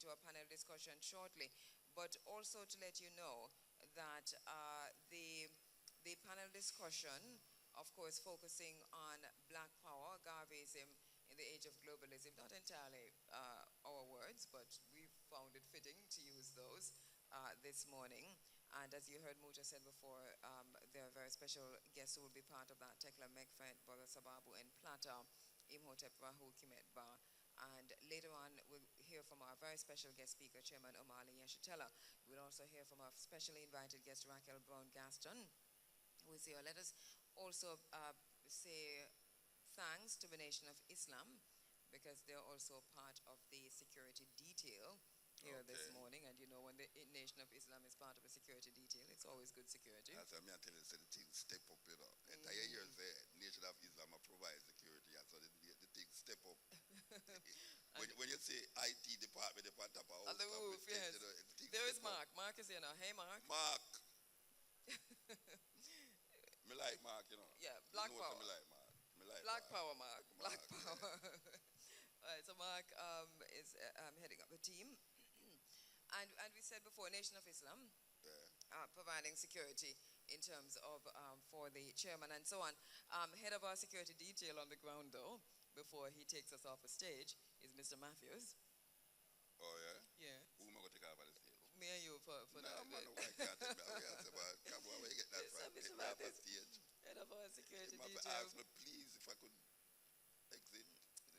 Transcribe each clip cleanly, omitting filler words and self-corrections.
into a panel discussion shortly. But also to let you know that the panel discussion, of course, focusing on Black Power, Garveyism in the age of globalism, not entirely our words, but we found it fitting to use those this morning. And as you heard Muta said before, there are very special guests who will be part of that. Tekla Mekfet, Brother Sababu and Plata, Imhotep Rahu Kimetba. And later on, we'll hear from our very special guest speaker, Chairman Omali Yeshitela. We'll also hear from our specially invited guest, Raquel Brown-Gaston, who is here. Let us also say thanks to the Nation of Islam, because they're also part of the security detail here this morning. And you know, when the Nation of Islam is part of a security detail, it's always good security. As I'm telling you, the things step up, you know. Entire years, the Nation of Islam provides security, and so the things step up. when you say IT department, on the roof, yes. You know, there is Mark. Mark is here now. Hey, Mark. Mark. Me like Mark, you know. Yeah, Black Power. Me like Mark. Me like Black Power, Mark. Black Power. Yeah. All right, so Mark is heading up the team. And we said before, Nation of Islam, providing security in terms of for the chairman and so on. Head of our security detail on the ground, though, before he takes us off the stage, is Mr. Matthews. Oh, yeah? Yeah. Who am I going to take off the stage? Me and you for no, that. Man, why can't I come on, where you get that from? Mr. Matthews, head of our security detail. Ask me, please, if I could exit.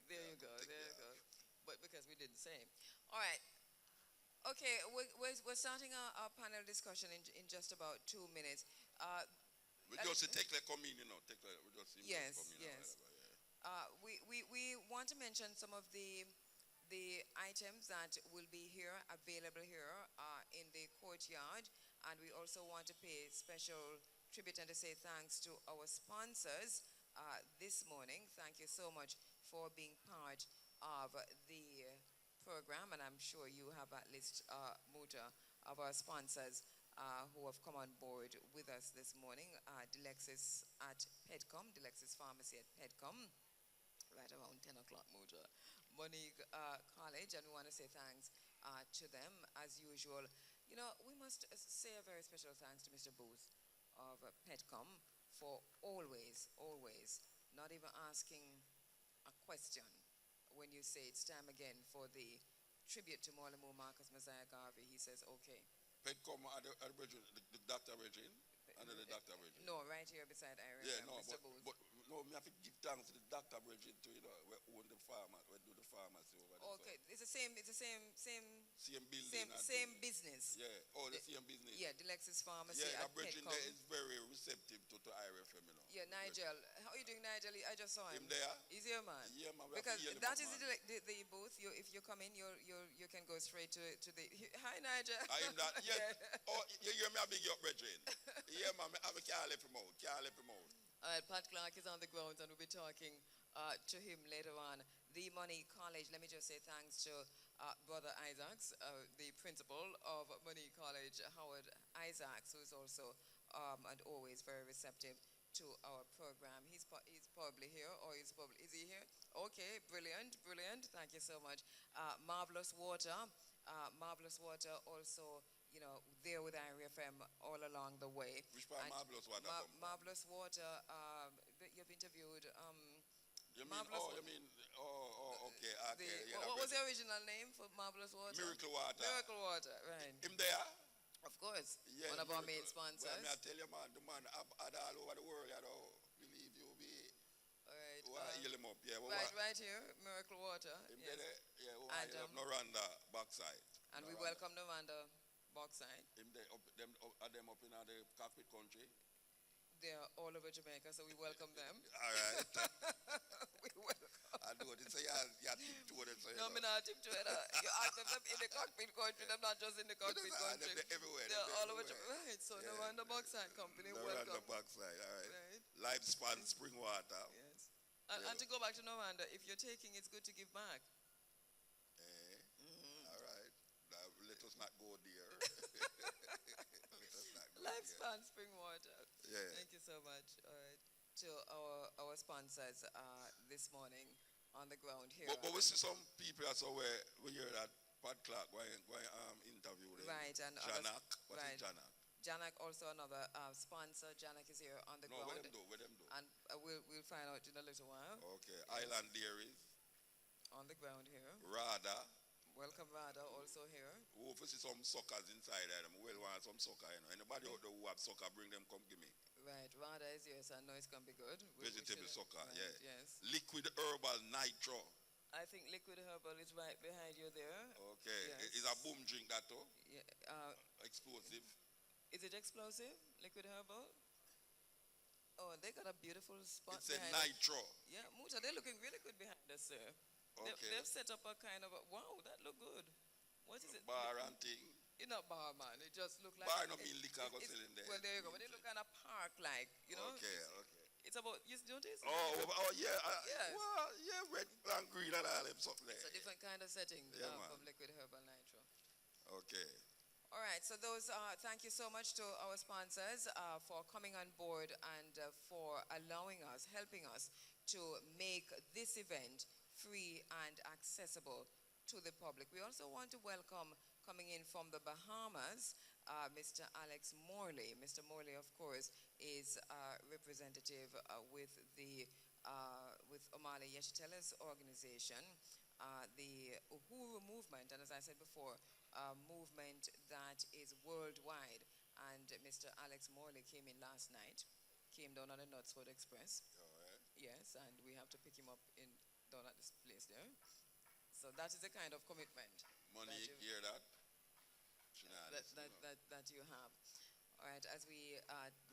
There you go, there you go. But because we didn't say. All right. Okay, we're starting our panel discussion in just about 2 minutes. We just take the communion now. Yes. We want to mention some of the items that will be here, available here in the courtyard, and we also want to pay special tribute and to say thanks to our sponsors this morning. Thank you so much for being part of the program, and I'm sure you have that list, Muta, of our sponsors who have come on board with us this morning. Delexis at Pedcom, Delexis Pharmacy at Pedcom, right around 10 o'clock, Muta. Monique College, and we want to say thanks to them as usual. You know, we must say a very special thanks to Mr. Booth of Pedcom for always not even asking a question when you say it's time again for the tribute to Morlamu Marcus Messiah Garvey. He says, okay. Pedcom at the Dr. Regine? Under the Dr. Regine? No, right here beside IRIEFM, yeah, no, Mr. Booth. But no, we have to give thanks to the Dr. Regine to, you know, we own the farmer, we do the pharmacy over there. Okay, so. It's the same building. Same business. Yeah, the same business. Yeah, Delexis Pharmacy at Pedcom. Regine there is very receptive to IRIEFM, you know. Yeah, Nigel. How are you doing, Nigel? I just saw him. Him there? He's here, man. Yeah, man. Because that is the booth. If you come in, you can go straight to the. Hi, Nigel. I am that. Yes. Oh, you hear me? I big up, Regine. Yeah, man. I can't let him out. All right, Pat Clark is on the ground, and we'll be talking to him later on. The Money College. Let me just say thanks to Brother Isaacs, the principal of Money College, Howard Isaacs, who is also and always very receptive to our program. He's probably here, or is he here? Okay, brilliant. Thank you so much. Marvelous Water also, you know, there with IRIEFM all along the way. Which part Marvelous Water? Marvelous Water, you've interviewed. You mean, okay. What was the original name for Marvelous Water? Miracle Water. Miracle Water, right. Him there? Of course. Yeah, one of our main sponsors. Well, I tell you, man, the man all over the world, I don't believe you be. All right. Heal him up, yeah. Right here, Miracle Water. Yes. And Noranda backside. And we welcome Noranda backside. Them up in the cockpit country. They're all over Jamaica, so we welcome them. All right. We welcome. I do it. So you tiptoe it. No, I'm not tiptoe it. You ask them in the cockpit country, they're not just in the cockpit country. They're everywhere. They're all over Jamaica. Right, so Noranda Backside Company, welcome. Noranda Backside, all right. Lifespan Spring Water. Yes. And to go back to Noranda, if you're taking, it's good to give back. All right. Now, let us not go there. Lifespan Spring Water. Yeah. Thank you so much to our sponsors this morning on the ground here. But we see some people also where we hear that Pat Clark, why interview them? Right, and Janak, what right. is Janak? Janak also another sponsor. Janak is here on the No, ground. where them do? And we'll find out in a little while. Okay, Island Dairies. On the ground here. Rada. Welcome, Rada, also here. We hope to see some suckers inside there. We will want some sucker, you know. Anybody out there who have sucker, bring them, come give me. Right, Rada is here, so I know it's going to be good. Vegetable sucker, right, yeah. Yes. Liquid herbal nitro. I think liquid herbal is right behind you there. Okay, yes. Is a boom drink that too? Yeah. Explosive. Is it explosive? Liquid herbal? Oh, they got a beautiful spot. It's a nitro. Yeah, Muta, they're looking really good behind us, sir. Okay. They've set up a kind of wow, that look good. What is it? Bar and thing. It's not bar, man. It just look like bar. No mean liquor go selling there. Well, there you go. But they look kind of park-like, you know. Okay. It's about you notice? Oh yeah. Yes. Well, yeah, red, black, green, and all them something there. It's a different kind of setting Yeah, from liquid herbal nitro. Okay. All right, so thank you so much to our sponsors for coming on board and for allowing us, helping us to make this event free and accessible to the public. We also want to welcome, coming in from the Bahamas, Mr. Alex Morley. Mr. Morley, of course, is representative with Omale Yeshitela's organization, the Uhuru movement, and as I said before, a movement that is worldwide. And Mr. Alex Morley came in last night, came down on the Knutsford Express. All right. Yes, and we have to pick him up down at this place there. So that is the kind of commitment. Money, hear that? That you have. All right, as we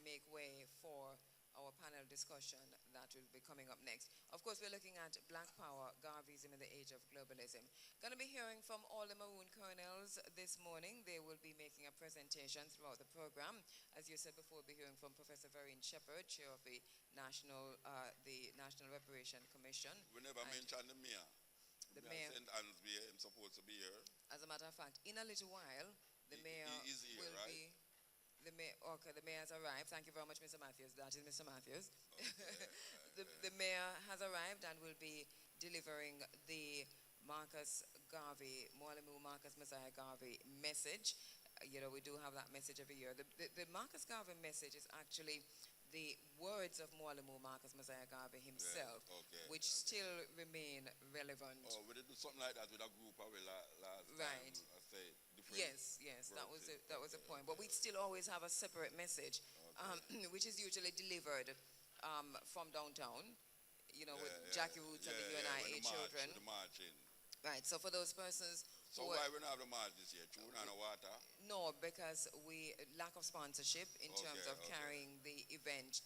make way for our panel discussion that will be coming up next. Of course, we're looking at Black Power, Garveyism in the Age of Globalism. Going to be hearing from all the Maroon Colonels this morning. They will be making a presentation throughout the program. As you said before, we'll be hearing from Professor Vereen Shepherd, chair of the National Reparation Commission. We never mentioned the mayor. The mayor. St. Ansby, I'm supposed to be here. As a matter of fact, in a little while, the mayor is here, will right? be. The mayor has arrived. Thank you very much, Mr. Matthews. That is Mr. Matthews. Okay. the mayor has arrived and will be delivering the Marcus Garvey, Mwalimu Marcus Messiah Garvey message. We do have that message every year. The Marcus Garvey message is actually the words of Mwalimu Marcus Messiah Garvey himself, which still remain relevant. Oh, we did do something like that with a group of last right. time. I say different. Yes, that was the point. But we still always have a separate message, which is usually delivered from downtown, with Jackie Roots and the UNIA children. The marching. Right, so for those persons So why we not have the march this year? Tune on the water? No, because lack of sponsorship in terms of carrying the event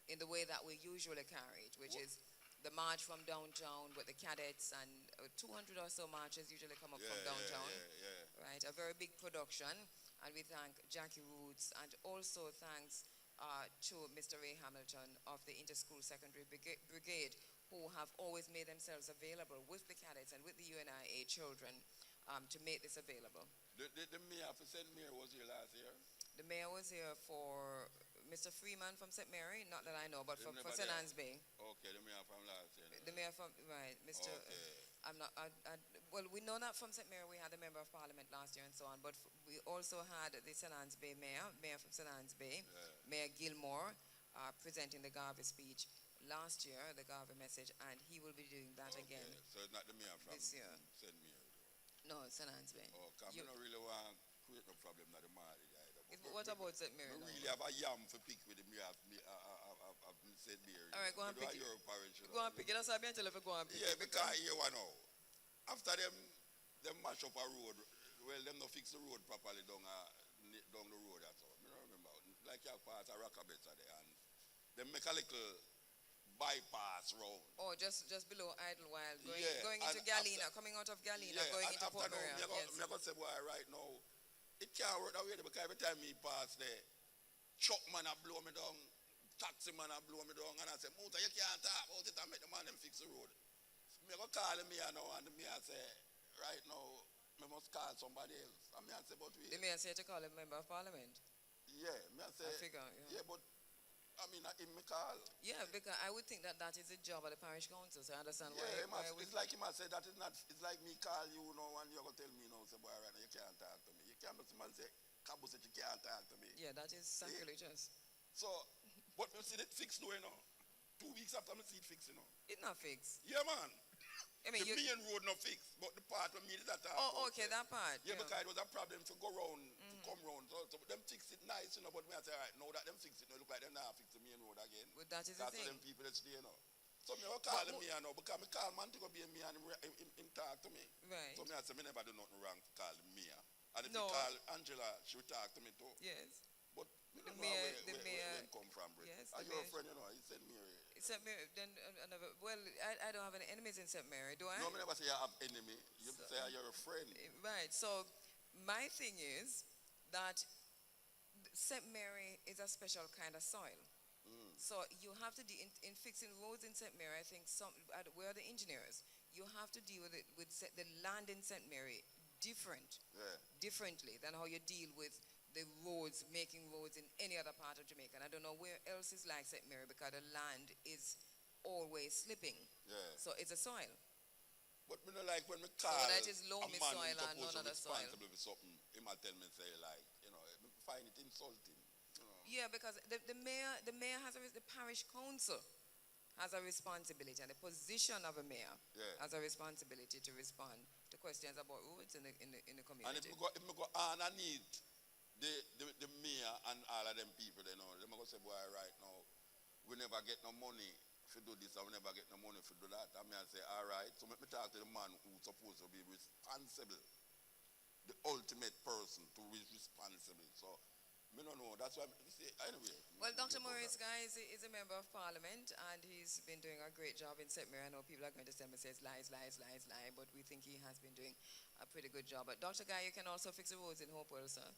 in the way that we usually carry it, which is the march from downtown with the cadets, and 200 or so marches usually come up from downtown. Right, a very big production, and we thank Jackie Roots, and also thanks to Mr. Ray Hamilton of the Interschool Secondary Brigade, who have always made themselves available with the cadets and with the UNIA children to make this available. The mayor for St. Mary was here last year? The mayor was here for Mr. Freeman from St. Mary, not that I know, but for St. Ansby. Okay, the mayor from last year. The mayor from, right, Mr. Okay. Well, we know that from St. Mary we had the Member of Parliament last year and so on, but we also had the St. Ansby mayor from St. Ansby, Mayor Gilmore, presenting the Garvey speech last year, the Garvey message, and he will be doing that again. So it's not the mayor from this year. St. Mary? No, St. Ansby. Oh, because I don't really want to create no problem at the marriage either. What about St. Mary? We really have a yam for pick with the mayor of St. Mary. All right, go and pick it. Your parish, Go and pick it. That's why I'm telling you go and pick it. Yeah, because here one now. After them mash up a road, well, them no fix the road properly down the road at all. I don't remember. Like you pass a rockabets there, and they make a little bypass road. Oh, just below Idlewild, going into Galena, coming out of Galena, going into Port Maria. I'm going to say, boy, right now, it can't work that way because every time me pass there, truck man a blow me down, taxi man a blow me down, and I say, Muta, you can't talk about it and make the man them fix the road. Me go call him here now, and me I say, right now, me must call somebody else. And me I say, but we... The mayor said to call a Member of Parliament? Yeah, me I say... I figure, yeah, but I mean, in my call. Yeah, because I would think that that is a job of the parish council, so I understand why. Yeah, why it's like him. I say that is not. It's like me call you, and you're gonna tell me, say, boy, right now you can't talk to me. You can't. Man say, Cabo said you can't talk to me. Yeah, that is sacrilegious. So, but you see it fixed now, 2 weeks after I see it fixed, It's not fixed. Yeah, man. I mean, the main road not fixed, but the part we needed that. Oh, okay, that part. Yeah, because it was a problem to go round, to come round. So them fix it nice, but me I say, all right, now that them fix it, it look like them now fix the main road again. But that is the thing. Them people that stay, So me call me, because me call man to go be me and him talk to me. Right. So me I say, me never do nothing wrong to call me. And if you call Angela, she will talk to me too. Yes. But me don't know where it come from, bro. Yes. Are you a friend, He said Mary. St. Mary, then another. Well, I don't have any enemies in St. Mary, do I? No, I never say you have enemy. You say you're a friend. Right. So, my thing is that St. Mary is a special kind of soil. So you have to in fixing roads in St. Mary. I think where are the engineers? You have to deal with it the land in St. Mary differently than how you deal with the roads, making roads in any other part of Jamaica. And I don't know where else is like St. Mary because the land is always slipping. Yeah. So it's a soil. But me not like when me call that is loamy soil and none other soil. Responsible for something, he might tell me say like, me find it insulting. Yeah, because the mayor has the parish council has a responsibility, and the position of a mayor has a responsibility to respond to questions about roads in the community. And if me go on, I need the mayor and all of them people, they're going to say, boy, right now, we never get no money to do this, and we never get no money to do that. I mean, I say, all right, so let me talk to the man who's supposed to be responsible, the ultimate person to be responsible. So, I don't know, that's why, anyway. Well, Dr. Morris, guys, is a member of parliament, and he's been doing a great job in St. Mary. I know people are going to tell me, says lies, but we think he has been doing a pretty good job. But Dr. Guy, you can also fix the roads in Hopewell, sir.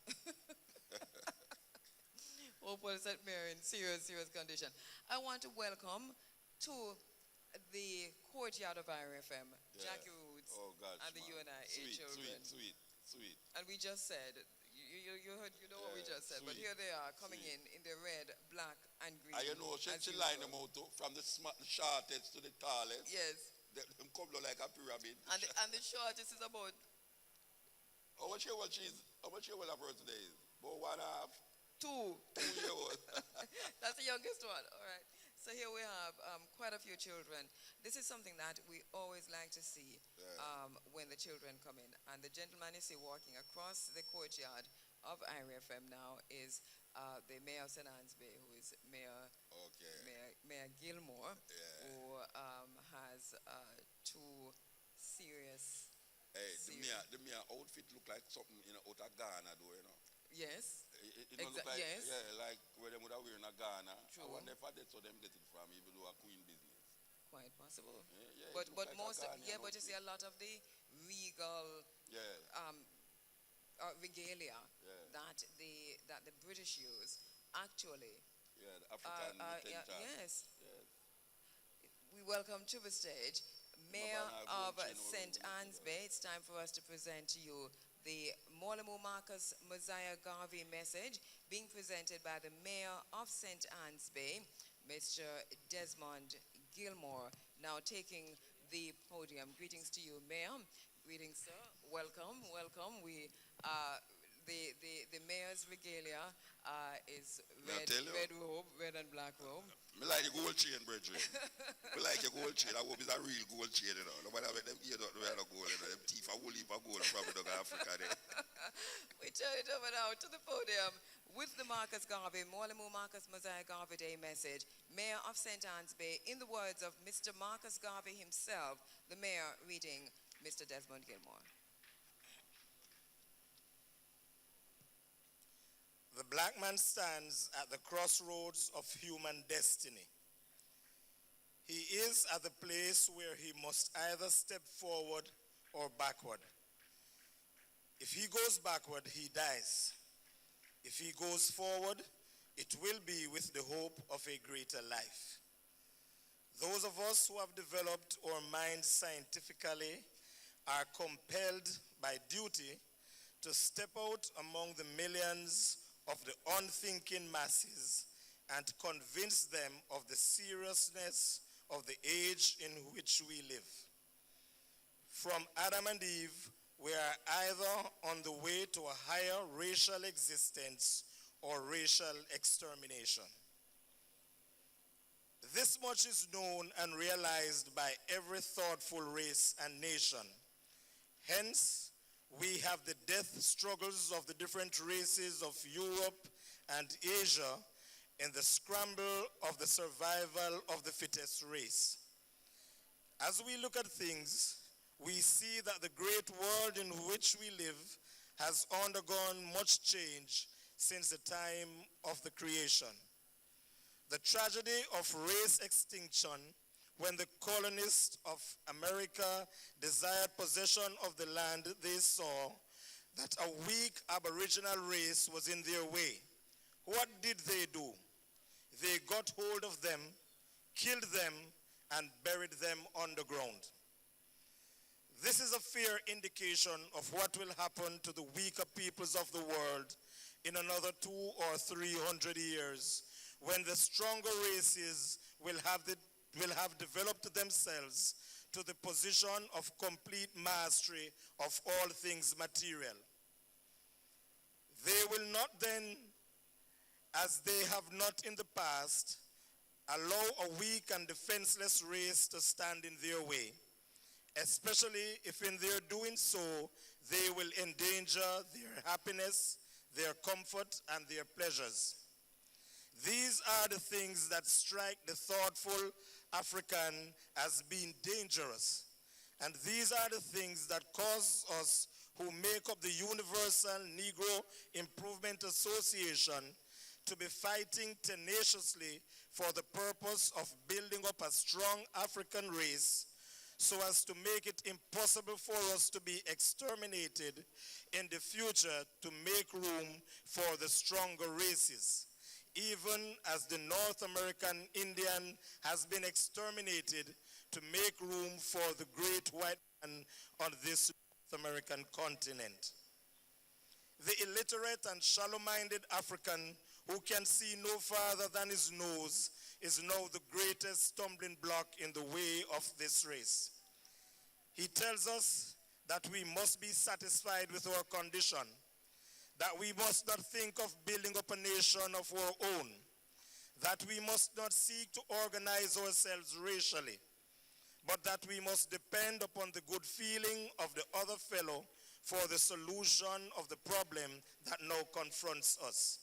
Hopewell, St. Mary in serious condition. I want to welcome to the courtyard of IRIEFM, Jackie Roots, and the UNIA children. Sweet. And we just said, you heard, what we just said, but here they are coming in the red, black, and green. And she line them out from the shortest to the tallest. Yes. Them come like a pyramid. And the shortest is about. How much year old her birthday is? About 1.5. 2. 2 years old. That's the youngest one. All right. So here we have quite a few children. This is something that we always like to see when the children come in. And the gentleman you see walking across the courtyard of IRIEFM now is the mayor of St. Anne's Bay, who is Mayor Gilmore, who has 2 serious. Hey, the mayor outfit look like something out of Ghana, though, Yes. It don't look like, yes. like where them would have wearing a Ghana. True. I wonder if that's where them get it from, even though a queen business. Quite possible. Yeah, but like most, but you see a lot of the regal regalia that the British use actually. Yeah, the African yes. We welcome to the stage Mayor of St. Anne's Bay. It's time for us to present to you the Molemu Marcus Mosiah Garvey message being presented by the Mayor of St. Anne's Bay, Mr. Desmond Gilmore, now taking the podium. Greetings to you, Mayor. Greetings, sir. Welcome. We the mayor's regalia is red robe, red and black robe. Me like your gold chain, brethren. Me like your gold chain. I hope it's a real gold chain, Nobody have them ears don't wear no gold, Them teeth a whole heap of gold from Africa there. We turn it over now to the podium with the Marcus Garvey, Molemu Marcus Mosiah Garvey Day message. Mayor of St. Anne's Bay, in the words of Mr. Marcus Garvey himself, the mayor reading Mr. Desmond Gilmore. The black man stands at the crossroads of human destiny. He is at the place where he must either step forward or backward. If he goes backward, he dies. If he goes forward, it will be with the hope of a greater life. Those of us who have developed our minds scientifically are compelled by duty to step out among the millions of the unthinking masses and convince them of the seriousness of the age in which we live. From Adam and Eve, we are either on the way to a higher racial existence or racial extermination. This much is known and realized by every thoughtful race and nation. Hence, we have the death struggles of the different races of Europe and Asia in the scramble of the survival of the fittest race. As we look at things, we see that the great world in which we live has undergone much change since the time of the creation. The tragedy of race extinction, when the colonists of America desired possession of the land, they saw that a weak aboriginal race was in their way. What did they do? They got hold of them, killed them, and buried them underground. This is a fair indication of what will happen to the weaker peoples of the world in another 200 or 300 years, when the stronger races will have developed themselves to the position of complete mastery of all things material. They will not then, as they have not in the past, allow a weak and defenseless race to stand in their way, especially if in their doing so, they will endanger their happiness, their comfort, and their pleasures. These are the things that strike the thoughtful African as being dangerous. And these are the things that cause us who make up the Universal Negro Improvement Association to be fighting tenaciously for the purpose of building up a strong African race so as to make it impossible for us to be exterminated in the future to make room for the stronger races, even as the North American Indian has been exterminated to make room for the great white man on this North American continent. The illiterate and shallow-minded African who can see no farther than his nose is now the greatest stumbling block in the way of this race. He tells us that we must be satisfied with our condition, that we must not think of building up a nation of our own, that we must not seek to organize ourselves racially, but that we must depend upon the good feeling of the other fellow for the solution of the problem that now confronts us.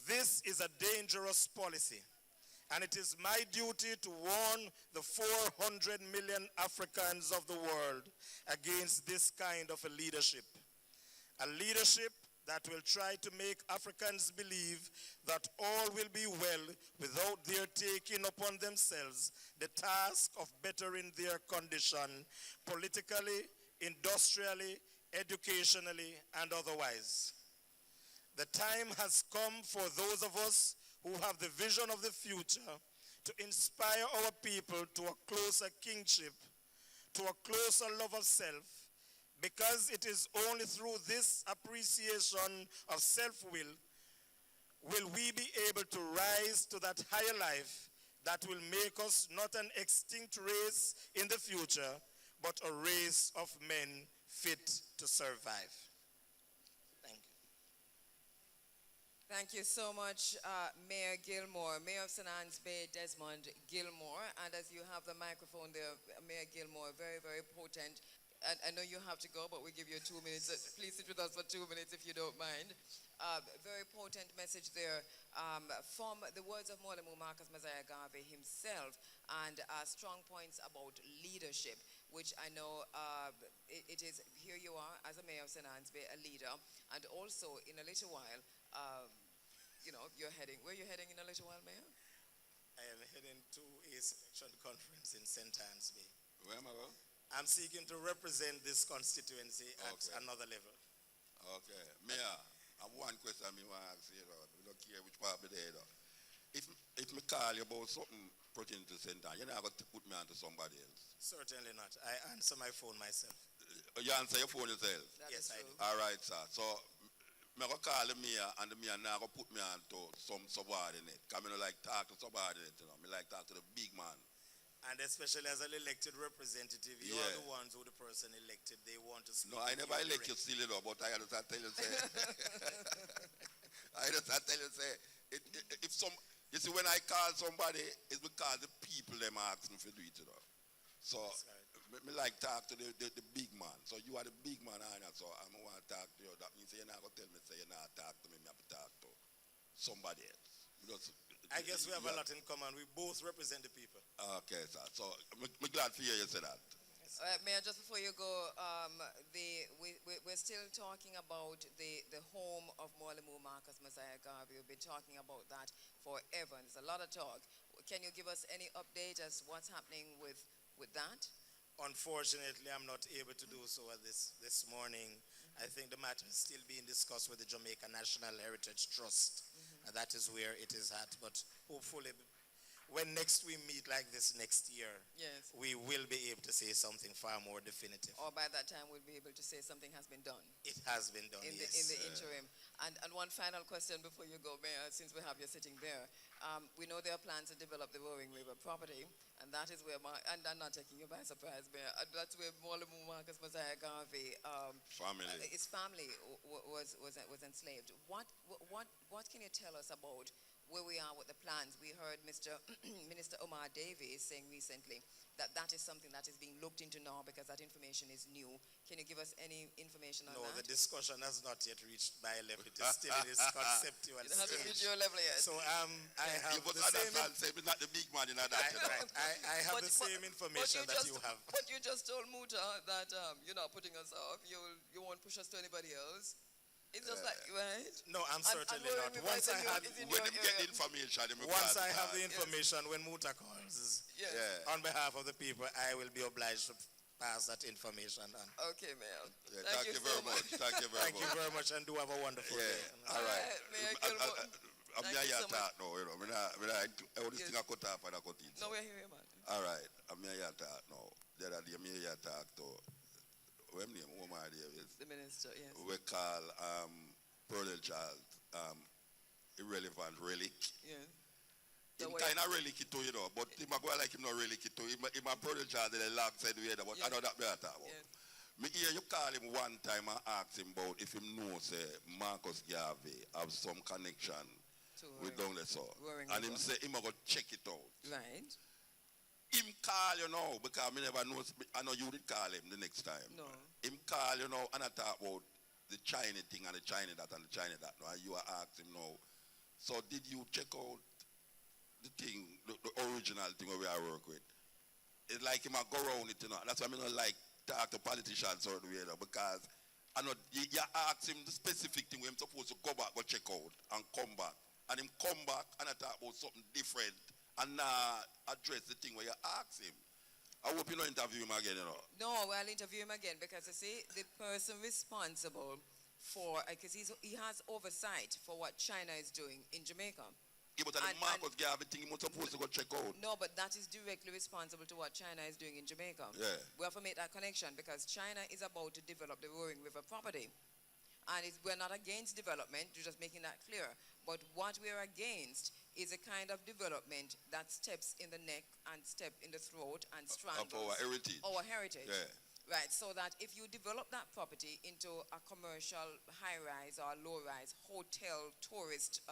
This is a dangerous policy, and it is my duty to warn the 400 million Africans of the world against this kind of a leadership that will try to make Africans believe that all will be well without their taking upon themselves the task of bettering their condition politically, industrially, educationally, and otherwise. The time has come for those of us who have the vision of the future to inspire our people to a closer kingship, to a closer love of self, because it is only through this appreciation of self-will will we be able to rise to that higher life that will make us not an extinct race in the future, but a race of men fit to survive. Thank you. Thank you so much, Mayor Gilmore, Mayor of St. Anne's Bay, Desmond Gilmore. And as you have the microphone there, Mayor Gilmore, very, very potent. And I know you have to go, but we give you 2 minutes. Please sit with us for 2 minutes if you don't mind. Very potent message there from the words of Mwalimu Marcus Messiah Garvey himself, and strong points about leadership, which I know it is, here you are as a mayor of St. Anne's Bay, a leader, and also in a little while, you know, you're heading, where are you heading in a little while, Mayor? I am heading to a selection conference in St. Anne's Bay. Where am I going? I'm seeking to represent this constituency at another level. Okay. Mayor, I have one question I want to ask you. I don't care which part of the day. If I call you about something pertaining to St. Anne, you're not going to put me on to somebody else. Certainly not. I answer my phone myself. You answer your phone yourself? Yes, I do. All right, sir. So, I go call the mayor and the mayor now go put me on to some subordinate. Because I don't like talk to subordinate, you know. I like talk to the big man. And especially as an elected representative, you are the ones who the person elected, they want to speak. No, I never elect you silly though, but I just tell you say I just tell you say if some you see when I call somebody it's because the people them ask me to do it, you know. So me like talk to the big man. So you are the big man, so I'm want to talk to you. That means you're not gonna tell me say you're not talk to me, I have to talk to somebody else. Because I guess we have a lot in common. We both represent the people. Okay, sir. So I'm glad to hear you say that. Mayor, just before you go, we're still talking about the home of Mwalimu Marcus Messiah Garvey. We've been talking about that forever. There's a lot of talk. Can you give us any update as what's happening with that? Unfortunately, I'm not able to do so this morning. I think the matter is still being discussed with the Jamaica National Heritage Trust. And that is where it is at. But hopefully, when next we meet like this next year, yes, we will be able to say something far more definitive. Or by that time, we'll be able to say something has been done. It has been done, in yes. In the interim. And one final question before you go, Mayor, since we have you sitting there. We know there are plans to develop the Roaring River property, and that is where, and I'm not taking you by surprise, Mayor, that's where Mwalimu Marcus Messiah Garvey, his family was enslaved. What can you tell us about where we are with the plans? We heard Mr. Minister Omar Davies saying recently that that is something that is being looked into now because that information is new. Can you give us any information on that? No, the discussion has not yet reached my level. It is still in its conceptual stage. It hasn't reached your level yet. So I have the same... It's not the big man in that. Right. I have the same information that you have. But you just told Muta that you're not putting us off. You won't push us to anybody else. It's just like, right? No, I'm certainly not. Once I have the information, when Muta calls, on behalf of the people, I will be obliged to pass that information on. Okay, Mayor. Yeah, thank you very much. Thank you very much. Thank you very much, and do have a wonderful day. All right. I'm here so much. No, you know, I only think I could talk and I could eat. No, we're here, man. All right. I'm here talk now. There are the here talk to. What name? Omar Davies. The minister, yes. We call Pearl Child irrelevant relic. Yeah. Him kind of relic it too, you know, but him go like him not relic it too. Him a Pearl Child the log said we had, but I know that better about. Yes. Me hear you call him one time and ask him about if him knows Marcus Garvey have some connection with down there so. And him say him go check it out. Right. Him call you now because me never know. I know you did call him the next time. No. Him call you now and I talk about the China thing and the China that and the China that. No, and you are asking him now. So did you check out the thing, the original thing where we are work with? It's like him a go around it, you know. That's why I don't like talk to politicians or the way, because I know you ask him the specific thing where I'm supposed to go back, go check out and come back. And him come back and I talk about something different. And address the thing where you ask him. I hope you don't interview him again, you know. No, I'll interview him again because you see, the person responsible for, because he has oversight for what China is doing in Jamaica. Yeah, but the Marcus Garvey thing, he was supposed to go check out. No, but that is directly responsible to what China is doing in Jamaica. Yeah. We have to make that connection because China is about to develop the Roaring River property. And we're not against development, you're just making that clear. But what we're against is a kind of development that steps in the neck and step in the throat and strangles our heritage. Our heritage. Yeah. Right, so that if you develop that property into a commercial high-rise or low-rise hotel tourist,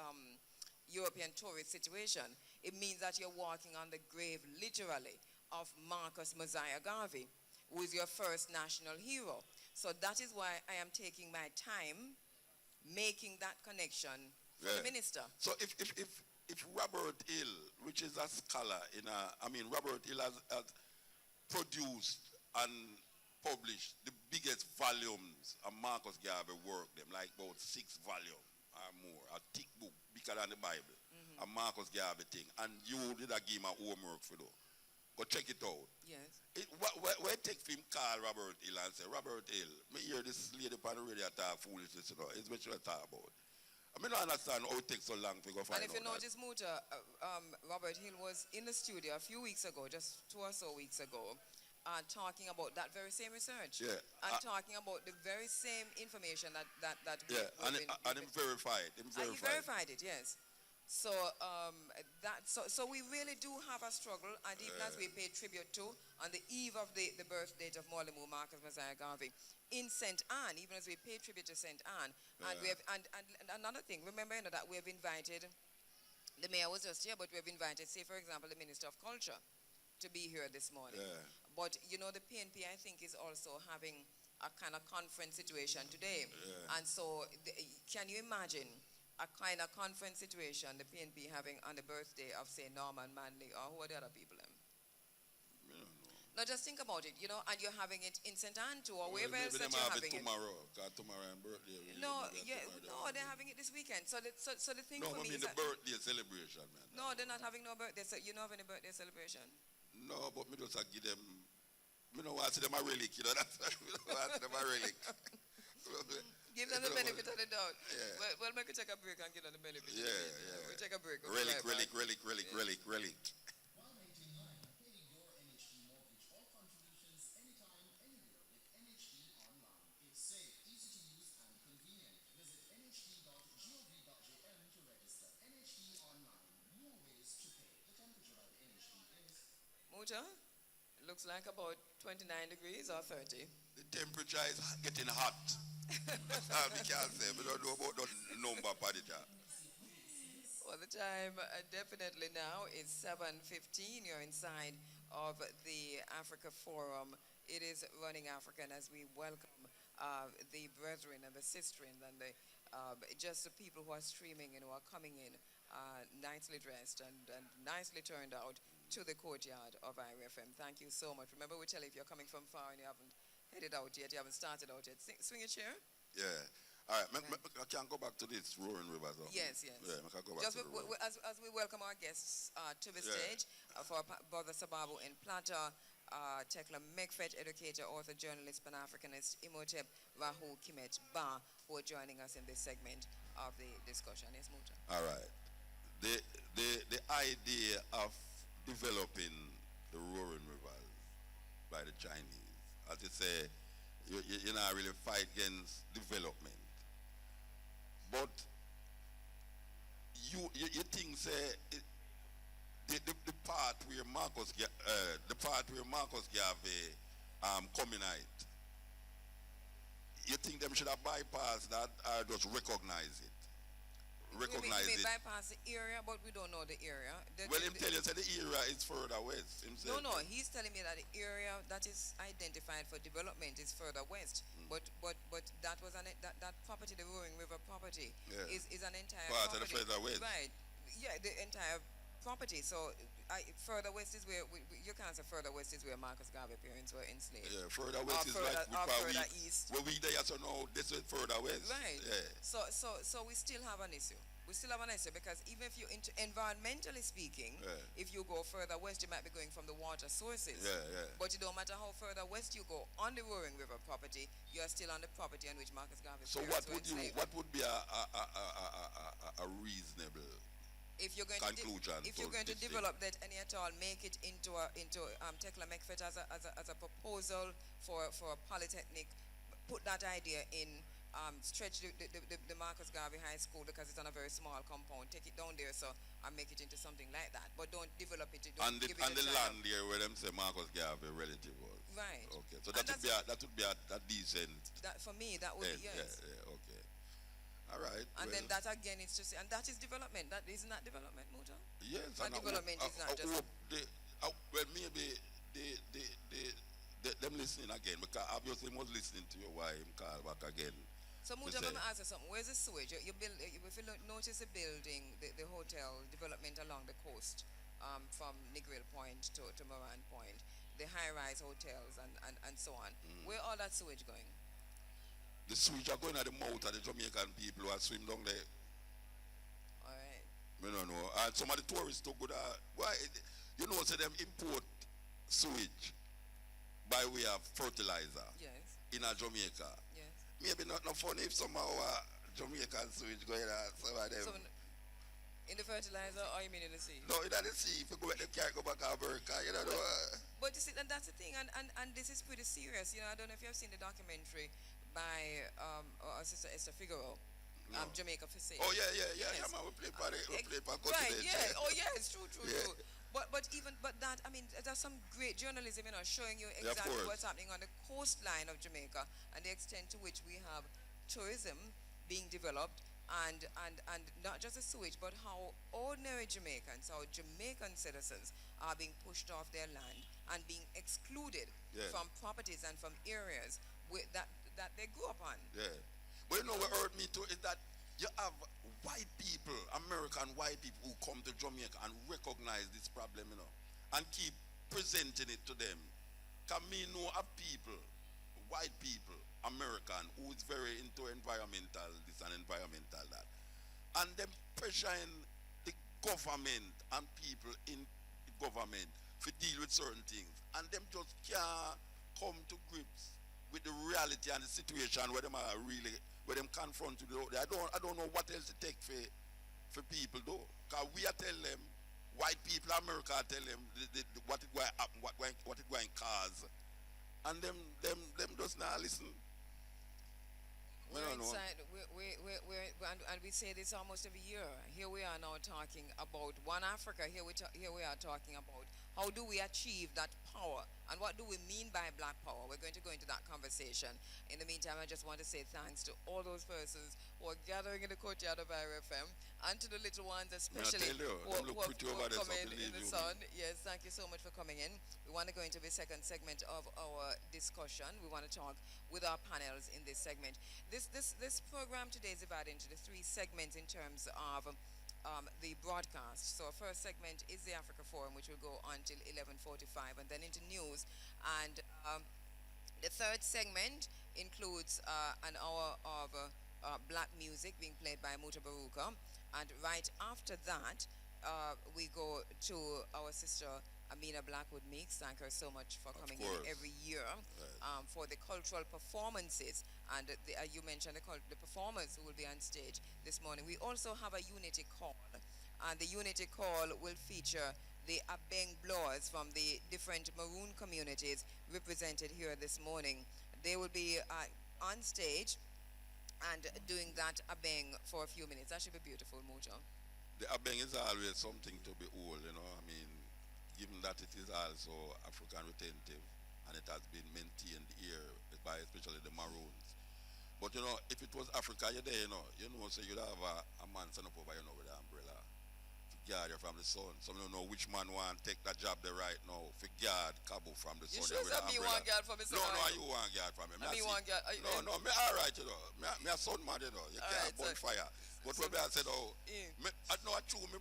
European tourist situation, it means that you're walking on the grave, literally, of Marcus Messiah Garvey, who is your first national hero. So that is why I am taking my time making that connection for the minister. So if Robert Hill, which is a scholar Robert Hill has produced and published the biggest volumes of Marcus Garvey work, them like about 6 volumes or more, a thick book bigger than the Bible, a Marcus Garvey thing, and you did a give him a homework for though. Go check it out. Yes. Where take him call Robert Hill and say, Robert Hill, me hear this lady on the radio talk foolishness, you know, it's what you talk about. I mean, I understand how it takes so long to go find out. And if you notice, Muta, Robert Hill was in the studio a few weeks ago, just 2 or so weeks ago, talking about that very same research. Yeah. And talking about the very same information that Yeah, and him verified. Him he verified. verified it, yes. So so we really do have a struggle, and even as we pay tribute to on the eve of the birth date of Molimu Marcus Messiah Garvey in St. Anne, even as we pay tribute to St. Anne, and we have and another thing, remember that we have invited, the mayor was just here, but we have invited, say for example, the Minister of Culture to be here this morning. Yeah. But the PNP, I think, is also having a kind of conference situation today. Yeah. And so can you imagine a kind of conference situation the PNP having on the birthday of, say, Norman Manley, or who are the other people? No, just think about it, and you're having it in St. Anne too, or wherever else that you're having it. Tomorrow, because tomorrow and birthday. No, they're having it this weekend. So the thing no, for me is the that birthday celebration, man. no, they're not having no birthday. So you don't have any birthday celebration? No, but me just give them. Me don't want to see them a relic, That's me don't want to see them a relic. Give them the benefit of the doubt. Yeah. Well, make us take a break and give them the benefit. Yeah, yeah. We'll take a break. We'll Relic, be right relic, back. relic, relic, relic. While waiting line, pay your NHD mortgage or contributions anytime, anywhere with NHD Online. It's safe, easy to use, and convenient. Visit nhd.gov.jm to register. NHD Online, more ways to pay. The temperature at NHD is... Muta, it looks like about 29 degrees or 30. The temperature is getting hot. That's all we can say. We don't know about the number for the job. Well, the time definitely now is 7:15. You're inside of the Africa Forum. It is Running African as we welcome the brethren and the sistren and the just the people who are streaming and who are coming in nicely dressed and nicely turned out to the courtyard of IRIEFM. Thank you so much. Remember, we tell you if you're coming from far and you haven't headed out yet, you haven't started out yet, swing a chair. Yeah. All right, I can go back to this Roaring River. Yes. Yeah, I can go back Just to the road. as we welcome our guests to the stage, for Brother Sababu in Plata, Tekla Mekfet, educator, author, journalist, Pan-Africanist, Imhotep Rahul Kimet Ba, who are joining us in this segment of the discussion. Yes, Muta. All right. The idea of developing the Roaring Rivers by the Chinese, as you say, you not really fight against development. But you think the part where Marcus Garvey communite, you think them should have bypassed that or just recognize it? We may bypass the area, but we don't know the area. Well, him tell you that the area is further west. No, he's telling me that the area that is identified for development is further west. But that was that property, the Roaring River property, is an entire part property. of the further west. Right. Yeah, the entire property. So further west is where you can't say further west is where Marcus Garvey parents were enslaved. Yeah, further west is like further east. Well, we there, so now this is further west. Right. Yeah. So we still have an issue. We still have an issue because even if you environmentally speaking, if you go further west, you might be going from the water sources. Yeah. But it don't matter how further west you go on the Roaring River property, you are still on the property on which Marcus Garvey's parents were enslaved. What would be a reasonable if you're going conclusion? If you're going to develop that any at all, make it into Tekla Mekfet as a proposal for a polytechnic. Put that idea in. Stretch the Marcus Garvey High School because it's on a very small compound. Take it down there and make it into something like that. But don't develop it. Don't give it the land there where them say Marcus Garvey relative was. Right. Okay. So that would be a decent. That for me that would be yes. Yeah. Okay. All right. And then that again it's just and that is development. That is not development, Muta. Yes. And development is not just. Well, maybe them listening again because obviously was listening to you why him call back again. So Muta, let me ask you something. Where's the sewage? You build, if you notice the building, the hotel development along the coast, from Negril Point to Moran Point, the high-rise hotels and so on. Where all that sewage going? The sewage are going at the mouth of the Jamaican people who are swim down there. All right. I don't know. And some of the tourists too good. Why? You know, so them import sewage by way of fertilizer. Yes. In Jamaica. Yes. Maybe not funny if somehow Jamaican sewage going out, some of them. In the fertilizer, or you mean in the sea? No, in the sea, if you go back, they can't go back to America. You know, But you see, and that's the thing, and this is pretty serious. You know, I don't know if you have seen the documentary by our sister Esther Figueroa, No. Jamaica for Sale. Oh, yeah, Yes. man, we play for the, we play for Right, continent, yeah. Oh, yeah, it's true. Yeah. But that, I mean, there's some great journalism, you know, showing you Yeah, of exactly course. what's happening on the coastline of Jamaica and the extent to which we have tourism being developed, and not just the sewage, but how ordinary Jamaicans, how Jamaican citizens are being pushed off their land and being excluded Yeah. from properties and from areas that they grew up on. Yeah. But you know what hurt me too is that you have white people, American white people who come to Jamaica and recognize this problem, you know, and keep presenting it to them. Because me know of people, white people, American, who is very into environmental this and environmental that. And them pressuring the government and people in the government to deal with certain things. And them just can't come to grips with the reality and the situation where them are really, where them confront with I don't know what else to take for people though. Because we are telling them, white people, America tell them what it going to happen, what it going to cause. And them just not listen. We're inside, and we say this almost every year. Here we are now talking about One Africa. Here we are talking about how do we achieve that power, and what do we mean by black power. We're going to go into that conversation. In the meantime, I just want to say thanks to all those persons who are gathering in the courtyard of IRIEFM, and to the little ones especially tell you, them look pretty over there, so come in believe the you sun. Yes, thank you so much for coming in. We want to go into the second segment of our discussion. We want to talk with our panels in this segment. This program today is divided into the three segments in terms of the broadcast. So our first segment is the Africa Forum, which will go until 11:45, and then into news. And the third segment includes an hour of black music being played by Muta Baruka. And right after that, we go to our sister Amina Blackwood Meeks. Thank her so much for coming in course. every year for the cultural performances. And you mentioned the performers who will be on stage this morning. We also have a unity call. And the unity call will feature the Abeng blowers from the different maroon communities represented here this morning. They will be on stage and doing that Abeng for a few minutes. That should be beautiful, Mujo. The Abeng is always something to behold, you know. I mean, given that it is also African retentive and it has been maintained here by especially the Maroons. But you know, if it was Africa, you're there, you know, so you'd have a man stand up over, you know, with an umbrella to guard you from the sun. Some don't know which man want to take that job there right now for guard Cabo from the sun. You sure with that an me umbrella. want guard from the sun? No, you want guard from him. Me want guard. No, me all right, you know. Me a son man, you know. You can't burn so- fire. But what I said, Yeah. I know it's true, me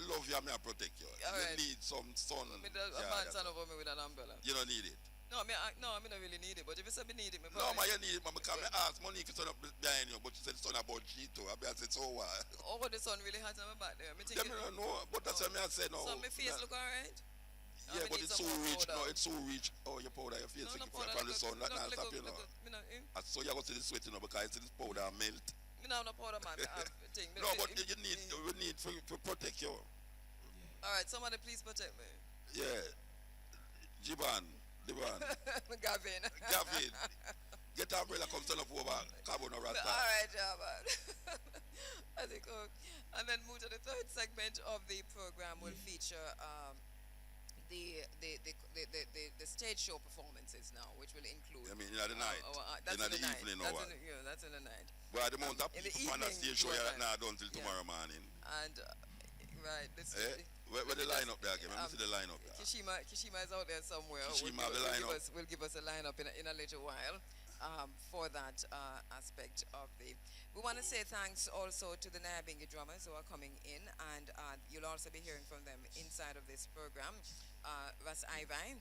love you and me I protect you. All You right. need some sun. A man stand over me with an umbrella. You don't need it. No, I don't really need it. But if you say me need it, me No, probably- man, you need it, man, because I asked Monique to turn up behind you, but she said son about G2. I said, so what? Oh, the sun really hot on my back there. Me think Yeah, me don't know, but that's what I said, no. so my face look alright? Yeah, I but need it's some so more rich. powder. No, it's so rich. Oh, your powder, your face, No, keep powder, from the sun. That not stop you, look, know. me not, And so you're going to see the sweat, you know, because you see this powder melt. me not have no powder, man. I have thing. No, but we need to protect you. Alright, somebody please protect me. Yeah. Jiban, Gavin. Garvey, get the umbrella, come stand up over Carbon or Rasta. Alright, man. I think, and then move to the third segment of the program will feature the stage show performances now, which will include. I mean, in the night. That's in in the night. evening, That's or what? that's in the night. Well, the amount of in the people on that evening, stage show, right. not done till Yeah. tomorrow morning. And right, this Eh? Where the line up there, again? Let me see the line up there. Kishima is out there somewhere. Kishima have the lineup. Will give us a lineup in a little while for that aspect of the. We want to say thanks also to the Nyabingi drummers who are coming in, and you'll also be hearing from them inside of this program. Ras Ivai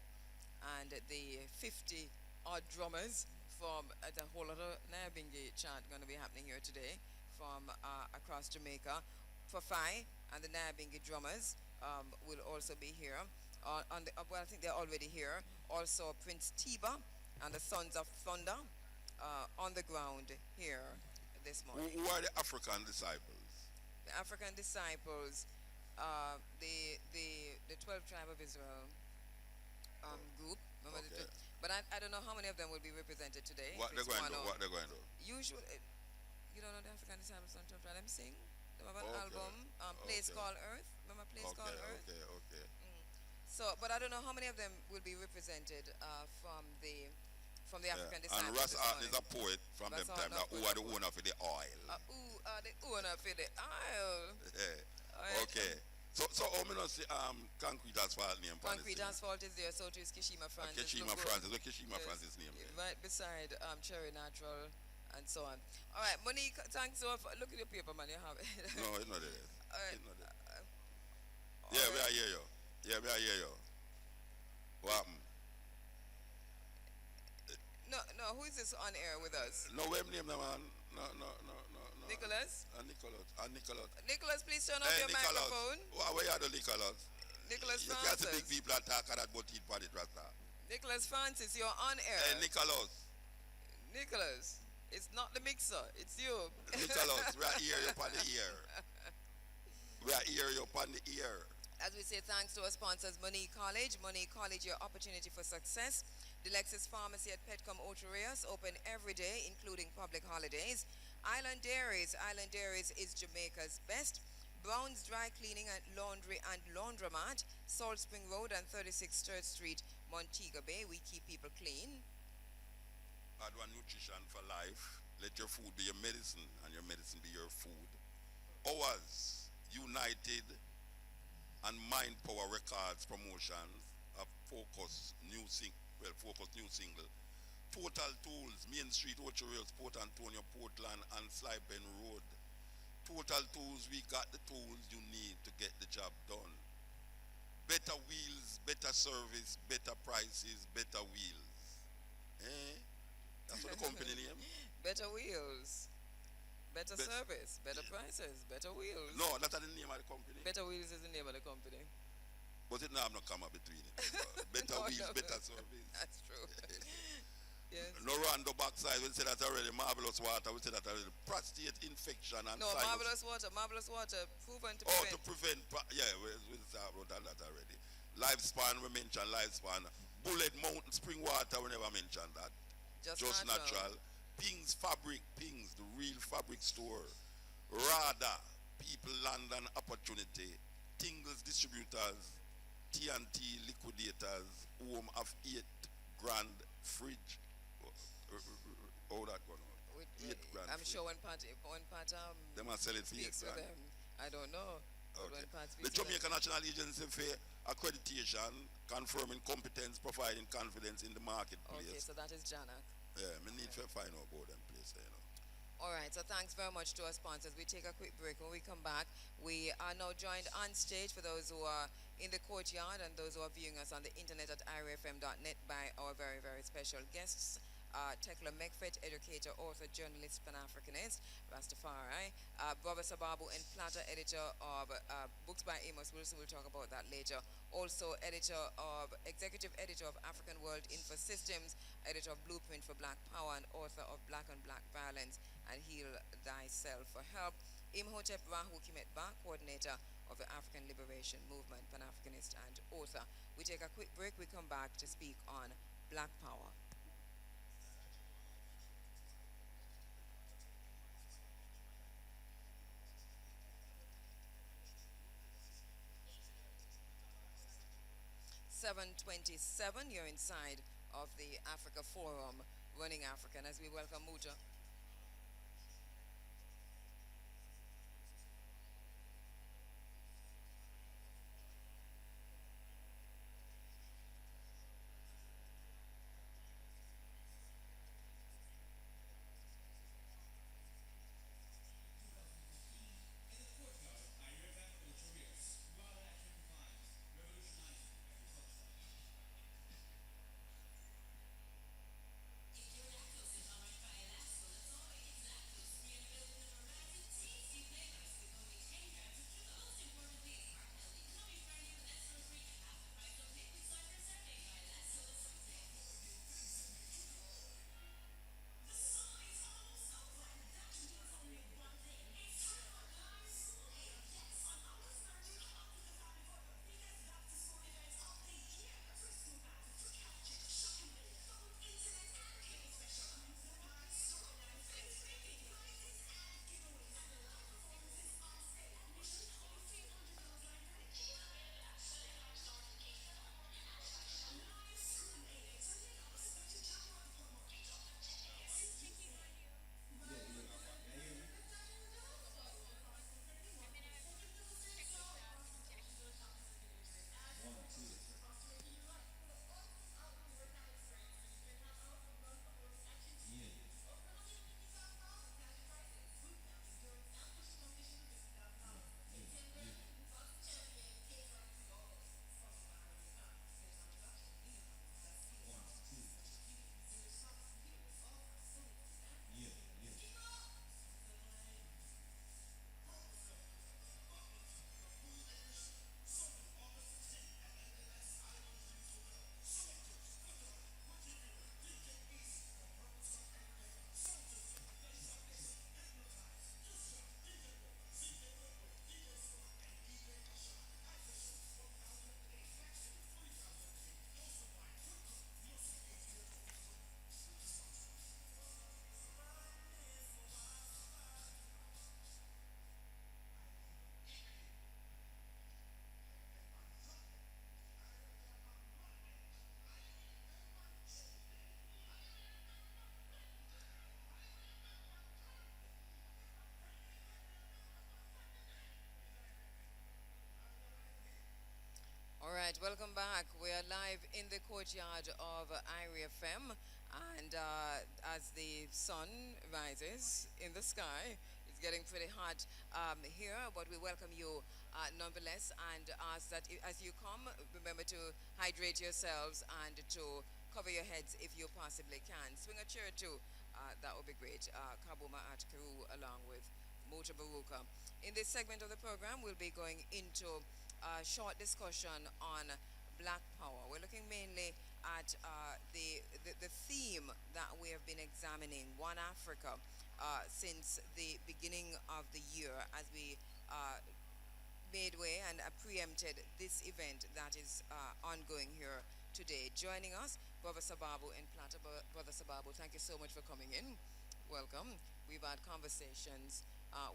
and the 50 odd drummers from the whole other Nyabingi chant going to be happening here today from across Jamaica. Fafai and the Nyabingi drummers will also be here. Well, I think they're already here. Also, Prince Tiba and the Sons of Thunder on the ground here this morning. Who are the African disciples? the African disciples, the 12 tribe of Israel group. Remember Okay. but I don't know how many of them will be represented today. What if they're it's going to one do? or- What they're going to do? Usually, you don't know the African disciples on 12 tribe. Let me sing. They have an Okay. album, Place Okay. Called Earth. Remember Place Okay, Called Earth? okay. So, but I don't know how many of them will be represented from the African Yeah. And disciples Russ this Art is morning. a poet from Russ them Art, time. no Now, who poet, are no the poet. owner for the oil? Who are the owner for the aisle? Yeah. Alright. Okay. So how many see concrete asphalt name? upon Concrete this thing? asphalt is there, so too is Kishima Francis. Kishima Look good. Francis. Where Kishima Yes, Francis name there? right beside Cherry Natural and so on. All right, Monique, thanks so for look at your paper, man. You have it. No, it's not there. All right. It's not there. All Yeah, we right. are hear you. Yeah, we are hear you. What happened? No, who is this on air with us? No, where name the man? No. Nicholas? Nicholas. Nicholas, please turn off Hey, your Nicholas. microphone. Where you are the Nicholas? Nicholas You can't see big Francis. people attack that but eat for it, Rasta. Nicholas Francis, you're on air. Hey, Nicholas. Nicholas, it's not the mixer, it's you. Nicholas, we are here you upon the ear. We are here you upon the ear. As we say thanks to our sponsors, Money College, your opportunity for success. The Lexus Pharmacy at Petcom Otorias, open every day, including public holidays. Island Dairies is Jamaica's best. Brown's Dry Cleaning and Laundry and Laundromat, Salt Spring Road and 36 3rd Street, Montego Bay. We keep people clean. Add one nutrition for life. Let your food be your medicine and your medicine be your food. Ours, United and Mind Power Records promotions of Focus new single. Total Tools, Main Street, Ocho-Rios, Port Antonio, Portland, and Slipen Road. Total Tools, we got the tools you need to get the job done. Better wheels, better service, better prices, better wheels. Eh? That's what the company name. Better wheels, better service, better prices, better wheels. No, that's the name of the company. Better Wheels is the name of the company. But it now have no comma between it. Better No, wheels, no. better service. That's true. Yes. No rando backside, we say that already. Marvelous water, we say that already. Prostate infection and No, sinus. marvelous water, proven to Oh, prevent. to prevent, yeah, we wrote that already. Lifespan, we mentioned lifespan. Bullet Mountain Spring Water, we never mentioned that. Just natural. Pings Fabric, Pings, the real fabric store. RADA, People, Land and Opportunity. Tingles Distributors, TNT Liquidators, home of 8 grand fridge. Oh, that going on. 8 grand I'm fridge. sure when Pat They must sell it for 8 speaks to grand. them, I don't know. But Okay. when Pat The speaks to them, Jamaican National Agency for Accreditation, confirming competence, providing confidence in the marketplace. okay, so that is Janak. Yeah, we need to find out about them place, you know. All right, so thanks very much to our sponsors. We take a quick break. When we come back, we are now joined on stage for those who are in the courtyard and those who are viewing us on the internet at IRIEFM.net by our very, very special guests. Tekla Mekfet, educator, author, journalist, Pan-Africanist, Rastafari. Baba Sababu and Plata, editor of books by Amos Wilson. We'll talk about that later. Also, executive editor of African World Infosystems, editor of Blueprint for Black Power, and author of Black on Black Violence and Heal Thyself. For help, Imhotep Rahu Kimetba, coordinator of the African Liberation Movement, Pan-Africanist and author. We take a quick break. We come back to speak on Black Power. .27, you're inside of the Africa Forum, Running African, as we welcome Muja. right, welcome back. We are live in the courtyard of IRIEFM, and as the sun rises in the sky, it's getting pretty hot here, but we welcome you nonetheless and ask that as you come, remember to hydrate yourselves and to cover your heads if you possibly can. Swing a chair too, that would be great. Kabuma at Karoo along with Mota Baruka. In this segment of the program, we'll be going into a short discussion on Black Power. We're looking mainly at the theme that we have been examining, One Africa, since the beginning of the year as we made way and preempted this event that is ongoing here today. Joining us, Brother Sababu in Plata. Brother Sababu, thank you so much for coming in. Welcome. We've had conversations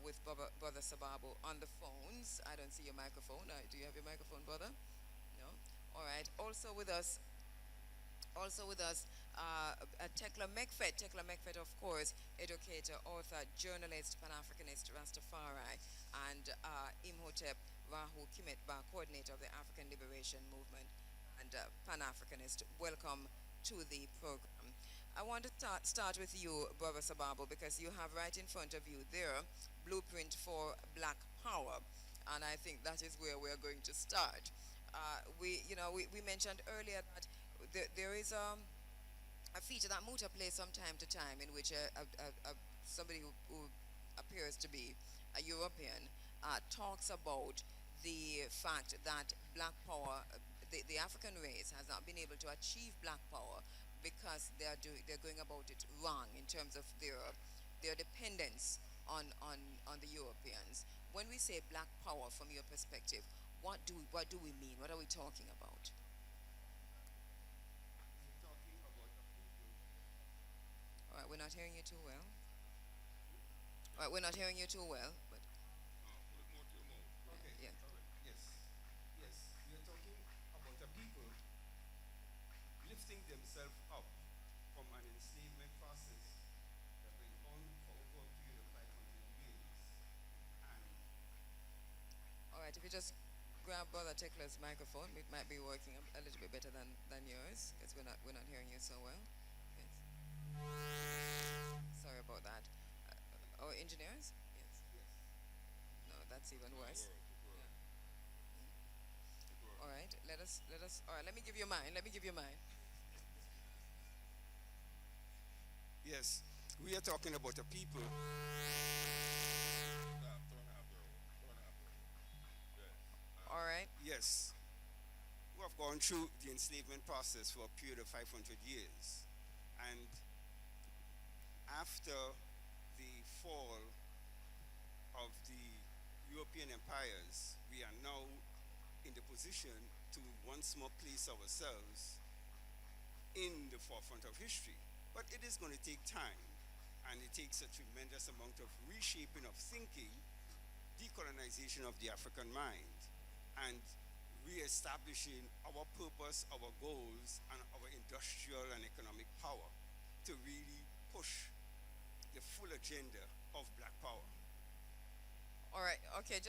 with Brother Sababu on the phones. I don't see your microphone. Do you have your microphone, brother? No? All right. Also with us, Tekla Mekfet. Tekla Mekfet, of course, educator, author, journalist, Pan-Africanist, Rastafari, and Imhotep Rahu Kimetba, coordinator of the African Liberation Movement and Pan-Africanist. Welcome to the program. I want to start with you, Brother Sababu, because you have right in front of you there Blueprint for Black Power, and I think that is where we are going to start. We mentioned earlier that there is a feature that Muta plays from time to time in which somebody who appears to be a European talks about the fact that Black Power, the African race, has not been able to achieve Black Power because they're going about it wrong in terms of their dependence on the Europeans. When we say Black Power, from your perspective, what do we mean? What are we talking about? All right, we're not hearing you too well. All right, we're not hearing you too well, but Okay. yeah. All right. Yes. Yes. We are talking about a people lifting themselves up from an enslavement process that went on for over a period of 500 years. And All right, if you just grab Brother Tekler's microphone, it might be working a little bit better than yours, because we're not hearing you so well. Yes. Sorry about that. Our engineers? Yes. yes. No, that's even worse. All right, all right, let me give you mine. Yes. We are talking about a people. All right. Yes. Who have gone through the enslavement process for a period of 500 years. And after the fall of the European empires, we are now in the position to once more place ourselves in the forefront of history. But it is going to take time, and it takes a tremendous amount of reshaping of thinking, decolonization of the African mind, and re-establishing our purpose, our goals, and our industrial and economic power to really push the full agenda of Black Power. All right. Okay.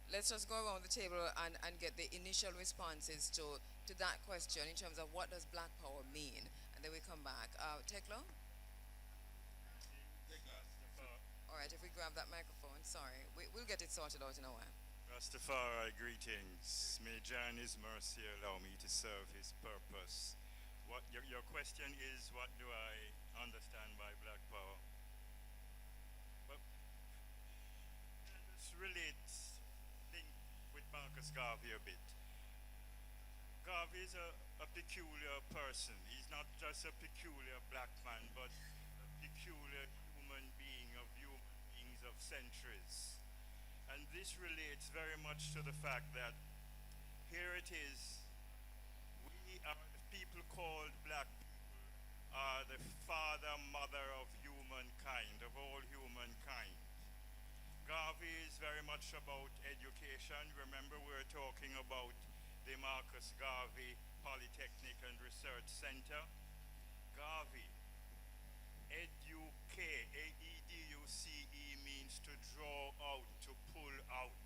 Let's just go around the table and get the initial responses to that question in terms of what does Black Power mean, and then we come back. Teklo? All right. If we grab that microphone, sorry, we'll get it sorted out in a while. Rastafari, greetings. May Jah in His mercy allow me to serve His purpose. What your question is, what do I understand by Black Power? Well, let's link with Marcus Garvey a bit. Garvey is a peculiar person. He's not just a peculiar black man, but a peculiar human being of centuries. And this relates very much to the fact that here it is, we are the people called black people, are the father, mother of humankind, of all humankind. Garvey is very much about education. Remember, we're talking about the Marcus Garvey Polytechnic and Research Center. Garvey, educate, A-E-D-U-C-E means to draw out, to pull out.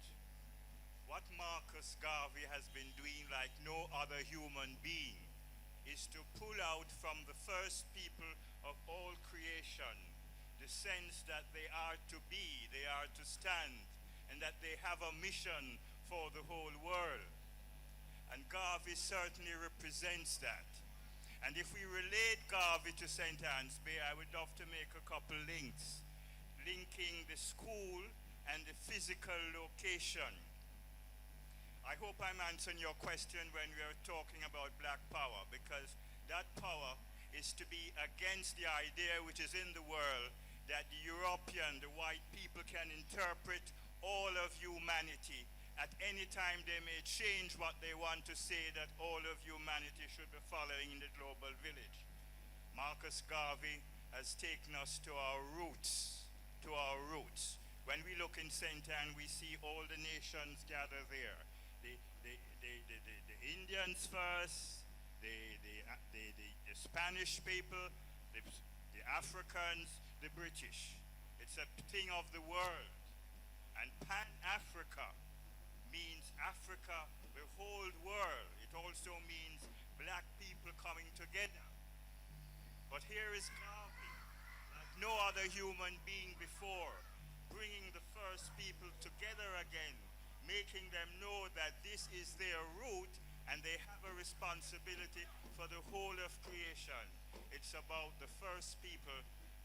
What what Marcus Garvey has been doing like no other human being is to pull out from the first people of all creation the sense that they are to be, they are to stand, and that they have a mission for the whole world. And Garvey certainly represents that. And if we relate Garvey to St. Anne's Bay, I would love to make a couple links, linking the school and the physical location. I hope I'm answering your question when we are talking about black power, because that power is to be against the idea which is in the world that the European, the white people can interpret all of humanity. At any time they may change what they want to say, that all of humanity should be following in the global village. Marcus Garvey has taken us to our roots, to our roots. When we look in St. Anne, we see all the nations gather there. The Indians first, the Spanish people, the Africans, the British. It's a thing of the world. And Pan-Africa means Africa, the whole world. It also means black people coming together. But here is Garvey, like no other human being before, bringing the first people together again, making them know that this is their root and they have a responsibility for the whole of creation. It's about the first people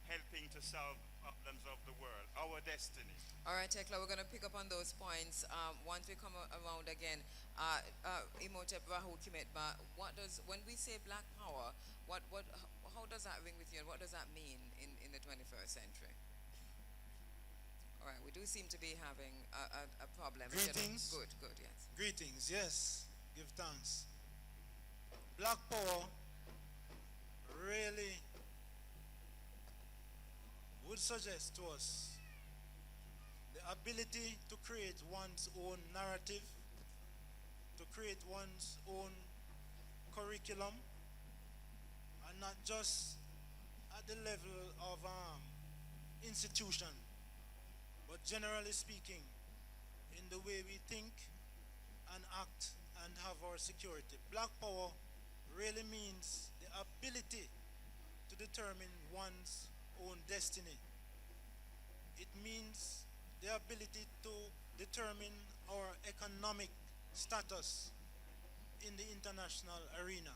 helping to solve problems of the world, our destiny. All right, Tekla, we're going to pick up on those points once we come around again. Imhotep Rahul Kimetba, when we say black power, how does that ring with you, and what does that mean in the 21st century? All right, we do seem to be having a problem. Greetings. Good, yes. Greetings, yes. Give thanks. Black power really would suggest to us the ability to create one's own narrative, to create one's own curriculum, and not just at the level of institution, but generally speaking, in the way we think and act and have our security. Black power really means the ability to determine one's own destiny. It means the ability to determine our economic status in the international arena.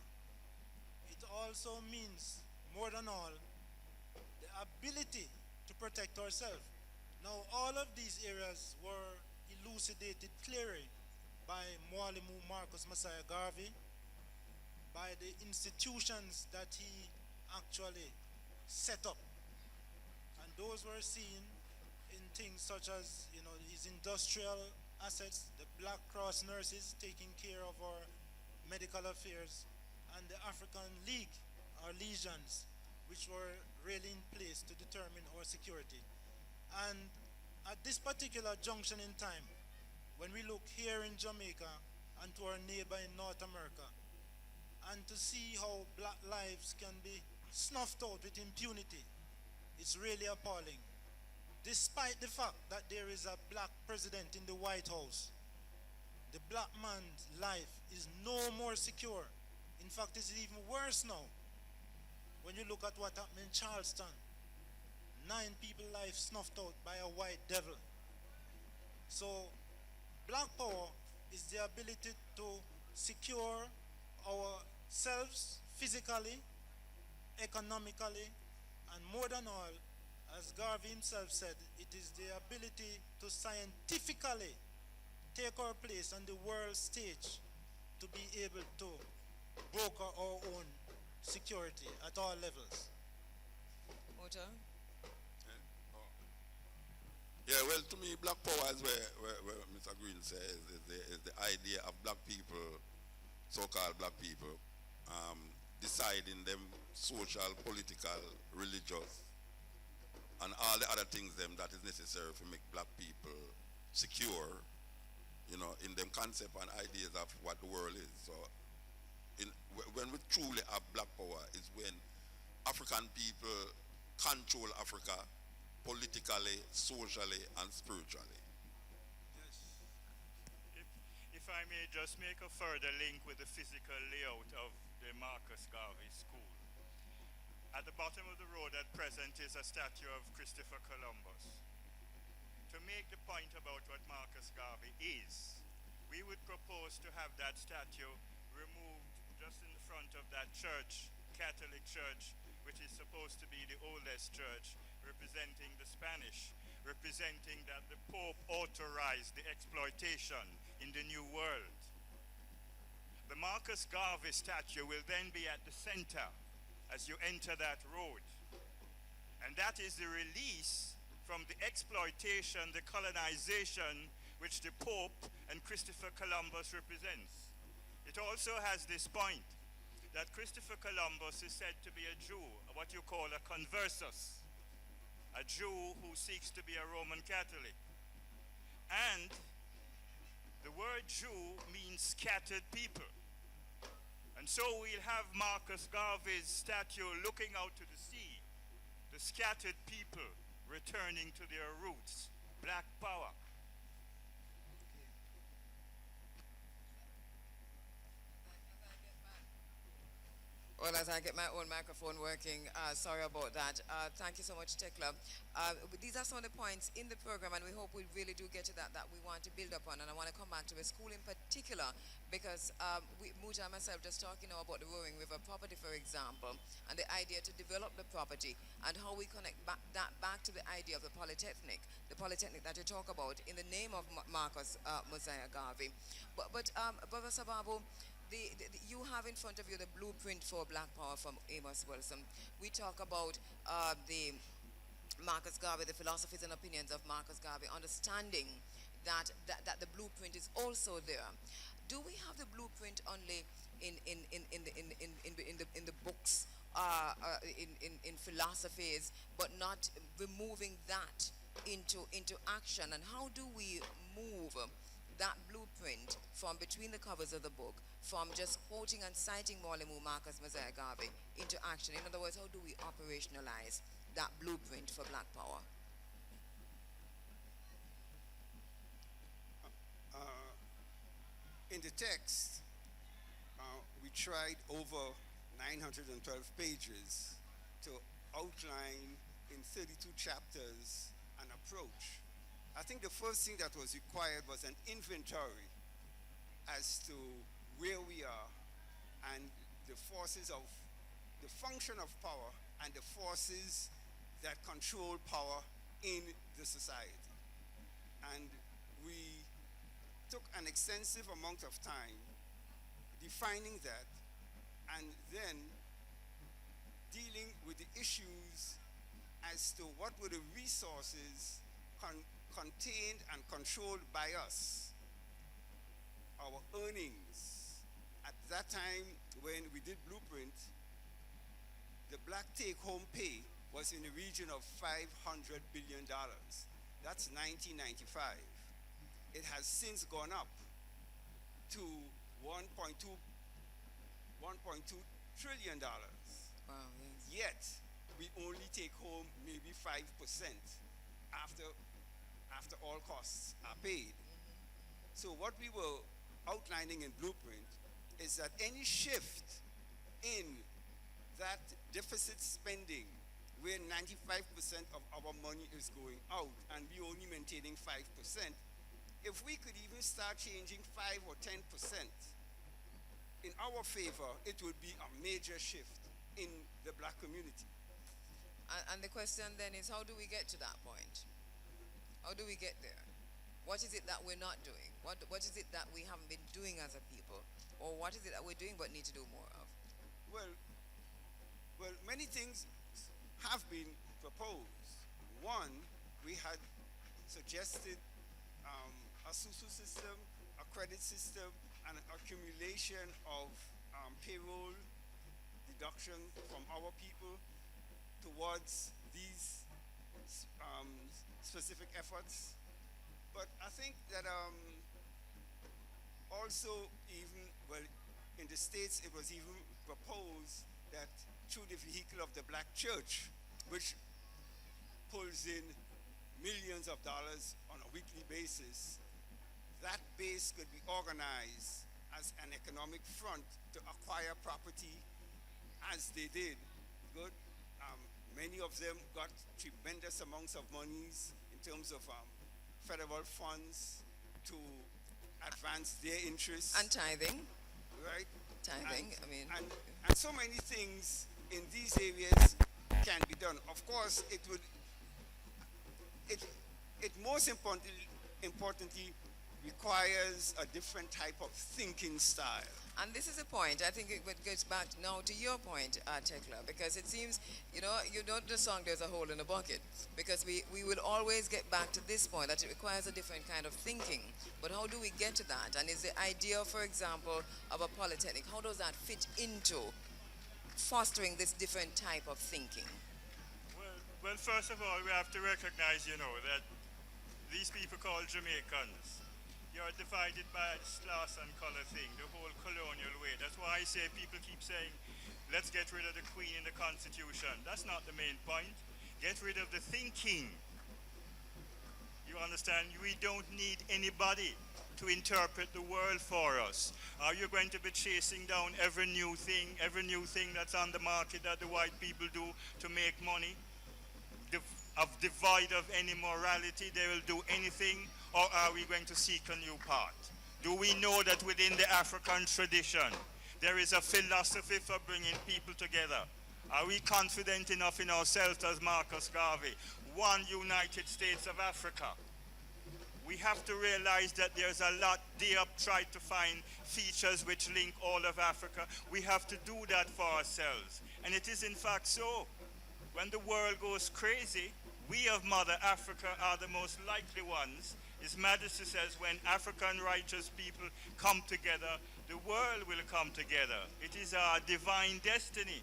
It also means, more than all, the ability to protect ourselves. Now, all of these areas were elucidated clearly by Mwalimu Marcus Messiah Garvey, by the institutions that he actually set up. And those were seen in things such as, his industrial assets, the Black Cross nurses taking care of our medical affairs, and the African League, our legions, which were really in place to determine our security. And at this particular junction in time, when we look here in Jamaica and to our neighbor in North America, and to see how black lives can be snuffed out with impunity, it's really appalling. Despite the fact that there is a black president in the White House, the black man's life is no more secure. In fact, it's even worse now. When you look at what happened in Charleston, 9 people's lives snuffed out by a white devil. So, black power is the ability to secure ourselves physically, economically, and more than all, as Garvey himself said, it is the ability to scientifically take our place on the world stage to be able to broker our own security at all levels. Motor? Yeah, well, to me, black power is where Mr. Green says is the idea of black people, so-called black people, deciding them social, political, religious, and all the other things them that is necessary to make black people secure, in them concept and ideas of what the world is. So, when we truly have black power is when African people control Africa politically, socially, and spiritually. if I may just make a further link with the physical layout of the Marcus Garvey School. At the bottom of the road at present is a statue of Christopher Columbus. To make the point about what Marcus Garvey is, we would propose to have that statue removed just in front of that church, Catholic church, which is supposed to be the oldest church, representing the Spanish, representing that the Pope authorized the exploitation in the New World. The Marcus Garvey statue will then be at the center as you enter that road. And that is the release from the exploitation, the colonization, which the Pope and Christopher Columbus represents. It also has this point, that Christopher Columbus is said to be a Jew, what you call a conversus, a Jew who seeks to be a Roman Catholic. And the word Jew means scattered people. And so we'll have Marcus Garvey's statue looking out to the sea, the scattered people returning to their roots, black power. Well, as I get my own microphone working, sorry about that. Thank you so much, Tekla. These are some of the points in the program, and we hope we really do get to that we want to build upon. And I want to come back to the school in particular, because Muja and myself just talking now about the Roaring River property, for example, and the idea to develop the property, and how we connect that back to the idea of the polytechnic that you talk about in the name of Marcus Mosiah Garvey. But Brother Sababu, you have in front of you the blueprint for Black Power from Amos Wilson. We talk about the Marcus Garvey, the philosophies and opinions of Marcus Garvey, understanding that the blueprint is also there. Do we have the blueprint only in the books, in philosophies, but not removing that into action? And how do we move that blueprint from between the covers of the book, from just quoting and citing Molimu Marcus Mosiah Garvey, into action? In other words, how do we operationalize that blueprint for Black Power? In the text, we tried over 912 pages to outline in 32 chapters an approach. I think the first thing that was required was an inventory as to where we are and the forces of the function of power and the forces that control power in the society. And we took an extensive amount of time defining that, and then dealing with the issues as to what were the resources contained and controlled by us, our earnings. At that time, when we did Blueprint, the black take-home pay was in the region of $500 billion. That's 1995. It has since gone up to $1.2 trillion. Wow, yes. Yet, we only take home maybe 5% after all costs are paid. So what we were outlining in Blueprint is that any shift in that deficit spending, where 95% of our money is going out and we only maintaining 5%, if we could even start changing 5 or 10% in our favor, it would be a major shift in the black community. And the question then is, how do we get to that point? How do we get there? What is it that we're not doing? What is it that we haven't been doing as a people? Or what is it that we're doing but need to do more of? Well, many things have been proposed. One, we had suggested a SUSU system, a credit system, and an accumulation of payroll deduction from our people towards these specific efforts. But I think that also even, well, in the States it was even proposed that through the vehicle of the black church, which pulls in millions of dollars on a weekly basis, that base could be organized as an economic front to acquire property as they did. Good. Many of them got tremendous amounts of monies in terms of federal funds to advance their interests. And tithing. Right? Tithing, and so many things in these areas can be done. Of course, it most importantly requires a different type of thinking style. And this is a point, I think it goes back now to your point, Tekla, because it seems, you know the song There's a Hole in the Bucket, because we will always get back to this point, that it requires a different kind of thinking. But how do we get to that? And is the idea, for example, of a polytechnic, how does that fit into fostering this different type of thinking? Well, first of all, we have to recognize, that these people called Jamaicans, you're divided by this class and color thing, the whole colonial way. That's why I say people keep saying, let's get rid of the Queen in the Constitution. That's not the main point. Get rid of the thinking. You understand? We don't need anybody to interpret the world for us. Are you going to be chasing down every new thing that's on the market that the white people do to make money? Devoid of any morality, they will do anything? Or are we going to seek a new path? Do we know that within the African tradition, there is a philosophy for bringing people together? Are we confident enough in ourselves as Marcus Garvey? One United States of Africa. We have to realize that there's a lot. Diop tried to find features which link all of Africa. We have to do that for ourselves. And it is in fact so. When the world goes crazy, we of Mother Africa are the most likely ones. His Majesty says when African righteous people come together, the world will come together. It is our divine destiny.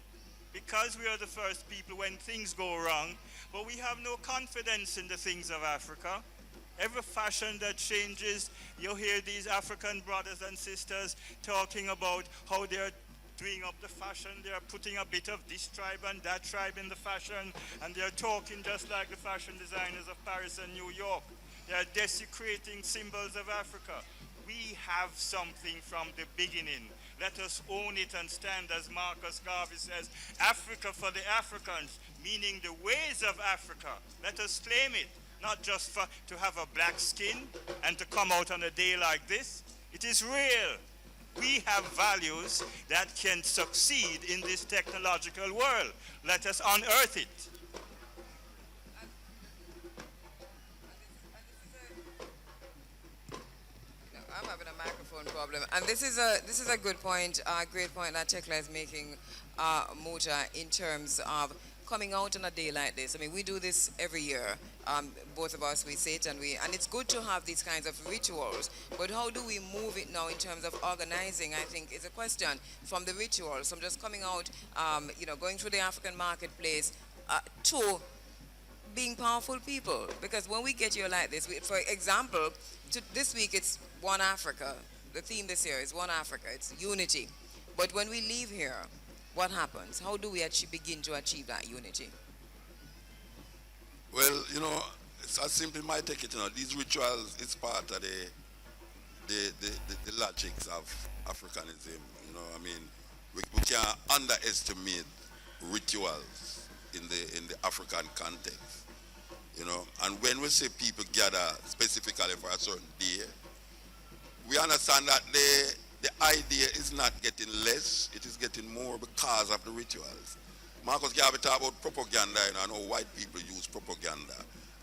Because we are the first people when things go wrong, but we have no confidence in the things of Africa. Every fashion that changes, you hear these African brothers and sisters talking about how they're doing up the fashion. They're putting a bit of this tribe and that tribe in the fashion, and they're talking just like the fashion designers of Paris and New York. They're desecrating symbols of Africa. We have something from the beginning. Let us own it and stand, as Marcus Garvey says, Africa for the Africans, meaning the ways of Africa. Let us claim it, not just to have a black skin and to come out on a day like this. It is real. We have values that can succeed in this technological world. Let us unearth it. I'm having a microphone problem, and this is a good point, great point that Tekla is making, Muta, in terms of coming out on a day like this. I mean, we do this every year. Both of us, we sit and it's good to have these kinds of rituals. But how do we move it now in terms of organizing? I think is a question from the rituals, from just coming out, going through the African marketplace, to being powerful people. Because when we get here like this, for example, this week it's One Africa. The theme this year is One Africa. It's unity. But when we leave here, what happens? How do we begin to achieve that unity? Well, it's as simple might take it, these rituals is part of the logics of Africanism. We can't underestimate rituals in the African context. And when we say people gather specifically for a certain day, we understand that the idea is not getting less, it is getting more because of the rituals. Marcus Garvey talked about propaganda, and how white people use propaganda.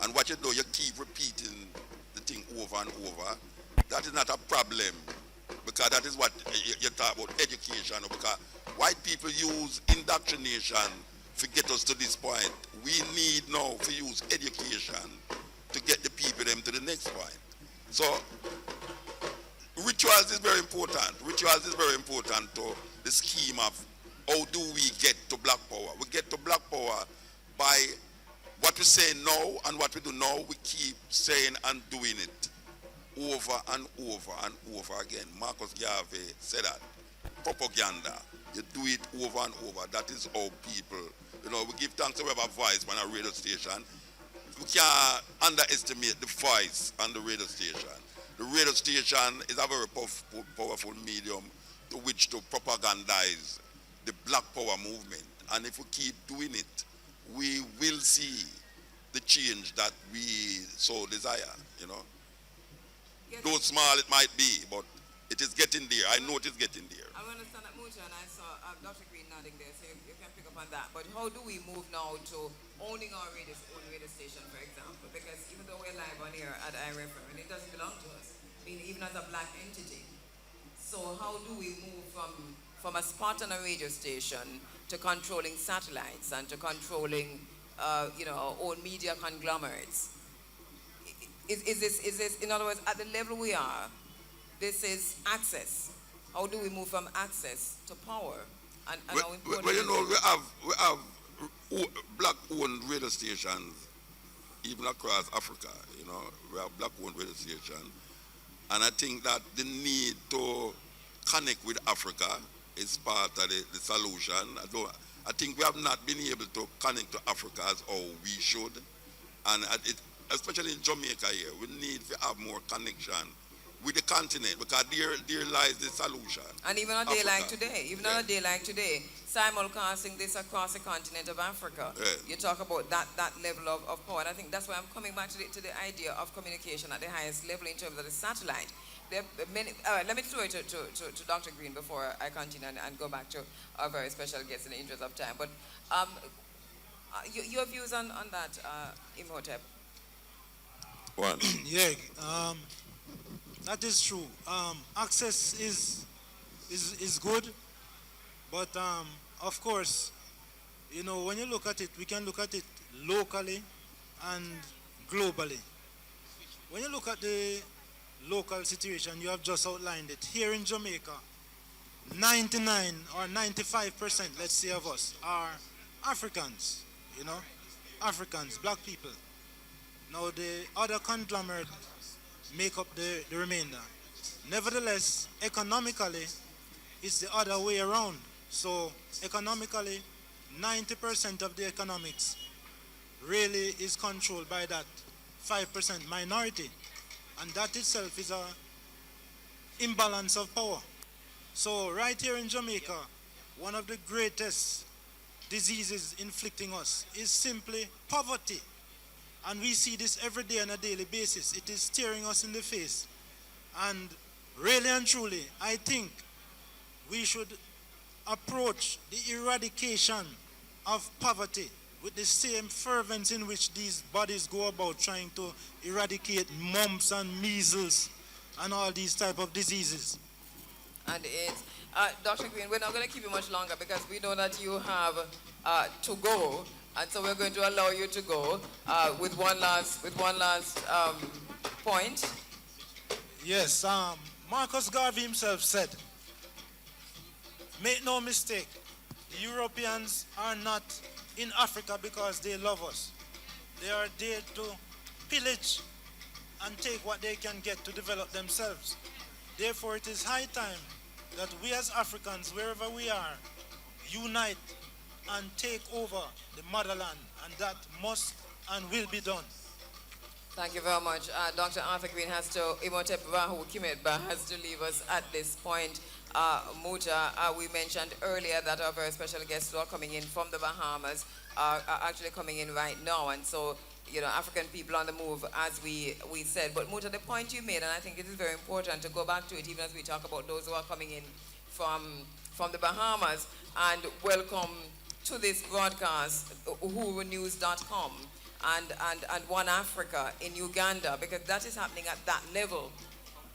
And what you do, you keep repeating the thing over and over. That is not a problem, because that is what you talk about, education. Because white people use indoctrination to get us to this point. We need now to use education to get the people them to the next point. So rituals is very important. Rituals is very important to the scheme of how do we get to black power. We get to black power by what we say now, and what we do now, we keep saying and doing it over and over and over again. Marcus Garvey said that. Propaganda. You do it over and over. That is how people, we give thanks to we have a voice on a radio station. We can't underestimate the voice on the radio station. the radio station is a very powerful medium to which to propagandize the Black Power movement. And if we keep doing it, we will see the change that we so desire, you know. Yes. Though small it might be, but it is getting there. I know it is getting there. I understand that, Mucha, and I saw Dr. Green nodding there, so you can pick up on that. But how do we move now to owning our own radio station, for example? Because even though we're live on here at IRIEFM, and it doesn't belong to us, I mean, even as a black entity. So how do we move from a spot on a radio station to controlling satellites and to controlling, our own media conglomerates? Is this, in other words, at the level we are, this is access. How do we move from access to power? And how important well, you is know, it? we have black-owned radio stations even across Africa. You know, we have black-owned radio stations, and I think that the need to connect with Africa is part of the solution. I think we have not been able to connect to Africa as how we should, and especially in Jamaica here, we need to have more connection with the continent, because there lies the solution. And even on a day Africa. like today, on a day like today, simulcasting this across the continent of Africa, you talk about that level of power. And I think that's why I'm coming back to the idea of communication at the highest level in terms of the satellite. There are many, let me throw it to Dr. Green before I continue and go back to our very special guest in the interest of time. But your views on that, Imhotep? One. Yeah, that is true. Access is good, but of course, you know, when you look at it, we can look at it locally and globally. When you look at the local situation, you have just outlined it. Here in Jamaica, 99 or 95%, let's say, of us are Africans, you know, Africans, black people. Now the other conglomerate make up the remainder. Nevertheless, economically, it's the other way around. So economically, 90% of the economics really is controlled by that 5% minority. And that itself is a imbalance of power. So right here in Jamaica, one of the greatest diseases inflicting us is simply poverty. And we see this every day on a daily basis. It is staring us in the face. And really and truly, I think we should approach the eradication of poverty with the same fervence in which these bodies go about trying to eradicate mumps and measles and all these type of diseases. And it's, Dr. Green, we're not going to keep you much longer because we know that you have to go, and so we're going to allow you to go with one last point. Yes, Marcus Garvey himself said, make no mistake, the Europeans are not in Africa because they love us. They are there to pillage and take what they can get to develop themselves. Therefore, it is high time that we as Africans, wherever we are, unite and take over the motherland, and that must and will be done. Thank you very much. Dr. Arthur Green has to, Imhotep Rahu Kimetba has to leave us at this point. Muta, we mentioned earlier that our very special guests who are coming in from the Bahamas are actually coming in right now, and so, you know, African people on the move, as we said. But Muta, the point you made, and I think it is very important to go back to it, even as we talk about those who are coming in from the Bahamas, and welcome to this broadcast, uhurunews.com and One Africa in Uganda, because that is happening at that level.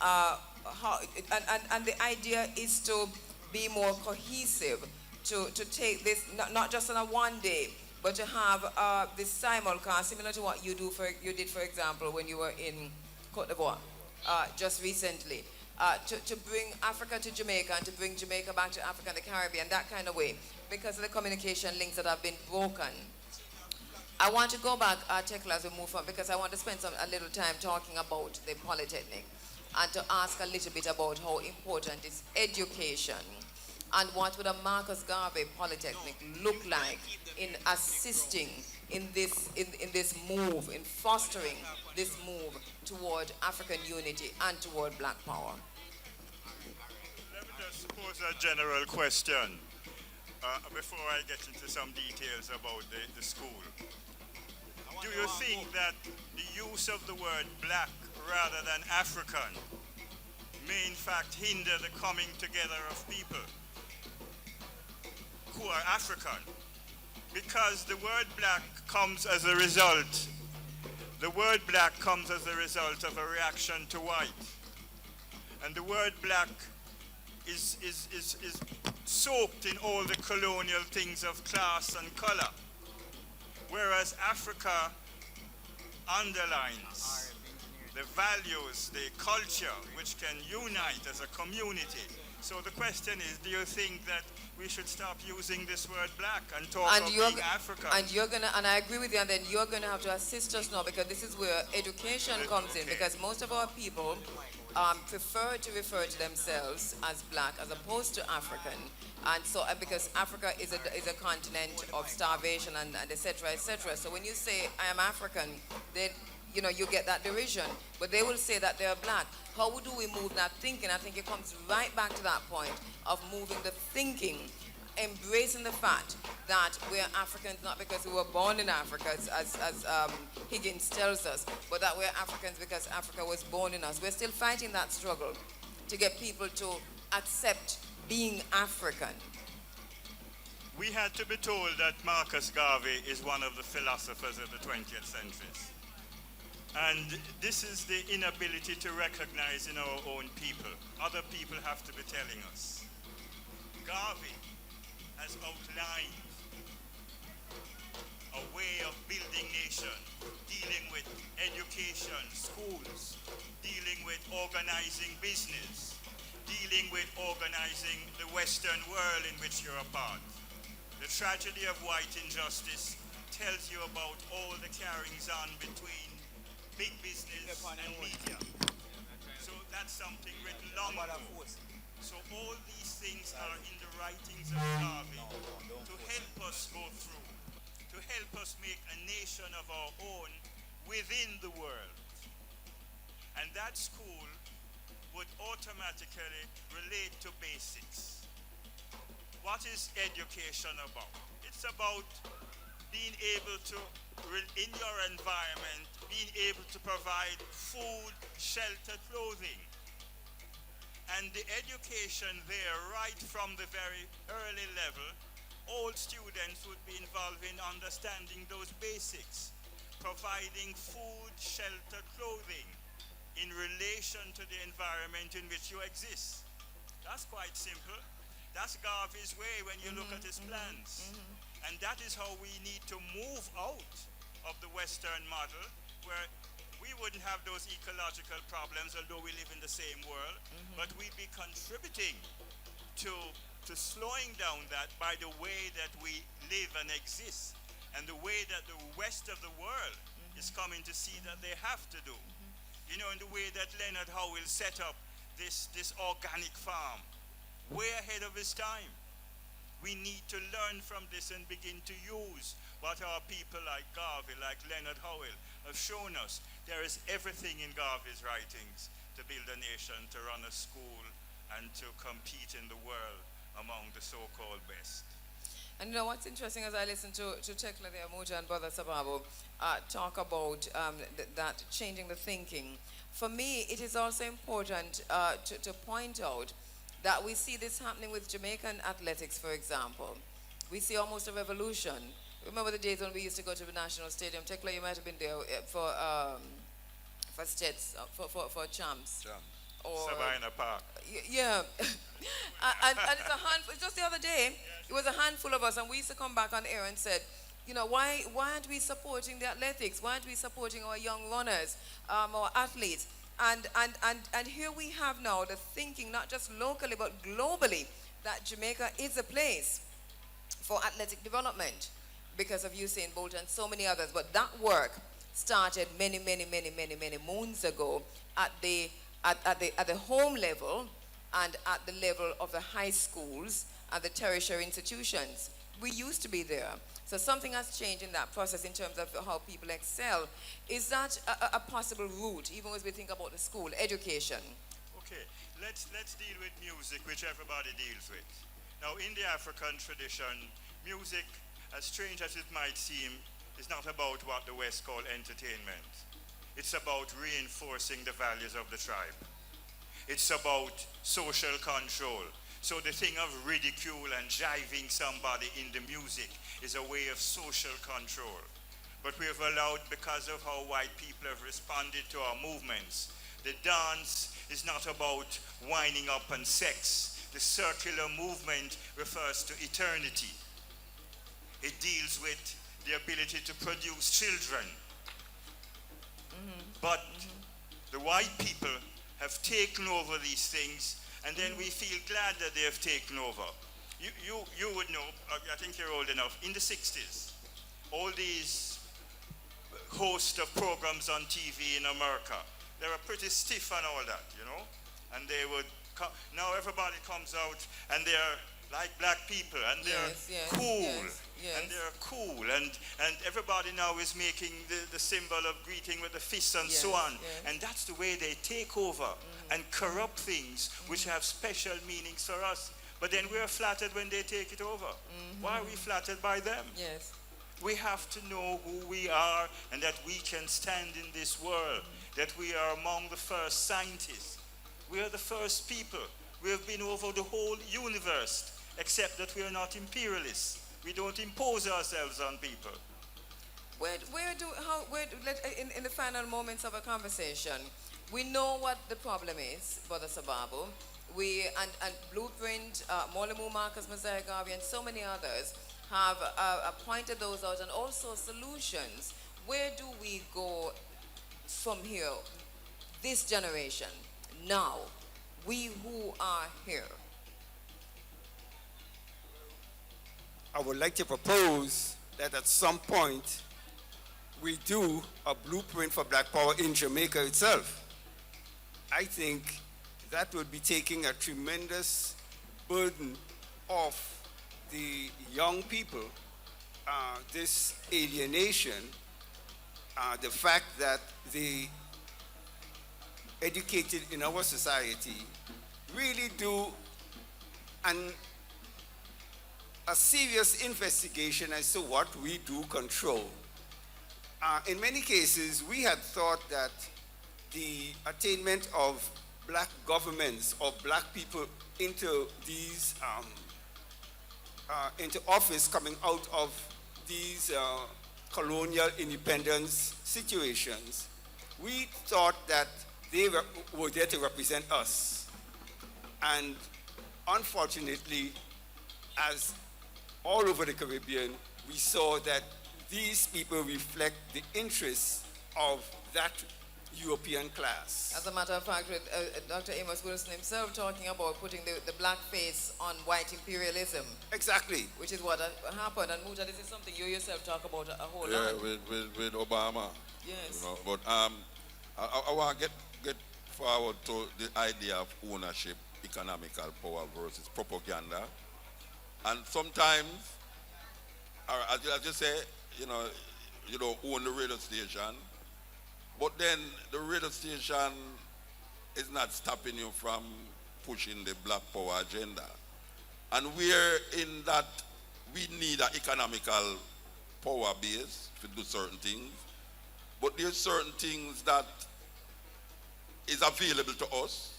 And the idea is to be more cohesive, to take this not just on a one day, but to have this simulcast similar to what you did, for example, when you were in Cote d'Ivoire just recently, to bring Africa to Jamaica and to bring Jamaica back to Africa and the Caribbean, that kind of way, because of the communication links that have been broken. I want to go back, Tekla, as we move on, because I want to spend a little time talking about the Polytechnic and to ask a little bit about how important is education and what would a Marcus Garvey Polytechnic look like in assisting in this move, in fostering this move toward African unity and toward black power? Let me just pose a general question before I get into some details about the school. Do you think that the use of the word black rather than African may in fact hinder the coming together of people who are African? Because the word black comes as a result, the word black comes as a result of a reaction to white. And the word black is soaked in all the colonial things of class and color. Whereas Africa underlines the values, the culture, which can unite as a community. So the question is, do you think that we should stop using this word black and talk of being African? And I agree with you, and then you're gonna have to assist us now, because this is where education comes in, because most of our people prefer to refer to themselves as black as opposed to African. And so, because Africa is a continent of starvation and et cetera, et cetera. So when you say, I am African, then, you get that derision. But they will say that they're black. How do we move that thinking? I think it comes right back to that point of moving the thinking, embracing the fact that we're Africans not because we were born in Africa, as Higgins tells us, but that we're Africans because Africa was born in us. We're still fighting that struggle to get people to accept being African. We had to be told that Marcus Garvey is one of the philosophers of the 20th century. And this is the inability to recognize in our own people. Other people have to be telling us. Garvey has outlined a way of building nation, dealing with education, schools, dealing with organizing business, dealing with organizing the Western world in which you're a part. The tragedy of white injustice tells you about all the carryings on between big business and media. So that's something written long ago. So all these things are in the writings of Garvey to help us go through, to help us make a nation of our own within the world. And that school would automatically relate to basics. What is education about? It's about being able to, in your environment, being able to provide food, shelter, clothing. And the education there, right from the very early level, all students would be involved in understanding those basics, providing food, shelter, clothing in relation to the environment in which you exist. That's quite simple. That's Garvey's way when you look at his plans. And that is how we need to move out of the Western model, where we wouldn't have those ecological problems, although we live in the same world, but we'd be contributing to slowing down that by the way that we live and exist, and the way that the rest of the world is coming to see that they have to do. In the way that Leonard Howell set up this organic farm, way ahead of his time. We need to learn from this and begin to use what our people like Garvey, like Leonard Howell, have shown us. There is everything in Garvey's writings to build a nation, to run a school, and to compete in the world among the so-called best. And what's interesting as I listen to Tekla there, Moja and Brother Sababu talk about that changing the thinking. For me, it is also important to point out that we see this happening with Jamaican athletics, for example. We see almost a revolution. Remember the days when we used to go to the National Stadium? Tekla, you might have been there for states, for champs. Or Sabina Park. Yeah. and it's a handful, just the other day, it was a handful of us, and we used to come back on air and said, why aren't we supporting the athletics? Why aren't we supporting our young runners, our athletes? And here we have now the thinking, not just locally, but globally, that Jamaica is a place for athletic development because of Usain Bolt and so many others. But that work started many moons ago at the home level and at the level of the high schools and the tertiary institutions. We used to be there. So something has changed in that process in terms of how people excel. Is that a possible route, even as we think about the school, education? Okay, let's deal with music, which everybody deals with. Now, in the African tradition, music, as strange as it might seem, is not about what the West call entertainment. It's about reinforcing the values of the tribe. It's about social control. So the thing of ridicule and jiving somebody in the music is a way of social control. But we have allowed, because of how white people have responded to our movements, the dance is not about winding up on sex. The circular movement refers to eternity. It deals with the ability to produce children. But the white people have taken over these things, and then we feel glad that they have taken over. You would know, I think you're old enough, in the 60s, all these hosts of programs on TV in America, they were pretty stiff and all that, you know? And they would, now everybody comes out and they're like black people, and they're cool, and they're cool, and everybody now is making the symbol of greeting with the fist and so on, and that's the way they take over and corrupt things which have special meanings for us. But then we're flattered when they take it over. Why are we flattered by them? Yes. We have to know who we are and that we can stand in this world, that we are among the first scientists. We are the first people. We have been over the whole universe, except that we are not imperialists. We don't impose ourselves on people. In the final moments of a conversation, we know what the problem is, Brother Sababu. And Blueprint, Molimu, Marcus, Messiah, Garvey, and so many others have pointed those out, and also solutions. Where do we go from here, this generation, now, we who are here? I would like to propose that at some point we do a blueprint for Black Power in Jamaica itself. I think that would be taking a tremendous burden off the young people, this alienation, the fact that the educated in our society really do a serious investigation as to what we do control. In many cases, we had thought that the attainment of black governments or black people into these into office coming out of these colonial independence situations, we thought that they were there to represent us. And unfortunately, as all over the Caribbean, we saw that these people reflect the interests of that European class. As a matter of fact, with Dr. Amos Wilson himself talking about putting the black face on white imperialism. Exactly. Which is what happened. And Muta, this is something you yourself talk about a whole lot. Yeah, with Obama. Yes. You know, but I want to get forward to the idea of ownership, economical power versus propaganda. And sometimes, as you say, you don't own the radio station, but then the radio station is not stopping you from pushing the Black Power agenda. And we're in that we need an economical power base to do certain things, but there's certain things that is available to us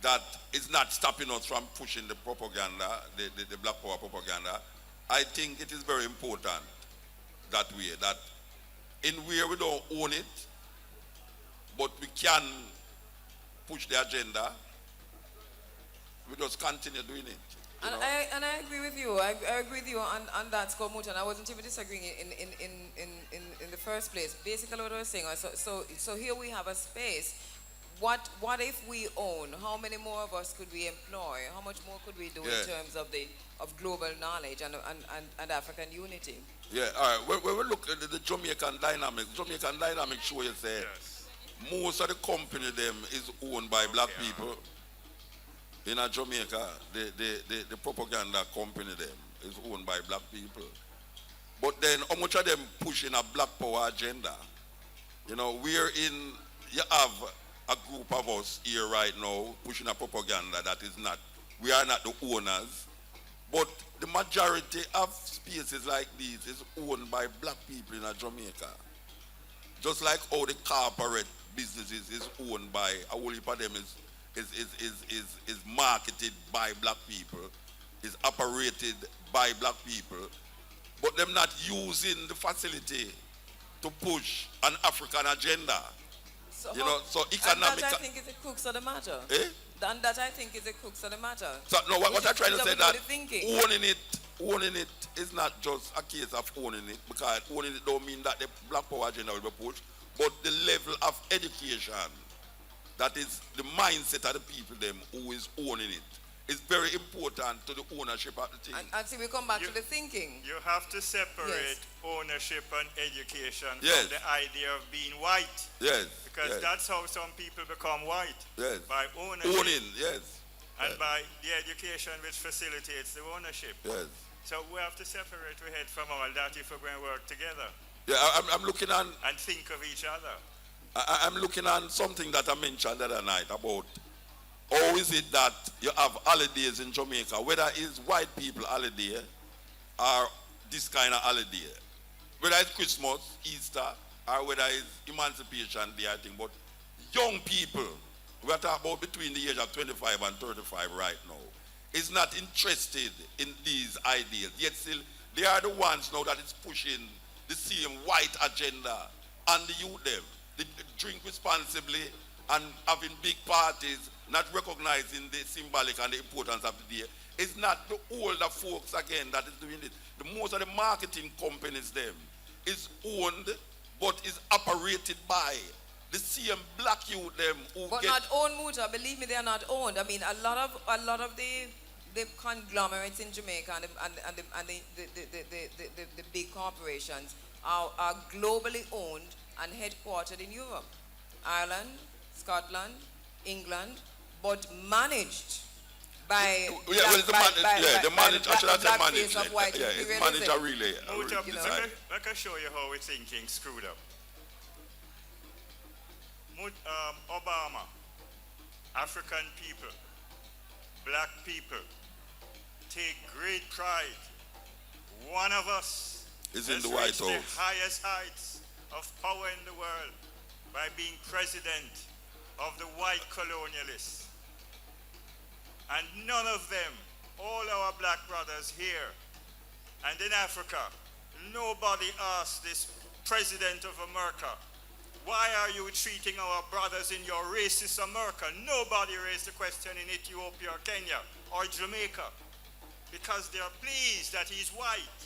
that is not stopping us from pushing the propaganda, the Black Power propaganda. I think it is very important that way, that in where we don't own it, but we can push the agenda, we just continue doing it. And I agree with you. I agree with you on that, Scott Muta, and I wasn't even disagreeing in the first place. Basically what I was saying, so here we have a space. What if we own? How many more of us could we employ? How much more could we do in terms of global knowledge and African unity? Yeah, all right. When we look at the Jamaican dynamics show you say most of the company them is owned by black people. In Jamaica, the propaganda company them is owned by black people. But then how much of them pushing a black power agenda? You know, you have a group of us here right now pushing a propaganda that is not, we are not the owners. But the majority of spaces like these is owned by black people in Jamaica. Just like how the corporate businesses is owned by, a whole heap of them is marketed by black people, is operated by black people, but them not using the facility to push an African agenda. So You know, so economic. And that I think is the crux of the matter. Eh? And that I think is the crux of the matter. So no, what I'm trying to say that thinking. owning it is not just a case of owning it, because owning it don't mean that the black power agenda will be pushed, but the level of education, that is the mindset of the people them who is owning it, is very important to the ownership of the thing. And see, we come back to the thinking. You have to separate Yes. ownership and education Yes. from the idea of being white. Yes. Because yes, that's how some people become white. yes. By ownership. Owning, yes. And yes. by the education which facilitates the ownership. Yes. So we have to separate our head from our that if we're going to work together Yeah, I'm looking on. and think of each other. I'm looking on something that I mentioned the other night about how is it that you have holidays in Jamaica, whether it's white people holiday or this kind of holiday, whether it's Christmas, Easter, or whether it's Emancipation Day, I think. But young people, we're talking about between the age of 25 and 35 right now, is not interested in these ideas. Yet still, they are the ones now that is pushing the same white agenda on the youth them. They drink responsibly and having big parties, not recognizing the symbolic and the importance of the day. It's not the older folks again that is doing it. The most of the marketing companies them is owned but is operated by the same black youth them who But get not owned, Muta. Believe me, they are not owned. I mean, a lot of the conglomerates in Jamaica and the big corporations are globally owned and headquartered in Europe, Ireland, Scotland, England, but managed by the manager. I should have said managed. of white Yeah, it's imperialism. manager really. Muta, You know. I can show you how we're thinking screwed up. Obama, African people, black people, take great pride. One of us Is in has the White reached the House. highest heights of power in the world by being president of the white colonialists. And none of them, all our black brothers here and in Africa, nobody asked this president of America, why are you treating our brothers in your racist America? Nobody raised the question in Ethiopia or Kenya or Jamaica, because they're pleased that he's white,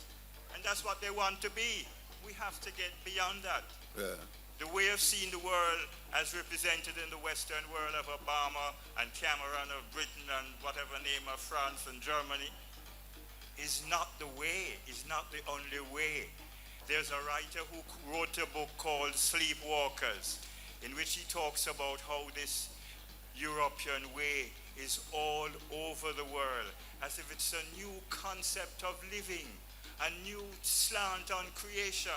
and that's what they want to be. We have to get beyond that. Yeah. The way of seeing the world as represented in the Western world of Obama and Cameron of Britain and whatever name of France and Germany is not the way, is not the only way. There's a writer who wrote a book called Sleepwalkers, in which he talks about how this European way is all over the world, as if it's a new concept of living, a new slant on creation.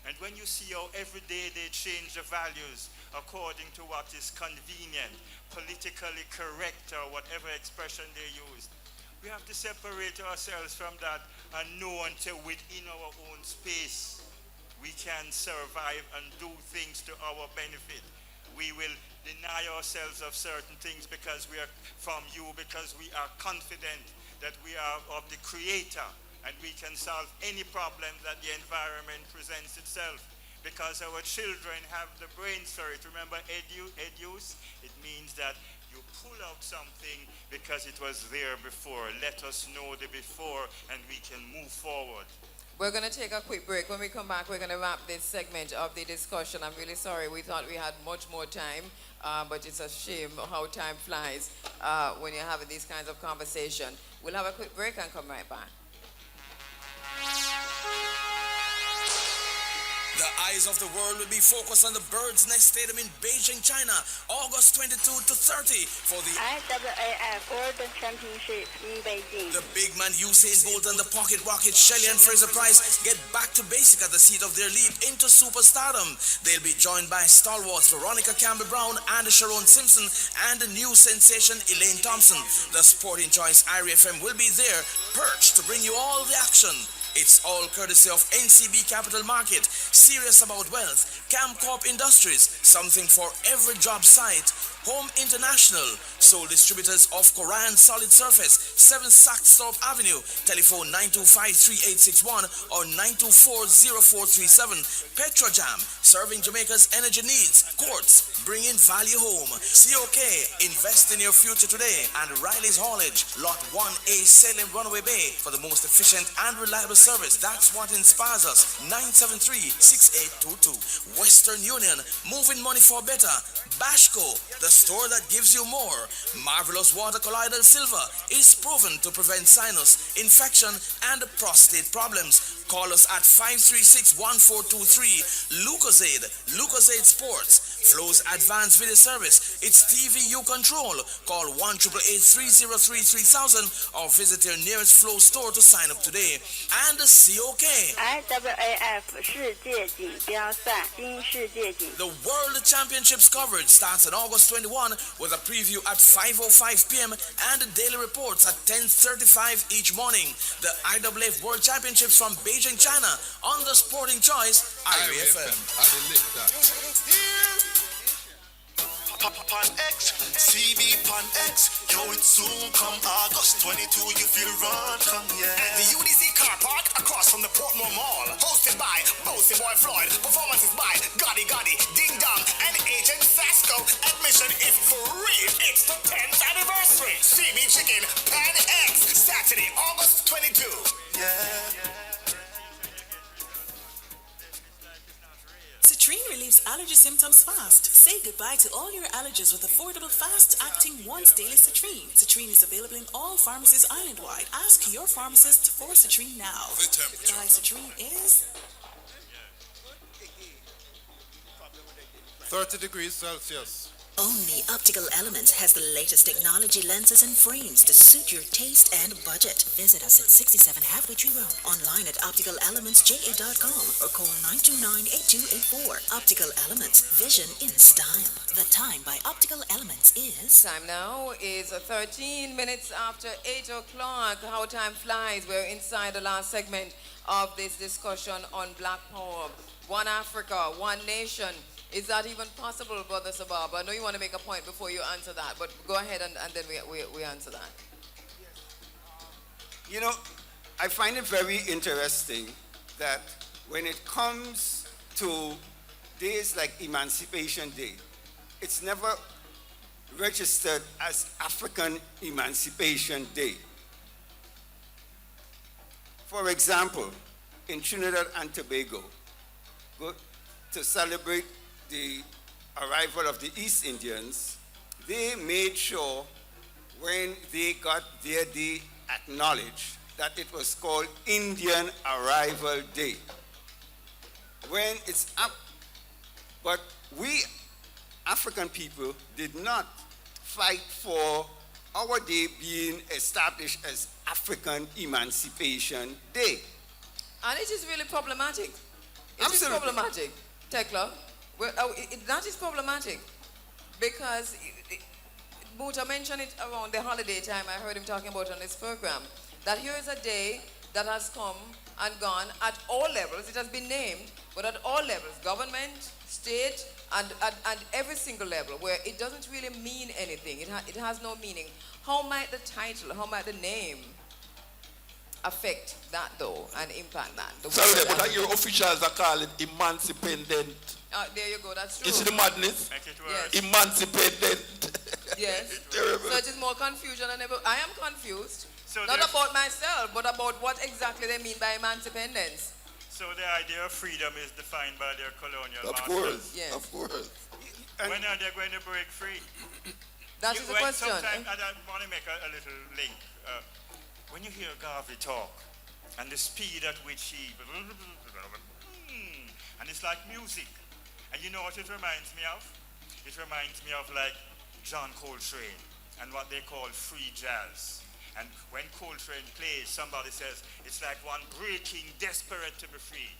And when you see how every day they change the values according to what is convenient, politically correct, or whatever expression they use, we have to separate ourselves from that and know until within our own space we can survive and do things to our benefit. We will deny ourselves of certain things because we are from you, because we are confident that we are of the Creator and we can solve any problem that the environment presents itself, because our children have the brains for it. Remember educe? It means that you pull out something because it was there before. Let us know the before and we can move forward. We're going to take a quick break. When we come back, we're going to wrap this segment of the discussion. I'm really sorry. We thought we had much more time, but it's a shame how time flies when you're having these kinds of conversation. We'll have a quick break and come right back. The eyes of the world will be focused on the Birds Nest Stadium in Beijing, China, August 22 to 30 for the IRIEF World Championship in Beijing. The big man Usain Bolt and the pocket rocket Shelley and Fraser Price get back to basic at the seat of their leap into superstardom. They'll be joined by stalwarts Veronica Campbell-Brown and Sharon Simpson and the new sensation Elaine Thompson. The Sporting Choice IRIEFM will be there, perched to bring you all the action. It's all courtesy of NCB Capital Market, Serious About Wealth, Camcorp Industries, something for every job site, Home International, sole distributors of Koran Solid Surface, 7 Saxthorpe Avenue, telephone 925-3861 or 924-0437, Petrojam, serving Jamaica's energy needs, Quartz, bringing value home, COK, invest in your future today, and Riley's Haulage, Lot 1A, Salem Runaway Bay, for the most efficient and reliable service. That's what inspires us. 973-6822. Western Union, moving money for better. Bashco, the store that gives you more. Marvelous Water Colloidal Silver is proven to prevent sinus, infection, and prostate problems. Call us at 536-1423. Lucozade Sports, Flows Advanced Video Service. It's TVU Control. Call 1-888-303-3000 or visit your nearest Flow store to sign up today. And the COK. IRIEF 世界锦标赛新世界锦 The World Championships coverage starts on August 21 with a preview at 5:05 p.m. and the daily reports at 10:35 each morning. The IAAF World Championships from Beijing, China on the Sporting Choice IRIEFM. Pan X, CB Pan X, yo, it soon come August 22, you feel run, come, yeah. The UDC car park across from the Portmore Mall, hosted by Bossy Boy Floyd, performances by Gotti Gotti, Ding Dong, and Agent Sasco. Admission is free, it's the 10th anniversary. CB Chicken, Pan X, Saturday, August 22. Yeah. Citrine relieves allergy symptoms fast. Say goodbye to all your allergies with affordable, fast-acting once-daily Citrine. Citrine is available in all pharmacies island-wide. Ask your pharmacist for Citrine now. The temperature. Try Citrine is 30 degrees Celsius. only Optical Elements has the latest technology lenses and frames to suit your taste and budget. Visit us at 67 Halfway Tree Road, online at opticalelementsja.com or call 929-8284. Optical Elements, vision in style. The time by Optical Elements is... Time now is 13 minutes after 8 o'clock. How time flies. We're inside the last segment of this discussion on Black Power. One Africa, one nation. Is that even possible, Brother Sababa? I know you want to make a point before you answer that, but go ahead and then we answer that. You know, I find it very interesting that when it comes to days like Emancipation Day, it's never registered as African Emancipation Day. For example, in Trinidad and Tobago, to celebrate the arrival of the East Indians, they made sure when they got their day acknowledged that it was called Indian Arrival Day. When it's up, but we African people did not fight for our day being established as African Emancipation Day. And it is really problematic. It is Absolutely. problematic, Tekla. Well, that is problematic because Muta mentioned it around the holiday time. I heard him talking about it on this program, that here is a day that has come and gone at all levels. It has been named, but at all levels, government, state, and every single level, where it doesn't really mean anything. It has no meaning. How might the title, how might the name affect that though and impact that? Sorry, but I hear officials are calling it emancipendent. There you go, that's true. You see the madness? Make it Yes. worse. Emancipendent. Yes. Terrible. So it is more confusion than ever. I am confused. So Not there's- about myself, but about what exactly they mean by emancipendence. So the idea of freedom is defined by their colonial Of masters. course, Yes. of course. When are they going to break free? That is the question. Sometimes, and I want to make a little link. When you hear Garvey talk and the speed at which he... And it's like music. And you know what it reminds me of? It reminds me of like John Coltrane and what they call free jazz. And when Coltrane plays, somebody says, it's like one breaking, desperate to be free.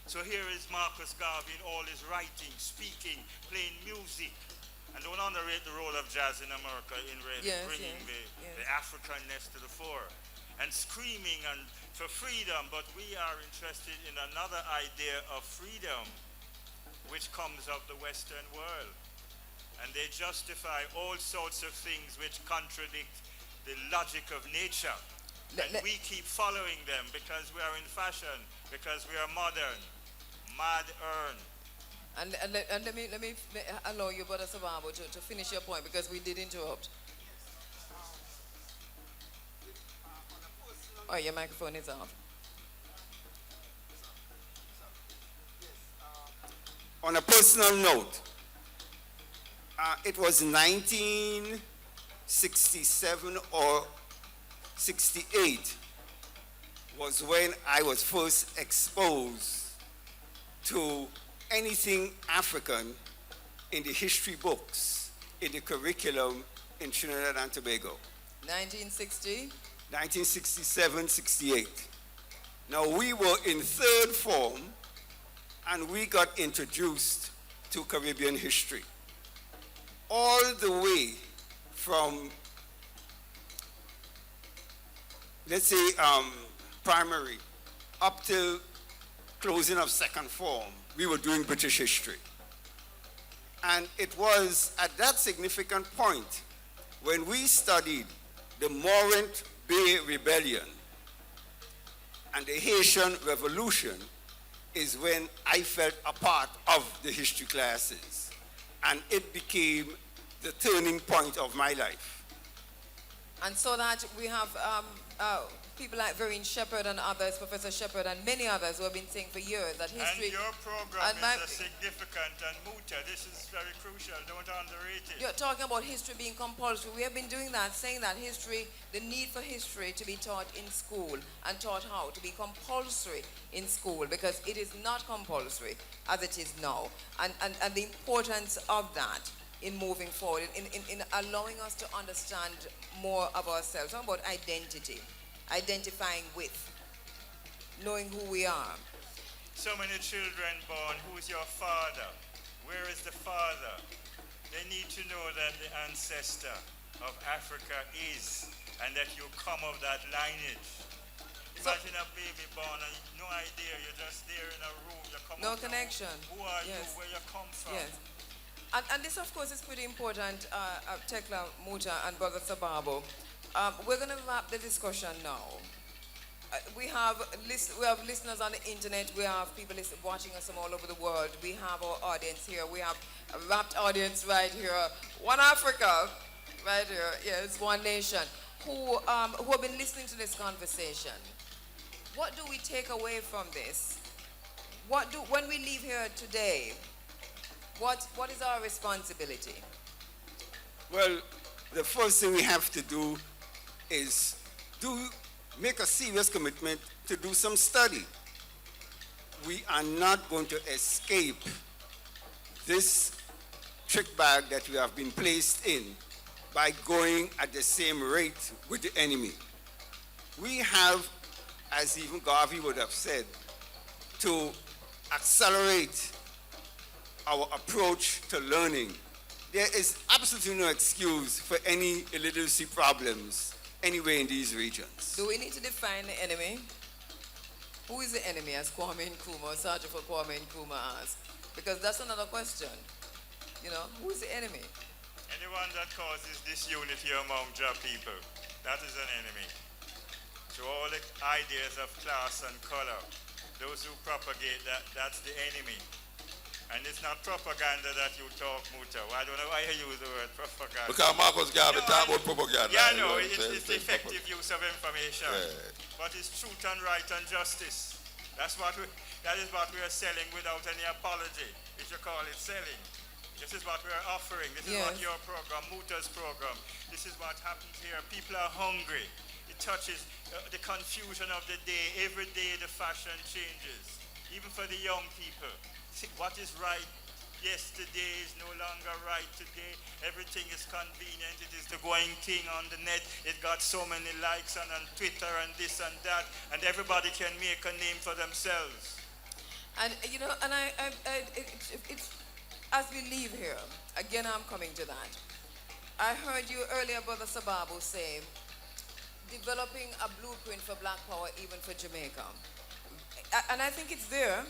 So here is Marcus Garvey in all his writing, speaking, playing music. And don't underrate the role of jazz in America in really bringing the Africanness to the fore. And screaming and for freedom, but we are interested in another idea of freedom, which comes of the Western world. And they justify all sorts of things which contradict the logic of nature. And we keep following them because we are in fashion, because we are modern, mad-earn. And let me allow you, Brother Sababo, to finish your point because we did interrupt. Oh, your microphone is off. On a personal note, it was 1967 or 68 was when I was first exposed to anything African in the history books, in the curriculum in Trinidad and Tobago. 1960? 1967, 68. Now we were in third form and we got introduced to Caribbean history. All the way from, let's say, primary up till closing of second form, we were doing British history. And it was at that significant point when we studied the Morant Bay Rebellion and the Haitian Revolution is when I felt a part of the history classes. And it became the turning point of my life. And so that we have people like Vereen Shepherd and others, Professor Shepherd and many others who have been saying for years that history... And your program is significant, and Muta, this is very crucial, don't underrate it. You're talking about history being compulsory. We have been doing that, saying that history, the need for history to be taught in school and taught how to be compulsory in school because it is not compulsory as it is now. And the importance of that in moving forward, in allowing us to understand more of ourselves. Talking about identity. Identifying with, knowing who we are. So many children born, who is your father? Where is the father? They need to know that the ancestor of Africa is, and that you come of that lineage. Imagine a baby born and no idea, you're just there in a room, you come no connection. Who are you, where you come from? Yes. And this, of course, is pretty important, Tekla, Muta, and Brother Sababo. We're going to wrap the discussion now. We have listeners on the internet. We have people watching us from all over the world. We have our audience here. We have a rapt audience right here. One Africa, right here. Yes, one nation. Who have been listening to this conversation. What do we take away from this? When we leave here today, what is our responsibility? Well, the first thing we have to do is make a serious commitment to do some study. We are not going to escape this trick bag that we have been placed in by going at the same rate with the enemy. We have, as even Garvey would have said, to accelerate our approach to learning. There is absolutely no excuse for any illiteracy problems anywhere in these regions. Do we need to define the enemy? Who is the enemy, as Kwame Nkrumah, Sergeant for Kwame Nkrumah asked? Because that's another question. You know, who is the enemy? Anyone that causes disunity among Jah people, that is an enemy. So all the ideas of class and color, those who propagate that, that's the enemy. And it's not propaganda that you talk, Muta. I don't know why you use the word propaganda. Because Marcus Garvey talk about propaganda. Yeah, no, it's effective use of information. Yeah. But it's truth and right and justice. That is what we are selling without any apology, if you call it selling. This is what we are offering. This is what your program, Muta's program, this is what happens here. People are hungry. It touches the confusion of the day. Every day the fashion changes, even for the young people. what is right yesterday is no longer right today. Everything is convenient. It is the going thing on the net. It got so many likes on Twitter and this and that, and everybody can make a name for themselves. And it's as we leave here, again I'm coming to that. I heard you earlier, Brother Sababu, say developing a blueprint for Black Power even for Jamaica. And I think it's there,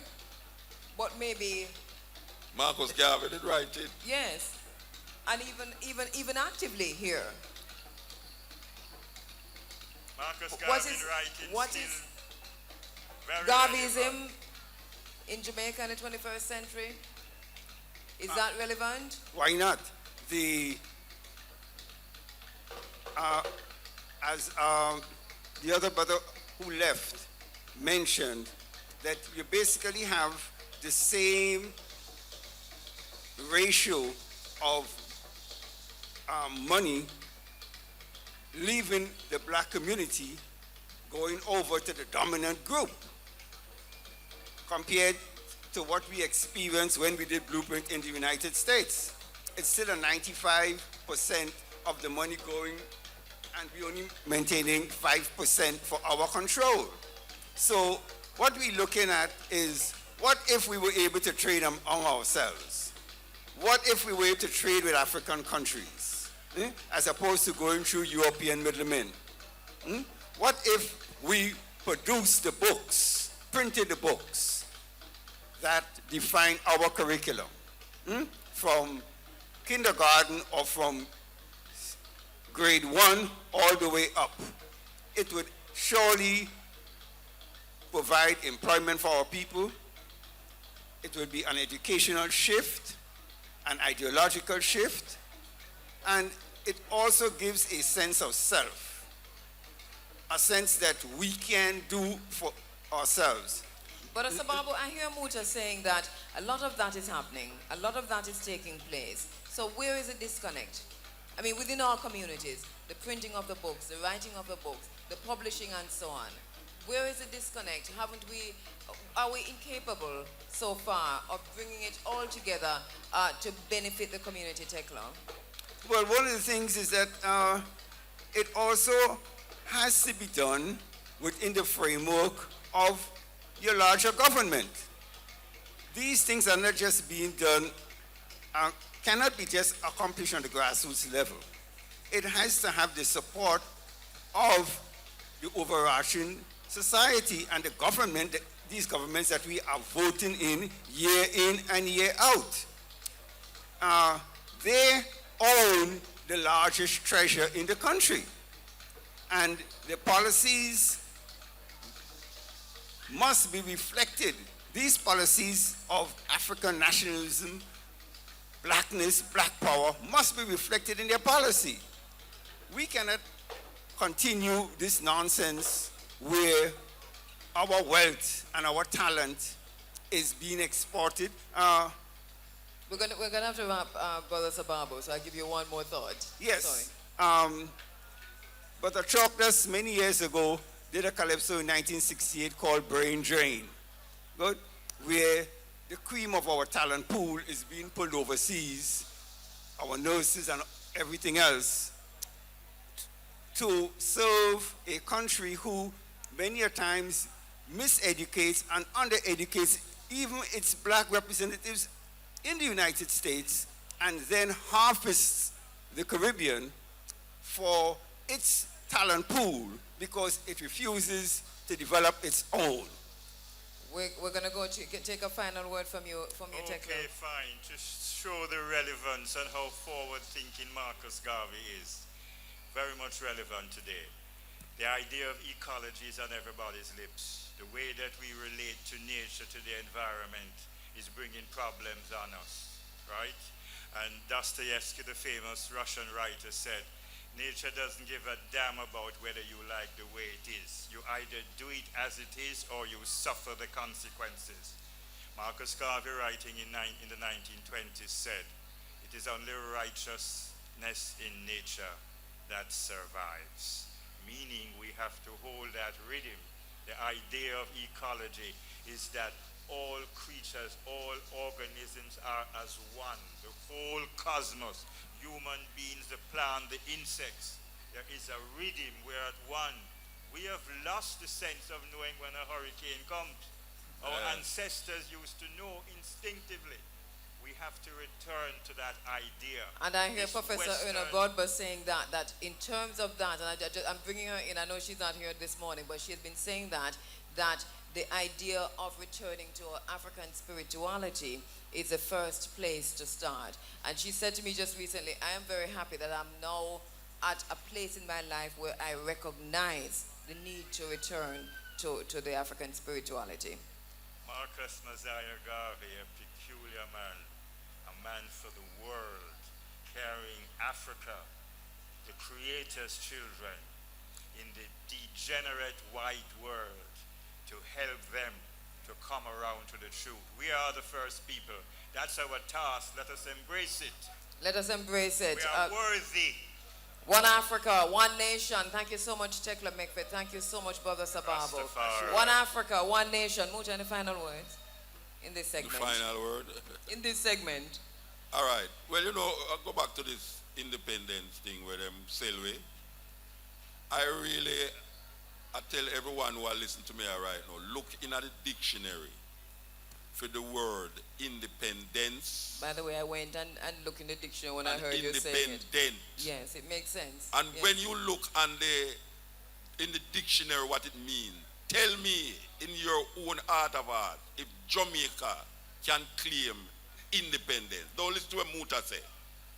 but maybe Marcus Garvey did write it. yes, and even actively here. Marcus What Garvey is writing what still is very Garveyism relevant. in Jamaica in the 21st century? Is that relevant? Why not? As the other brother who left mentioned, that you basically have the same ratio of money leaving the black community going over to the dominant group compared to what we experienced when we did Blueprint in the United States. It's still a 95% of the money going, and we only maintaining 5% for our control. So what we're looking at is, what if we were able to trade among ourselves? What if we were able to trade with African countries, as opposed to going through European middlemen? What if we produced the books, printed the books that define our curriculum, from kindergarten or from grade 1 all the way up? It would surely provide employment for our people. It would be an educational shift, an ideological shift, and it also gives a sense of self, a sense that we can do for ourselves. But Sababu, I hear Muta saying that a lot of that is happening, a lot of that is taking place. So where is the disconnect? I mean, within our communities, the printing of the books, the writing of the books, the publishing and so on. Where is the disconnect? Are we incapable so far of bringing it all together to benefit the community, Tekla? Well, one of the things is that it also has to be done within the framework of your larger government. These things are not just being done, cannot be just accomplished on the grassroots level. It has to have the support of the overarching society and the government, these governments that we are voting in and year out. They own the largest treasure in the country. And the policies must be reflected. These policies of African nationalism, blackness, black power, must be reflected in their policy. We cannot continue this nonsense where our wealth and our talent is being exported. We're gonna have to wrap, Brother Sababu, so I'll give you one more thought. Yes. Sorry. But the Chalkless many years ago did a calypso in 1968 called Brain Drain, good, where the cream of our talent pool is being pulled overseas, our nurses and everything else, to serve a country who many a times miseducates and undereducates even its black representatives in the United States, and then harvests the Caribbean for its talent pool because it refuses to develop its own. We're going to go take a final word from you, Tekla. Okay, fine. To show the relevance and how forward-thinking Marcus Garvey is. Very much relevant today. The idea of ecology is on everybody's lips. The way that we relate to nature, to the environment, is bringing problems on us, right? And Dostoevsky, the famous Russian writer, said, nature doesn't give a damn about whether you like the way it is. You either do it as it is or you suffer the consequences. Marcus Garvey, writing in the 1920s, said, it is only righteousness in nature that survives. Meaning we have to hold that rhythm. The idea of ecology is that all creatures, all organisms are as one. The whole cosmos, human beings, the plant, the insects, there is a rhythm, we're at one. We have lost the sense of knowing when a hurricane comes. Our ancestors used to know instinctively. We have to return to that idea. And I hear This Professor Erna Godber saying that in terms of that, and I'm bringing her in, I know she's not here this morning, but she has been saying that the idea of returning to African spirituality is the first place to start. And she said to me just recently, I am very happy that I'm now at a place in my life where I recognize the need to return to the African spirituality. Marcus Messiah Garvey, a peculiar man, a man for the world, carrying Africa, the Creator's children, in the degenerate white world, to help them to come around to the truth. We are the first people. That's our task. Let us embrace it. Let us embrace it. We are worthy. One Africa, one nation. Thank you so much, Tekla Mekfit. Thank you so much, Brother Sababo. Rastafari. One Africa, one nation. Mucha, any final words in this segment? The final word. In this segment. All right. Well, I'll go back to this independence thing where them sail away. I tell everyone who are listening to me right now, look in at the dictionary for the word independence. By the way, I went and looked in the dictionary when I heard you say it. Independent. Yes, it makes sense. And yes. when you look in the dictionary what it means, tell me in your own heart of heart if Jamaica can claim independence. Don't listen to what Muta say.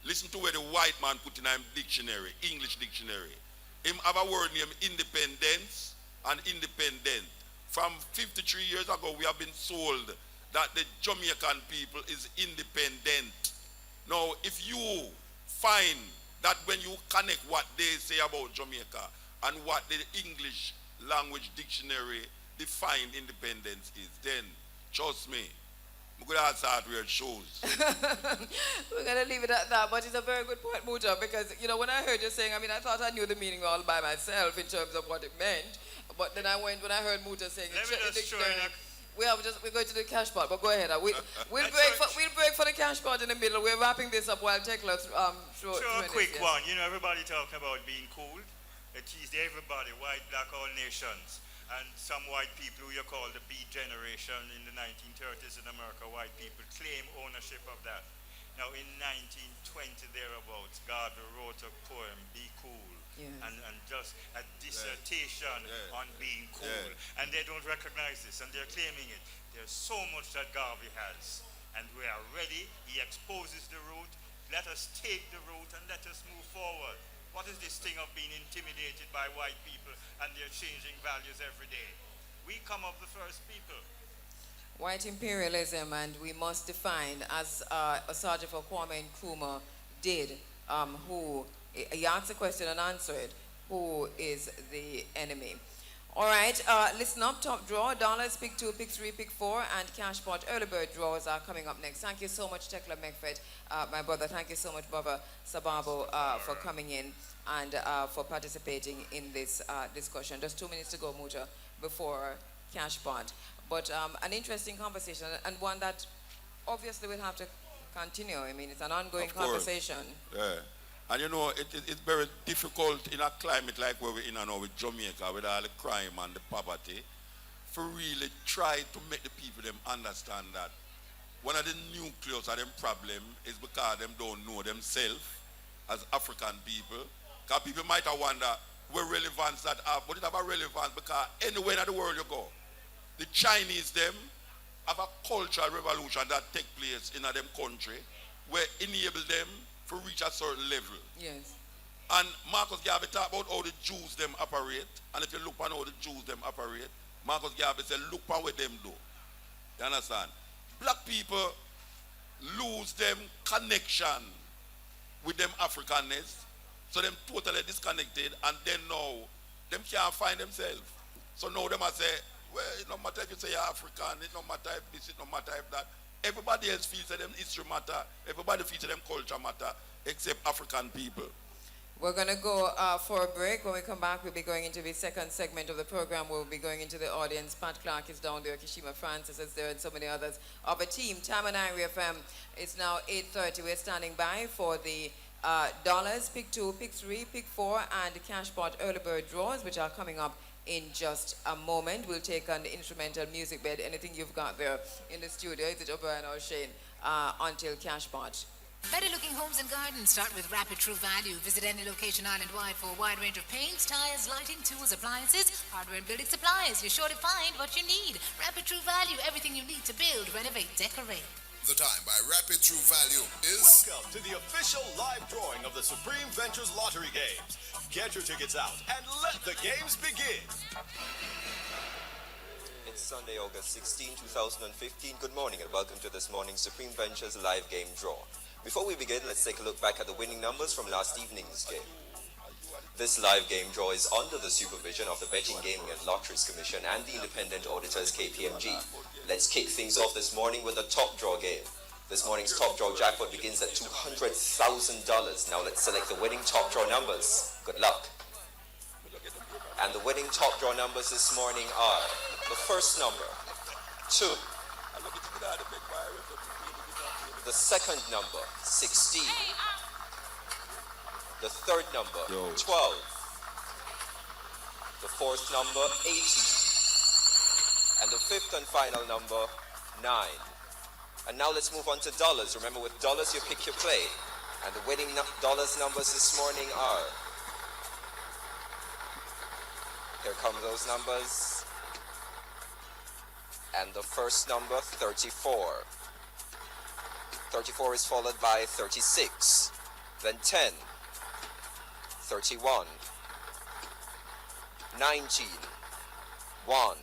Listen to where the white man put in a dictionary, English dictionary. Him have a word named independence and independent. From 53 years ago, we have been sold that the Jamaican people is independent. Now, if you find that when you connect what they say about Jamaica and what the English language dictionary define independence is, then trust me, I'm going to start where it shows. We're going to leave it at that, but it's a very good point, Muta, because, when I heard you saying, I thought I knew the meaning all by myself in terms of what it meant, but then when I heard Muta saying, we're going to the cash part, but go ahead. We'll break for the cash part in the middle. We're wrapping this up while Tekla Sure, a quick one. Everybody talking about being cool. It teased everybody, white, black, all nations. And some white people who you call the Beat generation in the 1930s in America, white people claim ownership of that. Now in 1920 thereabouts, Garvey wrote a poem, Be Cool, yes. and just a dissertation on being cool. And they don't recognize this and they're claiming it. There's so much that Garvey has and we are ready. He exposes the route. Let us take the route and let us move forward. What is this thing of being intimidated by white people and their changing values every day? We come of the first people. White imperialism, and we must define, as Sergeant for Kwame Nkrumah did, he asked a question and answered, who is the enemy? All right, listen up, top draw, dollars, pick 2, pick 3, pick 4, and cash pot early bird draws are coming up next. Thank you so much, Tekla Mekfit, my brother. Thank you so much, Brother Sababo, for coming in and for participating in this discussion. Just 2 minutes to go, Muta, before cash pot. But an interesting conversation, and one that obviously we'll have to continue. It's an ongoing conversation. Yeah. And it's very difficult in a climate like where we're in now with Jamaica, with all the crime and the poverty, for really try to make the people them understand that one of the nucleus of them problem is because them don't know themselves as African people. Because people might have wonder where relevance that have, but it have a relevance because anywhere in the world you go, the Chinese them have a cultural revolution that take place in them country where enable them to reach a certain level. Yes. And Marcus Garvey talk about how the Jews them operate, and if you look on how the Jews them operate, Marcus Garvey said, look on what them do. You understand? Black people lose them connection with them Africanness, so them totally disconnected, and then now them can't find themselves. So now them say, well, it no matter if you say you're African, it no matter if this, it no matter if that. Everybody else feels that them history matter. Everybody feels that them culture matter, except African people. We're going to go for a break. When we come back, we'll be going into the second segment of the program. We'll be going into the audience. Pat Clark is down there. Kishima Francis is there, and so many others of a team. Time on IRIEFM. It's now 8:30. We're standing by for the dollars, pick 2, pick 3, pick 4, and the cash pot early bird draws, which are coming up in just a moment. We'll take on the instrumental music bed, anything you've got there in the studio, is it O'Brien or Shane, until cash pot. Better looking homes and gardens start with Rapid True Value. Visit any location island-wide for a wide range of paints, tires, lighting, tools, appliances, hardware and building supplies. You're sure to find what you need. Rapid True Value, everything you need to build, renovate, decorate. The time by Rapid True Value is... Welcome to the official live drawing of the Supreme Ventures Lottery Games. Get your tickets out and let the games begin. It's Sunday, August 16, 2015. Good morning and welcome to this morning's Supreme Ventures live game draw. Before we begin, let's take a look back at the winning numbers from last evening's game. This live game draw is under the supervision of the Betting, Gaming and Lotteries Commission and the independent auditors KPMG. Let's kick things off this morning with the top draw game. This morning's top draw jackpot begins at $200,000. Now let's select the winning top draw numbers. Good luck. And the winning top draw numbers this morning are the first number, 2. The second number, 16. The third number, 12. The fourth number, 18. And the fifth and final number, 9. And now let's move on to dollars. Remember, with dollars, you pick your play. And the winning dollars numbers this morning are... Here come those numbers. And the first number, 34. 34 is followed by 36, then 10, 31, 19, 1.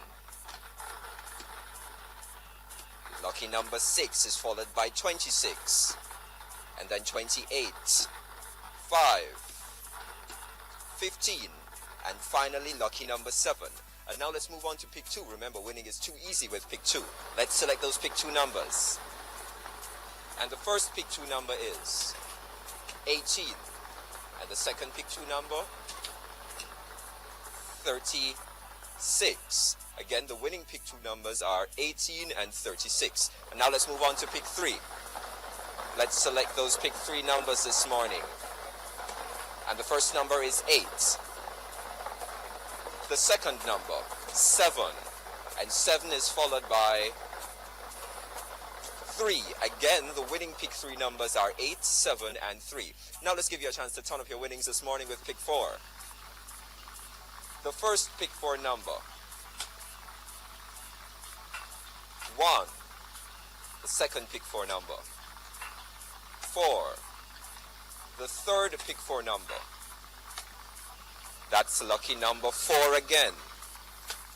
Lucky number 6 is followed by 26, and then 28, 5, 15, and finally lucky number 7. And now let's move on to pick 2. Remember, winning is too easy with pick 2. Let's select those pick 2 numbers. And the first pick 2 number is 18. And the second pick 2 number, 36. Again, the winning pick 2 numbers are 18 and 36. And now let's move on to pick 3. Let's select those pick 3 numbers this morning. And the first number is 8. The second number, 7. And 7 is followed by 3. Again, the winning pick 3 numbers are 8, 7, and 3. Now let's give you a chance to turn up your winnings this morning with pick 4. The first pick 4 number, 1. The second pick 4 number, 4. The third pick 4 number, that's lucky number 4 again.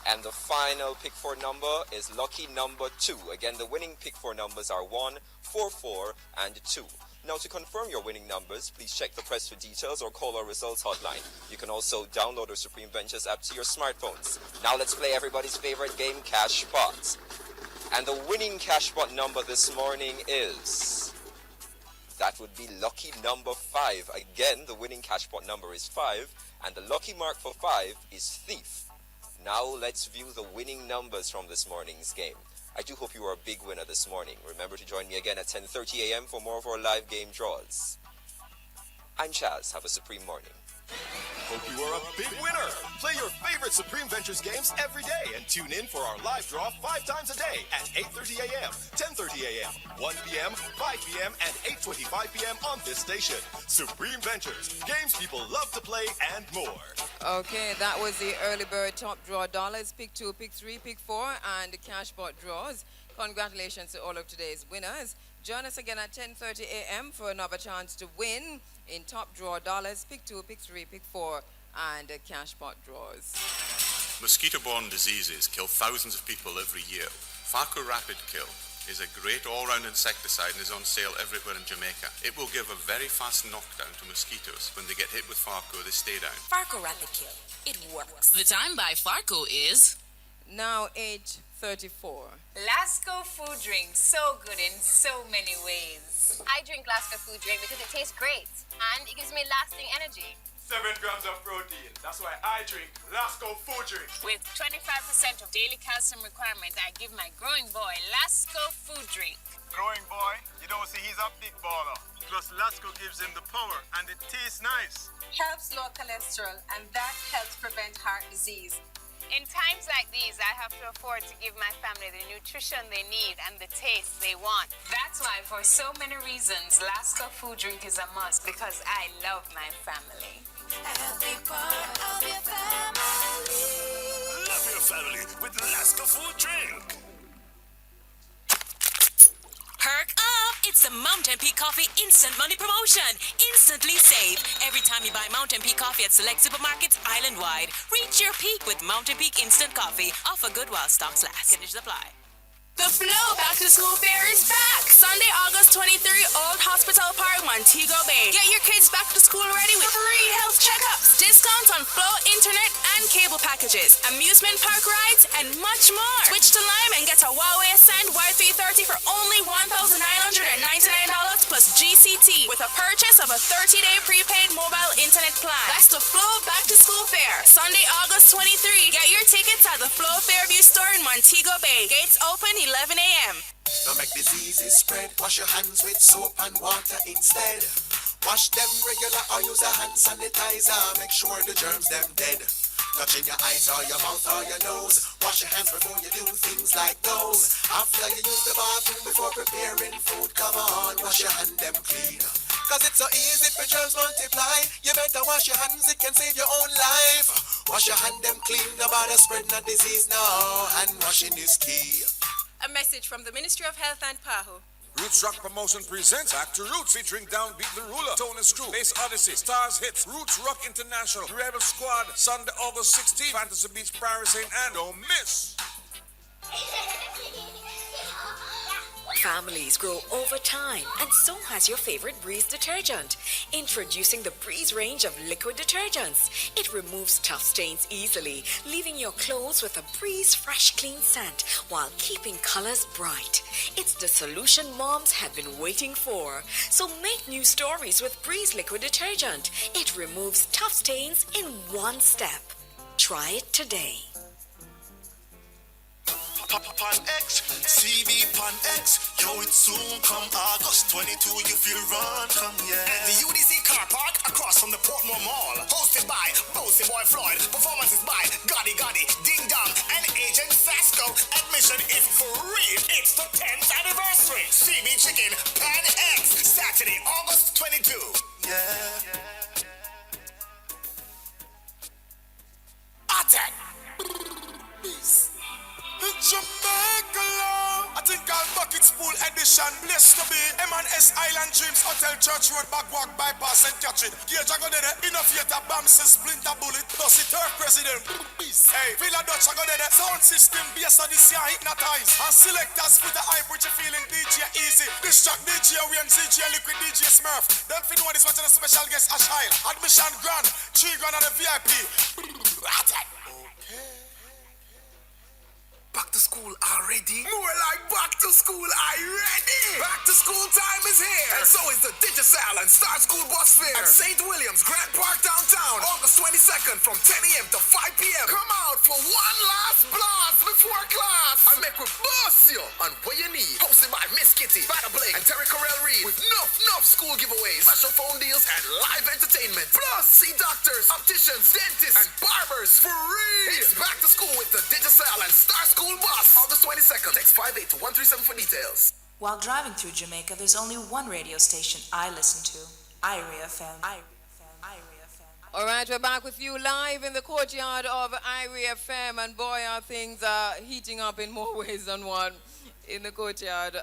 And the final pick 4 number is lucky number 2. Again, the winning pick 4 numbers are 1, 4, 4, and 2. Now, to confirm your winning numbers, please check the press for details or call our results hotline. You can also download the Supreme Ventures app to your smartphones. Now, let's play everybody's favorite game, Cash Pot. And the winning cash pot number this morning is... That would be lucky number 5. Again, the winning cash pot number is 5. And the lucky mark for 5 is Thief. Now let's view the winning numbers from this morning's game. I do hope you are a big winner this morning. Remember to join me again at 10:30 a.m. for more of our live game draws. I'm Chaz. Have a supreme morning. Hope you are a big winner. Play your favorite Supreme Ventures games every day and tune in for our live draw 5 times a day at 8:30 a.m., 10:30 a.m., 1 p.m., 5 p.m., and 8:25 p.m. on this station. Supreme Ventures, games people love to play and more. Okay, that was the early bird top draw dollars, pick 2, pick 3, pick 4, and the cash pot draws. Congratulations to all of today's winners. Join us again at 10:30 a.m. for another chance to win in top draw dollars, pick 2, pick 3, pick 4, and cash pot draws. Mosquito-borne diseases kill thousands of people every year. Farco Rapid Kill is a great all-round insecticide and is on sale everywhere in Jamaica. It will give a very fast knockdown to mosquitoes. When they get hit with Farco, they stay down. Farco Rapid Kill. It works. The time by Farco is... Now 8:34. Lasco food drink, so good in so many ways. I drink Lasco food drink because it tastes great and it gives me lasting energy. 7 grams of protein. That's why I drink Lasco food drink. With 25% of daily calcium requirement, I give my growing boy Lasco food drink. Growing boy, you don't see he's a big baller. Plus Lasco gives him the power and it tastes nice. Helps lower cholesterol, and that helps prevent heart disease. In times like these, I have to afford to give my family the nutrition they need and the taste they want. That's why, for so many reasons, Lasco food drink is a must, because I love my family. I'll be part of your family. Love your family with Lasco food drink. Perk up! It's the Mountain Peak Coffee Instant Money Promotion. Instantly save. Every time you buy Mountain Peak Coffee at select supermarkets island-wide. Reach your peak with Mountain Peak Instant Coffee. Offer good while stocks last. Conditions apply. The Flow Back to School Fair is back! Sunday, August 23, Old Hospital Park, Montego Bay. Get your kids back to school ready with free health checkups, discounts on Flow internet and cable packages, amusement park rides, and much more. Switch to Lime and get a Huawei Ascend Y330 for only $1,999 plus GCT with a purchase of a 30-day prepaid mobile internet plan. That's the Flow Back to School Fair. Sunday, August 23. Get your tickets at the Flow Fairview store in Montego Bay. Gates open 11 a.m. Don't make diseases spread. Wash your hands with soap and water instead. Wash them regular or use a hand sanitizer. Make sure the germs them dead. Touching your eyes or your mouth or your nose. Wash your hands before you do things like those. After you use the bathroom before preparing food, come on, wash your hand them clean. Cause it's so easy for germs multiply. You better wash your hands, it can save your own life. Wash your hand them clean, nobody spread no disease now. Hand washing is key. A message from the Ministry of Health and PAHO. Roots Rock Promotion presents Back to Roots featuring Downbeat the Ruler, Tone and Screw, Bass Odyssey, Stars Hits, Roots Rock International, Rebel Squad, Sunday, August 16th, Fantasy Beach, Paris, and don't miss. Families grow over time, and so has your favorite Breeze detergent. Introducing the Breeze range of liquid detergents. It removes tough stains easily, leaving your clothes with a Breeze fresh, clean scent while keeping colors bright. It's the solution moms have been waiting for. So make new stories with Breeze liquid detergent. It removes tough stains in one step. Try it today. Pan X, CV Pan X, yo, it soon come August 22, you feel run, come yeah. The UDC Car Park across from the Portmore Mall. Hosted by Bossy Boy Floyd. Performances by Gotti Gotti, Ding Dong, and Agent Sasco. Admission is free. It's the 10th anniversary. CB Chicken Pan X, Saturday, August 22. Yeah. Attack! Peace. Jamaica love. I think I'll bucket spool edition. Blessed to be M&S Island Dreams Hotel Church Road Backwalk Bypass and catch it. Gauge I go there. Innovator Bams Splinter Bullet. Plus the third president. Peace. Hey, Villa Dutch I go there. Sound system based on this year hypnotize. And selectors put the hype which you feeling DJ Easy. This track DJ Williams, DJ Liquid, DJ Smurf. Don't feel know this watching a special guest Ash Hile. Admission grand. 3 grand on the VIP. Attack. Back to school already? More like back to school already! Back to school time is here! And so is the Digicel and Star School Bus Fair at St. William's Grant Park downtown, August 22nd from 10 a.m. to 5 p.m. Come out for one last blast before class and make we bust you on what you need. Hosted by Miss Kitty, Bada Blake, and Terry Corell Reed with enough school giveaways, special phone deals, and live entertainment. Plus, see doctors, opticians, dentists, and barbers free! It's back to school with the Digicel and Star School Bus, August 22nd. Text 58-137 for details. While driving through Jamaica, there's only one radio station I listen to, IRIEFM. All right, we're back with you live in the courtyard of IRIEFM, and boy, are things heating up in more ways than one in the courtyard.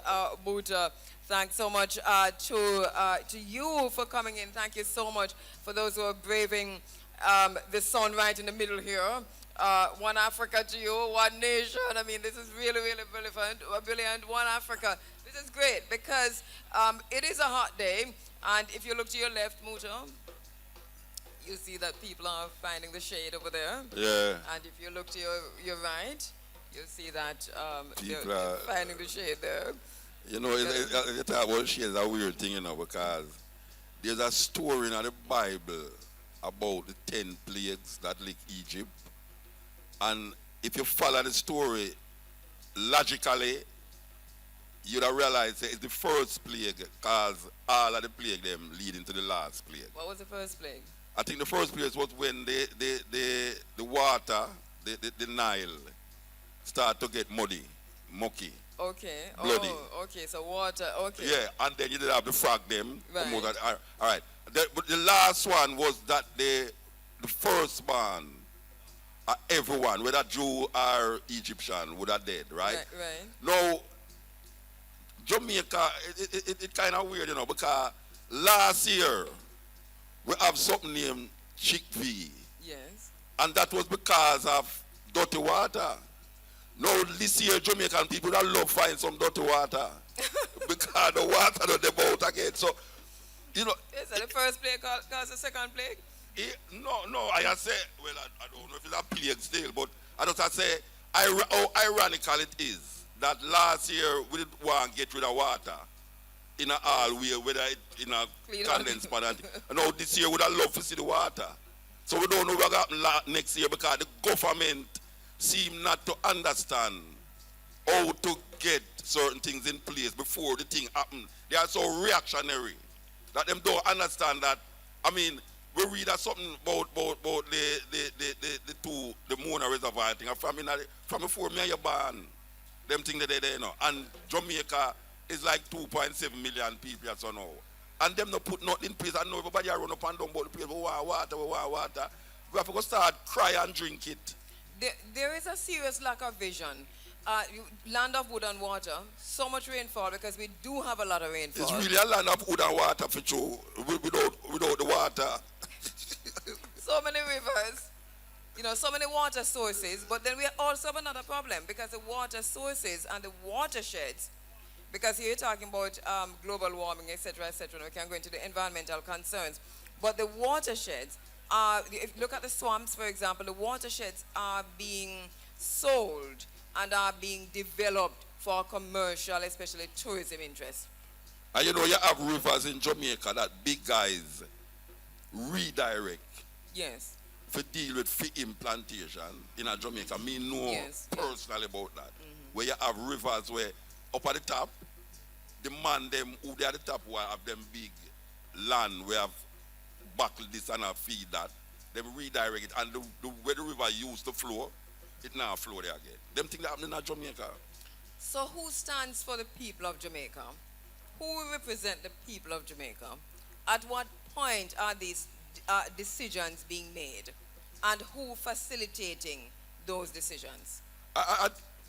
Buta, thanks so much to you for coming in. Thank you so much for those who are braving the sun right in the middle here. One Africa to you, one nation. I mean, this is really, really brilliant. One Africa. This is great because it is a hot day. And if you look to your left, Muta, you see that people are finding the shade over there. Yeah. And if you look to your right, you see that People they're are finding the shade there. You know, you talk about shade is a weird thing, you know, because there's a story in the Bible about the 10 plagues that lick Egypt. And if you follow the story logically, you'd have realized that it's the first plague because all of the plague them leading to the last plague. What was the first plague? I think the first plague was when the water, the Nile, start to get muddy, mucky. Okay. Bloody. Oh, okay. So water. Okay. Yeah, and then you did have the frog them. Right. All right. But the last one was that the firstborn, everyone, whether Jew or Egyptian, would have dead, right? Right. Now, Jamaica, it kind of weird, you know, because last year we have something named chickpea. Yes. And that was because of dirty water. Now, this year, Jamaican people that love find some dirty water because the water not about again. So, you know. Is that the first plague cause the second plague? No, I say, well, I don't know if it's a plague still, but I just say how ironical it is that last year we didn't want to get rid of water in a hallway, whether it in a condensed pan. And now this year we would have loved to see the water. So we don't know what will happen next year because the government seem not to understand how to get certain things in place before the thing happen. They are so reactionary that them don't understand that. I mean, we read something about the Mona Reservoir thing from before me and you born. Them things that they know. And Jamaica is like 2.7 million people or so now. And them not put nothing in place. I know everybody run up and down about the place. We want water. We have to go start cry and drink it. There is a serious lack of vision. Land of wood and water, so much rainfall because we do have a lot of rainfall. It's really a land of wood and water for sure, without the water. So many rivers, so many water sources, but then we also have another problem because the water sources and the watersheds, because here you're talking about global warming, etc., etc., we can go into the environmental concerns, but the watersheds, if you look at the swamps, for example, the watersheds are being sold and are being developed for commercial, especially tourism interests. And you have rivers in Jamaica that big guys redirect. Yes. To deal with fish implantation in Jamaica. Me know personally about that. Where you have rivers where up at the top, the man them who they at the top who have them big land where have buckle this and feed that, them redirect it, and where the river used to flow, it now flow there again. Them things that happen in Jamaica. So who stands for the people of Jamaica? Who will represent the people of Jamaica? At what point are these decisions being made? And who facilitating those decisions?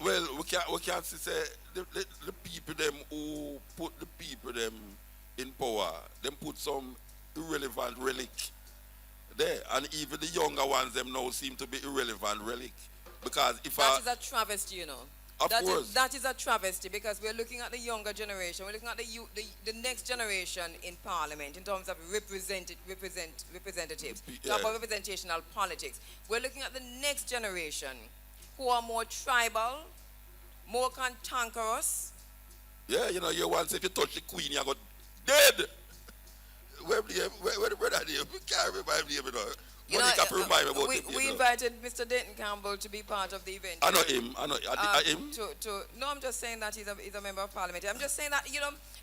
Well, we can't say the people them who put the people them in power, them put some irrelevant relic there. And even the younger ones them now seem to be irrelevant relic. Because if that is a travesty, Of course. That is a travesty because we're looking at the younger generation. We're looking at the next generation in parliament in terms of representatives. Talk about representational politics. We're looking at the next generation who are more tribal, more cantankerous. Yeah, you once if you touch the queen, you got dead. Where the brother there? We can't remind me, We invited Mr. Denton Campbell to be part of the event. I know him. Him. No, I'm just saying that he's a member of parliament. I'm just saying that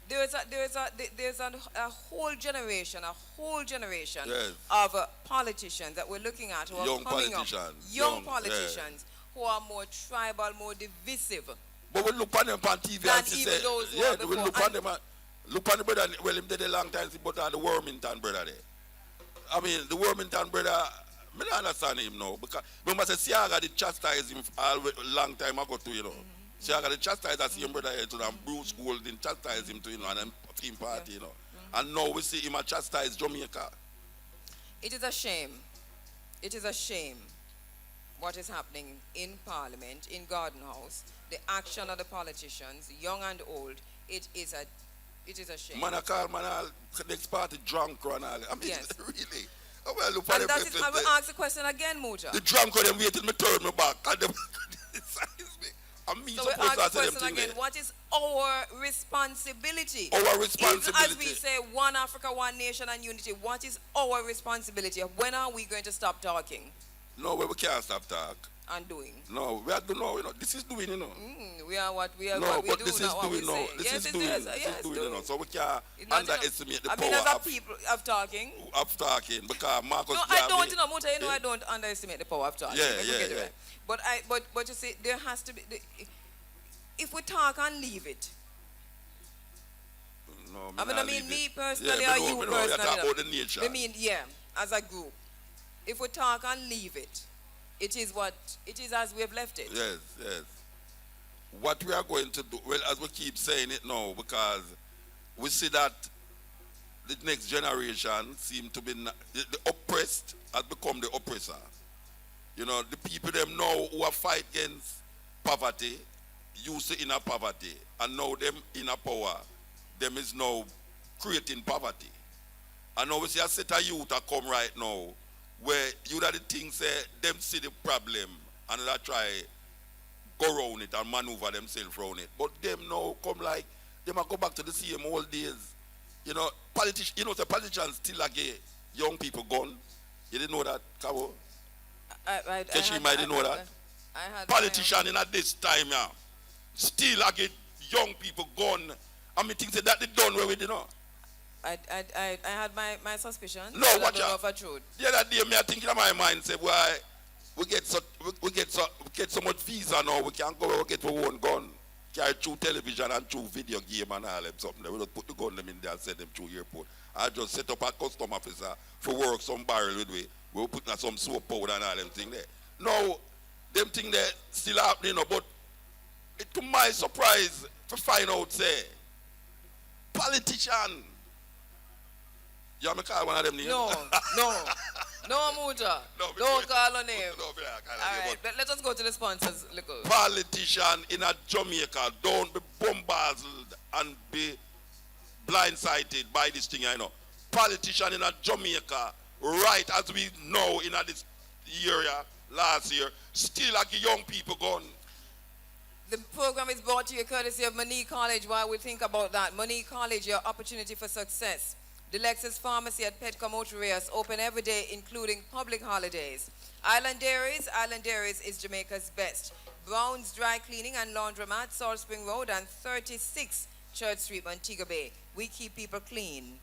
there's a whole generation yes. of politicians that we're looking at who are young coming politicians. up. Young politicians who are more tribal, more divisive. But we look on them on TV and say, we look on them. Look on the brother. Well, him did a long time, but the Wormington brother there. I mean, the Wormington brother, I don't understand him now. Because remember, Siaga did chastise him a long time ago too, Siaga did chastise that same brother here too, and Bruce Gold did chastise him too, and then team party, And now we see him chastise Jamaica. It is a shame. It is a shame what is happening in Parliament, in Garden House, the action of the politicians, young and old. It is a shame. Man, I call next party drunk and all. I mean, yes. Really. And that is, I will ask the question again, Muja. The drunk of them wait till me turn me back. And them criticize me. And me so we ask the question again, what is our responsibility. Our responsibility. Even as we say one Africa, one nation and unity, what is our responsibility? When are we going to stop talking? No, we can't stop talk. And doing. No, we have to know, this is doing, We are what we are. No, what we but do, this is not what doing we now. say. This Yes, is doing. This is doing, So we can't underestimate the I power mean, as a people of talking. Of talking, because Marcus. No, I don't. Muta, I don't underestimate the power of talking. Yeah. Right. But you see, there has to be. If we talk and leave it. No, I mean, me personally or you personally. I mean, as a group. If we talk and leave it, it is as we have left it. Yes. What we are going to do, well, as we keep saying it now, because we see that the next generation seem to be, the oppressed has become the oppressor. The people them now who are fight against poverty, used to inner poverty, and now them inner power, them is now creating poverty. And now we see a set of youth that come right now, where you that the thing say, them see the problem, and they try go around it and maneuver themselves around it. But them now come like, they might go back to the same old days. The politicians still get young people gone. You didn't know that, Cabo? I didn't know that. Politicians in at this time, still get young people gone. I mean, things that they done with, I had my suspicions. No, watch out. The other day, I thinking in my mind, say, why we get so much visa now, we can't go get our own gun. Carry through television and through video game and all them something. We just put the gun them in there and send them through airport. I just set up a custom officer for work some barrel with we. We'll put some soap powder and all them thing there. Now, them thing there still happening, but to my surprise, to find out, say, politician. You want me call one of them names? No, Muta. Don't call a name. All right, let us go to the sponsors. Politician in a Jamaica, don't be bombarded and be blindsided by this thing, Politician in a Jamaica, right as we know in this area, last year, still like young people gone. The program is brought to you courtesy of Monique College. While we think about that, Monique College, your opportunity for success. The Lexus Pharmacy at Petco Motorias open every day, including public holidays. Island Dairies is Jamaica's best. Brown's Dry Cleaning and Laundromat, Salt Spring Road and 36 Church Street, Montego Bay. We keep people clean.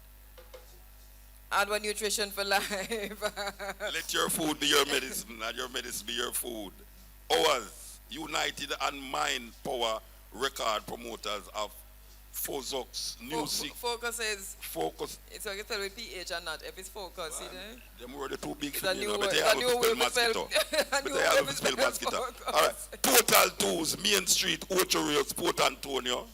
Adwa Nutrition for Life. Let your food be your medicine and your medicine be your food. Ours, United and Mind Power record promoters of Fozox music. Focus is. Focus. It's okay to tell with PH and not. If it's focus, them word are too big it's for me, but they have to spell mosquito. But they have to spell mosquito. All right. Total Tools, Main Street, Ocho Rios, Port Antonio.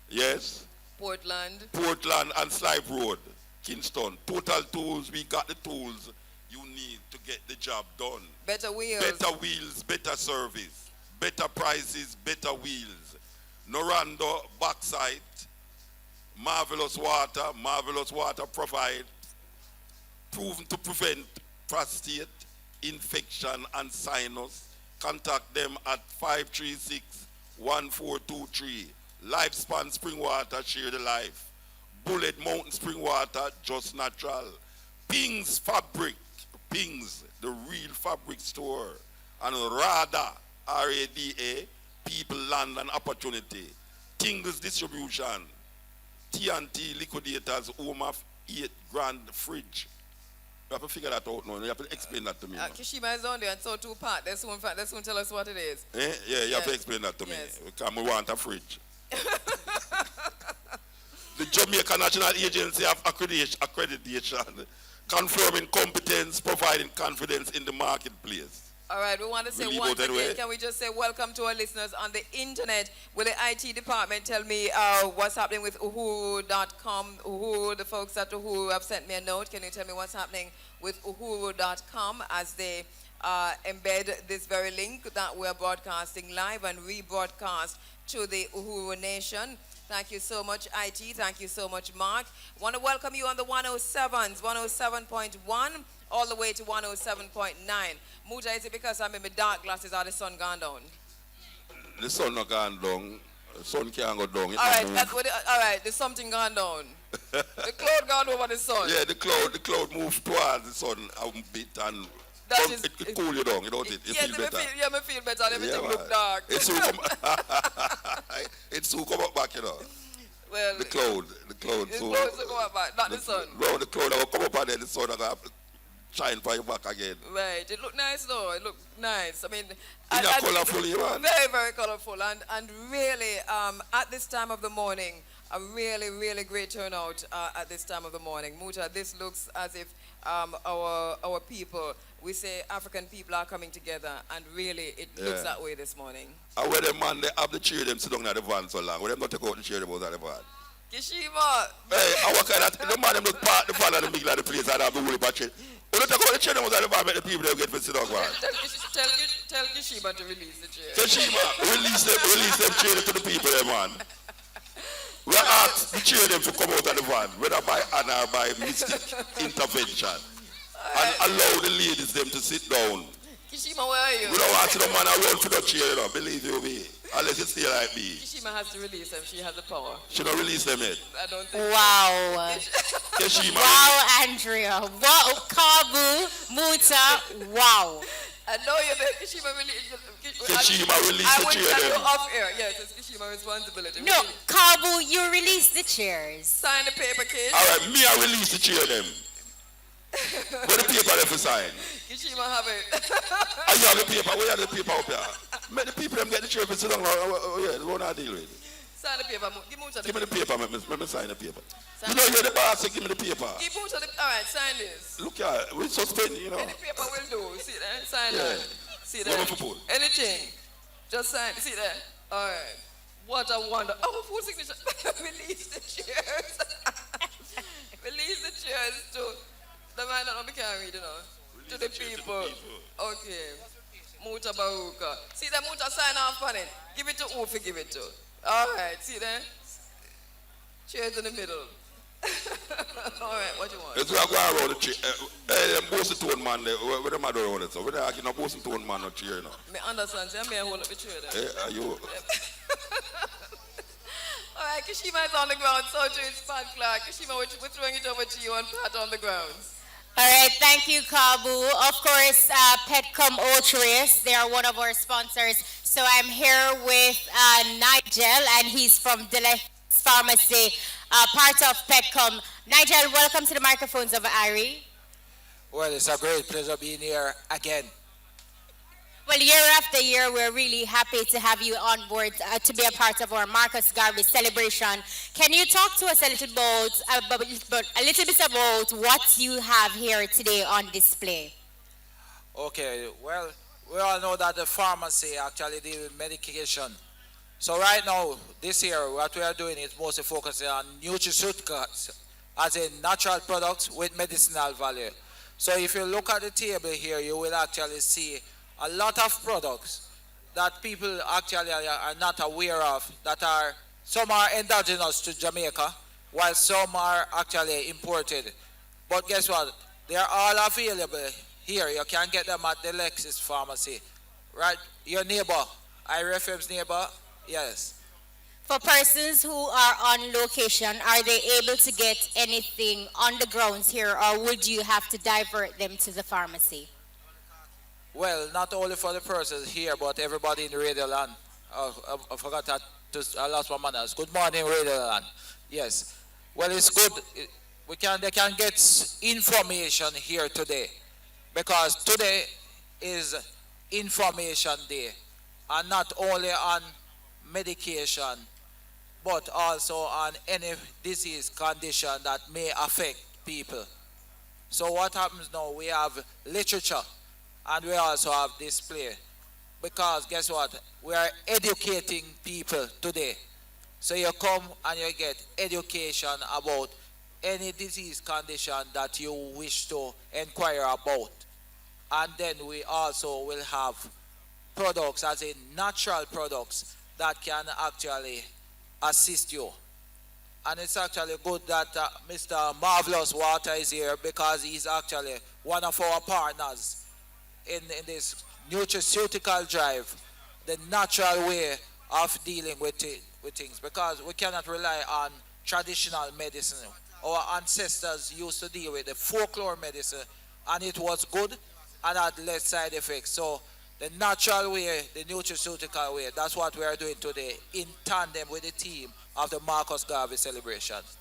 Yes. Portland and Slive Road, Kingston. Total Tools, we got the tools you need to get the job done. Better wheels. Better wheels, better service. Better prices, better wheels. Norando, Backside. Marvelous water provide proven to prevent prostate infection and sinus. Contact them at 536-1423. Lifespan Spring Water, share the life. Bullet Mountain Spring Water, just natural. Pings Fabric, Pings, the real fabric store. And RADA, R-A-D-A, people, land and opportunity. Tingles Distribution. TNT liquidators, home of 8 grand fridge. You have to figure that out now. You have to explain that to me. Kishima is on there and so two part. They soon tell us what it is. Yeah, you have to explain that to me. Because we want a fridge. The Jamaica National Agency of Accreditation, confirming competence, providing confidence in the marketplace. All right, we want to say once again, can we just say welcome to our listeners on the internet? Will the IT department tell me what's happening with uhuru.com? Uhuru, the folks at Uhuru have sent me a note. Can you tell me what's happening with uhuru.com as they embed this very link that we're broadcasting live and rebroadcast to the Uhuru Nation? Thank you so much, IT. Thank you so much, Mark. Want to welcome you on the 107s, 107.1 all the way to 107.9. Muta, is it because I'm in my dark glasses or the sun gone down? The sun not gone down. The sun can't go down. All right, all right, there's something gone down. The cloud gone over the sun. Yeah, the cloud moves towards the sun a bit and That is, it cool you down, you don't it? You yes, feel better. I feel better and everything Yeah, look dark. It soon come, it soon come up back, you know. Well, the cloud the soon. clouds will come up back, not the sun. No, the cloud will come up and then the sun will shine for you back again. Right, it looked nice though, it looked nice. I mean, Colourful, you want? very, very colorful and really at this time of the morning, a really, really great turnout at this time of the morning. Muta, this looks as if our people, we say African people are coming together, and really it looks that way this morning. And where the man, they have the chair, them sit down at the van so long. Where them not take out the chair, them out of the van. Kishima! Hey, our kind of, the man, them just park the van in the middle of the place and have the whole heap of chair. We don't take out the chair, them out of the van, make the people them get to sit down, man. Tell Kishima to release the chair. Kishima, release them chair to the people, them, man. We ask the chair them to come out of the van, whether by honor or by mystic intervention. And allow the ladies them to sit down. Kishima, where are you? We don't want to the man around for the chair, you know, believe you me. Unless you stay like me. Kishima has to release them, she has the power. She don't release them yet. I don't think Wow. Kishima. Wow, Andrea. Wow, Kabu, Muta, wow. I know you're there. Kishima release the chair I them. will off air. Yes, it's Kishima's responsibility. No, Kabu, you release the chairs. Sign the paper, Kish. All right, me, I release the chair them. Where the paper left to sign? Kishima have it. I have the paper. Where are the paper up here? Make the people them get the chair for sit down. Yeah, what I deal with. Sign the paper. Give me the paper. Let me sign the paper. You know you're the boss, so give me the paper. Give Muta the, all right, sign this. Look here, we suspend, you know. Any paper will do. See there? Sign Yeah. that. See there? Anything. Just sign. See there? All right. What a wonder. Oh, full signature. Release the chairs. Release the chairs to the man that we can't read, you know. To the people. Okay. Muta Baruka. See the Muta sign off on it. Give it to Ufi, give it to. All right. See there? Chairs in the middle. All right, what you want? It's like going around the chair. Hey, bossy tone man there. Where them are doing it? So where they are no bossy tone man no chair, you know. Me understand. See, I'm here hold up the chair there. Hey, are you? All right, Kishima is on the ground. So to his Pat Clark. Kishima, we're throwing it over to you and Pat on the ground. All right, thank you, Kabu. Of course, Petcom Ultras, they are one of our sponsors. So I'm here with Nigel, and he's from Dele Pharmacy, part of Petcom. Nigel, welcome to the microphones of IRIE. Well, it's a great pleasure being here again. Well, year after year, we're really happy to have you on board to be a part of our Marcus Garvey celebration. Can you talk to us a little bit about what you have here today on display? Okay, well, we all know that the pharmacy actually deals with medication. So right now, this year, what we are doing is mostly focusing on nutraceuticals, as in natural products with medicinal value. So if you look at the table here, you will actually see a lot of products that people actually are not aware of, that are, some are indigenous to Jamaica, while some are actually imported. But guess what? They are all available here. You can get them at the Lexus Pharmacy. Right? Your neighbor, IRIEFM's neighbor, yes. For persons who are on location, are they able to get anything on the grounds here, or would you have to divert them to the pharmacy? Well, not only for the persons here, but everybody in the radio land. I forgot that. I lost my manners. Good morning, radio land. Yes. Well, it's good. They can get information here today, because today is information day, and not only on medication, but also on any disease condition that may affect people. So what happens now? We have literature, and we also have display, because guess what? We are educating people today. So you come and you get education about any disease condition that you wish to inquire about. And then we also will have products, as in natural products, that can actually assist you. And it's actually good that Mr. Marvelous Water is here, because he's actually one of our partners in this nutraceutical drive, the natural way of dealing with things, because we cannot rely on traditional medicine. Our ancestors used to deal with the folklore medicine, and it was good and had less side effects. So the natural way, the nutraceutical way, that's what we are doing today in tandem with the team of the Marcus Garvey celebrations.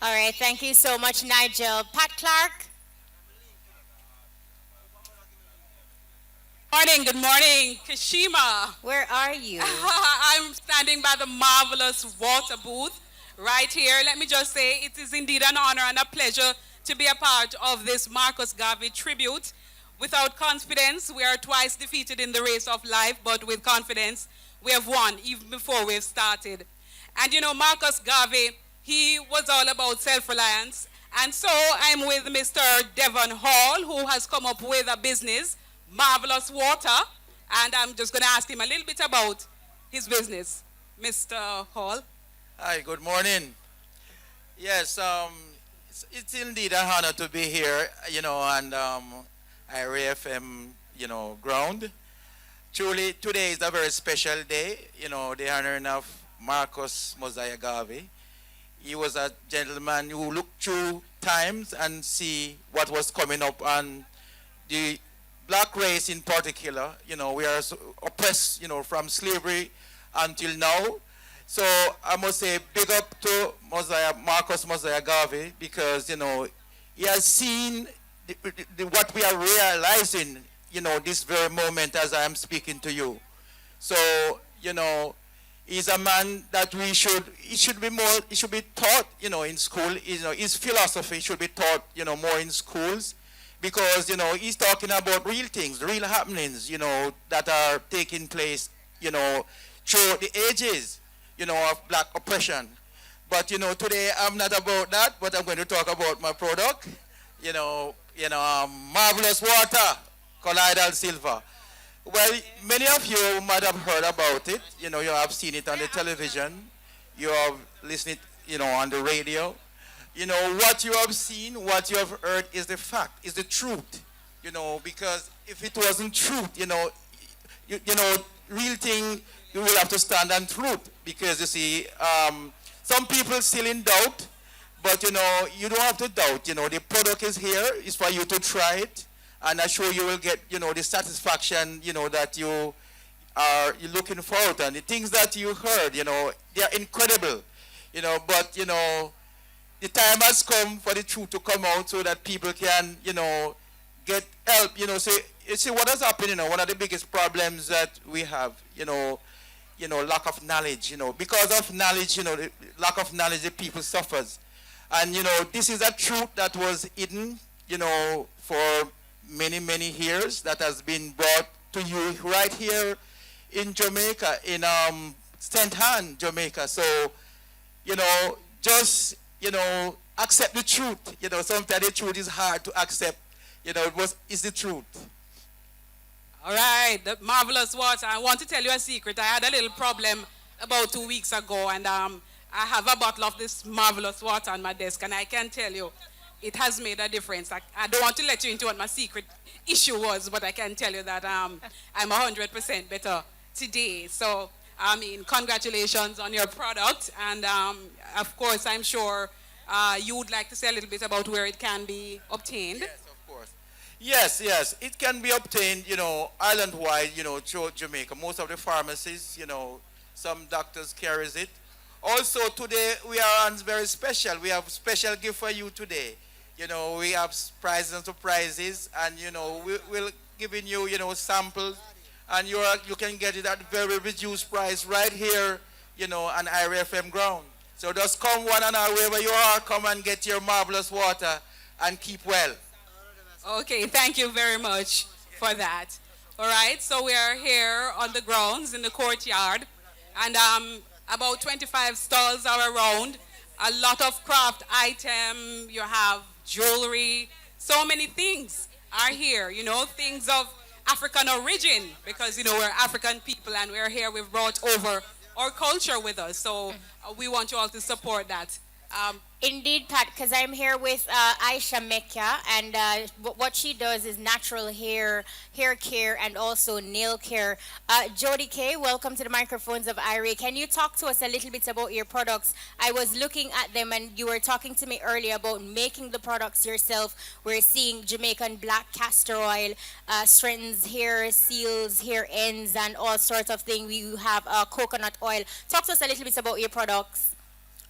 All right, thank you so much, Nigel. Pat Clark. Good morning, Kashima. Where are you? I'm standing by the marvelous water booth right here. Let me just say it is indeed an honor and a pleasure to be a part of this Marcus Garvey tribute. Without confidence, we are twice defeated in the race of life, but with confidence, we have won even before we've started. And you know, Marcus Garvey, he was all about self-reliance. And so I'm with Mr. Devon Hall, who has come up with a business, Marvelous Water. And I'm just going to ask him a little bit about his business. Mr. Hall. Hi, good morning. Yes, it's indeed an honor to be here, on IRIEFM, ground. Truly, today is a very special day, the honoring of Marcus Mosiah Garvey. He was a gentleman who looked through times and see what was coming up, and the black race in particular, we are oppressed, from slavery until now. So I must say big up to Marcus Mosiah Garvey, because, he has seen what we are realizing, this very moment as I am speaking to you. So, he's a man that he should be taught, in school. His philosophy should be taught, more in schools, because, he's talking about real things, real happenings, that are taking place, through the ages, of black oppression. But, today I'm not about that, but I'm going to talk about my product, Marvelous Water, Colloidal Silver. Well, many of you might have heard about it. You have seen it on the television. You have listened, on the radio. What you have seen, what you have heard is the fact, is the truth. Because if it wasn't truth, real thing, you will have to stand on truth. Because you see, some people still in doubt, but you don't have to doubt. The product is here. It's for you to try it. And I'm sure you will get, the satisfaction, that you're looking forward to. And the things that you heard, they are incredible, but, the time has come for the truth to come out so that people can, get help, so you see what has happened, one of the biggest problems that we have, lack of knowledge, because of knowledge, the lack of knowledge, the people suffers. And, this is a truth that was hidden, for many, many years, that has been brought to you right here in Jamaica, in St. Ann, Jamaica. So, just, accept the truth. Sometimes the truth is hard to accept. It's the truth. All right, the Marvelous Water. I want to tell you a secret. I had a little problem about 2 weeks ago, and I have a bottle of this Marvelous Water on my desk, and I can tell you, it has made a difference. I don't want to let you into what my secret issue was, but I can tell you that I'm 100% better today. So, congratulations on your product. And, of course, I'm sure you would like to say a little bit about where it can be obtained. Yes, of course. Yes. It can be obtained, island-wide, throughout Jamaica. Most of the pharmacies, some doctors carries it. Also, today, we are on very special. We have special gift for you today. We have prizes and surprises, and, we'll giving you, samples, and you can get it at very reduced price right here, on IRIEFM ground. So just come one and all, wherever you are, come and get your Marvelous Water and keep well. Okay, thank you very much for that. All right, so we are here on the grounds in the courtyard, and about 25 stalls are around. A lot of craft item, you have jewelry, so many things are here, things of African origin, because, we're African people and we're here, we've brought over our culture with us, so we want you all to support that. Indeed, Pat, because I'm here with Aisha Mecca, and what she does is natural hair care, and also nail care. Jody K, welcome to the microphones of IRA. Can you talk to us a little bit about your products? I was looking at them, and you were talking to me earlier about making the products yourself. We're seeing Jamaican black castor oil, strengthens hair, seals hair ends, and all sorts of things. We have coconut oil. Talk to us a little bit about your products.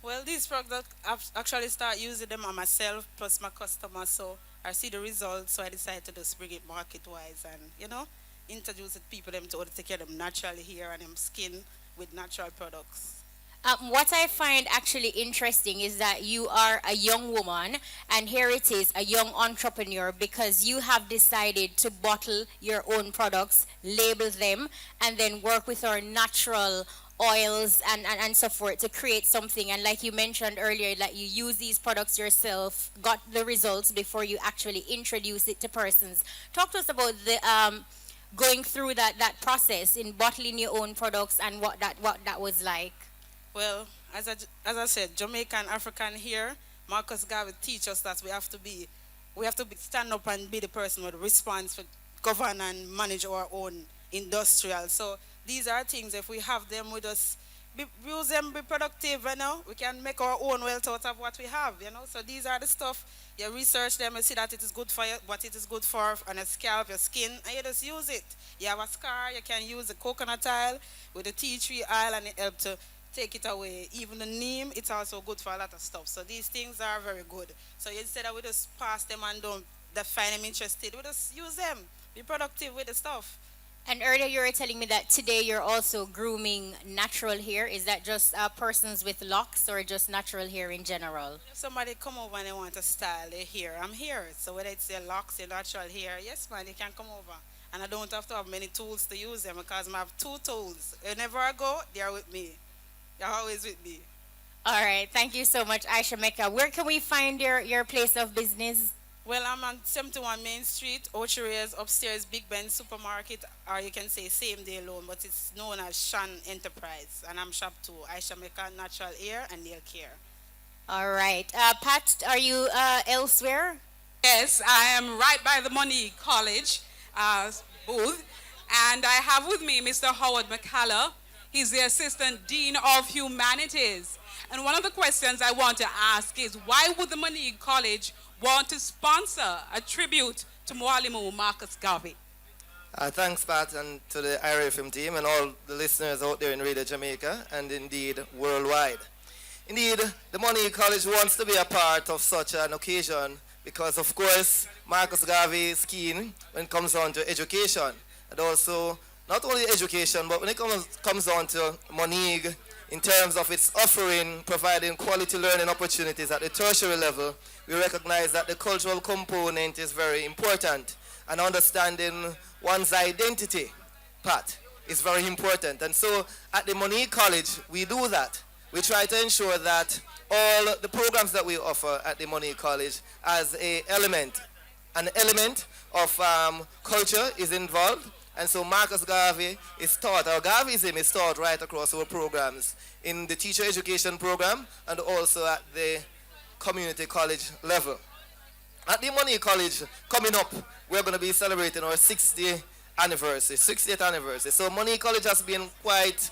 Well, these products, I've actually started using them on myself plus my customers, so I see the results, so I decided to just bring it market-wise and, introduce it people them to how to take care of them naturally here and them skin with natural products. What I find actually interesting is that you are a young woman, and here it is, a young entrepreneur, because you have decided to bottle your own products, label them, and then work with our natural oils and so forth to create something. And like you mentioned earlier, that you use these products yourself, got the results before you actually introduce it to persons. Talk to us about the going through that process in bottling your own products and what that was like. Well, as I said, Jamaican, African here, Marcus Garvey teach us that we have to stand up and be the person with response for govern and manage our own industrial. So these are things, if we have them with us, use them, be productive, we can make our own wealth out of what we have, So these are the stuff, you research them and see that it is good for you, what it is good for on your scalp, your skin, and you just use it. You have a scar, you can use the coconut oil with the tea tree oil, and it helps to take it away. Even the neem, it's also good for a lot of stuff. So these things are very good. So instead of we just pass them and don't find them interested, we just use them. Be productive with the stuff. And earlier you were telling me that today you're also grooming natural hair. Is that just persons with locks or just natural hair in general? If somebody come over and they want to style their hair, I'm here. So whether it's their locks, their natural hair, yes man, they can come over. And I don't have to have many tools to use them because I have 2 tools. Whenever I go, they are with me. They're always with me. All right. Thank you so much, Aisha Mecca. Where can we find your place of business? Well, I'm on 71 Main Street, Ochere's upstairs, Big Ben Supermarket, or you can say same day loan, but it's known as Shan Enterprise. And I'm shop 2, Aisha Mecca Natural Hair and Nail Care. All right. Pat, are you elsewhere? Yes, I am right by the Money College booth, and I have with me Mr. Howard McCullough. He's the Assistant Dean of Humanities. And one of the questions I want to ask is, why would the Money College want to sponsor a tribute to Mwalimu Marcus Garvey? Thanks, Pat, and to the IRIEFM team and all the listeners out there in Radio Jamaica and indeed worldwide. Indeed, the Money College wants to be a part of such an occasion because, of course, Marcus Garvey is keen when it comes on to education, and also not only education, but when it comes on to Monig, in terms of its offering, providing quality learning opportunities at the tertiary level, we recognize that the cultural component is very important, and understanding one's identity, Pat, is very important. And so at the Monig College, we do that. We try to ensure that all the programs that we offer at the Monig College as an element of culture is involved. And so Marcus Garvey is taught, or Garveyism is taught right across our programs in the teacher education program and also at the community college level. At the Money College, coming up, we're going to be celebrating our 60th anniversary. So Money College has been quite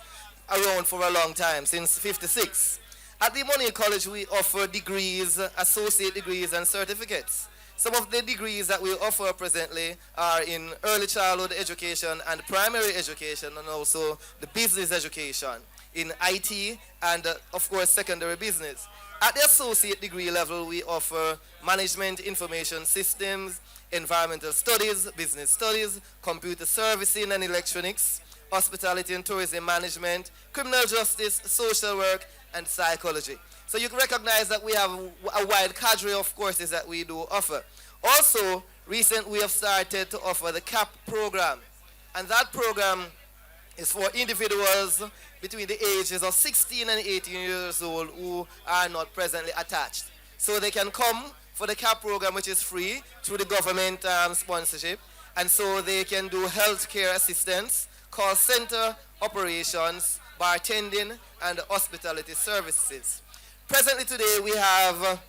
around for a long time, since 56. At the Money College, we offer degrees, associate degrees, and certificates. Some of the degrees that we offer presently are in early childhood education and primary education, and also the business education in IT and, of course, secondary business. At the associate degree level, we offer management information systems, environmental studies, business studies, computer servicing and electronics, hospitality and tourism management, criminal justice, social work, and psychology. So you can recognize that we have a wide cadre of courses that we do offer. Also, recently we have started to offer the CAP program. And that program is for individuals between the ages of 16 and 18 years old who are not presently attached. So they can come for the CAP program, which is free through the government sponsorship. And so they can do healthcare assistance, call center operations, bartending, and hospitality services. Presently today we have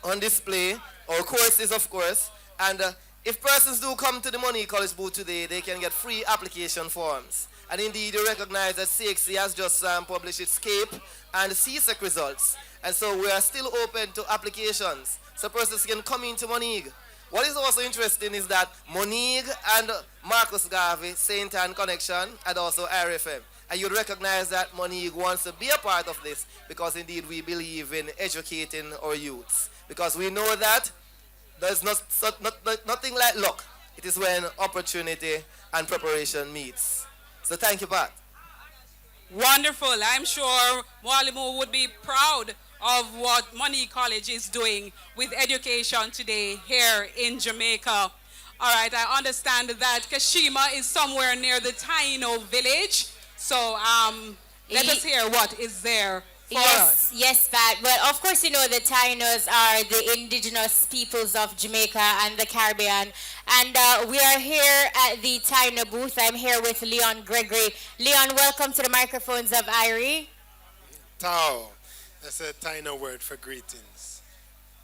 on display our courses, of course, and if persons do come to the Money College booth today, they can get free application forms. And indeed, you recognize that CXC has just published its CAPE and CSEC results. And so we are still open to applications, so persons can come into Moneague. What is also interesting is that Moneague and Marcus Garvey, Saint Anne Connection, and also IRIEFM. And you'd recognize that Moneague wants to be a part of this because indeed we believe in educating our youths. Because we know that there's nothing like luck. It is when opportunity and preparation meets. So thank you, Pat. Wonderful. I'm sure Mwalimu would be proud of what Money College is doing with education today here in Jamaica. All right, I understand that Kashima is somewhere near the Taino village. So let us hear what is there for us. Yes, Pat. Well, of course, you know the Tainos are the indigenous peoples of Jamaica and the Caribbean. And we are here at the Taino booth. I'm here with Leon Gregory. Leon, welcome to the microphones of IRIE. Tao. That's a Taino word for greetings.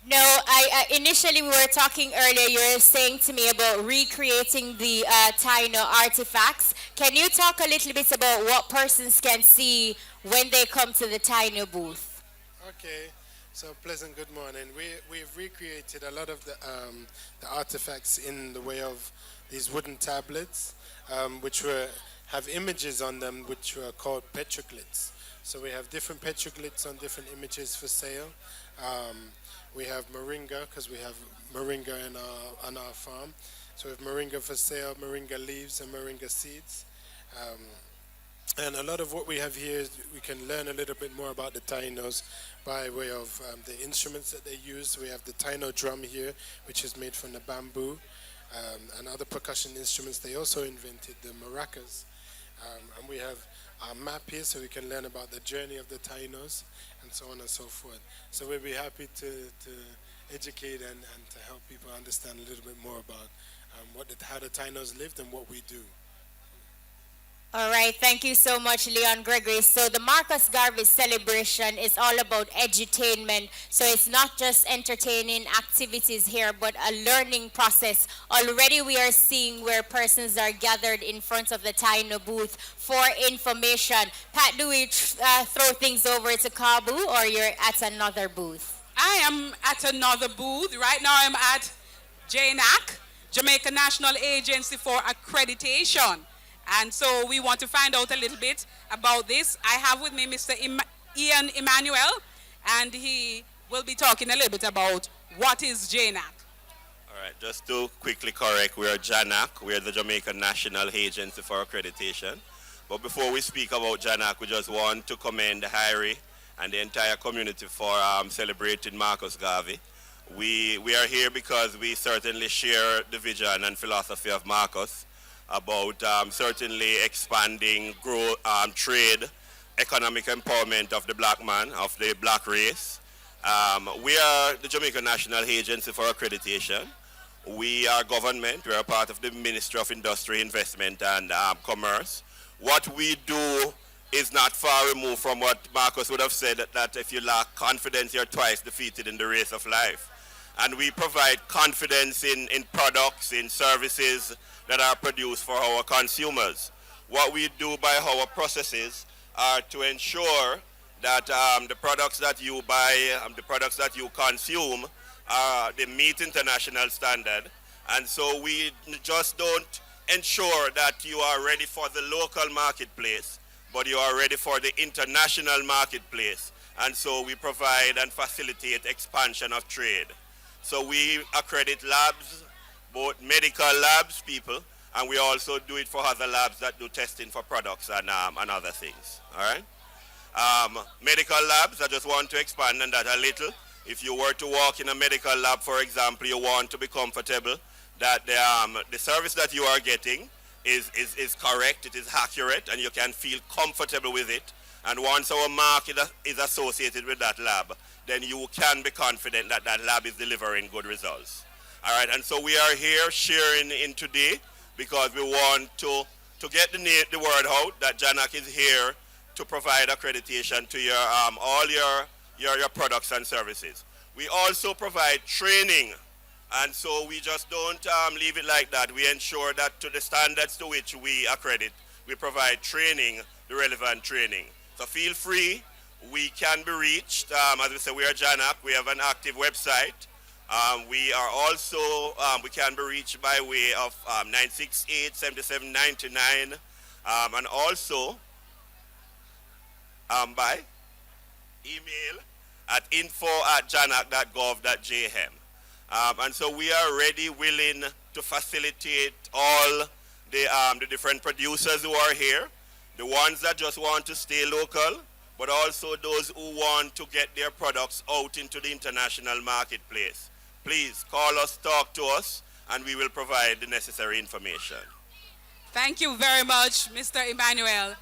No, I initially we were talking earlier, you were saying to me about recreating the Taino artifacts. Can you talk a little bit about what persons can see when they come to the Taino booth? Okay, so pleasant good morning. We've recreated a lot of the artifacts in the way of these wooden tablets, which have images on them which were called petroglyphs. So we have different petroglyphs on different images for sale. We have moringa, because we have moringa on our farm. So we have moringa for sale, moringa leaves and moringa seeds. And a lot of what we have here, we can learn a little bit more about the Tainos by way of the instruments that they use. We have the Taino drum here, which is made from the bamboo, and other percussion instruments. They also invented the maracas. And we have our map here so we can learn about the journey of the Tainos and so on and so forth. So we'll be happy to educate and to help people understand a little bit more about how the Tainos lived and what we do. All right, thank you so much, Leon Gregory. So the Marcus Garvey celebration is all about edutainment. So it's not just entertaining activities here, but a learning process. Already we are seeing where persons are gathered in front of the Taino booth for information. Pat, do we throw things over to Kabu, or you're at another booth? I am at another booth. Right now I'm at JNAC, Jamaica National Agency for Accreditation. And so we want to find out a little bit about this. I have with me Mr. Ian Emmanuel, and he will be talking a little bit about what is JNAC. All right, just to quickly correct, we are JANAC. We are the Jamaica National Agency for Accreditation. But before we speak about JANAC, we just want to commend the IRIE and the entire community for celebrating Marcus Garvey. We are here because we certainly share the vision and philosophy of Marcus about certainly expanding trade, economic empowerment of the black man, of the black race. We are the Jamaica National Agency for Accreditation. We are government. We are part of the Ministry of Industry, Investment and Commerce. What we do is not far removed from what Marcus would have said, that if you lack confidence, you're twice defeated in the race of life. And we provide confidence in products, in services that are produced for our consumers. What we do by our processes are to ensure that the products that you buy, the products that you consume, they meet international standard. And so we just don't ensure that you are ready for the local marketplace, but you are ready for the international marketplace. And so we provide and facilitate expansion of trade. So we accredit labs, both medical labs, people, and we also do it for other labs that do testing for products and other things, all right? Medical labs, I just want to expand on that a little. If you were to walk in a medical lab, for example, you want to be comfortable that the service that you are getting is correct, it is accurate, and you can feel comfortable with it. And once our mark is associated with that lab, then you can be confident that that lab is delivering good results. All right, and so we are here sharing in today because we want to get the word out that JANAC is here to provide accreditation to your all your your products and services. We also provide training, and so we just don't leave it like that. We ensure that to the standards to which we accredit, we provide training, the relevant training. So feel free. We can be reached. As we say, we are JANAC. We have an active website. We are also, we can be reached by way of 968-7799, and also by email at info@janac.gov.jm. And so we are ready, willing to facilitate all the different producers who are here, the ones that just want to stay local, but also those who want to get their products out into the international marketplace. Please call us, talk to us, and we will provide the necessary information. Thank you very much, Mr. Emmanuel.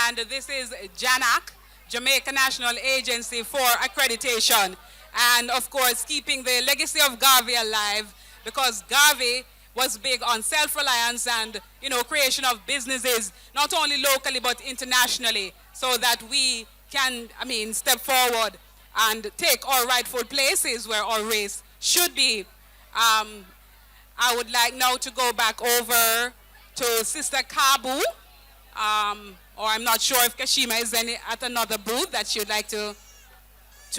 And this is JANAC, Jamaica National Agency for Accreditation. And of course, keeping the legacy of Garvey alive, because Garvey was big on self-reliance and, creation of businesses, not only locally but internationally, so that we can, step forward and take our rightful places where our race should be. I would like now to go back over to Sister Kabu, or I'm not sure if Kashima is at another booth that she would like to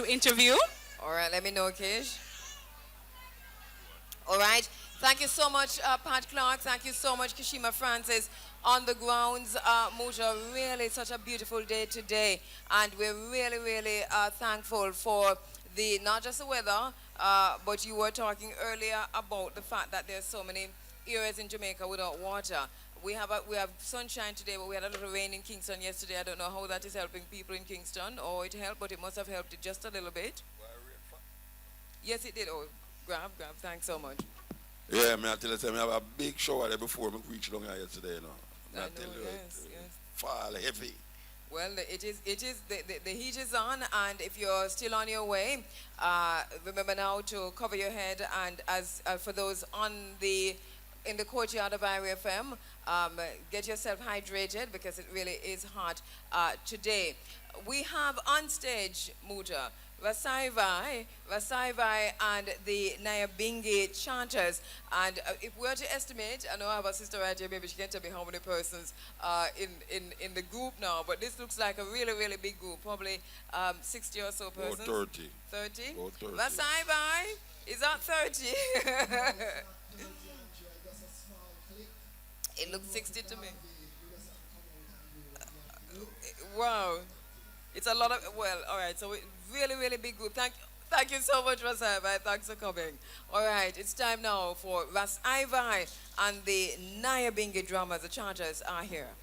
interview. All right, let me know, Kish. All right. Thank you so much, Pat Clark. Thank you so much, Kashima Francis. On the grounds, Muja, really such a beautiful day today. And we're really, really thankful for not just the weather, but you were talking earlier about the fact that there's so many areas in Jamaica without water. We have sunshine today, but we had a little rain in Kingston yesterday. I don't know how that is helping people in Kingston, or it helped, but it must have helped it just a little bit. Yes, it did. Oh, grab. Thanks so much. Yeah, I tell you, I have a big shower there before I reach down here yesterday, I know, yes. Fall heavy. Well, it is. The heat is on, and if you're still on your way, remember now to cover your head. And as for those in the courtyard of IRIEFM, get yourself hydrated because it really is hot today. We have on stage, Muja, Vasaivai and the Nyabingi chanters. And if we were to estimate, I know I have a sister right here, maybe she can tell me how many persons in the group now, but this looks like a really, really big group, probably 60 or so persons. 30. 30? 30. Vasaivai, is that 30? It looks 60 to me. Wow. It's a lot of, well, all right, so really, really big group. Thank you so much, Vasaivai. Thanks for coming. All right, it's time now for Vasaivai and the Nyabingi drummers. The chanters are here.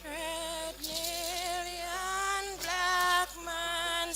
Treadmill, black man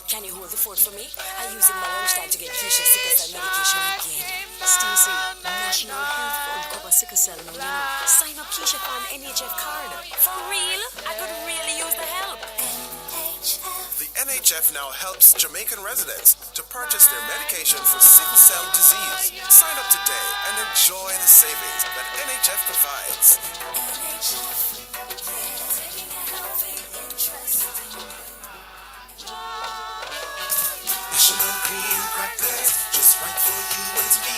Can you hold the fort for me? I'm using my lunchtime to get Keisha sickle cell medication again. Stacy, National Health Fund cover sickle cell now, you know. Sign up Keisha for an NHF card. For real? I could really use the help. The NHF now helps Jamaican residents to purchase their medication for sickle cell disease. Sign up today and enjoy the savings that NHF provides. National Green Crackers, just right for you and me.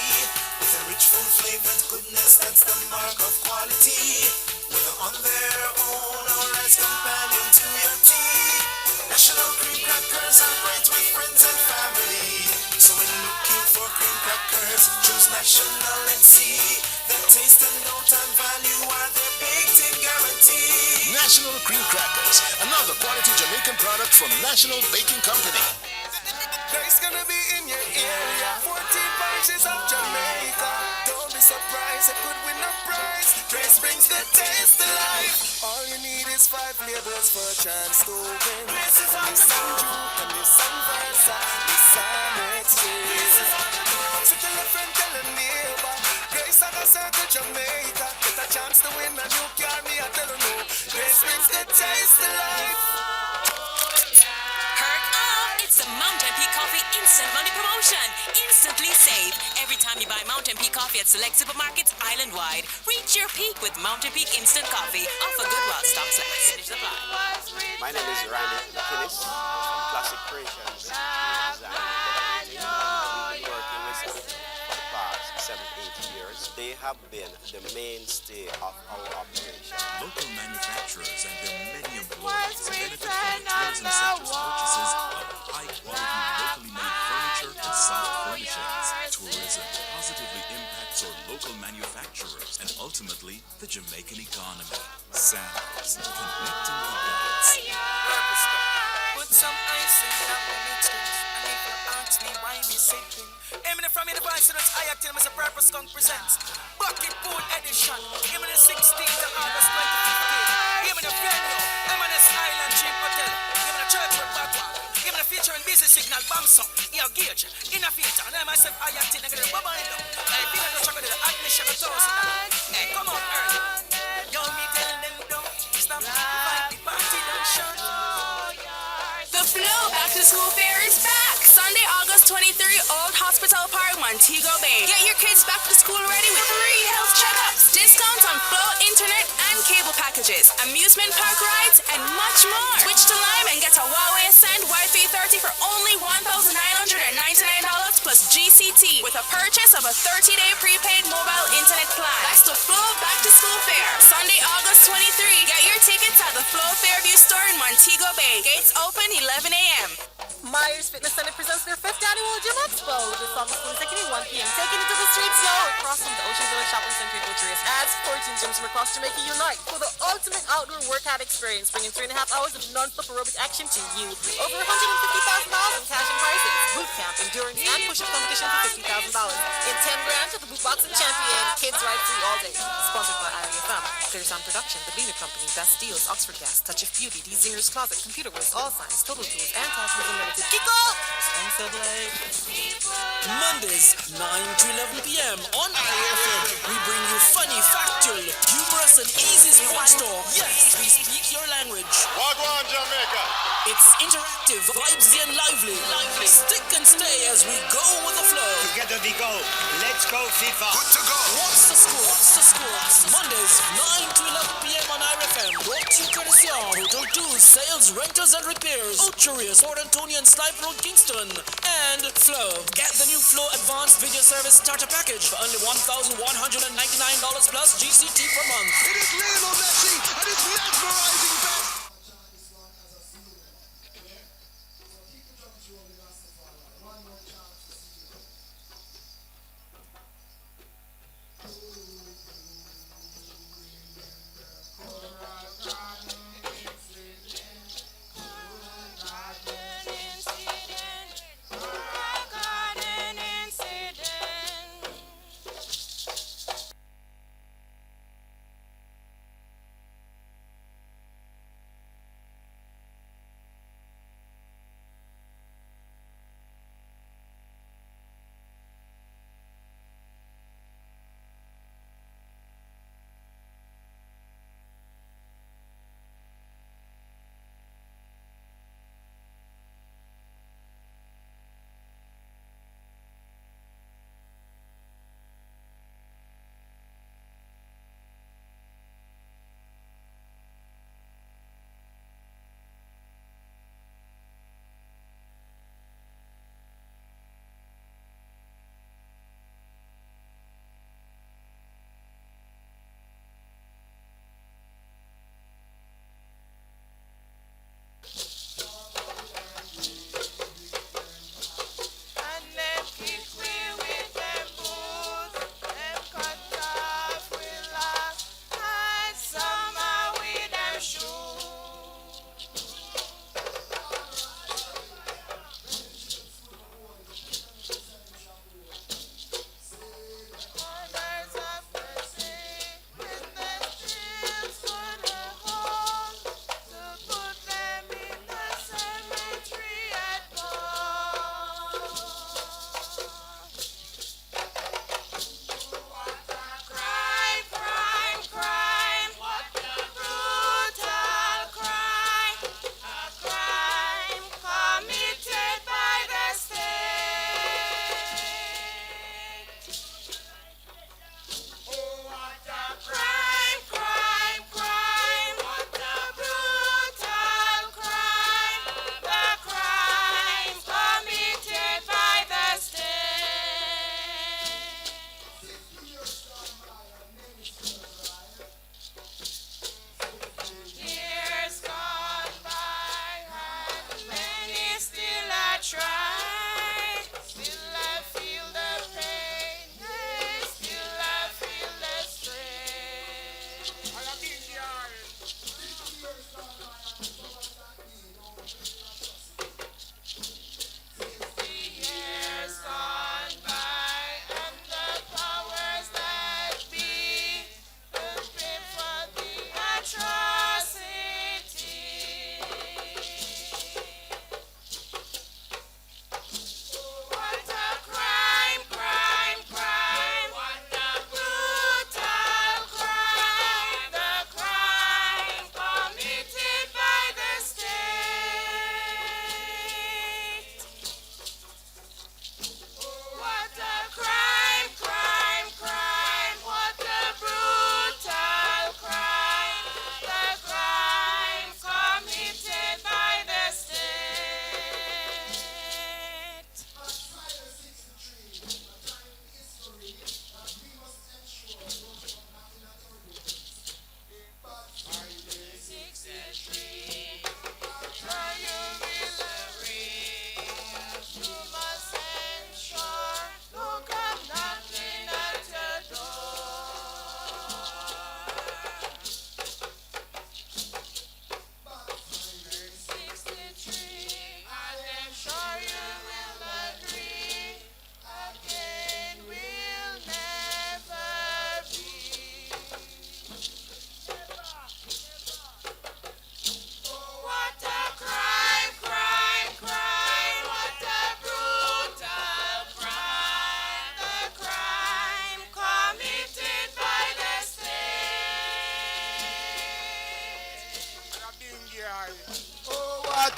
With a rich, full flavored goodness, that's the mark of quality. Whether on their own or as companion to your tea. National Green Crackers are great with friends and family. So when looking for green crackers, choose National and see. Their taste and note and value are their baked-in guarantee. National Cream Crackers, another quality Jamaican product from National Baking Company. Grace gonna be in your area. 14 parishes of Jamaica. Don't be surprised, it could win a prize. Grace brings the taste to life. All you need is 5 labels for a chance to win. Grace is on the Drew and Nissan Versa, Nissan X-Ray. So tell a friend, tell a neighbor. Grace on a circle Jamaica. Get a chance to win a new car, me I tell you no. Grace brings the taste to life. It's the Mountain Peak Coffee Instant Money Promotion. Instantly save. Every time you buy Mountain Peak Coffee at select supermarkets island-wide. Reach your peak with Mountain Peak Instant Coffee. Offer good while stocks last. Finish the fly. My name is Randy McInnes from Classic Creations. We've been working with them for the past 7-8 years. They have been the mainstay of our operation. Local manufacturers and their many employees benefit from the tourism sector's purchases of high-quality, locally made furniture and soft furnishings. Tourism positively impacts our local manufacturers and ultimately the Jamaican economy. Sam's, connecting the dots. Put some ice in that we mixed it. And if you ask me why me sipping, Eminem from the voice that's I tell me it's a Purpose Skunk presents Bucket Pool Edition. Give me the 16th of August 2015. Give me the venue, M&S Island Dream Hotel. Give me the church with Backward. Give me the featuring busy signal, Bamson, Yo Gauge, Innovator. And I myself, I am Tina, get the bubble in them. Hey, feel like the chocolate, the admission of $1,000. Hey, come on early. Yo, me tell them don't stop. Fight the party, don't shut. The Flow Back to School Fair is back. Sunday, August 23, Old Hospital Park, Montego Bay. Get your kids back to school ready with free health checkups, discounts on Flow internet and cable packages, amusement park rides, and much more. Switch to Lime and get a Huawei Ascend Y330 for only $1,999 plus GCT with a purchase of a 30-day prepaid mobile internet plan. That's the Flow Back to School Fair. Sunday, August 23. Get your tickets at the Flow Fairview store in Montego Bay. Gates open 11 a.m. Myers Fitness Center presents their 5th annual Gym Expo this August 22nd at 1 p.m. Taking it to the streets, yo! Across from the Ocean Village Shopping Center in Ulterior as 14 gyms from across Jamaica unite for the ultimate outdoor workout experience, bringing 3.5 hours of non-stop aerobic action to you. Over $150,000 in cash and prizes, boot camp, endurance, and push-up competition for $50,000. In 10 grand to the boot boxing champion, kids ride free all day. Sponsored by IRIEFM, Clear Sound Production, The Leader Company, Best Deals, Oxford Gas, Touch of Beauty, D Zinger's Closet, Computer Works, All Signs, Total Tools, and Tasmans Unlimited. Kick off! Mondays, 9 to 11 p.m. on IRIEFM. We bring you funny, factual, humorous, and easy sports talk. Yes, we speak your language. Wagwan, Jamaica. It's interactive, vibesy, and lively. Stick and stay as we go with the flow. Together we go. Let's go, FIFA. Good to go. What's the score? Mondays, 9 to 11 p.m. on IRIEFM. Brought to you courtesy of Hotel 2, Sales, Rentals, and Repairs. Ulterior, Port Antonio, and Snipe Road, Kingston. And Flow. Get the new Flow Advanced Video Service Starter Package for only $1,199 plus GCT per month. It is Lionel Messi and his mesmerizing best.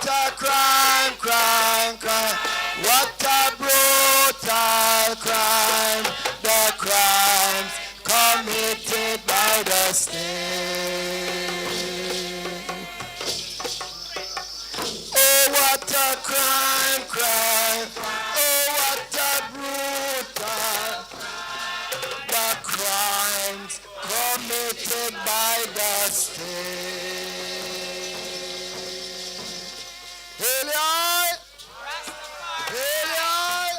What a crime, crime, crime. What a brutal crime. The crimes committed by the state. Oh, what a crime, crime. Oh, what a brutal. The crimes committed by the state. Hail I! Hail I!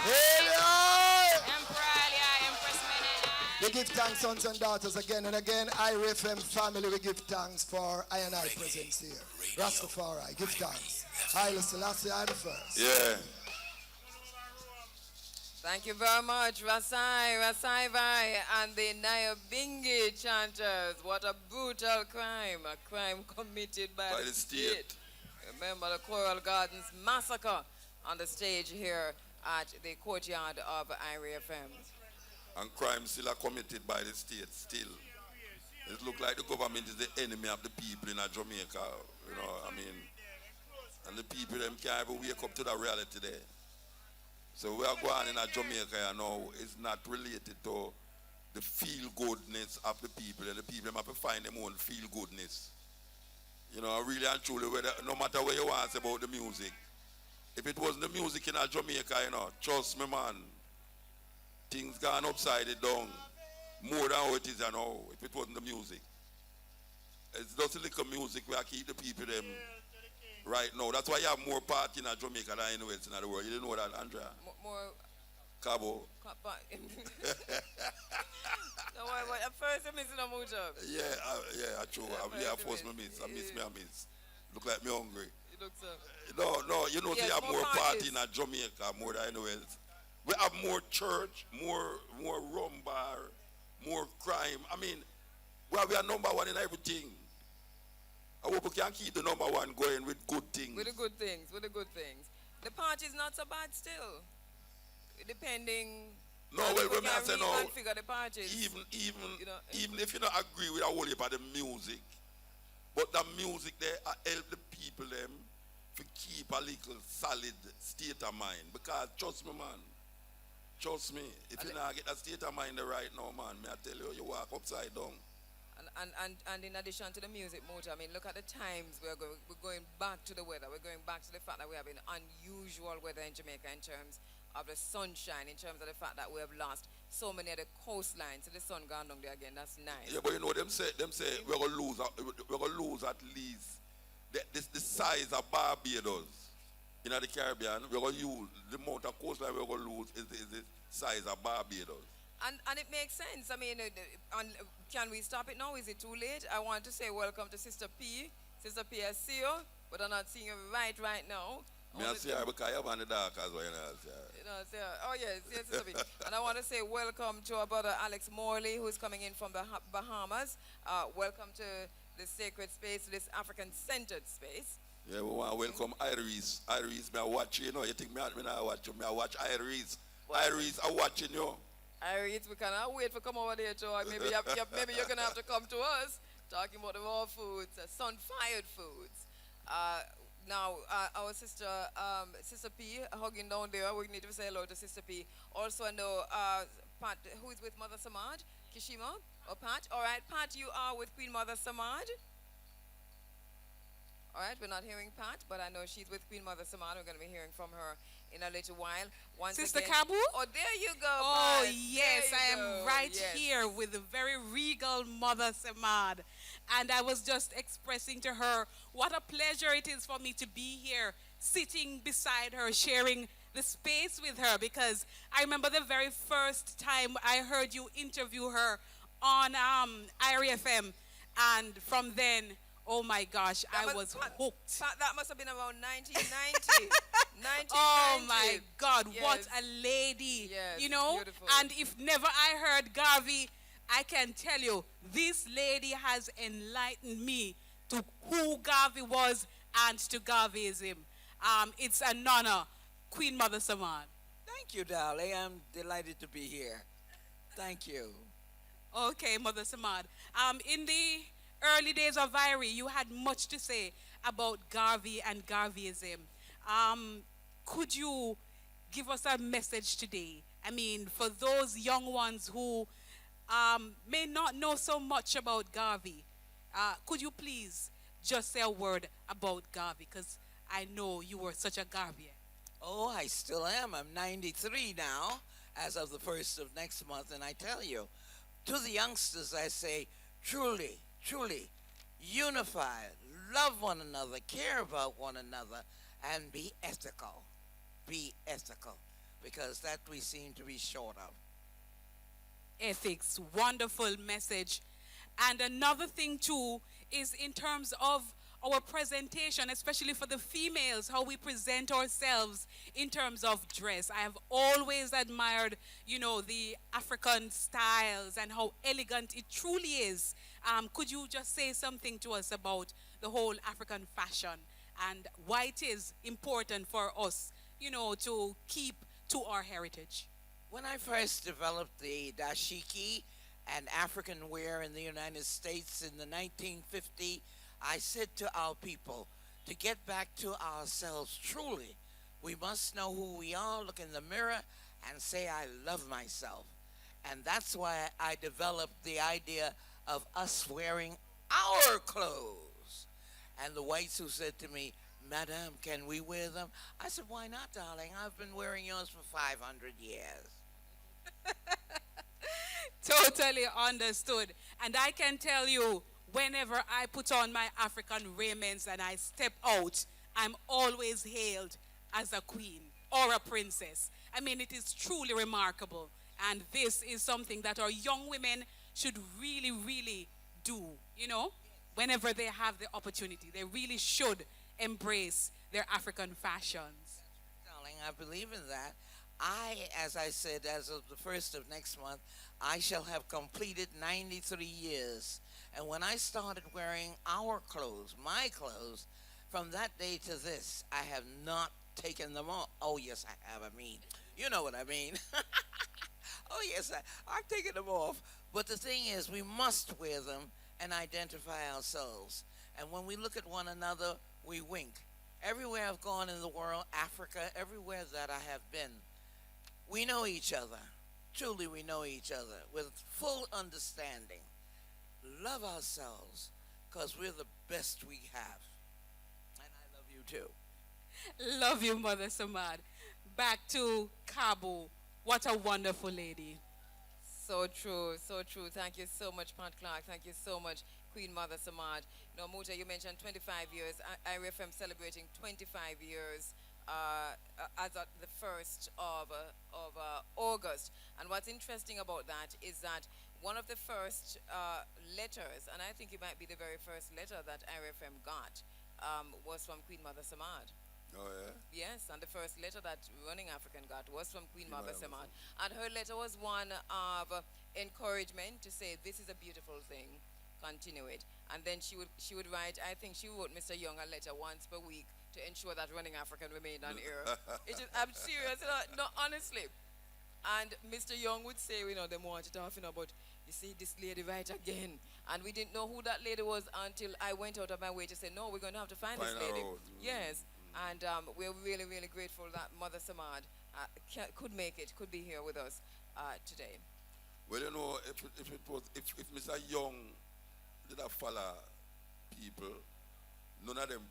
Hail I! We give thanks, sons and daughters, again and again. IRIEFM family, we give thanks for I and I presence here. Rastafari, give thanks. Haile Selassie, I the first. Yeah. Thank you very much, Rasai Vai, and the Nyabingi chanters. What a brutal crime, a crime committed by the state. Remember the Coral Gardens massacre on the stage here at the courtyard of IRIEFM. And crime still are committed by the state, still. It looks like the government is the enemy of the people in Jamaica, you know, I mean. And the people them can't even wake up to the reality there. So we are going in Jamaica now, it's not related to the feel-goodness of the people. And the people have to find their own feel-goodness. You know, really and truly, no matter what you want to say about the music, if it wasn't the music in Jamaica, you know, trust me, man, things gone upside it down more than how it is now, if it wasn't the music. It's just a little music where I keep the people them right now. That's why you have more party in Jamaica than anywhere else in the world. You didn't know that, Andrea? More Cabo. No, at first I'm missing a mood job. Yeah, true. I force me miss. I miss. Look like me hungry. You look so. No, you know, Yes, you have more party parties. in Jamaica more than anywhere else. We have more church, more rum bar, more crime. I mean, we are number one in everything. I hope we can keep the number one going with good things. With the good things. The party's not so bad still. Depending. No, well, when I say no, figure the parties. even you know, even if you don't agree with a whole heap of the music, but the music there help the people them to keep a little solid state of mind. Because trust me, man, if you not get that state of mind there right now, man, may I tell you, you walk upside down. And in addition to the music motor, I mean, look at the times we're going back to the weather. We're going back to the fact that we have an unusual weather in Jamaica in terms of the sunshine, in terms of the fact that we have lost so many of the coastlines. So the sun gone down there again. That's nice. Yeah, but you know them say we're gonna lose at least the size of Barbados in the Caribbean. We're gonna use the amount of coastline we're gonna lose is the size of Barbados. And it makes sense. I mean, can we stop it now? Is it too late? I want to say welcome to Sister P. Sister P, I see you, but I'm not seeing you right now. I see her because you're on the dark as well. Oh, yes, Sister P. And I want to say welcome to our brother Alex Morley, who's coming in from the Bahamas. Welcome to the sacred space, this African-centered space. Yeah, we want to welcome Iris. Iris, me I watch you, you think me not watch you. Me I watch Iris. Iris, I watching you. Iris, we cannot wait for come over there, Joe. Maybe you're going to have to come to us, talking about the raw foods, sun-fired foods. Now, our sister, Sister P, hugging down there. We need to say hello to Sister P. Also, I know Pat, who is with Mother Samaj, Kishima, or Pat. All right, Pat, you are with Queen Mother Samaj. All right, we're not hearing Pat, but I know she's with Queen Mother Samaj. We're going to be hearing from her in a little while. Once Sister again, Kabu? Oh, there you go. Oh, Pat. yes, There I you am go. right Yes. here with the very regal Mother Samad. And I was just expressing to her what a pleasure it is for me to be here, sitting beside her, sharing the space with her. Because I remember the very first time I heard you interview her on IRIEFM. And from then, oh my gosh, I was hooked. Pat, that must have been around 1990. 1990. Oh my God, Yes. what a lady. Yes, you know, beautiful. and if never I heard Garvey, I can tell you, this lady has enlightened me to who Garvey was and to Garveyism. It's an honor, Queen Mother Samad. Thank you, darling. I'm delighted to be here. Thank you. Okay, Mother Samad. In the early days of IRI, you had much to say. about Garvey and Garveyism. Could you give us a message today? I mean, for those young ones who may not know so much about Garvey, could you please just say a word about Garvey? Because I know you were such a Garveyan. Oh, I still am. I'm 93 now, as of the 1st of next month, and I tell you, to the youngsters, I say, truly, truly, unify, love one another, care about one another, and be ethical. Be ethical, because that we seem to be short of. Ethics, wonderful message. And another thing too is in terms of our presentation, especially for the females, how we present ourselves in terms of dress. I have always admired, the African styles and how elegant it truly is. Could you just say something to us about the whole African fashion and why it is important for us, to keep to our heritage? When I first developed the dashiki and African wear in the United States in the 1950, I said to our people, to get back to ourselves truly, we must know who we are, look in the mirror, and say, I love myself. And that's why I developed the idea of us wearing our clothes. And the whites who said to me, Madam, can we wear them? I said, why not, darling? I've been wearing yours for 500 years. Totally understood. And I can tell you, whenever I put on my African raiments and I step out, I'm always hailed as a queen or a princess. I mean, it is truly remarkable. And this is something that our young women should really, really do, whenever they have the opportunity. They really should embrace their African fashions. Darling, I believe in that. As I said, as of the 1st of next month, I shall have completed 93 years. And when I started wearing our clothes, my clothes, from that day to this, I have not taken them off. Oh, yes, I have. You know what I mean. Oh, yes, I've taken them off. But the thing is, we must wear them and identify ourselves. And when we look at one another, we wink. Everywhere I've gone in the world, Africa, everywhere that I have been, we know each other. Truly, we know each other with full understanding. Love ourselves, because we're the best we have. And I love you too. Love you, Mother Samad. Back to Cabo. What a wonderful lady. So true, so true. Thank you so much, Pat Clark. Thank you so much, Queen Mother Samad. Muta, you mentioned 25 years. IRIEFM celebrating 25 years as of the 1st of August. And what's interesting about that is that one of the first letters, and I think it might be the very first letter that IRIEFM got, was from Queen Mother Samad. Oh, yeah? Yes, and the first letter that Running African got was from Queen Mother Samad. And her letter was one of encouragement to say, this is a beautiful thing, continue it. And then she would write, I think she wrote Mr. Young a letter once per week to ensure that Running African remained on air. I'm serious, no, honestly. And Mr. Young would say, them want it off, but you see this lady right again. And we didn't know who that lady was until I went out of my way to say, no, we're going to have to find this lady. Yes. And we're really, really grateful that Mother Samad could make it, could be here with us today. Well, if Mr. Young did not follow people, none of them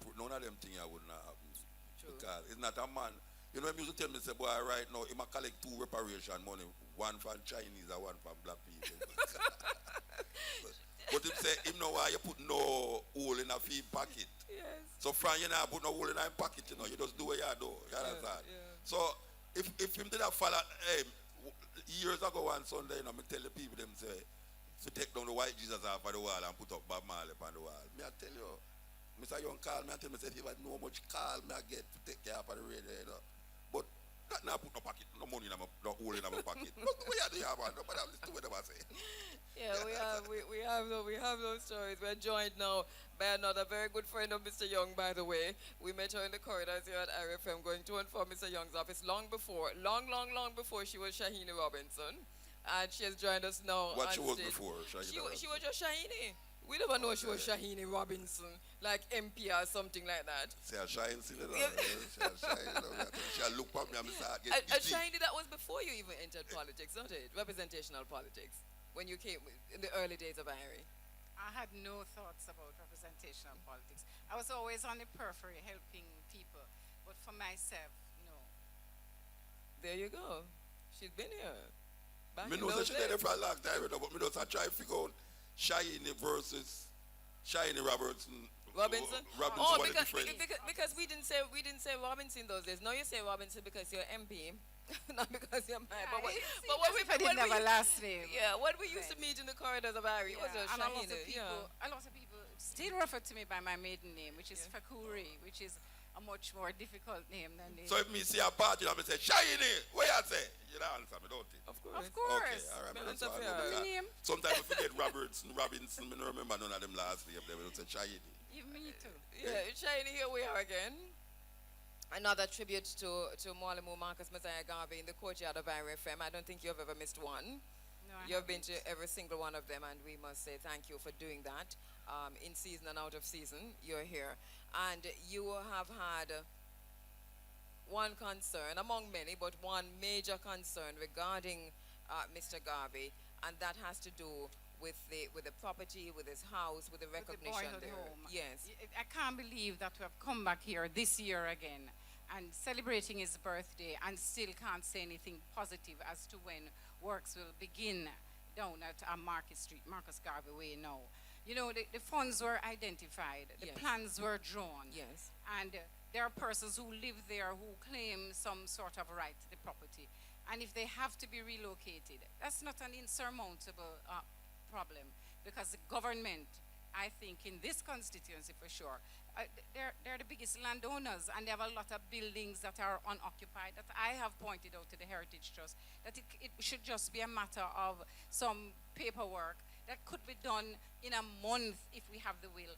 things wouldn't happen. True. Because it's not a man. He used to tell me, say, boy, right now, he might collect 2 reparation money, one from Chinese and one from black people. But him say, him know why you put no hole in a feed pocket. Yes. So from you not put no hole in a pocket, you just do what you do. You understand? Yeah. So if him did not follow, years ago one Sunday, I tell the people them say, to take down the white Jesus off of the wall and put up Bob Marley on the wall. Me I tell you, Mr. Young call me and tell me, say, if I know how much call me I get to take care of the radio, But that now put no pocket, no money in my hole in my pocket. What do you have on? But I'm listening to what I say. Yeah, we have those stories. We're joined now by another very good friend of Mr. Young, by the way. We met her in the corridors here at IRIEFM going to and from Mr. Young's office long before she was Shahini Robinson. And she has joined us now. What she was before, Shahini? She was just Shahini. We never know she was Shahini Robinson, like MP or something like that. Say a Shahini, see that. She look at me and start A getting Shahini, that was before you even entered politics, not it? Representational politics, when you came in the early days of IRIE. I had no thoughts about representational politics. I was always on the periphery helping people, but for myself, no. There you go. She's been here. Me know that she did it for a long time, but me just try to figure out Shahini versus Shahini Robinson. Robinson? Oh, because we didn't say Robinson those days. Now you say Robinson because you're MP, not because you're mine. But what we didn't have a last name. Yeah, when we used to meet in the corridors of IRIE, it was a Shahini. A lot of people still refer to me by my maiden name, which is Fakuri, which is a much more difficult name than this. So if me see a party and I say, Shahini, what you say? You don't answer me, don't you? Of course. Okay, all right. Sometimes I forget Robertson, Robinson, I don't remember none of them last name. They will say Shahini. Me too. Yeah, Shahini, here we are again. Another tribute to Mwalimu Marcus Messiah Garvey in the courtyard of IRIEFM. I don't think you've ever missed one. No, You've been to every single one of them, and we must say thank you for doing that. In season and out of season, you're here. And you have had one concern, among many, but one major concern regarding Mr. Garvey, and that has to do with the property, with his house, with the recognition with the there. home. Yes. I can't believe that we have come back here this year again and celebrating his birthday and still can't say anything positive as to when works will begin down at Market Street, Marcus Garvey Way now. You know, the funds were identified, the plans were drawn. Yes. And there are persons who live there who claim some sort of right to the property. And if they have to be relocated, that's not an insurmountable problem, because the government, I think in this constituency for sure, they're the biggest landowners, and they have a lot of buildings that are unoccupied that I have pointed out to the Heritage Trust that it should just be a matter of some paperwork that could be done in a month if we have the will.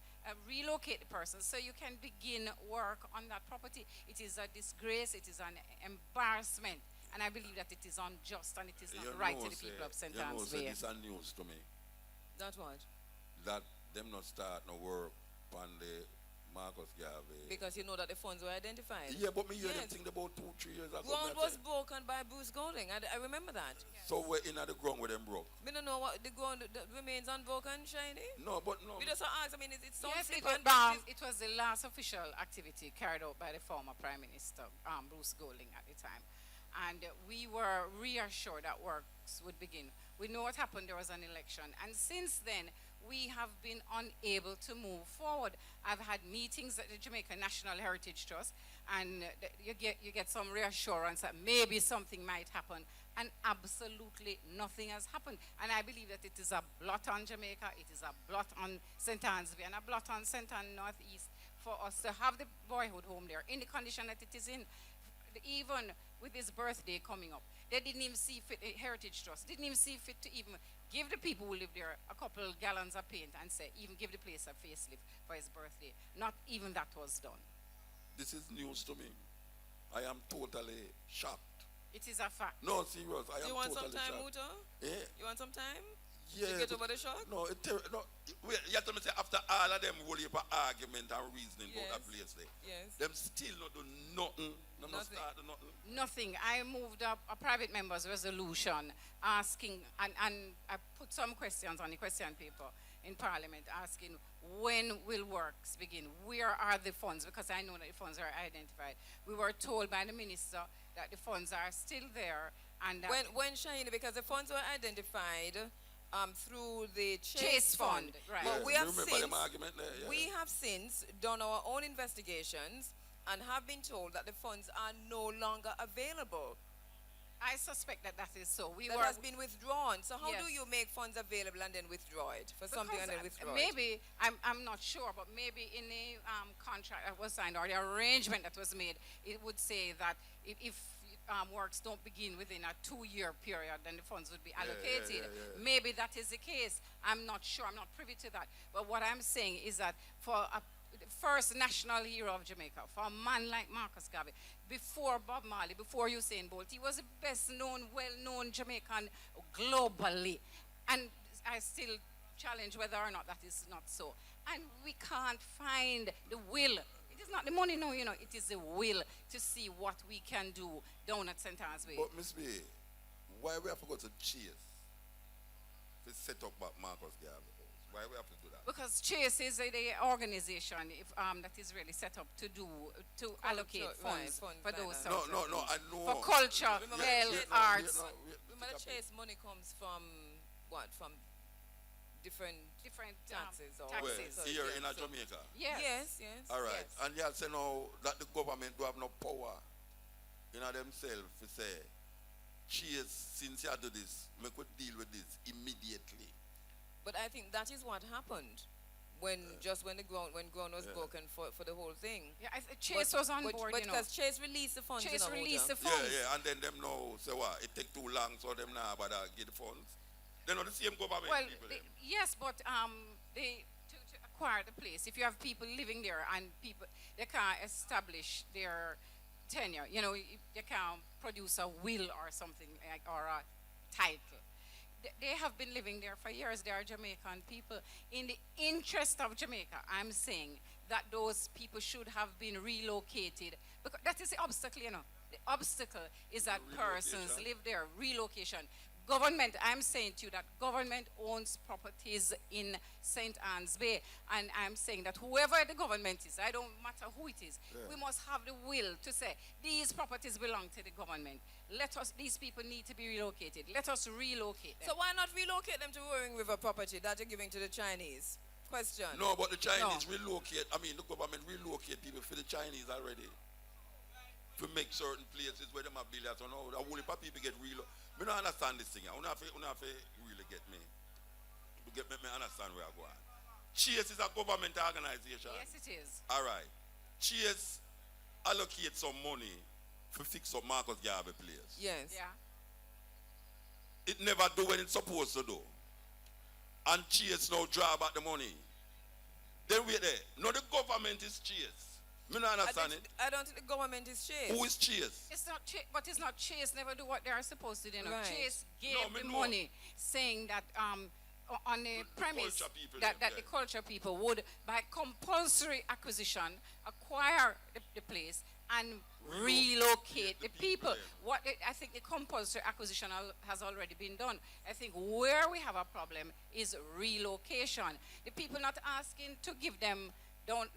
Relocate the person so you can begin work on that property. It is a disgrace, it is an embarrassment, and I believe that it is unjust and it is not right to the people of St. Anne's Bay. This is news to me. That's what? That them not start no work on the Marcus Garvey. Because you know that the funds were identified. Yeah, but me hear them think about 2-3 years ago. Ground was broken by Bruce Golding. I remember that. So we're in at the ground where them broke. We don't know what the ground that remains unbroken, Shiny. No, but no. We just ask. I mean, it's so yes, simple. It was the last official activity carried out by the former Prime Minister, Bruce Golding, at the time. And we were reassured that works would begin. We know what happened. There was an election. And since then, we have been unable to move forward. I've had meetings at the Jamaica National Heritage Trust, and you get some reassurance that maybe something might happen, and absolutely nothing has happened. And I believe that it is a blot on Jamaica, it is a blot on St. Anne's Bay, and a blot on St. Anne Northeast for us to have the boyhood home there in the condition that it is in. Even with his birthday coming up, they didn't even see fit, Heritage Trust didn't even see fit to even give the people who live there a couple gallons of paint and say, even give the place a facelift for his birthday. Not even that was done. This is news to me. I am totally shocked. It is a fact. No, serious. I am totally shocked. You want some time, Muto? Yeah. You want some time? Yeah. To get over the shock? No, wait, you have to say after all of them whole heap of argument and reasoning about that place there. Yes. Them still not do nothing. Nothing. Nothing. I moved up a private member's resolution asking, and I put some questions on the question paper in Parliament asking when will works begin? Where are the funds? Because I know that the funds are identified. We were told by the minister that the funds are still there. And when Shahini, because the funds were identified through the Chase Fund. Right. But yes, we have since done our own investigations and have been told that the funds are no longer available. I suspect that is so. That has been withdrawn. So how do you make funds available and then withdraw it for something and then withdraw maybe, I'm not sure, but maybe in the contract that was signed or the arrangement that was made, it would say that if works don't begin within a 2-year period, then the funds would be allocated. Maybe that is the case. I'm not sure. I'm not privy to that. But what I'm saying is that for the first national hero of Jamaica, for a man like Marcus Garvey, before Bob Marley, before Usain Bolt, he was the best known, well-known Jamaican globally. And I still challenge whether or not that is not so. And we can't find the will. It is not the money, no, it is the will to see what we can do down at St. Anne's Way. But Miss B, why we have to go to Chase to set up back Marcus Garvey? Why we have to do that? Because Chase is the organization that is really set up to allocate funds fund for those finance. sorts No, of no, things. I know. For culture, health, arts. Remember, Chase money comes from what? From different taxes or taxes. Where? Here in Jamaica? Yes. All right. Yes. And you say now that the government do have no power in themselves to say, Chase, since you do this, we could deal with this immediately. But I think that is what happened when the ground was broken for the whole thing. Yeah, Chase was on board, But because Chase released the funds. Chase released the Yeah, funds. and then them know, say what, it take too long, so them now but get the funds. They're not the same government Well, people. yes, but to acquire the place, if you have people living there and people, they can't establish their tenure, they can't produce a will or something or a title. They have been living there for years. They are Jamaican people. In the interest of Jamaica, I'm saying that those people should have been relocated. Because that is the obstacle, The obstacle is that persons live there, relocation. Government, I'm saying to you that government owns properties in St. Anne's Bay. And I'm saying that whoever the government is, I don't matter who it is, we must have the will to say, these properties belong to the government. These people need to be relocated. Let us relocate them. So why not relocate them to Roaring River property that you're giving to the Chinese? Question. No, but the Chinese relocate, the government relocate people for the Chinese already. To make certain places where them have billions or no, the whole heap of people get relocated. I don't understand this thing. I don't have to really get me. Get me understand where I go on. Chase is a government organization. Yes, it is. All right. Chase allocate some money to fix up Marcus Garvey place. Yes. Yeah. It never do when it's supposed to do. And Chase now draw back the money. Then wait there. No, the government is Chase. Me not understand it. I don't think the government is Chase. Who is Chase? It's not Chase, but it's not Chase. Never do what they are supposed to do. Right. Chase gave the money, saying that on the premise that the culture people would, by compulsory acquisition, acquire the place and relocate the people. I think the compulsory acquisition has already been done. I think where we have a problem is relocation. The people not asking to give them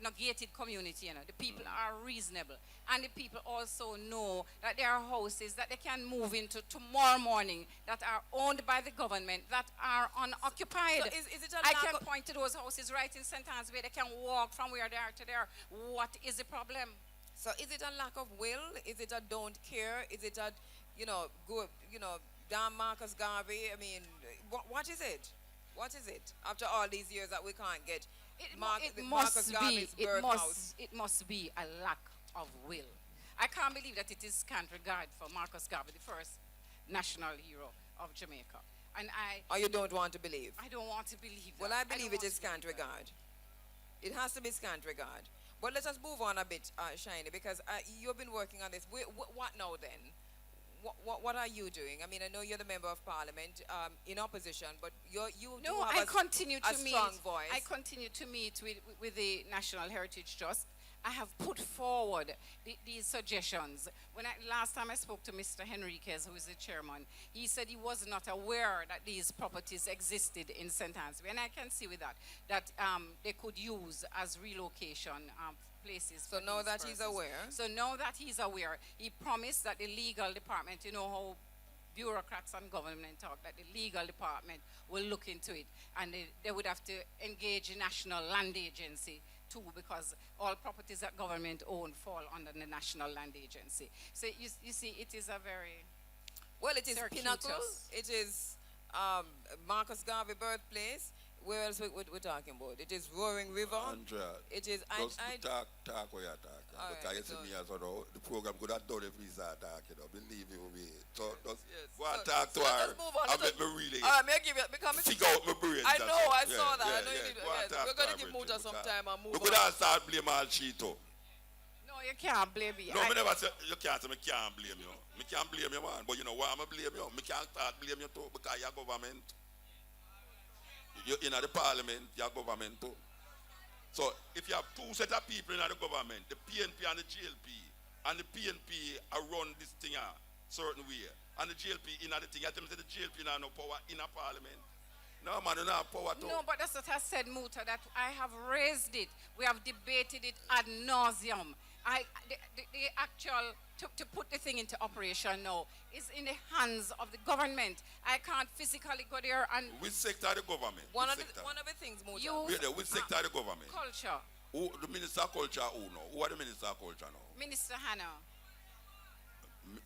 not gated community, The people are reasonable. And the people also know that there are houses that they can move into tomorrow morning that are owned by the government, that are unoccupied. So is it I can point to those houses right in St. Anne's where they can walk from where they are to there. What is the problem? So is it a lack of will? Is it a don't care? Is it a, damn Marcus Garvey? What is it? What is it? After all these years that we can't get Marcus Garvey's birth house. It must be a lack of will. I can't believe that it is scant regard for Marcus Garvey, the first national hero of Jamaica. Or you don't want to believe? I don't want to believe that. Well, I believe it is scant regard. It has to be scant regard. But let us move on a bit, Shiny, because you've been working on this. What now then? What are you doing? I know you're the member of parliament in opposition, but you do have a strong voice. I continue to meet with the National Heritage Trust. I have put forward these suggestions. Last time I spoke to Mr. Henriquez, who is the chairman, he said he was not aware that these properties existed in St. Anne's. And I can see with that they could use as relocation places. So now that he's aware? So now that he's aware, he promised that the legal department, how bureaucrats and government talk, that the legal department will look into it. And they would have to engage the National Land Agency too, because all properties that government own fall under the National Land Agency. So you see, it is a very it is Pinnacle. It is Marcus Garvey birthplace. Where else we're talking about? It is Roaring River. Andrea, it is. Talk where you're talking. Because you see me as well, the program could have done if we start talking. Believe me. So just go and talk to her. And make me really figure out my brains. I know, I saw that. I know you did. We're going to give Muta some time and move on. We could have start blame all she too. No, you can't blame me. No, I never say you can't say me can't blame you. Me can't blame you, man. But you know why I'm blame you? Me can't start blame you too because your government. You in the parliament, your government too. So if you have two set of people in the government, the PNP and the GLP, and the PNP are run this thing a certain way, and the GLP in the thing, I tell me the GLP now no power in a parliament. No man, you don't have power too. No, but that's what I said, Muta, that I have raised it. We have debated it ad nauseum. The actual, to put the thing into operation now, is in the hands of the government. I can't physically go there and... Which sector of the government? One of the things, Muta. Which sector of the government? Culture. Who, the Minister of Culture who now? Who are the Minister of Culture now? Minister Hannah.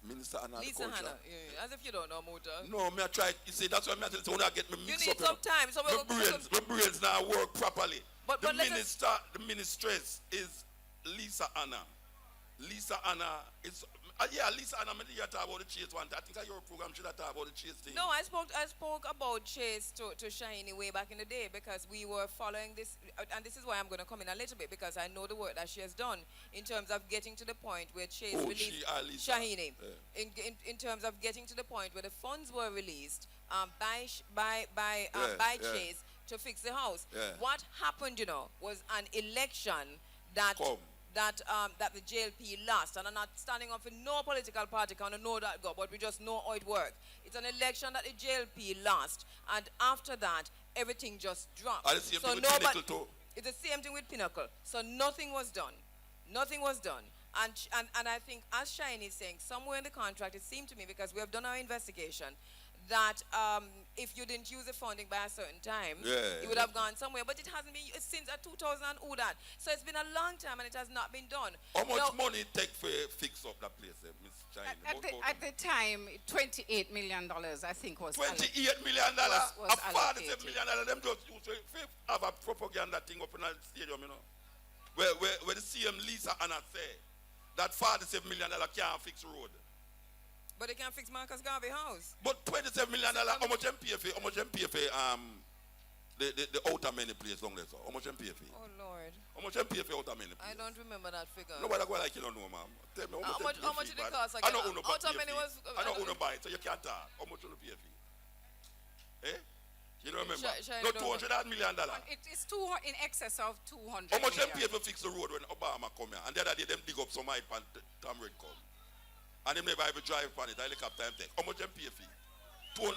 Minister Hannah Lisa Culture. Hannah, yeah, as if you don't know, Muta. No, me I try. You see, that's why me I tell you, so when I get me mixed You up. need some time, so my brains now work properly. But the let minister, the ministress is Lisa Hannah. Lisa Hannah is Lisa Hannah. Me did talk about the Chase one. I think your program should have talked about the Chase thing. No, I spoke about Chase to Shiny way back in the day because we were following this, and this is why I'm going to come in a little bit because I know the work that she has done in terms of getting to the point where Chase released Shahini. Yeah. In terms of getting to the point where the funds were released by Chase to fix the house. Yeah. What happened, was an election that the JLP lost, and I'm not standing up for no political party, kind of know that go, but we just know how it works. It's an election that the JLP lost, and after that, everything just dropped. It's the same thing with Pinnacle. So nothing was done. Nothing was done. And I think, as Shiny is saying, somewhere in the contract, it seemed to me, because we have done our investigation, that if you didn't use the funding by a certain time, it would have gone somewhere. But it hasn't been since 2000 and all that. So it's been a long time and it has not been done. How much money it take for fix up that place, Miss China? At the time, $28 million, I think, was $28 million? Was $47 million, them just used to have a propaganda thing up in the stadium, where the CM Lisa Anna say that $47 million can't fix road. But they can't fix Marcus Garvey house. But $27 million, how much MPF, the outer many place long there, so how much MPF? Oh Lord. How much MPF outer many place? I don't remember that figure. Nobody go like you don't know, ma'am. Tell me how much did it cost? I don't own no outer many was. I don't own no buy it, so you can't talk. How much will the PF? Eh? You don't remember? No, $200 million. It's in excess of 200. How much MPF fix the road when Obama come here? And the other day them dig up some hype and Tom Red come. And them never even drive on it, helicopter and take. How much MPF? $200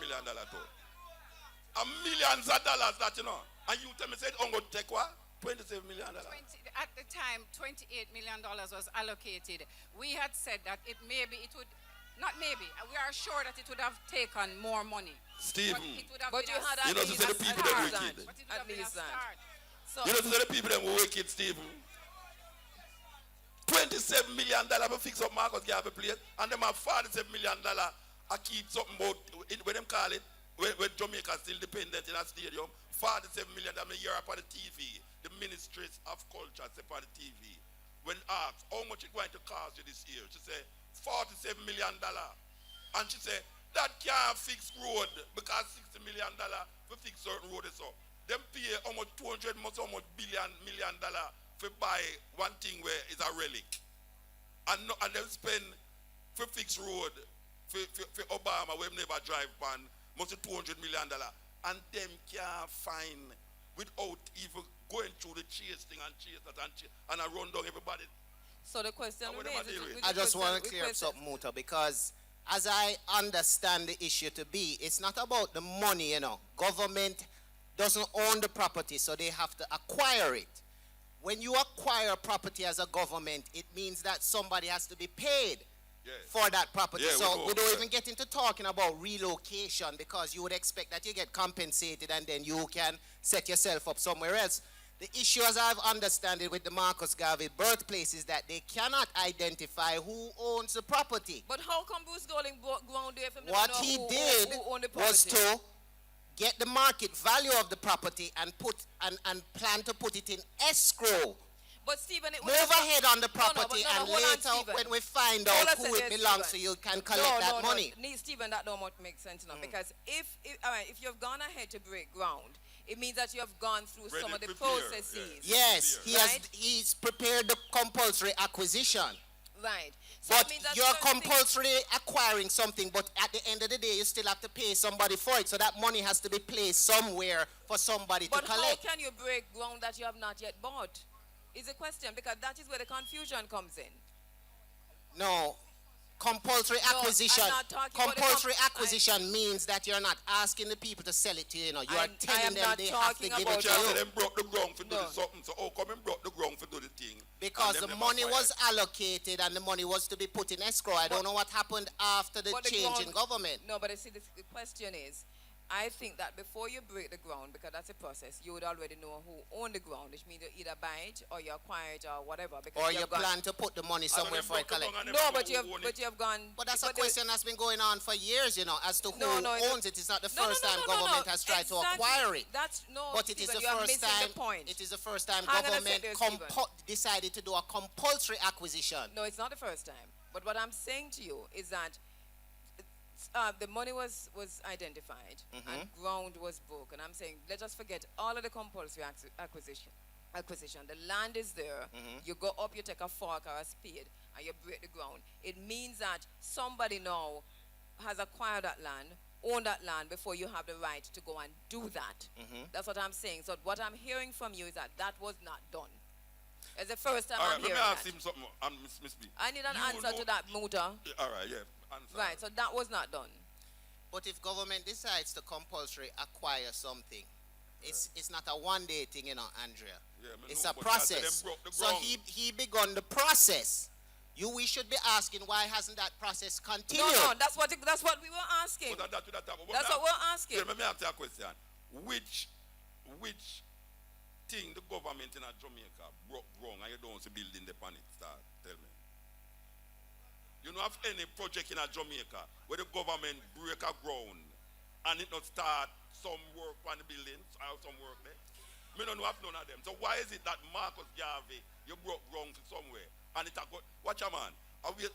million too. And millions of dollars that, And you tell me, said, I'm going to take what? $27 million. At the time, $28 million was allocated. We had said that we are sure that it would have taken more money. Stephen. But you had to say the people that wicked. At least that. So, to say the people that were wicked, Stephen. $27 million to fix up Marcus Garvey place, and them have $47 million I keep something about, when them call it, when Jamaica still dependent in a stadium, $47 million I hear up on the TV, the Ministries of Culture say on the TV. When asked how much it's going to cost you this year, she said $47 million. And she said, that can't fix road because $60 million to fix certain road is up. Them pay almost $200 million for buy one thing where it's a relic. And them spend for fix road for Obama where never drive ban must $200 million. And them can't find without even going through the chase thing and chase that and I run down everybody. So the question remains. I just want to clear up something, Muta, because as I understand the issue to be, it's not about the money, Government doesn't own the property, so they have to acquire it. When you acquire property as a government, it means that somebody has to be paid for that property. So we don't even get into talking about relocation because you would expect that you get compensated and then you can set yourself up somewhere else. The issue, as I've understood it with the Marcus Garvey birthplace, is that they cannot identify who owns the property. But how come Bruce Golding ground there from what he did was to get the market value of the property and plan to put it in escrow. But Stephen, move ahead on the property and later when we find out who it belongs to, you can collect that money. Stephen, that don't make sense now because if you've gone ahead to break ground, it means that you have gone through some of the processes. Yes, he's prepared the compulsory acquisition. Right. So I But mean, that's you're certain things- compulsorily acquiring something, but at the end of the day, you still have to pay somebody for it. So that money has to be placed somewhere for somebody But to how collect. can you break ground that you have not yet bought? Is a question, because that is where the confusion comes in. No. Compulsory No, I'm acquisition. not talking about the Compulsory acquisition means that you're not asking the people to sell it to you. You know, you are telling them they have to give it to you. Them broke the ground for do something. So how come them broke the ground for do the thing? Because and the them money never was allocated and the money was to be put in escrow. I don't know what happened after the But the change ground- in government. No, but I see, the question is, I think that before you break the ground, because that's a process, you would already know who owned the ground, which means you either buy it or you acquire it or whatever. Because Or you you have gone- plan to put the money somewhere for a collect. No, but you have gone. But that's a question that's been going on for years, you know, as to who it's owns it. It's not the No, no, first no, time no, no, government no. has tried to Exactly. acquire it. That's no. But it is Stephen, the you are first missing time. the point. It is the first time Hang on a government second, Stephen. decided to do a compulsory acquisition. No, it's not the first time. But what I'm saying to you is that the money was identified and ground was broken. I'm saying let us forget all of the compulsory acquisition. The land is there. You go up, you take a fork or a spade, and you break the ground. It means that somebody now has acquired that land, owned that land before you have the right to go and do that. That's what I'm saying. So what I'm hearing from you is that that was not done. It's the first time All I'm right, let hearing me ask that. him something. Miss B. I need an You answer know- to that, Muta. All right, yeah. Answer. Right, so that was not done. But if government decides to compulsory acquire something, it's not a one-day thing, you know, Andrea. Yeah, me It's know, a but that's process. them broke the So ground. he begun the process. We should be asking why hasn't that process continued? No, that's what we were asking. But That's what we're asking. Yeah, let me ask you a question. Which thing the government in Jamaica broke ground and you don't see building the pan it start? Tell me. You don't have any project in Jamaica where the government break a ground and it not start some work on the buildings or some work there? Me don't have none of them. So why is it that Marcus Garvey, you broke ground somewhere and it a go, watch a man. I wait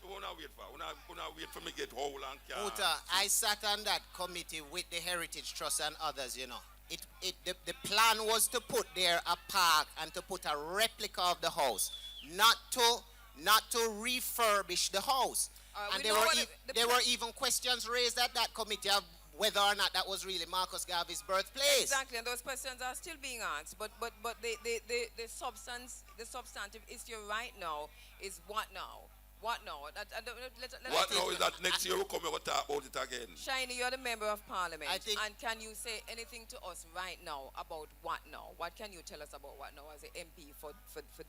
for me get whole and can. Uta, I sat on that committee with the Heritage Trust and others, you know. The plan was to put there a park and to put a replica of the house, not to refurbish the house. And we there know were what there were even questions raised at that committee of whether or not that was really Marcus Garvey's birthplace. Exactly, and those questions are still being asked. But the substantive issue right now is what now? What now? What now is that next year we'll come here and talk about it again? Shiny, you're the member of parliament. I think- and can you say anything to us right now about what now? What can you tell us about what now as an MP for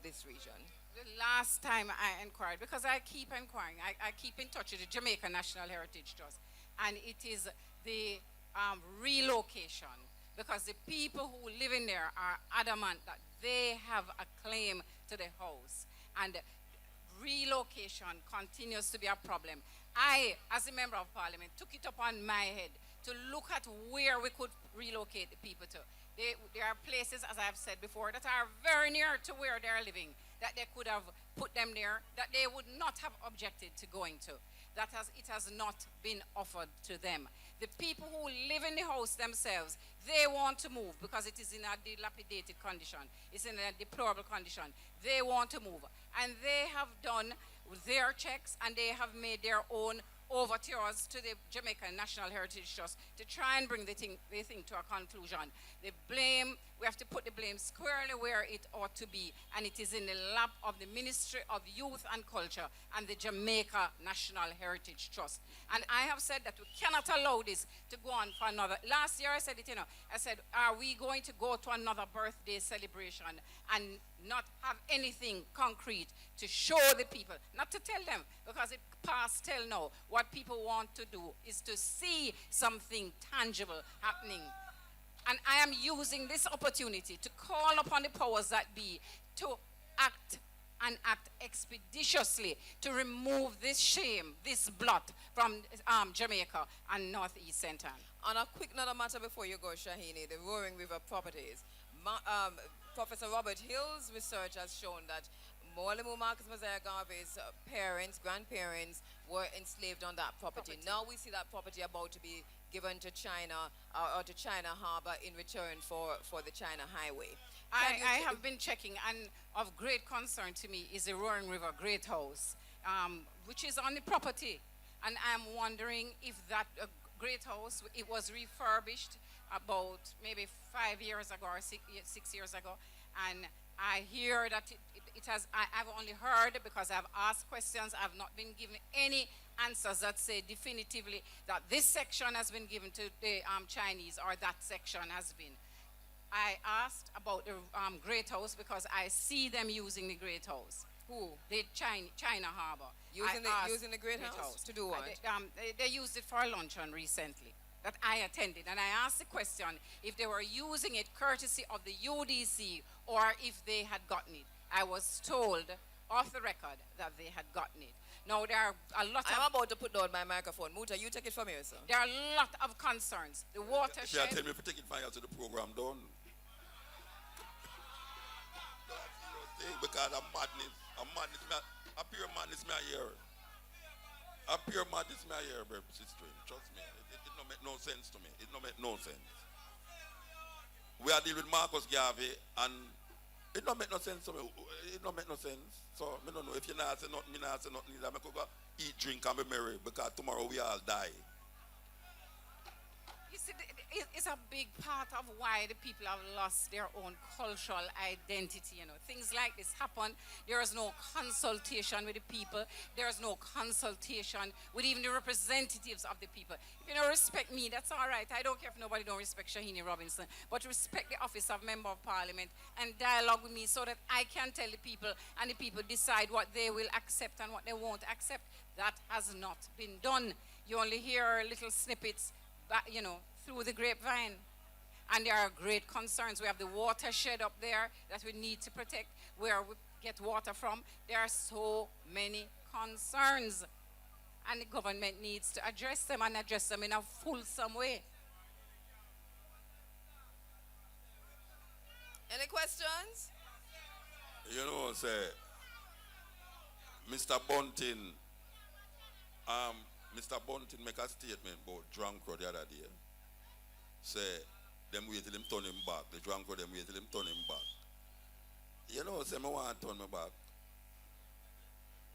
this region? The last time I inquired, because I keep inquiring, I keep in touch with the Jamaica National Heritage Trust, and it is the relocation, because the people who live in there are adamant that they have a claim to the house, and relocation continues to be a problem. I, as a member of parliament, took it upon my head to look at where we could relocate the people to. There are places, as I have said before, that are very near to where they're living, that they could have put them there, that they would not have objected to going to. It has not been offered to them. The people who live in the house themselves, they want to move because it is in a dilapidated condition. It's in a deplorable condition. They want to move. And they have done their checks and they have made their own overtures to the Jamaican National Heritage Trust to try and bring the thing to a conclusion. We have to put the blame squarely where it ought to be, and it is in the lap of the Ministry of Youth and Culture and the Jamaica National Heritage Trust. And I have said that we cannot allow this to go on for another. Last year I said it, I said, are we going to go to another birthday celebration and not have anything concrete to show the people, not to tell them, because it past tell now. What people want to do is to see something tangible happening. And I am using this opportunity to call upon the powers that be to act and act expeditiously to remove this shame, this blot from Jamaica and Northeast Centre. On a quick another matter before you go, Shahini, the Roaring River properties. Professor Robert Hill's research has shown that Mwalimu Marcus Mosiah Garvey's grandparents were enslaved on that property. Now we see that property about to be given to China or to China Harbor in return for the China Highway. I have been checking, and of great concern to me is the Roaring River Great House. which is on the property. And I'm wondering if that great house, it was refurbished about maybe 5 years ago or 6 years ago. And I hear that it has, I've only heard because I've asked questions, I've not been given any answers that say definitively that this section has been given to the Chinese or that section has been. I asked about the Great House because I see them using the Great House. Who? The China Harbor. Using the Great House? To do what? They used it for a luncheon recently that I attended. And I asked the question if they were using it courtesy of the UDC or if they had gotten it. I was told off the record that they had gotten it. Now, there are a lot I'm about to put down my microphone. Muta, you take it from here, sir. There are a lot of concerns. The watershed. Tell me if you take it fire to the program, don't. Because I'm madness. A pure madness, me here. A pure madness, me here, sister. Trust me. It don't make no sense to me. It don't make no sense. We are dealing with Marcus Garvey, and it don't make no sense to me. It don't make no sense. So, I don't know. If you not say nothing, me not say nothing either. I could go eat, drink, and be merry, because tomorrow we all die. You see, it's a big part of why the people have lost their own cultural identity. You know, things like this happen. There is no consultation with the people. There is no consultation with even the representatives of the people. If you don't respect me, that's all right. I don't care if nobody don't respect Shahini Robinson, but respect the office of Member of Parliament and dialogue with me so that I can tell the people and the people decide what they will accept and what they won't accept. That has not been done. You only hear little snippets, you know, through the grapevine. And there are great concerns. We have the watershed up there that we need to protect, where we get water from. There are so many concerns. And the government needs to address them and address them in a fulsome way. Any questions? You know, say, Mr. Bunting make a statement about Drunkrow the other day. Say, them wait till him turn him back. The Drunkrow, them wait till him turn him back. You know, say, I want to turn me back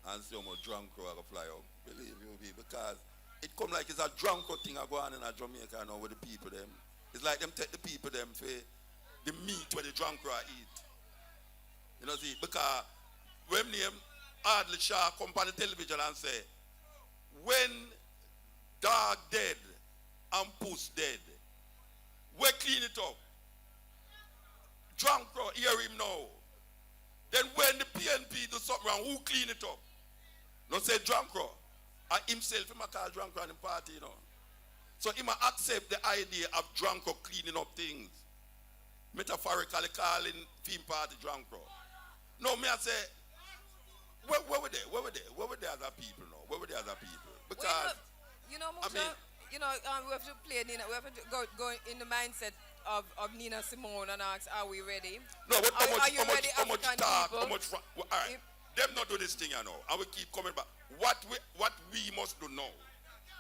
and see how much Drunkrow I go fly up. Believe you me, because it come like it's a Drunkrow thing I go on in a Jamaica now with the people them. It's like them take the people them for the meat where the Drunkrow eat. You know, see, because when name Adley Shah come on the television and say, when dog dead and puss dead, we clean it up. Drunkrow, hear him now. Then when the PNP do something wrong, who clean it up? Not say Drunkrow. And himself, he might call Drunkrow in the party, you know. So he might accept the idea of Drunkrow cleaning up things. Metaphorically calling theme party Drunkrow. No, me I say, where were they? Where were they? Where were they as a people now? Where were they as a people? Because, well, you know, Muta, we have to play Nina. We have to go in the mindset of Nina Simone and ask, are we ready? No, but how much talk, all right. Them not do this thing, you know. And we keep coming back. What we must do now,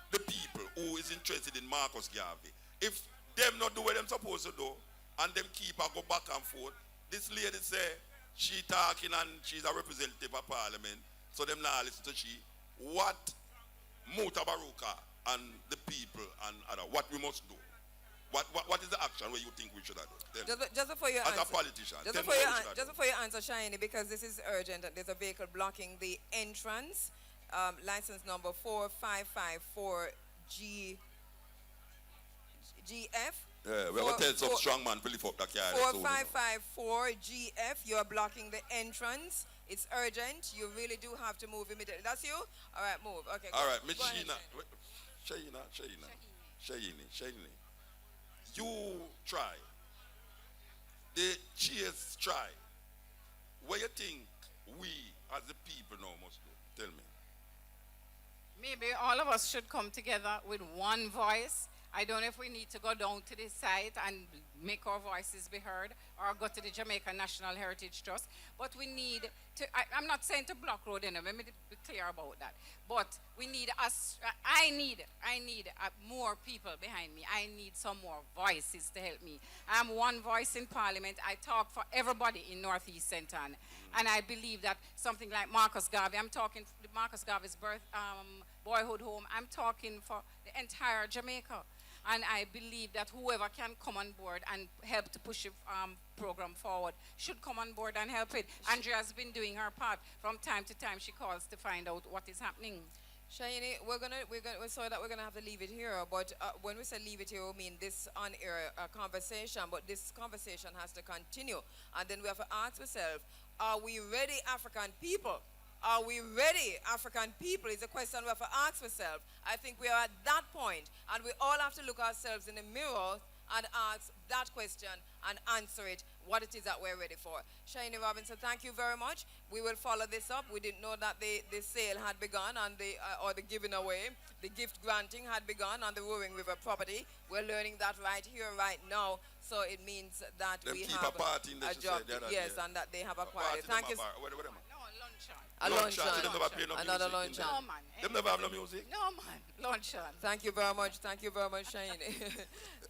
the people who is interested in Marcus Garvey, if them not do what them supposed to do, and them keep a go back and forth, this lady say, she talking and she's a representative of Parliament, so them now listen to she. What Muta Baruka and the people and other, what we must do? What is the action where you think we should do? Just before you as answer, a politician. Just before you answer, Shiny, because this is urgent, and there's a vehicle blocking the entrance. License number 4554 GF. Yeah, we're going to tell some strong man to lift up the car. 4554 GF, you're blocking the entrance. It's urgent. You really do have to move immediately. That's you? All right, move. Okay. All right, Miss Shahini. You try. The cheers try. What you think we as the people now must do? Tell me. Maybe all of us should come together with one voice I don't know if we need to go down to the site and make our voices be heard or go to the Jamaica National Heritage Trust. But we need to, I'm not saying to block road, let me be clear about that. But we need us, I need more people behind me. I need some more voices to help me. I'm one voice in Parliament. I talk for everybody in Northeast St. Ann. And I believe that something like Marcus Garvey, I'm talking Marcus Garvey's boyhood home, I'm talking for the entire Jamaica. And I believe that whoever can come on board and help to push the program forward should come on board and help it. Andrea's been doing her part. From time to time, she calls to find out what is happening. Shahini, we're sorry that we're gonna have to leave it here. But when we say leave it here, we mean this on-air conversation. But this conversation has to continue, and then we have to ask ourselves: are we ready, African people? Are we ready, African people? Is a question we have to ask ourselves. I think we are at that point, and we all have to look ourselves in the mirror and ask that question and answer it, what it is that we're ready for. Shahini Robinson, thank you very much. We will follow this up. We didn't know that the sale had begun and or the giving away, the gift granting had begun on the Roaring River property. We're learning that right here, right now. So it means that we have a job. Yes, and that they have acquired. Thank you. A luncheon. Another luncheon. No, man. Them never have no music? No, man. Luncheon. Thank you very much. Thank you very much, Shahini.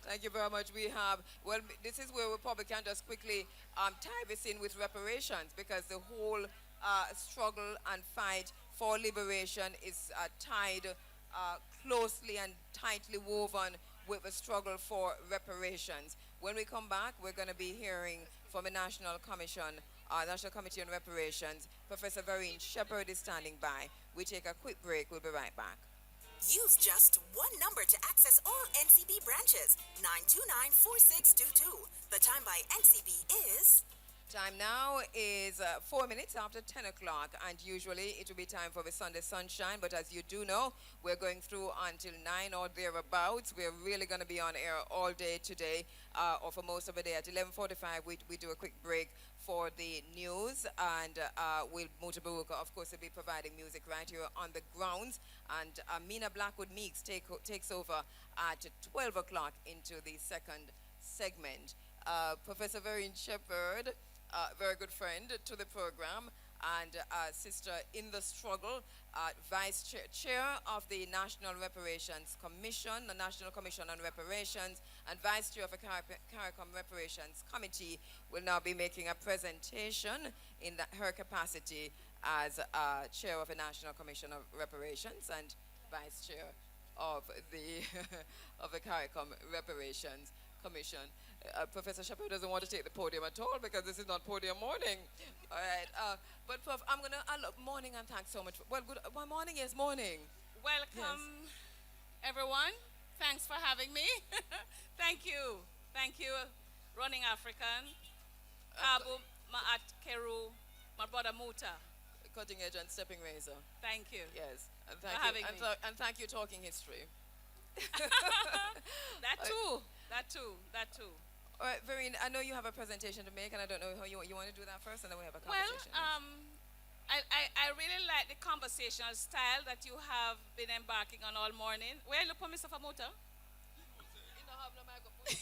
Thank you very much. We have, well, this is where we probably can just quickly tie this in with reparations, because the whole struggle and fight for liberation is tied closely and tightly woven with the struggle for reparations. When we come back, we're going to be hearing from the National Committee on Reparations. Professor Vereen Shepherd is standing by. We take a quick break. We'll be right back. Use just one number to access all NCB branches, 929-4622. The time by NCB is... Time now is 4 minutes after 10 o'clock, and usually it will be time for the Sunday Sunshine, but as you do know, we're going through until 9 or thereabouts. We're really going to be on air all day today, or for most of the day. At 11:45, we do a quick break for the news, and Muta Baruka, of course, will be providing music right here on the grounds, and Mina Blackwood Meeks takes over at 12 o'clock into the second segment. Professor Vereen Shepherd, very good friend to the program, and sister in the struggle, vice chair of the National Reparations Commission, the National Commission on Reparations, and vice chair of the CARICOM Reparations Committee, will now be making a presentation in her capacity as chair of the National Commission of Reparations and vice chair of the of the CARICOM Reparations Commission. Professor Shepherd doesn't want to take the podium at all, because this is not podium morning. All right. But Prof, I'm going to look, morning, and thanks so much. Well, good. My morning is morning. Welcome, everyone. Thanks for having me. Thank you. Thank you, Running African, Abu Ma'at Keru, my brother Muta. Cutting Edge and Stepping Razor. Thank you. Yes. And for having me. And thank you, Talking History. That too. That too. All right, Vereen, I know you have a presentation to make, and I don't know how you want to do that first, and then we have a conversation. Well, I really like the conversational style that you have been embarking on all morning. Where look for Mr. Famuta? You don't have no microphone.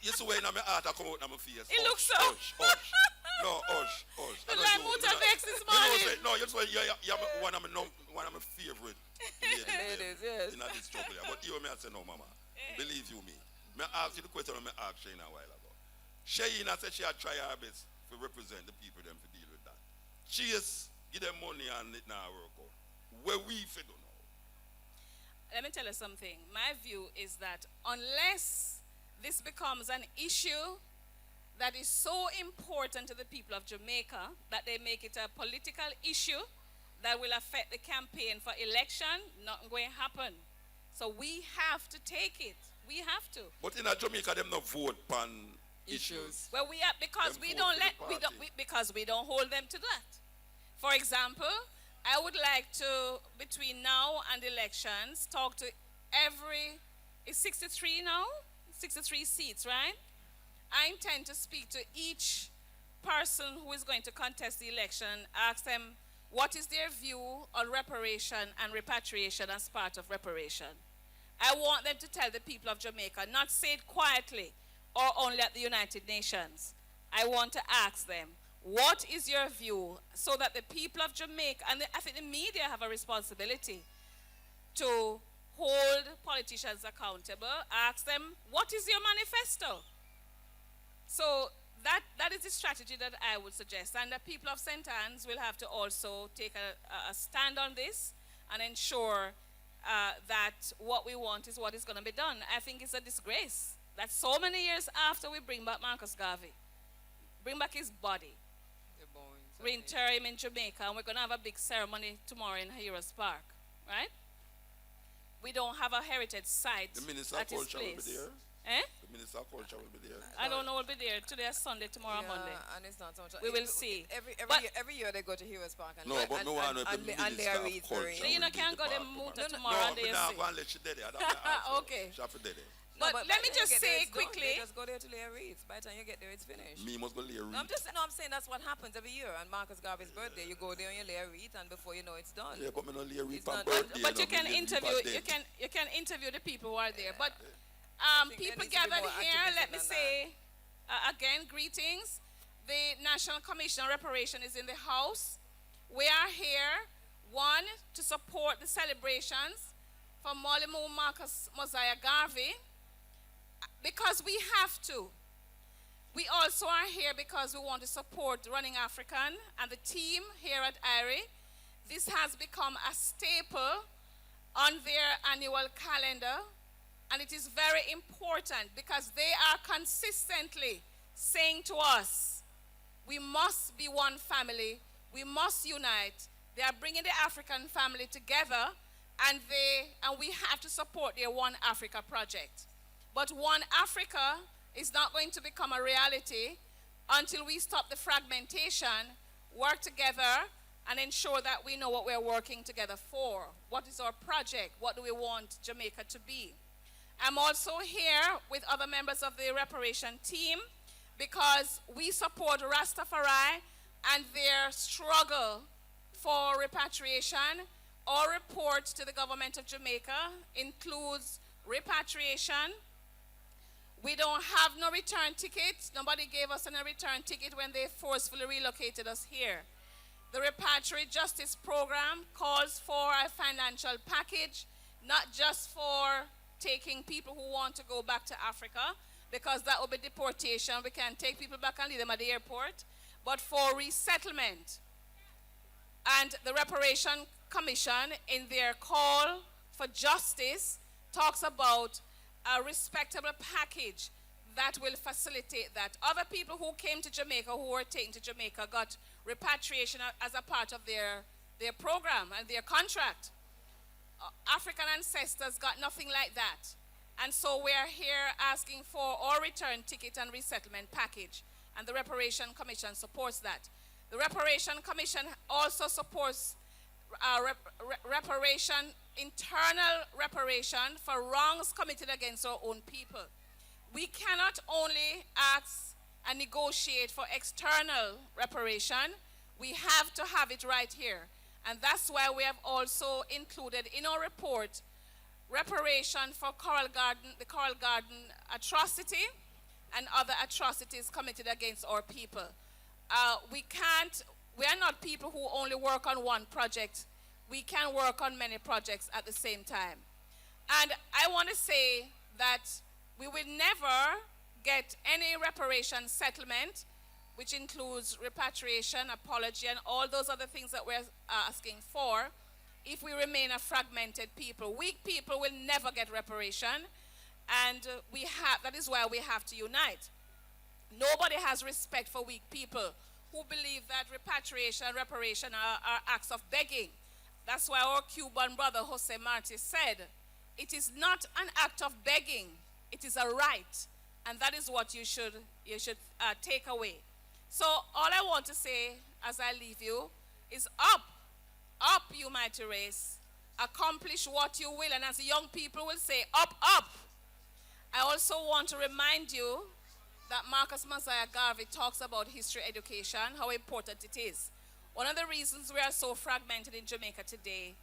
You see when I'm out, I come out, I'm a face. It looks so. Hush. No, hush. The like Muta Vex this morning. No, you see you're one of my favorite ladies, yes. In this struggle. But you may say, no, Mama. Believe you me. I asked you the question I asked Shayna a while ago. Shayna said she had tried her best to represent the people them to deal with that. She is give them money and it now work out. Where we don't know. Let me tell you something. My view is that unless this becomes an issue that is so important to the people of Jamaica that they make it a political issue that will affect the campaign for election, nothing going to happen. So we have to take it. We have to. But in Jamaica, them not vote on issues. Well, we are because we don't because we don't hold them to that. For example, I would like to, between now and elections, talk to it's 63 now? 63 seats, right? I intend to speak to each person who is going to contest the election, ask them what is their view on reparation and repatriation as part of reparation. I want them to tell the people of Jamaica, not say it quietly or only at the United Nations. I want to ask them, what is your view, so that the people of Jamaica, and I think the media have a responsibility to hold politicians accountable, ask them, what is your manifesto? So that is the strategy that I would suggest. And the people of St. Anne's will have to also take a stand on this and ensure that what we want is what is going to be done. I think it's a disgrace that so many years after we bring back Marcus Garvey, bring back his body, reinter him in Jamaica, and we're going to have a big ceremony tomorrow in Heroes Park, right? We don't have a heritage site. The Minister of of Culture will be there. Eh? The Minister of Culture will be there. I don't know, we'll be there. Today is Sunday, tomorrow Monday. And it's not so much. We will see. Every year they go to Heroes Park and no, but no one will be and they are read very. You know, can't go there tomorrow and they no, see. go and let you there. Okay. No, but let me just say quickly. Just go there to lay a wreath. By the time you get there, it's finished. Me must go lay a wreath. I'm saying that's what happens every year. On Marcus Garvey's birthday, you go there and you lay a wreath, and before you know it's done. Yeah, but me not lay a wreath on birthday. But you can interview. You can interview the people who are there. But people gathered here. Let me say again, greetings. The National Commission on Reparation is in the house. We are here, one, to support the celebrations for Molimu Marcus Mosiah Garvey, because we have to. We also are here because we want to support Running African and the team here at IRIE. This has become a staple on their annual calendar, and it is very important because they are consistently saying to us, we must be one family, we must unite. They are bringing the African family together, and we have to support their One Africa project. But One Africa is not going to become a reality until we stop the fragmentation, work together, and ensure that we know what we're working together for. What is our project? What do we want Jamaica to be? I'm also here with other members of the reparation team because we support Rastafari and their struggle for repatriation. Our report to the government of Jamaica includes repatriation. We don't have no return ticket. Nobody gave us any return ticket when they forcefully relocated us here. The Repatriate Justice Program calls for a financial package, not just for taking people who want to go back to Africa, because that would be deportation. We can't take people back and leave them at the airport, but for resettlement. And the Reparation Commission, in their call for justice, talks about a respectable package that will facilitate that. Other people who came to Jamaica, who were taken to Jamaica, got repatriation as a part of their program and their contract. African ancestors got nothing like that. And so we're here asking for our return ticket and resettlement package. And the Reparation Commission supports that. The Reparation Commission also supports internal reparation for wrongs committed against our own people. We cannot only ask and negotiate for external reparation, we have to have it right here. And that's why we have also included in our report reparation for the Coral Garden atrocity and other atrocities committed against our people. We are not people who only work on one project. We can work on many projects at the same time. And I want to say that we will never get any reparation settlement, which includes repatriation, apology, and all those other things that we're asking for, if we remain a fragmented people. Weak people will never get reparation, and that is why we have to unite. Nobody has respect for weak people who believe that repatriation and reparation are acts of begging. That's why our Cuban brother Jose Marti said, it is not an act of begging, it is a right. And that is what you should take away. So all I want to say as I leave you is up, you mighty race. Accomplish what you will. And as the young people will say, up. I also want to remind you that Marcus Mosiah Garvey talks about history education, how important it is. One of the reasons we are so fragmented in Jamaica today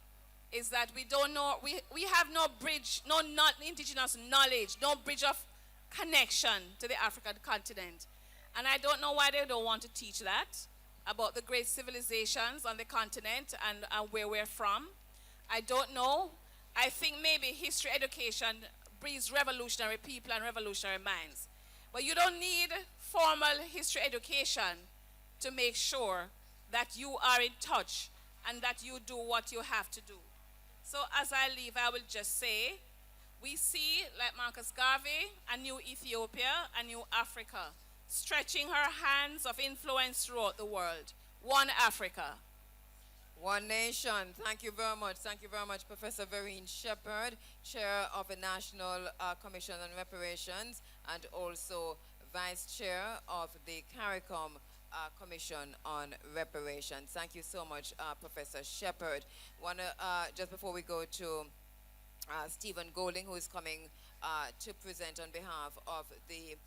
is that we don't know, we have no bridge, no not indigenous knowledge, no bridge of connection to the African continent. And I don't know why they don't want to teach that, about the great civilizations on the continent and where we're from. I don't know. I think maybe history education breeds revolutionary people and revolutionary minds. But you don't need formal history education to make sure that you are in touch and that you do what you have to do. So as I leave, I will just say, we see, like Marcus Garvey, a new Ethiopia, a new Africa, stretching her hands of influence throughout the world. One Africa. One nation. Thank you very much. Thank you very much, Professor Vereen Shepherd, Chair of the National Commission on Reparations and also Vice Chair of the CARICOM Commission on Reparations. Thank you so much, Professor Shepherd. Just before we go to Stephen Golding, who is coming to present on behalf of the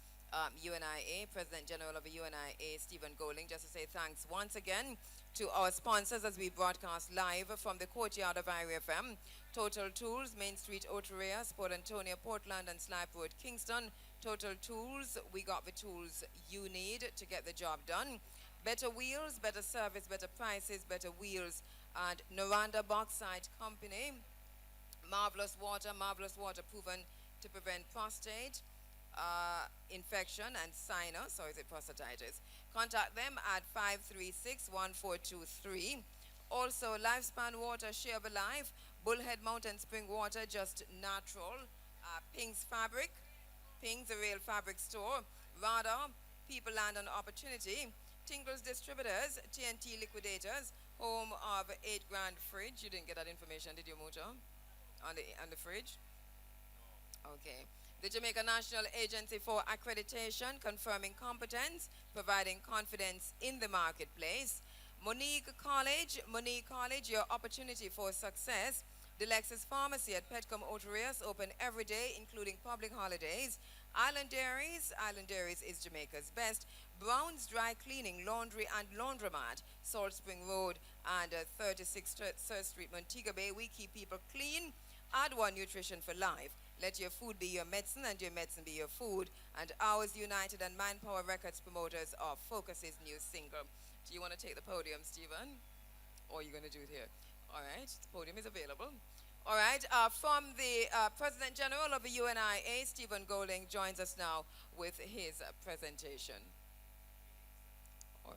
UNIA, President General of the UNIA, Stephen Golding, just to say thanks once again to our sponsors as we broadcast live from the courtyard of IRIEFM. Total Tools, Main Street, Oterea, Port Antonio, Portland, and Slipe Road, Kingston. Total Tools, we got the tools you need to get the job done. Better wheels, better service, better prices, better wheels. And Noranda Bauxite Company, marvelous water proven to prevent prostate infection and sinus, or is it prostatitis? Contact them at 536-1423. Also, Lifespan Water, Share the Life, Bullhead Mountain Spring Water, just natural. Pink's Fabric, Pink's a real fabric store. Radar, People, Land and Opportunity. Tingles Distributors, TNT Liquidators, home of 8 grand fridge. You didn't get that information, did you, Mucho? On the fridge? Okay. The Jamaica National Agency for Accreditation, confirming competence, providing confidence in the marketplace. Monique College, your opportunity for success. The Lexus Pharmacy at Petcom Otereas, open every day, including public holidays. Island Dairies is Jamaica's best. Brown's Dry Cleaning, Laundry and Laundromat, Salt Spring Road and 36 3rd Street, Montego Bay. We keep people clean. Add One Nutrition for Life. Let your food be your medicine and your medicine be your food. And Ours United and Manpower Records promoters of Focus's new single. Do you want to take the podium, Stephen? Or are you going to do it here? All right, the podium is available. All right, from the President General of the UNIA, Stephen Golding, joins us now with his presentation. All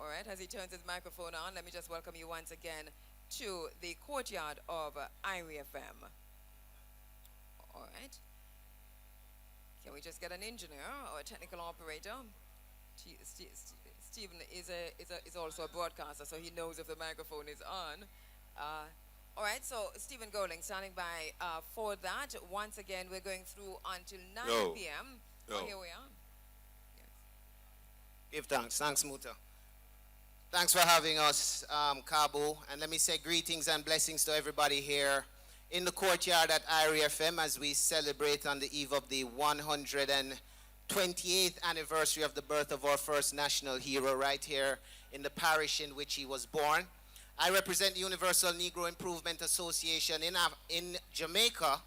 right, as he turns his microphone on, let me just welcome you once again to the courtyard of IRIEFM. All right. Can we just get an engineer or a technical operator? Stephen is also a broadcaster, so he knows if the microphone is on. All right, so Stephen Golding standing by for that. Once again, we're going through until 9 p.m. Oh, here we are. Yes. Give thanks. Thanks, Muta. Thanks for having us, Cabo. And let me say greetings and blessings to everybody here in the courtyard at IRIEFM as we celebrate on the eve of the 128th anniversary of the birth of our first national hero right here in the parish in which he was born. I represent the Universal Negro Improvement Association in Jamaica.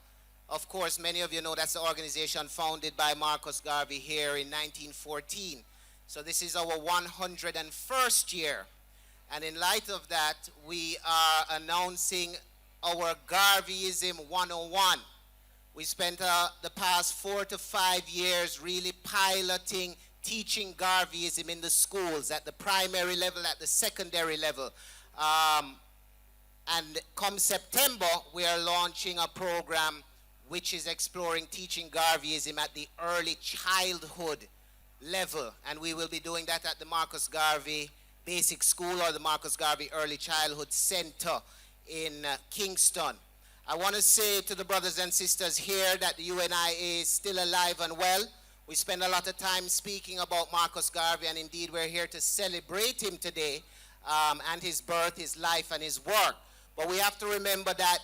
Of course, many of you know that's the organization founded by Marcus Garvey here in 1914. So this is our 101st year. And in light of that, we are announcing our Garveyism 101. We spent the past 4 to 5 years really piloting, teaching Garveyism in the schools, at the primary level, at the secondary level. And come September, we are launching a program which is exploring teaching Garveyism at the early childhood level. And we will be doing that at the Marcus Garvey Basic School or the Marcus Garvey Early Childhood Center in Kingston. I want to say to the brothers and sisters here that the UNIA is still alive and well. We spend a lot of time speaking about Marcus Garvey, and indeed we're here to celebrate him today and his birth, his life, and his work. But we have to remember that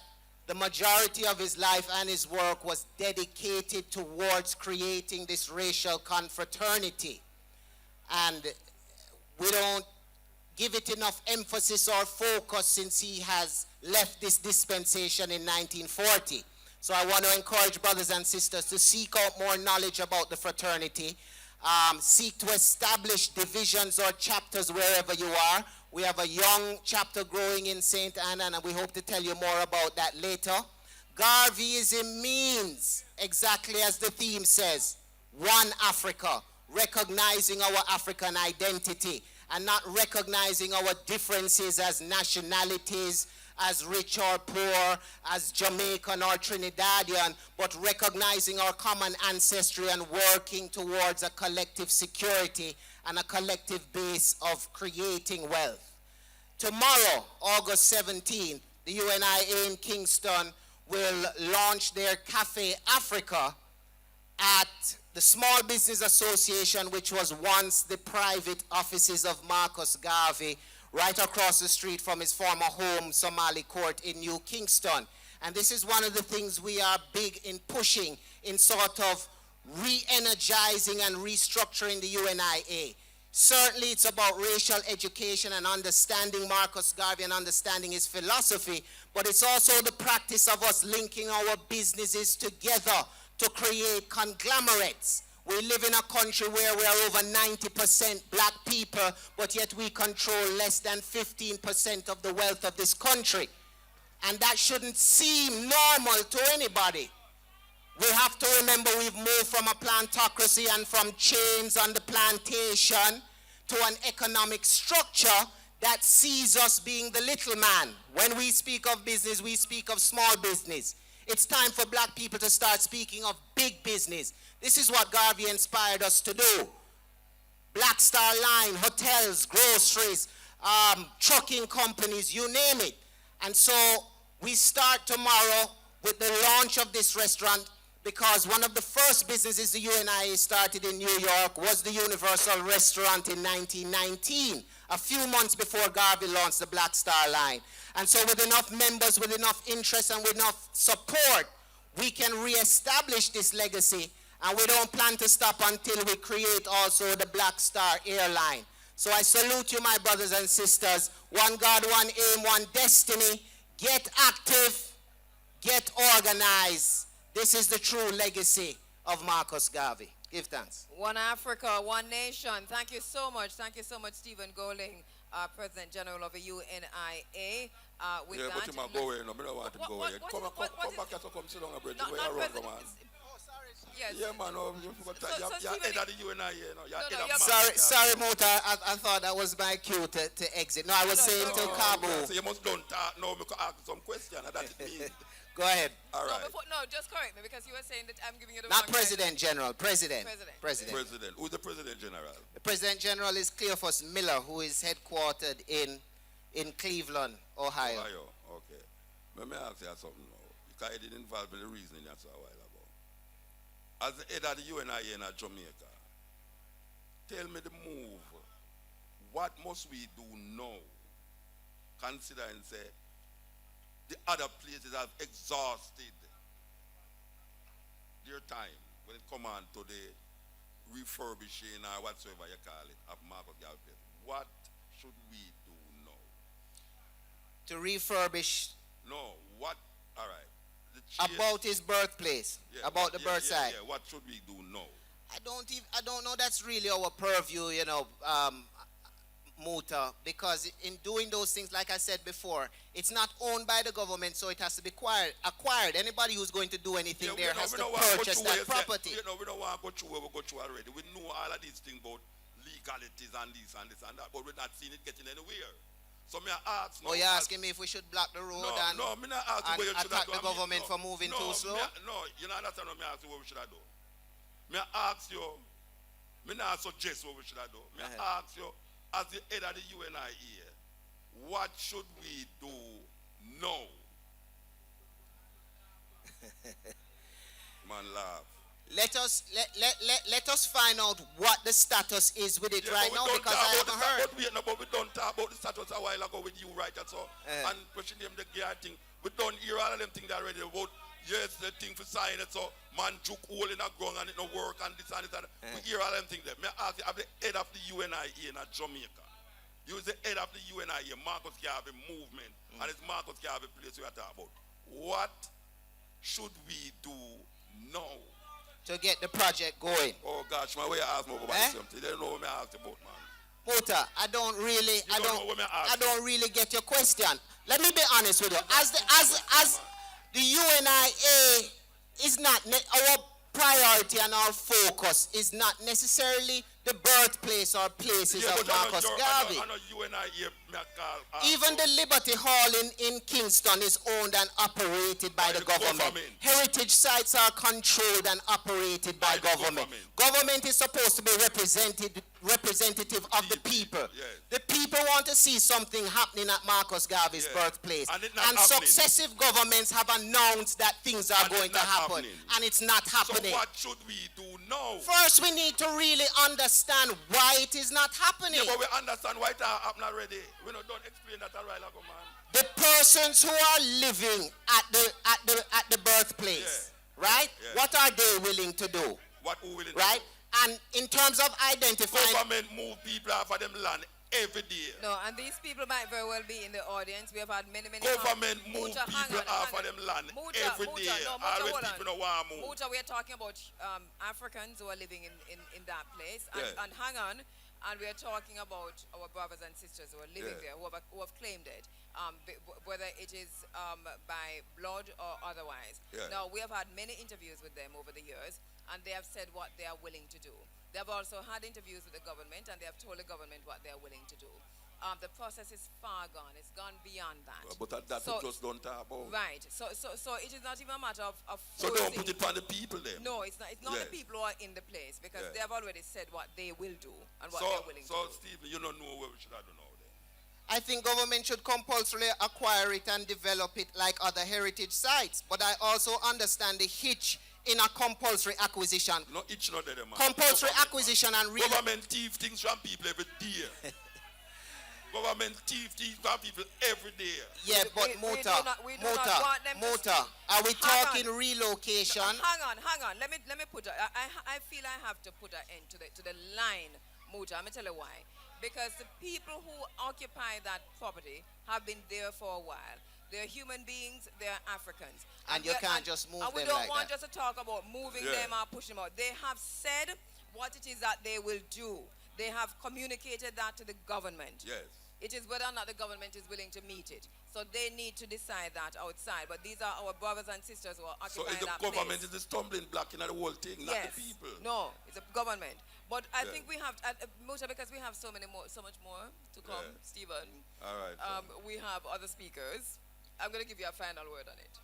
the majority of his life and his work was dedicated towards creating this racial confraternity. And we don't give it enough emphasis or focus since he has left this dispensation in 1940. So I want to encourage brothers and sisters to seek out more knowledge about the fraternity, seek to establish divisions or chapters wherever you are. We have a young chapter growing in St. Anna, and we hope to tell you more about that later. Garveyism means, exactly as the theme says, one Africa, recognizing our African identity and not recognizing our differences as nationalities, as rich or poor, as Jamaican or Trinidadian, but recognizing our common ancestry and working towards a collective security and a collective base of creating wealth. Tomorrow, August 17th, the UNIA in Kingston will launch their Cafe Africa at the Small Business Association, which was once the private offices of Marcus Garvey, right across the street from his former home, Somali Court in New Kingston. And this is one of the things we are big in pushing in sort of re-energizing and restructuring the UNIA. Certainly it's about racial education and understanding Marcus Garvey and understanding his philosophy, but it's also the practice of us linking our businesses together to create conglomerates. We live in a country where we are over 90% black people, but yet we control less than 15% of the wealth of this country. And that shouldn't seem normal to anybody. We have to remember we've moved from a plantocracy and from chains on the plantation to an economic structure that sees us being the little man. When we speak of business, we speak of small business. It's time for black people to start speaking of big business. This is what Garvey inspired us to do. Black Star Line, hotels, groceries, trucking companies, you name it. And so we start tomorrow with the launch of this restaurant, because one of the first businesses the UNIA started in New York was the Universal Restaurant in 1919, a few months before Garvey launched the Black Star Line. And so with enough members, with enough interest, and with enough support, we can reestablish this legacy, and we don't plan to stop until we create also the Black Star Airline. So I salute you, my brothers and sisters. One God, one aim, one destiny. Get active, get organized. This is the true legacy of Marcus Garvey. Give thanks. One Africa, one nation. Thank you so much. Thank you so much, Stephen Golding, President General of the UNIA. With yeah, that, but you might go away. No, I don't want to go away. Come back here, come sit down and break. Where you run from, man? Yes. Yeah, man. No, you're head of the UNIA. Sorry, Mota. I thought that was my cue to exit. No, I was saying to Kabu. So you must don't talk now. I can ask some question. That's it. Go ahead. All right. No, just correct me, because you were saying that I'm giving you the Not wrong President General. President. President. Who's the President General? The President General is Cleophas Miller, who is headquartered in Cleveland, Ohio. Okay. Let me ask you something now. Because it didn't involve the reasoning that's a while ago. As the head of the UNIA in Jamaica, tell me the move. What must we do now? Consider and say, the other places have exhausted their time when it comes on to the refurbishing or whatsoever you call it of Marcus Garvey. What should we do now? To refurbish. No, what? All right. About his birthplace, about the birth site. Yeah, what should we do now? I don't know. That's really our purview, Muta, because in doing those things, like I said before, it's not owned by the government, so it has to be acquired. Anybody who's going to do anything there has to purchase that property. We don't want to go through where we go through already. We know all of these things about legalities and this and this and that, but we're not seeing it getting anywhere. So me ask now. Oh, you're asking me if we should block the road and attack the government for moving too slow? No, you don't understand what me ask you what we should do. Me ask you, me not suggest what we should do. Me ask you, as the head of the UNIA, what should we do now? Man, laugh. Let us find out what the status is with it right now, because I haven't heard. But we don't talk about the status a while ago with you, right? And so, and pushing them the gear thing. We don't hear all of them things already about, yes, the thing for sign it, so man took hole in a ground and it no work and this and that. We hear all of them things there. May I ask you, I'm the head of the UNIA in Jamaica. You is the head of the UNIA, Marcus Garvey movement, and it's Marcus Garvey place we are talking about. What should we do now to get the project going? Oh gosh, my way I ask me about something. They don't know what I asked about, man. Muta, I don't really get your question. Let me be honest with you. As the UNIA is not our priority and our focus is not necessarily the birthplace or places of Marcus Garvey. Even the Liberty Hall in Kingston is owned and operated by the government. Heritage sites are controlled and operated by government. Government is supposed to be representative of the people. The people want to see something happening at Marcus Garvey's birthplace. And successive governments have announced that things are going to happen. And it's not happening. So what should we do now? First, we need to really understand why it is not happening. Yeah, but we understand why it happened already. We don't explain that a while ago, man. The persons who are living at the birthplace, right? Yeah. What are they willing to do? What who willing right? to do? And in terms of identifying, government move people off of them land every day. No, and these people might very well be in the audience. We have had many government move people off of them land every day. Always people don't want to move. Muta, we are talking about Africans who are living in that place. And hang on. And we are talking about our brothers and sisters who are living there, who have claimed it, whether it is by blood or otherwise. Now, we have had many interviews with them over the years, and they have said what they are willing to do. They have also had interviews with the government, and they have told the government what they are willing to do. The process is far gone. It's gone beyond that. But that we just don't talk about. Right. So it is not even a matter of so don't put it on the people then. No, it's not. It's not the people who are in the place, because they have already said what they will do and what they're willing to do. So, Stephen, you don't know what we should have done now then? I think government should compulsorily acquire it and develop it like other heritage sites. But I also understand the hitch in a compulsory acquisition. No, it's not there, man. Compulsory acquisition and really... Government thief things from people every day. Government thief from people every day. Yeah, but Muta, are we talking relocation? Hang on. Let me put. I feel I have to put an end to the line, Muta. Let me tell you why. Because the people who occupy that property have been there for a while. They're human beings. They're Africans. And you can't just move them like that. And we don't want just to talk about moving them or pushing them out. They have said what it is that they will do. They have communicated that to the government. Yes. It is whether or not the government is willing to meet it. So they need to decide that outside. But these are our brothers and sisters who are occupying that place. So the government is the stumbling block in the whole thing, not the people. No, it's the government. But I think we have, Muta, because we have so much more to come, Stephen. All right. We have other speakers. I'm going to give you a final word on it.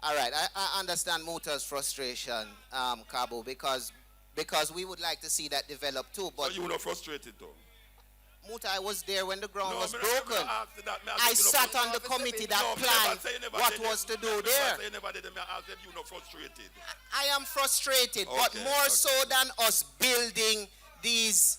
All right. I understand Muta's frustration, Cabo, because we would like to see that develop too. But so you were not frustrated though? Muta, I was there when the ground was broken. I sat on the committee that planned what was to do there. I am frustrated, but more so than us building these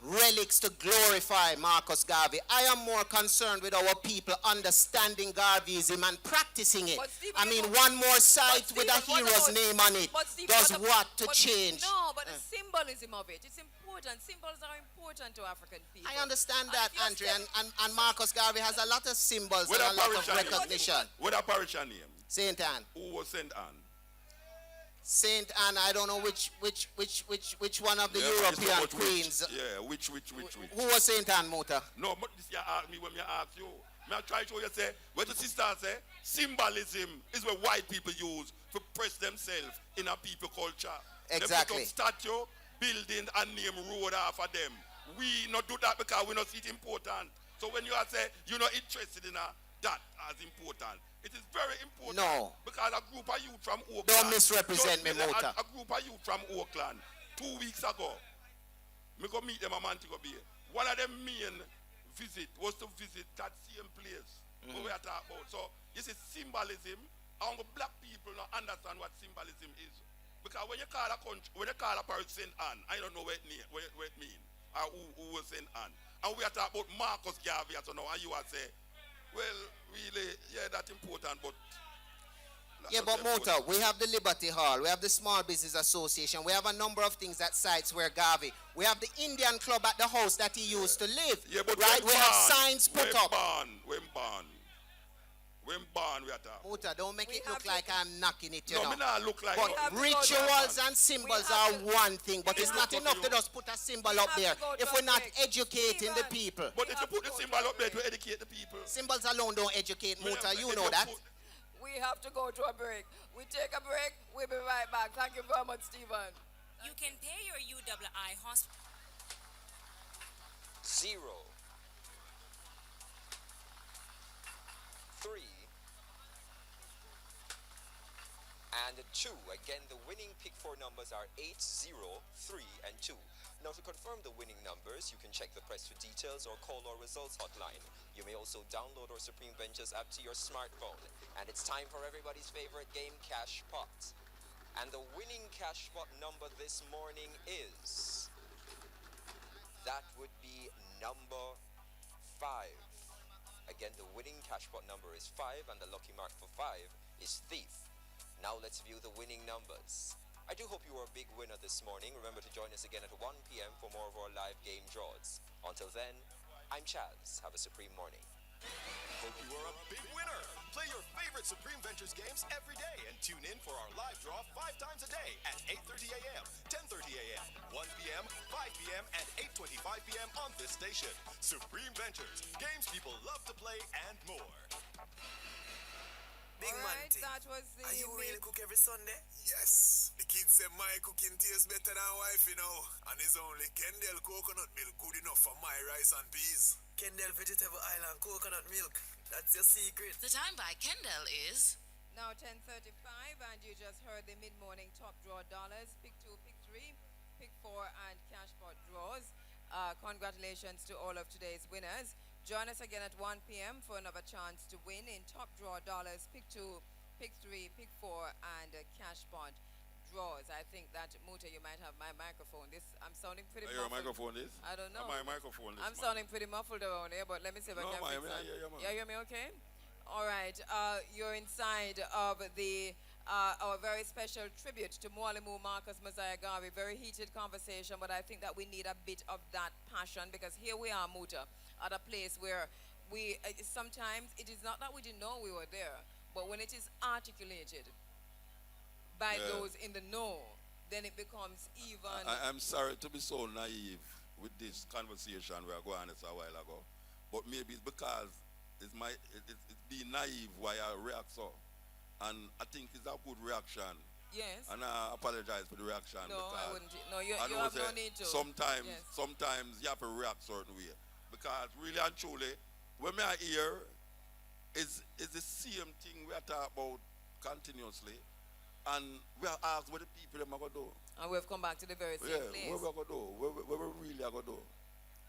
relics to glorify Marcus Garvey, I am more concerned with our people understanding Garveyism and practicing it. I mean, one more site with a hero's name on it does what to change? No, but the symbolism of it, it's important. Symbols are important to African people. I understand that, Andre, and Marcus Garvey has a lot of symbols and a lot of recognition. What a parish name? Saint Anne. Who was Saint Anne? Saint Anne, I don't know which one of the European queens. Which. Who was Saint Anne, Muta? No, but this you ask me when me ask you. Me I try to show you say, what the sister say, symbolism is what white people use to press themselves in a people culture. Exactly. They put up statue, building and name road off of them. We not do that because we not see it important. So when you say you're not interested in that as important, it is very important. No. Because a group of youth from Oakland. Don't misrepresent me, Muta. A group of youth from Oakland 2 weeks ago, me go meet them a Montego Bay. One of them main visit was to visit that same place where we are talking about. So you see symbolism, and black people don't understand what symbolism is. Because when you call a country, when you call a person Saint Anne, I don't know what it means, or who was Saint Anne. And we are talking about Marcus Garvey, so now, and you are say, well, really, yeah, that's important, but Yeah, but Mota, we have the Liberty Hall, we have the Small Business Association, we have a number of things at sites where Garvey, we have the Indian club at the house that he used to live. Yeah, but right? We have signs put up. When born, we are talking. Mota, don't make it look like I'm knocking it, you No, know. me not look like but no. rituals and symbols are one thing, but it's not enough to just put a symbol up there if we're not educating the people. But if you put the symbol up there to educate the people. Symbols alone don't educate, Mota, you know that. We have to go to a break. We take a break, we'll be right back. Thank you very much, Stephen. You can pay your UII hospital. 0, 3, and 2. Again, the winning pick 4 numbers are 8, 0, 3, and 2. Now, to confirm the winning numbers, you can check the press for details or call our results hotline. You may also download our Supreme Ventures app to your smartphone. And it's time for everybody's favorite game, Cash Pot. And the winning Cash Pot number this morning is... that would be number 5. Again, the winning Cash Pot number is 5, and the lucky mark for 5 is Thief. Now let's view the winning numbers. I do hope you are a big winner this morning. Remember to join us again at 1 p.m. for more of our live game draws. Until then, I'm Chaz. Have a supreme morning. Hope you are a big winner. Play your favorite Supreme Ventures games every day and tune in for our live draw 5 times a day at 8:30 a.m., 10:30 a.m., 1 p.m., 5 p.m., and 8:25 p.m. on this station. Supreme Ventures, games people love to play and more. Big All man right, thing. that was the Are you big- really cook every Sunday? Yes, the kids say my cooking tastes better than wife, you know. And it's only Kendall coconut milk good enough for my rice and peas. Kendall Vegetable Island coconut milk. That's your secret. The time by Kendall is... Now 10:35, and you just heard the mid-morning top draw dollars. Pick 2, pick 3, pick 4, and cash pot draws. Congratulations to all of today's winners. Join us again at 1 p.m. for another chance to win in top draw dollars. Pick 2, pick 3, pick 4, and cash pot draws. I think that, Muta, you might have my microphone. I'm sounding pretty Your muffled. microphone is? I don't know. My microphone is. I'm sounding pretty muffled around here, but let me see if I can fix that. Yeah, you hear me okay? All right. You're inside of the our very special tribute to Mwalimu Marcus Messiah Garvey. Very heated conversation, but I think that we need a bit of that passion, because here we are, Muta, at a place where we sometimes it is not that we didn't know we were there, but when it is articulated by those in the know, then it becomes even... I'm sorry to be so naive with this conversation we are going on a while ago, but maybe it's because it's being naive why I react so. And I think it's a good reaction. Yes. And I apologize for the reaction. No, I wouldn't. No, you I know have no need to. Sometimes, Yes. sometimes you have to react certain way. Because really and truly, when I hear, is the same thing we are talking about continuously. And we are asked what the people are going to do. And we've come back to the very same place. What we are going to do? What we really are going to do?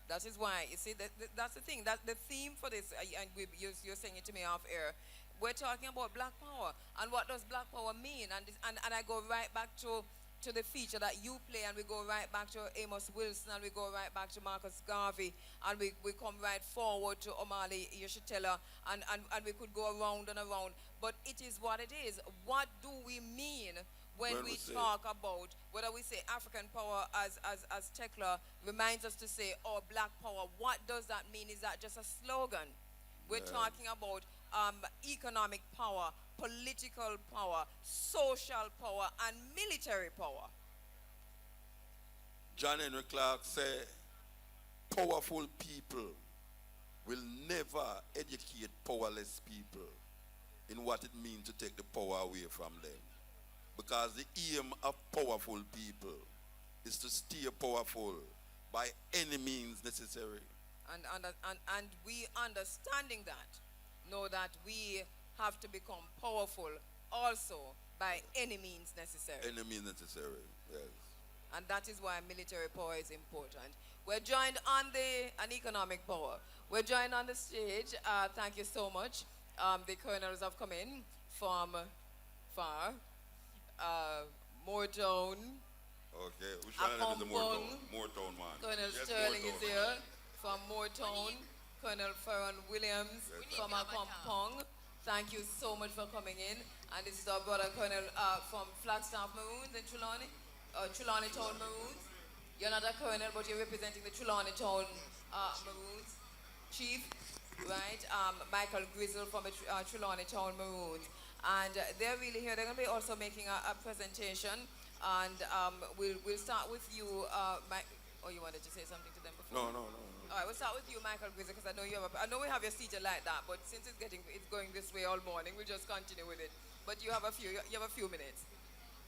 That is why, you see, that's the thing. That the theme for this, and you're saying it to me off air, we're talking about black power. And what does black power mean? And I go right back to the feature that you play, and we go right back to Amos Wilson, and we go right back to Marcus Garvey, and we come right forward to Omali Yeshitela, and we could go around and around. But it is what it is. What do we mean when we talk about, whether we say African power, as Tekla reminds us to say, or black power? What does that mean? Is that just a slogan? We're talking about economic power, political power, social power, and military power. John Henry Clark said, powerful people will never educate powerless people in what it means to take the power away from them. Because the aim of powerful people is to stay powerful by any means necessary. And we, understanding that, know that we have to become powerful also by any means necessary. Any means necessary, yes. And that is why military power is important. We're joined on an economic power. We're joined on the stage. Thank you so much. The colonels have come in from far. Moortown. Okay, which one is the Moortown? Moortown man. Colonel Yes, Sterling Moortown. is here from Moortown. Colonel Farron Williams from Akompong. Thank you so much for coming in. And this is our brother Colonel from Flagstaff Maroons in Trelawney, Trelawney Town Maroons. You're not a colonel, but you're representing the Trelawney Town Maroons. Chief, right? Michael Grizzle from the Trelawney Town Maroons. And they're really here. They're going to be also making a presentation. And we'll start with you, Mike. Oh, you wanted to say something to them before? No. All right, we'll start with you, Michael Grizzle, because I know I know we have your seated like that, but since it's going this way all morning, we'll just continue with it. But you have a few minutes,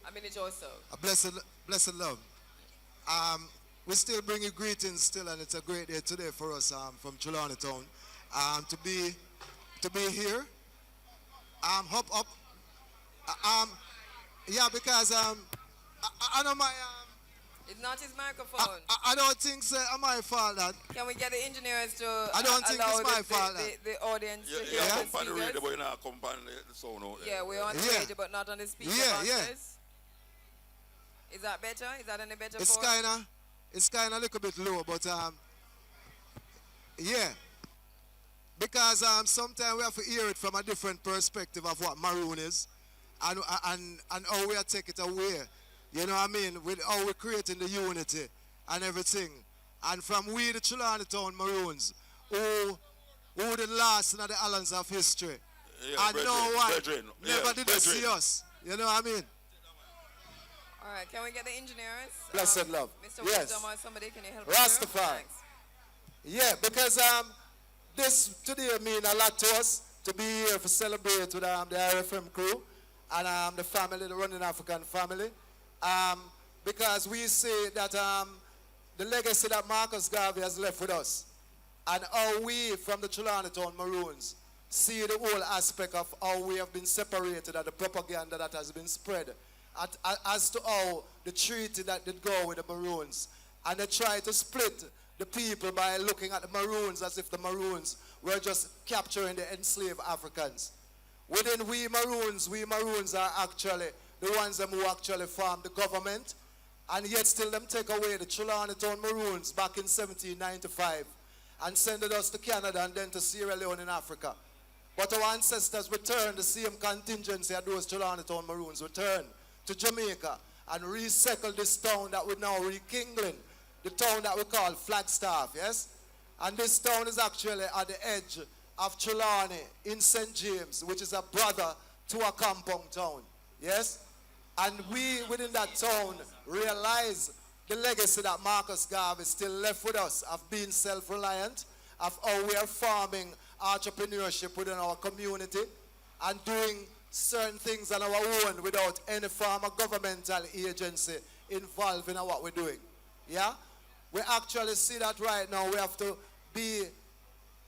a minute or so. A blessed love. We still bring you greetings still, and it's a great day today for us from Trelawney Town. To be here. Hop up. Yeah, because I know my. It's not his microphone. I don't think so. My fault that. Can we get the engineers to I don't think allow it's my fault the audience to hear Yeah, the come on the radio, speakers? but you're not come on the sound out there. Yeah, we're on the radio, but not on the speaker boxes. Is that better? Is that any better It's for us? It's kinda a little bit low, but yeah. Because sometimes we have to hear it from a different perspective of what maroon is and how we are taking it away. You know what I mean? With how we're creating the unity and everything. And from we, the Trelawney Town Maroons, who the last in the islands of history. Yeah, and no one never did see us. You know what I mean? All right, can we get the engineers? Blessed love. Mr. Yes. Wisdom or somebody, can you help us? here? Rastafari. Thanks. Yeah, because this today mean a lot to us to be here to celebrate with the IRIEFM crew and the family, the Running African family. Because we say that the legacy that Marcus Garvey has left with us and how we from the Trelawney Town Maroons see the whole aspect of how we have been separated and the propaganda that has been spread as to how the treaty that did go with the Maroons. And they try to split the people by looking at the Maroons as if the Maroons were just capturing the enslaved Africans. Within we Maroons are actually the ones who actually formed the government, and yet still them take away the Trelawney Town Maroons back in 1795 and sending us to Canada and then to Sierra Leone in Africa. But our ancestors returned, the same contingency of those Trelawney Town Maroons returned to Jamaica and resettled this town that we're now rekindling, the town that we call Flagstaff, yes? And this town is actually at the edge of Trelawney in St. James, which is a brother to a compound town, yes? And we, within that town, realize the legacy that Marcus Garvey still left with us of being self-reliant, of how we are farming entrepreneurship within our community and doing certain things on our own without any form of governmental agency involved in what we're doing. Yeah? We actually see that right now we have to be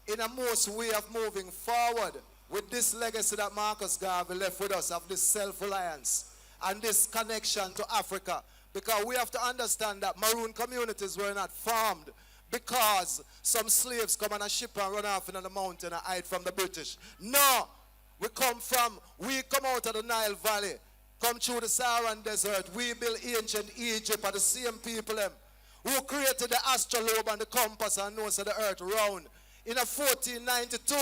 in a most way of moving forward with this legacy that Marcus Garvey left with us of this self-reliance and this connection to Africa. Because we have to understand that Maroon communities were not formed because some slaves come on a ship and run off in the mountain and hide from the British. No! We come out of the Nile Valley, come through the Saharan desert. We built ancient Egypt are the same people who created the astrolabe and the compass and knows the earth round. In 1492,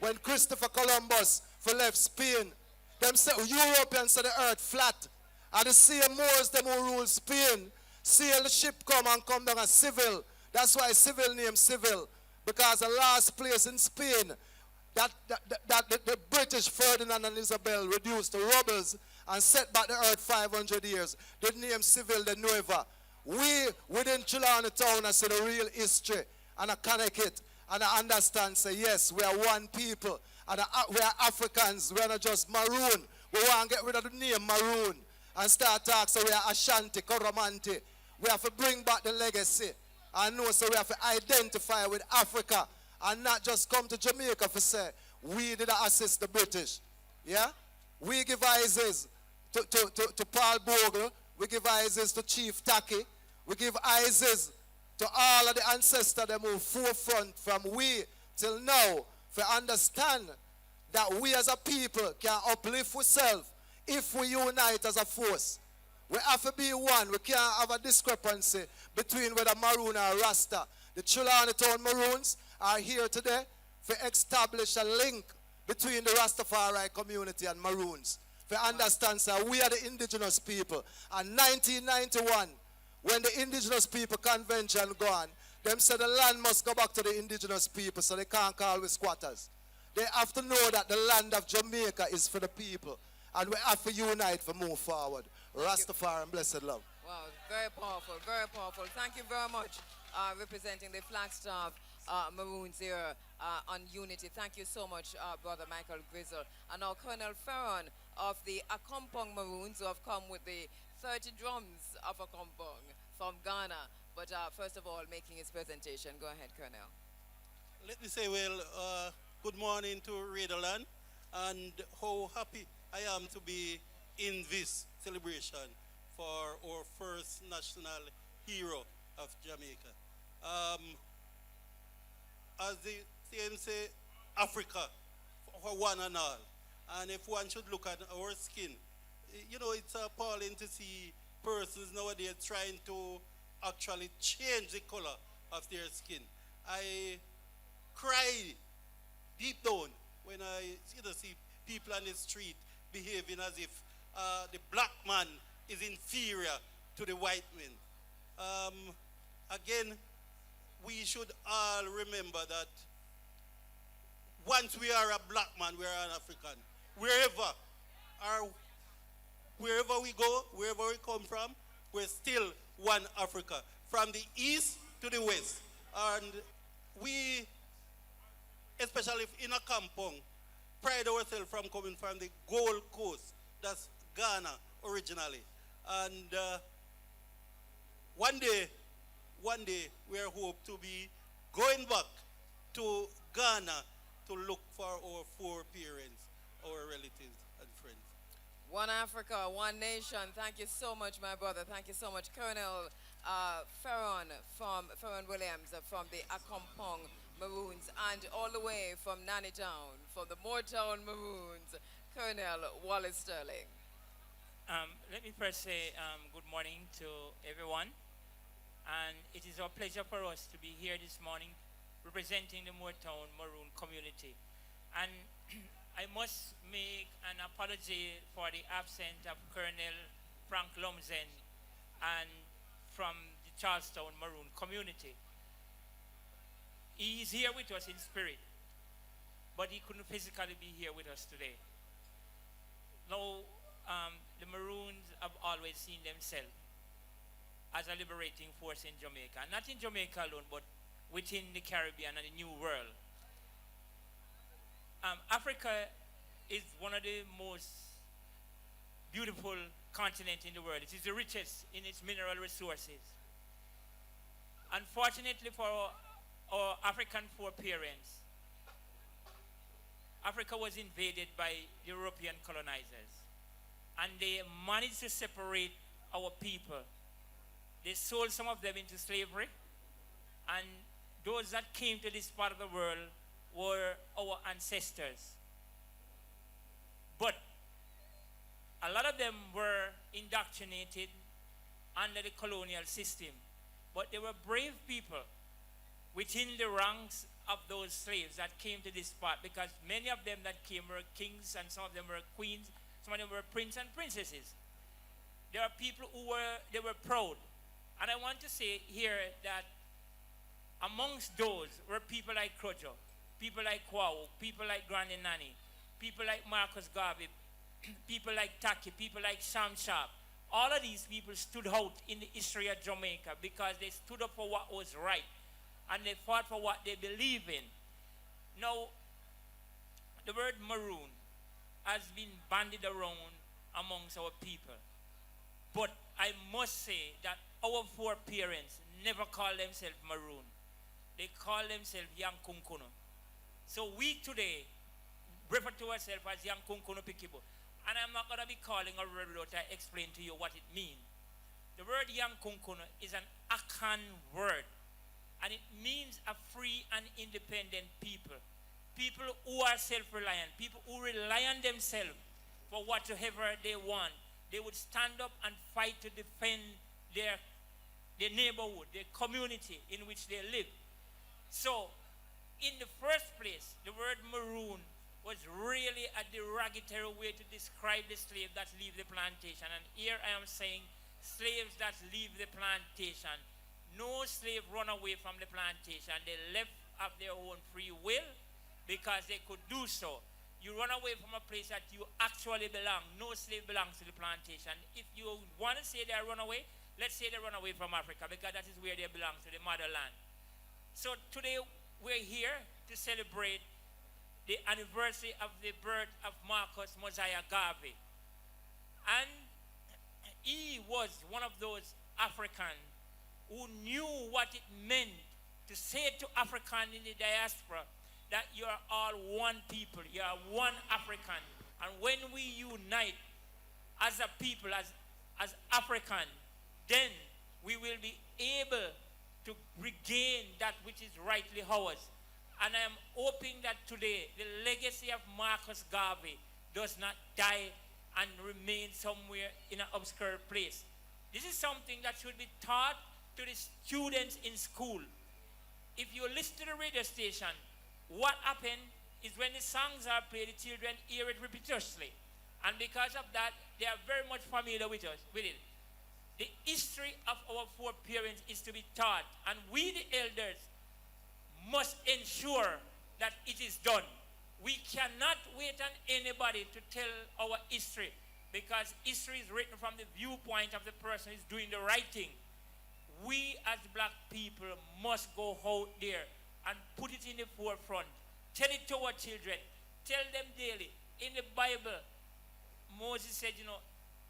when Christopher Columbus left Spain, them say Europeans said the earth flat. And the same Moors, them who rule Spain, sail the ship come and come down as Seville. That's why Seville named Seville, because the last place in Spain that the British Ferdinand and Isabel reduced to rebels and set back the earth 500 years. They named Seville de Nueva. We within Trelawney Town I see the real history and I connect it and I understand, say yes, we are one people and we are Africans, we are not just Maroon. We want to get rid of the name Maroon and start talking, so we are Ashanti, Koromanti. We have to bring back the legacy and know, so we have to identify with Africa and not just come to Jamaica for say, we did assist the British. Yeah? We give ISIS to Paul Bogle, we give ISIS to Chief Taki, we give ISIS to all of the ancestors that move forefront from we till now for understand that we as a people can uplift ourselves if we unite as a force. We have to be one. We can't have a discrepancy between whether Maroon or Rasta. The Trelawney Town Maroons are here today to establish a link between the Rastafari community and Maroons. For understand, sir, we are the indigenous people. And 1991, when the indigenous people convention gone, them said the land must go back to the indigenous people, so they can't call we squatters. They have to know that the land of Jamaica is for the people. And we have to unite for move forward. Rastafari and blessed love. Wow, very powerful, very powerful. Thank you very much, representing the Flagstaff Maroons here on Unity. Thank you so much, Brother Michael Grizzle. And now Colonel Ferron of the Akompong Maroons, who have come with the 30 drums of Akompong from Ghana. But first of all, making his presentation. Go ahead, Colonel. Let me say, well, good morning to Raiderland, and how happy I am to be in this celebration for our first national hero of Jamaica. As the same say, Africa for one and all. And if one should look at our skin, you know, it's appalling to see persons nowadays trying to actually change the color of their skin. I cry deep down when I see people on the street behaving as if the black man is inferior to the white man. Again, we should all remember that once we are a black man, we are an African. Wherever we go, wherever we come from, we're still one Africa, from the east to the west. And we, especially in a kampong, pride ourselves from coming from the Gold Coast, that's Ghana originally. And one day, we are hope to be going back to Ghana to look for our foreparents, our relatives and friends. One Africa, one nation. Thank you so much, my brother. Thank you so much, Colonel Ferron Williams from the Akompong Maroons, and all the way from Nannytown, from the Moortown Maroons, Colonel Wallace Sterling. Let me first say good morning to everyone. And it is our pleasure for us to be here this morning representing the Moortown Maroon community. And I must make an apology for the absence of Colonel Frank Lumsen and from the Charlestown Maroon community. He is here with us in spirit, but he couldn't physically be here with us today. Now, the Maroons have always seen themselves as a liberating force in Jamaica. Not in Jamaica alone, but within the Caribbean and the New World. Africa is one of the most beautiful continents in the world. It is the richest in its mineral resources. Unfortunately for our African foreparents, Africa was invaded by European colonizers, and they managed to separate our people. They sold some of them into slavery, and those that came to this part of the world were our ancestors. But a lot of them were indoctrinated under the colonial system. But they were brave people within the ranks of those slaves that came to this part, because many of them that came were kings, and some of them were queens, some of them were princes and princesses. There are people who were proud. And I want to say here that amongst those were people like Krojo, people like Kwao, people like Granny Nanny, people like Marcus Garvey, people like Taki, people like Sam Sharp. All of these people stood out in the history of Jamaica because they stood up for what was right, and they fought for what they believe in. Now, the word maroon has been bandied around amongst our people. But I must say that our foreparents never called themselves maroon. They call themselves Yankunkuno. So we today refer to ourselves as Yankunkuno Pikibo. And I'm not going to be calling a word without I explain to you what it means. The word Yankunkuno is an Akan word. And it means a free and independent people. People who are self-reliant. People who rely on themselves for whatever they want. They would stand up and fight to defend their neighborhood, their community in which they live. So, in the first place, the word maroon was really a derogatory way to describe the slave that leave the plantation. And here I am saying slaves that leave the plantation. No slave run away from the plantation. They left of their own free will because they could do so. You run away from a place that you actually belong. No slave belongs to the plantation. If you want to say they run away, let's say they run away from Africa because that is where they belong, to the motherland. So today we're here to celebrate the anniversary of the birth of Marcus Mosiah Garvey. And he was one of those Africans who knew what it meant to say to Africans in the diaspora that you are all one people, you are one African. And when we unite as a people, as African, then we will be able to regain that which is rightly ours. And I am hoping that today the legacy of Marcus Garvey does not die and remain somewhere in an obscure place. This is something that should be taught to the students in school. If you listen to the radio station, what happened is when the songs are played, the children hear it repeatedly. And because of that, they are very much familiar with it. The history of our foreparents is to be taught. And we, the elders, must ensure that it is done. We cannot wait on anybody to tell our history, because history is written from the viewpoint of the person who is doing the right thing. We as black people must go out there and put it in the forefront. Tell it to our children. Tell them daily. In the Bible, Moses said,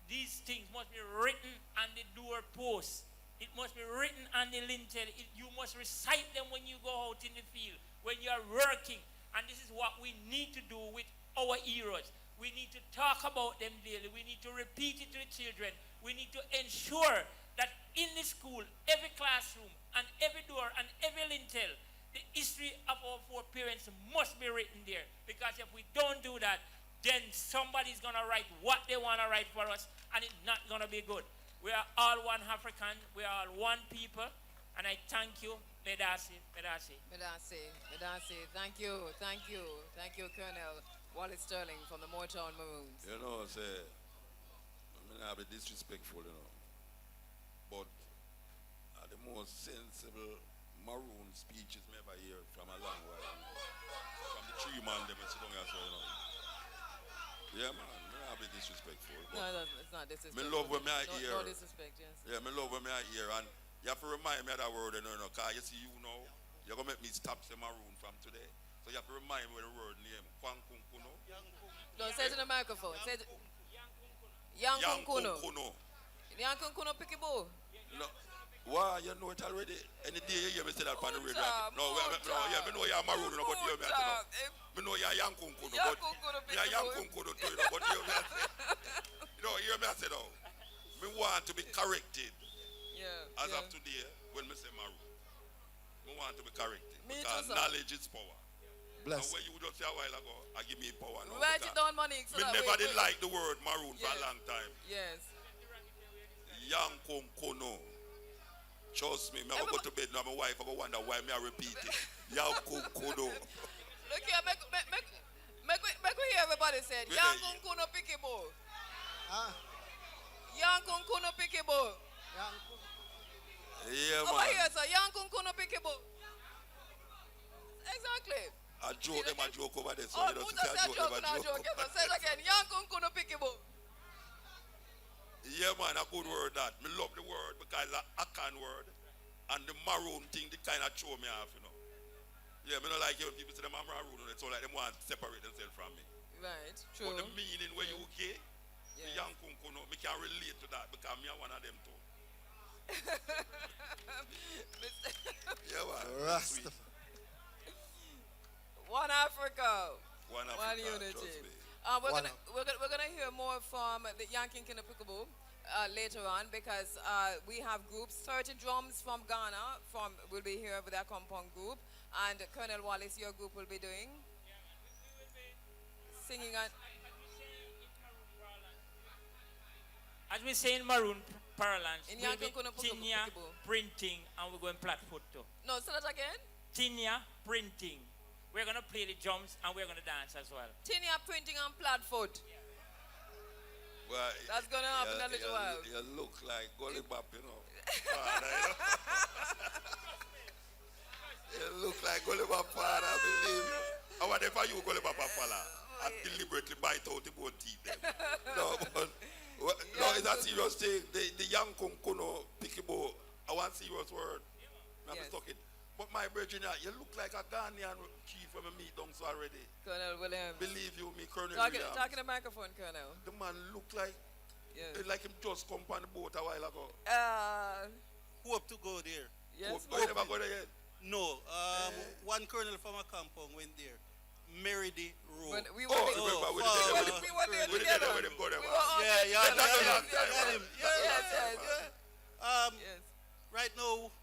these things must be written on the doorpost. It must be written on the lintel. You must recite them when you go out in the field, when you are working. And this is what we need to do with our heroes. We need to talk about them daily. We need to repeat it to the children. We need to ensure that in the school, every classroom, and every door, and every lintel, the history of our foreparents must be written there. Because if we don't do that, then somebody's going to write what they want to write for us, and it's not going to be good. We are all one African. We are all one people. And I thank you. Medasi, Medasi. Medasi, Medasi. Thank you, thank you. Thank you, Colonel Wallace Sterling from the Motown Maroons. Say, I'm going to have a disrespectful, but the most sensible maroon speeches me ever hear from a long while. From the three man, them sit down as well, Yeah, man. I'm a bit disrespectful. No, it's not disrespectful. Me love when I hear. No disrespect, yes. Yeah, me love when I hear, and you have to remind me of that word, because you see, you're going to make me stop the maroon from today. So you have to remind me of the word name, Kwankunkuno. No, say it in the microphone. Say it. Yankunkuno. Yankunkuno Pikibo. No. Why? You know it already. Any day you hear me say that on the radio. No, yeah, me know you're maroon, but you hear me say me know you're Yankunkuno, but you're Yankunkuno too, but you hear me say, hear me say now. Me want to be corrected. As of today, when me say maroon, me want to be corrected. Because knowledge is power. Bless. And when you just say a while ago, I give me power now. Write it down, Monique. Me never did like the word maroon for a long time. Yes. Yankunkuno. Trust me, I go to bed now, my wife, I go wonder why me I repeat it. Yankunkuno. Look here, make we hear everybody say it. Yankunkuno Pikibo. Yankunkuno Pikibo. Yeah, man. Over here, sir. Yankunkuno Pikibo. Exactly. I joke them, I joke over there. So Oh, you who don't say just I joke them, I joke? joke. Say it again. Yankunkuno Pikibo. Yeah, man, a good word that. Me love the word because it's a Akan word. And the maroon thing, they kind of throw me off, Yeah, me not like when people say them are maroon, it's all like them want to separate themselves from me. Right, true. But the meaning where you gay, the young kunkuno, me can relate to that because me are one of them too. Yeah, man. Sweet. One Africa. One unity. trust me. We're gonna hear more from the Yankin Kinapikabo later on because we have groups. 30 drums from Ghana will be here with their compound group, and Colonel Wallace, your group will be doing singing on. As we say in Maroon parlance, In we'll be Yankin Tinia printing, and we're going Platfoot too. No, say that again. Tinia printing. we're going to play the drums and we're going to dance as well. Tini are printing on Platfoot. Well, That's going to happen in a little while. You look like Gully Bop, you know. Father, you know. You look like Gully Bop, father, I believe you. I wonder if you Gully Bop, father. I deliberately bite out the both teeth them. No, but, no, it's a serious thing. The young kunkuno pikibo, I want serious word. I'm stuck it. But my brethren, you look like a Ghanaian chief when we meet down so already. Colonel Williams. Believe you me, Colonel Talking Williams. the microphone, Colonel. The man look like him just come on the boat a while ago. Hope to go there. Yes. You never go there yet? No. One colonel from a compound went there. Meridi Road. We were there together. Yes. Right now,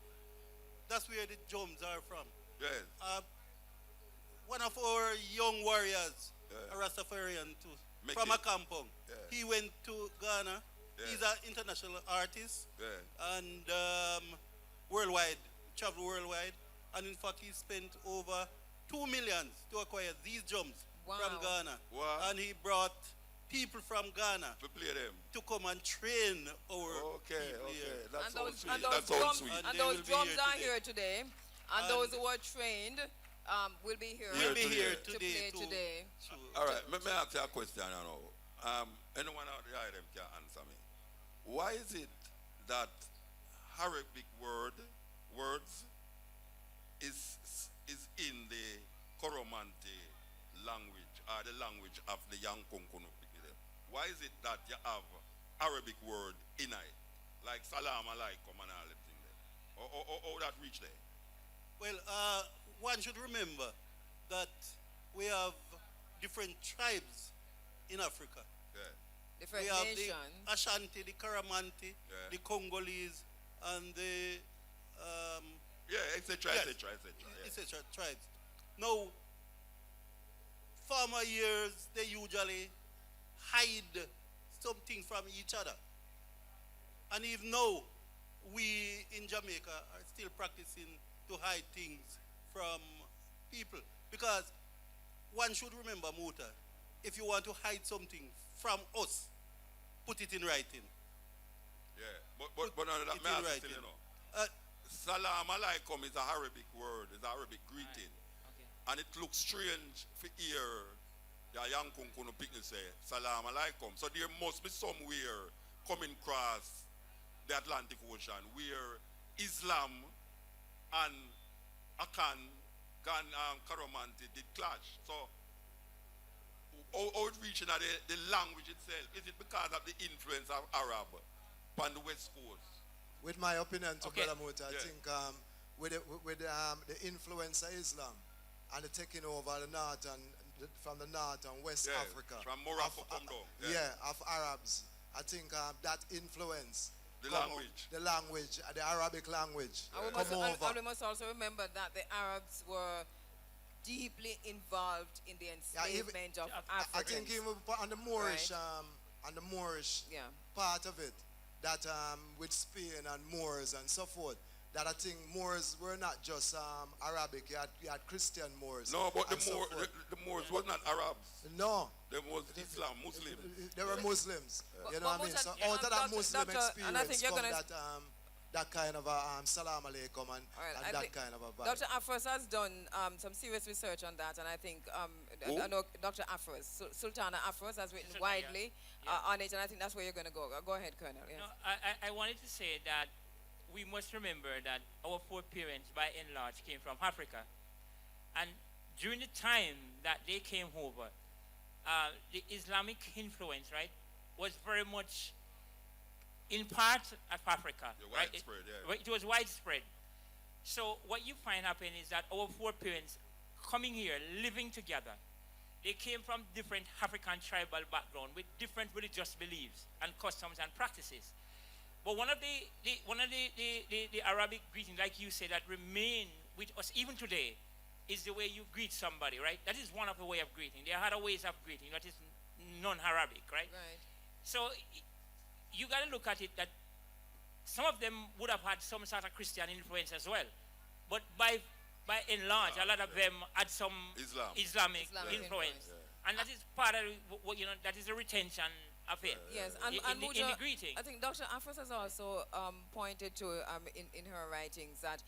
that's where the drums are from. Yes. One of our young warriors, a Rastafarian too, from a compound. He went to Ghana. He's an international artist and worldwide, travel worldwide. And in fact, he spent over 2 million to acquire these drums from Ghana. Wow. And he brought people from Ghana to play them, to come and train our people here. That sounds sweet. And those drums are here today. And those who are trained will be here. Will be here to play today. All right, let me ask you a question now. Anyone out there them can answer me. Why is it that Arabic words is in the Coromante language or the language of the Yankunkunu people? Why is it that you have Arabic word in it, like Salam Alaikum and all that thing there? Or that reach there? Well, one should remember that we have different tribes in Africa. Different we have nations. The Ashanti, the Karamanti, the Congolese, and the etc. tribes. Now, former years, they usually hide something from each other. And even now, we in Jamaica are still practicing to hide things from people. Because one should remember, Muta, if you want to hide something from us, put it in writing. Yeah, but that matters still, you know. Salam alaikum is a Arabic word, it's an Arabic greeting. And it looks strange for hear the young kunkuno people say Salam alaikum. So there must be somewhere coming across the Atlantic Ocean where Islam and Akan, Karamanti did clash. So how it reaching at the language itself? Is it because of the influence of Arab on the West Coast? With my opinion, to Brother Muta, I think with the influence of Islam and the taking over the north and from the north and West Africa, from Morocco come down, of Arabs, I think that influence. The language, the Arabic language. And we must also remember that the Arabs were deeply involved in the enslavement of Africans. I think even on the Moorish, part of it, that with Spain and Moors and so forth, that I think Moors were not just Arabic. You had Christian Moors. No, but the Moors were not Arabs. No. They was Islam, Muslim. They were Muslims. You know what I mean? So out of that Muslim experience come that kind of a salam alaikum and that kind of a vibe. Dr. Afros has done some serious research on that, and I think I know Dr. Afros, Sultana Afros has written widely on it, and I think that's where you're going to go. Go ahead, Colonel. Yes. No, I wanted to say that we must remember that our foreparents, by and large, came from Africa. And during the time that they came over, the Islamic influence, right, was very much in part of Africa. Right? It was widespread. So what you find happening is that our foreparents coming here, living together, they came from different African tribal background with different religious beliefs and customs and practices. But one of the Arabic greetings, like you say, that remain with us even today, is the way you greet somebody, right? That is one of the way of greeting. There are other ways of greeting that is non-Arabic, right? So you got to look at it that some of them would have had some sort of Christian influence as well. But by by and large, a lot of them had some Islamic influence. And that is part of what, that is a retention affair. Yes, in the greeting. I think Dr. Afros has also pointed to in her writings that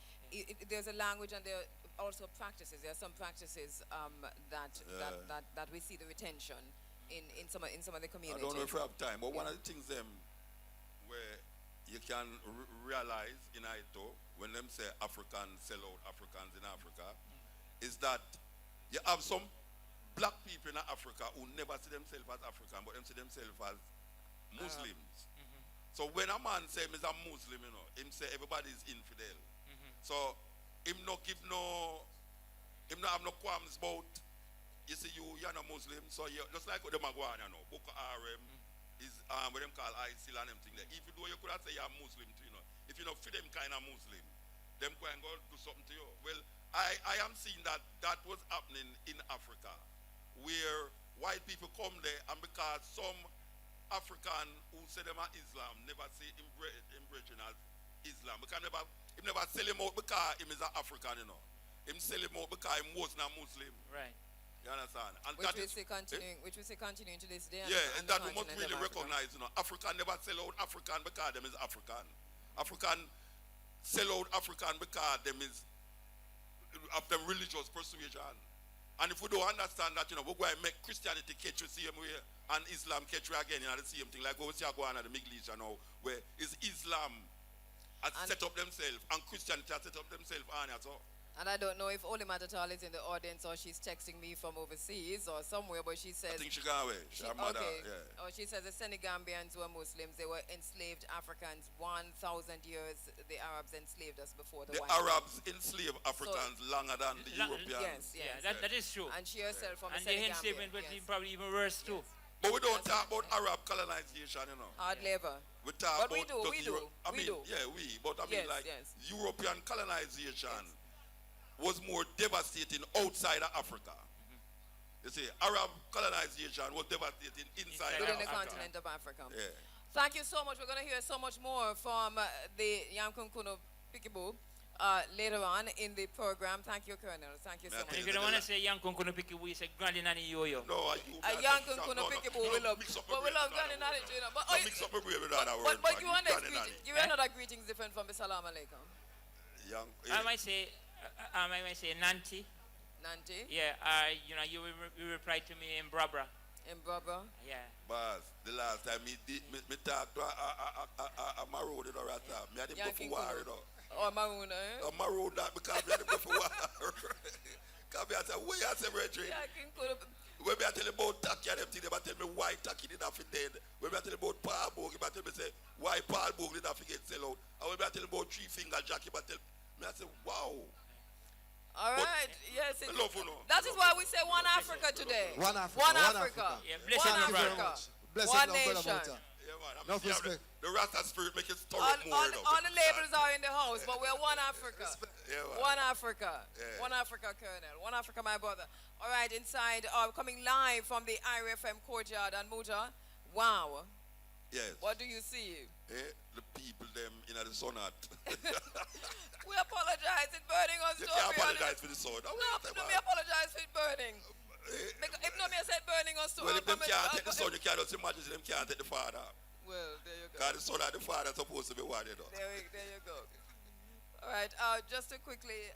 there's a language and there are also practices. There are some practices that we see the retention in some of the communities. I don't know if we have time, but one of the things where you can realize in Aito, when them say Africans sell out Africans in Africa, is that you have some black people in Africa who never see themselves as African, but them see themselves as Muslims. So when a man say he's a Muslim, him say everybody is infidel. So him not have no qualms about, you see, you're not Muslim, so you just like what the Magwan, Boko Haram is what them call ISIL and them thing there. Even though you could have say you're Muslim too, if you not fit them kind of Muslim, them go and go do something to you. Well, I am seeing that was happening in Africa, where white people come there, and because some African who say them are Islam never say embracing as Islam, because he never sell him out because him is an African, Him sell him out because he was not Muslim. Right. You understand? And which we see continuing to this day. Yeah, and that we must really recognize, African never sell out African because them is African. African sell out African because them is of them religious persuasion. And if we don't understand that, we're going to make Christianity catch the same way and Islam catch you again, the same thing. Like what we see going on at the Middle East, where is Islam has set up themselves and Christianity has set up themselves on it. And I don't know if Oli Matatal is in the audience or she's texting me from overseas or somewhere, but she says... I think she got away. Her mother, yeah. Or she says the Senegambians were Muslims. They were enslaved Africans 1,000 years. The Arabs enslaved us before the white Arabs enslaved Africans longer than the Europeans. Yes. Yeah, that is true. And she herself from and the Senegambia. And the enslavement was probably even worse too. But we don't talk about Arab colonization, Hardly ever. We talk but about... we do. But I mean, European colonization was more devastating outside of Africa. You see, Arab colonization was devastating inside within Africa. the continent of Africa. Yeah. Thank you so much. We're going to hear so much more from the Yankunkuno Pikibu later on in the program. Thank you, Colonel. Thank you so much. If you don't want to say Yankunkuno Pikibu, you say Granny Nani Yo-Yo. No, Yankunkuno Pikibu we love. But we love Granny Nani, But mix up with that word. But you want another greetings different from the Salam Alaikum. I might say Nanti. Nanti? Yeah, you replied to me in Brabra. In Brabra? Yeah. But the last time me talked to a Maroon, me had him go for war, Oh, Maroon, eh? A Maroon that because me had him go for war. Because me said, where you say, Reggie? When me tell you about Taki and them things, they tell me why Taki did not fit dead. When me tell you about Paul Bogue, they tell me say, why Paul Bogue did not get sell out. And when me tell you about Three Finger Jackie, they tell me, I say, wow. All right, yes. That is why we say one Africa today. One Africa. One Africa. Yeah, one Africa. One nation. No respect. The Rasta spirit make it stir all, up more. All the labels are in the house, but we're one Africa. One Africa. Yeah. One Africa, Colonel. One Africa, my brother. All right, inside, coming live from the IRIEFM courtyard and Muta. Wow. Yes. What do you see? The people them in the sun hat. We apologize, it's burning us. You can't apologize for the sun. No, me apologize for it burning. If no me said burning us too. Well, if them can't take the son, you can't just imagine them can't take the father. Well, there you go. Because the son and the father are supposed to be one, There you go. All right, just to quickly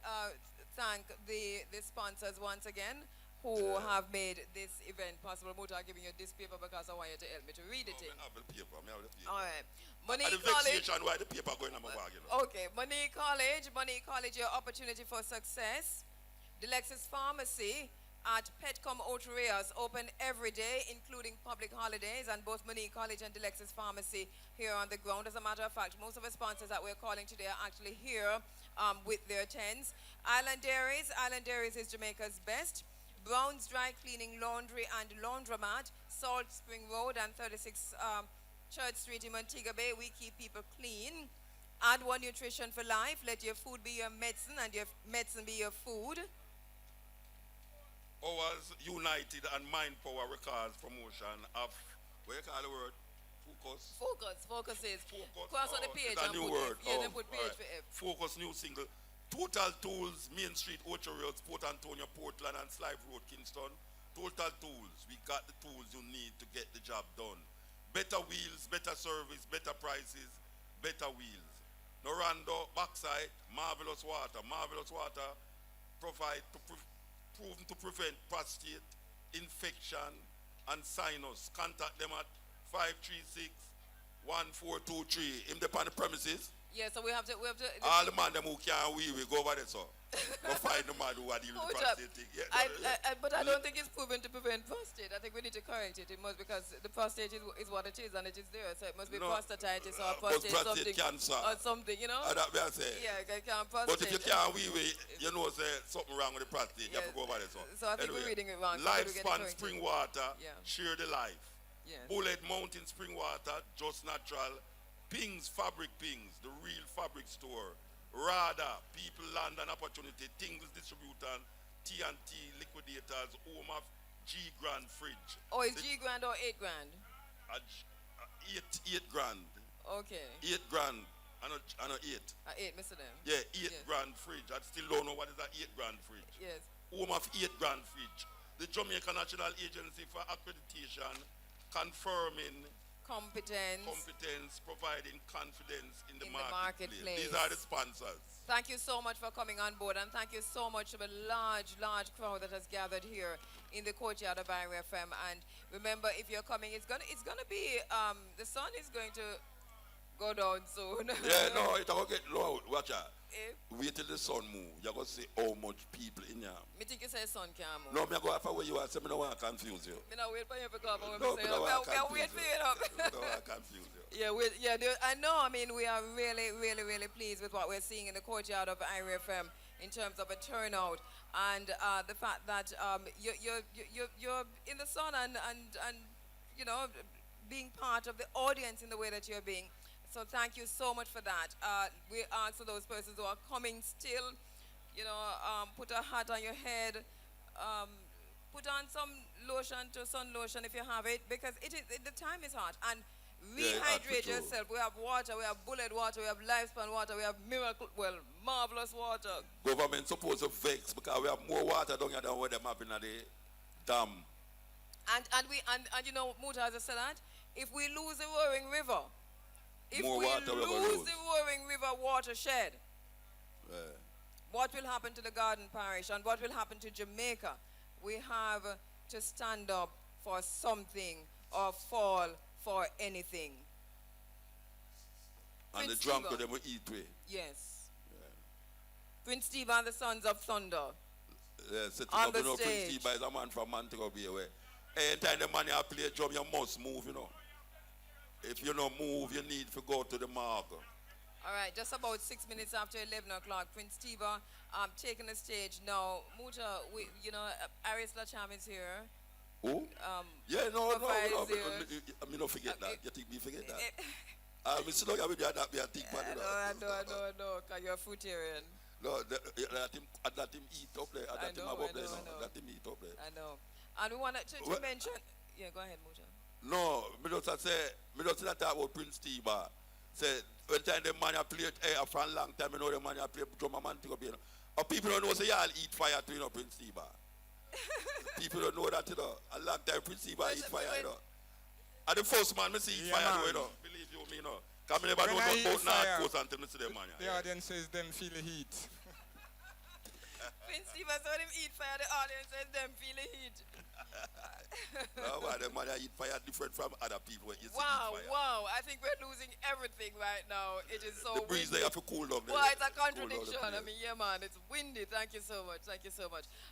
thank the sponsors once again who have made this event possible. Muta, I'm giving you this paper because I want you to help me to read it. I have the paper. All right. Monique College. Why the paper going on my bag, Okay, Monique College, your opportunity for success. The Lexus Pharmacy at Petcom Outreas open every day, including public holidays, and both Monique College and the Lexus Pharmacy here on the ground. As a matter of fact, most of the sponsors that we're calling today are actually here with their tents. Island Dairies is Jamaica's best. Brown's Dry Cleaning, Laundry and Laundromat, Salt Spring Road and 36 Church Street in Montego Bay. We keep people clean. Add One Nutrition for Life. Let your food be your medicine and your medicine be your food. Ours United and Mind Power Records promotion of, what you call the word? Focus. Focus is. Cross on the page. It's a new word. Yeah, then put page for F. Focus new single. Total Tools, Main Street, Ocho Road, Port Antonio, Portland, and Slive Road, Kingston. Total Tools, we got the tools you need to get the job done. Better wheels, better service, better prices, better wheels. Norando, Backside, Marvelous Water. Marvelous Water proven to prevent prostate, infection, and sinus. Contact them at 536-1423. In the premises. Yeah, so we have to. All the man them who can't we go over there, so. Go find the man who are dealing with the prostate thing. Yeah, but I don't think it's proven to prevent prostate. I think we need to correct it. It must, because the prostate is what it is and it is there. So it must be prostatitis or prostate something. Cancer. Or something, you know? That way I say. Yeah, I can't prostate. But if you can't you know, say something wrong with the prostate, you have to go over there, so. So I think we're reading it wrong. Lifespan Spring Water, share the life. Yes. Bullet Mountain Spring Water, just natural. Pings, Fabric Pings, the real fabric store. RADA, People, Land and Opportunity, Tingles Distributor, TNT Liquidators, home of G Grand Fridge. Oh, it's G Grand or 8 grand? 8 grand. Okay. 8 grand. I know 8. 8, Mr. Dem. Yeah, 8 grand fridge. I still don't know what is an 8 grand fridge. Yes. Home of 8 grand fridge. The Jamaica National Agency for Accreditation confirming competence, providing confidence in the marketplace. These are the sponsors. Thank you so much for coming on board, and thank you so much for the large crowd that has gathered here in the courtyard of IRIEFM. And remember, if you're coming, it's gonna be the sun is going to go down soon. Yeah, no, it's going to get low. Watch out. Wait till the sun move. You're going to see how much people in here. Me think you say sun can't move. No, me go after where you are, so I don't want to confuse you. Me not wait for you to come. No, we are waiting for you. I don't want to confuse you. I know. I mean, we are really, really, really pleased with what we're seeing in the courtyard of IRIEFM in terms of a turnout and the fact that you're in the sun and you know, being part of the audience in the way that you're being. So thank you so much for that. We ask for those persons who are coming still, you know, put a hat on your head, put on some sun lotion if you have it, because the time is hot. And rehydrate yourself. We have water, we have bullet water, we have lifespan water, we have marvelous water. Government supposed to vex because we have more water down here than what them having at the dam. And you know, Muta has said that if we lose the Roaring River, if we lose the Roaring River watershed, what will happen to the Garden Parish and what will happen to Jamaica? We have to stand up for something or fall for anything. And the drunk of them will eat way. Yes. Prince Steve and the Sons of Thunder. Yes, on the stage. Prince Steve is a man from Montego Bay. Anytime the man you play a drum, you must move, you know. If you don't move, you need to go to the mark. All right, just about 6 minutes after 11 o'clock, Prince Steve taking the stage now. Muta, Aris Lacham is here. Who? No, I don't forget that. You think me forget that? I sit down with you and that be a thing. I know, because you're a fruitarian. No, let him eat up there. Let him eat up there. I know. And we want to mention... Yeah, go ahead, Muta. No, me just say that about Prince Steve. Say, when time the man play for a long time, you know the man play drum and man to go be. People don't know, say, y'all eat fire too, you know, Prince Steve. People don't know that, you know. A long time Prince Steve eat fire, you know. And the first man, me see eat fire, you know. Believe you me, you know. Because I never know about North Coast until me see them, man. The audience says them feel the heat. Prince Steve saw them eat fire, the audience says them feel the heat. No, the man eat fire different from other people. Wow. I think we're losing everything right now. It is so the breeze windy. They have to cool down. Well, it's a contradiction. I mean, yeah, man, it's windy. Thank you so much.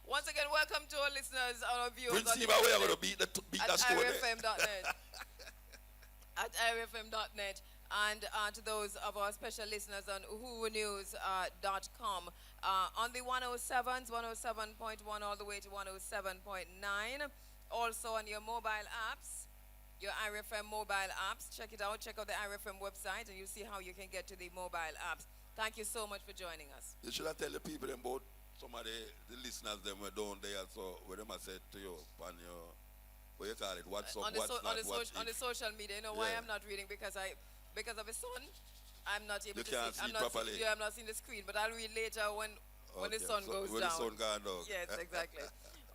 Once again, welcome to our listeners, our viewers. Prince Steve, we are going to beat that story. IRIEFM.net. At IRIEFM.net. And to those of our special listeners on whonews.com. On the 107s, 107.1 all the way to 107.9. Also on your mobile apps, your IRIEFM mobile apps. Check it out. Check out the IRIEFM website and you'll see how you can get to the mobile apps. Thank you so much for joining us. You should have tell the people about some of the listeners them were down there. So what them I said to you on your, what you call it, WhatsApp, on the social media. You know why I'm not reading? Because of the sun. I'm not able You to can't see. see I'm not properly. seeing, I'm not seeing the screen, but I'll read later when the Okay, sun so goes when down. the sun gone down. Yes, exactly.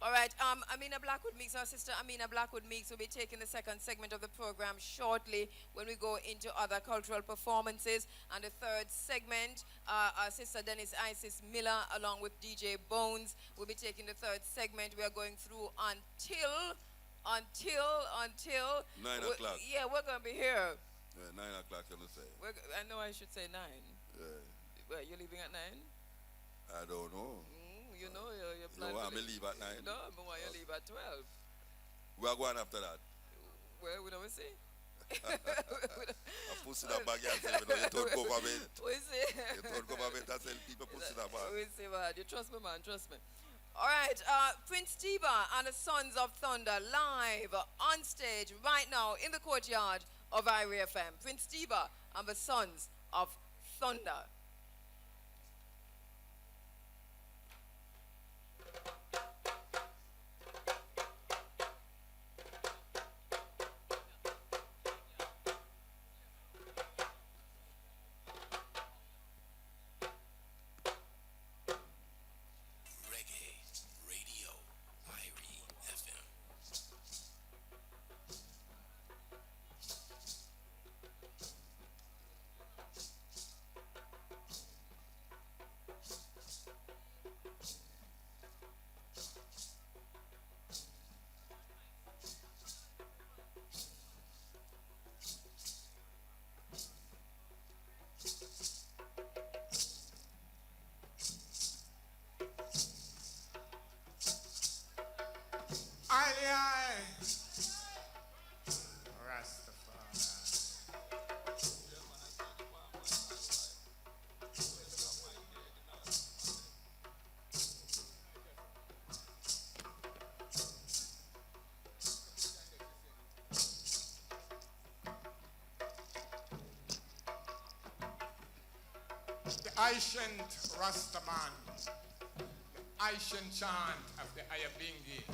All right. Amina Blackwood Meeks, our sister Amina Blackwood Meeks, will be taking the second segment of the program shortly when we go into other cultural performances. And the third segment, our sister Dennis Isis Miller, along with DJ Bones, will be taking the third segment. We are going through until 9 o'clock. Yeah, we're going to be here. 9 o'clock, you know say. I know I should say 9. Yeah. Well, you're leaving at 9? I don't know. You know, you're You planning. want me leave at 9? No, but why you leave at 12? We are going after that. Well, we don't see. I pussy that bag yourself, you know, you told government. We see. You told government I tell people pussy that bag. We see, man. You trust me, man, trust me. All right, Prince Tiba and the Sons of Thunder live on stage right now in the courtyard of IRIEFM. Prince Tiba and the Sons of Thunder. Ancient Rastaman, the ancient chant of the Ayabingi.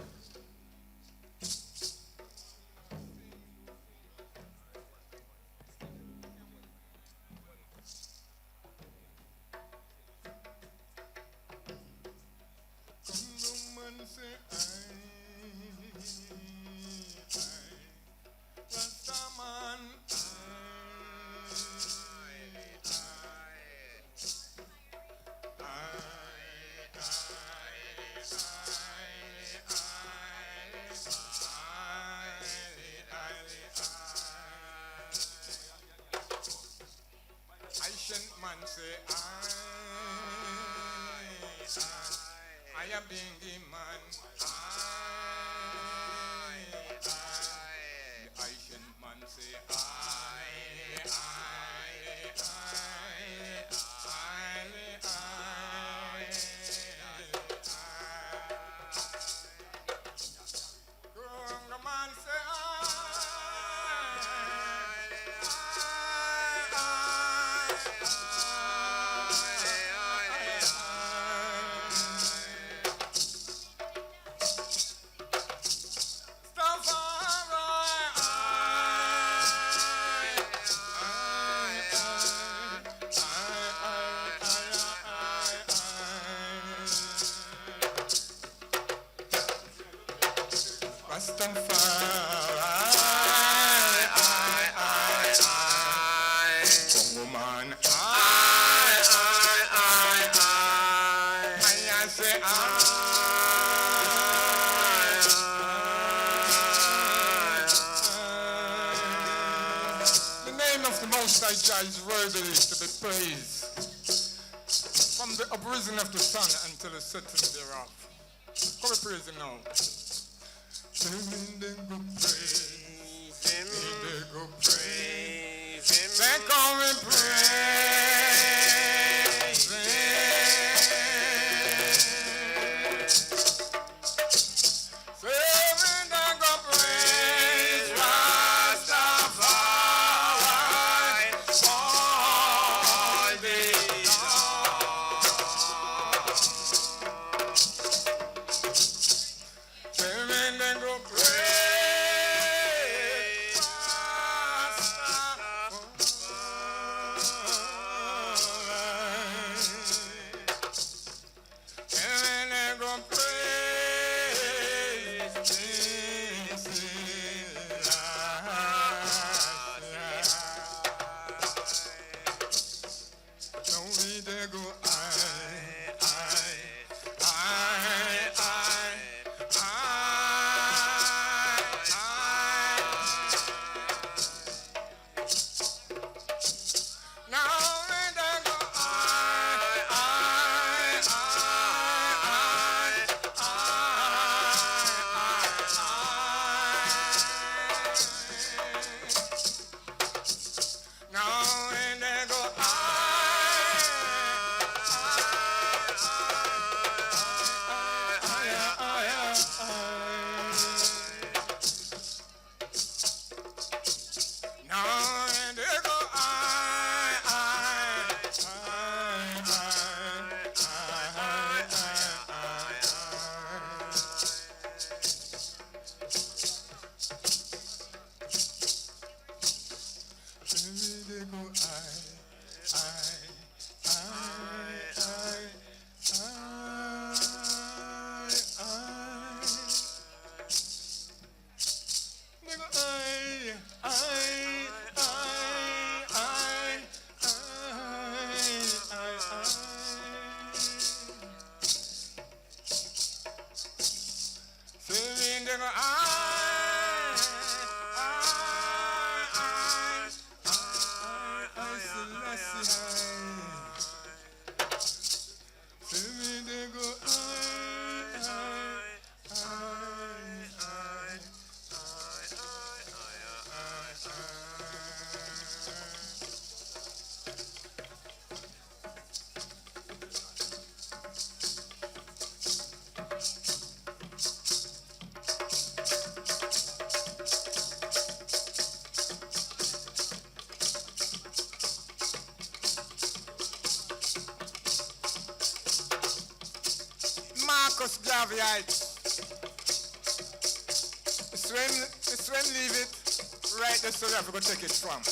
I am being the man. The Asian man say the man say Jah is worthy to be praised from the uprising of the sun until the setting thereof. Come and praise him now. They go praise him. They go praise him. They come and praise him. Marcus Garvey. It's when leave it right there, so we have to go take it from.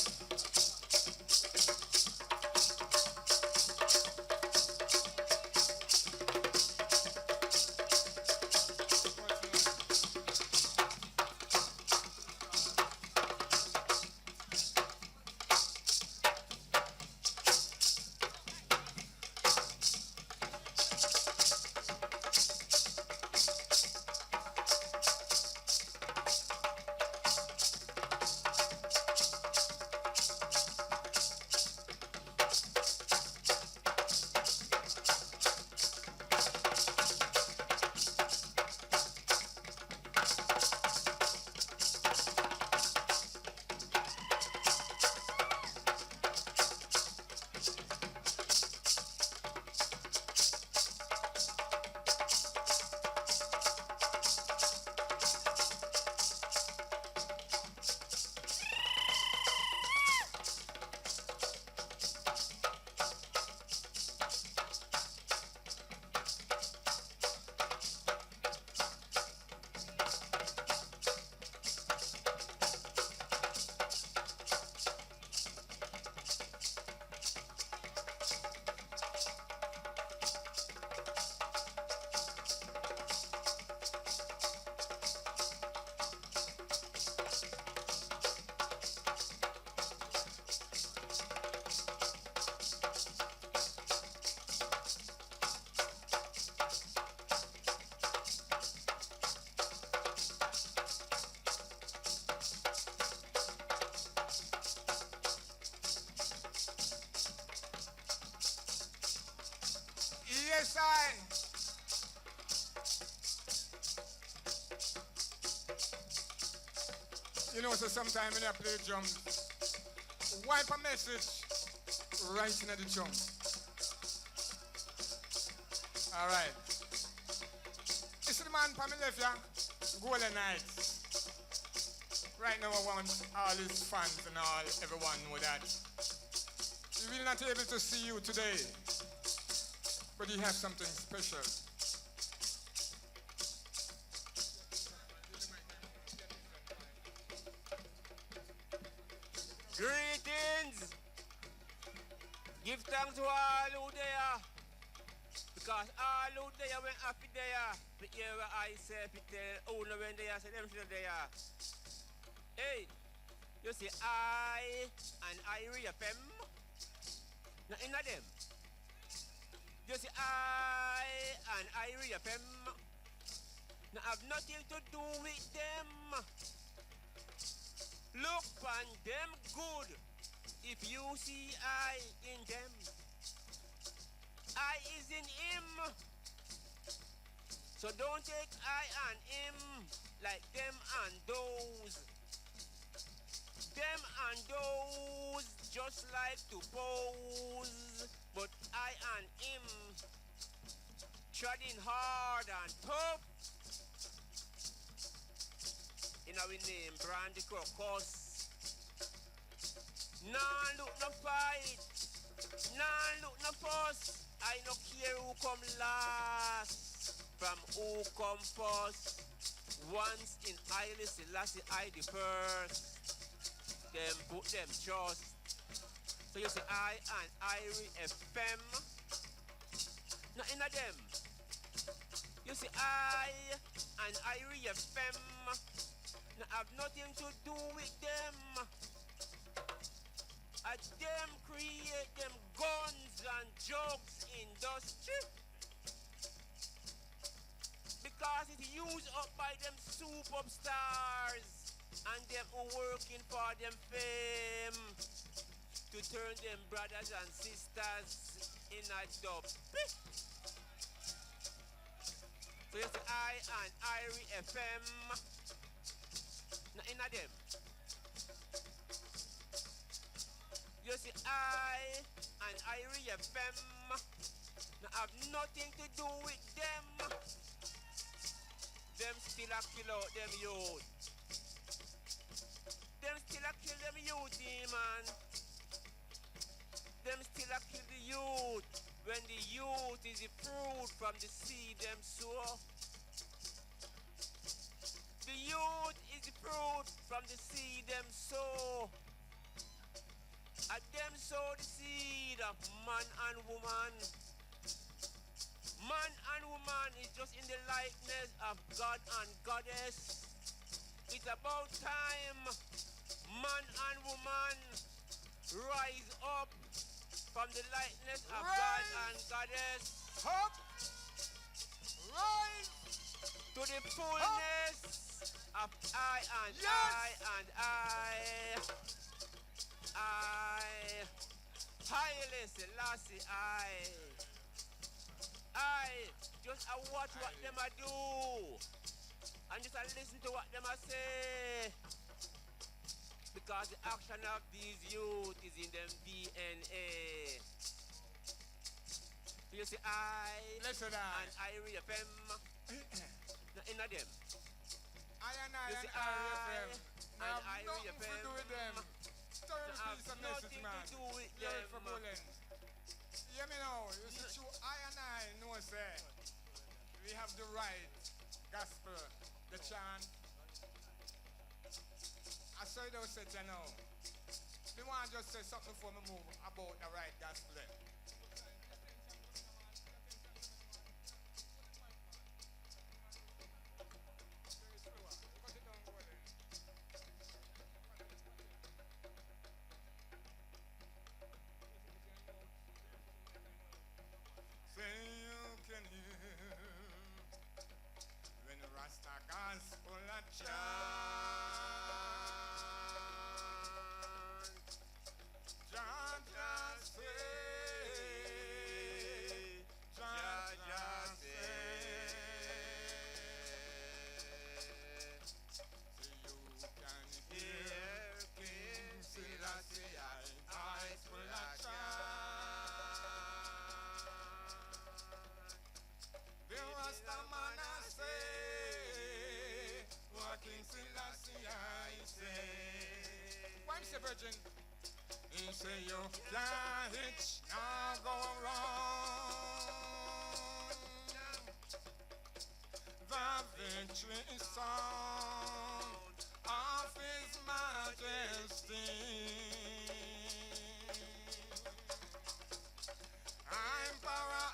Yes, You know, so sometimes when I play drums, wipe a message right in the drum. All right. This is the man from my left, yeah? Golden Knights. Right now I want all his fans and all, everyone know that he will not able to see you today, but he has something special. Greetings! Give thanks to all who there. Because all who there when happy there. But hear what I say, tell all when they are, say them still there. Hey, you see I and IRIEFM. Now in them. You see I and IRIEFM. Now have nothing to do with them. Look on them good if you see I in them. I is in him. So don't take I and him like them and those. Them and those just like to pose. But I and him treading hard and tough. In our name, Brandy Crocus. Nah, look no fight. Nah, look no fuss. I no care who come last. From who come first. Once in Haile Selassie I the first. Them put them trust. So you see I and IRIEFM. Now in a them. You see I and IRIEFM. Now have nothing to do with them. At them create them guns and drugs industry. Because it's used up by them super stars and them who working for them fame to turn them brothers and sisters in a dub. So you see I and IRIEFM. Now in a them. You see I and IRIEFM now have nothing to do with them. Them still a kill out them youth. Them still a kill them youth, man. Them still a kill the youth when the youth is the fruit from the seed them sow. The youth is the fruit from the seed them sow. And them sow the seed of man and woman. Man and woman is just in the likeness of God and Goddess. It's about time man and woman rise up from the likeness of God and Goddess. Up. Rise. To the fullness of I and I and I. Haile Selassie, I just watch what them a do and just listen to what them a say, because the action of these youth is in them DNA. You see, listen, and IRIEFM, in of them. I and IRIEFM. And nothing to do with them. Third piece of message, man. To do with Hear it them. from Mullen. Hear me now. You see, true, I and I know, say, we have the right gospel, the chant. I saw you don't say, you know. Me want to just say something before me move about the right gospel. Virgin, he say you can't hitch, now go around. The victory sound of His Majesty. I'm Emperor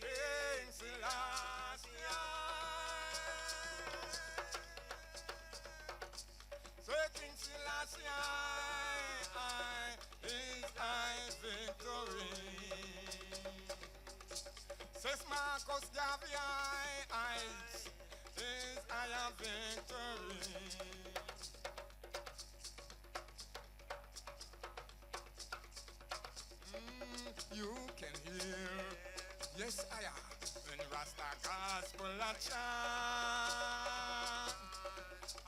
King Selassie. King Selassie, is thy victory. Says Marcus Garvey, is our victory. You can hear, yes, I am, when Rasta gospel a chant.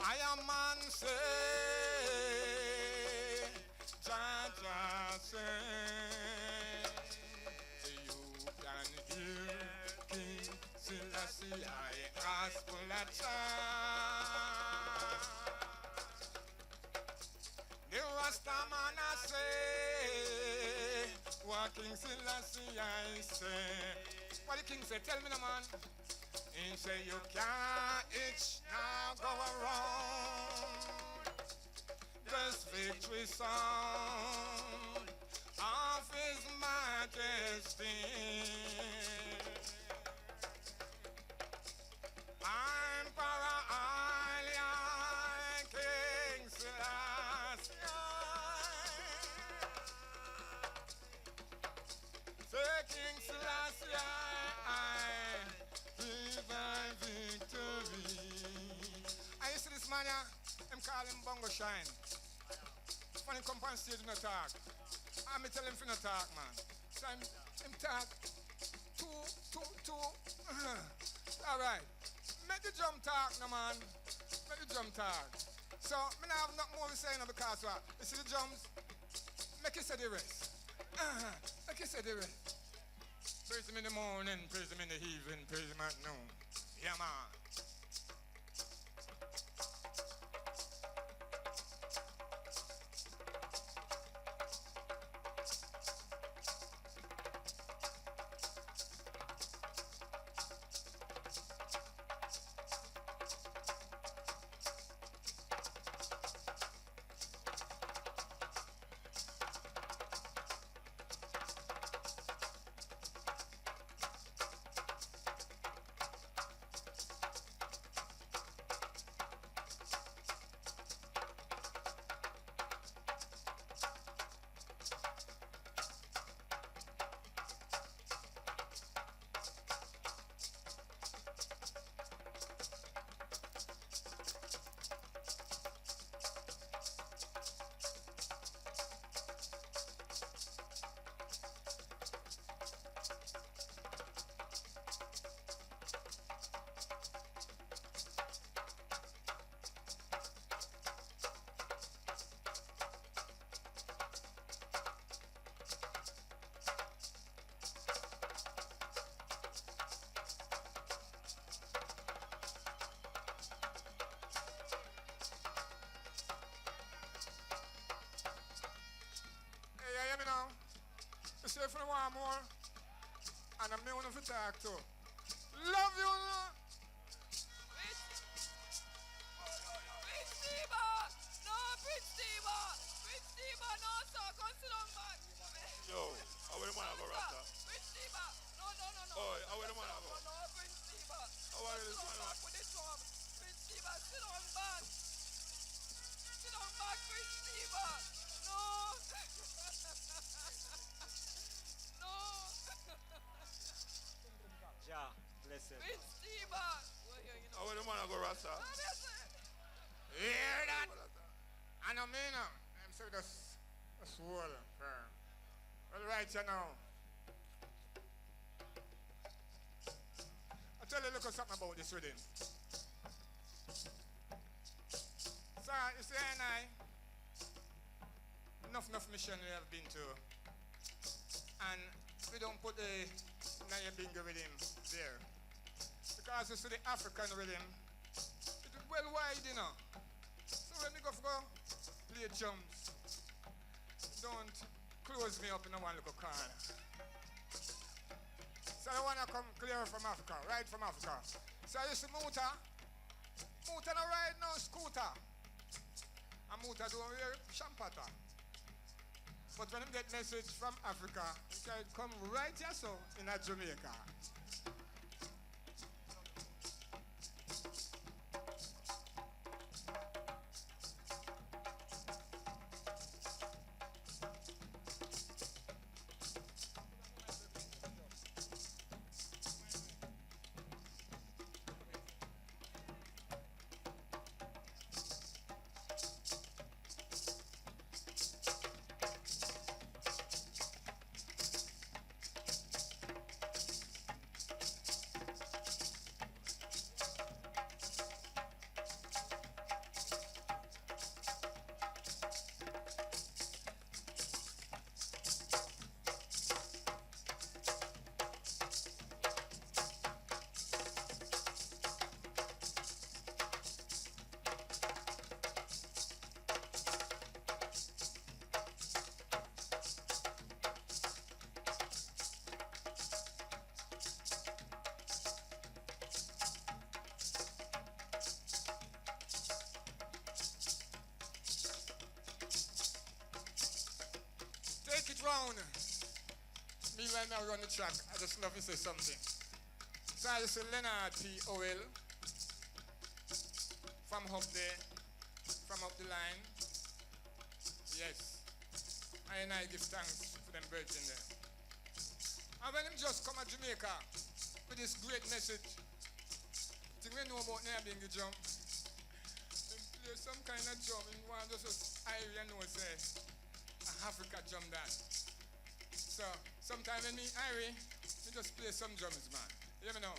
I am man say, Jah say, you can hear King Selassie, I gospel a chant. The Rasta man I say, what King Selassie I say. What the King say? Tell me the man. He say you can't itch, now go around. This victory song of His Majesty. I'm Emperor King Selassie. Say King Selassie, thy victory. I see this man here, I'm calling him Bongo Shine. When he come on stage, no talk. I'm tell him to no talk, man. So I'm talk. Two. All right. Make the drum talk, no man. Make the drum talk. So, I don't have nothing more to say now because what? You see the drums? Make it say the rest. Make it say the rest. Praise him in the morning, praise him in the evening, praise him at noon. Yeah, man. Me say if you want more, and I'm going to talk to. Love you, no? Yo, how the man go Rasta? Oh, how the man go? How are this man? Ja, bless him. How the man go Rasta? Hear that? I know me now. I'm saying that's swollen. Well, right you now. I'll tell you a little something about this reading. So, you see, and enough mission we have been to. And we don't put the Nyabinga rhythm there. Because you see the African rhythm, it is well wide, you know. So when we go play drums, don't close me up in one little corner. So I want to come clear from Africa, right from Africa. So you see Muta no ride no scooter. And Muta don't wear shampata. But when him get message from Africa, he can come right here so in a Jamaica. Take it round. Me right now run the track. I just love to say something. So I say Leonard P. Owell from up there, from up the line. Yes. And I give thanks for them birds in there. And when him just come to Jamaica with this great message, think we know about Nyabinga drum. Them play some kind of drum in one just Irie know say Africa drum that. So sometimes when me Irie, we just play some drums, man. You never know.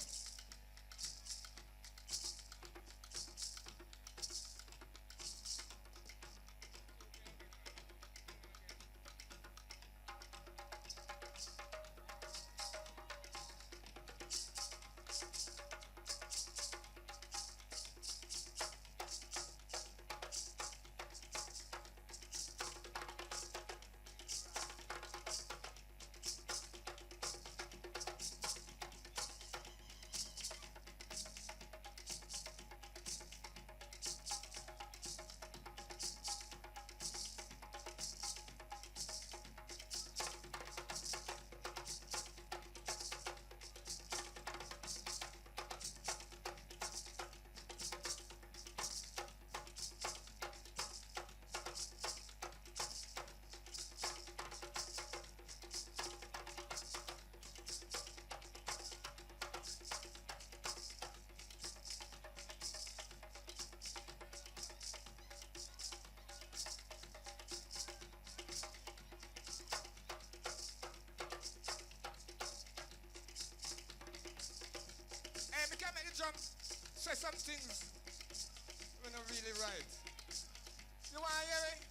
We can make the drum say some things we're not really right. You want to hear it?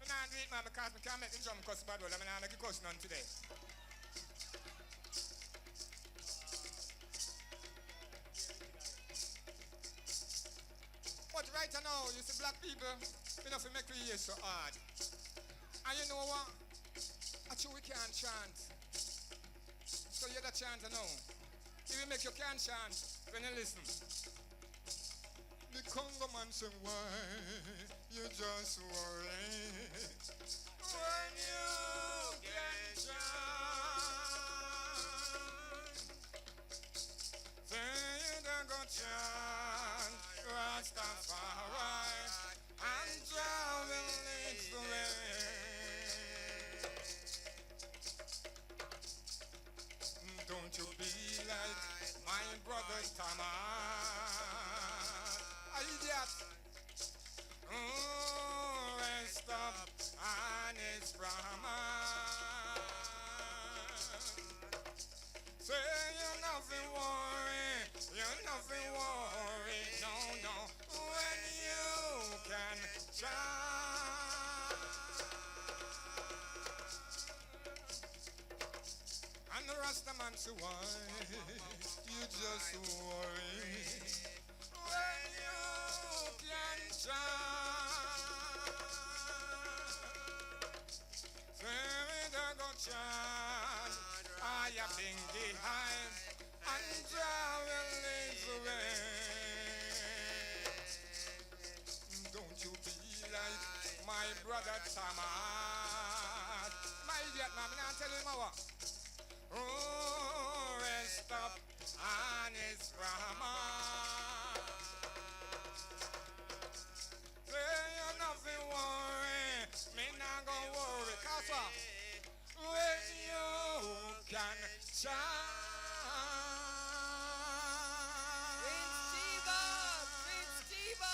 I don't do it, man, because I can't make the drum cuss bad well. I mean, I make it cuss none today. right now, you see black people, we don't make we hear so hard. And you know what? Actually, we can't chant. So you got chant now. It will make you can't chant when you listen. The Congo man say, why you just worry when you can chant? Say you don't go chant Rastafari and Jah will lead the way. Don't you be like my brother Thomas, idiot. Rest up on his promise. Say you're nothing worry, you're nothing worry, no, no, when you can shine. And the Rastaman say, why you just worry when you can chant? Say we don't go chant, I am being behind, and Jah will lead the way. Don't you be like my brother Thomas. My idiot man, I'm not telling him what. Oh, rest up on his promise. Say you're nothing worry, me not gonna worry. Cause what? When you can shine. Prince Diva,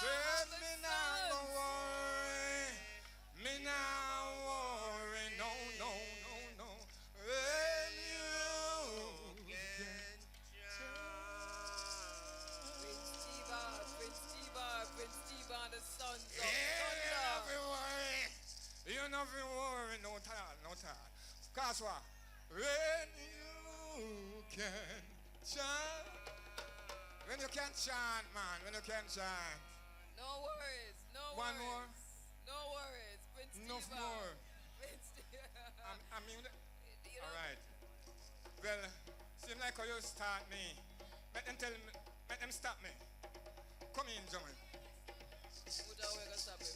say me not gonna worry, me not worry, no, no, no, no. When you can Prince Diva and the sons of Thunder. You nothing worry, no time, no time. Cause what? When you can chant, when you can chant, man, when you can chant. No worries, no One worries. more. No worries, Prince Enough Diva. more. Prince Diva. I mean, all right. Well, seem like how you start me. Let them tell me, let them stop me. Come in, gentlemen. Put away the stop him.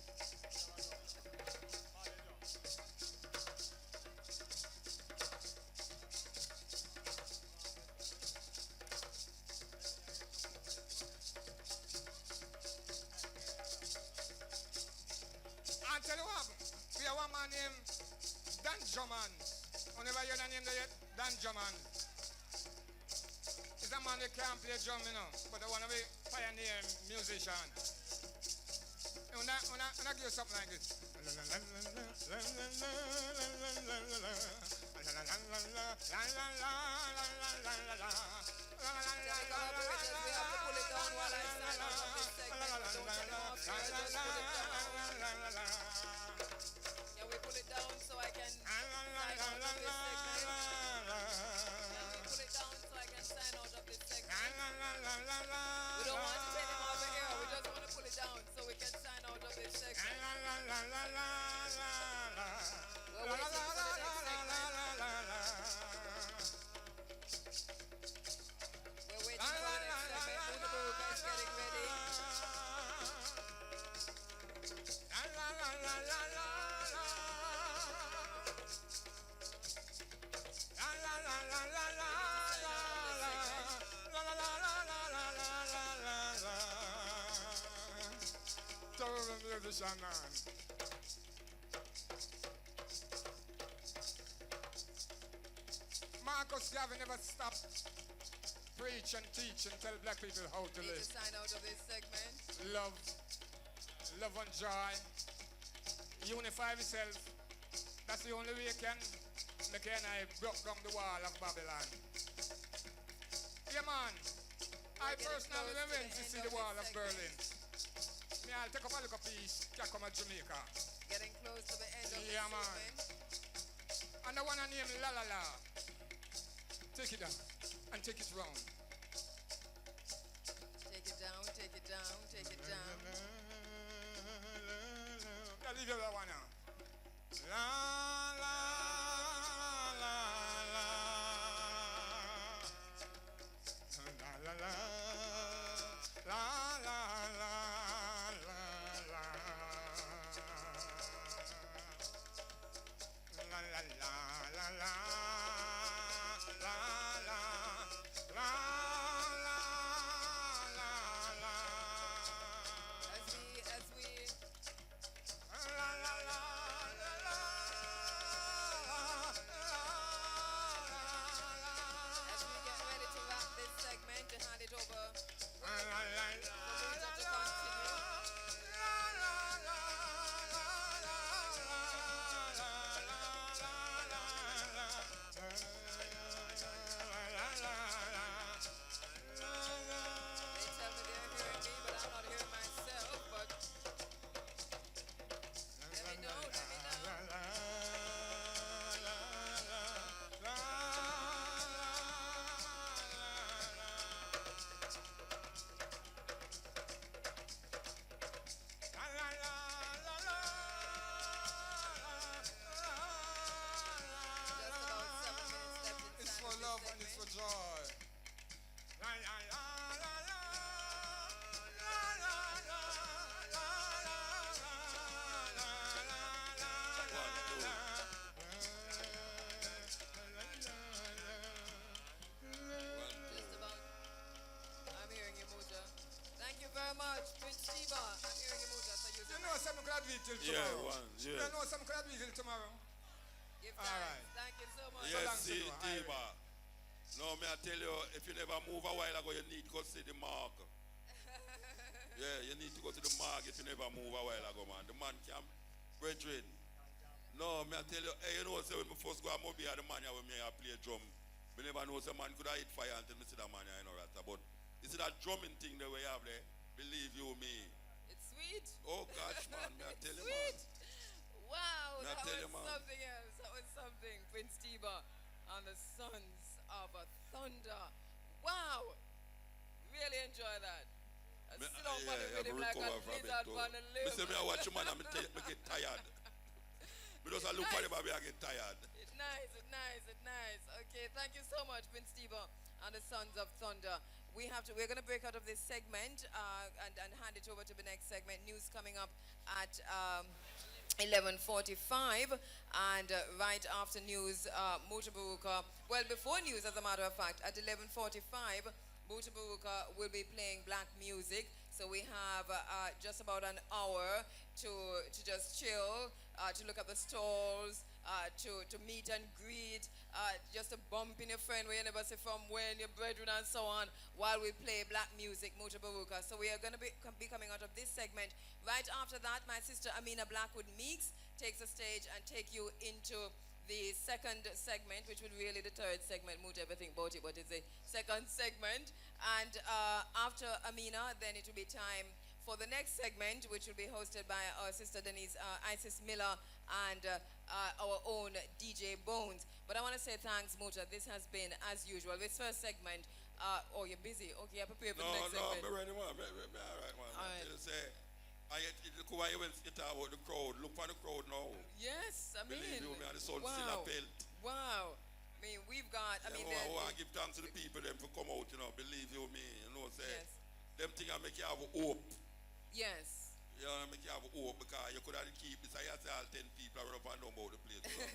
I'll tell you what, we have one man named Dan Drummond. Whenever you hear the name there yet, Dan Drummond. He's a man that can't play drum, you know, but I want to be pioneer musician. When I give you something like this. Yeah, we pull it down so I can sign out of this segment. Yeah, we pull it down so I can sign out of this segment. We don't want to take them off the air. We just want to pull it down so we can sign out of this segment. We're waiting for the next segment. We're waiting for the next segment. Mudabuka is getting ready. Terrible musician, man. Marcus Garvey never stopped preach and teach and tell black people how to Need live. to sign out of this segment. Love and joy, unify yourself. That's the only way you can make I broke down the wall of Babylon. Yeah, man. I personally went to see the wall of Berlin. Me, I'll take up a little piece, can come at Jamaica. Getting close to the end of Yeah, this man. segment. And the one I name La La La. Take it down and take it round. Take it down, take it down, take it down. Yeah, leave that one now. La la la la la la la la la la la la la la Yeah. You know some could be till tomorrow. Give All right. Thank you so much. Yes, see, Diva. No, may I tell you, if you never move a while ago, you need to go see the mark. Yeah, you need to go to the mark if you never move a while ago, man. The man can't brethren. No, may I tell you, hey, you know, say when I first go to Mobile, the man here with me, I play drum. I never know some man could have hit fire until I see that man here, you know, right? But you see that drumming thing that we have there? Believe you me. It's sweet. Oh, gosh, man, may I tell you, Sweet. man. Wow, May I that tell was you, man. something else. That was something. Prince Tiba and the Sons of a Thunder. Wow. Really enjoy that. I sit on the rhythm like a lizard on a limb. I watch you, man, I get tired. Because I look for the baby, I get tired. It's nice, it's nice, it's nice. Okay, thank you so much, Prince Tiba and the Sons of Thunder. We're going to break out of this segment and hand it over to the next segment. News coming up at 11:45, and right after news, Mutabaruka. Well, before news, as a matter of fact, at 11:45, Mutabaruka will be playing black music. So we have just about an hour to just chill, to look at the stalls, to meet and greet, just to bump in your friend where you never see from when, your brethren and so on, while we play black music, Mutabaruka. So we are going to be coming out of this segment. Right after that, my sister Amina Blackwood Meeks takes the stage and take you into the second segment, which would really the third segment, moot everything about it, but it's the second segment. And after Amina, then it will be time for the next segment, which will be hosted by our sister Denise Isis Miller and our own DJ Bones. But I want to say thanks, Muta. This has been, as usual, this first segment. Oh, you're busy. Okay, I'm prepared for the next segment. No, I'm ready, man. All right, man. All right. Look why you went about the crowd. Look for the crowd now. Yes, I mean. Believe you me, and the sun still a pelt. Wow. I mean, we've got, I mean, I want to give thanks to the people them for come out, you know, believe you me, you know, say, yes. Them things I make you have hope. Yes. You know, make you have hope because you could have keep this, I say all 10 people run up and down about the place. You know?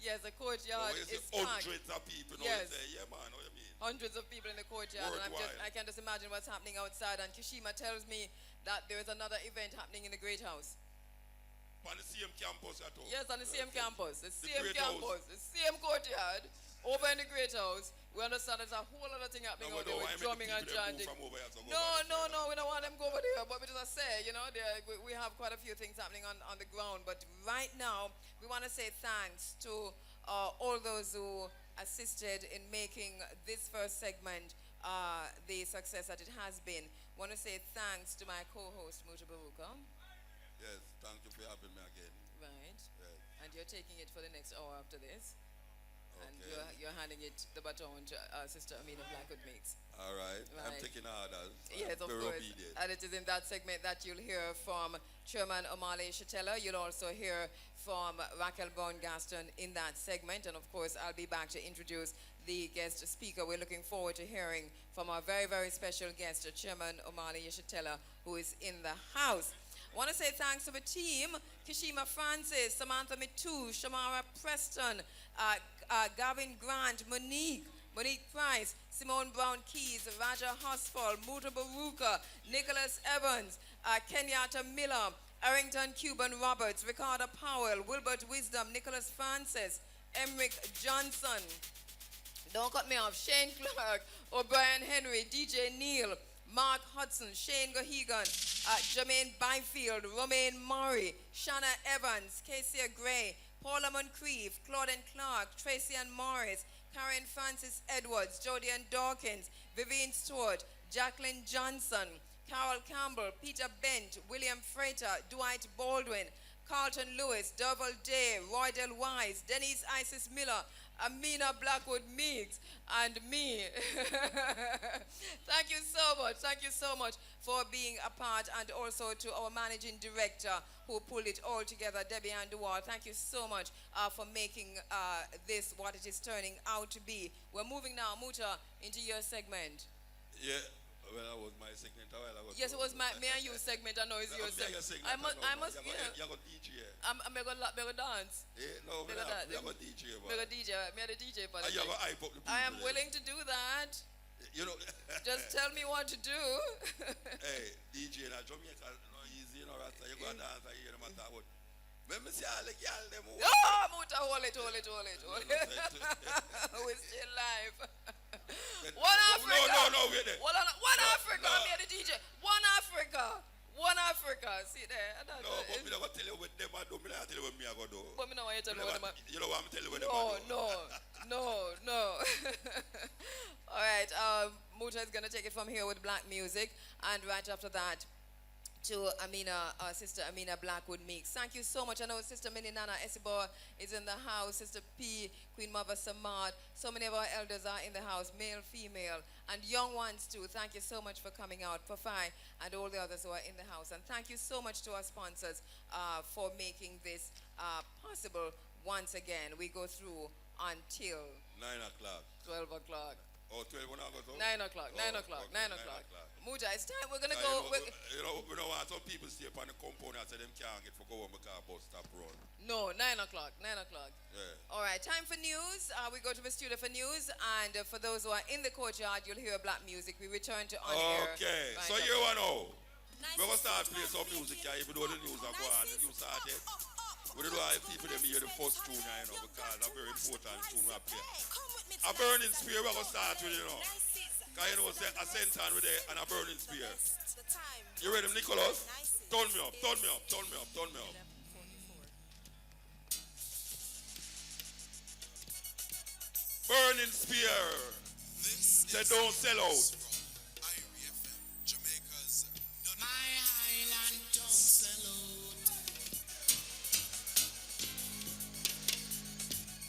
Yes, the courtyard is hundreds of people, you know, yes. you say, yeah man, what you mean? Hundreds of people in the courtyard, and I can just imagine what's happening outside, and Kishima tells me that there is another event happening in the Great House. On the same campus at all? Yes, on the same campus. The same Great campus. House. The same courtyard. Over in the Great House. We understand there's a whole other thing happening over there with drumming and chanting. No, we don't want them go over there. But as I say, you know, we have quite a few things happening on the ground. But right now, we want to say thanks to all those who assisted in making this first segment the success that it has been. I want to say thanks to my co-host, Mutabaruka. Yes, thank you for having me again. Right. Yes. And you're taking it for the next hour after this. And you're handing the baton to Sister Amina Blackwood Mix. All right. I'm Right. taking orders. Yes, of Very course. obedient. And it is in that segment that you'll hear from Chairman Omale Shatella. You'll also hear from Raquel Brown-Gaston in that segment. And of course, I'll be back to introduce the guest speaker. We're looking forward to hearing from our very, very special guest, Chairman Omale Shatella, who is in the house. I want to say thanks to the team, Kishima Francis, Samantha Mitu, Shamara Preston, Gavin Grant, Monique Price, Simone Brown Keys, Raja Hosfall, Muta Baruka, Nicholas Evans, Kenyatta Miller, Arrington Cuban Roberts, Ricardo Powell, Wilbert Wisdom, Nicholas Francis, Emric Johnson, don't cut me off, Shane Clark, O'Brien Henry, DJ Neil, Mark Hudson, Shane Gohegan, Jermaine Byfield, Romaine Murray, Shanna Evans, Casey Gray, Paula Moncrief, Claudine Clark, Tracy Ann Morris, Karen Francis Edwards, Jodian Dawkins, Vivian Stewart, Jacqueline Johnson, Carol Campbell, Peter Bent, William Freighter, Dwight Baldwin, Carlton Lewis, Durval Day, Roydell Wise, Denise Isis Miller, Amina Blackwood Meeks, and me. Thank you so much. Thank you so much for being a part, and also to our managing director who pulled it all together, Debbie Ann Duwar. Thank you so much for making this what it is turning out to be. We're moving now, Muta, into your segment. Yeah. Well, that was my segment a while ago. Yes, it was me and you segment. I know it's your segment. I must, yeah. You got DJ. I'm going to dance. Yeah, no, you got DJ. I'm a DJ. I'm a DJ. And you got hype up the people. I am willing to do that. You know. Just tell me what to do. Hey, DJ in Jamaica, no easy, you know, Rasta. You go and dance and hear them and talk about. Let me see all the girl them. Oh, Muta, hold it. We're still live. One Africa. No, wait there. One Africa. I'm here the DJ. One Africa. See there. No, but me not tell you what them are do. Me not tell you what me are going to do. But me not want you to tell me what them are. You know what I'm telling you what them are do. No. All right. Muta is going to take it from here with black music. And right after that, to Amina, Sister Amina Blackwood Meeks. Thank you so much. I know Sister Minnie Nana Esibo is in the house, Sister P, Queen Mother Samad. So many of our elders are in the house, male, female, and young ones too. Thank you so much for coming out, Fafai, and all the others who are in the house. And thank you so much to our sponsors for making this possible once again. We go through until 9 o'clock. 12 o'clock. Oh, 12 when I go to? 9 o'clock. 9 o'clock. Muja, it's time. We're going to go. You know, we don't want some people stay upon the compound and say them can't get for go home because bus stop run. No, 9 o'clock. Yeah. All right, time for news. We go to the studio for news, and for those who are in the courtyard, you'll hear black music. We return to on air. Okay, right so after. you want to know. We're going to start playing some music here, even though the news are going. The news started. We don't want people to hear the first tune, you know, because a very important tune we play. A burning spear, we're going to start with, you know. Because you know, a center with it and a burning spear. You ready, Nicholas? Turn me up. Burning spear. Say don't sell out. My island don't sell out.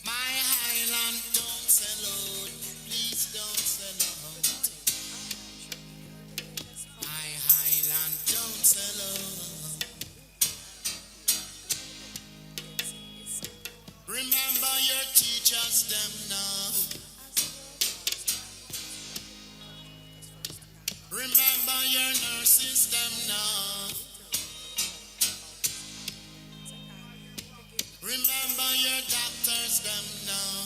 My island don't sell out. Please don't sell out. My island don't sell out. Remember your teachers them now. Remember your nurses them now. Remember your doctors them now.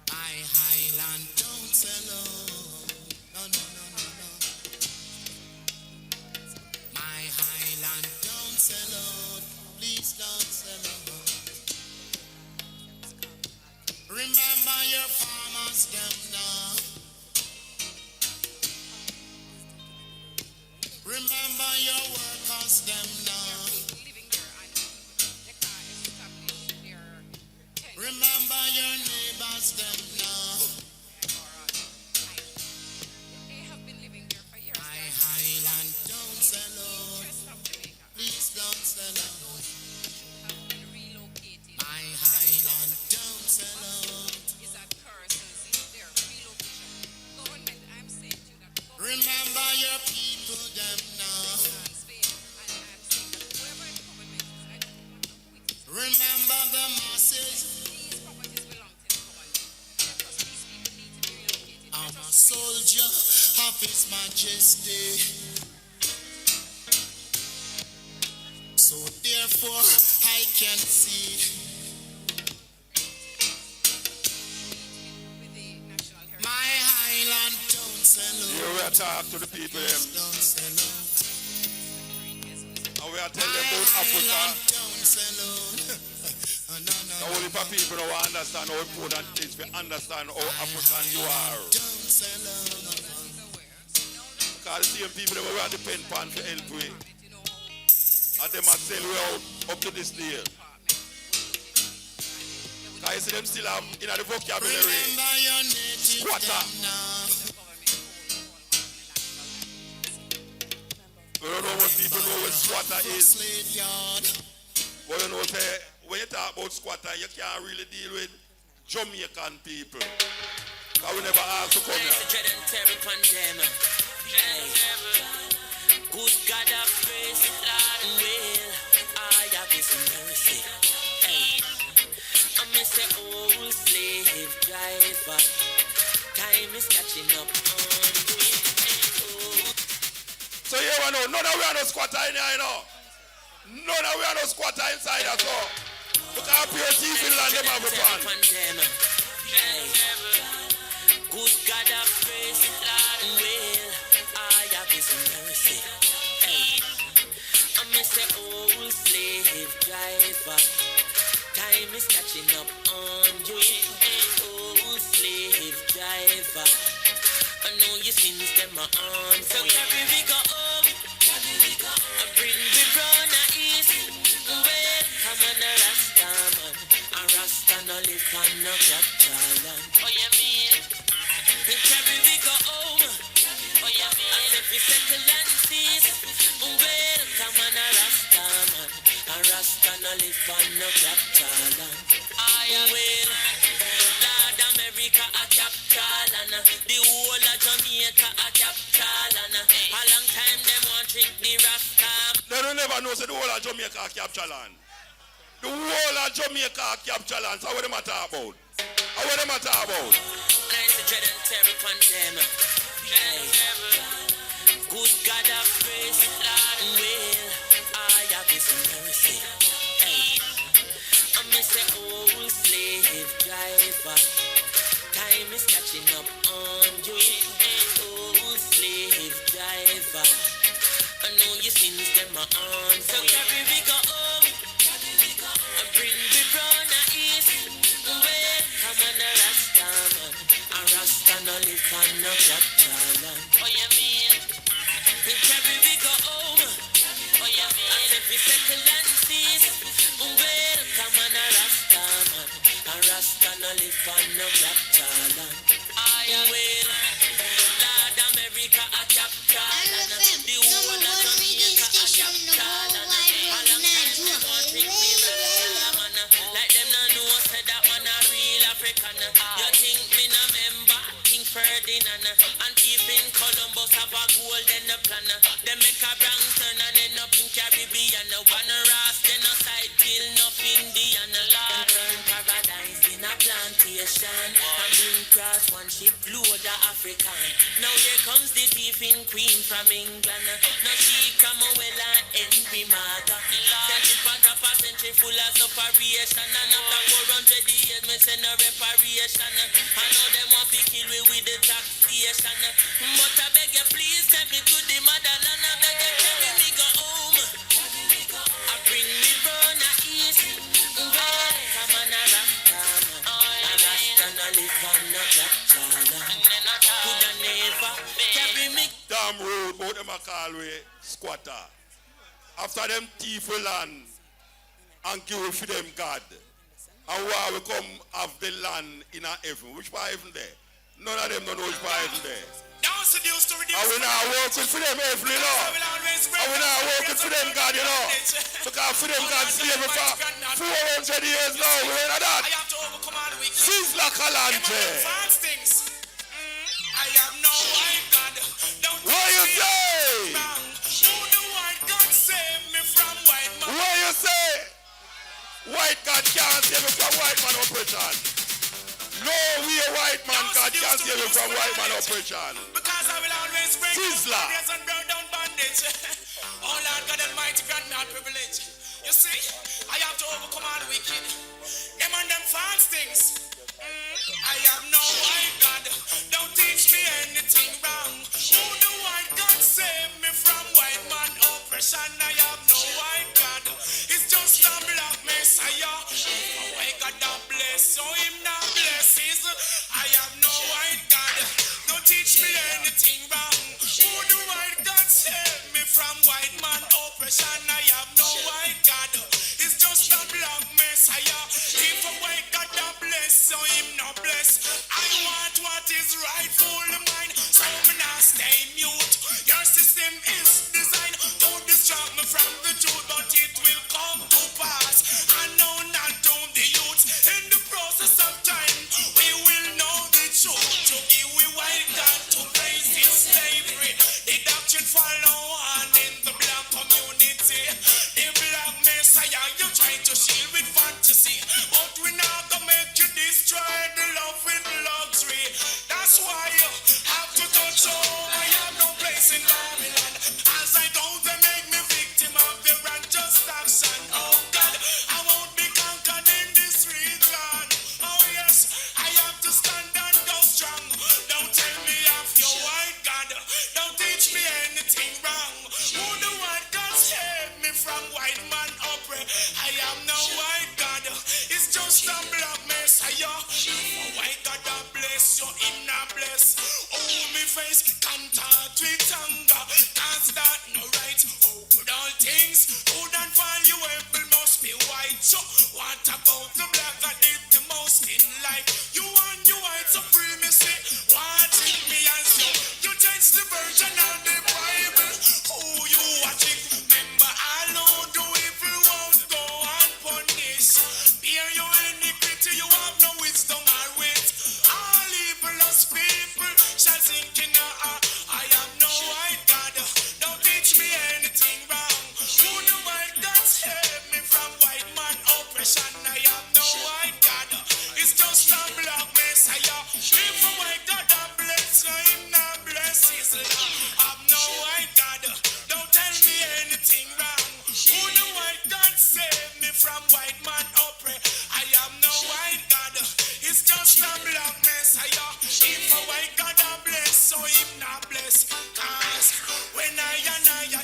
My highland don't sell out. No. My highland don't sell out. Please don't sell out. Remember your farmers them now. Remember your workers them now. Remember your neighbors them now. My highland don't sell out. Please don't sell out. soldier of His Majesty. So therefore I can see my island don't sell out. Here we are talking to the people them. Don't sell out. And we are telling them about Africa. Don't sell out. The only for people who understand how important it is to understand how African you are. Don't sell out. Because the same people that we are depend upon for help we. And them are sell we out up to this day. Because you see them still have in the vocabulary squatter. We don't know what people know what squatter is. But you know, say, when you talk about squatter, you can't really deal with Jamaican people. Because we never ask to come here. Good God of grace, Lord will I have His mercy. I miss the old slave driver. Time is catching up on me. So you know, none of we are no squatter in here, you know. None of we are no squatter inside us all. Because pure thief in land, them have a plan. Good God of grace, Lord will I have His mercy. I miss the old slave driver. Time is catching up on you. Old slave driver. I know your sins them are on. So carry we go home. I bring the brown east. Well, come on a Rasta man. A Rasta no live on no capital land. Oh you mean? Carry we go home. Oh you mean? And if we settle and cease. Well, come on a Rasta man. A Rasta no live on no capital land. Well, Lord America a capital and the whole of Jamaica a capital and a long time them want drink the Rasta. They don't never know say the whole of Jamaica a capital land. The whole of Jamaica a capital land. So what them a talk about? What them a talk about? Nice to dread and terror upon them. Good God of grace, Lord will I have His mercy. I miss the old slave driver. Time is catching up on you. Old slave driver. I know your sins them are on. So carry we go home. I bring the brown east. Well, come on a Rasta man. A Rasta no live on no capital land. Oh you mean? Carry we go home. Oh you mean? And if we settle and cease. Well, come on a Rasta man. A Rasta no live on no capital land. Well, Lord America a capital land. The whole of Jamaica a capital land. A long time they want drink me Rasta man. Like them no know say that man a real African. You think me no member King Ferdinand and thief in Columbus have a golden plan. They make a wrong turn and end up in Caribbean. One Ras then a side kill nothing Indian. Lord turn paradise in a plantation and bring cross one ship load of African. Now here comes the thief in Queen from England. Now she come well and Henry Martha. Century part of a century full of separation. And after 400 years me send a reparation. I know them want to kill me with the taxation. But I beg you please take me to the motherland. I beg you carry me go home. I bring me born a east. Well, come on a Rasta man. A Rasta no live on no capital. Could I never carry me? Damn road, both them a call we squatter. After them thief will land and give for them God. And why we come have the land in a heaven? Which part heaven there? None of them don't know which part heaven there. And we not working for them heaven, you know. And we not working for them God, you know. Because for them God slavery for 400 years now. We ain't that. Sizzla Kalante. I have no white God. What you say? Who the white God save me from white man? What you say? White God can't save me from white man oppression. No way white white man God can't save you from white man oppression. Because I will always bring Sizzler. barriers and burn down bandage. Oh Lord God Almighty, grant me all privilege. You see, I have to overcome all the wicked. Them and them false things. I have no white God. Don't teach me anything wrong. Who the white God save me from white man oppression? I have no white God. It's just a black messiah. White God that bless, so him not blesses. I have no white God. Don't teach me anything wrong. Who the white God save me from white man oppression? I have no white God. It's just a black messiah. If a white God that bless, so him not bless. I want what is rightfully mine, so me not stay mute. Your system is designed to distract me from the truth, but it will come to pass. I know not to the youth. In the process of time, we will know the truth. To give we white God to praise his slavery. The doctrine follow on in the black community. The black messiah you try to shield with fantasy, but we not gonna make you destroy the love with luxury. That's why you have to touch home. I have no place in Babylon. As I go, they make me victim of their unjust action. Oh God, I won't be conquered in this region. Oh yes, I have to stand and go strong. Don't tell me of your white God. Don't teach me anything wrong. Who the white God save me from white man oppress? I am no white God. It's just a black messiah. White God that bless you, him not bless. Oh, me face contact with anger. Cause that no right. Oh, good all things good and valuable must be white. So what about the black that did the most in life? You want your white supremacy. Watching me as you change the version of the Bible. Who you watching? Remember, I know do evil won't go unpunished. Bear your iniquity, you have no wisdom or wit. All evilous people shall sink in the I have no white God. Don't teach me anything wrong. Who the white God save me from white man oppression? I have no white God. It's just a black messiah. If a white God that bless, so him not bless his love. I've no white God. Don't tell me anything wrong. Who the white God save me from white man oppress? I have no white God. It's just a black messiah. If a white God that bless, so him not bless. Cause when I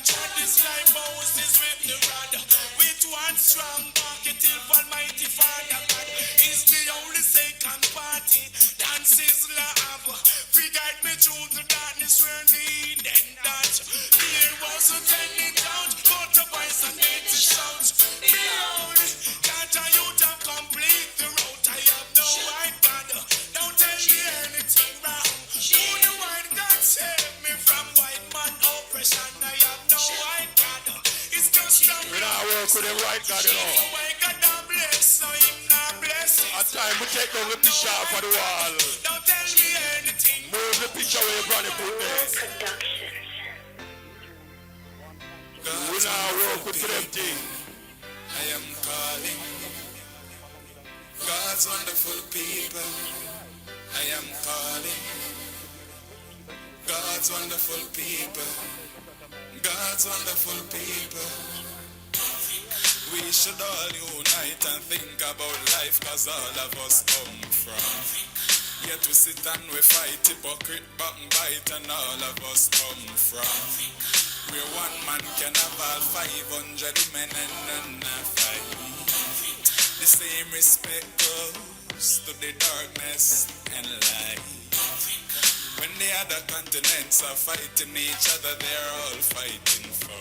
trod this life, Moses with the rod. With one strong pocket, till Almighty Father God is the only second party. Dances love. Free guide me through the darkness where the Eden dance. There was a tending down, but a voice and made to shout. Behold, can't a youth have complete the road? I have no white God. Don't tell me anything wrong. Who the white God save me from white man oppression? I have no white God. It's just a We not work with them white God, you know. white God that bless, so him not bless. At time we take down the picture off of the wall. Don't tell me anything. Move the picture where you granny put there. We not work with them thing. I am calling God's wonderful people. I am calling God's wonderful people. God's wonderful people. We should all unite and think about life, cause all of us come from. Yet we sit and we fight, hypocrite, backbite, and all of us come from. Where one man can have all 500 men and none have fight. The same respect goes to the darkness and light. When the other continents are fighting each other, they're all fighting for.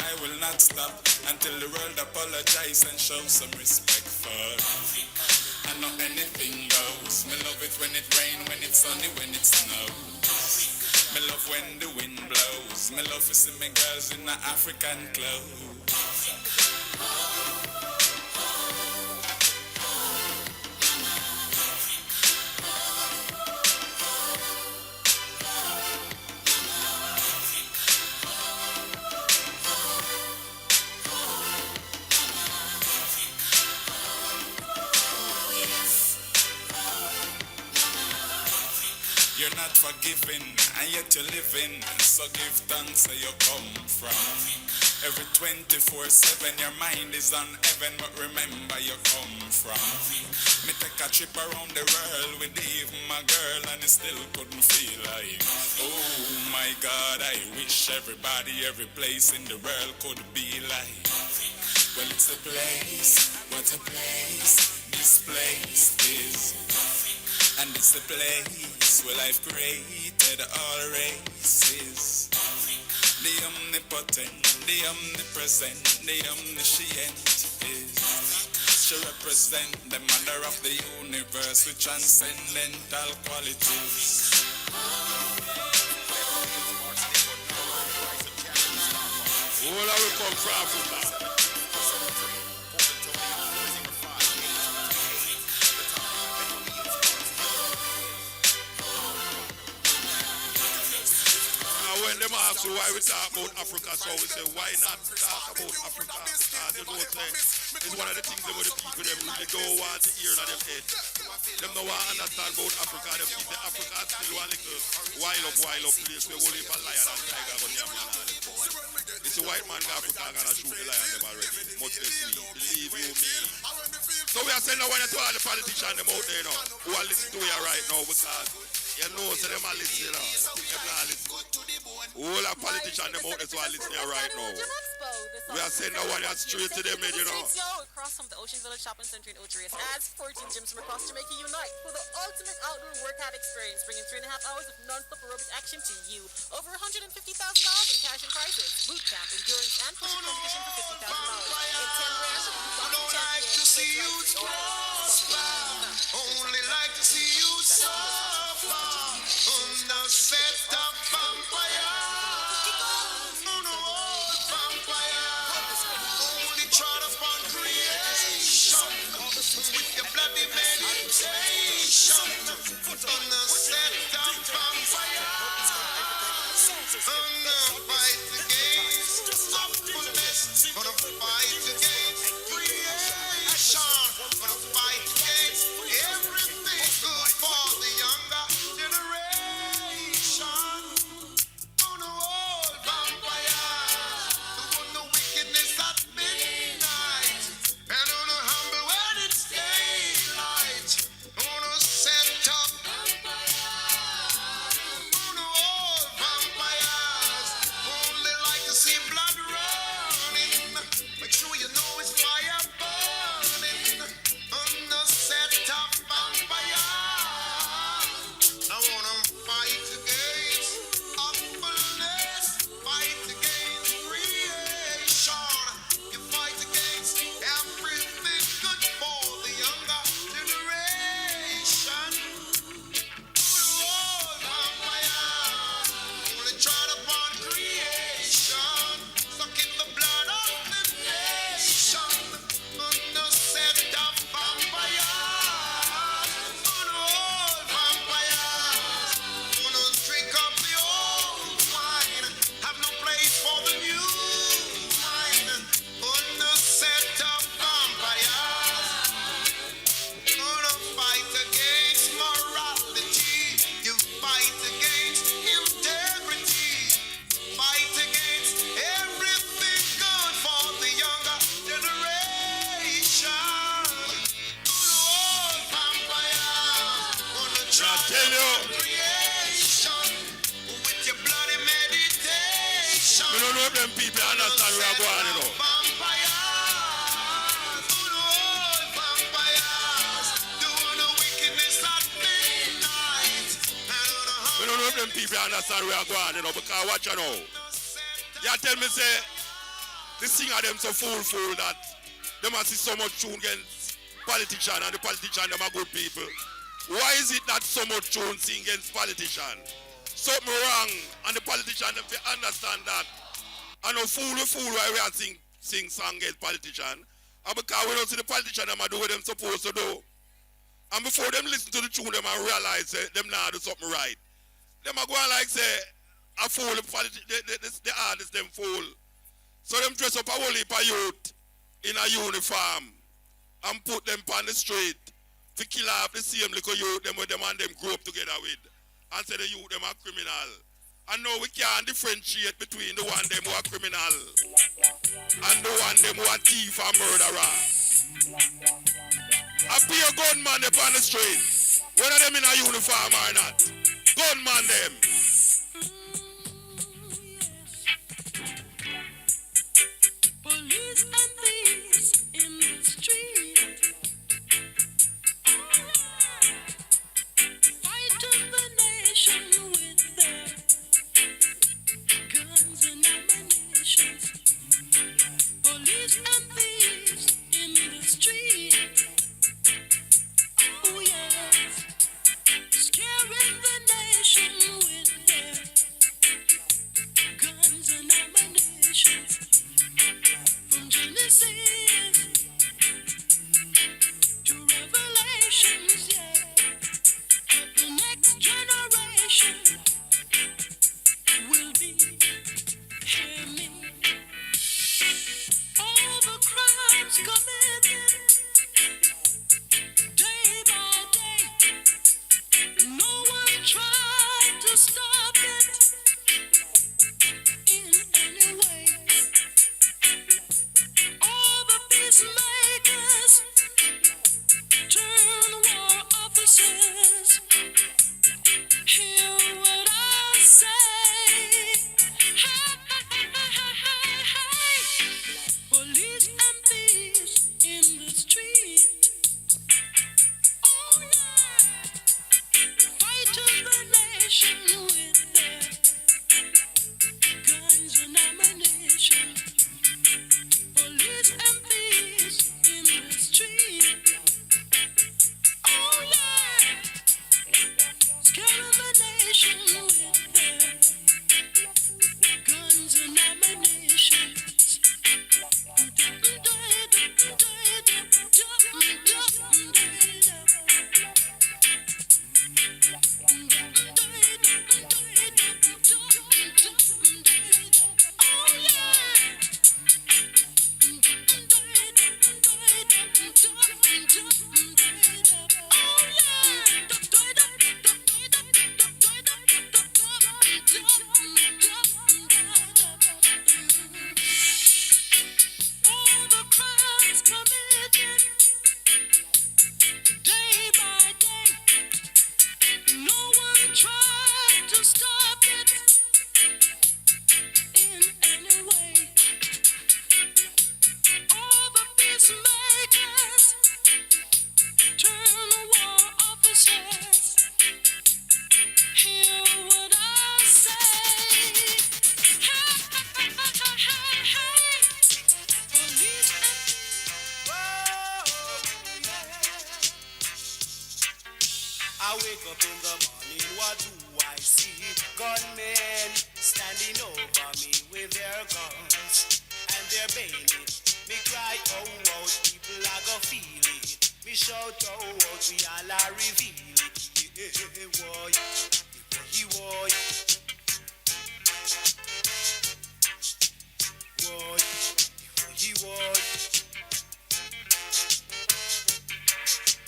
I will not stop until the world apologize and show some respect for. I know anything goes. Me love it when it rain, when it's sunny, when it snows. Me love when the wind blows. Me love to see me girls in the African clothes. You're not forgiving, and yet you're living. So give thanks where you come from. Every 24/7, your mind is on heaven, but remember you come from. Me take a trip around the world with even my girl, and it still couldn't feel like. Oh my God, I wish everybody, every place in the world could be like. Well, it's a place, what a place this place is. And it's the place where I've created all races. The omnipotent, the omnipresent, the omniscient is. She represent the mother of the universe with transcendental qualities. Where I will come from Africa. When them ask you why we talk about Africa, so we say, why not talk about Africa? Because you know, it's one of the things that the people them really don't want to hear in their head. Them don't want to understand about Africa. Them think that Africa is still one little wild up place where only a lion and tiger go near me. It's a white man in Africa gonna shoot the lion them already. Much less me. Believe you me. So we are saying now when you to all the politicians them out there now, who are listening to you right now, because you know so them are listening now. Them not listening. All our politicians them out there so are listening right now. We are saying now when you're straight to them, you know. Across from the Ocean Village Shopping Center in Otrius adds 14 gyms from across Jamaica unite for the ultimate outdoor workout experience, bringing 3.5 hours of non-stop aerobic action to you. Over $150,000 in cash and prizes, boot camp, endurance, and push competition for $50,000. In 10 rounds, don't like to see you prosper. Only like to see you suffer. On the set of vampire. On the old vampire. Only trod upon creation. With your bloody meditation. On the set of vampire. On the fight against awfulness. On the fight against creation. On the fight against everything good for the younger generation. On the old vampire. On the wickedness at midnight. And on the humble when it's daylight. On the set up. On the old vampires. Only like to see blood running. Make sure you know it's fire burning. On the set of vampires. I wanna fight against awfulness. Fight against creation. You fight against everything good for the younger generation. Oh, vampire, only trod upon creation, sucking the blood of the nation. On the set of vampires, oh, vampires, gonna drink up the old wine, have no place for the new wine. On the set of vampires, gonna fight against morality. You fight against integrity. Fight against everything good for the younger generation. Oh, vampire, gonna try tell you. creation with your bloody meditation. We don't know if them people understand where I'm going, you know. Vampires, oh, vampires, doing the wickedness at midnight. We don't know if them people understand where I'm going, you know, because watch you know. You tell me say, the singer them so fool that they must see so much tune against politicians and the politicians them are good people. Why is it that so much tune sing against politicians? Something wrong and the politicians them they understand that. And no fool why we are sing song against politicians. And because we don't see the politicians them are do what them supposed to do. And before them listen to the tune them and realize them now do something right. Them are going like say a fool the artists them fool. So them dress up a whole heap of youth in a uniform and put them on the street to kill off the same little youth them with them and them grow up together with. and say the youth them are criminal. And now we can't differentiate between the one them who are criminal and the one them who are thief and murderer. I be a gunman upon the street, whether them in a uniform or not. Gunman them. Police and thieves in the street. Fighting the nation with their guns and ammunition. Police and thieves in the street. Oh yes, scaring the nation with their guns and ammunition. From Genesis to Revelations, yeah, the next generation will be, hear me. All the crimes committed day by day, no one tried to stop it in any way. All the peacemakers turn war officers. Hear what I say. Hey, hey, hey, hey, hey. Police and thieves in the street. Oh yeah, fighting the nation with their guns and ammunition. Police and thieves in the street. Oh yeah, scaring the nation with their guns and ammunition. Oh yeah. All the crimes committed day by day, no one tried to stop it in any way. All the peacemakers turn war officers. Hear what I say. Hey, hey, hey, hey, hey. Police and I wake up in the morning, what do I see? Gunmen standing over me with their guns and their bayonet. Me cry, oh, oh, people are gonna feel it. Me shout, oh, oh, we all are reveal it. Yeah, boy, boy, boy.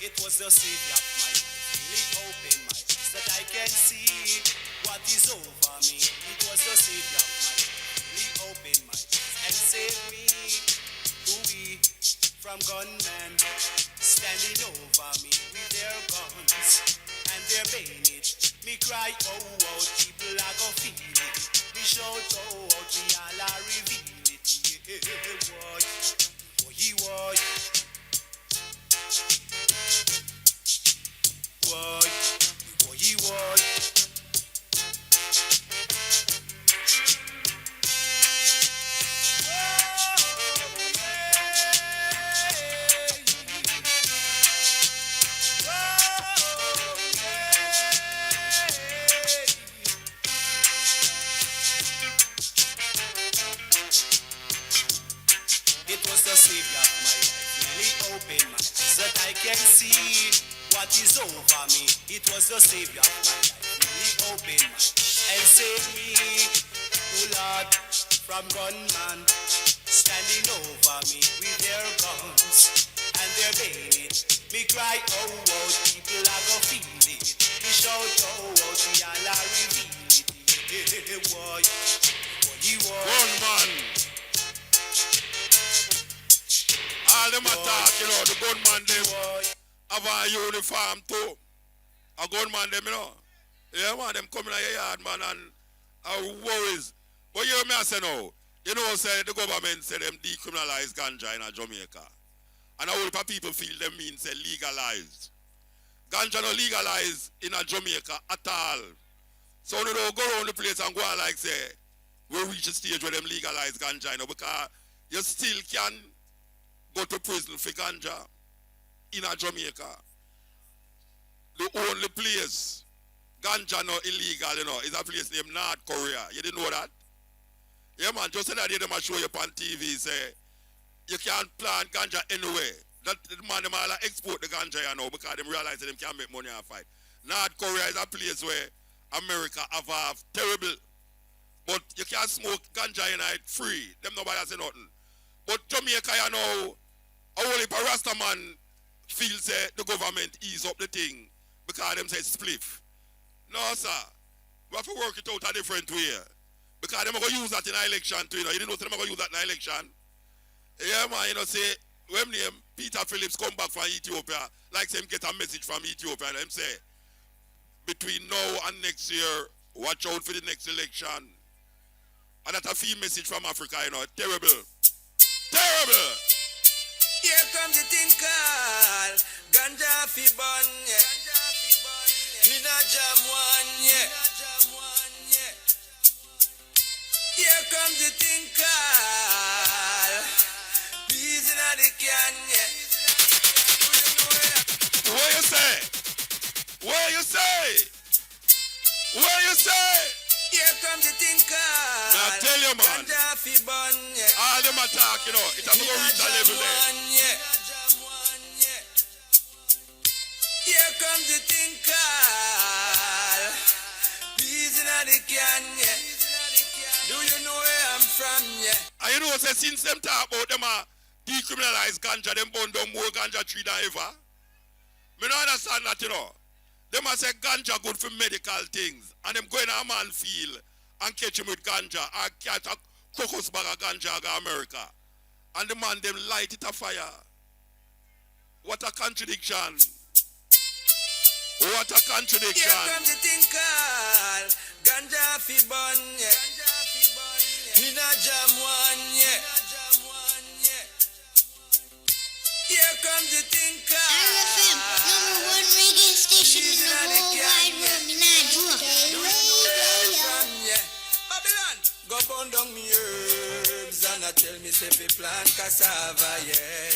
It was the savior of my life, really opened my eyes that I can see what is over me. It was the savior of my life, really opened my eyes and saved me. Ooh, from gunmen standing over me with their guns and their bayonet. Me cry, oh, oh, people are gonna feel it. Me shout, oh, oh, we all are reveal it. Yeah, boy, boy. Boy. It was the savior of my life, really opened my eyes that I can see what is over me. It was the savior of my life, really opened my eyes and saved me. Oh Lord, from gunmen standing over me with their guns and their bayonet. Me cry, oh, oh, people are gonna feel it. Me shout, oh, oh, we are attack, you know, the gunman them have a uniform too. A gunman them, you know. Yeah, man, them coming out your yard, man, and worries. But you hear me I say now, you know, say the government say them decriminalize ganja in Jamaica. And a whole heap of people feel them mean say legalized. Ganja no legalized in Jamaica at all. So you don't go around the place and go on like say, we reach a stage where them legalize ganja, you know, because you still can go to prison for ganja in a Jamaica. The only place ganja no illegal, you know, is a place named North Korea. You didn't know that? Yeah, man, just the other day, them show you on TV, say, you can't plant ganja anywhere. That the man, them all export the ganja, you know, because them realize that them can't make money and fight. North Korea is a place where America have terrible. But you can't smoke ganja in it free. Them nobody say nothing. But Jamaica, you know, only a Rasta man feels the government ease up the thing because them say spliff. No, sir. We have to work it out a different way. Because they're going to use that in an election too, you know. You didn't know they're going to use that in an election. Yeah, man, you know, say, when Peter Phillips come back from Ethiopia, like say him get a message from Ethiopia, and him say, between now and next year, watch out for the next election. And that's a free message from Africa, you know, terrible. Terrible! Here comes the thing called ganja fi bun, yeah. In a jam one, yeah. Here comes the thing called peas in the can, yeah. What you say? What you say? What you say? Here comes the thing called now tell you, man. ganja fi bun, yeah. All them attack, you know, it has to go reach a level there. Here comes the thing called peas in the can, yeah. Do you know where I'm from, yeah? And you know, say, since them talk about them decriminalize ganja, them burn down more ganja tree than ever. Me don't understand that, you know. Them a say ganja good for medical things. And them go in a man field and catch him with ganja or catch a crocus bag of ganja go America. And the man them light it a fire. What a contradiction. What a contradiction. Here comes the thing called ganja fi bun, yeah. In a jam one, yeah. Here comes the thing called IRIEFM, number one reggae station in the whole wide world, in Nigeria. Babylon, go burn down me herbs and I tell me say fi plant cassava, yeah.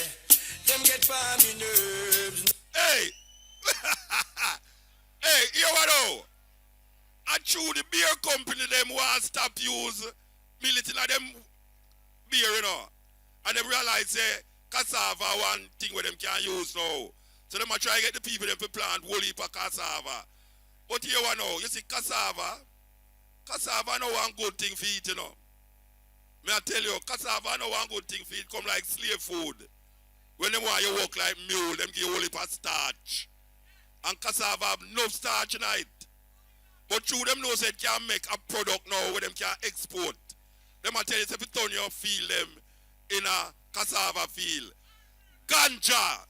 Them get farming herbs. Hey! Hey, you what know? I chew the beer company them want stop use millet in them beer, you know. And them realize say cassava one thing where them can use now. So them a try to get the people them to plant whole heap of cassava. But you what know, you see cassava no one good thing for eat, you know. May I tell you, cassava no one good thing for eat, come like slave food. When them want you work like mule, them give you whole heap of starch. And cassava have no starch in it. But through them know say can make a product now where them can export. Them a tell you if you turn your field them in a cassava field. Ganja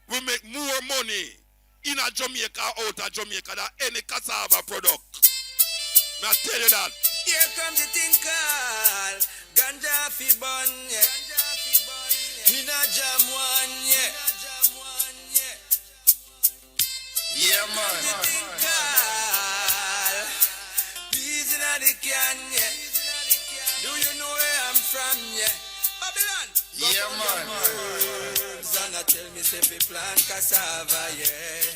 will make more money in a Jamaica out of Jamaica than any cassava product. May I tell you that? Here comes the thing called ganja fi bun, yeah. In a jam one, yeah. Yeah, man. Peas in the can, yeah. Do you know where I'm from, yeah? Babylon. Yeah, man. And I tell me say fi plant cassava, yeah.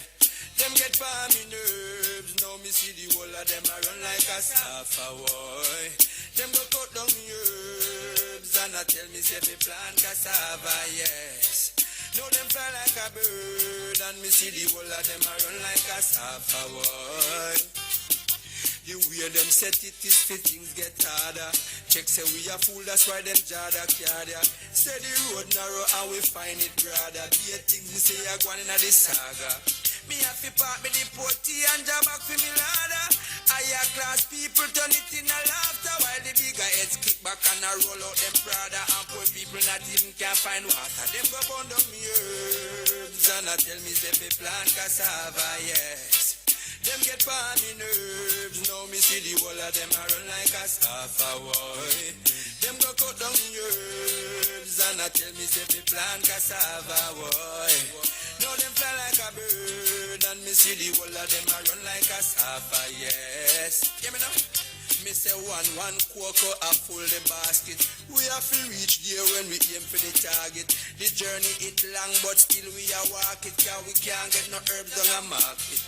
Them get farming herbs. Now me see the whole of them a run like a staffer, boy. Them go cut down the herbs and I tell me say fi plant cassava, yes. Now them fly like a bird and me see the whole of them a run like a staffer, boy. The way them set it is fit things get harder. Check say we a fool, that's why them jada cardia. Say the road narrow and we find it broader. Be a things me say I go on in the saga. Me have to park me the potty and jab back for me ladder. Higher class people turn it in a laughter while the bigger bigger heads kick back and I roll out them Prada, and poor people not even can find water. Them go burn down me herbs and I tell me say fi plant cassava, yes. Them get palm me nerves, now me see the whole of them a run like a staffer, boy. Them go cut down me herbs and I tell me say fi plant cassava, boy. Now them fly like a bird and me see the whole of them a run like a staffer, yes. Hear me now? Me say one cocoa a full the basket. We have to reach there when we aim for the target. The journey it long but still we a walk it, cause we can't get no herbs on a market.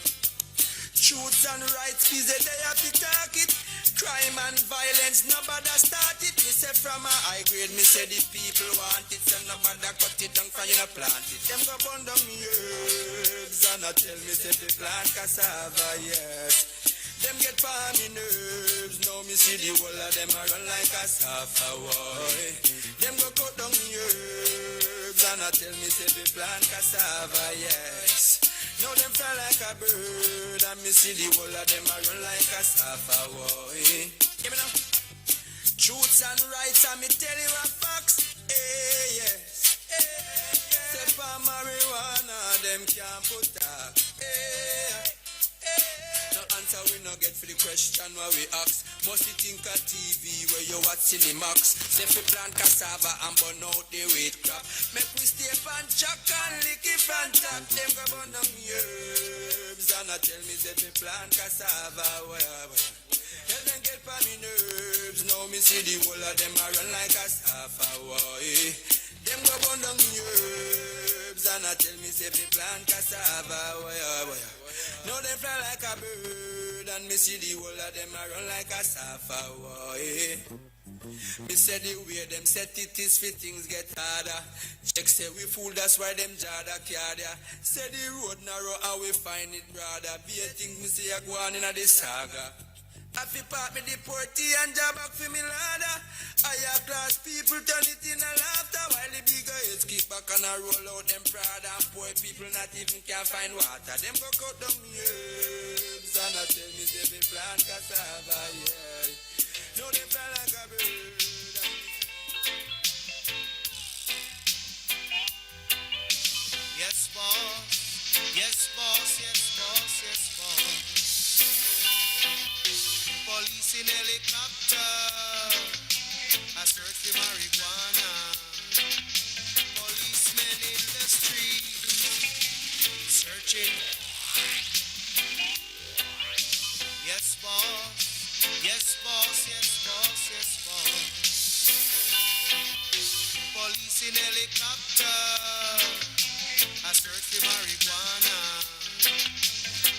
Truths and rights, kids they have to talk it. Crime and violence, nobody start it. Me say from a high grade, me say the people want it. So nobody cut it down for you no plant it. Them go burn down me herbs and I tell me say the plant cassava, yes. Them get palm me nerves, now me see the whole of them a run like a staffer, boy. Them go cut down me herbs and I tell me say the plant cassava, yes. Now them fly like a bird and me see the whole of them a run like a staffer, boy. Hear me now? Truths and rights and me tell you a facts, yes. Say for marijuana, them can't put up, no answer we no get for the question what we ask. Must you think of TV where you watch Cinemax? Say fi plant cassava and burn out the wheat crop. Make we stay pan chuck and lick it from top. Them go burn down herbs and I tell me say fi plant cassava, well. Tell them get pa me nerves. Now me see the whole of them a run like a staffer, boy. Them go burn down herbs and I tell me say fi plant cassava, well. Now they fly like a bird and me see the whole of them a run like a staffer, boy. Me say the way them set it is fi things get harder. Check say we fool, that's why them jada cardia. Say the road narrow and we find it broader. Be a thing me say I go on in a the saga. I fi part me the porty and job back for me ladder. Higher class people turn it in a laughter while the bigger heads kick back and I roll out them Prada, and poor people not even can find water. Them go cut down me herbs and I tell me say fi plant cassava, yeah. Now they fly like a bird. Yes, boss. Yes, boss. Yes, boss. Yes, boss. Police in helicopter, a search for marijuana. Policemen in the street, searching. Yes, boss. Yes, boss. Yes, boss. Yes, boss. Police in helicopter, a search for marijuana.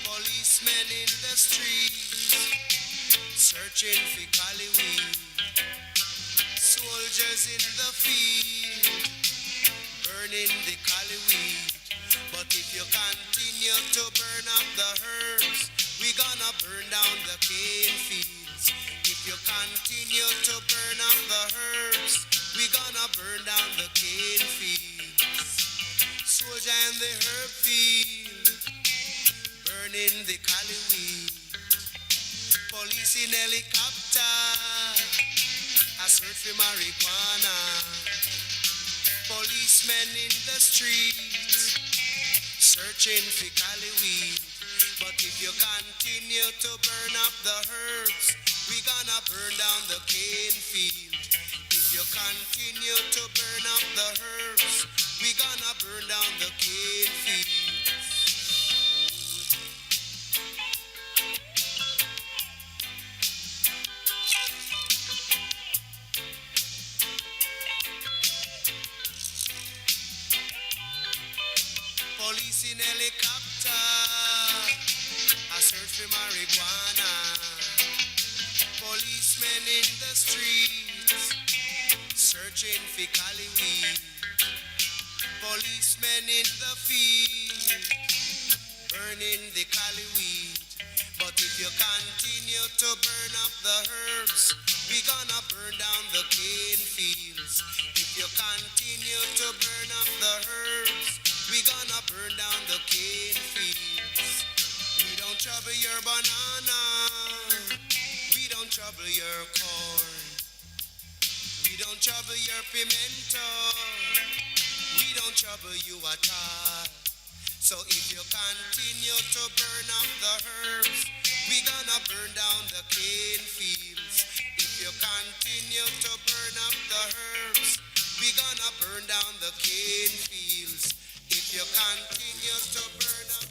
Policemen in the street, searching for cali weed. Soldiers in the field, burning the cali weed. But if you continue to burn up the herbs, we gonna burn down the cane fields. If you continue to burn up the herbs, we gonna burn down the cane fields. Soldier in the herb field, burning the cali weed. Police in helicopter, a search for marijuana. Policemen in the streets, searching for cali weed. But if you continue to burn up the herbs, we gonna burn down the cane field. If you continue to burn up the herbs, we gonna burn down the cane field. Police in helicopter, a search for marijuana. Policemen in the streets, searching for cali weed. Policemen in the field, burning the cali weed. But if you continue to burn up the herbs, we gonna burn down the cane fields. If you continue to burn up the herbs, we gonna burn down the cane fields. We don't trouble your banana, we don't trouble your corn. don't trouble your pimento. We don't trouble you at all. So if you continue to burn up the herbs, we gonna burn down the cane fields. If you continue to burn up the herbs, we gonna burn down the cane fields. If you continue to burn up.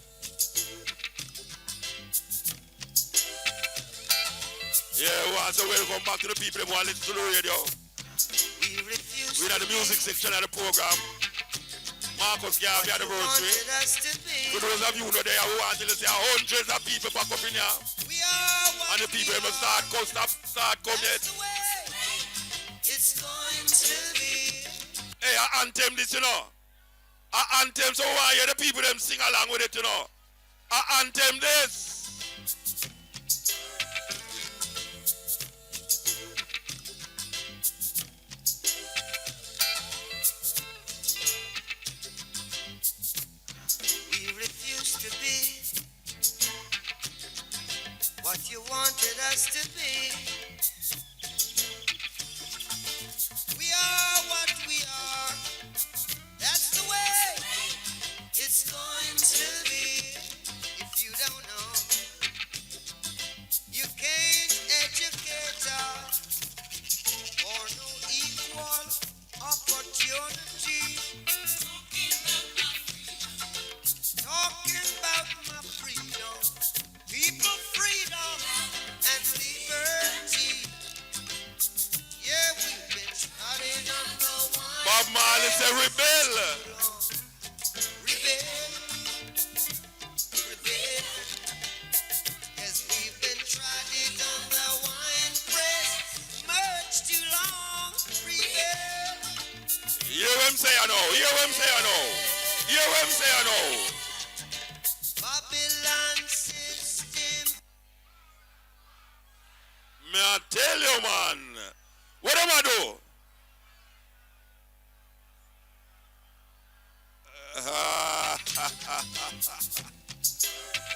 Yeah, once again, welcome back to the people who want to listen to the radio. We're at the music section of the program. Marcus Garvey anniversary. For those of you who know there who want to listen, hundreds of people back up in here. And the people must start come yet. It's going to be. Hey, I anthem this, you know. I anthem, so why hear the people them sing along with it, you know. I anthem this. What you wanted us to be. We are what we are. That's the way it's going to be. If you don't know, you can't educate or no equal opportunity. Talking about my freedom. People freedom and liberty. Yeah, we've been trodden on the one. Bob Marley said rebel. Rebel. Rebel. As we've been trodden on the wine press much too long. Rebel. Hear him say I know. Hear him say I know. Hear him say I know. May I tell you, man, what am I do?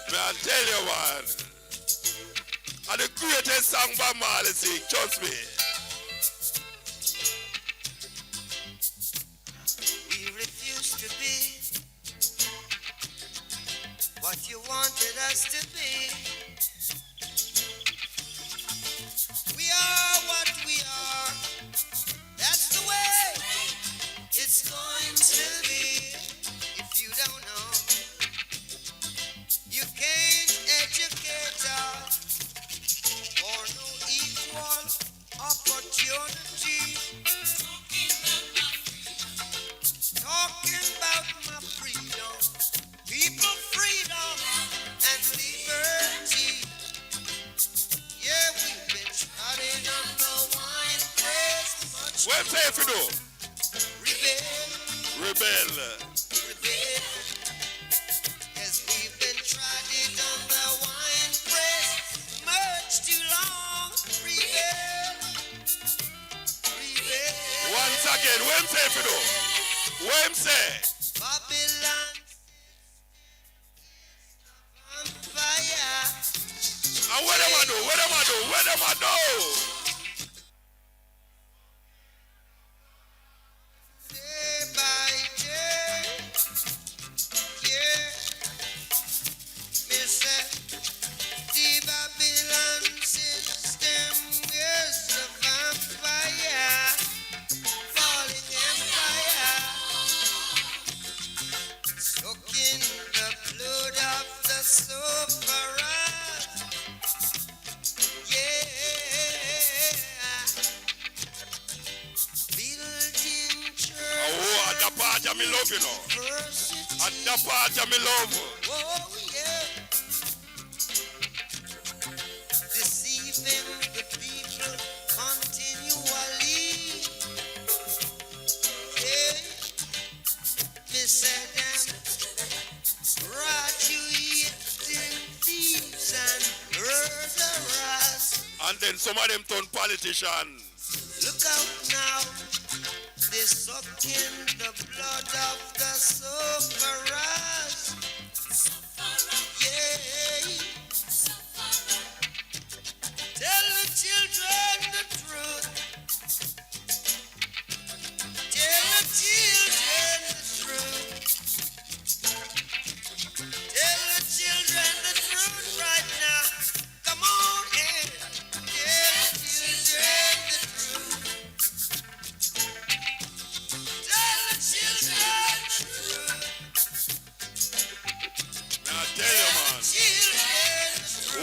May I tell you, man, and the greatest song by Marley sing, trust me. We refuse to be what you wanted us to be. We are what we are. That's the way it's going to be. If you don't know, you can't educate or no equal opportunity. Talking about my freedom, people freedom and liberty. Yeah, we've been trodden on the wine press much. What say if you do? Rebel. Rebel. Rebel. As we've been trodden on the wine press much too long. Rebel. Rebel. Once again, what say if you do? What say? Babylon. Fire. And what am I do? What am I do? What am I do? Day by day, yeah. Me say the Babylon system is the vampire, falling empire, sucking the blood of the sufferers. Yeah, building church. Oh, at the part of me love, you know. At the part of me love. Oh, yeah. Deceiving the people continually. Yeah. Me say them graduating thieves and murderers. And then some of them turn politicians. Look out now. They're sucking the blood of the sufferers. Yeah. Tell the children the truth.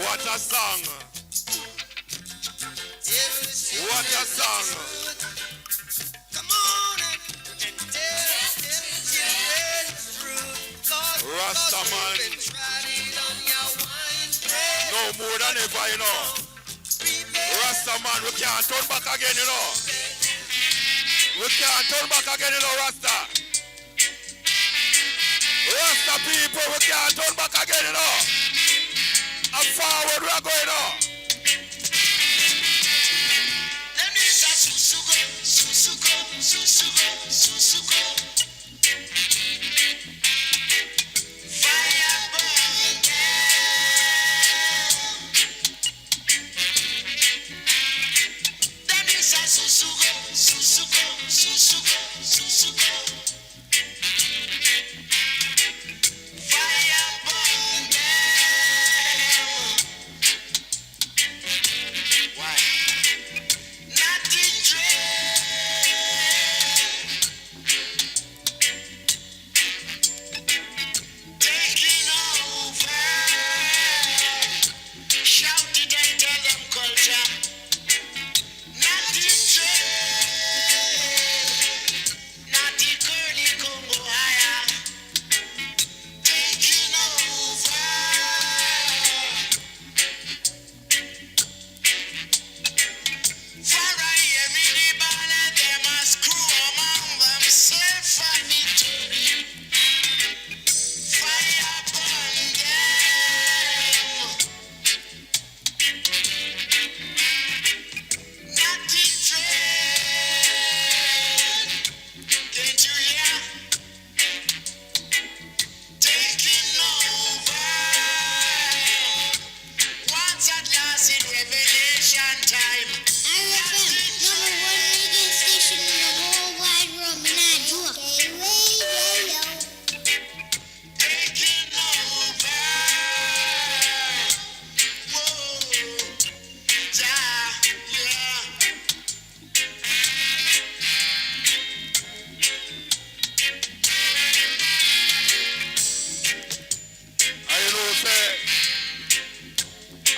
What a song. What a song. Come on and tell Rastaman. No more than ever, you know. Rastaman, we can't turn back again, you know. We can't turn back again, you know, Rasta. Rasta people, we can't turn back again, you know. And forward we are going, you know.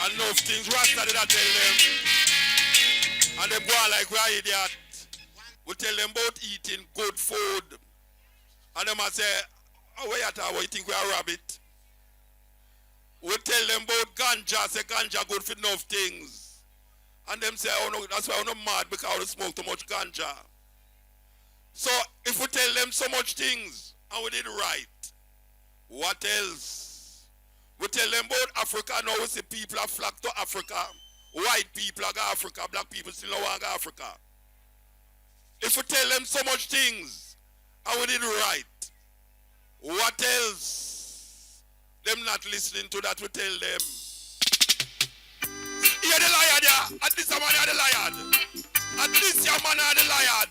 Enough things Rasta did I tell them. And them go on like we are idiot. We tell them about eating good food. And them a say, oh, where you talk, you think we are rabbit? We tell them about ganja, say ganja good for enough things. And them say, oh no, that's why I'm not mad because we smoke too much ganja. So if we tell them so much things and we did right, what else? We tell them about Africa now, we see people are flock to Africa. White people are go Africa, black people still don't want to go Africa. If we tell them so much things and we did right, what else? Them not listening to that, we tell them. You're the liar there. At this man are the liar. At this your man are the liar.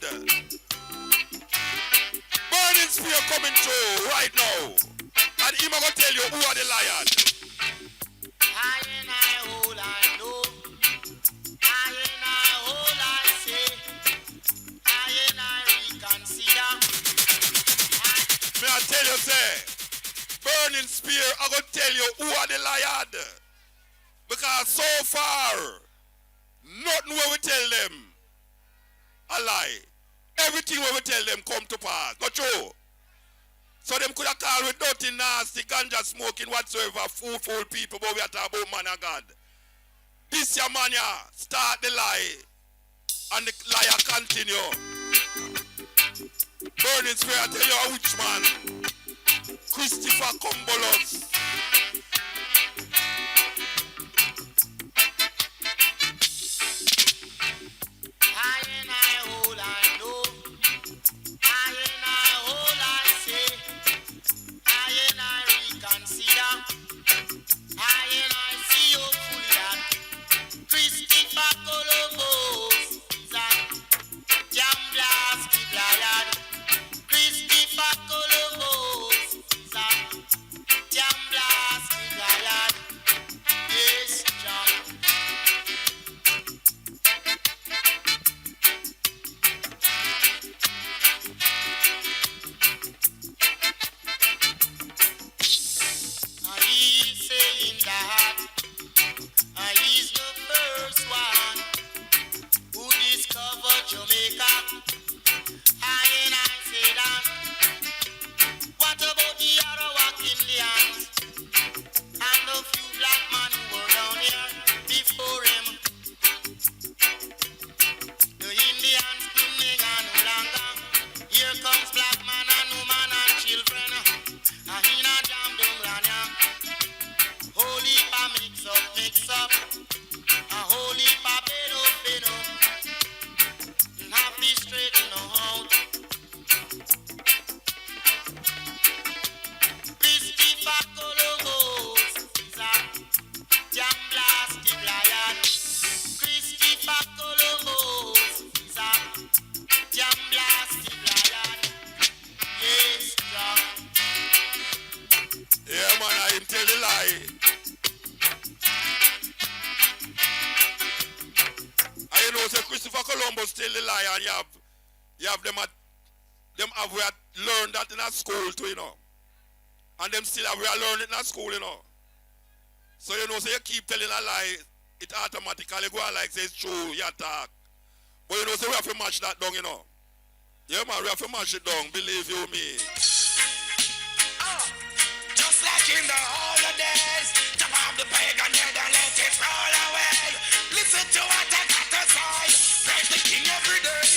Burning spear coming through right now. And he going to tell you who are the liar. I and I all I know. I and I all I say. I and I reconsider. May I tell you, say, burning spear, I'm going to tell you who are the liar. Because so far, nothing what we tell them a lie. Everything what we tell them come to pass. Not true. So them could have called with dirty, nasty, ganja smoking, whatsoever, fool people, but we are talking about man of God. This your man here, start the lie, and the liar continue. Burning Spear, I tell you a witch man, Christopher Cumbolos. I and I all I know. I and I all I say. I and I reconsider. I and I see hopefully that Christopher Columbus is a jam blasted liar. Christopher Columbus is a jam tell the lie and you have them have we learned that in a school too, you know. And them still have we learned it in a school, you know. So you know, so you keep telling a lie, it automatically go on like say it's true, you talk. But you know, so we have to match that down, you know. Yeah man, we have to match it down, believe you me. Just like in the holidays, jump off the pagan head and let it roll away. Listen to what I got to say. Praise the king every day.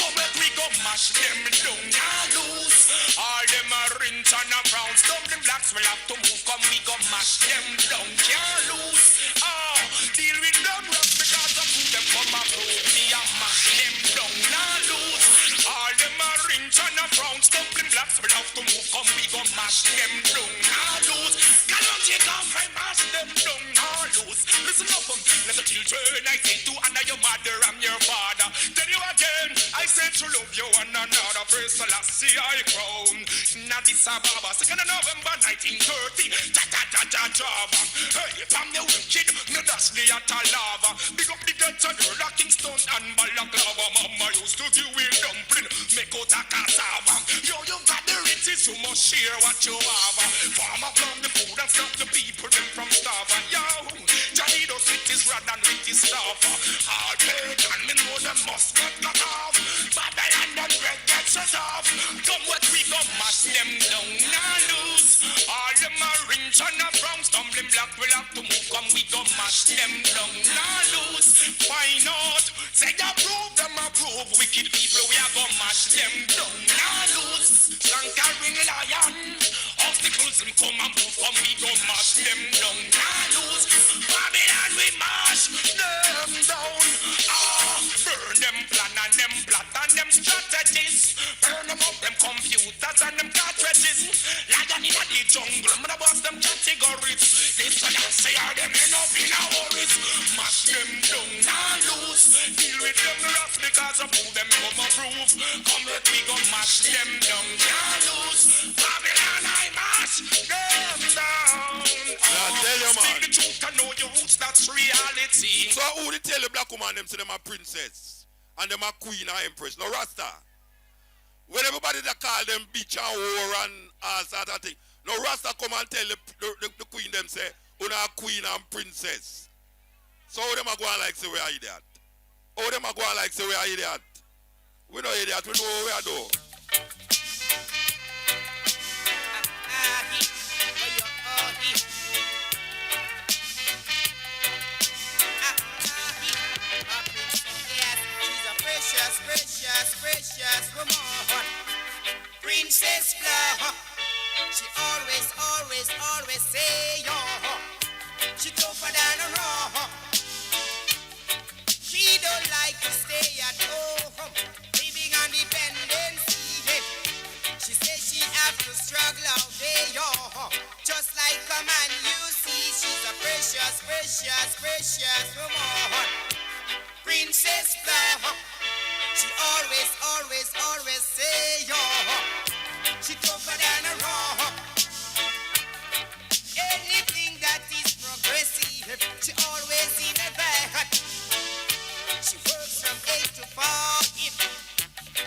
Come let we go mash them down and loose. All them are rinse and a brown. Stumbling blocks will have to move. Come we go mash them down, can't lose. Oh, deal with them rough because of who them come and prove me and mash them down and loose. All them are rinse and a brown. Stumbling blocks will have to move. Come we go mash them down and loose. Kalonji come and mash them down and loose. Listen up, little children, I say to honor your mother and your father. Tell you again, I say to love you one another. Praise the last I crown. Now this Ababa, 2nd of November 1930. Java. Hey, from the wicked, no dash the lava. Big up the Dutch and the Kingston and Balaclava. Mama used to give me dumpling, make out a cassava. Yo, you got the riches, you must share what you have. Farmer from the food and stop the people them from starving. Yo, Johnny does it is rad and it is stuff. Hard paid and me know them must get cut off. Babylon and bread get shut off. Come what we go mash them down and lose. All them are rich and a brown stumbling block will have to move. Come we go mash them down and lose. Why not? Say approve them approve. Wicked people we are go mash them down and lose. Conquering lion. Obstacles them come and move. Come we go mash them down and lose. Babylon we mash them down. Ah, burn them plan and them plot and them strategies. Burn them up them computers and them cartridges. Lion in the jungle, I'm gonna bust them categories. This one I say are them end up in a worries. Mash them down and loose. Deal with them rough because of who them come approve. Come let me go mash them down and loose. Babylon I mash them down. I tell you man. Speak the truth and know your roots, that's reality. So who they tell the black woman them say them a princess and them a queen or empress? No Rasta. When everybody that call them bitch and whore and all sort of thing. No Rasta come and tell the queen them say, una a queen and princess. So how them a go on like say we are idiot? How them a go on like say we are idiot? We no idiot, we know what we are doing. Precious woman, Princess Flower. She always say, yo. She tougher than a raw. She don't like to stay at home, living on dependency. She says she have to struggle all day, yo. Just like a man you see, she's a precious woman, Princess Flower. She always say, yo. She tougher than a rock. Anything that is progressive, she always in a bag. She works from 8 to 5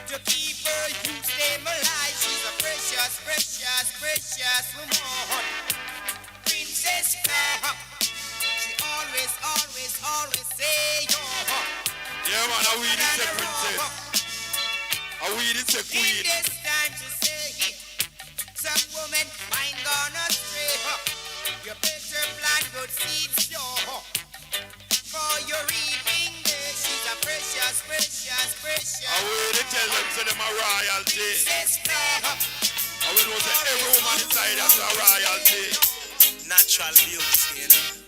to keep her youth them alive. She's a precious woman, Princess Flower. She always say, yo. Yeah man, how we did say princess? How we did say queen? In this time to say it, some woman mind gonna stray. You better plant good seeds, yo. For your reaping day, she's a precious. How we did tell them say them a royalty? Princess Flower. How we know say every woman inside us a royalty? Natural beauty, you know.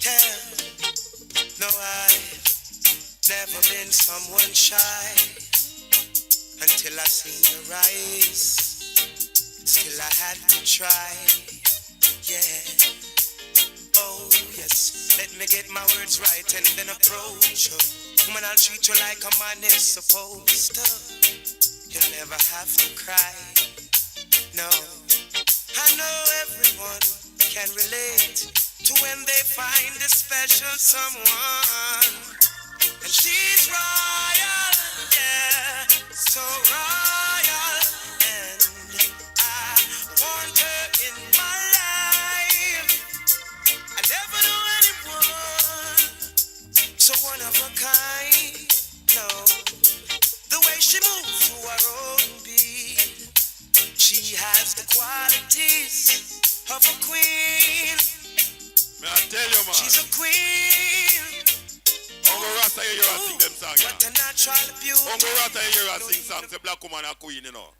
Yeah. No, I've never been someone shy until I seen your eyes. Still I had to try, yeah. Oh yes, let me get my words right and then approach you. Woman, I'll treat you like a man is supposed to. You'll never have to cry, no. I know everyone can relate to when they find a special someone. She's royal, yeah, so royal, and I want her in my life. I never knew anyone so one of a kind. No, the way she moves to her own beat, she has the qualities of a queen. May I tell you, man? She's a queen. Uncle Rasta hear you sing them songs, What a natural beauty. Uncle Rasta hear you sing songs, the black woman a queen, you know.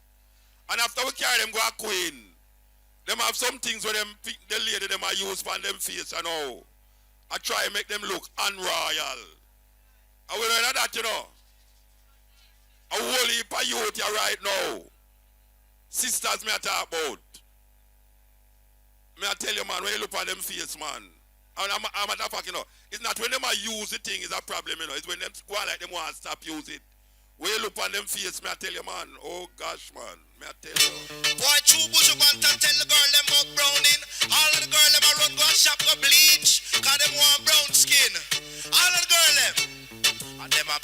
And after we carry them go a queen, them have some things where them the lady them a use for them face, you know. I try to make them look unroyal. And we know that, you know. A whole heap of youth here right now. Sisters me I talk about. Me I tell you, man, when you look at them face, man. And I'm a matter of fact, you know, it's not when them a use the thing is a problem, you know. It's when them go on like them want to stop use it. When you look at them face, me I tell you, man. Oh gosh, man. Me I tell you. Boy, true bush want to tell the girl them up browning. All of the girl them a run go and shop go bleach. Cause them want brown skin. All of the girl them. And them a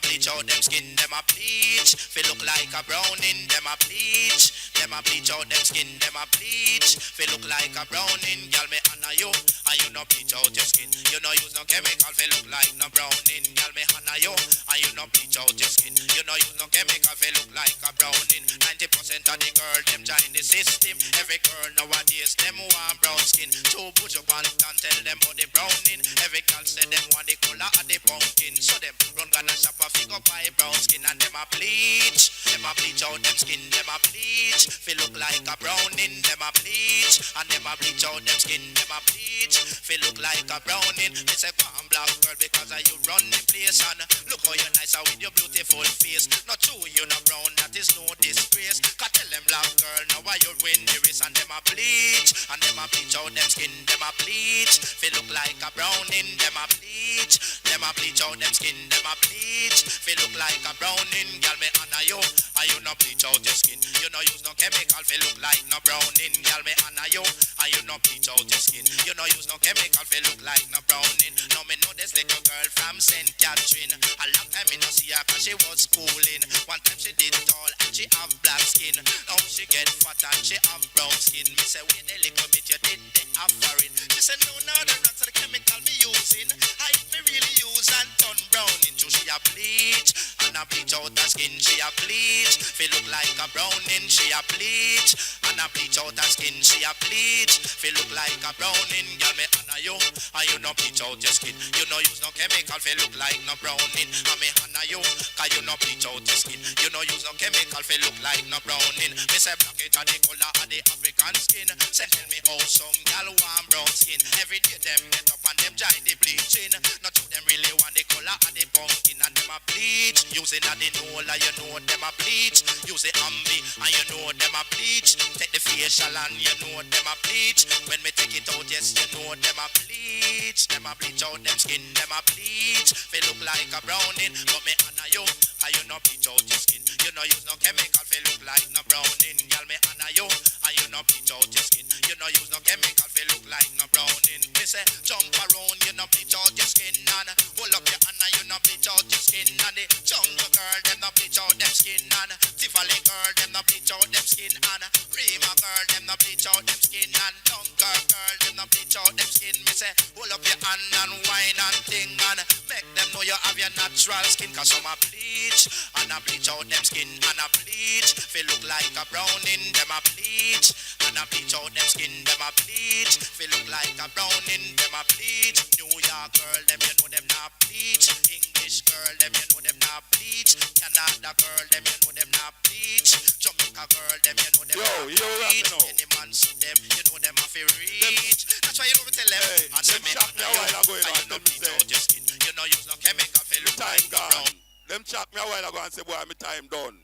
bleach out them skin, them a bleach. Feel look like a browning, them a bleach. Them a bleach out them skin, them a bleach. Feel look like a browning, girl me honor you. And you no bleach out your skin. You no use no chemical, feel look like no browning, girl me honor you. And you no bleach out your skin. You no use no chemical, feel look like a browning. 90% of the girl them join the system. Every girl nowadays them want brown skin. Two put your pants and tell them about the browning. Every girl say them want the color of the pumpkin. So them run gonna shop a figure buy brown skin and them a bleach. Them a bleach out them skin, them a bleach. Feel look like a browning, them a bleach. And them a bleach out them skin, them a bleach. Feel look like a browning. They say go on black girl because you run the place. And look how you nice with your beautiful face. Not true you no brown, that is no disgrace. Cause tell them black girl now why you win the race. And them a bleach. And them a bleach out them skin, them a bleach. Feel look like a browning, them a bleach. Them a bleach out them skin, them a bleach. Feel look like a browning, girl me honor you. And you no bleach out your skin. You no use no chemical, feel look like no browning, girl me honor you. And you no bleach out your skin. You no use no chemical, feel look like no browning. Now me know this little girl from St. Catherine. A long time me no see her cause she was schooling. One time she did tall and she have black skin. Now she get fat and she have brown skin. Me say wait a little bit you did the offering. She said no the rest of the chemical me using. I me really use and turn brown into she a bleach. And a bleach out her skin she a bleach. Feel look like a browning she a bleach. And a bleach out her skin she a bleach. Feel look like a browning, girl me honor you. And you no bleach out your skin. You no use no chemical, feel look like no browning. And me honor you, cause you no bleach out your skin. You no use no chemical, feel look like no browning. Me say black it a the color of the African skin. Say tell me how some gal want brown skin. Every day them get up and them join the bleaching. Not to them really want the color of the pumpkin. And them a bleach. Using a the Nola, you know them a bleach. Use the Ambi and you know them a bleach. Take the facial and you know them a bleach. When me take it out, yes, you know them a bleach. Them a bleach out them skin, them a bleach. Feel look like a browning, but me honor you. And you no bleach out your skin. You no use no chemical, feel look like no browning. Girl, me honor you. And you no bleach out your skin. You no use no chemical, feel look like no browning. Me say jump around, you no bleach out your skin. And hold up your hand and you no bleach out your skin. And the jungle girl, them no bleach out them skin. And Tivoli girl, them no bleach out them skin. And Rima girl, them no bleach out them skin. And Dunker girl, them no bleach out them skin. Me say hold up your hand and wine and ting. And make them know you have your natural skin. Cause some a bleach. And a bleach out them skin. And a bleach. Feel look like a browning. Them a bleach. And a bleach out them skin. Them a bleach. Feel look like a browning. Them a bleach. New York girl, them you know them not bleach. English girl, them you know them not bleach. Canada girl, them you know them not bleach. Jamaica girl, them you know them not bleach. Any man see them, you know them have to reach. That's why you know we tell them. Hey, and them chat me a while ago, you know, you no bleach out your skin. You no use no chemical, feel look like brown. Them chat me a while ago and say, boy, my time done.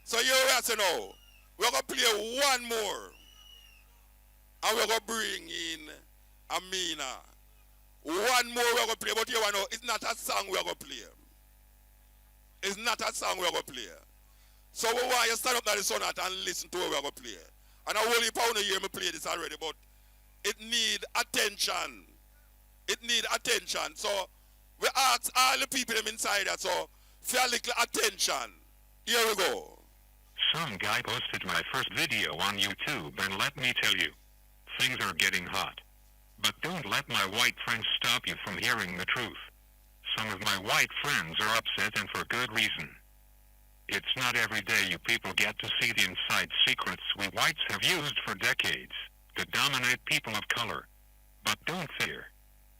So you know what I say now? We're going to play one more. And we're going to bring in Amina. One more we're going to play, but you know, it's not a song we're going to play. It's not a song we're going to play. So we want you to stand up at the sun and listen to what we're going to play. And I only pound hear me play this already, but it need attention. It need attention. So We ask all the people them inside that, so for a little attention. Here we go. Some guy posted my first video on YouTube, and let me tell you, things are getting hot. But don't let my white friends stop you from hearing the truth. Some of my white friends are upset, and for good reason. It's not every day you people get to see the inside secrets we whites have used for decades to dominate people of color. But don't fear.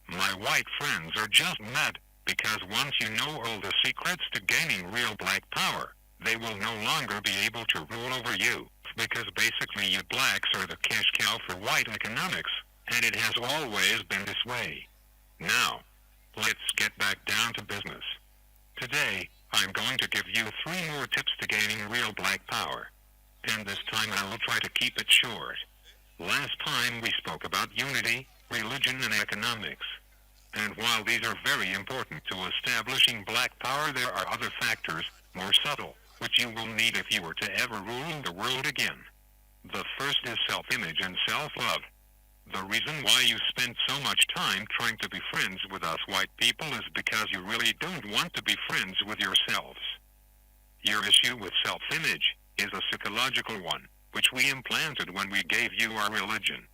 My white friends are just mad because once you know all the secrets to gaining real black power, they will no longer be able to rule over you, because basically you blacks are the cash cow for white economics, and it has always been this way. Now, let's get back down to business. Today, I'm going to give you 3 more tips to gaining real black power. And this time I will try to keep it short. Last time we spoke about unity, religion, and economics. And while these are very important to establishing black power, there are other factors, more subtle, which you will need if you were to ever rule the world again. The first is self-image and self-love. The reason why you spend so much time trying to be friends with us white people is because you really don't want to be friends with yourselves. Your issue with self-image is a psychological one, which we implanted when we gave you our religion.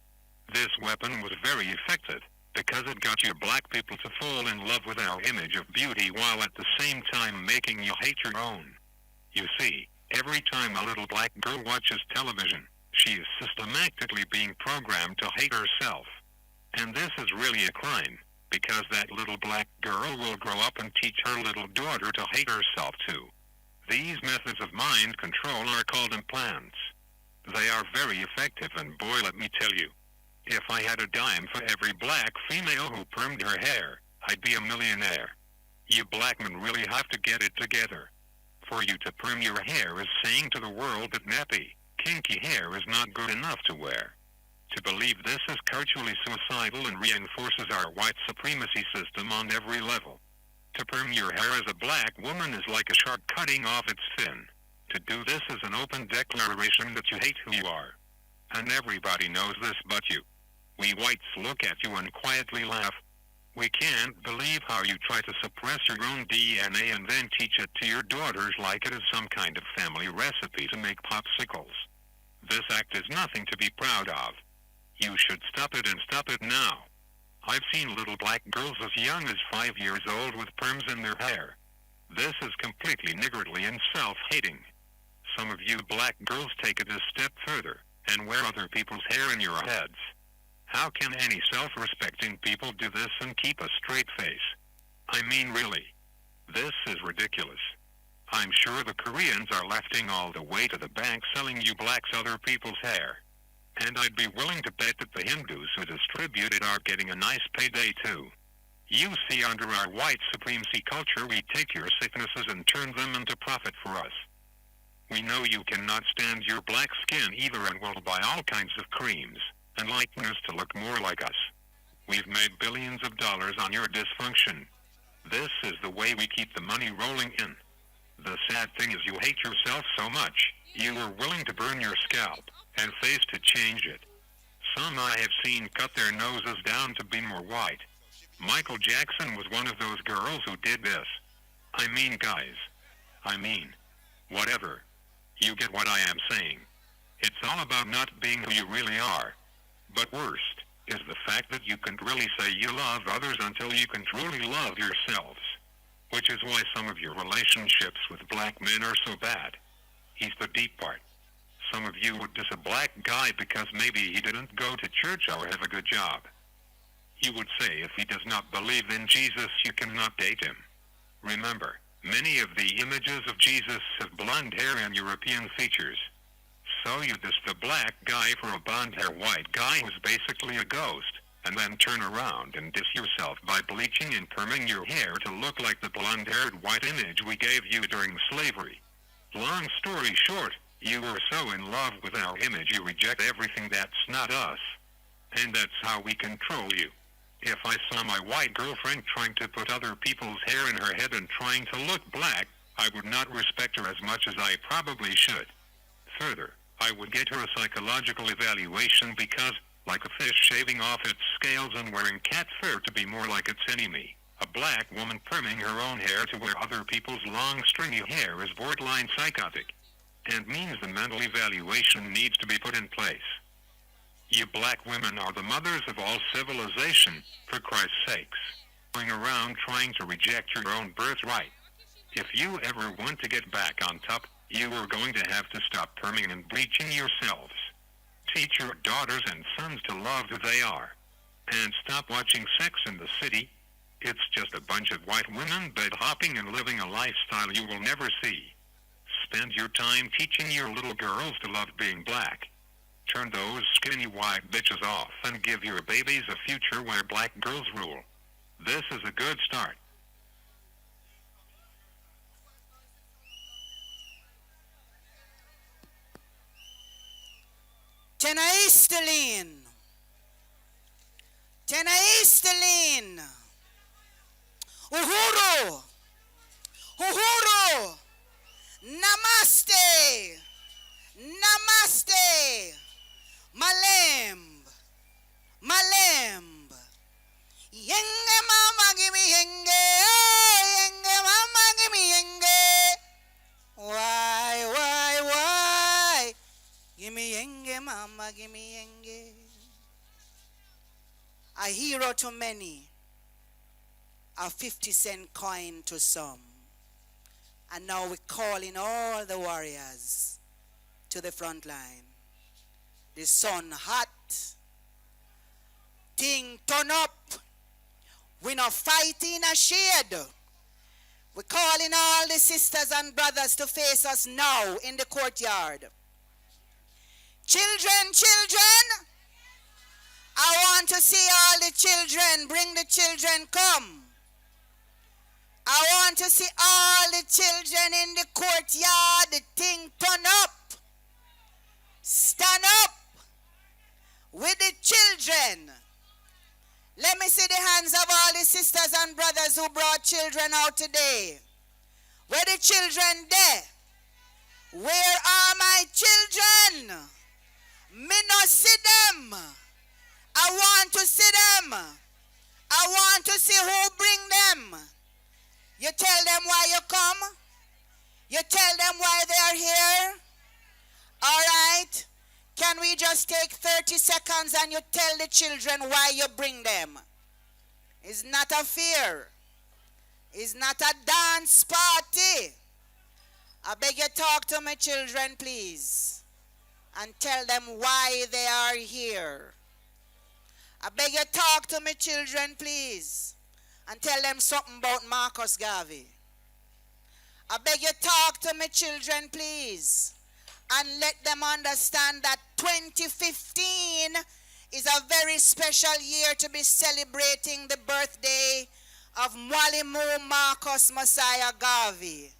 This weapon was very effective because it got you black people to fall in love with our image of beauty while at the same time making you hate your own. You see, every time a little black girl watches television, she is systematically being programmed to hate herself. And this is really a crime, because that little black girl will grow up and teach her little daughter to hate herself too. These methods of mind control are called implants. They are very effective, and boy, let me tell you, if I had a dime for every black female who permed her hair, I'd be a millionaire. You black men really have to get it together. For you to perm your hair is saying to the world that nappy, kinky hair is not good enough to wear. To believe this is culturally suicidal and reinforces our white supremacy system on every level. To perm your hair as a black woman is like a shark cutting off its fin. To do this is an open declaration that you hate who you are. And everybody knows this but you. We whites look at you and quietly laugh. We can't believe how you try to suppress your own DNA and then teach it to your daughters like it is some kind of family recipe to make popsicles. This act is nothing to be proud of. You should stop it, and stop it now. I've seen little black girls as young as 5 years old with perms in their hair. This is completely niggardly and self-hating. Some of you black girls take it a step further and wear other people's hair in your heads. How can any self-respecting people do this and keep a straight face? I mean, really. This is ridiculous. I'm sure the Koreans are lefting all the way to the bank selling you blacks other people's hair. And I'd be willing to bet that the Hindus who distribute it are getting a nice payday too. You see, under our white supremacy culture, we take your sicknesses and turn them into profit for us. We know you cannot stand your black skin either and will buy all kinds of creams and likeness to look more like us. We've made billions of dollars on your dysfunction. This is the way we keep the money rolling in. The sad thing is you hate yourself so much, you were willing to burn your scalp and face to change it. Some I have seen cut their noses down to be more white. Michael Jackson was one of those girls who did this. I mean, guys. Whatever. You get what I am saying. It's all about not being who you really are. But worst is the fact that you can't really say you love others until you can truly love yourselves. Which is why some of your relationships with black men are so bad. Here's the deep part. Some of you would diss a black guy because maybe he didn't go to church or have a good job. You would say if he does not believe in Jesus, you cannot date him. Remember, many of the images of Jesus have blonde hair and European features. So you diss the black guy for a blonde-haired white guy who's basically a ghost, and then turn around and diss yourself by bleaching and perming your hair to look like the blonde-haired white image we gave you during slavery. Long story short, you were so in love with our image you reject everything that's not us. And that's how we control you. If I saw my white girlfriend trying to put other people's hair in her head and trying to look black, I would not respect her as much as I probably should. Further, I would get her a psychological evaluation because, like a fish shaving off its scales and wearing cat fur to be more like its enemy, a black woman perming her own hair to wear other people's long stringy hair is borderline psychotic and means the mental evaluation needs to be put in place. You black women are the mothers of all civilization, for Christ's sakes. Going around trying to reject your own birthright. If you ever want to get back on top, you are going to have to stop perming and bleaching yourselves. Teach your daughters and sons to love who they are. And stop watching Sex in the City. It's just a bunch of white women bed hopping and living a lifestyle you will never see. Spend your time teaching your little girls to love being black. Turn those skinny white bitches off and give your babies a future where black girls rule. This is a good start. Tena Easterlin. Tena Easterlin. Uhuru. Uhuru. Namaste. Namaste. Malemb. Malemb. Yenge mama give me yenge. Yenge mama give me yenge. Why? Give me yenge mama, give me yenge. A hero to many, a 50-cent coin to some. And now we're calling all the warriors to the front line. The sun hot. Thing turn up. We not fighting a shade. We're calling all the sisters and brothers to face us now in the courtyard. Children, children. I want to see all the children. Bring the children, come. I want to see all the children in the courtyard. The thing turn up. Stand up with the children. Let me see the hands of all the sisters and brothers who brought children out today. Where the children there? Where are my children? Me not see them. I want to see them. I want to see who bring them. You tell them why you come. You tell them why they are here. All right. Can we just take 30 seconds and you tell the children why you bring them? It's not a fear. It's not a dance party. I beg you talk to my children, please. And tell them why they are here. I beg you talk to my children, please. And tell them something about Marcus Garvey. I beg you talk to my children, please. And let them understand that 2015 is a very special year to be celebrating the birthday of Mwalimu Marcus Messiah Garvey.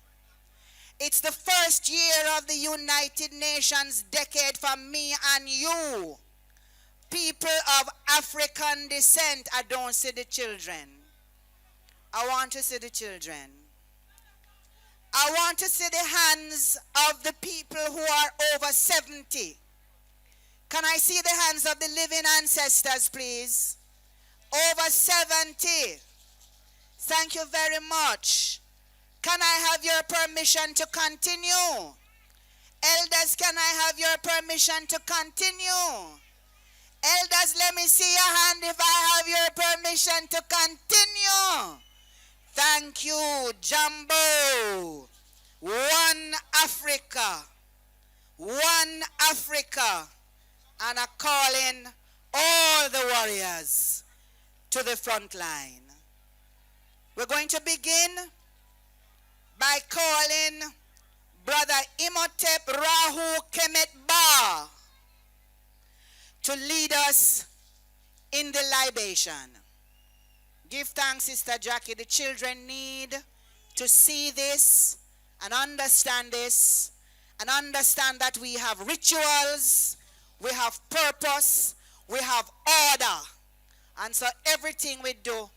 It's the first year of the United Nations decade for me and you, people of African descent. I don't see the children. I want to see the children. I want to see the hands of the people who are over 70. Can I see the hands of the living ancestors, please? Over 70. Thank you very much. Can I have your permission to continue? Elders, can I have your permission to continue? Elders, let me see your hand if I have your permission to continue. Thank you, Jumbo. One Africa. One Africa. And I'm calling all the warriors to the front line. We're going to begin by calling Brother Imhotep Rahu Kemet Ba to lead us in the libation. Give thanks, Sister Jackie. The children need to see this and understand this and understand that we have rituals, we have purpose, we have order. And so everything we do,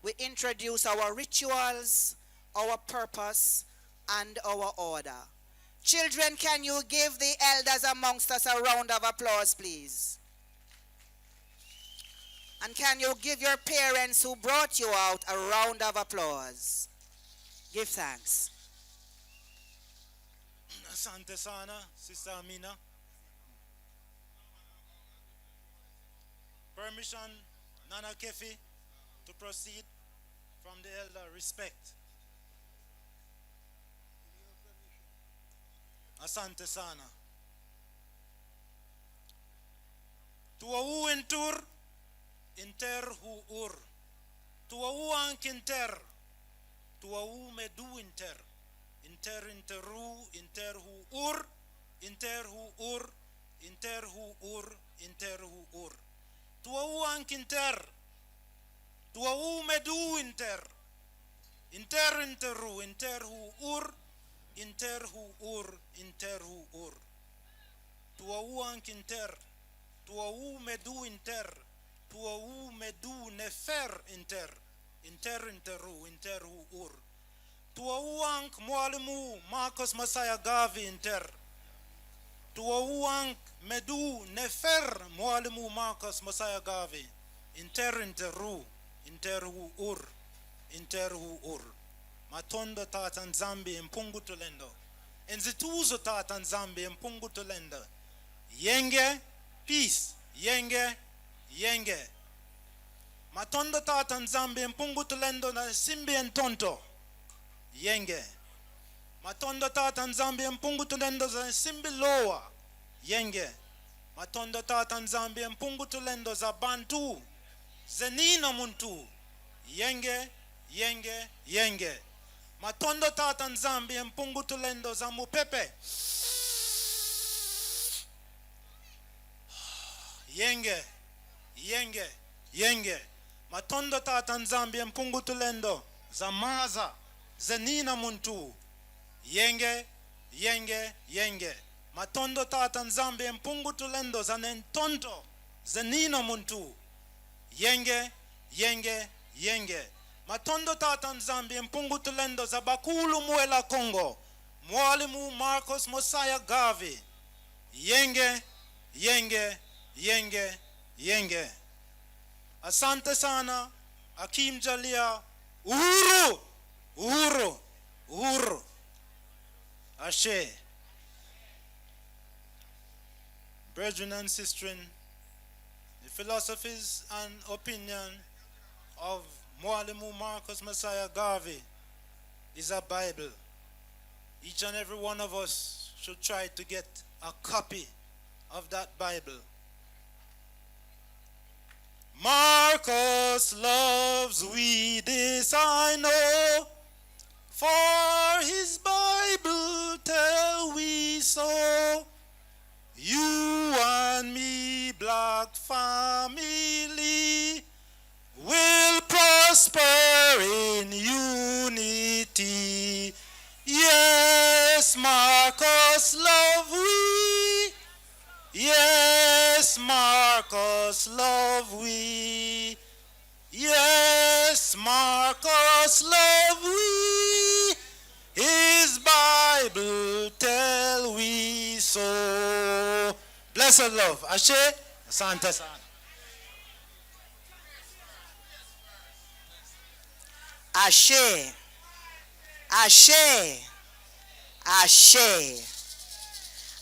we introduce our rituals, our purpose, and our order. Children, can you give the elders amongst us a round of applause, please? And can you give your parents who brought you out a round of applause? Give thanks. Asante sana, Sister Amina. Permission, Nana Kefi, to proceed from the elder. Respect. Asante sana. Tuau entur, inter hu ur. Tuau ankinter, tuau medu inter. Inter interu, inter hu ur, inter hu ur, inter hu ur, inter hu ur. Tuau ankinter, tuau medu inter. Inter interu, inter hu ur, inter hu ur, inter hu ur. Tuau ankinter, tuau medu inter, tuau medu nefer inter. Inter interu, inter hu ur. Tuauank mwalimu Marcus Messiah Garvey inter. Tuauank medu nefer mwalimu Marcus Messiah Garvey. Interu, interu ur, interu ur. Matondo tatan zambi mpungu tulendo. Enzituzo tatan zambi mpungu tulendo. Yenge, peace, yenge, yenge. Matondo tatan zambi mpungu tulendo na simbi entonto. Yenge. Matondo tata Zambia mpungu tulendo za simbi loa. Yenge. Matondo tata Zambia mpungu tulendo za bantu. Zenina muntu. Yenge, yenge, yenge. Matondo tata Zambia mpungu tulendo za mupepe. Yenge, yenge, yenge. Matondo tata Zambia mpungu tulendo za maza. Zenina muntu. Yenge, yenge, yenge. Matondo tata Nzambe mpungu tulendo za nentonto. Zenina muntu. Yenge, yenge, yenge. Matondo tata Nzambe mpungu tulendo za bakulu muela Kongo. Mwalimu Marcus Messiah Garvey. Yenge, yenge, yenge, yenge. Asante sana. Akim Jalia. Uhuru. Uhuru, uhuru, ashe. Brethren and sisters, the philosophies and opinion of Mwalimu Marcus Messiah Garvey is a Bible. Each and every one of us should try to get a copy of that Bible. Marcus loves we, this I know. For his Bible tell we so. You and me, black family, will prosper in unity. Yes, Marcus love we. Yes, Marcus love we. Yes, Marcus love we. His Bible tell we so. Blessed love. Ashe, Asante sana. Ashe. Ashe. Ashe.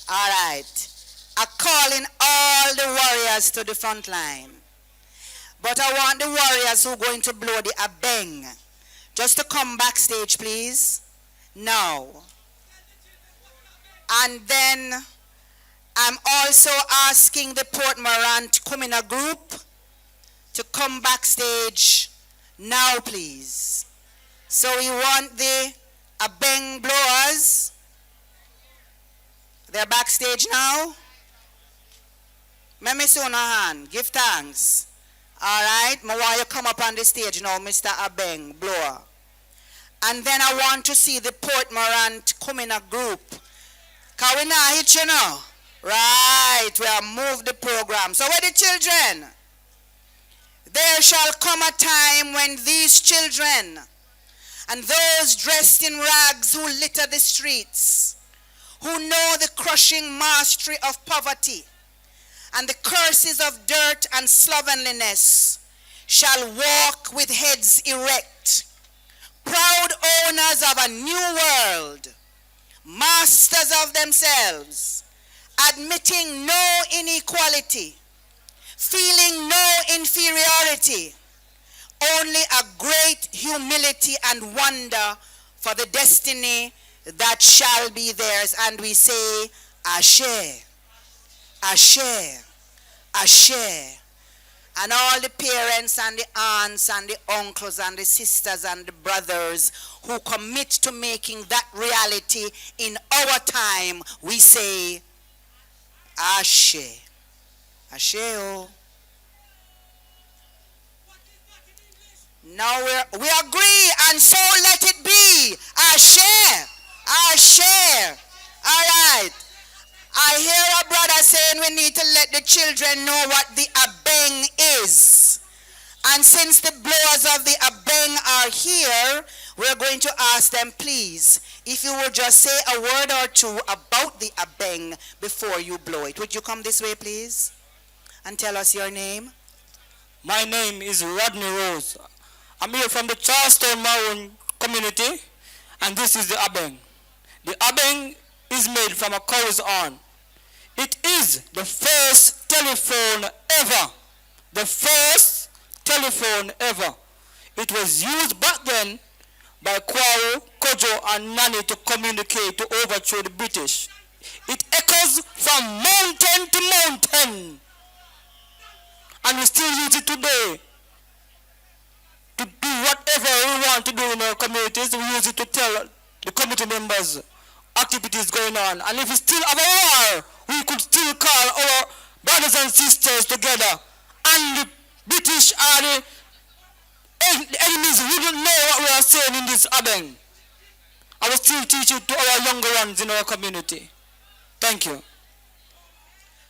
All right. I'm calling all the warriors to the front line. But I want the warriors who are going to blow the abeng just to come backstage, please. Now. And then I'm also asking the Port Morant Kumina group to come backstage now, please. So we want the abeng blowers. They're backstage now. Let me see on hand. Give thanks. All right. I want you come up on the stage now, Mr. Abeng, blower. And then I want to see the Port Morant Kumina group. Can we not hit you now? Right. We have moved the program. So where the children? There shall come a time when these children and those dressed in rags who litter the streets, who know the crushing mastery of poverty and the curses of dirt and slovenliness, shall walk with heads erect, proud owners of a new world, masters of themselves, admitting no inequality, feeling no inferiority, only a great humility and wonder for the destiny that shall be theirs. And we say, Ashe, Ashe, Ashe. And all the parents and the aunts and the uncles and the sisters and the brothers who commit to making that reality in our time, we say, Ashe. Ashe, oh. Now we agree, and so let it be. Ashe. Ashe. All right. I hear a brother saying we need to let the children know what the abeng is. And since the blowers of the abeng are here, we're going to ask them, please, if you would just say a word or two about the abeng before you blow it. Would you come this way, please, and tell us your name? My name is Rodney Rose. I'm here from the Charleston Maroon community, and this is the abeng. The abeng is made from a cow's horn. It is the first telephone ever. The first telephone ever. It was used back then by Kwaro, Kojo, and Nani to communicate to overthrow the British. It echoes from mountain to mountain. And we still use it today to do whatever we want to do in our communities. We use it to tell the community members activities going on. And if we still have a war, we could still call our brothers and sisters together. And the British are the enemies. We don't know what we are saying in this abeng. I will still teach it to our younger ones in our community. Thank you.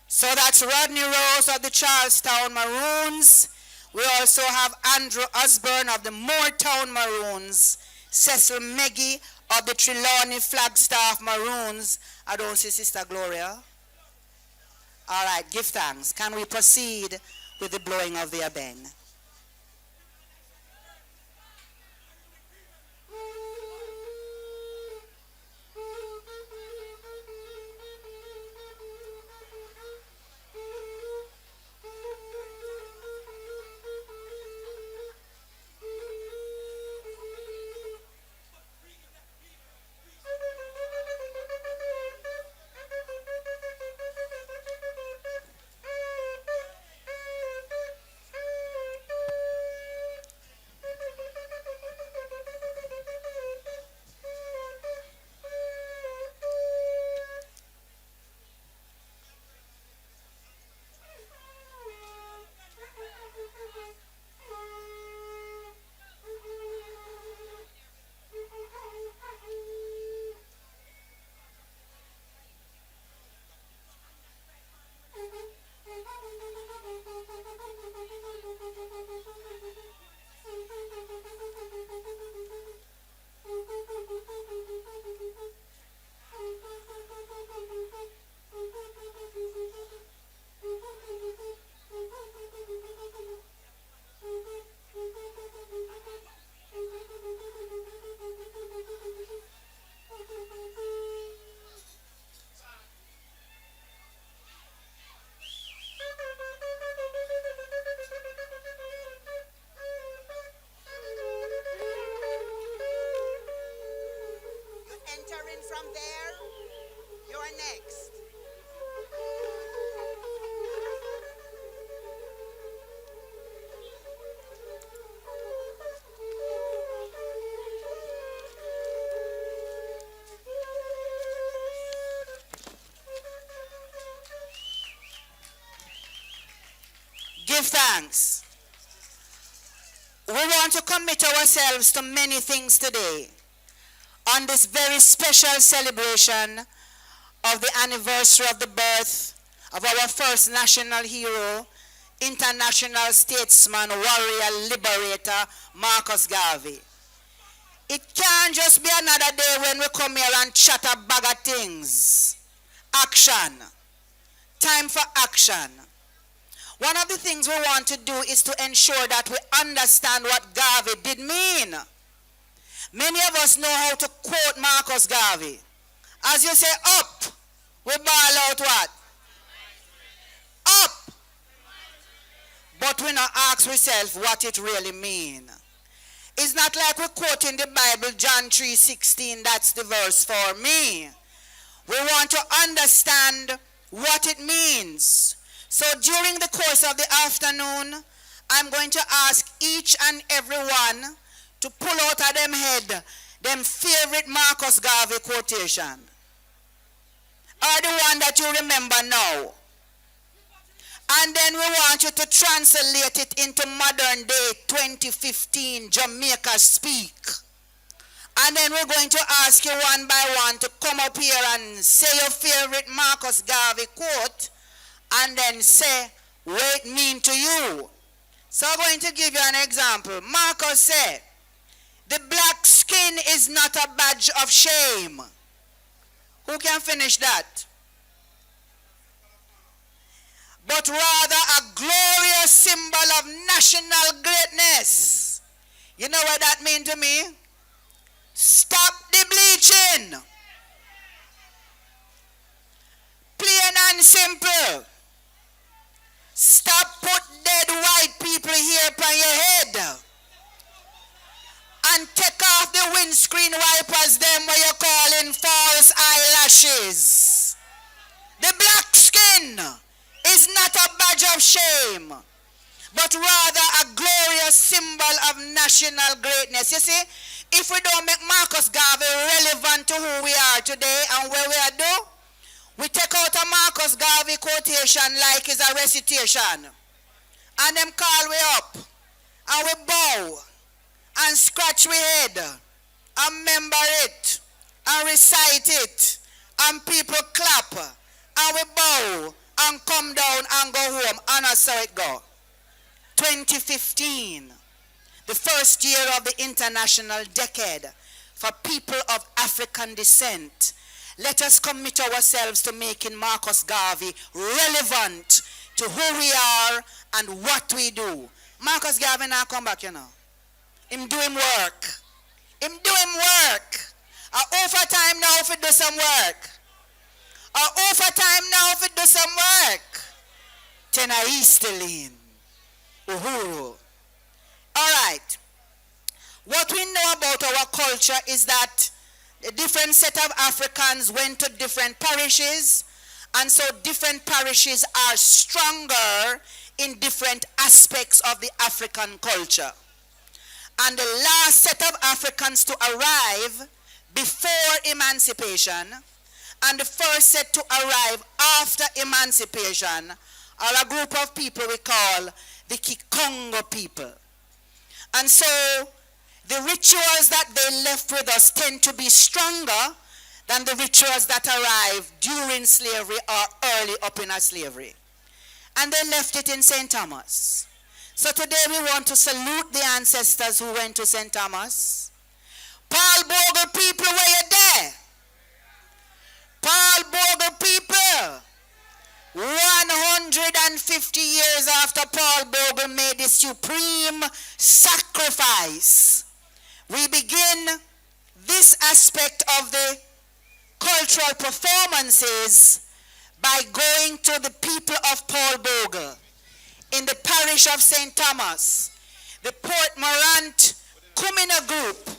So that's Rodney Rose of the Charlestown Maroons. We also have Andrew Osborne of the Moortown Maroons, Cecil Meggie of the Trelawney Flagstaff Maroons. I don't see Sister Gloria. All right, give thanks. Can we proceed with the blowing of the abeng? Entering from there, you're next. Give thanks. We want to commit ourselves to many things today on this very special celebration of the anniversary of the birth of our first national hero, international statesman, warrior, liberator, Marcus Garvey. It can't just be another day when we come here and chat a bag of things. Action. Time for action. one of the things we want to do is to ensure that we understand what Garvey did mean. Many of us know how to quote Marcus Garvey. As you say up, we bawl out what? Up. But we not ask ourselves what it really means. It's not like we quote in the Bible John 3:16, that's the verse for me. We want to understand what it means. So during the course of the afternoon, I'm going to ask each and every one to pull out of them head them favorite Marcus Garvey quotation. Or the one that you remember now. And then we want you to translate it into modern day 2015 Jamaica speak. And then we're going to ask you one by one to come up here and say your favorite Marcus Garvey quote and then say what it means to you. So I'm going to give you an example. Marcus said, the black skin is not a badge of shame. Who can finish that? But rather a glorious symbol of national greatness. You know what that means to me? Stop the bleaching. Plain and simple. Stop put dead white people here upon your head. And take off the windscreen wipers them where you're calling false eyelashes. The black skin is not a badge of shame, but rather a glorious symbol of national greatness. You see, if we don't make Marcus Garvey relevant to who we are today and where we are do, we take out a Marcus Garvey quotation like it's a recitation, and them call we up, and we bow, and scratch we head, and remember it, and recite it, and people clap, and we bow, and come down and go home, and that's how it go. 2015, the first year of the international decade for people of African descent. Let us commit ourselves to making Marcus Garvey relevant to who we are and what we do. Marcus Garvey now come back, you know. Him doing work. Him doing work. Over time now if do some work. Over time now if do some work. Tena Easterlin. Uhuru. Alright. What we know about our culture is that a different set of Africans went to different parishes, and so different parishes are stronger in different aspects of the African culture. And the last set of Africans to arrive before emancipation and the first set to arrive after emancipation are a group of people we call the Kikongo people. And so the rituals that they left with us tend to be stronger than the rituals that arrived during slavery or early up in our slavery. And they left it in St. Thomas. So today we want to salute the ancestors who went to St. Thomas. Paul Bogle people, were you there? Paul Bogle people. 150 years after Paul Bogle made the supreme sacrifice, we begin this aspect of the cultural performances by going to the people of Paul Bogle in the parish of St. Thomas, the Port Morant Kumina group,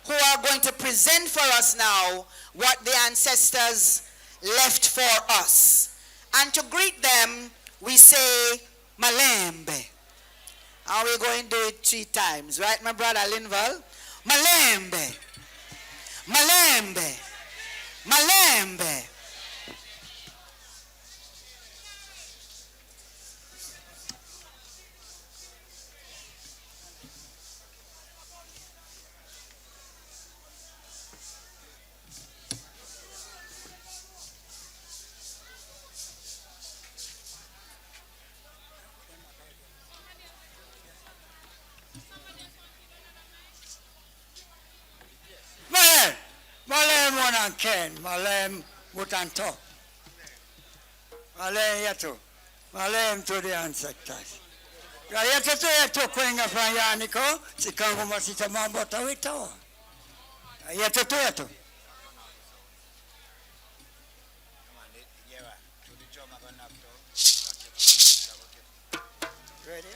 who are going to present for us now what the ancestors left for us. And to greet them, we say, Malembe. And we're going to do it 3 times, right, my brother Linval? Malembe. Malembe. Malembe. Malem wanan ken, malem mutanto. Malem yato. Malem to the ancestors. Gaya to kwenga fanyaniko, sikango masita mambo tawito. Gaya to. Ready?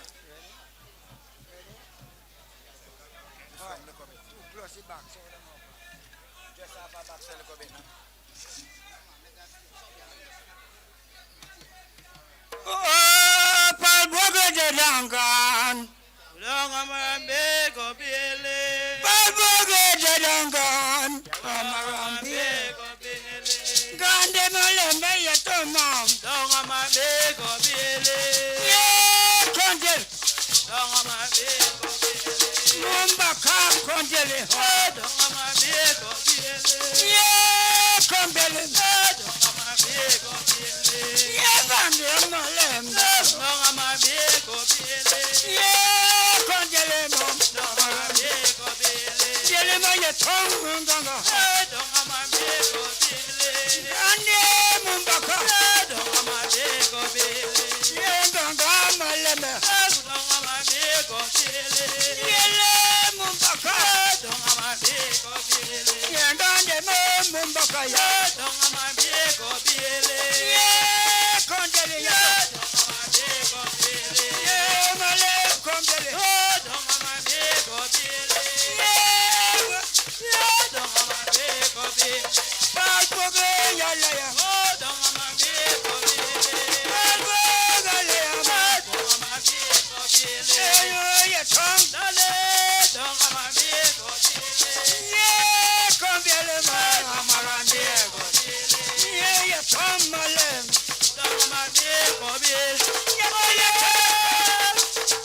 All right. Close it back. Just have a back a little bit now. Oh, Palboga de Dangan. Longarambe go Billy. Palboga de Dangan. Amarambe go Billy. Gande Malembe Yatomam. Longarambe go Billy. Yeah, Condel. Longarambe go Billy. Mumbaka Condel. Longarambe go Billy. Yeah, Condel. Longarambe go Billy. Yeah, Gande Malembe. Longarambe go Billy. Yeah, Condel. Longarambe go Billy. Jelema Yatom Ganga. Longarambe go Billy. Gande Mumbaka. Longarambe go Billy. Yeah, Ganga Malembe. Longarambe go Billy. Yeah, Mumbaka. Longarambe go Billy. Yeah, Gande Mumbaka. Longarambe go Billy. Yeah, Condel. Longarambe go Billy. Yeah, Malem Condel. Longarambe go Billy. Yeah, Longarambe go Billy. Palboga Yalaya. Longarambe go Billy. Palboga Yalaya. Longarambe go Billy. Yeah, Tom. Longarambe go Billy. Yeah, Condel. Longarambe go Billy. Yeah, Tom Malem. Longarambe go Billy. Yeah, Tom.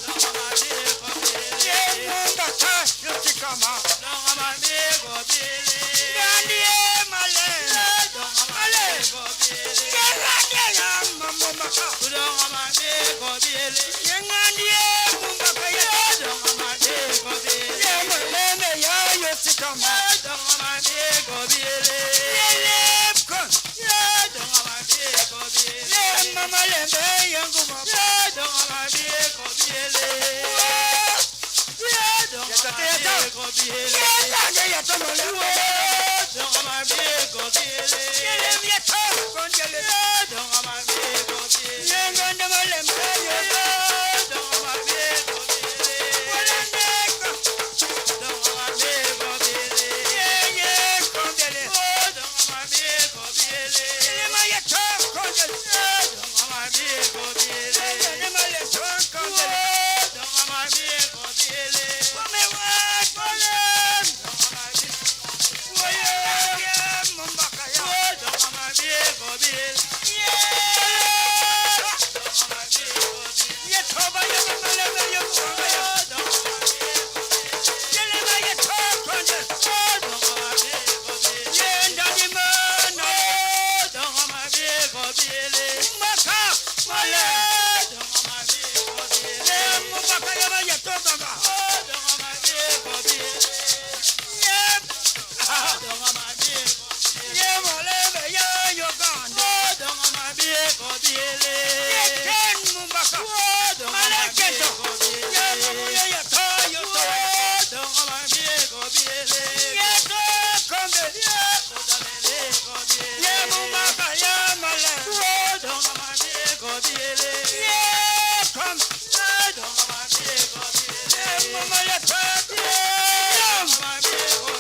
Longarambe go Billy. Yeah, Mumbaka. Yutikama. Longarambe go Billy. Yeah, Malem. Malem go Billy. Yeah, Mumbaka. Longarambe go Billy. Yeah, Mumbaka. Longarambe go Billy. Yeah, Malem. Yeah, Yutikama. Longarambe go Billy. Yeah, Lepcon. Yeah, Longarambe go Billy. Yeah, Mama Lembe. Yanguma. Yeah, Longarambe go Billy. Yeah, Longarambe go Billy. Yeah, Longarambe go Billy. Yeah, Yatom Condele. Yeah, Longarambe go Billy. Yeah, Gande Malembe. Yeah, Longarambe go Billy. Walandeka. Longarambe go Billy. Yeah, Condele. Longarambe go Billy. Yeah, Yatom Condele. Longarambe go Billy. Yeah, Gande Malembe Condele. Longarambe go Billy. Wame wat Malem. Yeah, Mumbaka. Longarambe go Billy. Yeah, Toba Malembe Yanguma. Jelema Yatom Condele. Longarambe go Billy. Yeah, Daddy Man. Longarambe go Billy. Maka Malem. Longarambe go Billy. Yeah, Mumbaka Yaba Yatoganga. Longarambe go Billy. Yeah. Longarambe go Billy. Yeah, Malembe Uganda. Longarambe go Billy. Yeah, Ken Mumbaka. Malekento. Yeah, Mamuya Yatoyo. Longarambe go Billy. Yeah, Kombe. Yeah, Mumbaka. Yeah, Malem. Longarambe go Billy. Yeah, come. Longarambe go Billy. Yeah, Mama Yatoyo. Yeah, Longarambe go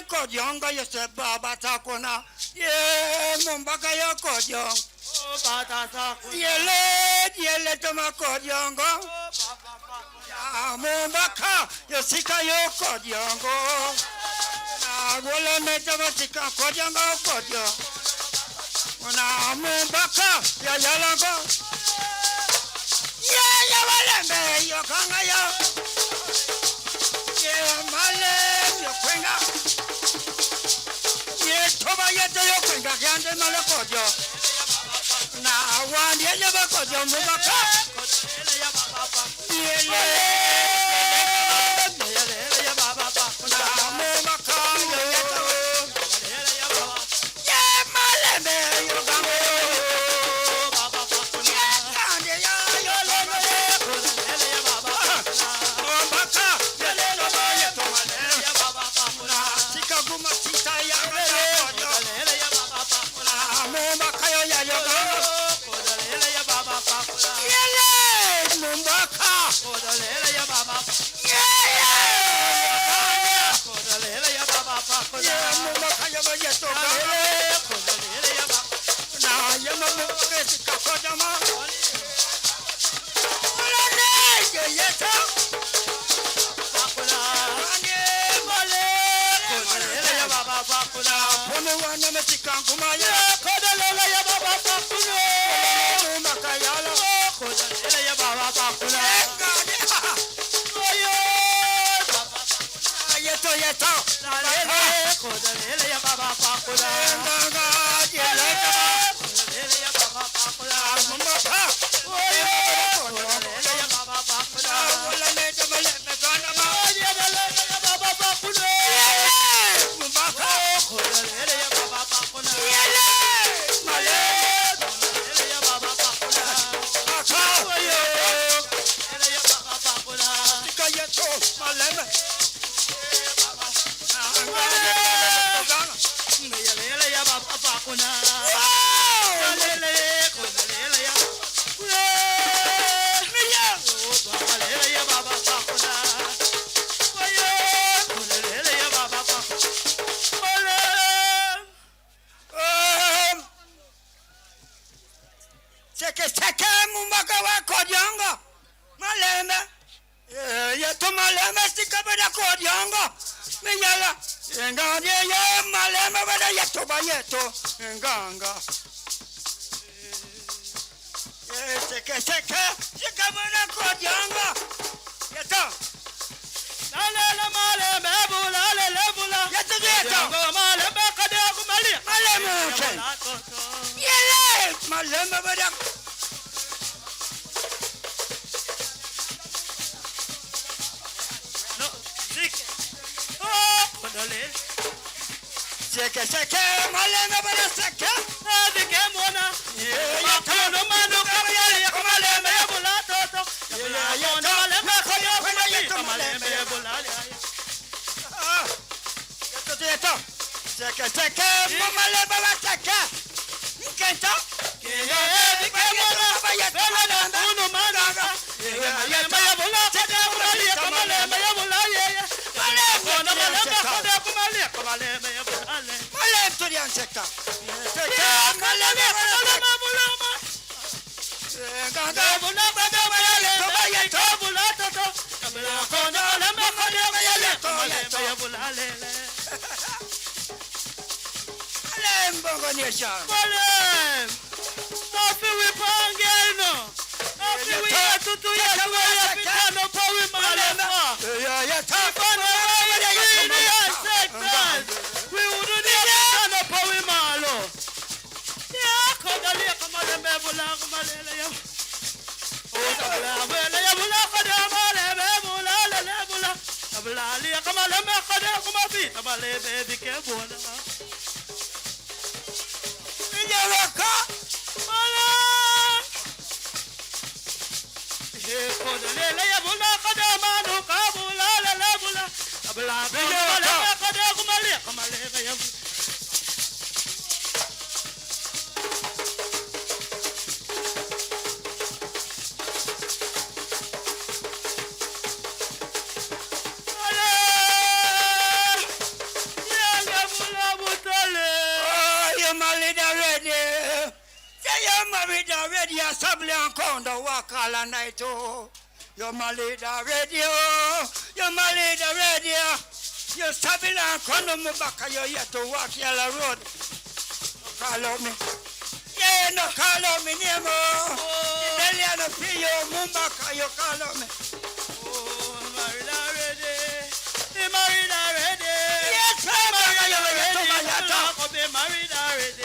Kodionga yese baba takona ye Mumbaka yo kodiong baba takona yele toma kodiongo ya Mumbaka yosika yo kodiongo na wole metama sika kodiongo kodio na Mumbaka ya yalango ya walembe yo kanga yo ye Malem yo kwenga Yagande Malakojo. Now one year Yabakojo Mubaka. You're my leader radio, you're my leader radio. You're Sabila Kono Mubaka, you're yet to walk yellow road. Call on me. Yeah, no call on me, Nemo. Italiano Pio, Mumbaka, you call on me. Oh, Marina ready. Marina ready. Yes, Marina ready. Marina already.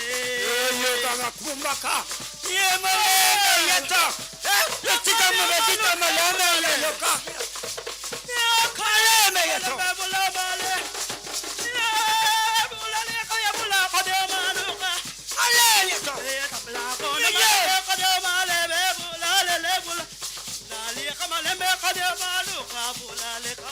You gonna kumbaka. Yeah, man, yeta. Let's take a minute, get a minute, look up. Yeah, kale me yeta. Bula bale. Yeah, bula le kaya bula kade maluka. Ale yeta. Yeta bula kona male kade male be bula le bula. La le kama le me kade maluka bula le ka.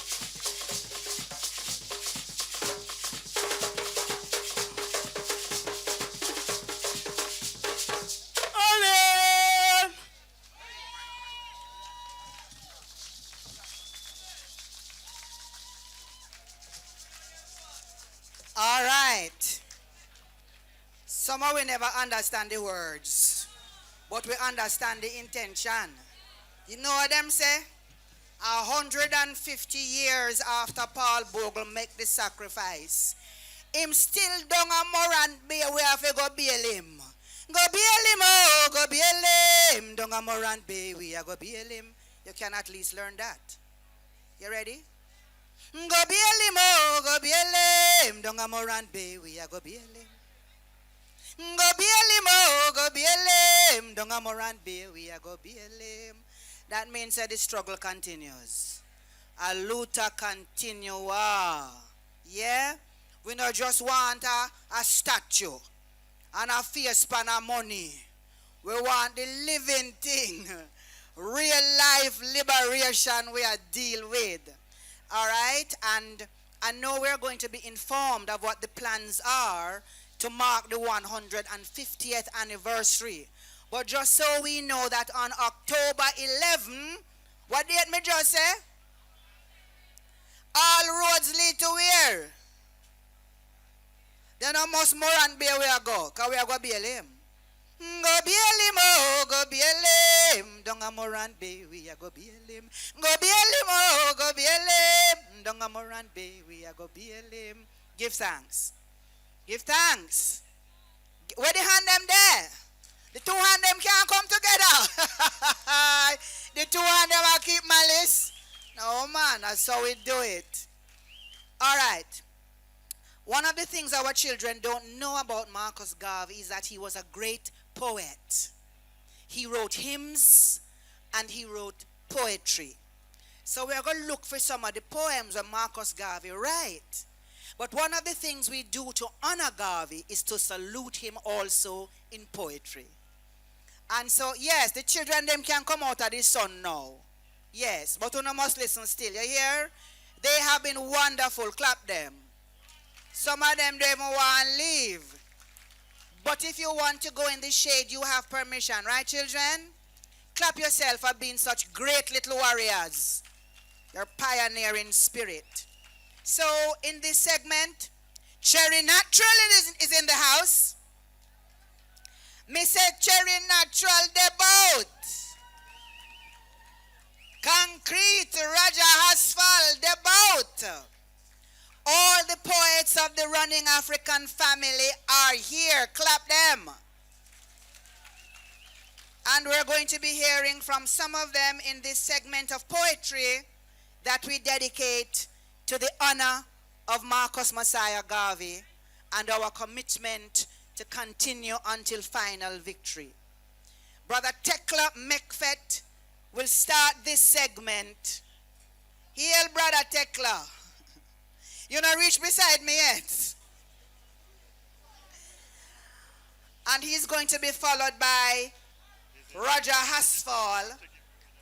All right. Somehow we never understand the words, but we understand the intention. You know what them say? 150 years after Paul Bogle make the sacrifice, him still down a Morant Bay, we have to go bail him. Go bail him, oh, go bail him. Down a Morant Bay, we are go bail him. You can at least learn that. You ready? Go bail him, oh, go bail him. Down a Morant Bay, we are go bail him. Go bail him, oh, go bail him. Down a Morant Bay, we are go bail him. That means that the struggle continues. A Luther continue. Yeah? We not just want a statue and a face span of money. We want the living thing. Real life liberation we are deal with. All right? And I know we're going to be informed of what the plans are to mark the 150th anniversary. But just so we know that on October 11, what date me just say? All roads lead to where? Then I must more and be where I go, because we are going to bail him. Go bail him, oh, go bail him. Don't a more and be, we are going to bail him. Go bail him, oh, go bail him. Don't a more and be, we are going to bail him. Give thanks. Give thanks. Where the hand them there? The two hand them can't come together. The two hand them will keep malice. No, man, that's how we do it. All right. One of the things our children don't know about Marcus Garvey is that he was a great poet. He wrote hymns and he wrote poetry. So we're going to look for some of the poems of Marcus Garvey, right? But one of the things we do to honor Garvey is to salute him also in poetry. And so, yes, the children, them can come out of the sun now. Yes, but you must listen still. You hear? They have been wonderful. Clap them. Some of them don't even want to leave. But if you want to go in the shade, you have permission. Right, children? Clap yourself for being such great little warriors. You're pioneering spirit. So, in this segment, Cherry Natural is in the house. Me say Cherry Natural the boat. Concrete Raja Asphalt the boat. All the poets of the Running African family are here. Clap them. And we're going to be hearing from some of them in this segment of poetry that we dedicate to the honor of Marcus Messiah Garvey and our commitment to continue until final victory. Brother Tekla Mekfet will start this segment. Hail, Brother Tekla. You not reach beside me yet. And he's going to be followed by Roger Hasfall.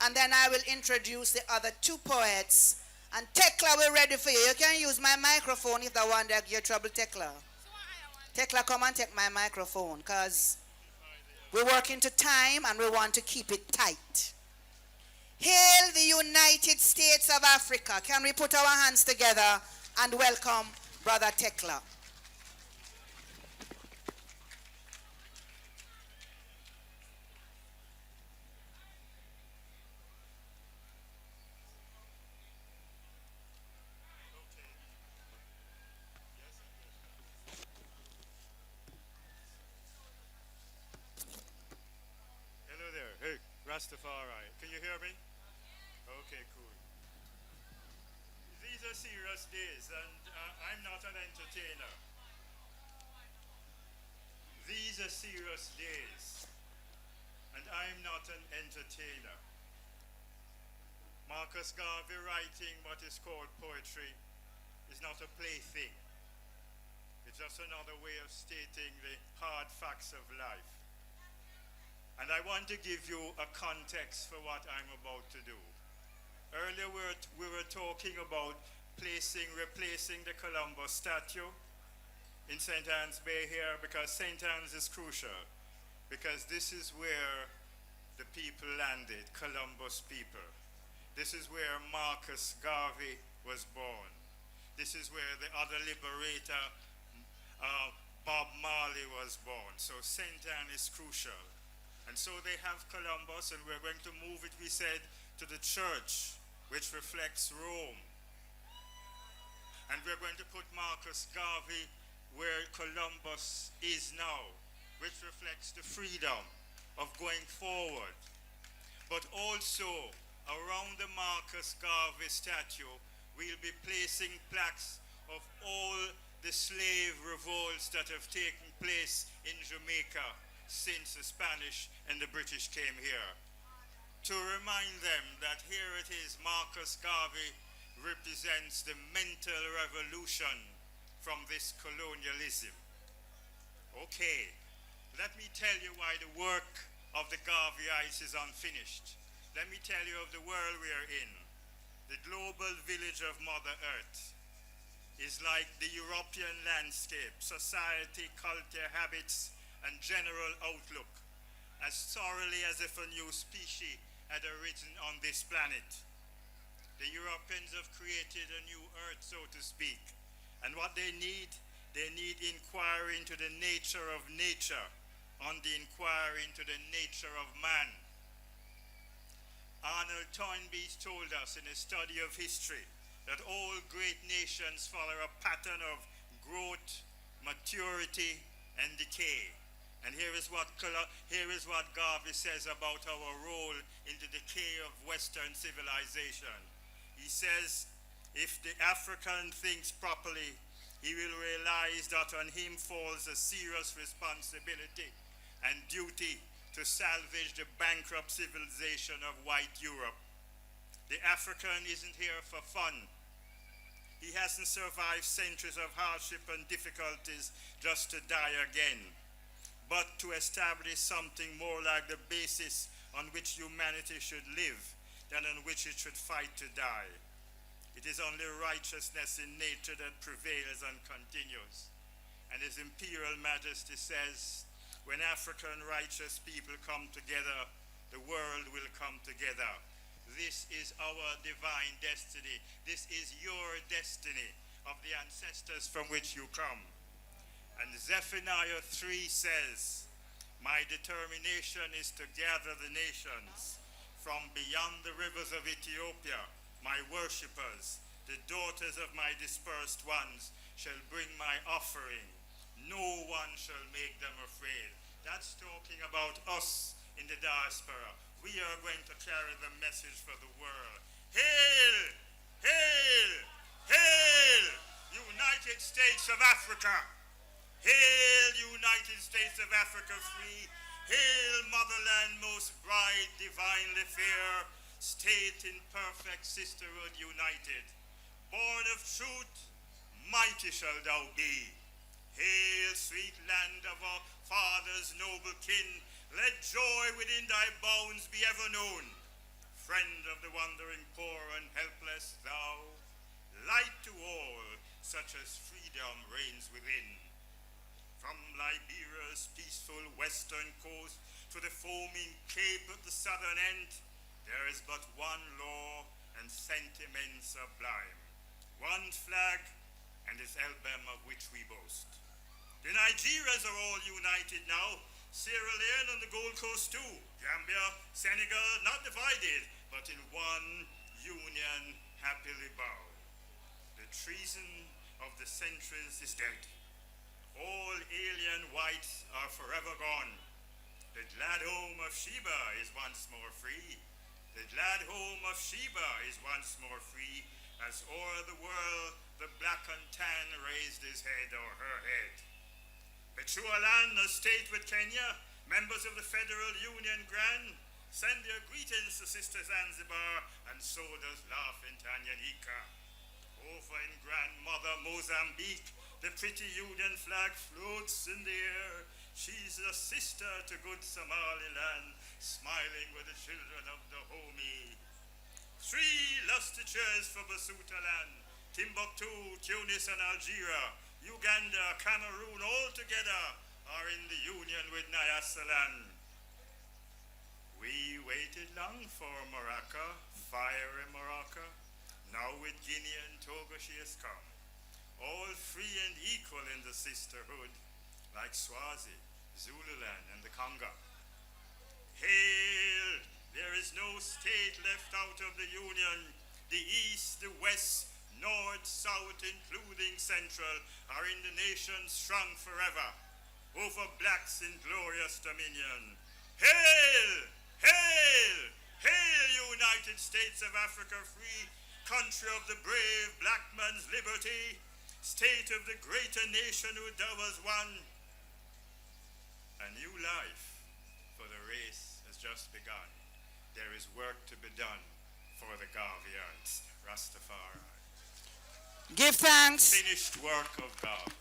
And then I will introduce the other two poets. And Tekla, we're ready for you. You can use my microphone if that one that give you trouble, Tekla. Tekla, come and take my microphone, because we're working to time and we want to keep it tight. Hail the United States of Africa. Can we put our hands together and welcome Brother Tekla? Rastafari. Can you hear me? Okay, cool. These are serious days, and I'm not an entertainer. These are serious days, and I'm not an entertainer. Marcus Garvey writing what is called poetry is not a plaything. It's just another way of stating the hard facts of life. And I want to give you a context for what I'm about to do. Earlier we were talking about replacing the Columbus statue in St. Anne's Bay here, because St. Anne's is crucial, because this is where the people landed, Columbus people. This is where Marcus Garvey was born. This is where the other liberator, Bob Marley, was born. So St. Anne is crucial. And so they have Columbus, and we're going to move it, we said, to the church, which reflects Rome. And we're going to put Marcus Garvey where Columbus is now, which reflects the freedom of going forward. But also, around the Marcus Garvey statue, we'll be placing plaques of all the slave revolts that have taken place in Jamaica since the Spanish and the British came here, to remind them that here it is, Marcus Garvey represents the mental revolution from this colonialism. Okay, let me tell you why the work of the Garveyites is unfinished. Let me tell you of the world we are in. The global village of Mother Earth is like the European landscape, society, culture, habits, and general outlook, as thoroughly as if a new species had arisen on this planet. The Europeans have created a new earth, so to speak. And what they need inquiry into the nature of nature, on the inquiry into the nature of man. Arnold Toynbee told us in a study of history that all great nations follow a pattern of growth, maturity, and decay. And here is what Garvey says about our role in the decay of Western civilization. He says, if the African thinks properly, he will realize that on him falls a serious responsibility and duty to salvage the bankrupt civilization of white Europe. The African isn't here for fun. He hasn't survived centuries of hardship and difficulties just to die again, but to establish something more like the basis on which humanity should live than on which it should fight to die. It is only righteousness in nature that prevails and continues. And His Imperial Majesty says, when African righteous people come together, the world will come together. This is our divine destiny. This is your destiny of the ancestors from which you come. And Zephaniah 3 says, my determination is to gather the nations from beyond the rivers of Ethiopia. My worshippers, the daughters of my dispersed ones, shall bring my offering. No one shall make them afraid. That's talking about us in the diaspora. We are going to carry the message for the world. Hail! Hail! Hail! United States of Africa! Hail, United States of Africa free! Hail, motherland most bright, divinely fair, state in perfect sisterhood united. Born of truth, mighty shall thou be. Hail, sweet land of our fathers' noble kin, let joy within thy bounds be ever known. Friend of the wandering poor and helpless, thou, light to all, such as freedom reigns within. From Liberia's peaceful western coast to the foaming cape at the southern end, there is but one law and sentiment sublime, one flag and its emblem of which we boast. The Nigerians are all united now, Sierra Leone and the Gold Coast too, Gambia, Senegal, not divided, but in one union happily bow. The treason of the centuries is dead. All alien whites are forever gone. The glad home of Sheba is once more free. The glad home of Sheba is once more free, as o'er the world the black and tan raised his head or her head. Bechualan, a state with Kenya, members of the Federal Union Grand, send their greetings to Sister Zanzibar, and so does laugh in Tanganyika. Over in grandmother Mozambique, the pretty Union flag floats in the air. She's a sister to good Somaliland, smiling with the children of the homie. 3 lusty cheers for Basutoland, Timbuktu, Tunis, and Algeria, Uganda, Cameroon, all together are in the union with Nyasaland. We waited long for Morocco, fire in Morocco. Now with Guinea and Togo she has come, all free and equal in the sisterhood, like Swazi, Zululand, and the Congo. Hail! There is no state left out of the Union. The East, the West, North, South, including Central, are in the nation strong forever, over blacks in glorious dominion. Hail! Hail! Hail, United States of Africa, free country of the brave black man's liberty, state of the greater nation who thou was one. A new life for the race has just begun. There is work to be done for the Garveyites, Rastafari. Give thanks. Finished work of God.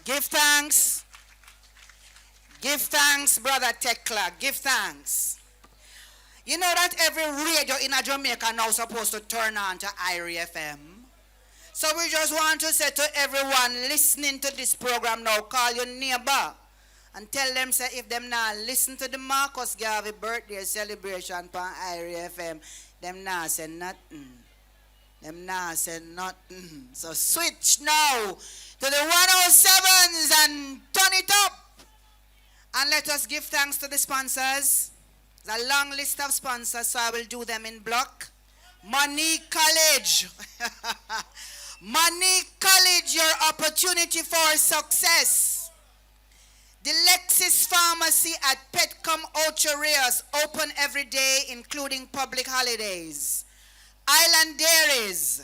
Give thanks. Give thanks, Brother Tekla. Give thanks. You know that every radio in Jamaica now supposed to turn on to IRIEFM. So we just want to say to everyone listening to this program now, call your neighbor and tell them, say, if them not listen to the Marcus Garvey birthday celebration on IRIEFM, them not say nothing. Them not say nothing. So switch now to the 107s and turn it up. And let us give thanks to the sponsors. There's a long list of sponsors, so I will do them in block. Money College. Money College, your opportunity for success. The Lexis Pharmacy at Petcom Ocho Rios, open every day, including public holidays. Island Dairies.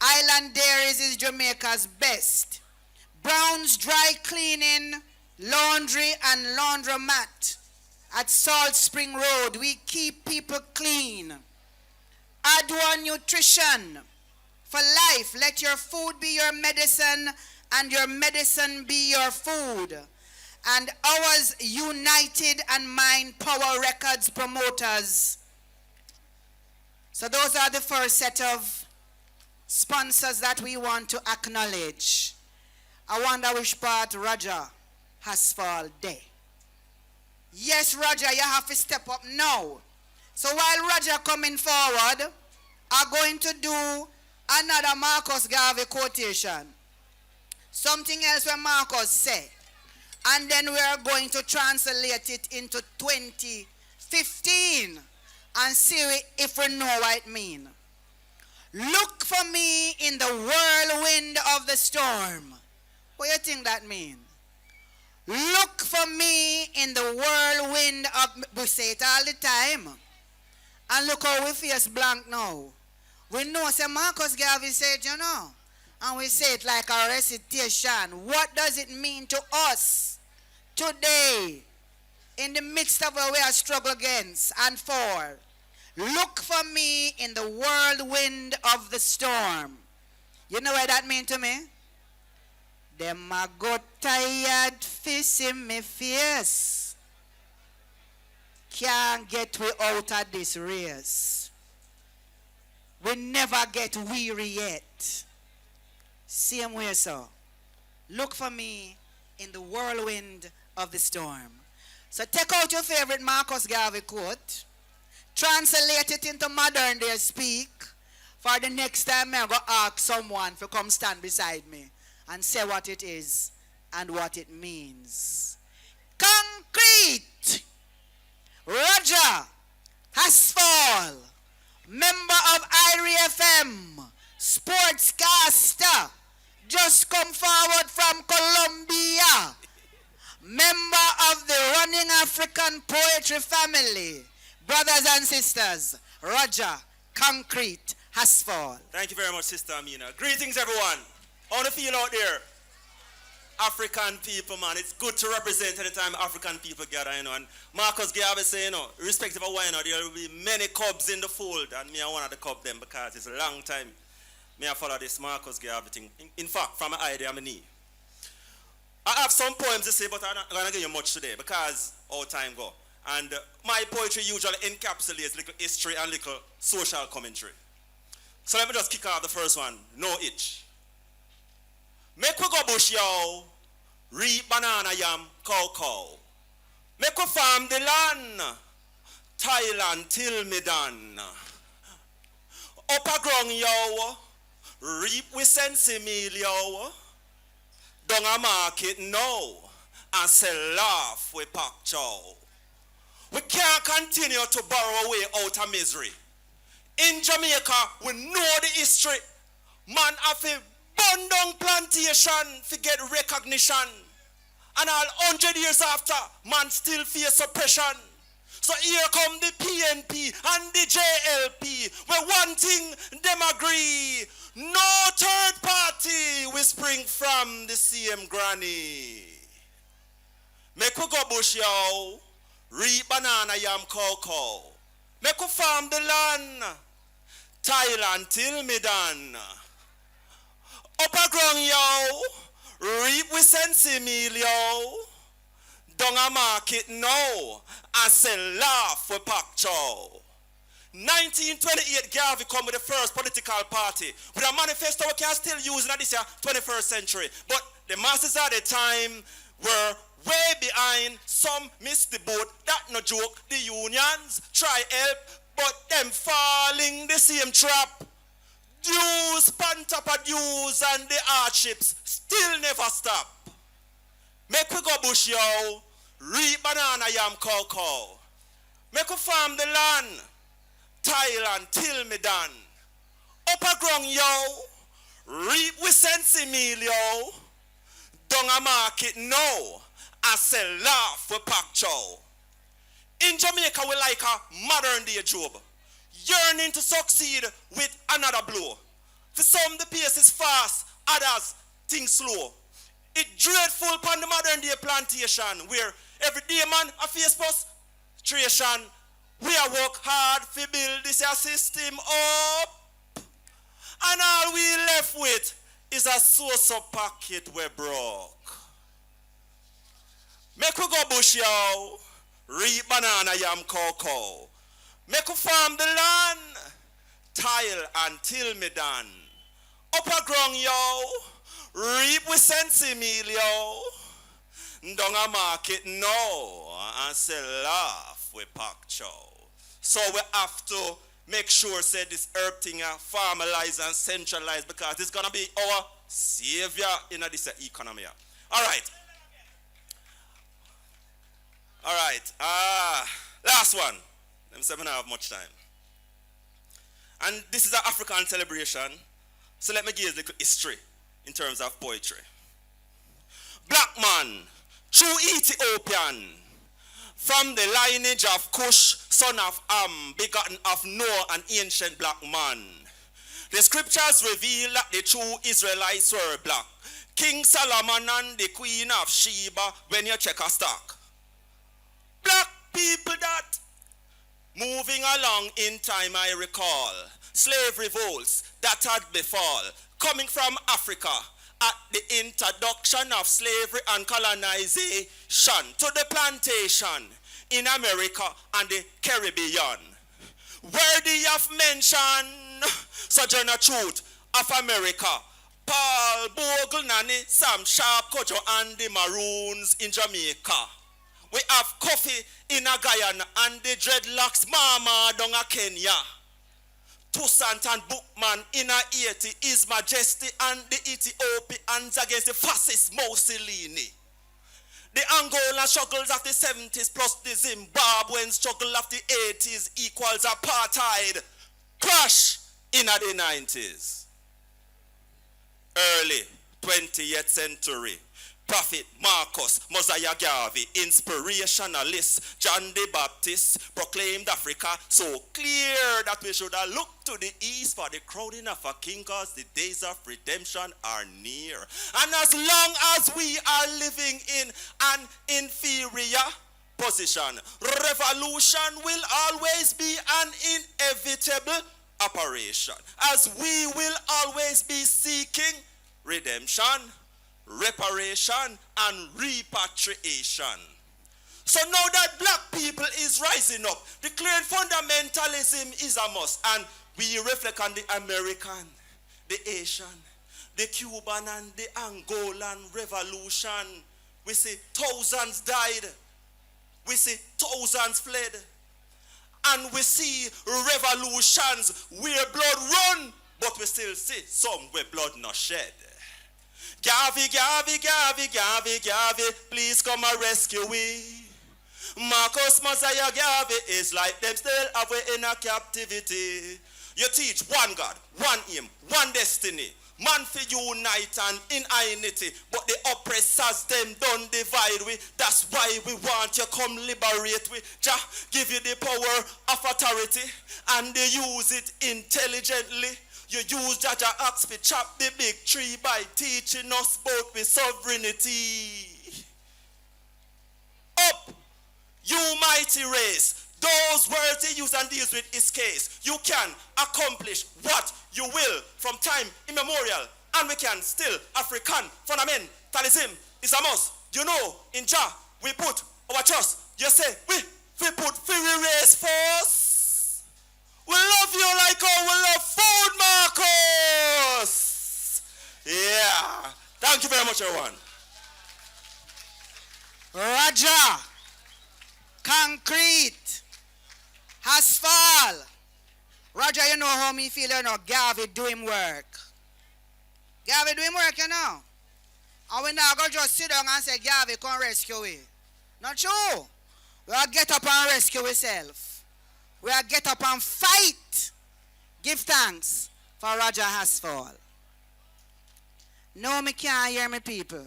Island Dairies is Jamaica's best. Brown's Dry Cleaning, Laundry and Laundromat at Salt Spring Road. We keep people clean. Adwa Nutrition. For life, let your food be your medicine and your medicine be your food. And ours United and Mind Power Records promoters. So those are the first set of sponsors that we want to acknowledge. I wonder which part Roger has fall there. Yes, Roger, you have to step up now. So while Roger coming forward, I'm going to do another Marcus Garvey quotation. Something else where Marcus said. And then we are going to translate it into 2015 and see if we know what it means. Look for me in the whirlwind of the storm. What do you think that means? Look for me in the whirlwind of... We say it all the time. And look how we face blank now. We know, say Marcus Garvey said, you know. And we say it like a recitation. What does it mean to us today in the midst of where we are struggle against and for? Look for me in the whirlwind of the storm. You know what that means to me? Them a got tired facing me face. Can't get we out of this race. We never get weary yet. Same way, so. Look for me in the whirlwind of the storm. So take out your favorite Marcus Garvey quote. Translate it into modern day speak. For the next time I'm going to ask someone to come stand beside me and say what it is and what it means. Concrete. Roger Hasfall, member of IRIEFM, sportscaster, just come forward from Colombia, member of the Running African Poetry Family. Brothers and sisters, Roger Concrete Hasfall. Thank you very much, Sister Amina. Greetings, everyone. How do you feel out there? African people, man. It's good to represent anytime African people gather, you know. And Marcus Garvey say, you know, irrespective of why, you know, there will be many cubs in the fold, and me, I one of the cub them because it's a long time. Me, I follow this Marcus Garvey thing. In fact, from my idea, I'm knee. I have some poems to say, but I'm not going to give you much today because our time go. And my poetry usually encapsulates little history and little social commentary. So let me just kick off the first one. No itch. Make we go bush, yo. Reap banana, yam, cow. Make we farm the land. Thailand till me done. Upper ground, yo. Reap we sense meal, yo. Down a market now. And sell laugh we pack chow. We can't continue to borrow away out of misery. In Jamaica, we know the history. Man have a burn down plantation to get recognition. And all 100 years after, man still face oppression. So here come the PNP and the JLP. Where one thing them agree. No third party we spring from the same granny. Make we go bush, yo. Reap banana, yam, cow. Make we farm the land. Thailand till me done. Upper ground, yo. Reap we sense meal, yo. Down a market now. And sell laugh for pack chow. 1928, Garvey come with the first political party. With a manifesto we can still use in this year, 21st century. But the masses at the time were way behind. Some missed the boat. That no joke. The unions try help, but them falling the same trap. Dues, pan top of dues, and the hardships still never stop. Make we go bush, yo. Reap banana, yam, cow. Make we farm the land. Thailand till me done. Upper ground, yo. Reap we sense meal, yo. Down a market now. And sell laugh for pack chow. In Jamaica, we like a modern day Job. Yearning to succeed with another blow. For some, the pace is fast. Others, things slow. It dreadful upon the modern day plantation where every day man a face frustration. We are work hard to build this system up. And all we left with is a source of pocket we broke. Make we go bush, yo. Reap banana, yam, cow. Make we farm the land. Tile until me done. Upper ground, yo. Reap we sense meal, yo. Down a market no. And sell laugh we pack chow. So we have to make sure say this herb thing formalized and centralized because it's gonna be our savior in this economy. Alright. Last one. Let me say I don't have much time. And this is an African celebration. So let me give you a little history in terms of poetry. Black man, true Ethiopian, from the lineage of Cush, son of Am, begotten of Noah, an ancient black man. The scriptures reveal that the true Israelites were black. King Solomon and the Queen of Sheba, when you check a stock. Black people that. Moving along in time, I recall slave revolts that had befall, coming from Africa at the introduction of slavery and colonization to the plantation in America and the Caribbean. Worthy of mention, Sojourner Truth of America, Paul Bogle, Nani, Sam Sharp, Kojo, and the Maroons in Jamaica. We have Coffee in a Guyana and the dreadlocks Mama down a Kenya. Toussaint and Bookman in a Haiti, His Majesty and the Ethiopians against the fascist Mussolini. The Angolan struggles of the 70s plus the Zimbabwean struggle of the 80s equals apartheid. Crash in the 90s. Early 20th century. Prophet Marcus, Mosiah Garvey, inspirationalist John the Baptist proclaimed Africa so clear that we should have looked to the east for the crowning of a king, because the days of redemption are near. And as long as we are living in an inferior position, revolution will always be an inevitable operation, as we will always be seeking redemption, reparation, and repatriation. So now that black people is rising up, declaring fundamentalism is a must, and we reflect on the American, the Asian, the Cuban, and the Angolan revolution. We see thousands died, we see thousands fled, and we see revolutions where blood run, but we still see some where blood not shed. Garvey, Garvey, Garvey, Garvey, Garvey, please come and rescue we. Marcus Mosiah Garvey is like them still have we in a captivity. You teach one God, one aim, one destiny. Man for unite and in unity, but the oppressors them don't divide we. That's why we want you come liberate we. Jah give you the power of authority and they use it intelligently. You use Jaja axe to chop the big tree by teaching us both with sovereignty. Up, you mighty race. Those words he uses and deals with his case. You can accomplish what you will from time immemorial. And we can still African fundamentalism is a must. You know, in Jah, we put our trust. You say, we put free race first. We love you like how we love food, Marcus. Yeah. Thank you very much, everyone. Roger. Concrete. Asphalt. Roger, you know how me feel, you know, Garvey doing work. Garvey doing work, you know. And we now go just sit down and say, Garvey, come rescue me. Not true. We will get up and rescue ourselves. We will get up and fight. Give thanks for Roger Asphalt. No, me can't hear me people.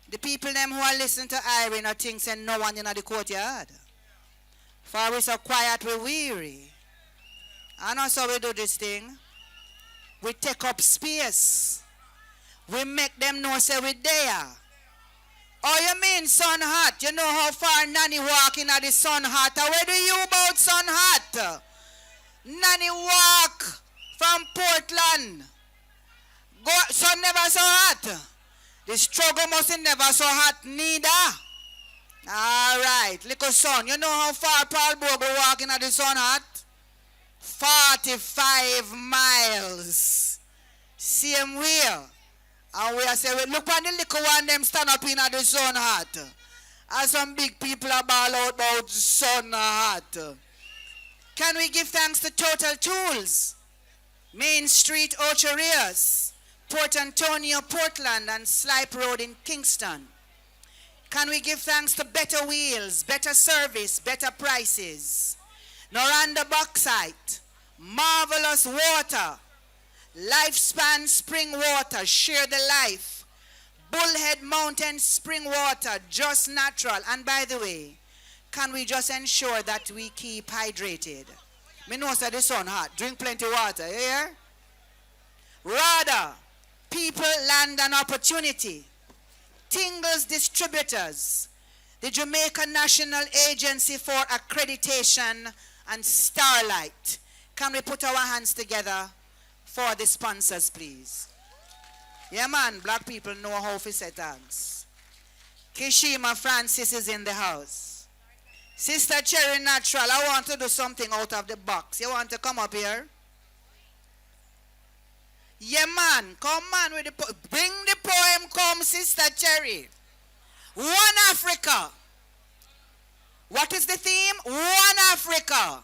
The people them who are listening to Irene are things and no one in the courtyard. For we so quiet, we weary. And also we do this thing. We take up space. We make them know say we there. Oh, you mean sun hot? You know how far Nanny walk in the sun hot? Where do you about sun hot? Nanny walk from Portland. Go, sun never so hot. The struggle must never so hot neither. All right, little son. You know how far Paul Bogle walk in the sun hot? 45 miles. Same way. And we are saying, look on the little one, them stand up in the sun hot. And some big people are ball out about sun hot. Can we give thanks to Total Tools, Main Street, Ocho Rios, Port Antonio, Portland, and Slipe Road in Kingston? Can we give thanks to Better Wheels, better service, better prices? Noranda Bauxite, Marvelous Water, Lifespan Spring Water, Share the Life, Bullhead Mountain Spring Water, Just Natural. And by the way, can we just ensure that we keep hydrated? Me know that the sun hot. Drink plenty water, you hear? Rather, people, land, and opportunity. Tingles Distributors, the Jamaica National Agency for Accreditation, and Starlight. Can we put our hands together for the sponsors, please? Yeah, man, black people know how to set hands. Kishima Francis is in the house. Sister Cherry Natural, I want to do something out of the box. You want to come up here? Yeah, man, come on with the bring the poem, come, Sister Cherry. One Africa. What is the theme? One Africa.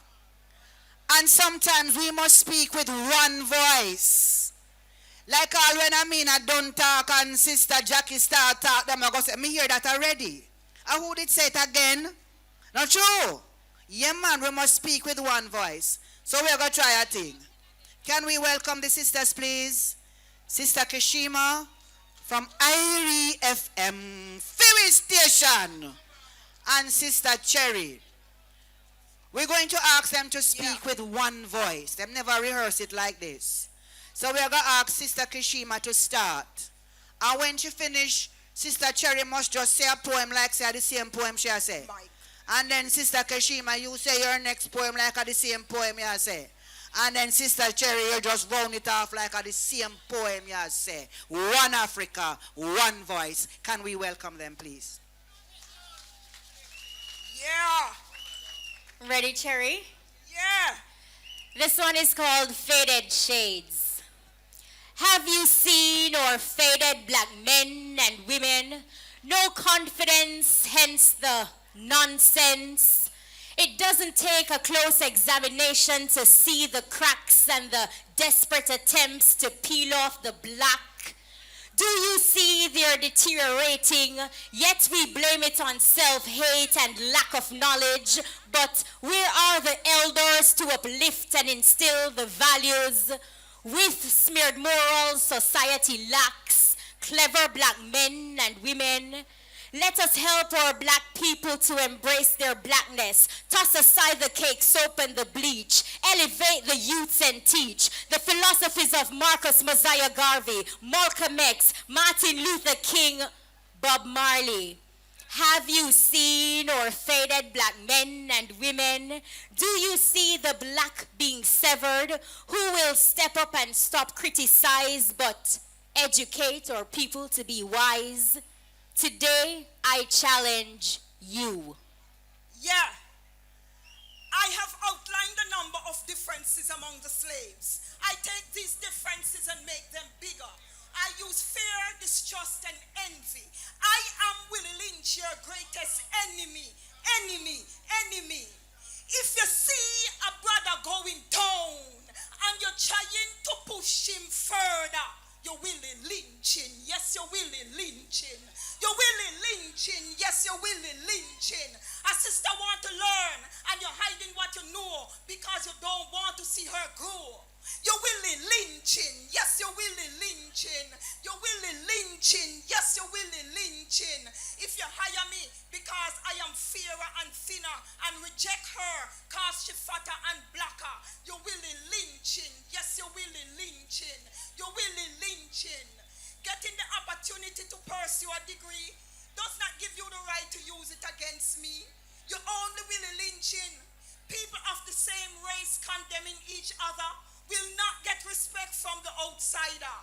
And sometimes we must speak with one voice. Like all when I don't talk and Sister Jackie start talk, them I go say, me hear that already. And who did say it again? Not true. Yeah, man, we must speak with one voice. So we're going to try a thing. Can we welcome the sisters, please? Sister Kishima from IRIEFM Philly Station and Sister Cherry. We're going to ask them to speak with one voice. They've never rehearsed it like this. So we're going to ask Sister Kishima to start. And when she finish, Sister Cherry must just say a poem like say the same poem she has said. And then Sister Kishima, you say your next poem like the same poem you have said. And then Sister Cherry, you just round it off like the same poem you have said. One Africa, one voice. Can we welcome them, please? Yeah. Ready, Cherry? Yeah. This one is called Faded Shades. Have you seen or faded black men and women? No confidence, hence the nonsense. It doesn't take a close examination to see the cracks and the desperate attempts to peel off the black. Do you see they're deteriorating, yet we blame it on self-hate and lack of knowledge? But where are the elders to uplift and instill the values? With smeared morals, society lacks clever black men and women. Let us help our black people to embrace their blackness. Toss aside the cake, soap, and the bleach. Elevate the youths and teach the philosophies of Marcus Mosiah Garvey, Malcolm X, Martin Luther King, Bob Marley. Have you seen or faded black men and women? Do you see the black being severed? Who will step up and stop criticize but educate our people to be wise? Today, I challenge you. Yeah. I have outlined a number of differences among the slaves. I take these differences and make them bigger. I use fear, distrust, and envy. I am Willie Lynch, your greatest enemy. If you see a brother going down and you're trying to push him further, you're Willie lynching. Yes, you're Willie lynching. You're Willie lynching. Yes, you're Willie lynching. A sister want to learn and you're hiding what you know because you don't want to see her grow. You're Willie lynching. Yes, you're Willie lynching. You're Willie lynching. Yes, you're Willie lynching. If you hire me because I am fairer and thinner and reject her cause she fatter and blacker, you're Willie lynching. Yes, you're Willie lynching. You're Willie lynching. Getting the opportunity to pursue a degree does not give you the right to use it against me. You're only Willie lynching. People of the same race condemning each other will not get respect from the outsider.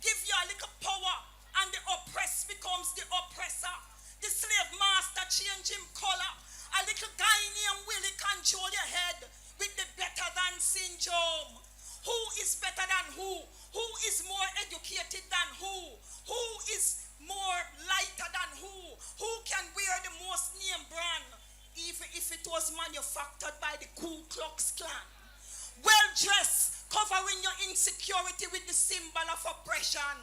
Give you a little power and the oppressed becomes the oppressor. The slave master change him color. A little guy named Willie control your head with the better than syndrome. Who is better than who? Who is more educated than who? Who is more lighter than who? Who can wear the most name brand? Even if it was manufactured by the Ku Klux Klan. Well dressed, covering your insecurity with the symbol of oppression.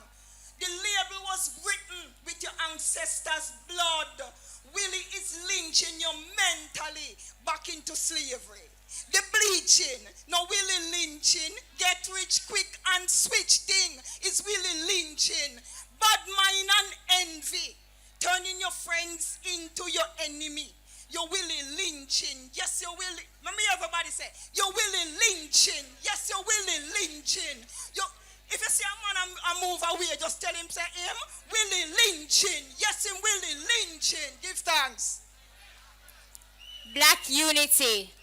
The label was written with your ancestors' blood. Willie is lynching you mentally back into slavery. The bleaching, no Willie lynching, get rich quick and switch thing is Willie lynching. Bad mind and envy, turning your friends into your enemy. You're Willie lynching. Yes, you're Willie. Let me hear everybody say, you're Willie lynching. Yes, you're Willie lynching. If you see a man and move away, just tell him, say him, Willie lynching. Yes, him Willie lynching. Give thanks. Black unity.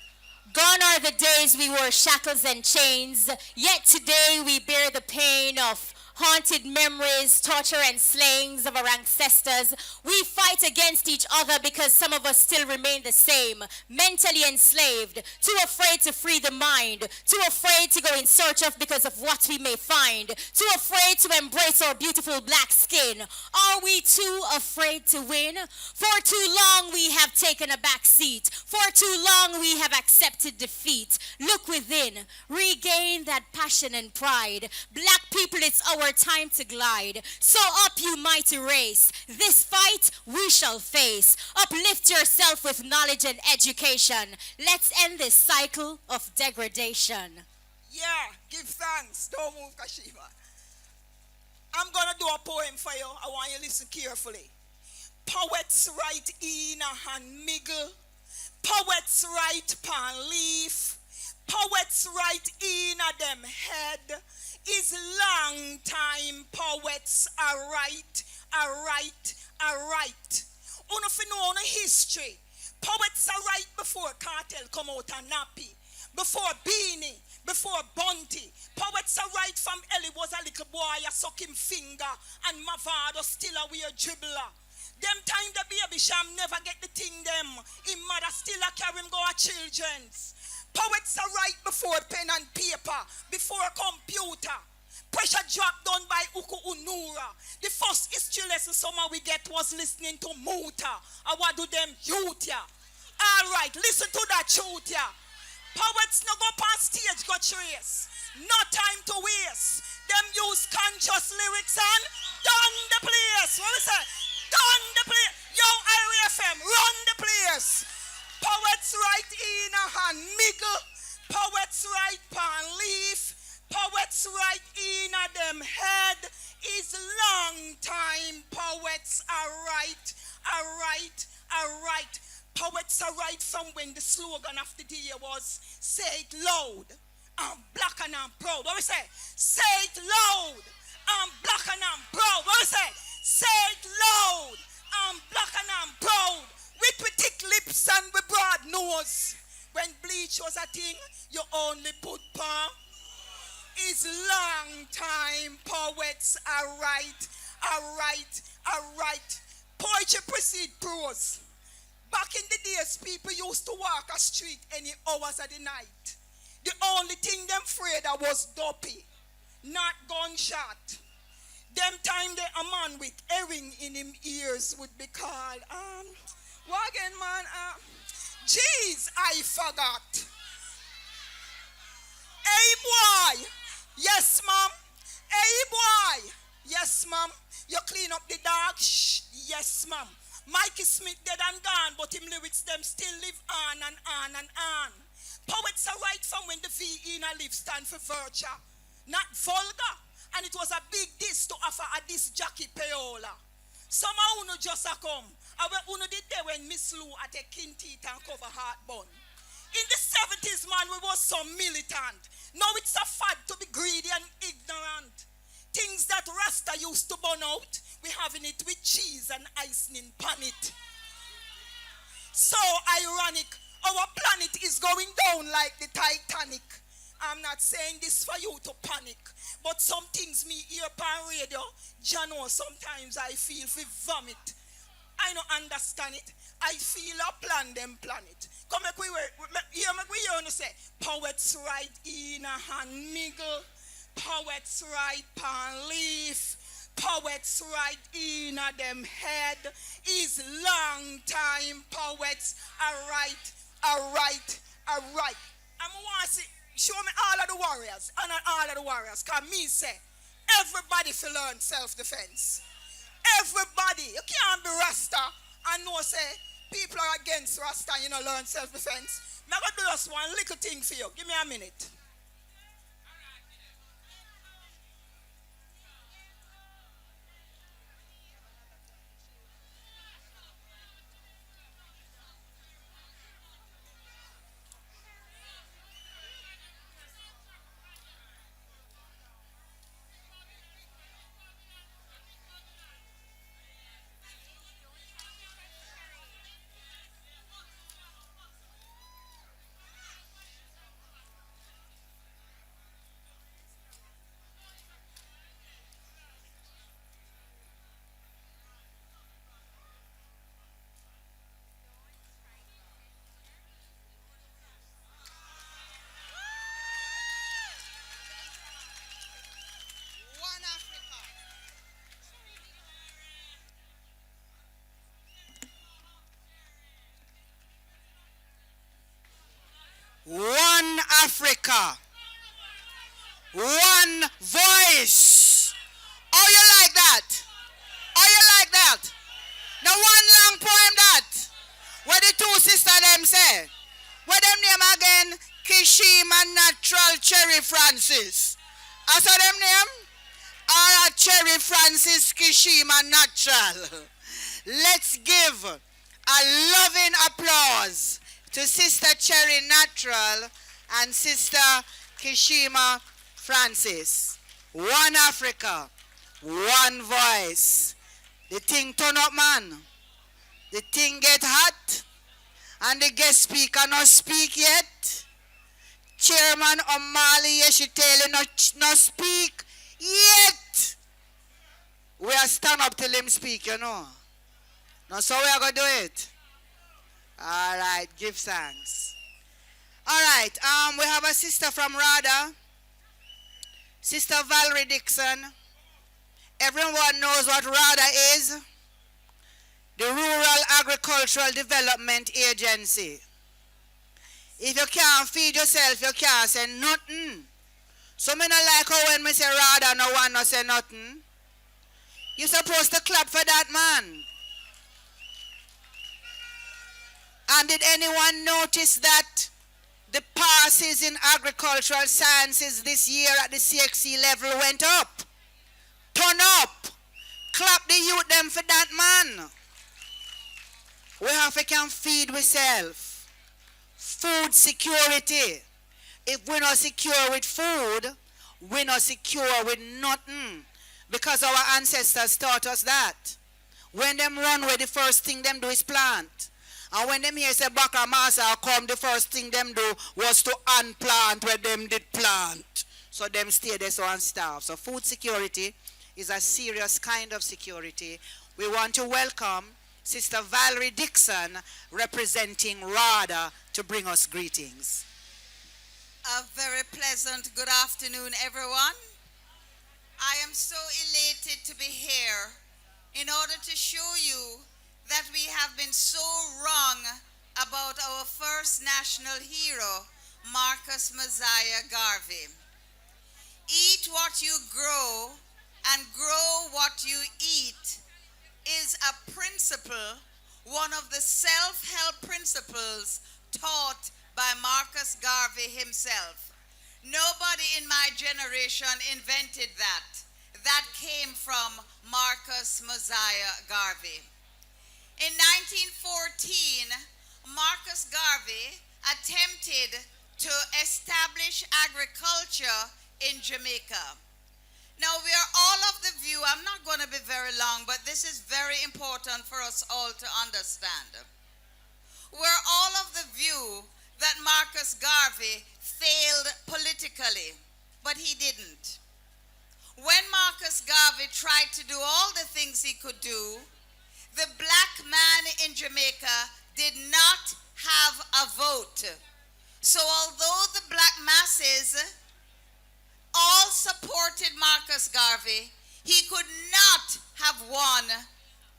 Gone are the days we wore shackles and chains, yet today we bear the pain of haunted memories, torture and slayings of our ancestors. We fight against each other because some of us still remain the same, mentally enslaved, too afraid to free the mind, too afraid to go in search of because of what we may find, too afraid to embrace our beautiful black skin. Are we too afraid to win? For too long we have taken a back seat. For too long we have accepted defeat. Look within, regain that passion and pride. Black people, it's our time to glide. So up, you mighty race. This fight we shall face. Uplift yourself with knowledge and education. Let's end this cycle of degradation. Yeah, give thanks. Don't move, Kashiva. I'm going to do a poem for you. I want you to listen carefully. Poets write in a hand miggle. Poets write pan leaf. Poets write in a them head. Is long time poets are right. Uno fi know on history. Poets are right before Cartel come out and nappy. Before Beanie, before Bunty. Poets are right from Ellie was a little boy, a suck him finger, and Mavado still a weird dribbler. Them time the baby sham never get the thing them. Him mother still a carry him go a children's. Poets are right before pen and paper, before computer. Pressure drop done by Uku Unura. The first history lesson summer we get was listening to Muta. And what do them youth ya? All right, listen to that truth ya. Poets no go past stage, go trace. No time to waste. Them use conscious lyrics and done the place. What we say? Done the place. Yo, IRIEFM, run the place. Poets write in a hand miggle. Poets write pan leaf. Poets write in a them head. Is long time. Poets are right. Poets are right from when the slogan of the day was say it loud. I'm black and I'm proud. What we say? Say it loud. I'm black and I'm proud. What we say? Say it loud. I'm black and I'm proud. With thick lips and with broad nose. When bleach was a thing, you only put palm. It's long time. Poets are right. Poetry precede prose. Back in the days, people used to walk a street any hours of the night. The only thing them afraid of was dopey, not gunshot. Them time a man with earring in him ears would be called, wagon man, jeez, I forgot. Hey boy, yes ma'am. Hey boy, yes ma'am. You clean up the dog, shh, yes ma'am. Mikey Smith dead and gone, but him lyrics them still live on and on and on. Poets are right from when the V in a live stand for virtue, not vulgar. And it was a big diss to offer a diss Jackie Payola. Somehow uno just a come. And when uno did there when Miss Lou at a kin teeth and cover heartburn. In the 70s, man, we was so militant. Now it's a fad to be greedy and ignorant. Things that Rasta used to burn out, we having it with cheese and icing pan it. So ironic, our planet is going down like the Titanic. I'm not saying this for you to panic, but some things me hear on radio, Jano, sometimes I feel we vomit. I don't understand it. I feel a plan them planet. Come make we hear you say, poets write in a hand miggle. Poets write pan leaf. Poets write in a them head. Is long time. Poets are right. I'm want to see, show me all of the warriors and all of the warriors. Cause me say, everybody feel learn self-defense. Everybody. You can't be Rasta and no say people are against Rasta, you know, learn self-defense. I'm going to do just one little thing for you. Give me a minute. One Africa. One voice. Oh, you like that? Oh, you like that? Now one long poem that. Where the two sisters them say. Where them name again? Kishim and Natural Cherry Francis. I saw them name? All right, Cherry Francis Kishima Natural. Let's give a loving applause to Sister Cherry Natural and Sister Kishima Francis. One Africa, one voice. The thing turn up, man. The thing get hot, and the guest speaker not speak yet. Chairman O'Malley, she tell you not speak yet. We are stand up till him speak, you know. Now, so we are going to do it. All right, give thanks. All right, we have a sister from RADA, Sister Valerie Dixon. Everyone knows what RADA is. The Rural Agricultural Development Agency. If you can't feed yourself, you can't say nothing. So me not like how when me say RADA, no one not say nothing. You're supposed to clap for that, man. And did anyone notice that the passes in agricultural sciences this year at the CXC level went up? Turn up. Clap the youth them for that, man. We have to can feed ourselves. Food security. If we're not secure with food, we're not secure with nothing. Because our ancestors taught us that. When them run away, the first thing them do is plant. And when them hear say Baka Masa come, the first thing them do was to unplant where them did plant. So them stay there so and starve. So food security is a serious kind of security. We want to welcome Sister Valerie Dixon, representing RADA, to bring us greetings. A very pleasant good afternoon, everyone. I am so elated to be here in order to show you that we have been so wrong about our first national hero, Marcus Messiah Garvey. Eat what you grow and grow what you eat is a principle, one of the self-help principles taught by Marcus Garvey himself. Nobody in my generation invented that. That came from Marcus Messiah Garvey. In 1914, Marcus Garvey attempted to establish agriculture in Jamaica. Now, we are all of the view, I'm not going to be very long, but this is very important for us all to understand. We're all of the view that Marcus Garvey failed politically, but he didn't. When Marcus Garvey tried to do all the things he could do, the black man in Jamaica did not have a vote. So although the black masses all supported Marcus Garvey, he could not have won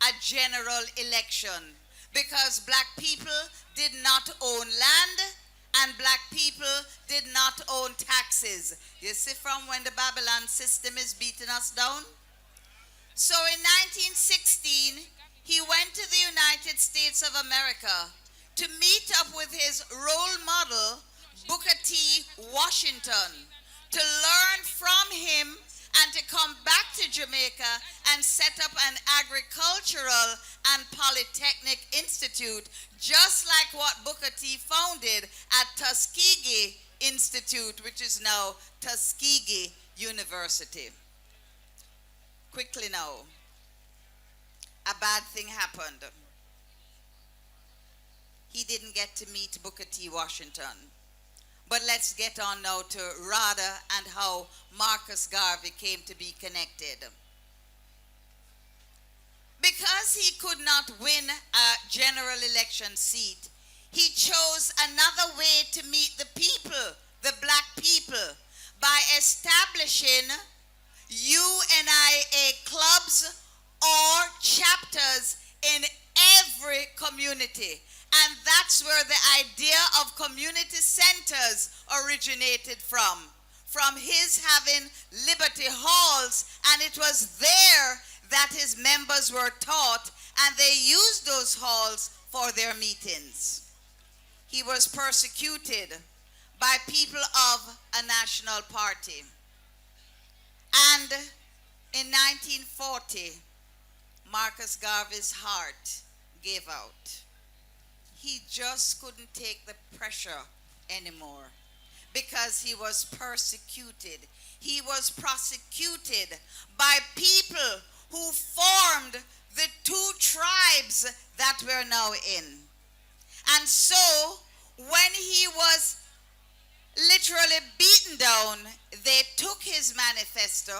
a general election because black people did not own land and black people did not own taxes. You see from when the Babylon system is beating us down? So in 1916, he went to the United States of America to meet up with his role model, Booker T. Washington, to learn from him and to come back to Jamaica and set up an agricultural and polytechnic institute, just like what Booker T founded at Tuskegee Institute, which is now Tuskegee University. Quickly now, a bad thing happened. He didn't get to meet Booker T. Washington. But let's get on now to RADA and how Marcus Garvey came to be connected. Because he could not win a general election seat, he chose another way to meet the people, the black people, by establishing UNIA clubs or chapters in every community. And that's where the idea of community centers originated from his having Liberty Halls, and it was there that his members were taught, and they used those halls for their meetings. He was persecuted by people of a national party. And In 1940, Marcus Garvey's heart gave out. He just couldn't take the pressure anymore because he was persecuted. He was prosecuted by people who formed the two tribes that we're now in. And so, when he was literally beaten down, they took his manifesto,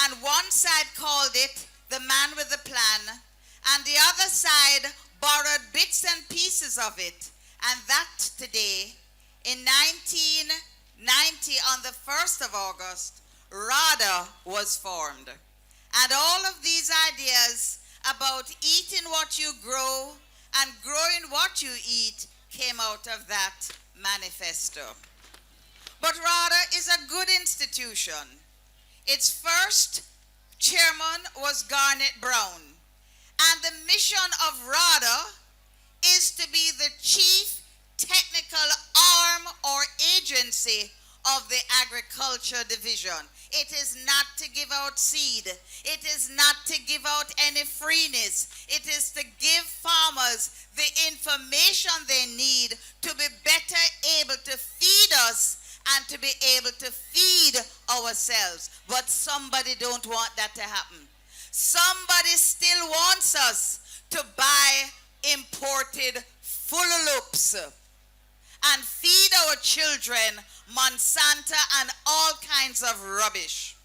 and one side called it The Man with the Plan, and the other side borrowed bits and pieces of it. And that today, in 1990, on the 1st of August, RADA was formed. And all of these ideas about eating what you grow and growing what you eat came out of that manifesto. But RADA is a good institution. Its first chairman was Garnet Brown. And the mission of RADA is to be the chief technical arm or agency of the agriculture division. It is not to give out seed. It is not to give out any freeness. It is to give farmers the information they need to be better able to feed us and to be able to feed ourselves. But somebody don't want that to happen. Somebody still wants us to buy imported Fululups and feed our children Monsanto and all kinds of rubbish.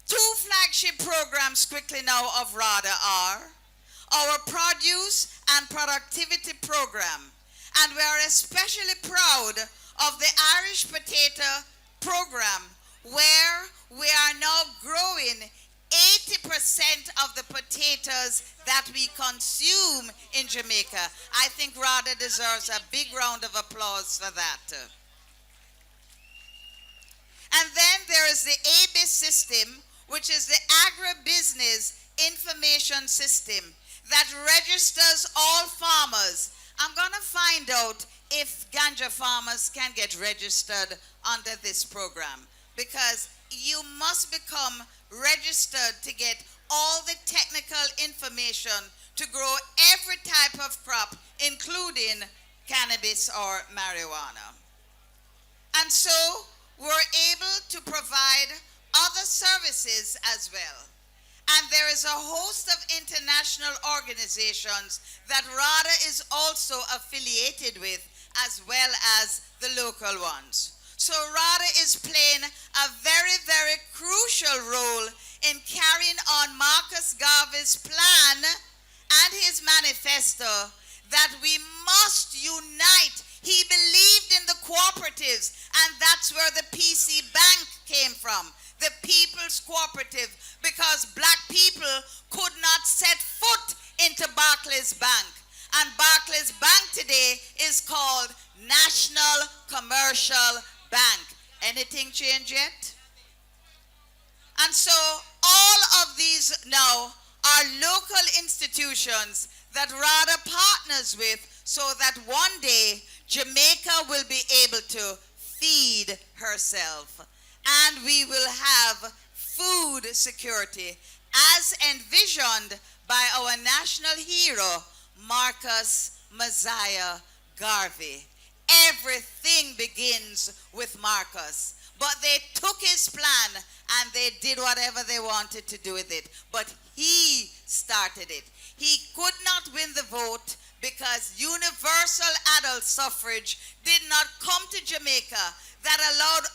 Two flagship programs quickly now of RADA are our produce and productivity program. And we are especially proud of the Irish potato program, where we are now growing 80% of the potatoes that we consume in Jamaica. I think RADA deserves a big round of applause for that. And then there is the ABIS system, which is the agribusiness information system that registers all farmers. I'm going to find out if ganja farmers can get registered under this program, because you must become registered to get all the technical information to grow every type of crop, including cannabis or marijuana. And so we're able to provide other services as well. And there is a host of international organizations that RADA is also affiliated with, as well as the local ones. So RADA is playing a very, very crucial role in carrying on Marcus Garvey's plan and his manifesto that we must unite. He believed in the cooperatives, and that's where the PC Bank came from, the People's Cooperative, because black people could not set foot into Barclays Bank. And Barclays Bank today is called National Commercial Bank. Anything change yet? And so all of these now are local institutions that RADA partners with, so that one day Jamaica will be able to feed herself. And we will have food security as envisioned by our national hero, Marcus Messiah Garvey. Everything begins with Marcus. But they took his plan and they did whatever they wanted to do with it. But he started it. He could not win the vote because universal adult suffrage did not come to Jamaica, that allowed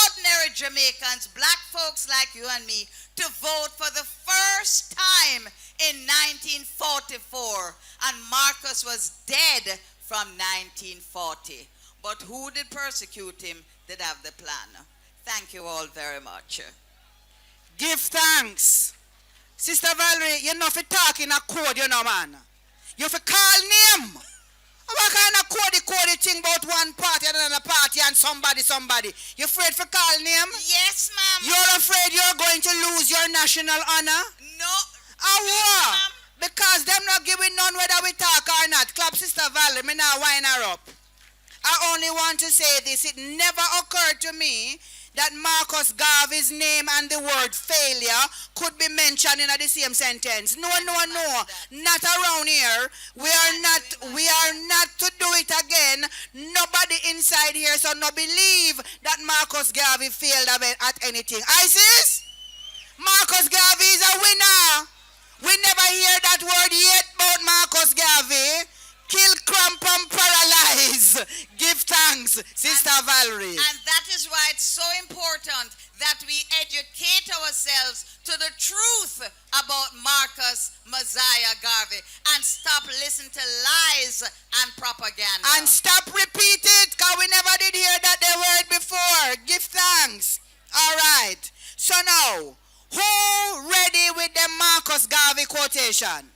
ordinary Jamaicans, black folks like you and me, to vote for the first time in 1944. And Marcus was dead from 1940. But who did persecute him did have the plan. Thank you all very much. Give thanks. Sister Valerie, you're not for talking a code, you know, man. You for call name. What kind of cody thing about one party and another party and somebody? You afraid for call name? Yes, ma'am. You're afraid you're going to lose your national honor? No. What? Because them not giving none whether we talk or not. Clap Sister Valerie, me now wind her up. I only want to say this. It never occurred to me that Marcus Garvey's name and the word failure could be mentioned in the same sentence. No, no, no. Not around here. We are not to do it again. Nobody inside here so no believe that Marcus Garvey failed at anything. ISIS? Marcus Garvey is a winner. We never hear that word yet about Marcus Garvey. Kill, cramp, and paralyze. Give thanks, Sister Valerie. And that is why it's so important that we educate ourselves to the truth about Marcus Messiah Garvey and stop listening to lies and propaganda. And stop repeat it, because we never did hear that word before. Give thanks. All right. So now, who ready with the Marcus Garvey quotation?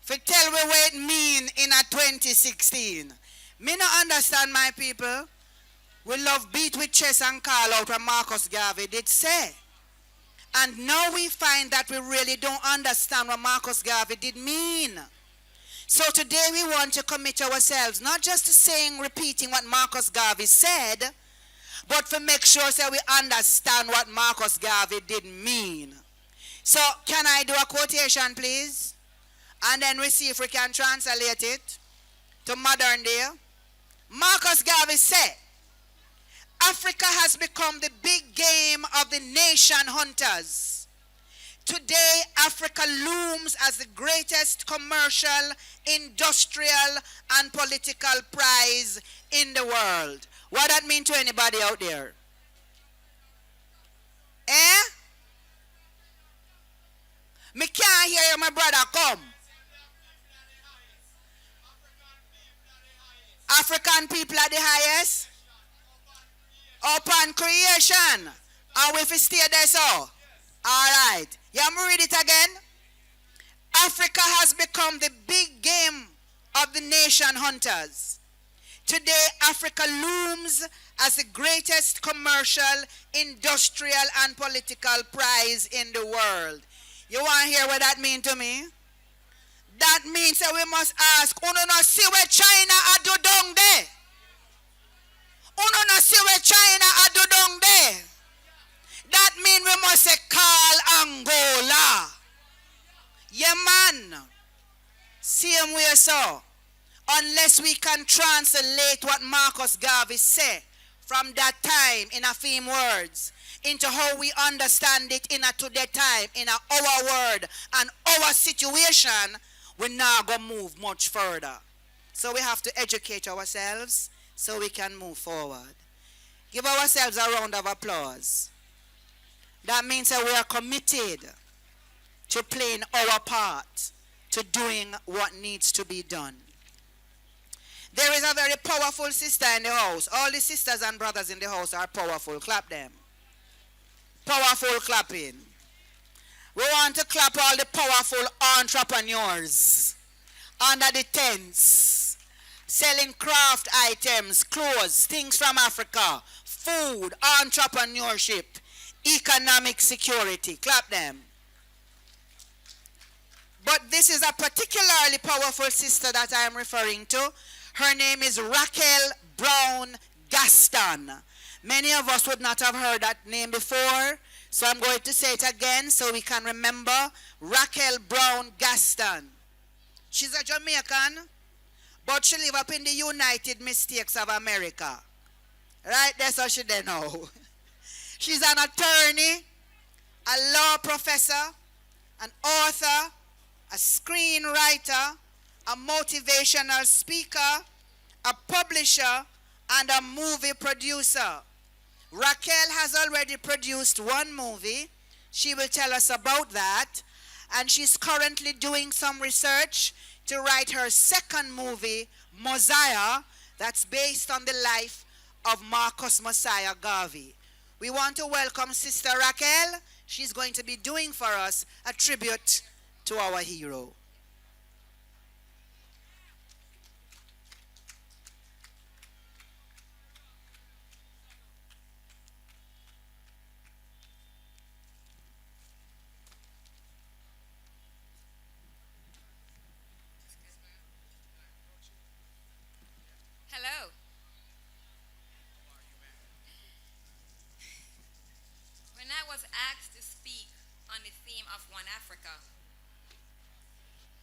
For tell me what it mean in a 2016. Me not understand, my people. We love beat with chest and call out what Marcus Garvey did say. And now we find that we really don't understand what Marcus Garvey did mean. So today we want to commit ourselves not just to saying, repeating what Marcus Garvey said, but to make sure that we understand what Marcus Garvey did mean. So can I do a quotation, please? And then we see if we can translate it to modern day. Marcus Garvey said, Africa has become the big game of the nation hunters. Today, Africa looms as the greatest commercial, industrial, and political prize in the world. What that mean to anybody out there? Eh? Me can't hear you, my brother, come. African people are the highest. Upon creation. And we stay there so. All right. You want me to read it again? Africa has become the big game of the nation hunters. Today, Africa looms as the greatest commercial, industrial, and political prize in the world. You want to hear what that means to me? That means that we must ask, uno no see where China are do down there? Uno no see where China are do down there? That means we must say call Angola. Yeah, man. Same way so. Unless we can translate what Marcus Garvey said from that time in a few words into how we understand it in a today time, in our word and our situation, we're not going to move much further. So we have to educate ourselves so we can move forward. Give ourselves a round of applause. That means that we are committed to playing our part, to doing what needs to be done. There is a very powerful sister in the house. All the sisters and brothers in the house are powerful. Clap them. Powerful clapping. We want to clap all the powerful entrepreneurs under the tents, selling craft items, clothes, things from Africa, food, entrepreneurship, economic security. Clap them. But this is a particularly powerful sister that I am referring to. Her name is Raquel Brown Gaston. Many of us would not have heard that name before, so I'm going to say it again so we can remember. Raquel Brown Gaston. She's a Jamaican, but she lives up in the United States of America. Right, that's how she there now. She's an attorney, a law professor, an author, a screenwriter, a motivational speaker, a publisher, and a movie producer. Raquel has already produced one movie. She will tell us about that. And she's currently doing some research to write her second movie, Mosiah, that's based on the life of Marcus Messiah Garvey. We want to welcome Sister Raquel. She's going to be doing for us a tribute to our hero. Hello. of one Africa,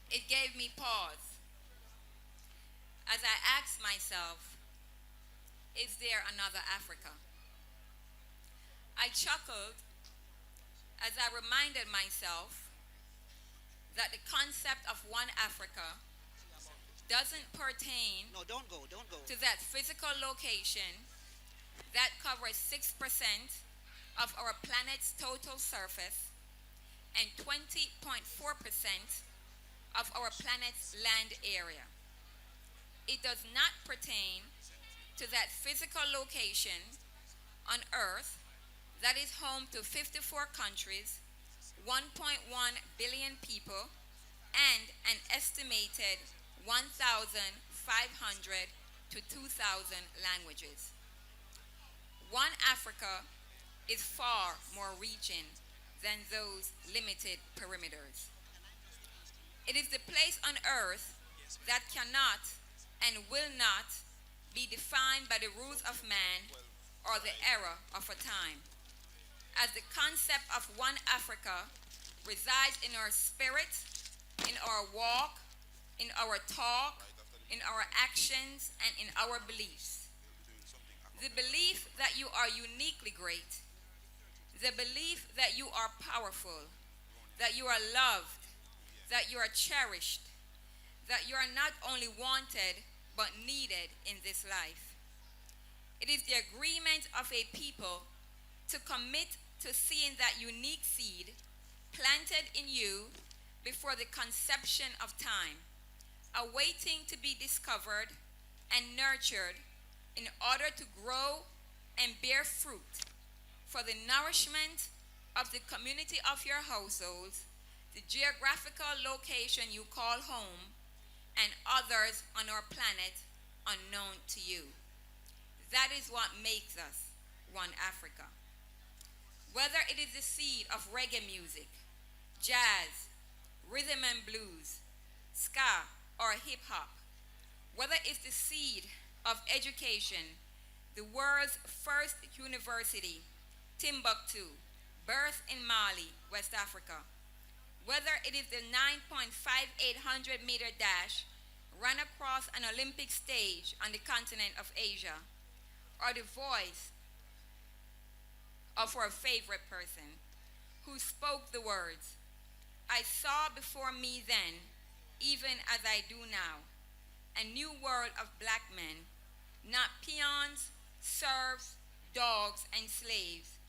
it gave me pause as I asked myself, is there another Africa? I chuckled as I reminded myself that the concept of one Africa doesn't pertain to that physical location that covers 6% of our planet's total surface and 20.4% of our planet's land area. It does not pertain to that physical location on Earth that is home to 54 countries, 1.1 billion people, and an estimated 1,500 to 2,000 languages. One Africa is far more reaching than those limited perimeters. It is the place on Earth that cannot and will not be defined by the rules of man or the era of a time, as the concept of one Africa resides in our spirit, in our walk, in our talk, in our actions, and in our beliefs. The belief that you are uniquely great, the belief that you are powerful, that you are loved, that you are cherished, that you are not only wanted but needed in this life. It is the agreement of a people to commit to seeing that unique seed planted in you before the conception of time, awaiting to be discovered and nurtured in order to grow and bear fruit for the nourishment of the community of your households, the geographical location you call home, and others on our planet unknown to you. That is what makes us one Africa. Whether it is the seed of reggae music, jazz, rhythm and blues, ska, or hip hop, whether it's the seed of education, the world's first university, Timbuktu, birthed in Mali, West Africa, whether it is the 9.5800-meter dash run across an Olympic stage on the continent of Asia, or the voice of our favorite person who spoke the words, "I saw before me then, even as I do now, a new world of black men, not peons, serfs, dogs, and slaves,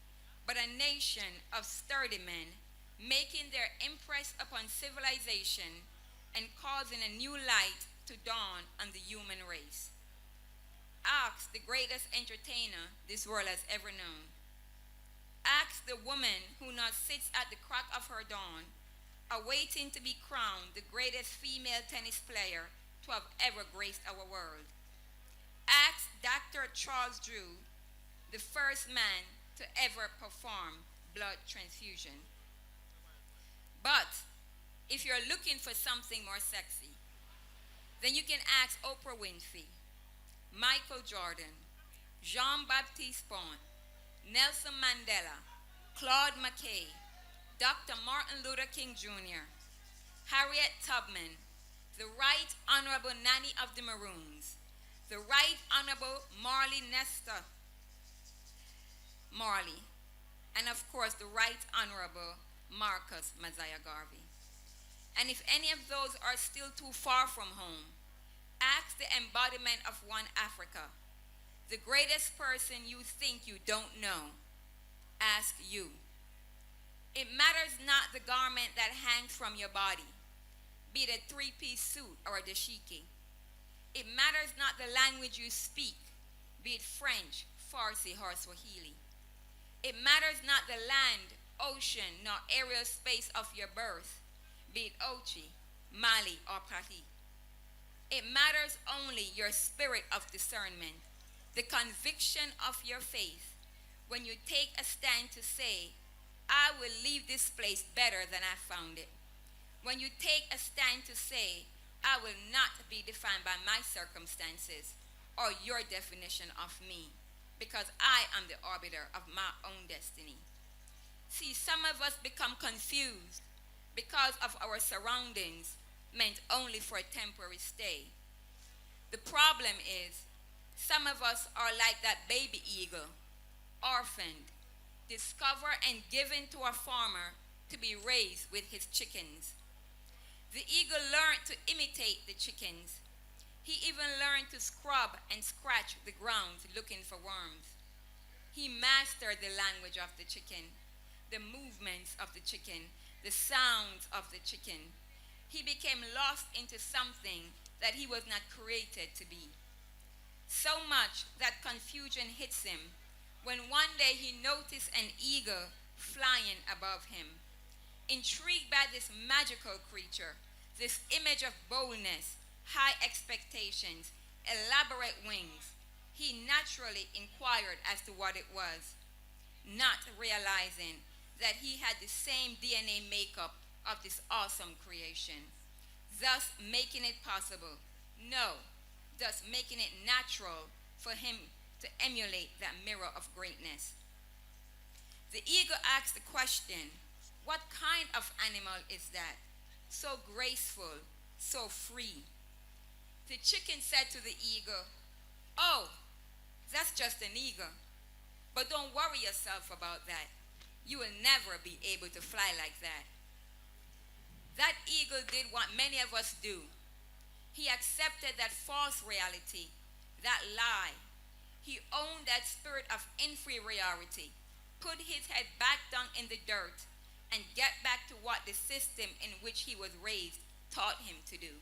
but a nation of sturdy men, making their impress upon civilization and causing a new light to dawn on the human race." Ask the greatest entertainer this world has ever known. Ask the woman who now sits at the crack of her dawn, awaiting to be crowned the greatest female tennis player to have ever graced our world. Ask Dr. Charles Drew, the first man to ever perform blood transfusion. But if you're looking for something more sexy, then you can ask Oprah Winfrey, Michael Jordan, Jean-Baptiste Pont, Nelson Mandela, Claude McKay, Dr. Martin Luther King Jr., Harriet Tubman, the Right Honorable Nanny of the Maroons, the Right Honorable Marley Nestor Marley, and of course the Right Honorable Marcus Messiah Garvey. And if any of those are still too far from home, ask the embodiment of one Africa, the greatest person you think you don't know. Ask you. It matters not the garment that hangs from your body, be it a three-piece suit or a dashiki. It matters not the language you speak, be it French, Farsi, or Swahili. It matters not the land, ocean, nor aerial space of your birth, be it Ochi, Mali, or Paris. It matters only your spirit of discernment, the conviction of your faith, when you take a stand to say, "I will leave this place better than I found it." When you take a stand to say, "I will not be defined by my circumstances or your definition of me, because I am the arbiter of my own destiny." See, some of us become confused because of our surroundings, meant only for a temporary stay. The problem is, some of us are like that baby eagle, orphaned, discovered and given to a farmer to be raised with his chickens. The eagle learned to imitate the chickens. He even learned to scrub and scratch the ground looking for worms. He mastered the language of the chicken, the movements of the chicken, the sounds of the chicken. He became lost into something that he was not created to be. So much that confusion hits him when one day he noticed an eagle flying above him. Intrigued by this magical creature, this image of boldness, high expectations, elaborate wings, he naturally inquired as to what it was, not realizing that he had the same DNA makeup of this awesome creation, thus making it possible, thus making it natural for him to emulate that mirror of greatness. The eagle asked the question, what kind of animal is that? So graceful, so free. The chicken said to the eagle, oh, that's just an eagle. But don't worry yourself about that. You will never be able to fly like that. That eagle did what many of us do. He accepted that false reality, that lie. He owned that spirit of inferiority, put his head back down in the dirt, and get back to what the system in which he was raised taught him to do.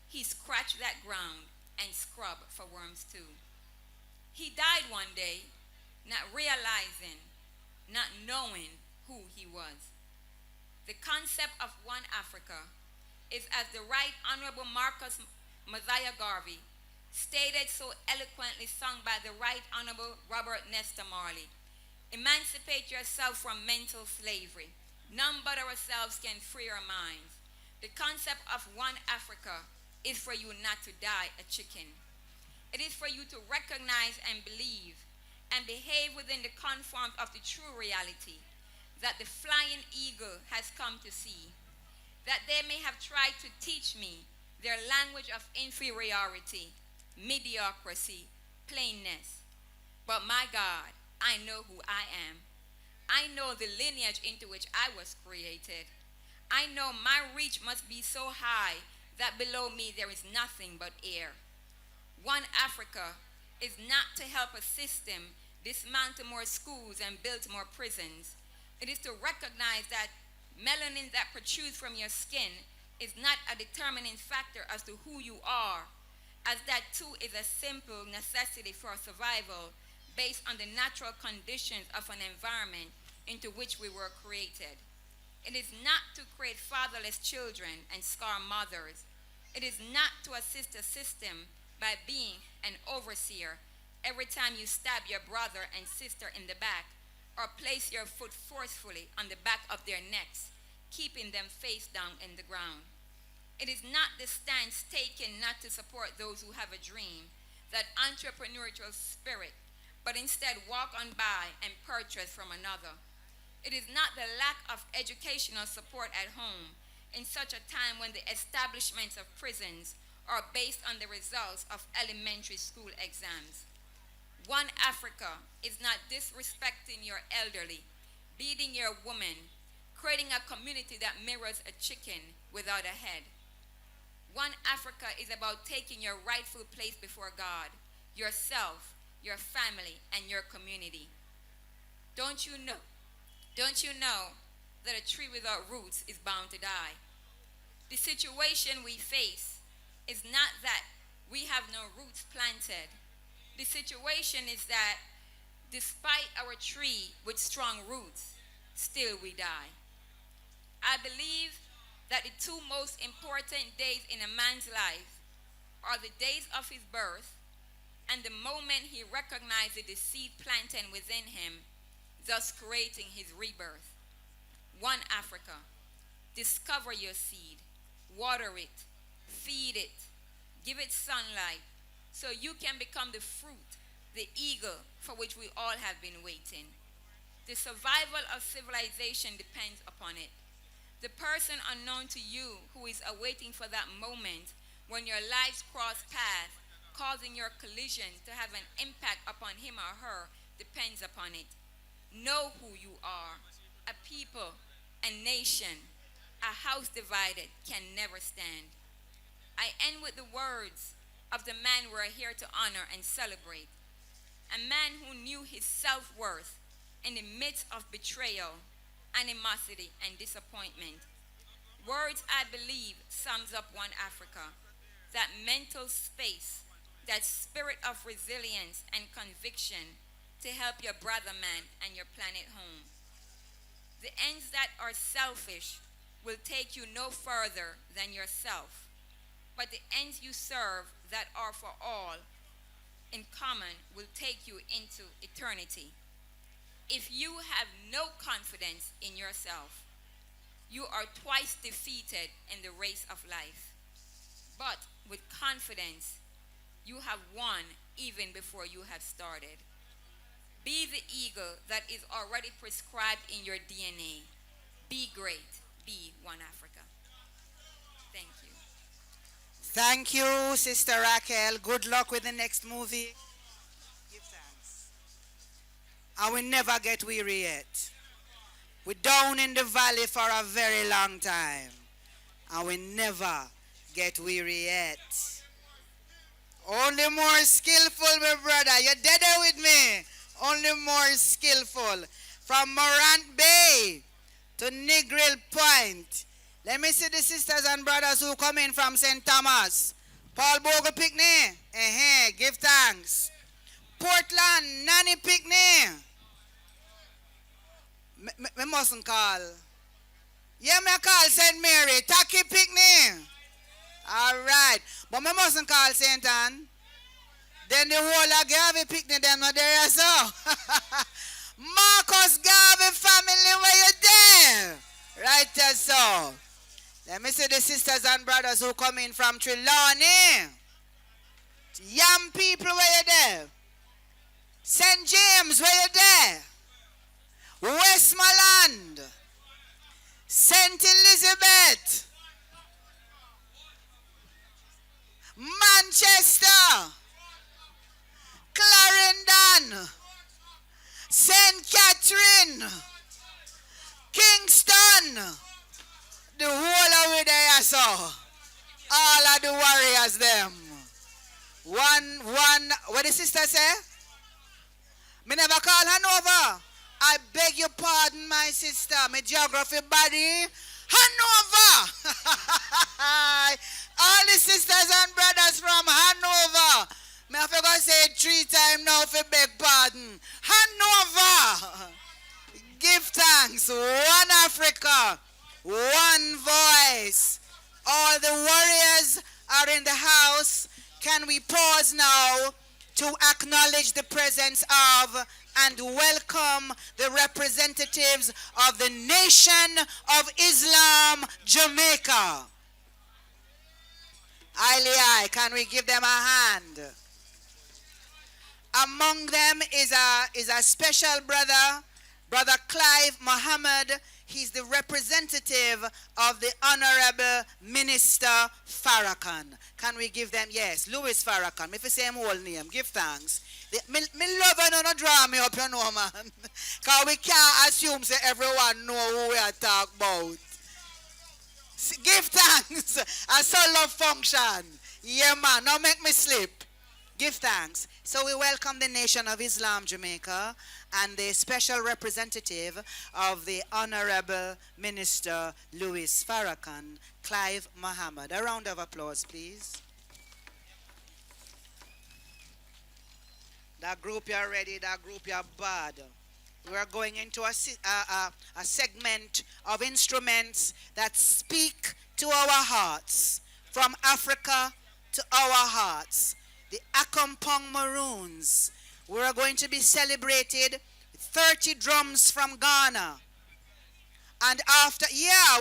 He scratched that ground and scrubbed for worms too. He died one day, not realizing, not knowing who he was. The concept of one Africa is, as the Right Honorable Marcus Mosiah Garvey stated so eloquently, sung by the Right Honorable Robert Nesta Marley, emancipate yourself from mental slavery. None but ourselves can free our minds. The concept of one Africa is for you not to die a chicken. It is for you to recognize and believe and behave within the confines of the true reality that the flying eagle has come to see, that they may have tried to teach me their language of inferiority, mediocrity, plainness. But my God, I know who I am. I know the lineage into which I was created. I know my reach must be so high that below me there is nothing but air. One Africa is not to help a system dismantle more schools and build more prisons. It is to recognize that melanin that protrudes from your skin is not a determining factor as to who you are, as that too is a simple necessity for survival based on the natural conditions of an environment into which we were created. It is not to create fatherless children and scar mothers. It is not to assist a system by being an overseer every time you stab your brother and sister in the back or place your foot forcefully on the back of their necks, keeping them face down in the ground. It is not the stance taken not to support those who have a dream, that entrepreneurial spirit, but instead walk on by and purchase from another. It is not the lack of educational support at home in such a time when the establishments of prisons are based on the results of elementary school exams. One Africa is not disrespecting your elderly, beating your woman, creating a community that mirrors a chicken without a head. One Africa is about taking your rightful place before God, yourself, your family, and your community. Don't you know that a tree without roots is bound to die? The situation we face is not that we have no roots planted. The situation is that despite our tree with strong roots, still we die. I believe that the two most important days in a man's life are the days of his birth and the moment he recognizes the seed planted within him, thus creating his rebirth. One Africa, discover your seed, water it, feed it, give it sunlight, so you can become the fruit, the eagle for which we all have been waiting. The survival of civilization depends upon it. The person unknown to you who is awaiting for that moment when your lives cross paths, causing your collision to have an impact upon him or her, depends upon it. Know who you are. A people, a nation, a house divided can never stand. I end with the words of the man we're here to honor and celebrate. A man who knew his self-worth in the midst of betrayal, animosity, and disappointment. Words, I believe, sums up one Africa. That mental space, that spirit of resilience and conviction to help your brother man and your planet home. The ends that are selfish will take you no further than yourself, but the ends you serve that are for all in common will take you into eternity. If you have no confidence in yourself, you are twice defeated in the race of life. But with confidence, you have won even before you have started. Be the eagle that is already prescribed in your DNA. Be great. Be one Africa. Thank you. Thank you, Sister Raquel. Good luck with the next movie. Give thanks. And we never get weary yet. We're down in the valley for a very long time. And we never get weary yet. Only more skillful, my brother. You're dead with me. Only more skillful. From Morant Bay to Negril Point. Let me see the sisters and brothers who come in from St. Thomas. Paul Bogle Picnic. Give thanks. Portland, Nanny Picnic. Me mustn't call. Yeah, me call St. Mary. Taki Picnic. All right. But me mustn't call St. Anne. Then the whole of Garvey Picnic, them not there as well. Marcus Garvey family, where you there? Right there, so. Let me see the sisters and brothers who come in from Trelawney. Young people, where you there? St. James, where you there? Westmoreland. St. Elizabeth. Manchester. Clarendon. St. Catherine. Kingston. The whole of it there, so. All of the warriors, them. What the sister say? Me never call Hanover. I beg your pardon, my sister. My geography body. Hanover. All the sisters and brothers from Hanover. Me have to go say it 3 times now for beg pardon. Hanover. Give thanks. One Africa. One voice. All the warriors are in the house. Can we pause now to acknowledge the presence of and welcome the representatives of the Nation of Islam, Jamaica. Can we give them a hand? Among them is a special brother, Brother Clive Muhammad. He's the representative of the Honorable Minister Farrakhan. Can we give them, yes, Louis Farrakhan. If you say him whole name, give thanks. Me love and not draw me up, you know, man. Because we can't assume that everyone know who we are talking about. Give thanks. I saw love function. Yeah, man, don't make me slip. Give thanks. So we welcome the Nation of Islam, Jamaica, and the special representative of the Honorable Minister Louis Farrakhan, Clive Muhammad. A round of applause, please. That group, you're ready. That group, you're bad. We are going into a segment of instruments that speak to our hearts, from Africa to our hearts. The Akampong Maroons. We are going to be celebrated 30 drums from Ghana. And after,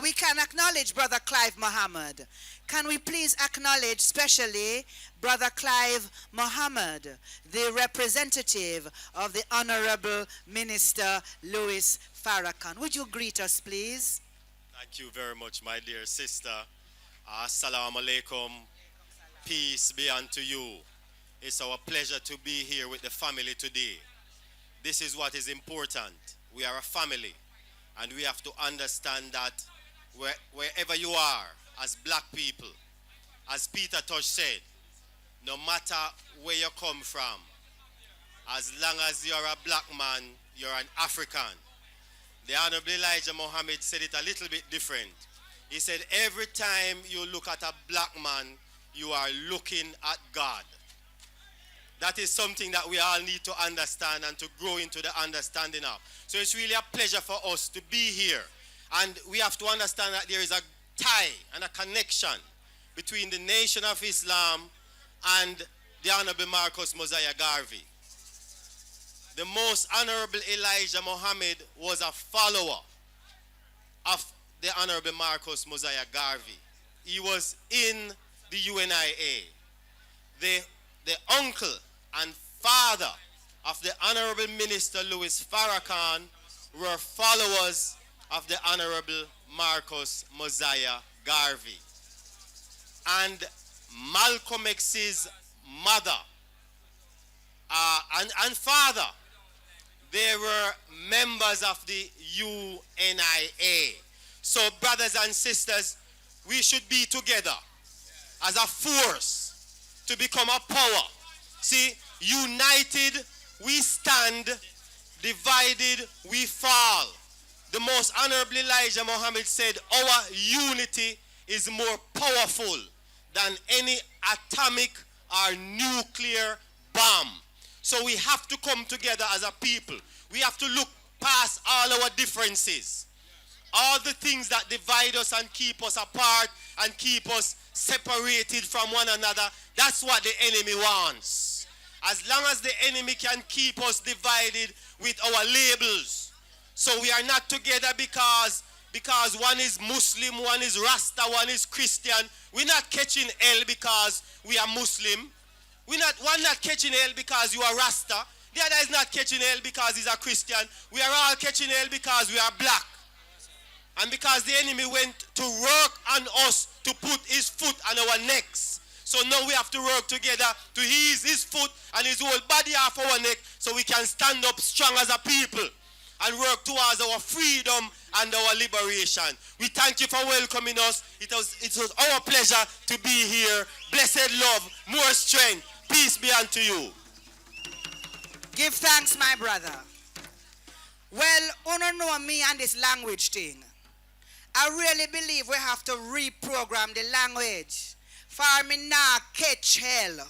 we can acknowledge Brother Clive Muhammad. Can we please acknowledge especially Brother Clive Muhammad, the representative of the Honorable Minister Louis Farrakhan. Would you greet us, please? Thank you very much, my dear sister. Assalamu alaikum. Peace be unto you. It's our pleasure to be here with the family today. This is what is important. We are a family, and we have to understand that wherever you are, as black people, as Peter Tosh said, no matter where you come from, as long as you're a black man, you're an African. The Honorable Elijah Muhammad said it a little bit different. He said, every time you look at a black man, you are looking at God. That is something that we all need to understand and to grow into the understanding of. So it's really a pleasure for us to be here. And we have to understand that there is a tie and a connection between the Nation of Islam and the Honorable Marcus Mosiah Garvey. The most Honorable Elijah Muhammad was a follower of the Honorable Marcus Mosiah Garvey. He was in the UNIA. The uncle and father of the Honorable Minister Louis Farrakhan were followers of the Honorable Marcus Mosiah Garvey. And Malcolm X's mother and father, they were members of the UNIA. So brothers and sisters, we should be together as a force to become a power. See, united we stand, divided we fall. The most Honorable Elijah Muhammad said, our unity is more powerful than any atomic or nuclear bomb. So we have to come together as a people. We have to look past all our differences. All the things that divide us and keep us apart and keep us separated from one another, that's what the enemy wants. As long as the enemy can keep us divided with our labels. So we are not together because one is Muslim, one is Rasta, one is Christian. We're not catching hell because we are Muslim. One not catching hell because you are Rasta. The other is not catching hell because he's a Christian. We are all catching hell because we are black. And because the enemy went to work on us to put his foot on our necks. So now we have to work together to ease his foot and his whole body off our neck so we can stand up strong as a people and work towards our freedom and our liberation. We thank you for welcoming us. It was our pleasure to be here. Blessed love, more strength. Peace be unto you. Give thanks, my brother. Well, you don't know me and this language thing. I really believe we have to reprogram the language. For me not catch hell.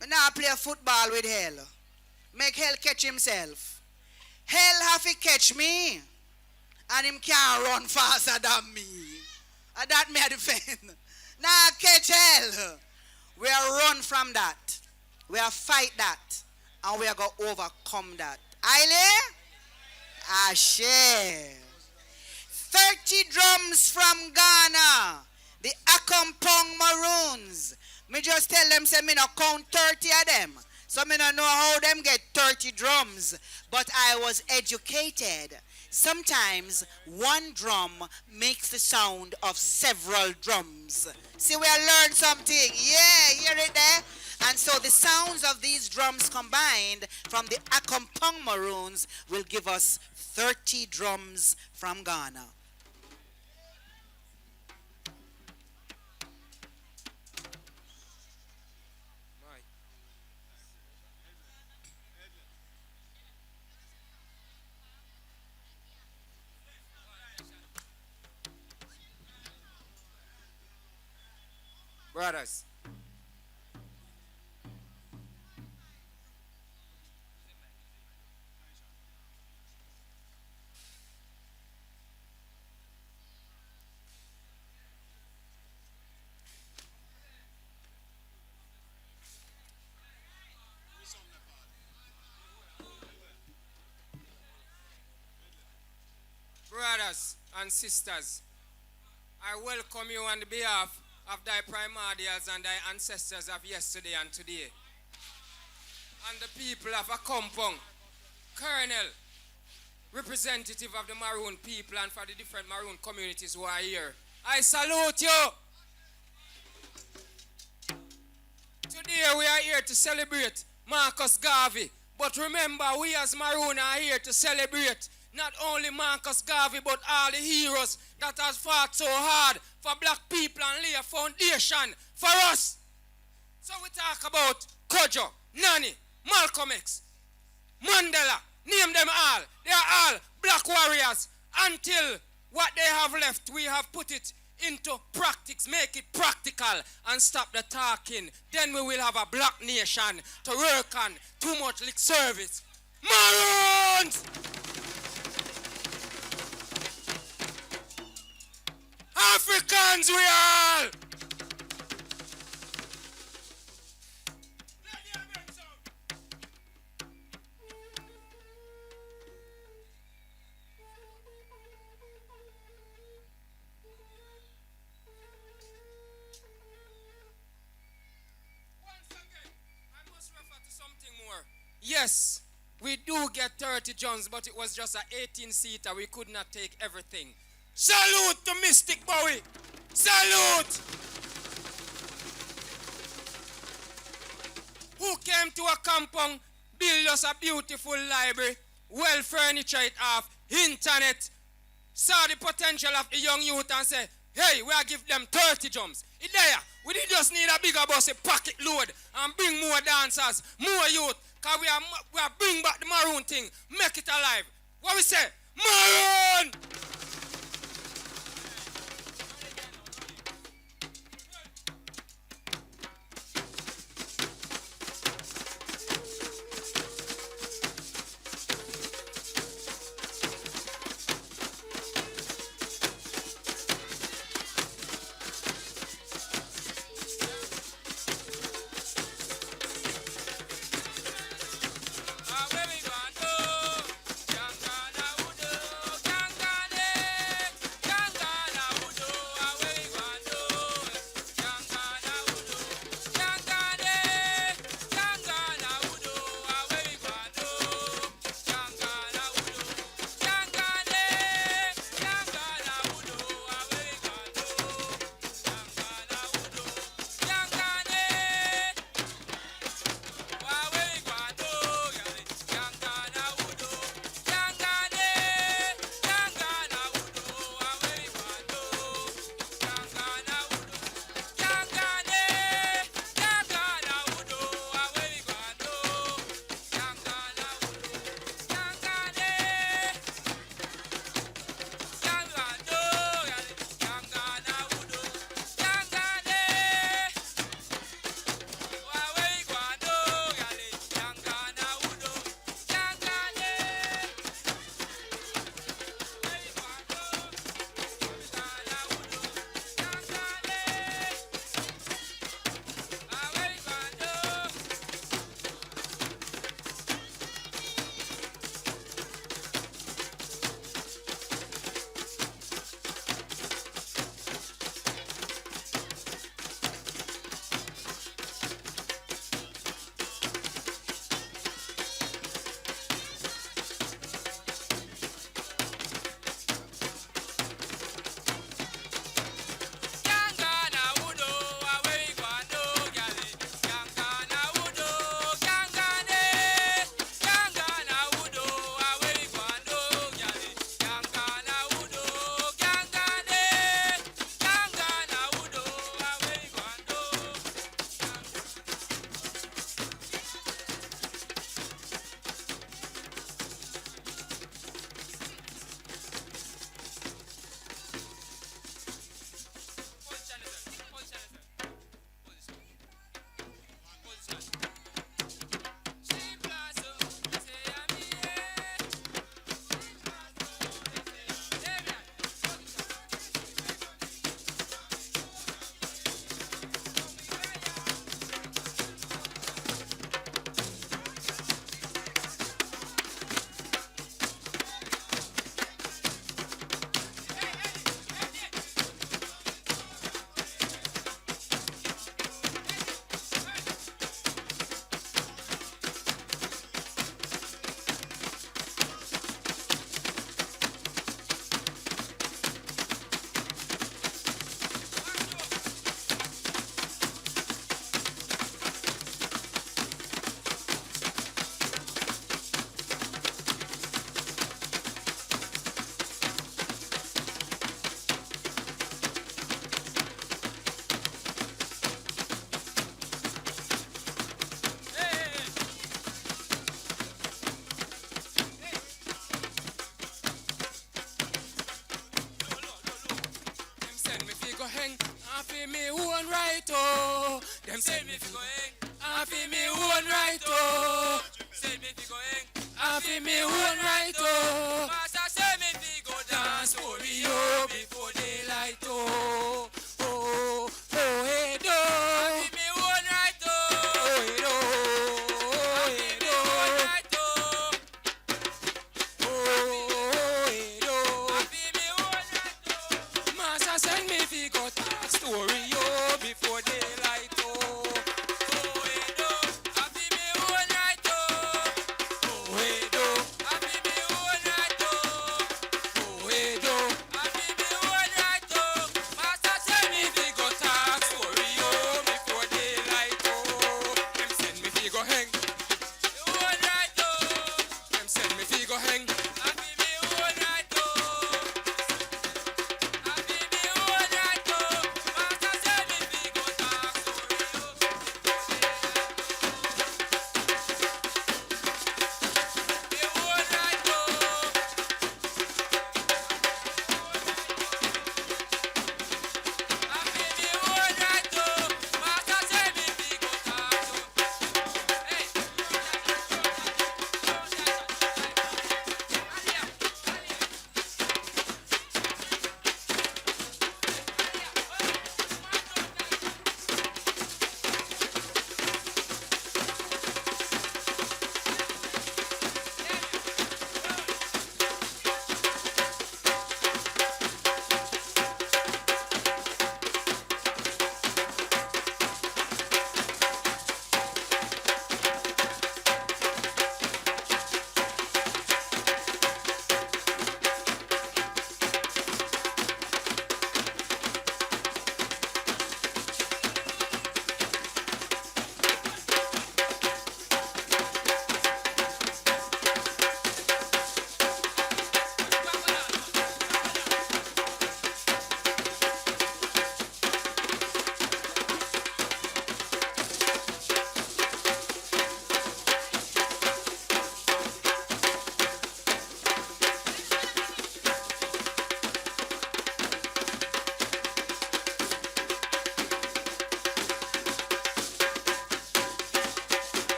Me not play football with hell. Make hell catch himself. Hell have to catch me. And him can't run faster than me. And that me a defend. Now catch hell. We are run from that. We are fight that. And we are going to overcome that. Aile? Ashe. 30 drums from Ghana. The Akampong Maroons. Me just tell them, say me not count 30 of them. So me don't know how them get 30 drums. But I was educated. Sometimes one drum makes the sound of several drums. See, we have learned something. Yeah, hear it there? And so the sounds of these drums combined from the Akampong Maroons will give us 30 drums from Ghana. Brothers, brothers and sisters, I welcome you on behalf of thy primordials and thy ancestors of yesterday and today. And the people of Akampong, Colonel, representative of the Maroon people and for the different Maroon communities who are here. I salute you. Today we are here to celebrate Marcus Garvey. But remember, we as Maroon are here to celebrate not only Marcus Garvey, but all the heroes that have fought so hard for black people and lay a foundation for us. So we talk about Kojo, Nani, Malcolm X, Mandela, name them all. They are all black warriors. Until what they have left, we have put it into practice, make it practical and stop the talking. Then we will have a black nation to work on. Too much lip service. Maroons! Africans we are! Yes, we do get 30 Johns, but it was just an 18-seater. We could not take everything. Salute to Mystic Bowie. Salute. Who came to a compound, build us a beautiful library, well furniture it off, internet, saw the potential of the young youth and say, hey, we are give them 30 jumps. It's there. We did just need a bigger bus, a pocket load, and bring more dancers, more youth. Because we are bring back the Maroon thing, make it alive. What we say? Maroon! I feel me own right, oh. Them say me fi go hang. I feel me own right, oh. Say me fi go hang. I feel me own right, oh. Master say me fi go dance, hurry up before daylight, oh. Oh, oh, hey, do. I feel me own right, oh. Oh, hey, do. Oh, hey, do. Own right, oh. Oh, hey, do. I feel me own right, oh. Master send me fi go talk story, oh, before daylight, oh. Oh, hey, do. I feel me own right, oh. Oh, hey, do. I feel me own right, oh. Oh, hey, do. I feel me own right, oh. Master send me fi go talk story, oh, before daylight, oh. Them send me fi go hang. Own right, oh. Them send me fi go hang. I feel me own right, oh. I feel me own right, oh. Master send me fi go talk story, oh. Me own right, oh. I feel me own right, oh. Master send me fi go talk story. Hey.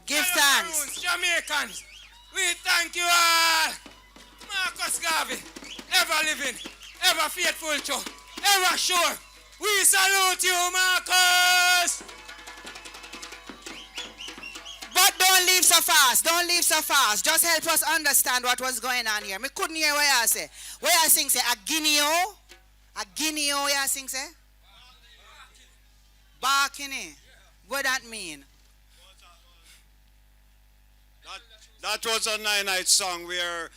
Give thanks. Jamaicans, we thank you all. Marcus Garvey, ever living, ever faithful to, ever sure. We salute you, Marcus. But don't leave so fast. Don't leave so fast. Just help us understand what was going on here. Me couldn't hear what you say. What you sing say? A guinea-o? A guinea-o you sing say? Barking. What that mean? That was a nine-night song where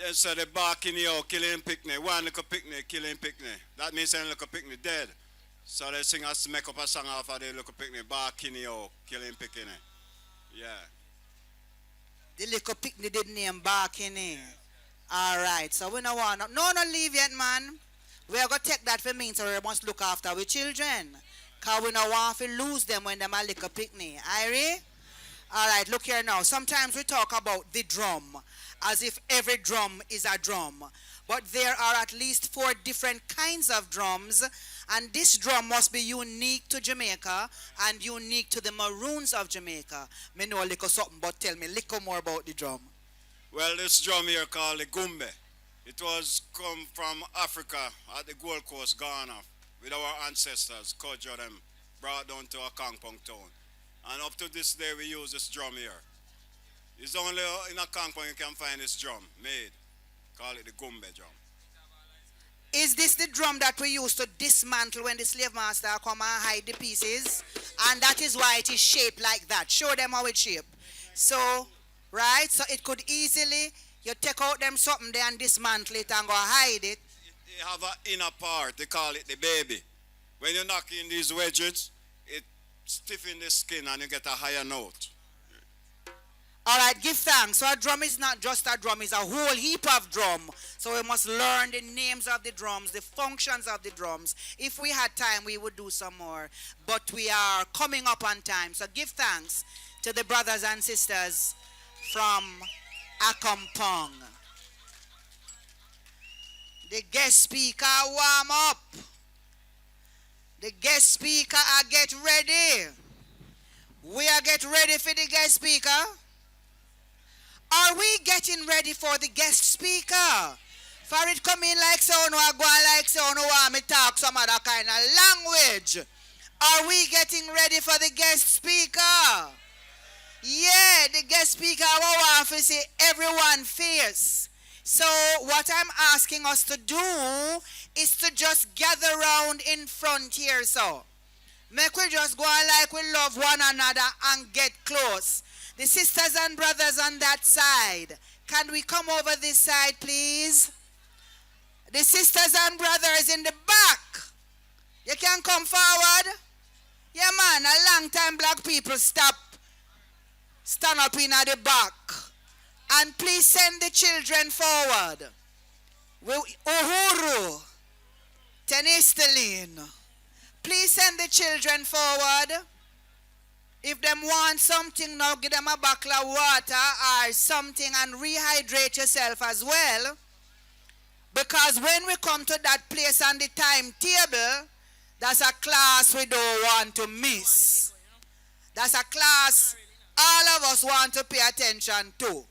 they said the barking yo, killing picnic. One little picnic, killing picnic. That means a little picnic dead. So they sing us make up a song off of the little picnic, barking yo, killing picnic. Yeah. The little picnic did name back in here. All right, so we don't want no leave yet, man. We are going to take that for means so we must look after our children. Because we don't want to lose them when they're a little picnic. Irie? All right, look here now. Sometimes we talk about the drum as if every drum is a drum. But there are at least 4 different kinds of drums. And this drum must be unique to Jamaica and unique to the Maroons of Jamaica. Me know a little something, but tell me a little more about the drum. Well, this drum here called the gumbe. It was come from Africa at the Gold Coast, Ghana, with our ancestors, culture them, brought down to a Kampong town. And up to this day, we use this drum here. It's only in a Kampong you can find this drum made. Call it the gumbe drum. Is this the drum that we used to dismantle when the slave master come and hide the pieces? And that is why it is shaped like that. Show them how it's shaped. So, right? So it could easily, you take out them something there and dismantle it and go hide it. They have an inner part, they call it the baby. When you knock in these wedges, it stiffens the skin and you get a higher note. All right, give thanks. So a drum is not just a drum, it's a whole heap of drum. So we must learn the names of the drums, the functions of the drums. If we had time, we would do some more. But we are coming up on time. So give thanks to the brothers and sisters from Akampong. The guest speaker warm up. The guest speaker are get ready. We are get ready for the guest speaker. Are we getting ready for the guest speaker? For it come in like so, no, I go on like so, no, want me talk some other kind of language. Are we getting ready for the guest speaker? Yeah, the guest speaker, I want to see everyone face. So what I'm asking us to do is to just gather around in front here, so. Make we just go on like we love one another and get close. The sisters and brothers on that side, can we come over this side, please? The sisters and brothers in the back, you can come forward. Yeah, man, a long time black people stand up in at the back. And please send the children forward. Uhuru, Tenistelin, please send the children forward. If them want something now, give them a bottle of water or something and rehydrate yourself as well. Because when we come to that place on the timetable, that's a class we don't want to miss. That's a class all of us want to pay attention to.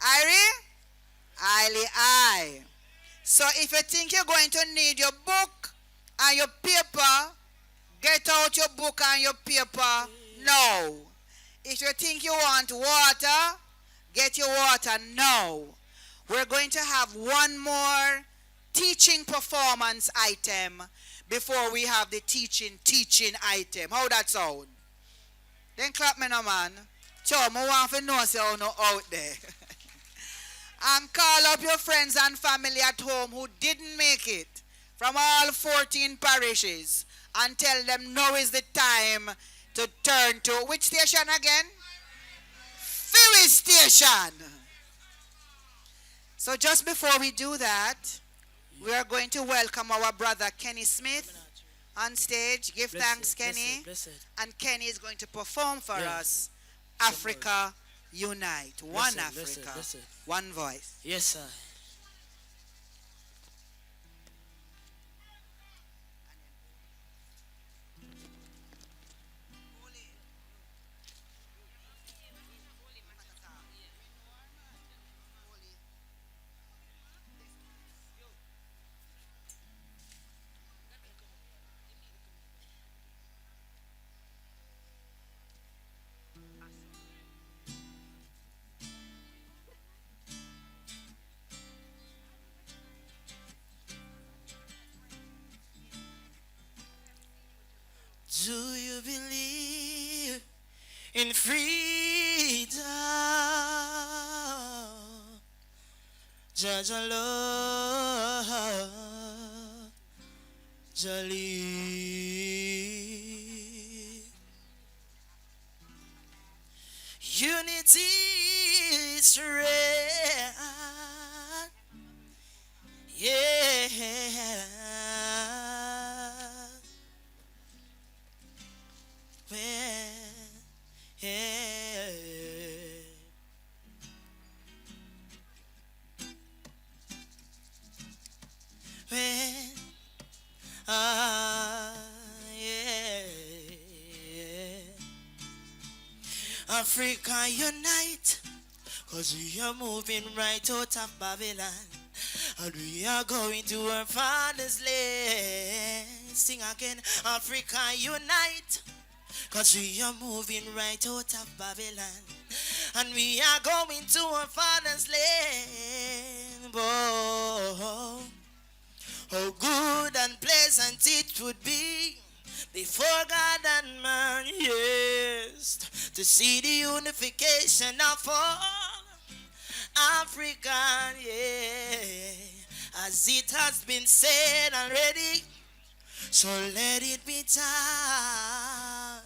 Irie? Aye. So if you think you're going to need your book and your paper, get out your book and your paper. No. If you think you want water, get your water now. We're going to have one more teaching performance item before we have the teaching item. How that sound? Then clap me no, man. So, I want to know say you know out there. And call up your friends and family at home who didn't make it from all 14 parishes and tell them now is the time to turn to which station again? Fury station. So just before we do that, we are going to welcome our brother Kenny Smith on stage. Give thanks, Kenny. Blessed. And Kenny is going to perform for us Africa Unite. One Africa, one voice. Yes, sir. Do you believe in freedom? Jaja love, Jali. Unity is Israel. Yeah. Yeah. When, yeah. Africa unite, cause we are moving right out of Babylon, and we are going to our father's land. Sing again, Africa unite, cause we are moving right out of Babylon, and we are going to our father's land. Oh, how good and pleasant it would be before God and man, yes, to see the unification of all Africa, yeah, as it has been said already, so let it be done.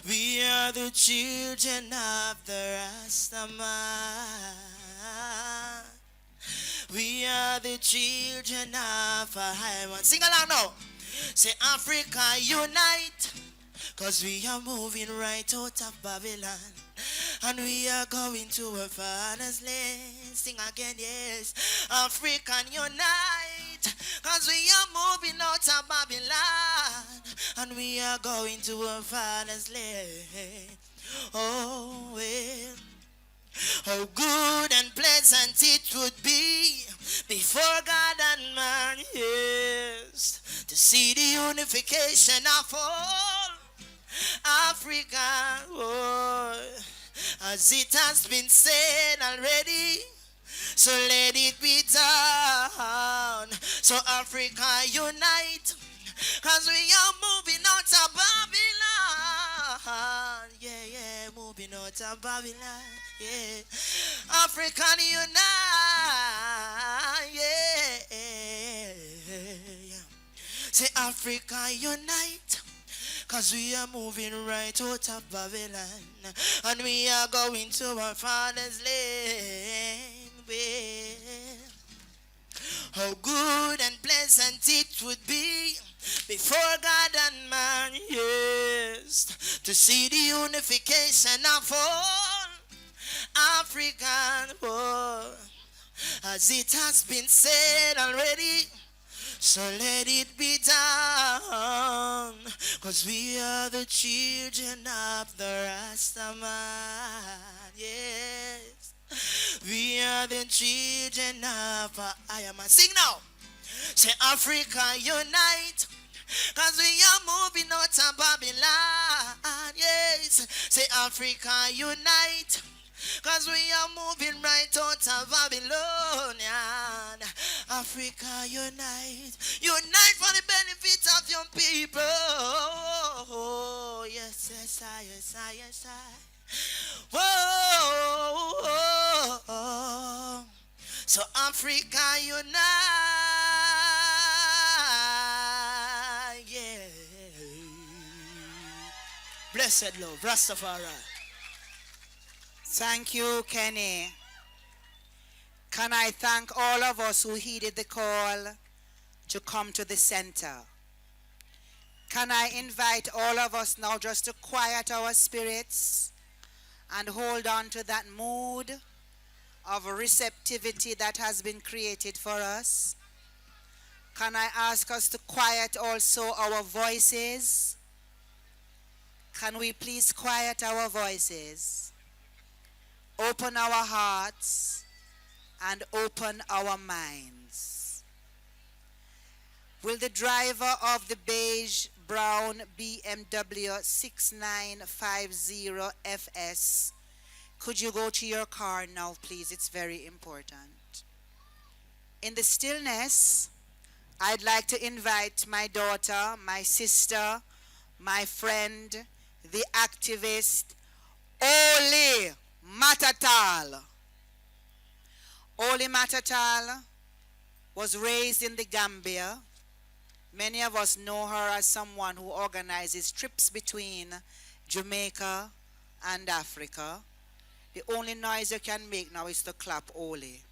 We are the children of the Rastaman. We are the children of a high one. Sing along now. Say Africa unite, cause we are moving right out of Babylon, and we are going to our father's land. Sing again, yes. African unite, cause we are moving out of Babylon, and we are going to our father's land. Oh, well. How good and pleasant it would be before God and man, yes, to see the unification of all Africa, oh, as it has been said already, so let it be done. So Africa unite, cause we are moving out of Babylon. Yeah, yeah, moving out of Babylon. Yeah. African unite. Yeah. Say Africa unite, cause we are moving right out of Babylon, and we are going to our father's land. Well, how good and pleasant it would be before God and man, yes, to see the unification of all African poor, as it has been said already, so let it be done, cause we are the children of the Rastaman, yes. We are the children of I am a sing now. Say Africa unite, cause we are moving out of Babylon. Yes. Say Africa unite, cause we are moving right out of Babylonian. Africa unite, unite for the benefit of your people. Oh, yes, yes, I, yes, I, yes, I. Whoa, oh, oh. So Africa unite, yeah. Blessed love, Rastafari. Thank you, Kenny. Can I thank all of us who heeded the call to come to the center? Can I invite all of us now just to quiet our spirits and hold on to that mood of receptivity that has been created for us? Can I ask us to quiet also our voices? Can we please quiet our voices? Open our hearts and open our minds. Will the driver of the beige brown BMW 6950 FS, could you go to your car now, please? It's very important. In the stillness, I'd like to invite my daughter, my sister, my friend, the activist, Oli Matatal. Oli Matatal was raised in the Gambia. Many of us know her as someone who organizes trips between Jamaica and Africa. The only noise you can make now is to clap only.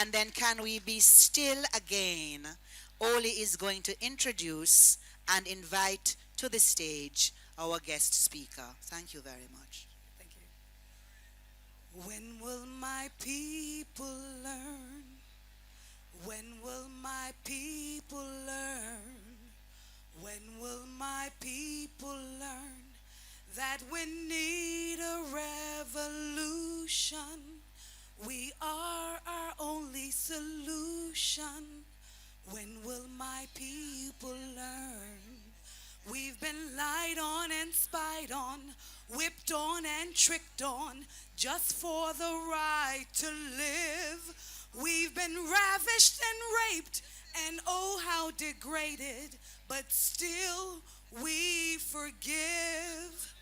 And then can we be still again? Oli is going to introduce and invite to the stage our guest speaker. Thank you very much. Thank you. When will my people learn? When will my people learn? When will my people learn that we need a revolution? We are our only solution. When will my people learn? We've been lied on and spied on, whipped on and tricked on, just for the right to live. We've been ravished and raped, and oh how degraded, but still we forgive.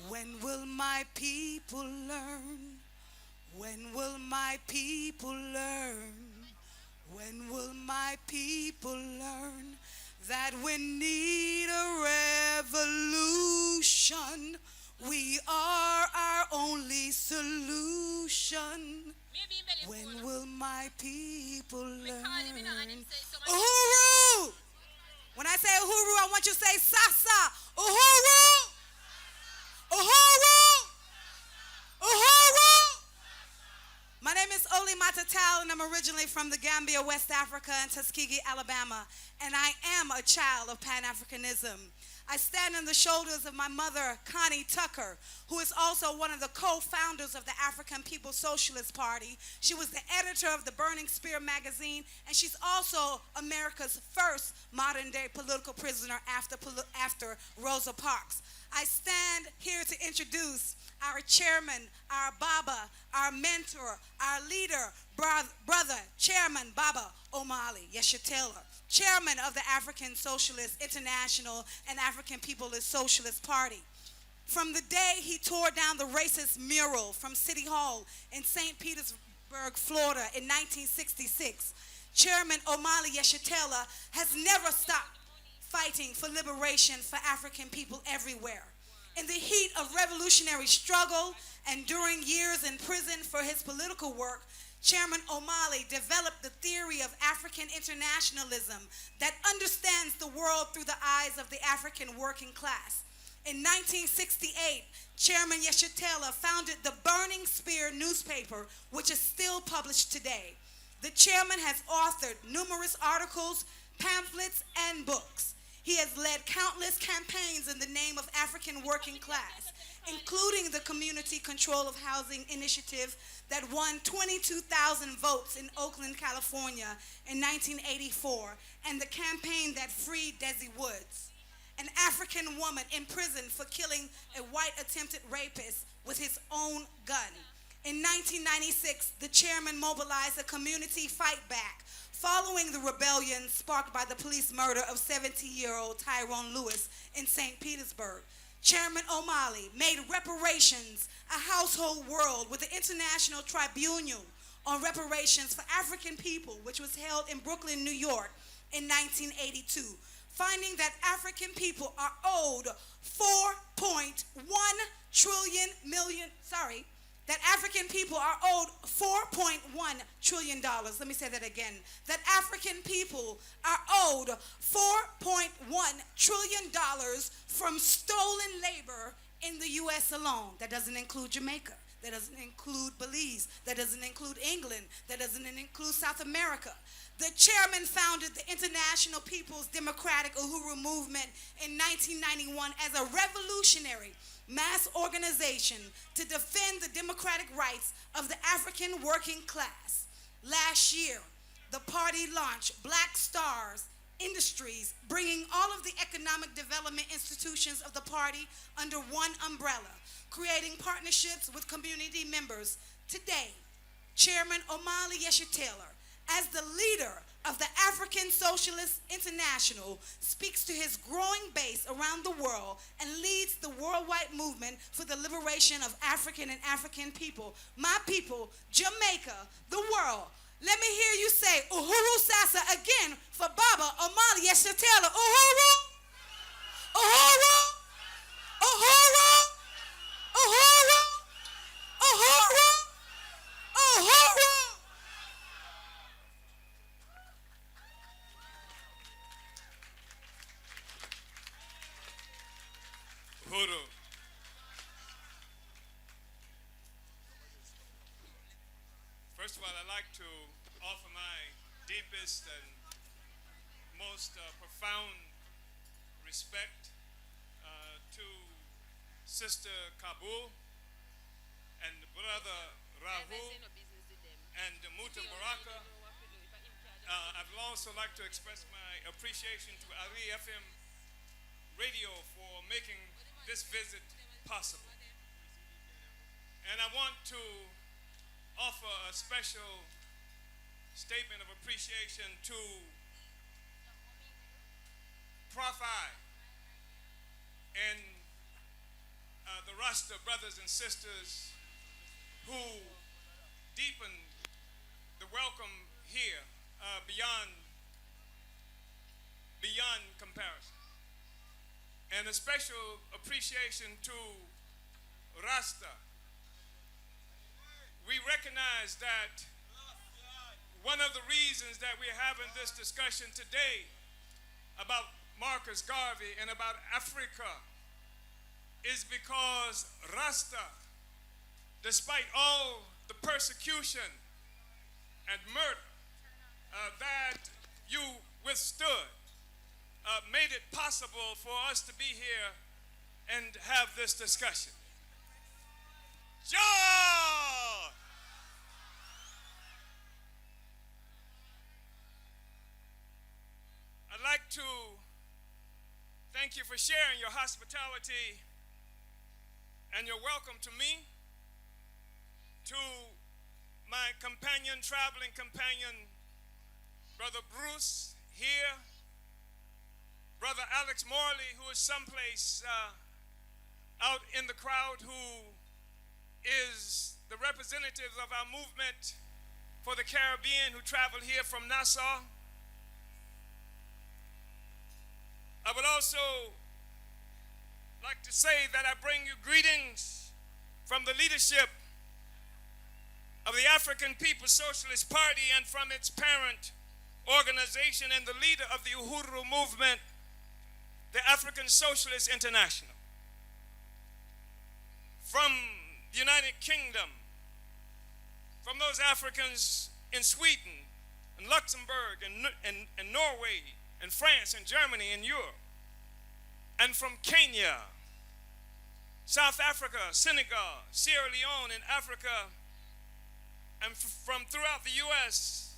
When will my people learn? When will my people learn? When will my people learn that we need a revolution? We are our only solution. When will my people learn? Uhuru! When I say Uhuru, I want you to say Sasa. Uhuru! Uhuru! Uhuru! My name is Oli Matatal, and I'm originally from the Gambia, West Africa, and Tuskegee, Alabama, and I am a child of Pan-Africanism. I stand on the shoulders of my mother, Connie Tucker, who is also one of the co-founders of the African People's Socialist Party. She was the editor of the Burning Spear magazine, and she's also America's first modern-day political prisoner after Rosa Parks. I stand here to introduce our chairman, our Baba, our mentor, our leader, brother, Chairman Baba Omali Yeshitela, chairman of the African Socialist International and African People's Socialist Party. From the day he tore down the racist mural from City Hall in St. Petersburg, Florida in 1966, Chairman Omali Yeshitela has never stopped fighting for liberation for African people everywhere. In the heat of revolutionary struggle and during years in prison for his political work, Chairman Omali developed the theory of African internationalism that understands the world through the eyes of the African working class. In 1968, Chairman Yeshitela founded the Burning Spear newspaper, which is still published today. The chairman has authored numerous articles, pamphlets, and books. He has led countless campaigns in the name of African working class, including the Community Control of Housing Initiative that won 22,000 votes in Oakland, California in 1984, and the campaign that freed Desi Woods, an African woman imprisoned for killing a white attempted rapist with his own gun. In 1996, the chairman mobilized a community fight back following the rebellion sparked by the police murder of 70-year-old Tyrone Lewis in St. Petersburg. Chairman Omali made reparations a household word with the International Tribunal on Reparations for African People, which was held in Brooklyn, New York in 1982, finding that African people are owed that African people are owed $4.1 trillion. Let me say that again. That African people are owed $4.1 trillion from stolen labor in the U.S. alone. That doesn't include Jamaica. That doesn't include Belize. That doesn't include England. That doesn't include South America. The chairman founded the International People's Democratic Uhuru Movement in 1991 as a revolutionary mass organization to defend the democratic rights of the African working class. Last year, the party launched Black Stars Industries, bringing all of the economic development institutions of the party under one umbrella, creating partnerships with community members. Today, Chairman Omali Yeshitela, as the leader of the African Socialist International, speaks to his growing base around the world and leads the worldwide movement for the liberation of African and African people. My people, Jamaica, the world. Let me hear you say Uhuru Sasa again for Baba Omali Yeshitela. Uhuru! Uhuru! Hoodoo. First of all, I'd like to offer my deepest and most profound respect to Sister Kabul and Brother Rahul and Muta Baraka. I'd also like to express my appreciation to IRIEFM Radio for making this visit possible. And I want to offer a special statement of appreciation to Profi and the Rasta brothers and sisters who deepened the welcome here beyond comparison. And a special appreciation to Rasta. We recognize that one of the reasons that we're having this discussion today about Marcus Garvey and about Africa is because Rasta, despite all the persecution and murder that you withstood, made it possible for us to be here and have this discussion. Joy! I'd like to thank you for sharing your hospitality and your welcome to me, to my traveling companion, Brother Bruce here, Brother Alex Morley, who is someplace out in the crowd, who is the representative of our movement for the Caribbean, who traveled here from Nassau. I would also like to say that I bring you greetings from the leadership of the African People's Socialist Party and from its parent organization and the leader of the Uhuru movement, the African Socialist International. From the United Kingdom, from those Africans in Sweden and Luxembourg and Norway and France and Germany and Europe, and from Kenya, South Africa, Senegal, Sierra Leone in Africa, and from throughout the U.S.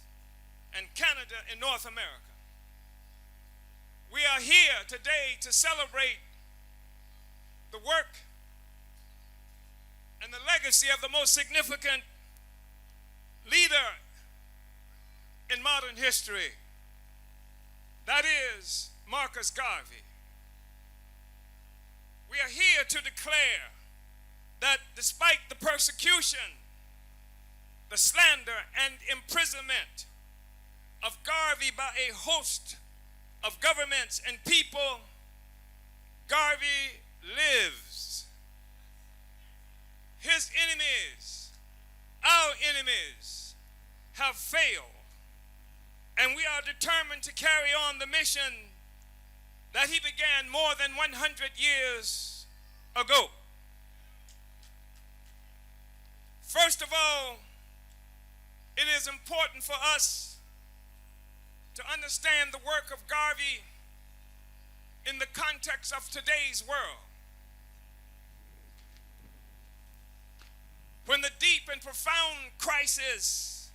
and Canada and North America. We are here today to celebrate the work and the legacy of the most significant leader in modern history. That is Marcus Garvey. We are here to declare that despite the persecution, the slander and imprisonment of Garvey by a host of governments and people, Garvey lives. His enemies, our enemies, have failed. And we are determined to carry on the mission that he began more than 100 years ago. First of all, it is important for us to understand the work of Garvey in the context of today's world. When the deep and profound crisis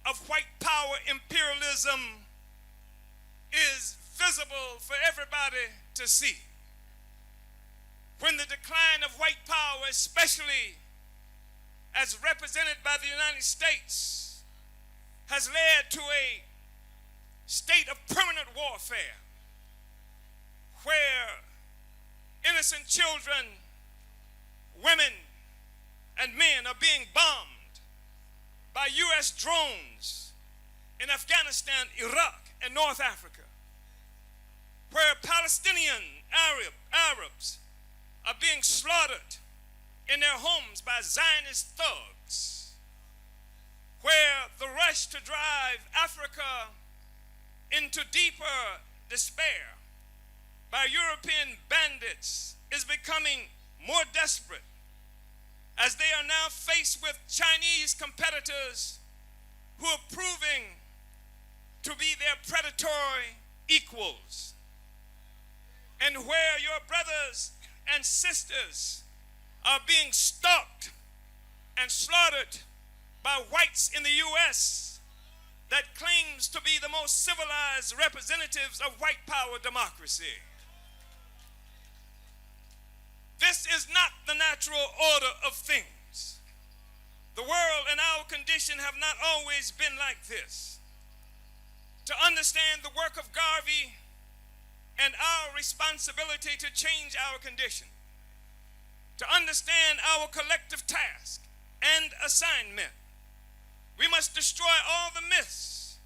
of white power imperialism is visible for everybody to see. When the decline of white power, especially as represented by the United States, has led to a state of permanent warfare where innocent children, women, and men are being bombed by U.S. drones in Afghanistan, Iraq, and North Africa, where Palestinian Arabs are being slaughtered in their homes by Zionist thugs, where the rush to drive Africa into deeper despair by European bandits is becoming more desperate as they are now faced with Chinese competitors who are proving to be their predatory equals. And where your brothers and sisters are being stalked and slaughtered by whites in the U.S. that claims to be the most civilized representatives of white power democracy. This is not the natural order of things. The world and our condition have not always been like this. To understand the work of Garvey and our responsibility to change our condition, to understand our collective task and assignment, we must destroy all the myths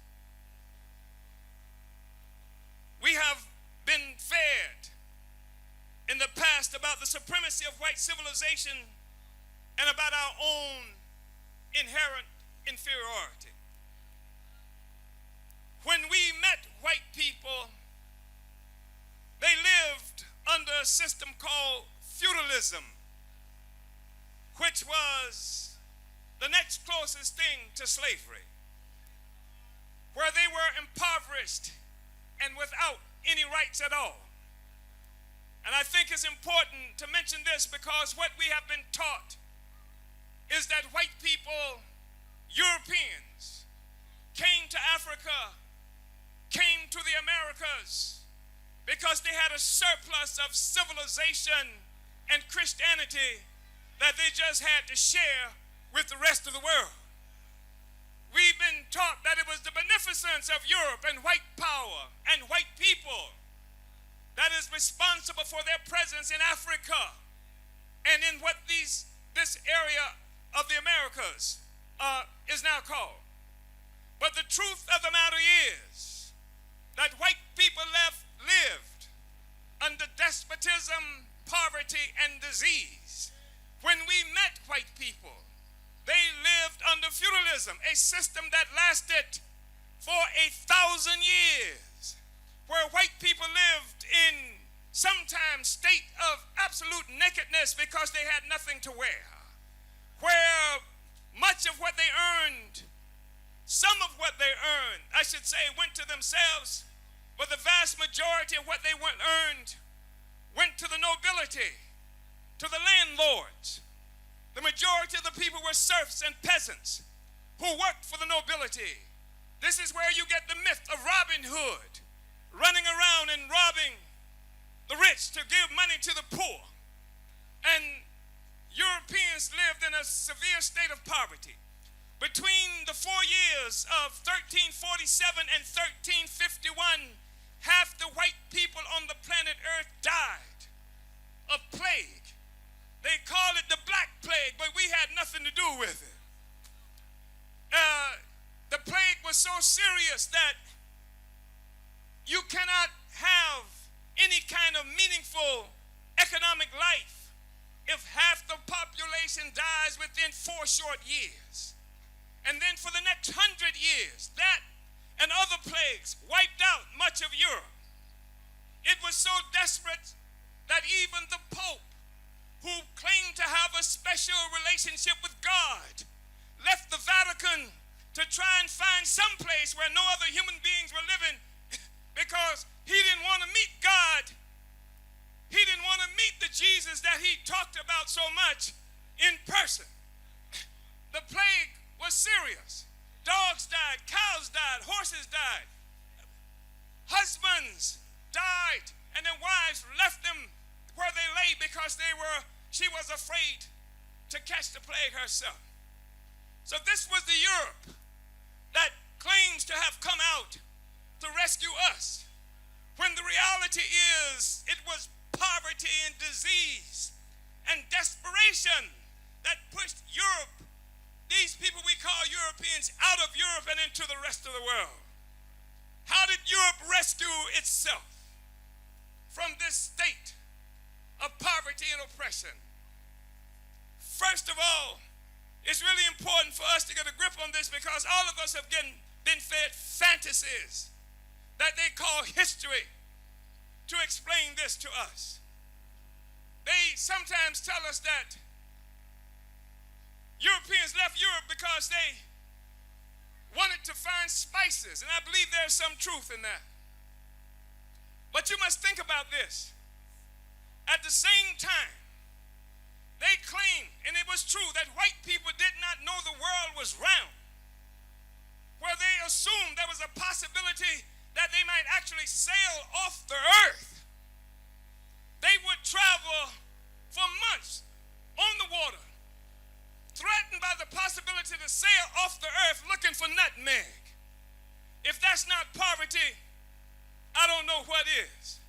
we have been fed in the past about the supremacy of white civilization and about our own inherent inferiority. When we met white people, they lived under a system called feudalism, which was the next closest thing to slavery, where they were impoverished and without any rights at all. And I think it's important to mention this because what we have been taught is that white people, Europeans, came to Africa, came to the Americas because they had a surplus of civilization and Christianity that they just had to share with the rest of the world. We've been taught that it was the beneficence of Europe and white power and white people that is responsible for their presence in Africa and in what this area of the Americas is now called. But the truth of the matter is that white people lived under despotism, poverty, and disease. When we met white people, they lived under feudalism, a system that lasted for 1,000 years, where white people lived in sometimes state of absolute nakedness because they had nothing to wear, where much of what they earned, some of what they earned, I should say, went to themselves, but the vast majority of what they earned went to the nobility, to the landlords. The majority of the people were serfs and peasants who worked for the nobility. This is where you get the myth of Robin Hood, running around and robbing the rich to give money to the poor. And Europeans lived in a severe state of poverty. Between the 4 years of 1347 and 1351, half the white people on the planet Earth died of plague. They called it the Black Plague, but we had nothing to do with it. The plague was so serious that you cannot have any kind of meaningful economic life if half the population dies within 4 short years. And then for the next 100 years, that and other plagues wiped out much of Europe. It was so desperate that even the Pope, who claimed to have a special relationship with God, left the Vatican to try and find some place where no other human beings were living because he didn't want to meet God. He didn't want to meet the Jesus that he talked about so much in person. The plague was serious. Dogs died, cows died, horses died. Husbands died, and their wives left them where they lay because she was afraid to catch the plague herself. So this was the Europe that claims to have come out to rescue us, when the reality is it was poverty and disease and desperation that pushed Europe, these people we call Europeans, out of Europe and into the rest of the world. How did Europe rescue itself from this state of poverty and oppression? First of all, it's really important for us to get a grip on this because all of us have been fed fantasies that they call history. to explain this to us. They sometimes tell us that Europeans left Europe because they wanted to find spices, and I believe there's some truth in that. But you must think about this. At the same time, they claimed, and it was true, that white people did not know the world was round, where they assumed there was a possibility that they might actually sail off the earth. They would travel for months on the water, threatened by the possibility to sail off the earth looking for nutmeg. If that's not poverty, I don't know what is.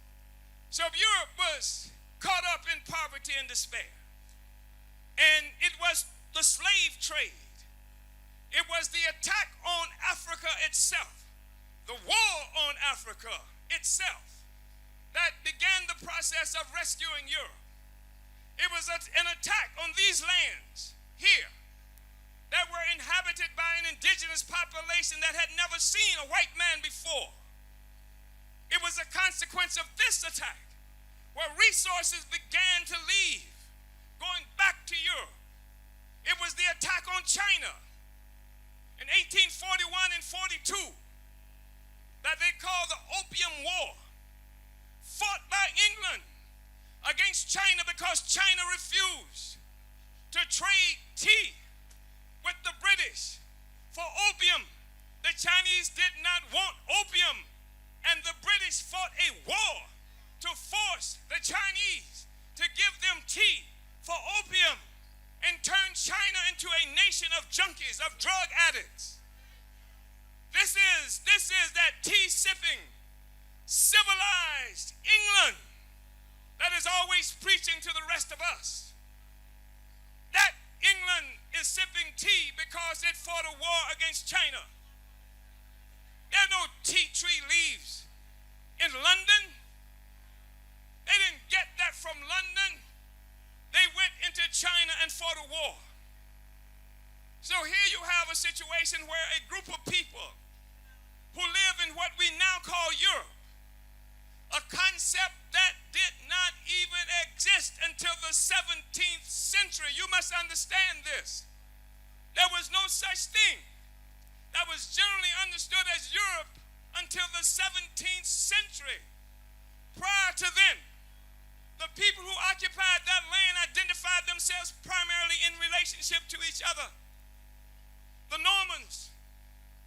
So Europe was caught up in poverty and despair. And it was the slave trade. It was the attack on Africa itself, the war on Africa itself, that began the process of rescuing Europe. It was an attack on these lands here that were inhabited by an indigenous population that had never seen a white man before. It was a consequence of this attack where resources began to leave, going back to Europe. It was the attack on China in 1841 and 42 that they called the Opium War, fought by England against China because China refused to trade tea with the British for opium. The Chinese did not want opium, and the British fought a war to force the Chinese to give them tea for opium and turn China into a nation of junkies, of drug addicts. This is that tea-sipping, civilized England that is always preaching to the rest of us. That England is sipping tea because it fought a war against China. There are no tea tree leaves in London. They didn't get that from London. They went into China and fought a war. So here you have a situation where a group of people who live in what we now call Europe, a concept that did not even exist until the 17th century. You must understand this. There was no such thing that was generally understood as Europe until the 17th century. Prior to then, the people who occupied that land identified themselves primarily in relationship to each other. The Normans,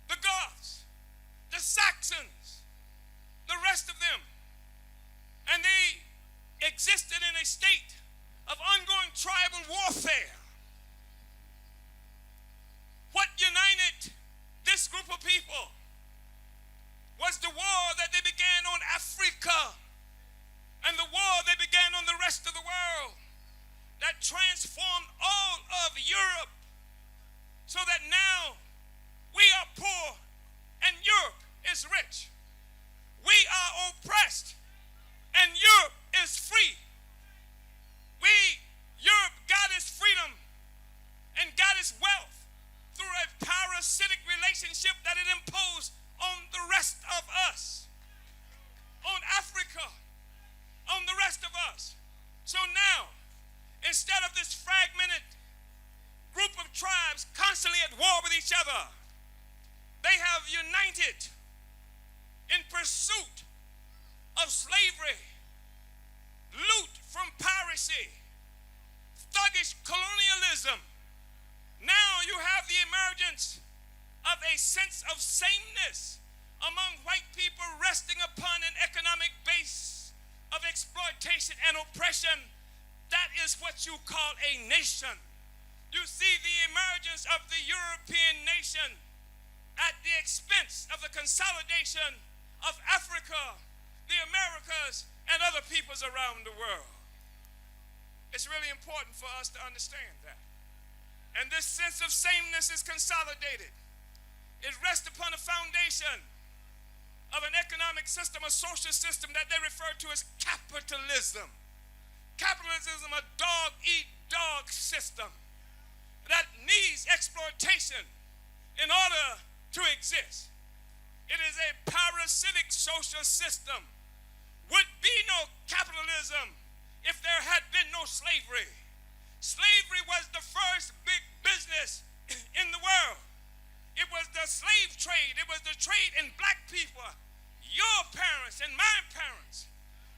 the Goths, the Saxons, the rest of them. And they existed in a state of ongoing tribal warfare. What united this group of people was the war that they began on Africa and the war they began on the rest of the world that transformed all of Europe so that now we are poor and Europe is rich. We are oppressed and Europe is free. Europe got its freedom and got its wealth through a parasitic relationship that it imposed on the rest of us, on Africa, on the rest of us. So now, instead of this fragmented group of tribes constantly at war with each other, they have united in pursuit of slavery, loot from piracy, thuggish colonialism. Now you have the emergence of a sense of sameness among white people resting upon an economic base of exploitation and oppression. That is what you call a nation. You see the emergence of the European nation at the expense of the consolidation of Africa, the Americas, and other peoples around the world. It's really important for us to understand that. And this sense of sameness is consolidated. It rests upon a foundation of an economic system, a social system that they refer to as capitalism. Capitalism, a dog-eat-dog system that needs exploitation in order to exist. It is a parasitic social system would be no capitalism if there had been no slavery. Slavery was the first big business in the world. It was the slave trade. It was the trade in black people, your parents and my parents,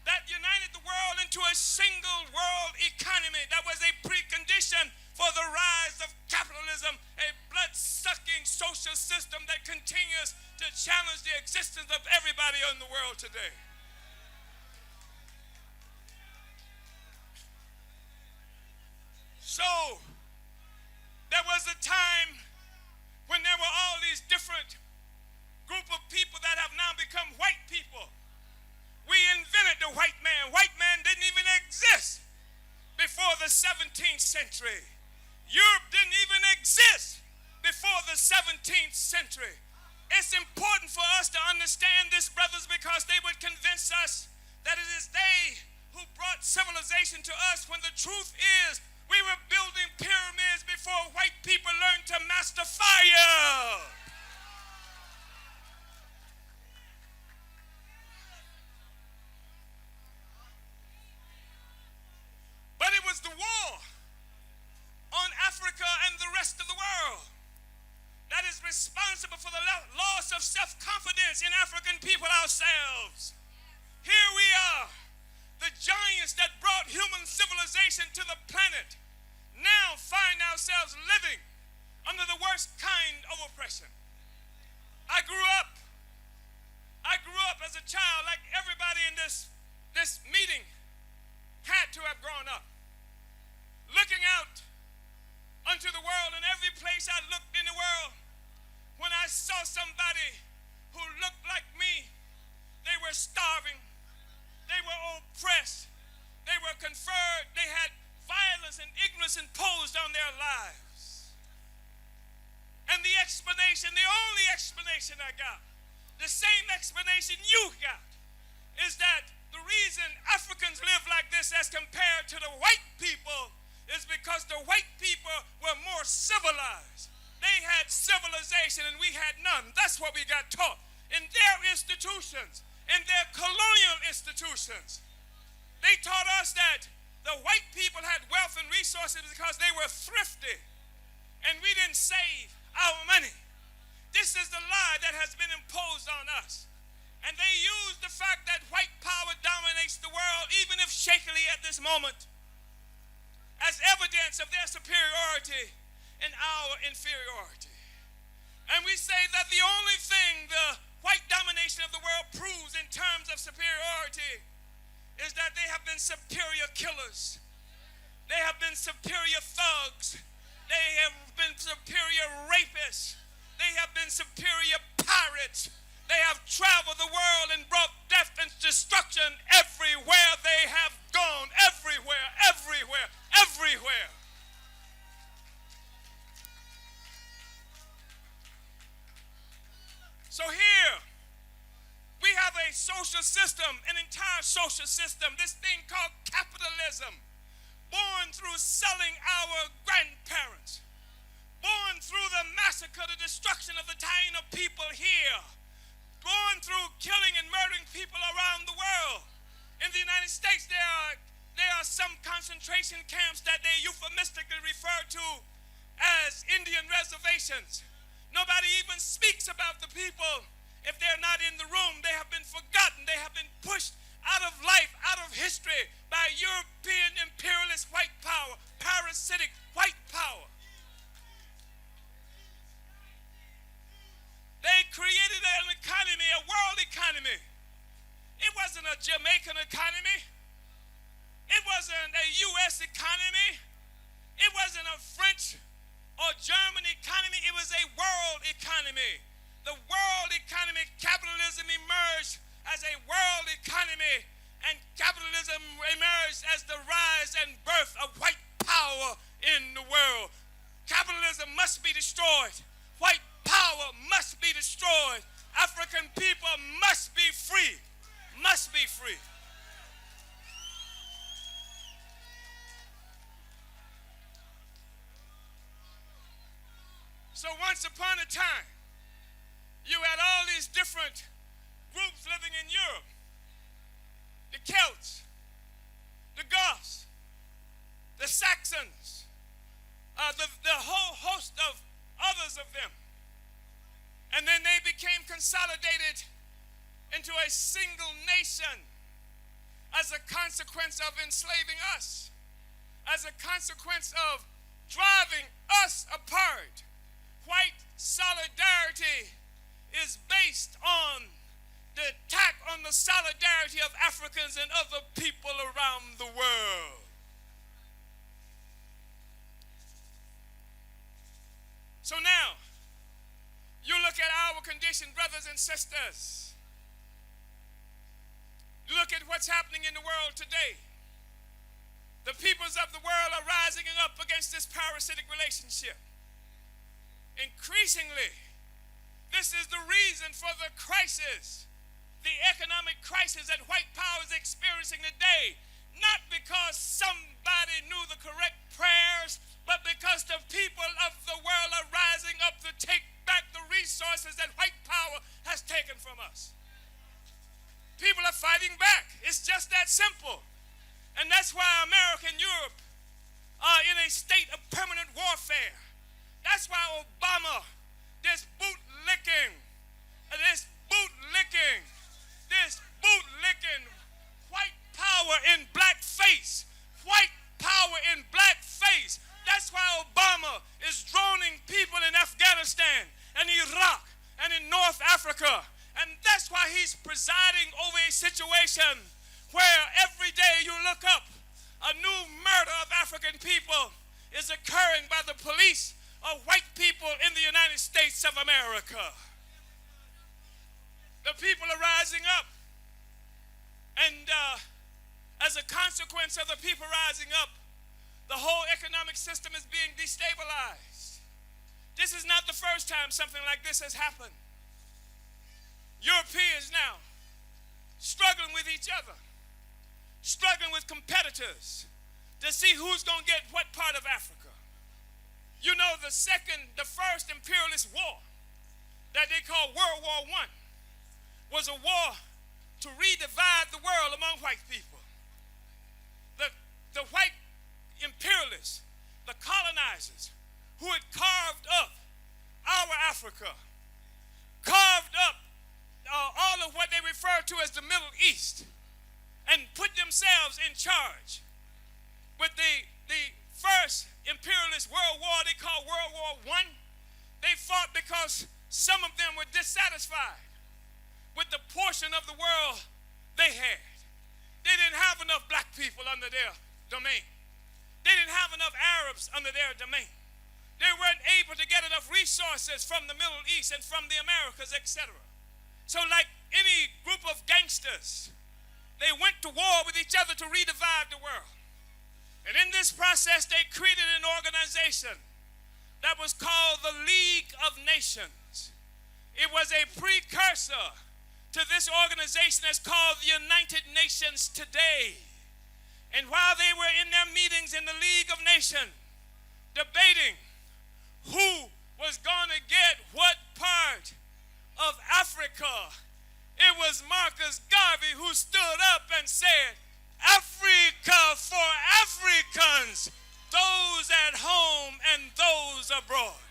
that united the world into a single world economy. That was a precondition for the rise of capitalism, a blood-sucking social system that continues to challenge the existence of everybody in the world today. So, there was a time when there were all these different group of people that have now become white people. We invented the white man. White man didn't even exist before the 17th century. Europe didn't even exist before the 17th century. It's important for us to understand this, brothers, because they would convince us that it is they who brought civilization to us, when the truth is we were building pyramids before white people learned to master fire. But it was the war on Africa and the rest of the world that is responsible for the loss of self-confidence in African people ourselves. Here we are, the giants that brought human civilization to the planet, now find ourselves living under the worst kind of oppression. I grew up as a child, like everybody in this meeting had to have grown up, looking out unto the world, and every place I looked in the world, when I saw somebody who looked like me, they were starving, they were oppressed, they were conferred, they had violence and ignorance imposed on their lives. And the explanation, the only explanation I got, the same explanation you got, is that the reason Africans live like this as compared to the white people is because the white people were more civilized. They had civilization and we had none. That's what we got taught in their institutions, in their colonial institutions. They taught us that the white people had wealth and resources because they were thrifty and we didn't save our money. This is the lie that has been imposed on us. And they use the fact that white power dominates the world, even if shakily at this moment, as evidence of their superiority and our inferiority. And we say that the only thing the white domination of the world proves in terms of superiority is that they have been superior killers. They have been superior thugs. They have been superior rapists. They have been superior pirates. They have traveled the world and brought death and destruction everywhere they have gone. Everywhere, everywhere, everywhere. So here, we have a social system, an entire social system, this thing called capitalism, born through selling our grandparents, born through the massacre, the destruction of the Taino people here, born through killing and murdering people around the world. In the United States, there are some concentration camps that they euphemistically refer to as Indian reservations. Nobody even speaks about the people. If they're not in the room, they have been forgotten. They have been pushed out of life, out of history by European imperialist white power, parasitic white power. They created an economy, a world economy. It wasn't a Jamaican economy. It wasn't a U.S. economy. It wasn't a French or German economy. It was a world economy. The world economy, capitalism emerged as a world economy, and capitalism emerged as the rise and birth of white power in the world. Capitalism must be destroyed. White power must be destroyed. African people must be free. Must be free. So once upon a time, you had all these different groups living in Europe. consolidated into a single nation as a consequence of enslaving us, as a consequence of driving us apart. White solidarity is based on the attack on the solidarity of Africans and other people around the world. So now, you look at our condition, brothers and sisters. Look at what's happening in the world today. The peoples of the world are rising up against this parasitic relationship. Increasingly, this is the reason for the crisis, the economic crisis that white power is experiencing today. Not because somebody knew the correct prayers, but because the people of the world are rising up to take back the resources that white power has taken from us. People are fighting back. It's just that simple. And that's why America and Europe are in a state of permanent warfare. That's why Obama, this bootlicking, white power in blackface, That's why Obama is droning people in Afghanistan and Iraq and in North Africa. And that's why he's presiding over a situation where every day you look up, a new murder of African people is occurring by the police of white people in the United States of America. The people are rising up. And as a consequence of the people rising up, the whole economic system is being destabilized. This is not the first time something like this has happened. Europeans now struggling with each other, struggling with competitors to see who's going to get what part of Africa. You know, the first imperialist war that they call World War I was a war to redivide the world among white people. The white imperialists, the colonizers, who had carved up our Africa, carved up all of what they refer to as the Middle East, and put themselves in charge. With the first imperialist world war they called World War I, they fought because some of them were dissatisfied with the portion of the world they had. They didn't have enough black people under their domain. They didn't have enough Arabs under their domain. They weren't able to get enough resources from the Middle East and from the Americas, etc. So like any group of gangsters, they went to war with each other to redivide the world. And in this process, they created an organization that was called the League of Nations. It was a precursor to this organization that's called the United Nations today. And while they were in their meetings in the League of Nations, debating who was going to get what part of Africa, it was Marcus Garvey who stood up and said, Africa for Africans, those at home and those abroad.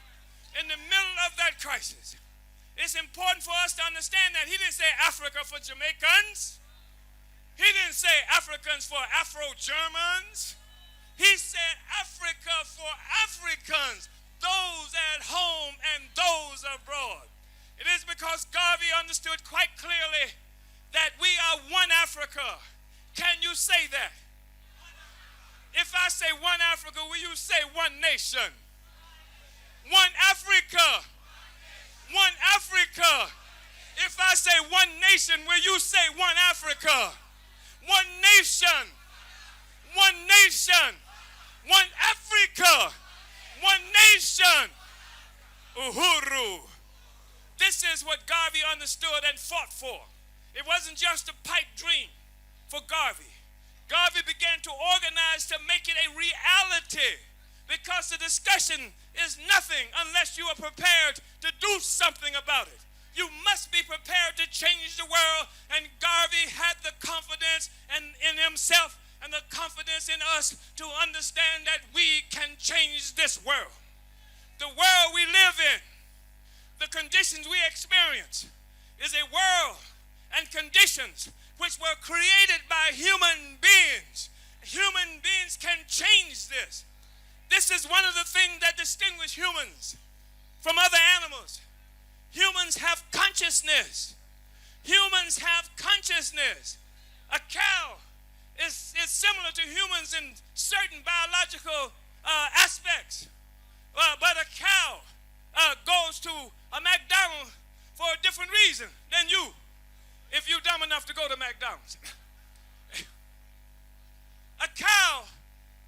In the middle of that crisis, it's important for us to understand that he didn't say Africa for Jamaicans. He didn't say Africans for Afro-Germans. He said Africa for Africans, those at home and those abroad. It is because Garvey understood quite clearly that we are one Africa. Can you say that? If I say one Africa, will you say one nation? One Africa. One Africa. If I say one nation, will you say one Africa? One nation. One nation. One Africa. One nation. Uhuru. This is what Garvey understood and fought for. It wasn't just a pipe dream for Garvey. Garvey began to organize to make it a reality, because the discussion is nothing unless you are prepared to do something about it. You must be prepared to change the world, and Garvey had the confidence in himself and the confidence in us to understand that we can change this world. The world we live in, the conditions we experience, is a world and conditions which were created by human beings. Human beings can change this. This is one of the things that distinguish humans from other animals. Humans have consciousness. Humans have consciousness. A cow is similar to humans in certain biological aspects. But a cow goes to a McDonald's for a different reason than you, if you're dumb enough to go to McDonald's. A cow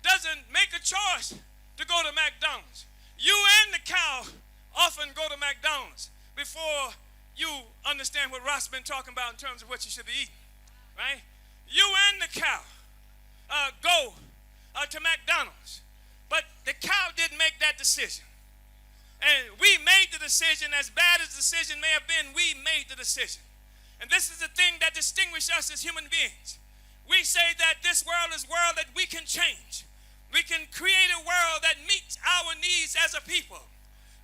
doesn't make a choice to go to McDonald's. You and the cow often go to McDonald's before you understand what Ross been talking about in terms of what you should be eating, right? You and the cow go to McDonald's, but the cow didn't make that decision. And we made the decision. As bad as the decision may have been, we made the decision. And this is the thing that distinguishes us as human beings. We say that this world is a world that we can change. We can create a world that meets our needs as a people.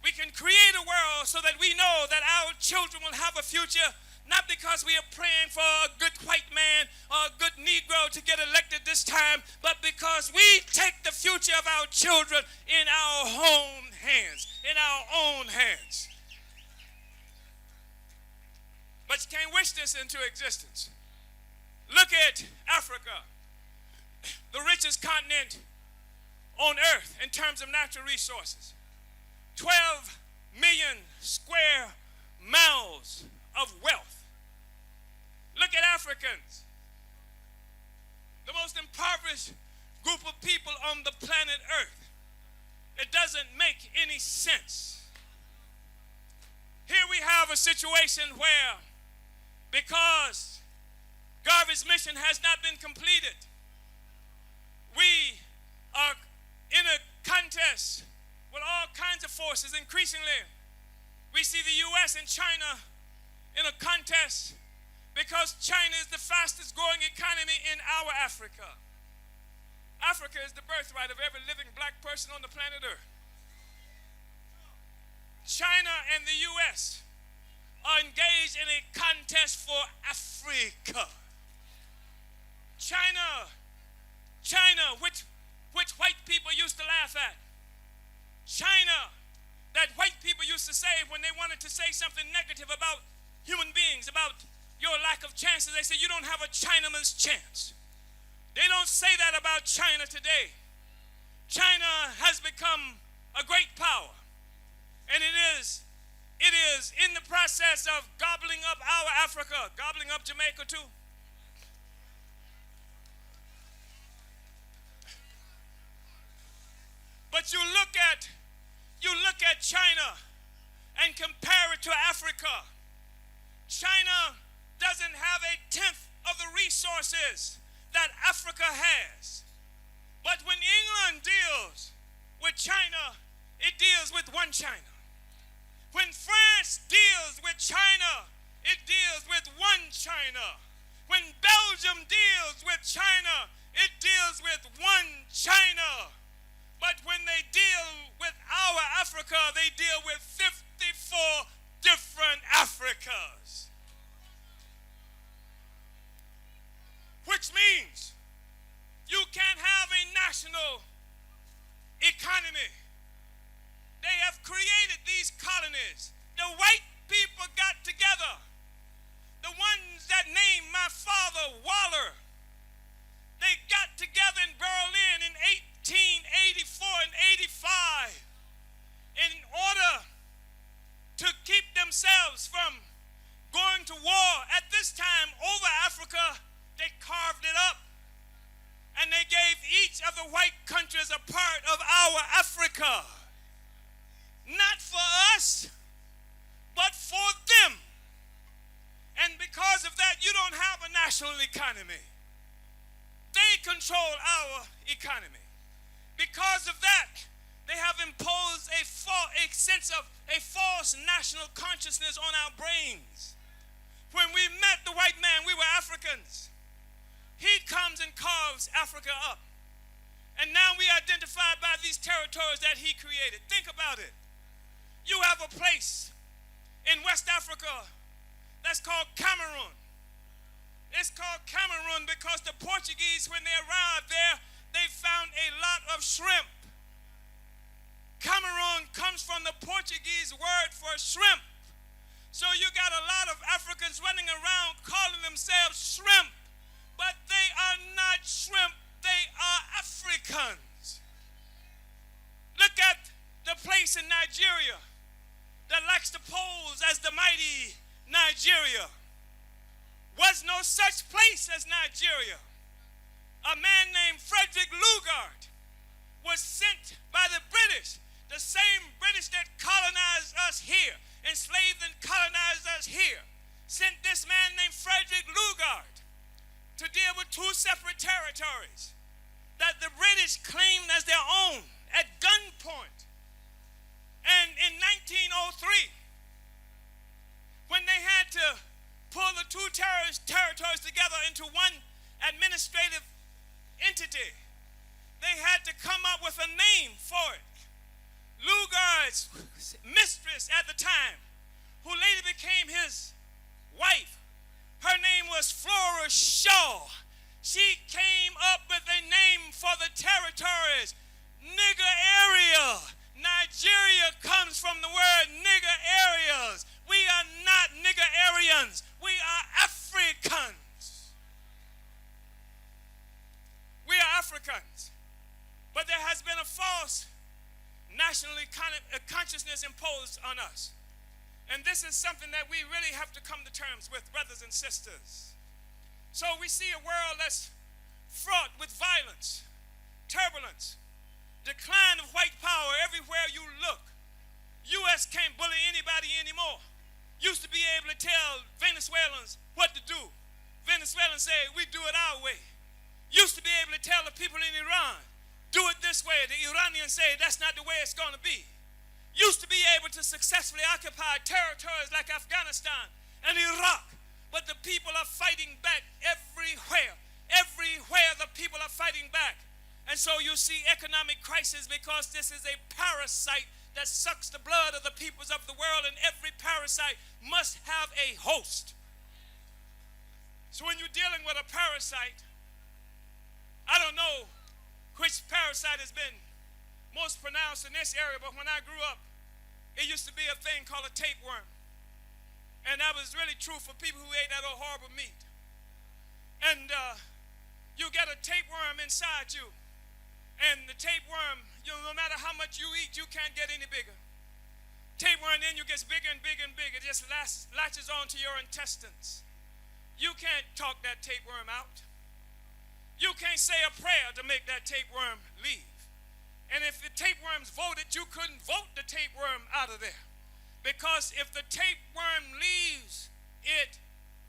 We can create a world so that we know that our children will have a future, not because we are praying for a good white man or a good Negro to get elected this time, but because we take the future of our children in our own hands, in our own hands. But you can't wish this into existence. Look at Africa, the richest continent on earth in terms of natural resources. 12 million square miles of wealth. Look at Africans, the most impoverished group of people on the planet Earth. It doesn't make any sense. Here we have a situation where, because Garvey's mission has not been completed, we are in a contest with all kinds of forces. Increasingly, we see the U.S. and China in a contest because China is the fastest growing economy in our Africa. Africa is the birthright of every living black person on the planet Earth. China and the U.S. are engaged in a contest for Africa. China, which white people used to laugh at. China, that white people used to say when they wanted to say something negative about human beings, about your lack of chances, they say, you don't have a Chinaman's chance. They don't say that about China today. China has become a great power, and it is in the process of gobbling up our Africa, gobbling up Jamaica too. But you look at China and compare it to Africa. China doesn't have a tenth of the resources that Africa has. But when England deals with China, it deals with one China. When France deals with China, it deals with one China. When Belgium deals with China, it deals with one China. But when they deal with our Africa, they deal with 54 different Africas. Which means you can't have a national economy. They have created these colonies. The white people got together. The ones that named my father Waller. They got together in Berlin in 1884 and 85 in order to keep themselves from going to war. At this time, over Africa, they carved it up. And they gave each of the white countries a part of our Africa. Not for us, but for them. And because of that, you don't have a national economy. They control our economy. Because of that, they have imposed a sense of a false national consciousness on our brains. When we met the white man, we were Africans. He comes and carves Africa up. And now we are identified by these territories that he created. Think about it. You have a place in West Africa that's called Cameroon. It's called Cameroon because the Portuguese, when they arrived there, they found a lot of shrimp. Cameroon comes from the Portuguese word for shrimp. So you got a lot of Africans running around calling themselves shrimp, but they are not shrimp, they are Africans. Look at the place in Nigeria that likes to pose as the mighty Nigeria. Was no such place as Nigeria. A man named Frederick Lugard was sent by the British, the same British that colonized us here, enslaved and colonized us here, sent this man named Frederick Lugard to deal with two separate territories that the British claimed as their own at gunpoint. And in 1903, when they had to pull the two territories together into one administrative entity, they had to come up with a name for it. Lugard's mistress at the time, who later became his wife, her name was Flora Shaw. She came up with a name for the territories, nigger area. Nigeria comes from the word nigger areas. We are not nigger Aryans. We are Africans. We are Africans. But there has been a false national consciousness imposed on us. And this is something that we really have to come to terms with, brothers and sisters. So we see a world that's fraught with violence, turbulence, decline of white power everywhere you look. U.S. can't bully anybody anymore. Used to be able to tell Venezuelans what to do. Venezuelans say, we do it our way. Used to be able to tell the people in Iran, do it this way. The Iranians say, that's not the way it's going to be. Used to be able to successfully occupy territories like Afghanistan and Iraq, but the people are fighting back everywhere. Everywhere the people are fighting back. And so you see economic crisis because this is a parasite that sucks the blood of the peoples of the world, and every parasite must have a host. So when you're dealing with a parasite, I don't know which parasite has been most pronounced in this area, but when I grew up, it used to be a thing called a tapeworm. And that was really true for people who ate that old horrible meat. And you get a tapeworm inside you. And the tapeworm, no matter how much you eat, you can't get any bigger. Tapeworm in you gets bigger and bigger and bigger. It just latches onto your intestines. You can't talk that tapeworm out. You can't say a prayer to make that tapeworm leave. And if the tapeworms voted, you couldn't vote the tapeworm out of there. Because if the tapeworm leaves, it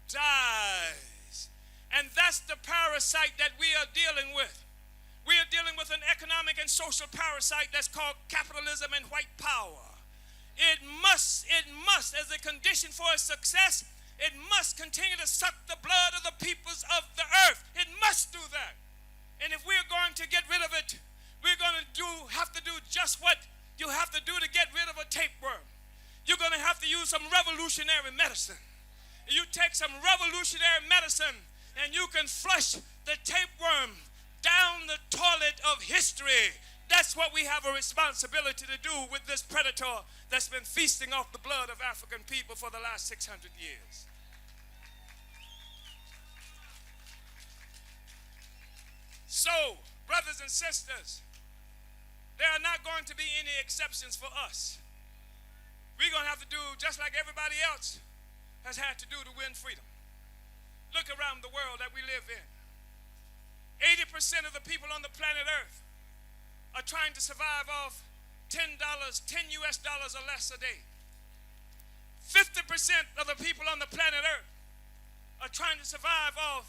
dies. And that's the parasite that we are dealing with. We are dealing with an economic and social parasite that's called capitalism and white power. It must, as a condition for its success, it must continue to suck the blood of the peoples of the earth. It must do that. And if we're going to get rid of it, we're going to have to do just what you have to do to get rid of a tapeworm. You're going to have to use some revolutionary medicine. You take some revolutionary medicine and you can flush the tapeworm down the toilet of history. That's what we have a responsibility to do with this predator that's been feasting off the blood of African people for the last 600 years. So, brothers and sisters, there are not going to be any exceptions for us. We're going to have to do just like everybody else has had to do to win freedom. Look around the world that we live in. 80% of the people on the planet Earth are trying to survive off $10 US dollars or less a day. 50% of the people on the planet Earth are trying to survive off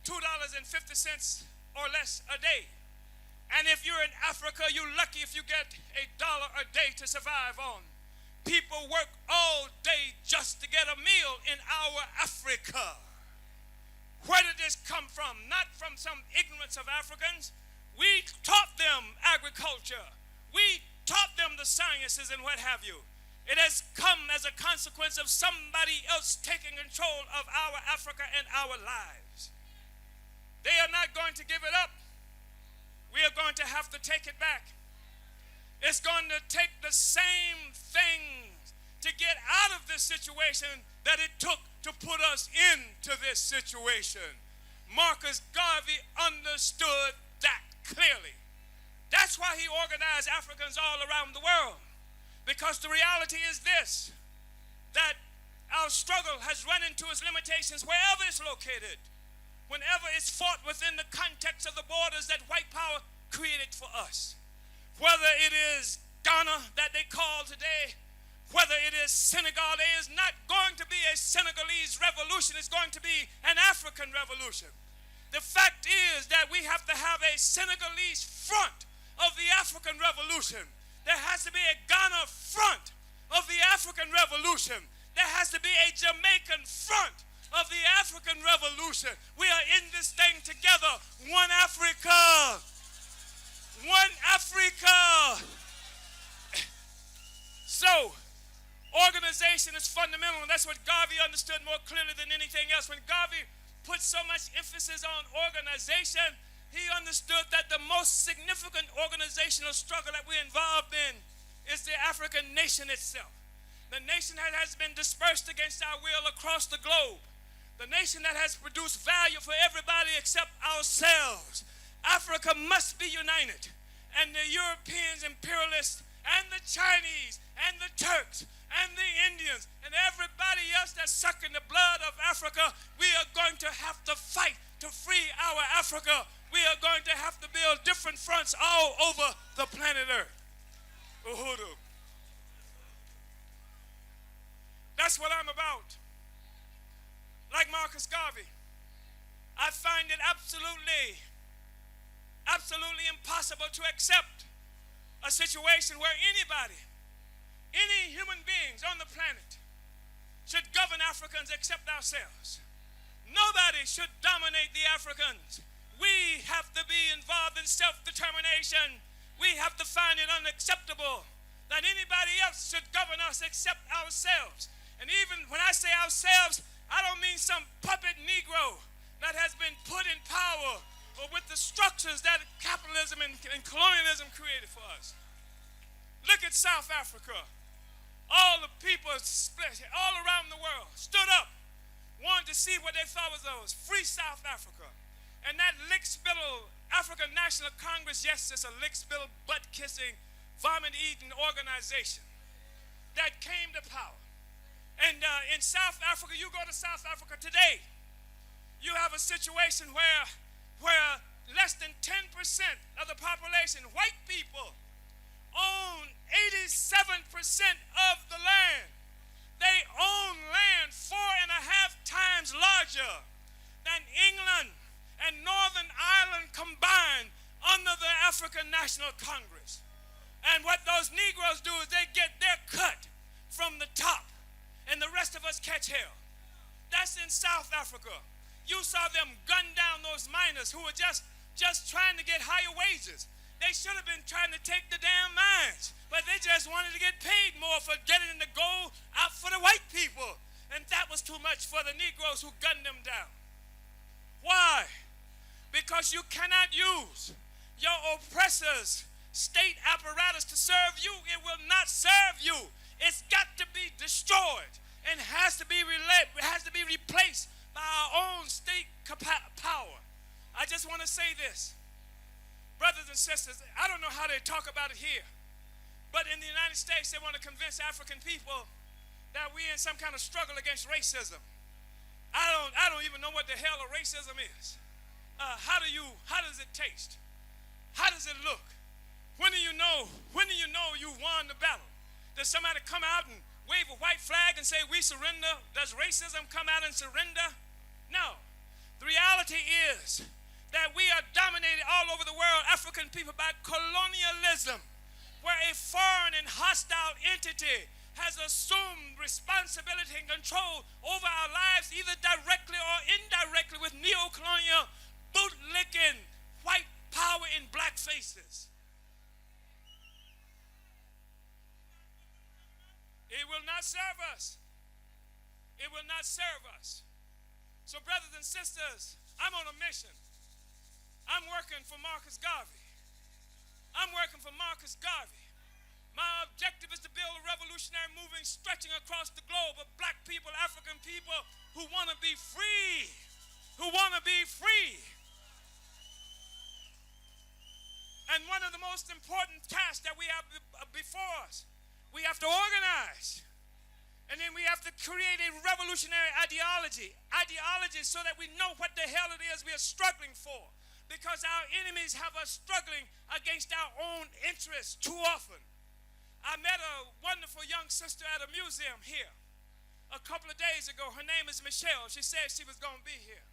$2.50 or less a day. And if you're in Africa, you're lucky if you get $1 a day to survive on. People work all day just to get a meal in our Africa. Where did this come from? Not from some ignorance of Africans. We taught them agriculture. We taught them the sciences and what have you. It has come as a consequence of somebody else taking control of our Africa and our lives. They are not going to give it up. We are going to have to take it back. It's going to take the same things to get out of this situation that it took to put us into this situation. Marcus Garvey understood that clearly. That's why he organized Africans all around the world. Because the reality is this, that our struggle has run into its limitations wherever it's located, whenever it's fought within the context of the borders that white power created for us. Whether it is Ghana that they call today, whether it is Senegal, there is not going to be a Senegalese revolution, it's going to be an African revolution. The fact is that we have to have a Senegalese front of the African revolution. There has to be a Ghana front of the African revolution. There has to be a Jamaican front of the African revolution. We are in this thing together. One Africa. One Africa. So, organization is fundamental, and that's what Garvey understood more clearly than anything else. When Garvey put so much emphasis on organization, he understood that the most significant organizational struggle that we're involved in is the African nation itself. The nation that has been dispersed against our will across the globe. The nation that has produced value for everybody except ourselves. Africa must be united. And the Europeans, imperialists, and the Chinese, and the Turks, and the Indians, and everybody else that's sucking the blood of Africa, we are going to have to fight to free our Africa. We are going to have to build different fronts all over the planet Earth. Uhuru. That's what I'm about. Like Marcus Garvey, I find it absolutely impossible to accept a situation where anybody, any human beings on the planet should govern Africans except ourselves. Nobody should dominate the Africans. We have to be involved in self-determination. We have to find it unacceptable that anybody else should govern us except ourselves. And even when I say ourselves, I don't mean some puppet Negro that has been put in power or with the structures that capitalism and colonialism created for us. Look at South Africa. All the people split all around the world stood up, wanted to see what they thought was free South Africa. And that lick-spittle African National Congress, yes, it's a lick-spittle, butt-kissing, vomit-eating organization that came to power. And in South Africa, you go to South Africa today, you have a situation where less than 10% of the population, white people, own 87% of the land. They own land 4.5 times larger than England and Northern Ireland combined under the African National Congress. And what those Negroes do is they get their cut from the top, and the rest of us catch hell. That's in South Africa. You saw them gun down those miners who were just trying to get higher wages. They should have been trying to take the damn mines, but they just wanted to get paid more for getting the gold out for the white people. And that was too much for the Negroes who gunned them down. Why? Because you cannot use your oppressor's state apparatus to serve you. It will not serve you. It's got to be destroyed and has to be replaced by our own state power. I just want to say this. Brothers and sisters, I don't know how they talk about it here, but in the United States, they want to convince African people that we're in some kind of struggle against racism. I don't even know what the hell a racism is. How does it taste? How does it look? When do you know you won the battle? Does somebody come out and wave a white flag and say we surrender? Does racism come out and surrender? No. The reality is that we are dominated all over the world, African people, by colonialism, where a foreign and hostile entity has assumed responsibility and control over our lives, either directly or indirectly, with neo-colonial, bootlicking, white power in black faces. not serve us. It will not serve us. So brothers and sisters, I'm on a mission. I'm working for Marcus Garvey. I'm working for Marcus Garvey. My objective is to build a revolutionary movement stretching across the globe of black people, African people who want to be free. Who want to be free. And one of the most important tasks that we have before us, we have to organize. And then we have to create a revolutionary ideology so that we know what the hell it is we are struggling for. Because our enemies have us struggling against our own interests too often. I met a wonderful young sister at a museum here a couple of days ago. Her name is Michelle. She said she was going to be here.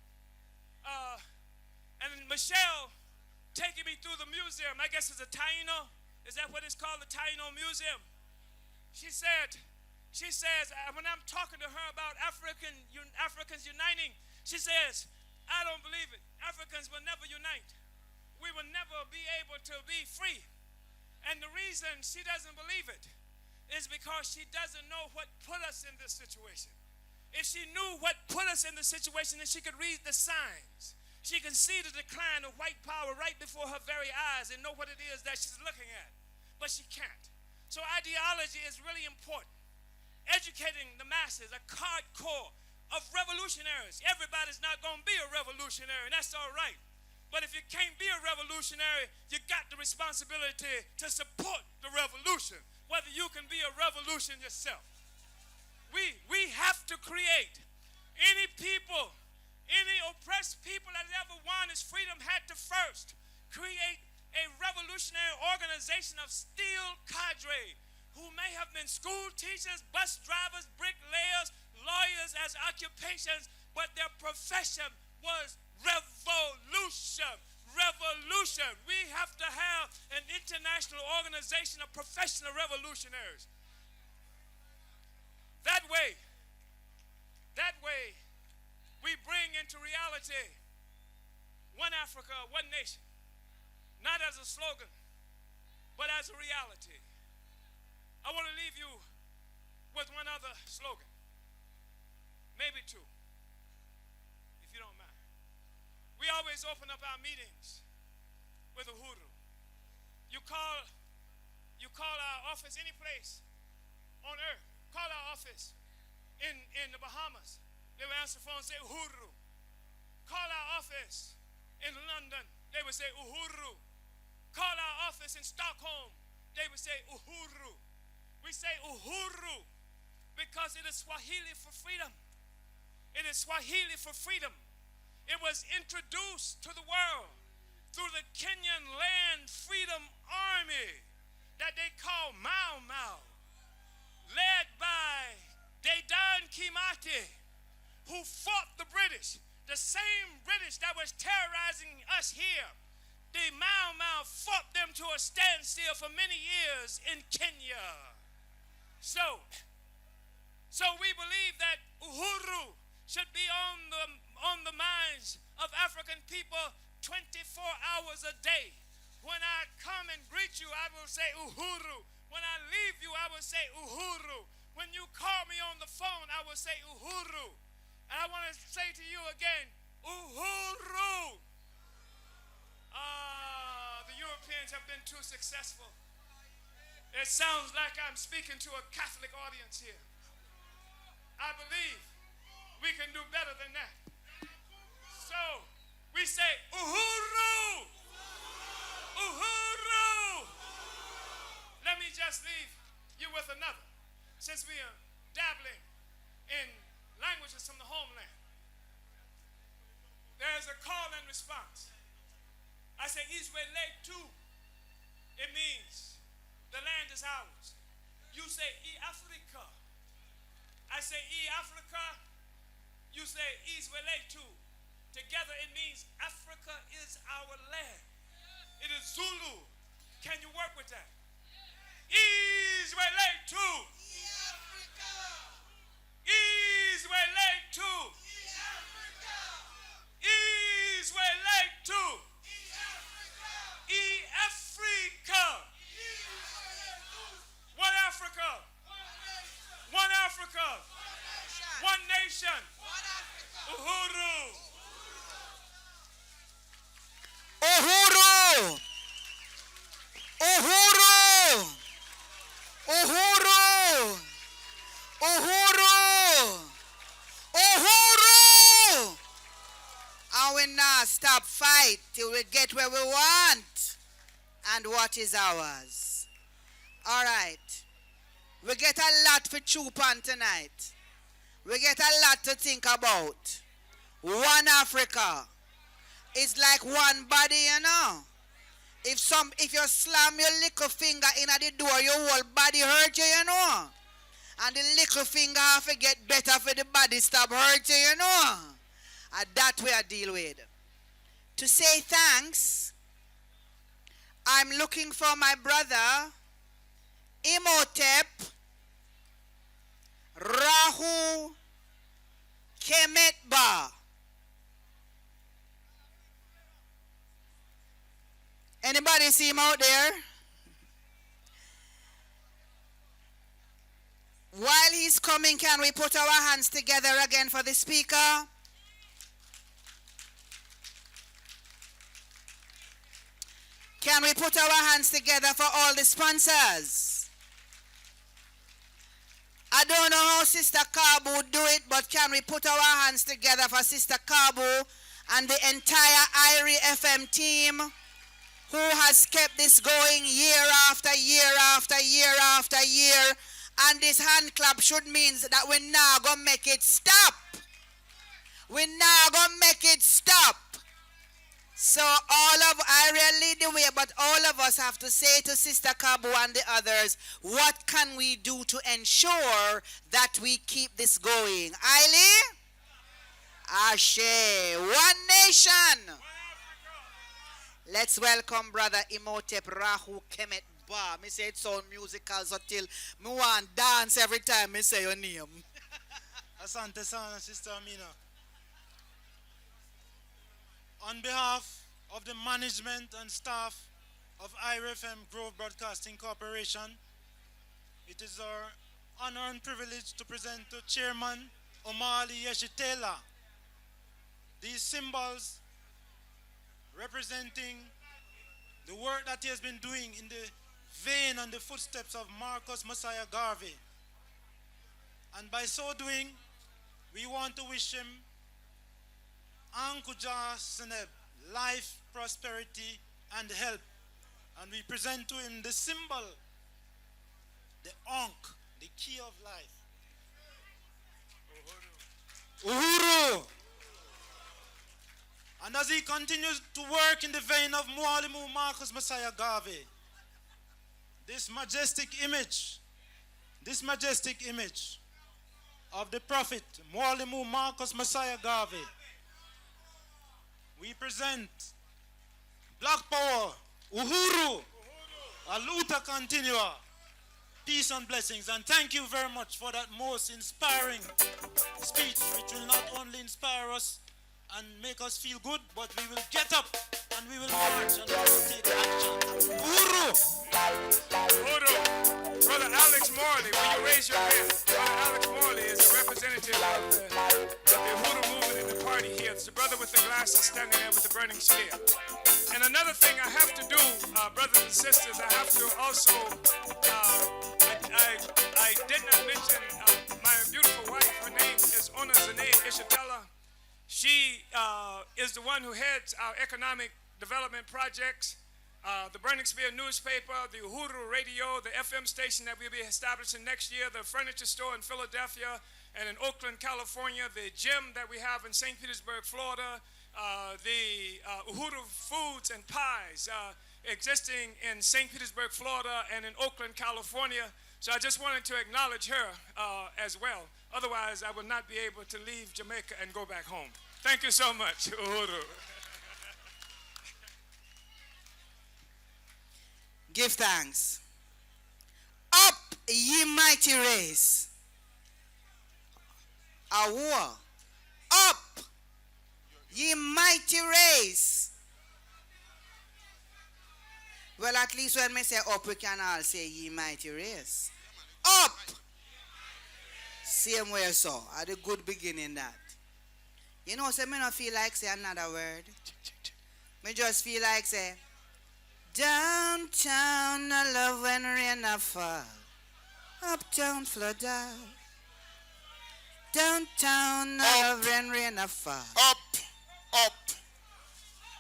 And Michelle taking me through the museum. I guess it's a Taino. Is that what it's called, the Taino Museum? She says, when I'm talking to her about Africans uniting, she says, I don't believe it. Africans will never unite. We will never be able to be free. And the reason she doesn't believe it is because she doesn't know what put us in this situation. If she knew what put us in the situation, then she could read the signs. She can see the decline of white power right before her very eyes and know what it is that she's looking at. But she can't. So ideology is really important. Educating the masses, a hardcore of revolutionaries. Everybody's not going to be a revolutionary, and that's all right. But if you can't be a revolutionary, you got the responsibility to support the revolution, whether you can be a revolution yourself. We have to create any people, any oppressed people that ever won his freedom had to first create a revolutionary organization of steel cadre who may have been school teachers, bus drivers, bricklayers, lawyers as occupations, but their profession was revolution. Revolution. We have to have an international organization of professional revolutionaries. That way, we bring into reality one Africa, one nation. Not as a slogan, but as a reality. I want to leave you with one other slogan. Maybe two, if you don't mind. We always open up our meetings with uhuru. You call our office any place on earth. Call our office in the Bahamas. They would answer the phone and say uhuru. Call our office in London. They would say uhuru. Call our office in Stockholm. They would say uhuru. We say uhuru because it is Swahili for freedom. It is Swahili for freedom. It was introduced to the world through the Kenyan Land Freedom Army that they call Mau Mau, led by Dedan Kimati, who fought the British, the same British that was terrorizing us here. The Mau Mau fought them to a standstill for many years in Kenya. So we believe that uhuru should be on the minds of African people 24 hours a day. When I come and greet you, I will say uhuru. When I leave you, I will say uhuru. When you call me on the phone, I will say uhuru. And I want to say to you again, uhuru. The Europeans have been too successful. It sounds like I'm speaking to a Catholic audience here. I believe we can do better than that. So we say uhuru. Uhuru. Let me just leave you with another. Since we are dabbling in languages from the homeland, there's a call and response. I say Israel too. It means the land is ours. You say Africa. I say Africa. You say Israel too. Together it means Africa is our land. It is Zulu. Can you work with that? Israel too. Israel too. Israel too. Africa. One Africa. One fight till we get where we want and what is ours. All right. We get a lot for chew on tonight. We get a lot to think about. One Africa is like one body, you know. If you slam your little finger in at the door, your whole body hurt you, you know. And the little finger have to get better for the body stop hurt you, you know. And that we are deal with. To say thanks, I'm looking for my brother, Imhotep Rahu Kemetba. Anybody see him out there? While he's coming, can we put our hands together again for the speaker? Can we put our hands together for all the sponsors? I don't know how Sister Kabu would do it, but can we put our hands together for Sister Kabu and the entire IRIEFM team who has kept this going year after year after year after year? And this hand clap should mean that we're now going to make it stop. We're now going to make it stop. So I really lead the way, but all of us have to say to Sister Kabu and the others, what can we do to ensure that we keep this going? Ailey? Ashe. One nation. Let's welcome Brother Imhotep Rahu Kemet Ba. Me say it sound musical so till me want dance every time me say your name. Asante sana, Sister Amina. On behalf of the management and staff of IRIEFM Grove Broadcasting Corporation, it is our honor and privilege to present to Chairman Omali Yeshitela these symbols representing the work that he has been doing in the vein and the footsteps of Marcus Messiah Garvey. And by so doing, we want to wish him Ankuja Seneb, life, prosperity, and health. And we present to him the symbol, the Ankh, the key of life. Uhuru. And as he continues to work in the vein of Mualimu Marcus Messiah Garvey, this majestic image of the prophet Mualimu Marcus Messiah Garvey, we present Black Power, Uhuru, Aluta Continua, peace and blessings. And thank you very much for that most inspiring speech, which will not only inspire us and make us feel good, but we will get up and we will march and we will take action. Uhuru! Uhuru! Brother Alex Morley, will you raise your hand? Brother Alex Morley is a representative of the Uhuru movement in the party here. It's the brother with the glasses standing there with the burning spear. And another thing I have to do, brothers and sisters, I have to also, I did not mention my beautiful wife. Her name is Ona Zane Ishatella. She is the one who heads our economic development projects, the Burning Spear newspaper, the Uhuru radio, the FM station that we'll be establishing next year, the furniture store in Philadelphia and in Oakland, California, the gym that we have in St. Petersburg, Florida, the Uhuru Foods and Pies existing in St. Petersburg, Florida and in Oakland, California. So I just wanted to acknowledge her as well. Otherwise, I would not be able to leave Jamaica and go back home. Thank you so much, Uhuru. Give thanks. Up, ye mighty race. A war. Up, ye mighty race. Well, at least when we say up, we can all say ye mighty race. Up. Same way so. At the good beginning that. You know, so me not feel like say another word. Me just feel like say, downtown I love when rain a fall. Uptown flood out. Downtown I love when rain a fall. Up, up,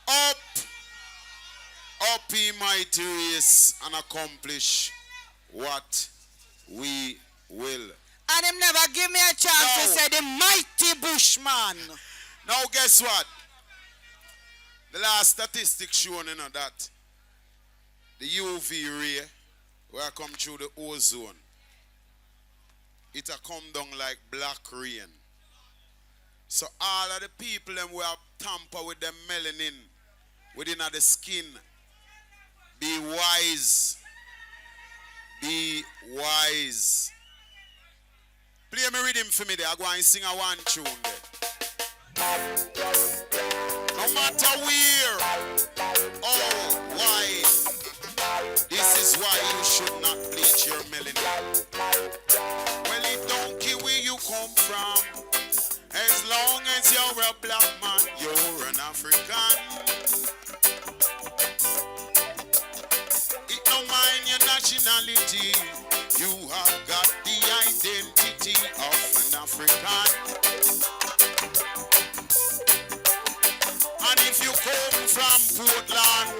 up. happy mighty race and accomplish what we will. And him never give me a chance to say the mighty Bushman. Now guess what? The last statistics showing that the UV ray will come through the ozone. It'll come down like black rain. So all of the people them will tamper with them melanin within the skin. Be wise. Be wise. Play me rhythm for me there. I go and sing a one tune there. No matter where or why, this is why you should not bleach your melanin. Well, it don't care where you come from. As long as you're a black man, you're an African. It don't mind your nationality. You have got the identity of an African. And if you come from Portland,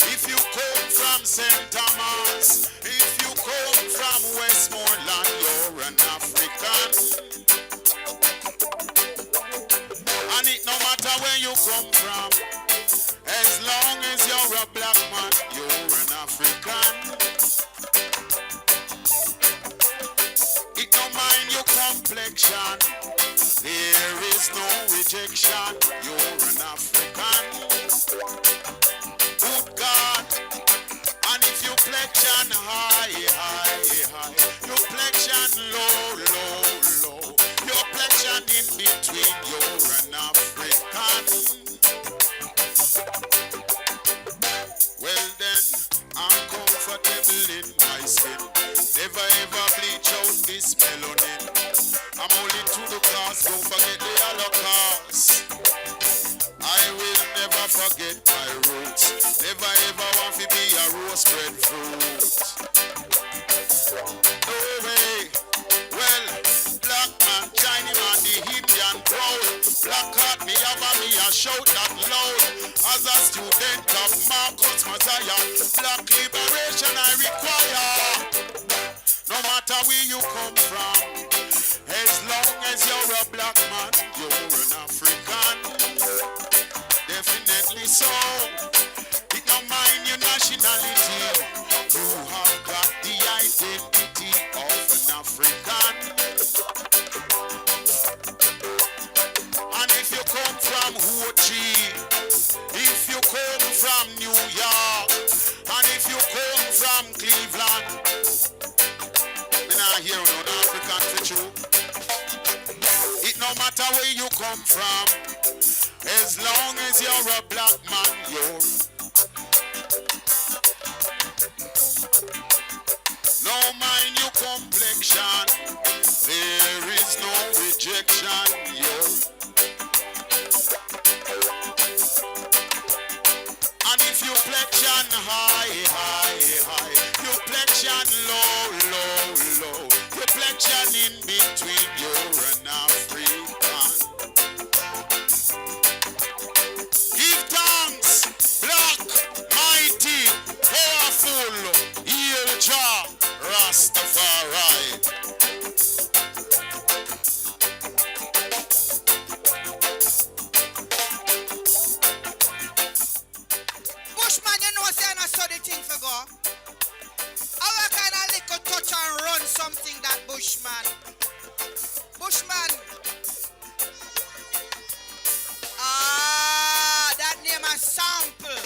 if you come from St. Thomas, if you come from Westmoreland, you're an African. And it no matter where you come from, as long as you're a black man, you're an African. It don't mind your complexion, there is no rejection, you're an African. Good God, and if you flexion high, high, high, your flexion low, low, low, your flexion in between, you're an African. Well then, I'm comfortable in my skin. Never ever bleach out this melanin. I'm only to the class, don't forget the Holocaust. I will never forget my roots. Never ever want to be a rose red fruit. No way. Well, black man, Chinese man, the Indian proud. Black heart, me have me a shout that loud. As a student of Marcus Messiah, black liberation I require. No matter where you come from, as long as you're a black man, you're an African. Definitely so. It don't mind your nationality. You have got the identity of an African. And if you come from Ho Chi, if you come from New York, and if you come from Cleveland, me not hear no African for true. It no matter where you come from, as long as you're a black man, you're. No mind your complexion, there is no rejection, you're. And if you flexion high, high, high, you flexion low, low, low, you flexion in between, you're an African. Give thanks, black, mighty, powerful, heal Jah, Rastafari. Bushman, you know, say I not saw the thing for go. Our kind of little touch and run something that Bushman. Bushman. That name a sample.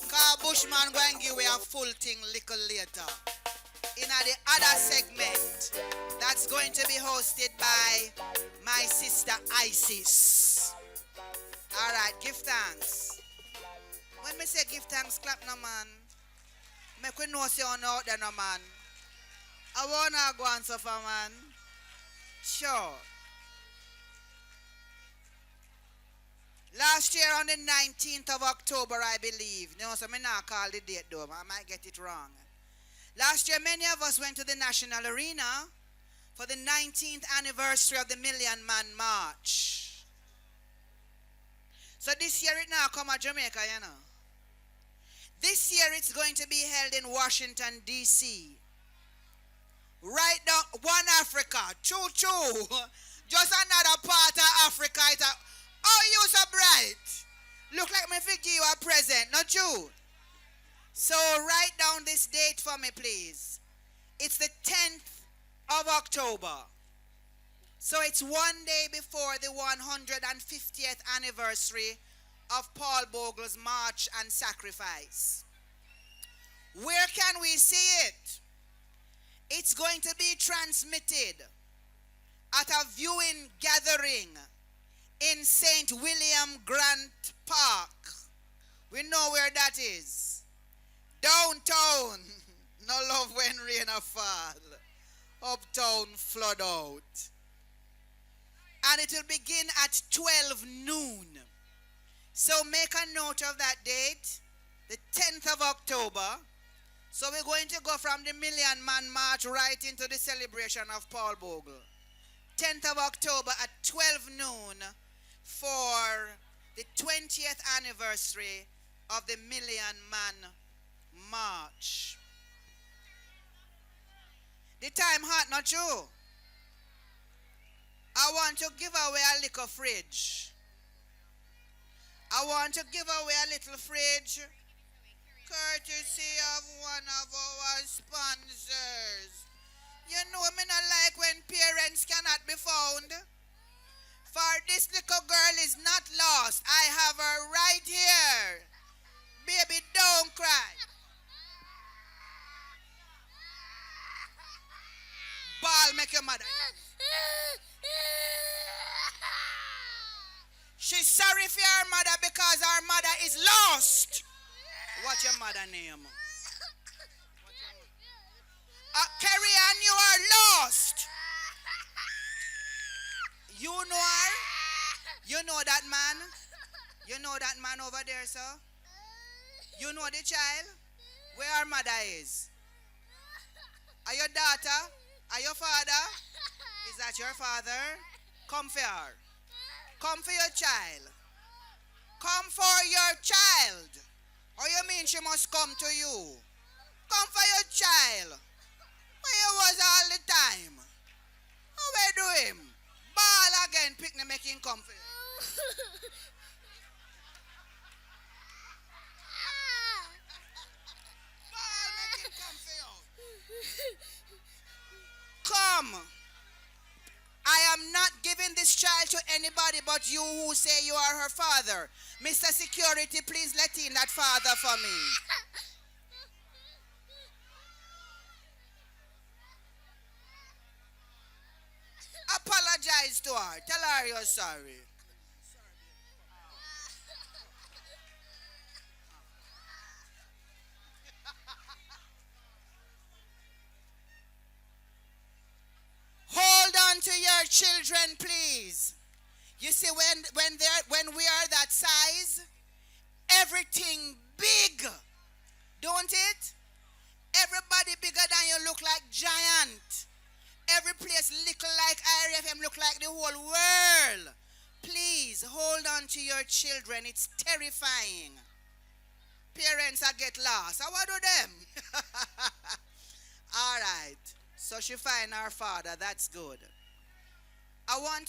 Cause Bushman going to give you a full thing little later. In the other segment, that's going to be hosted by my sister Isis. Alright, give thanks. When me say give thanks, clap no man. Make we know say on out there no man. I wanna go and suffer man. Sure. Last year on the 19th of October, I believe. No, so me not call the date though. I might get it wrong. Last year, many of us went to the National Arena for the 19th anniversary of the Million Man March. So this year it now come to Jamaica, you know. This year it's going to be held in Washington, D.C. Right now, one Africa. Choo choo. Just another part of Africa. Oh, you so bright. Look like me give you a present, not you. So write down this date for me, please. It's the 10th of October. So it's one day before the 150th anniversary of Paul Bogle's March and Sacrifice. Where can we see it? It's going to be transmitted at a viewing gathering in St. William Grant Park. We know where that is. Downtown. No love when rain a fall. Uptown flood out. And it will begin at 12 noon. So make a note of that date, the 10th of October. So we're going to go from the Million Man March right into the celebration of Paul Bogle. 10th of October at 12 noon for the 20th anniversary of the Million Man March. The time hot, not you? I want to give away a little fridge. I want to give away a little fridge courtesy of one of our sponsors. You know me not like when parents cannot be found. For this little girl is not lost. I have her right here. Baby, don't cry. Ball make your mother. She's sorry for her mother because her mother is lost. What's your mother name? Carrie Ann, you are lost. You know her? You know that man? You know that man over there, sir? You know the child? Where her mother is? Are your daughter? Are your father? Is that your father? Come for her. Come for your child. Come for your child. Or you mean she must come to you? Come for your child. Where you was all the time? How we do him? Ball again, picnic making come for you. Ball making come for you. Come. I am not giving this child to anybody but you who say you are her father. Mr. Security, please let in that father for me. Apologize to her. Tell her you're sorry. Hold on to your children, please. You see, when we are that size, everything big, don't it? Everybody bigger than you look like giant. Every place little like IRIEFM look like the whole world. Please hold on to your children. It's terrifying. Parents are get lost. How do them? All right. So she find her father. That's good. I want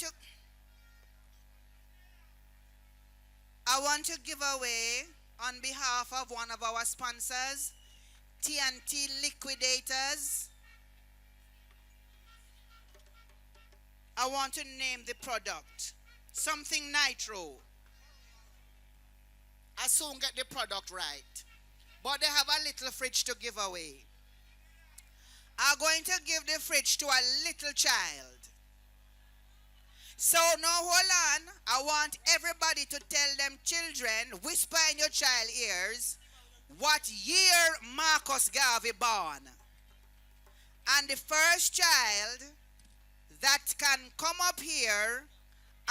to give away on behalf of one of our sponsors, TNT Liquidators. I want to name the product. Something nitro. I soon get the product right. But they have a little fridge to give away. I'm going to give the fridge to a little child. So now hold on. I want everybody to tell them children, whisper in your child ears, what year Marcus Garvey born. And the first child that can come up here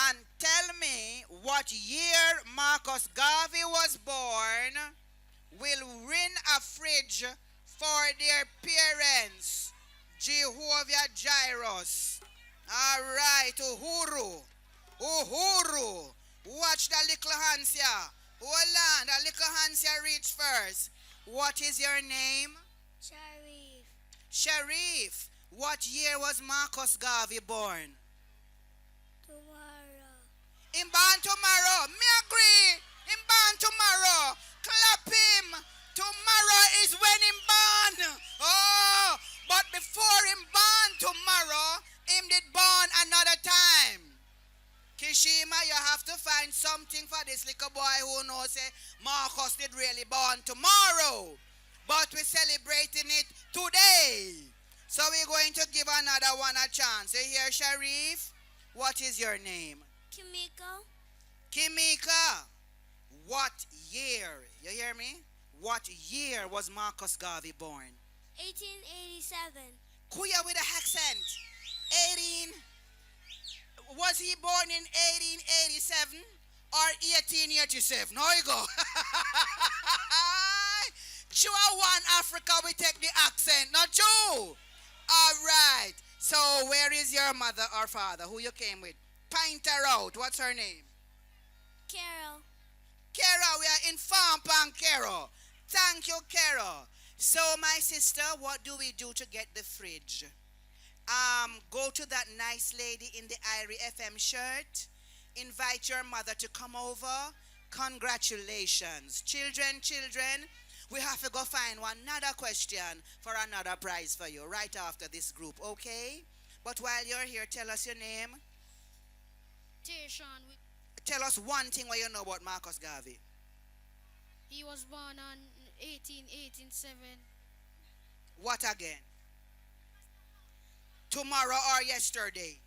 and tell me what year Marcus Garvey was born will win a fridge for their parents. Jehovah Jireh. All right, Uhuru. Uhuru. Watch the little hands here. Hold on, the little hands here reach first. What is your name? Sharif. Sharif. What year was Marcus Garvey born? Tomorrow. Him born tomorrow. Me agree. Him born tomorrow. Clap him. Tomorrow is when him born. Oh, but before him born tomorrow, him did born another time. Kishima, you have to find something for this little boy who knows say Marcus did really born tomorrow. But we're celebrating it today. So we're going to give another one a chance. You hear, Sharif? What is your name? Kimiko. Kimika. What year? You hear me? What year was Marcus Garvey born? 1887. Kuya with the accent. 18. Was he born in 1887 or 1887? No, you go. Sure, one Africa, we take the accent. Not true. All right. So, where is your mother or father? Who you came with? Paint her out. What's her name? Carol. Carol, we are in Farm Pan Carol. Thank you, Carol. So, my sister, what do we do to get the fridge? Go to that nice lady in the IRIEFM shirt. Invite your mother to come over. Congratulations. Children, we have to go find another question for another prize for you right after this group, okay? But while you're here, tell us your name. Tayshawn. Tell us one thing what you know about Marcus Garvey. He was born on 1887. What again? Tomorrow or yesterday?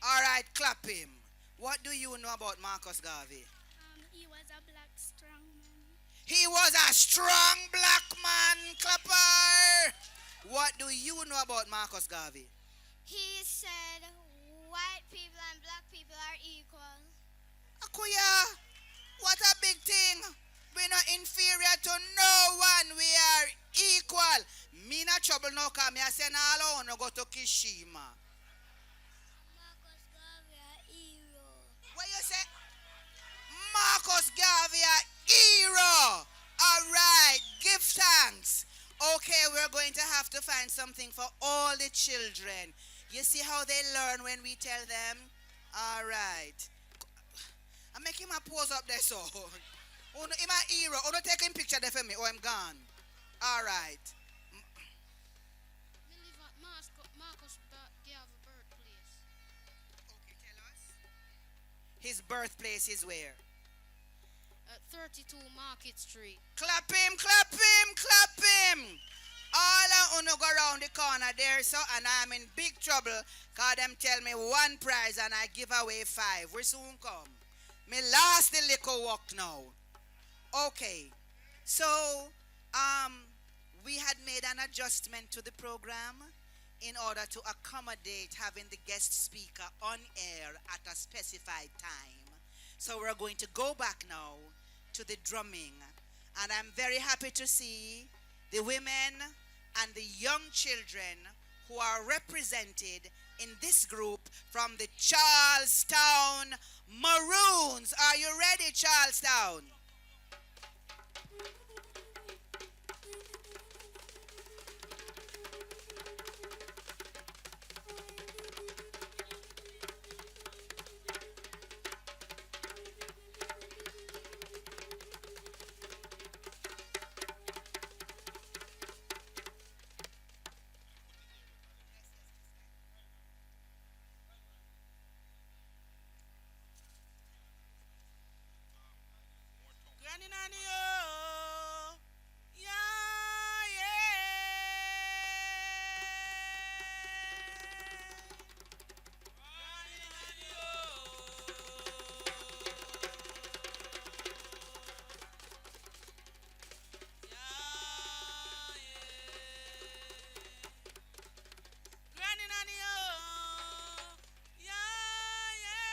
All right, clap him. What do you know about Marcus Garvey? He was a black strong man. He was a strong black man, clapper. What do you know about Marcus Garvey? He said white people and black people are equal. Akuya, what a big thing. We're not inferior to no one. We are equal. Me not trouble no come. I say all I want to go to Kishima. Marcus Garvey a hero. What you say? Marcus Garvey a hero. All right. Give thanks. Okay, we're going to have to find something for all the children. You see how they learn when we tell them? All right. I'm making my pose up there so. Oh, no, I'm a hero. Oh, no, taking picture there for me. Oh, I'm gone. All right. We live at Marcus Garvey birthplace. Okay, tell us. His birthplace is where? At 32 Market Street. Clap him, clap him, clap him. All I want to go around the corner there, so, and I'm in big trouble because them tell me one prize and I give away 5. We soon come. Me last the little walk now. Okay, so we had made an adjustment to the program in order to accommodate having the guest speaker on air at a specified time. So we're going to go back now to the drumming. And I'm very happy to see the women and the young children who are represented in this group from the Charlestown Maroons. Are you ready, Charlestown? Granny Nanny, oh, yeah, Granny Nanny, oh, yeah, yeah.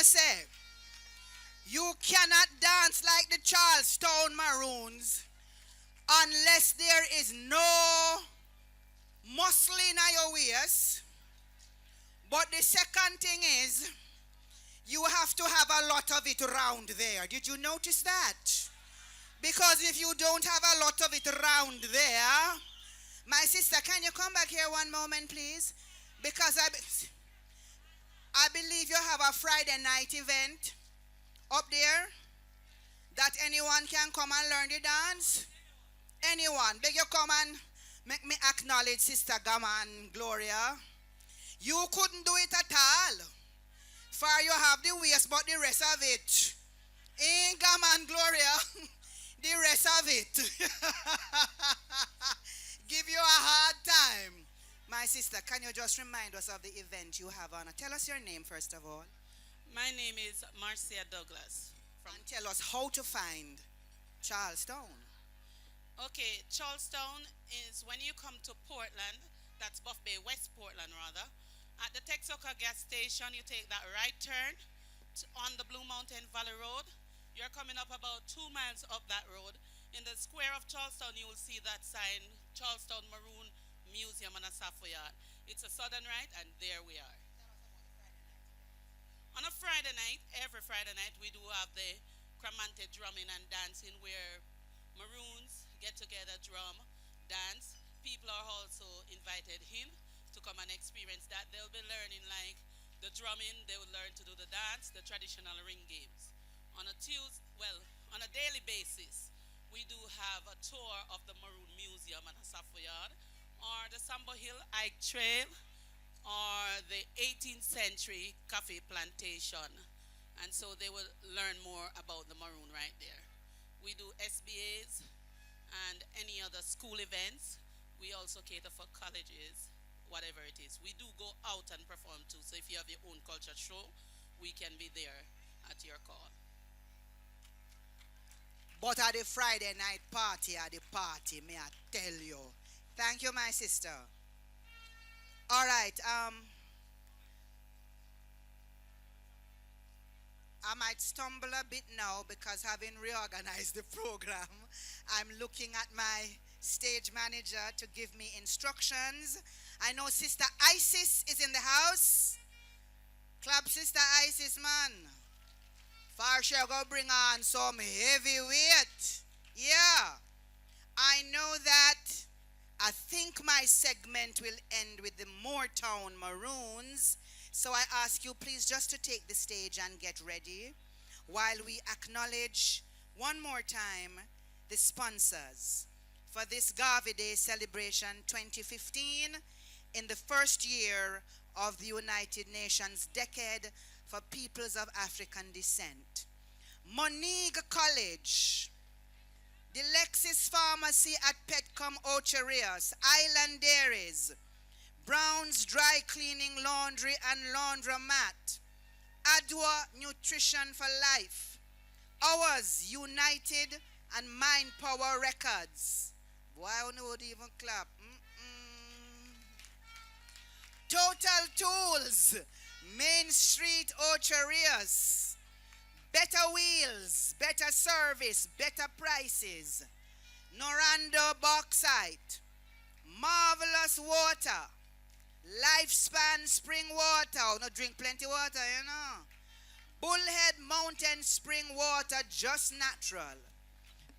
know say you cannot dance like the Charlestown Maroons unless there is no muscle in your waist. But the second thing is you have to have a lot of it around there. Did you notice that? Because if you don't have a lot of it around there, my sister, can you come back here one moment, please? Because I believe you have a Friday night event up there that anyone can come and learn the dance. Anyone. Beg you come and make me acknowledge Sister Gamma and Gloria. You couldn't do it at all. For you have the waist, but the rest of it. In Gamma and Gloria, the rest of it. Give you a hard time. My sister, can you just remind us of the event you have on? Tell us your name first of all. My name is Marcia Douglas. And tell us how to find Charlestown. Okay, Charlestown is when you come to Portland, that's Buff Bay, West Portland rather. At the Texaco gas station, you take that right turn on the Blue Mountain Valley Road. You're coming up about 2 miles up that road. In the square of Charlestown, you will see that sign, Charlestown Maroon Museum and a Savoyard. It's a sudden right, and there we are. On a Friday night, every Friday night, we do have the Cramante drumming and dancing where Maroons get together, drum, dance. People are also invited in to come and experience that. They'll be learning like the drumming, they will learn to do the dance, the traditional ring games. On a daily basis, we do have a tour of the Maroon Museum and a Savoyard, or the Sambo Hill Ike Trail, or the 18th century coffee plantation. And so they will learn more about the Maroon right there. We do SBAs and any other school events. We also cater for colleges, whatever it is. We do go out and perform too. So if you have your own culture show, we can be there at your call. But at the Friday night party, may I tell you. Thank you, my sister. All right. I might stumble a bit now because having reorganized the program, I'm looking at my stage manager to give me instructions. I know Sister Isis is in the house. Clap Sister Isis, man. For sure, go bring on some heavyweight. Yeah. I know that. I think my segment will end with the Moortown Maroons. So I ask you please just to take the stage and get ready while we acknowledge one more time the sponsors for this Garvey Day celebration 2015 in the first year of the United Nations Decade for Peoples of African Descent. Monique College, the Lexis Pharmacy at Petcom Ocherias, Island Dairies, Brown's Dry Cleaning, Laundry and Laundromat, Adwa Nutrition for Life, Ours United and Mind Power Records. Boy, I would even clap. Total Tools, Main Street Ocherias, Better Wheels, better service, better prices, Norando Bauxite, Marvelous Water, Lifespan Spring Water. No, drink plenty water, you know. Bullhead Mountain Spring Water, just natural.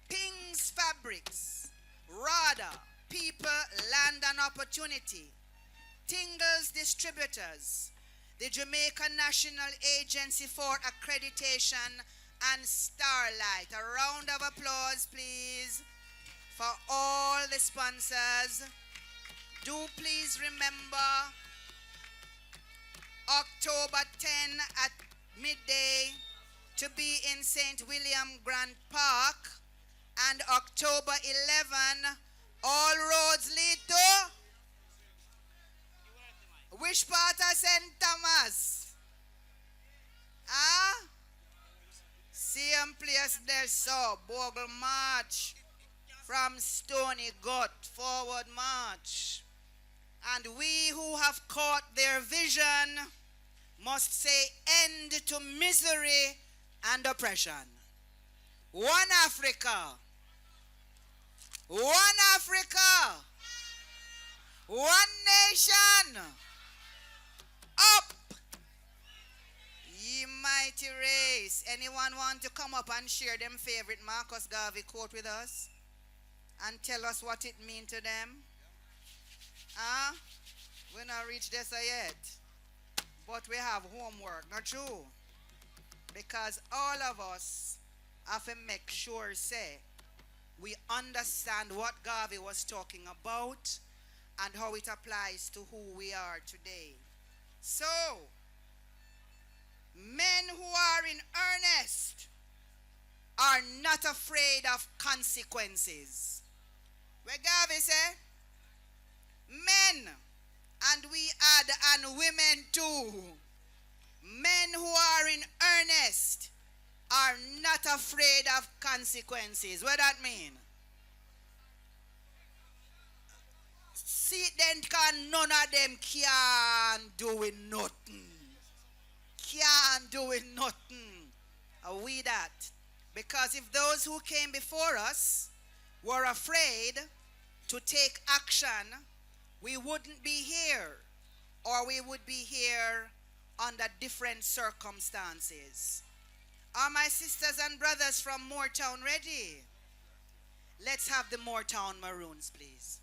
Ping's Fabrics, Rada, People, Land and Opportunity, Tingles Distributors, the Jamaica National Agency for Accreditation and Starlight. A round of applause, please, for all the sponsors. Do please remember October 10 at midday to be in St. William Grant Park, and October 11, all roads lead to which part of St. Thomas? Same place there, so Bogle March from Stony Gut, forward march. And we who have caught their vision must say end to misery and oppression. One Africa. One Africa. One nation. Up. Ye mighty race. Anyone want to come up and share them favorite Marcus Garvey quote with us? And tell us what it means to them? Huh? We're not reached this yet. But we have homework, not true? Because all of us have to make sure, say, we understand what Garvey was talking about and how it applies to who we are today. So, men who are in earnest are not afraid of consequences. Where Garvey say, men, and we add, and women too, men who are in earnest are not afraid of consequences. What that mean? See, then can none of them can do it nothing. Can't do it nothing. Are we that? Because if those who came before us were afraid to take action, we wouldn't be here, or we would be here under different circumstances. Are my sisters and brothers from Moortown ready? Let's have the Moortown Maroons, please.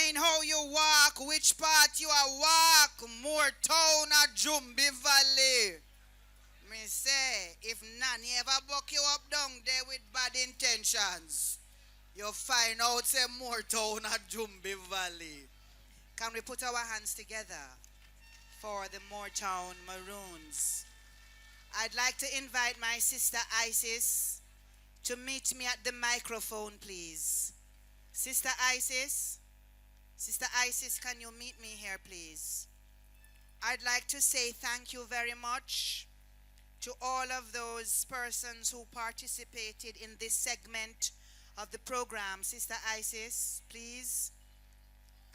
mind how you walk, which part you are walk, more town or Jumbi Valley. Me say, if none ever buck you up down there with bad intentions, you'll find out say more town or Jumbi Valley. Can we put our hands together for the Moortown Maroons? I'd like to invite my sister Isis to meet me at the microphone, please. Sister Isis, can you meet me here, please? I'd like to say thank you very much to all of those persons who participated in this segment of the program. Sister Isis, please.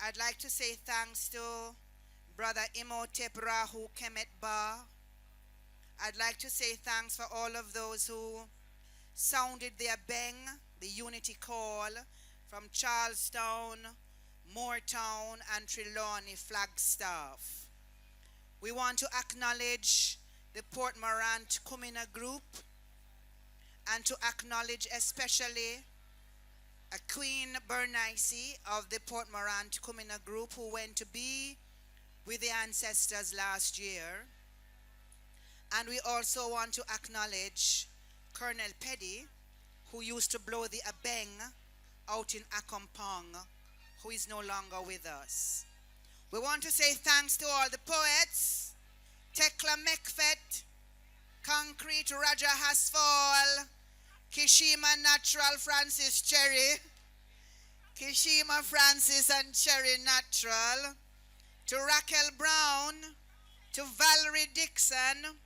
I'd like to say thanks to Brother Imhotep Rahu Kemet Ba. I'd like to say thanks for all of those who sounded their bang, the unity call from Charlestown, Moortown, and Trelawney Flagstaff. We want to acknowledge the Port Morant Kumina Group and to acknowledge especially Queen Bernice of the Port Morant Kumina Group, who went to be with the ancestors last year. And we also want to acknowledge Colonel Peddy, who used to blow the abeng out in Akompong, who is no longer with us. We want to say thanks to all the poets, Tekla Mekfet, Concrete Raja Hasfall, Kishima Natural Francis Cherry, Kishima Francis and Cherry Natural, to Raquel Brown, to Valerie Dixon.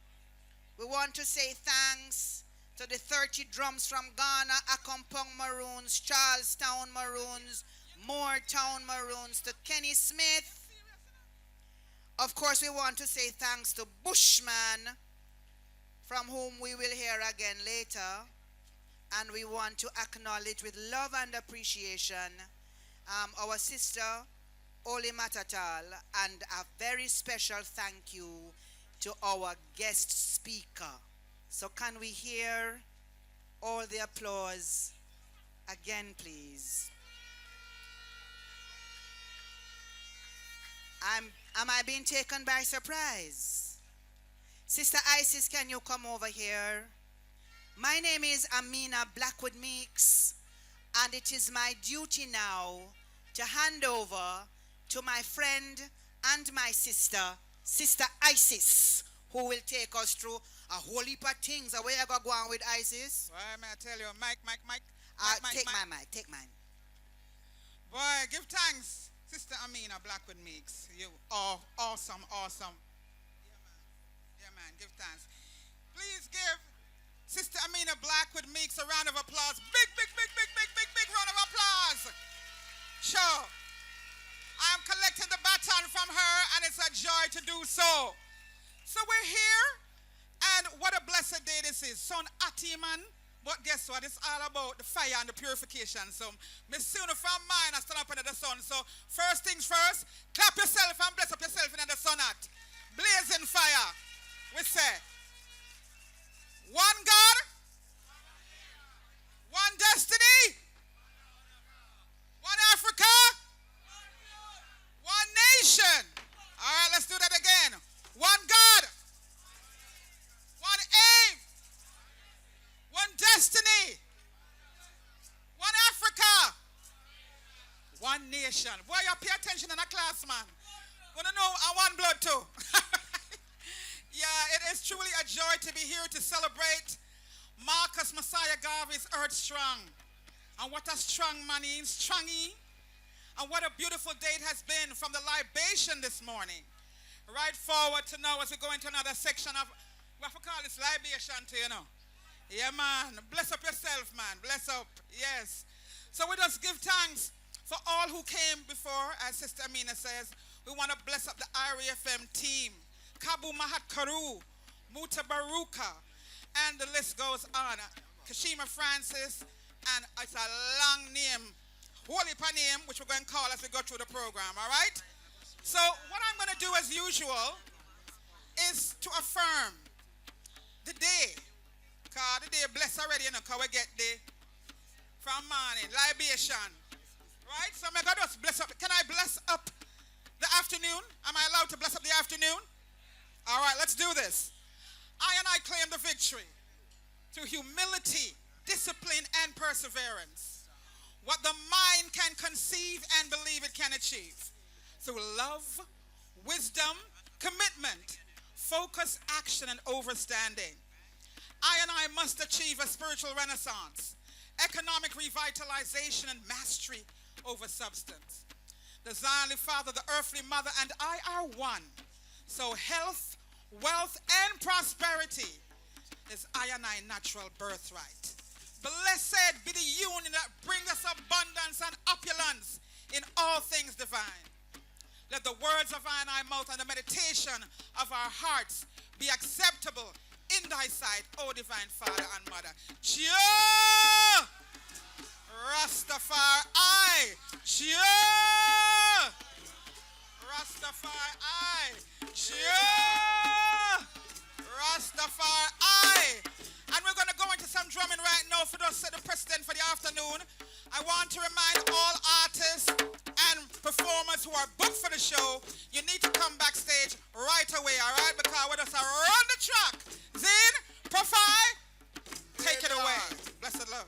We want to say thanks to the 30 drums from Ghana, Akompong Maroons, Charlestown Maroons, Moortown Maroons, to Kenny Smith. Of course, we want to say thanks to Bushman, from whom we will hear again later. And we want to acknowledge with love and appreciation our sister, Oli Matatal, and a very special thank you to our guest speaker. So can we hear all the applause again, please? Am I being taken by surprise? Sister Isis, can you come over here? My name is Amina Blackwood Meeks, and it is my duty now to hand over to my friend and my sister, Sister Isis, who will take us through a whole heap of things. Where you go on with Isis? Boy, may I tell you, Mike. Take my mic, take mine. Boy, give thanks, Sister Amina Blackwood Meeks. You are awesome. Yeah, man, give thanks. Please give Sister Amina Blackwood Meeks a round of applause. Big round of applause. Sure. I am collecting the baton from her, and it's a joy to do so. So we're here, and what a blessed day this is. Son Atiman, but guess what? It's all about the fire and the purification. So, Miss Suna from mine, I stand up under the sun. So, first things first, clap yourself and bless up yourself in the sun at. Blazing fire. We say, one God, one destiny, one Africa, one nation. All right, let's do that again. One God, one aim, one destiny, one Africa, one nation. Boy, you pay attention in a class, man. Wanna know one blood too. Yeah, it is truly a joy to be here to celebrate Marcus Messiah Garvey's Earth Strong. And what a strong man is, strongy. And what a beautiful day it has been from the libation this morning. Right forward to now as we go into another section of, what we call this libation too, you know. Yeah, man. Bless up yourself, man. Bless up. Yes. So we just give thanks for all who came before, as Sister Amina says. We want to bless up the IRIEFM team. Kabu Mahat Karu, Muta Baruka, and the list goes on. Kashima Francis, and it's a long name, holy name, which we're going to call as we go through the program, all right? So what I'm going to do as usual is to affirm the day. Because the day blessed already, you know, because we get the, from morning, libation. Right? So I'm going to just bless up. Can I bless up the afternoon? Am I allowed to bless up the afternoon? All right, let's do this. I claim the victory through humility, discipline, and perseverance. What the mind can conceive and believe it can achieve. Through love, wisdom, commitment, focus, action, and overstanding. I must achieve a spiritual renaissance, economic revitalization, and mastery over substance. The Zion Father, the earthly mother, and I are one. So health, wealth, and prosperity is I natural birthright. Blessed be the union that brings us abundance and opulence in all things divine. Let the words of I mouth and the meditation of our hearts be acceptable in thy sight, O divine Father and Mother. Cheer! Rastafari, cheer! Rastafari, cheer! Rastafari. And we're going to go into some drumming right now for those set the precedent for the afternoon. I want to remind all artists and performers who are booked for the show, you need to come backstage right away, all right? Because we're just around the track. Zin, Profi, take it away. Blessed love.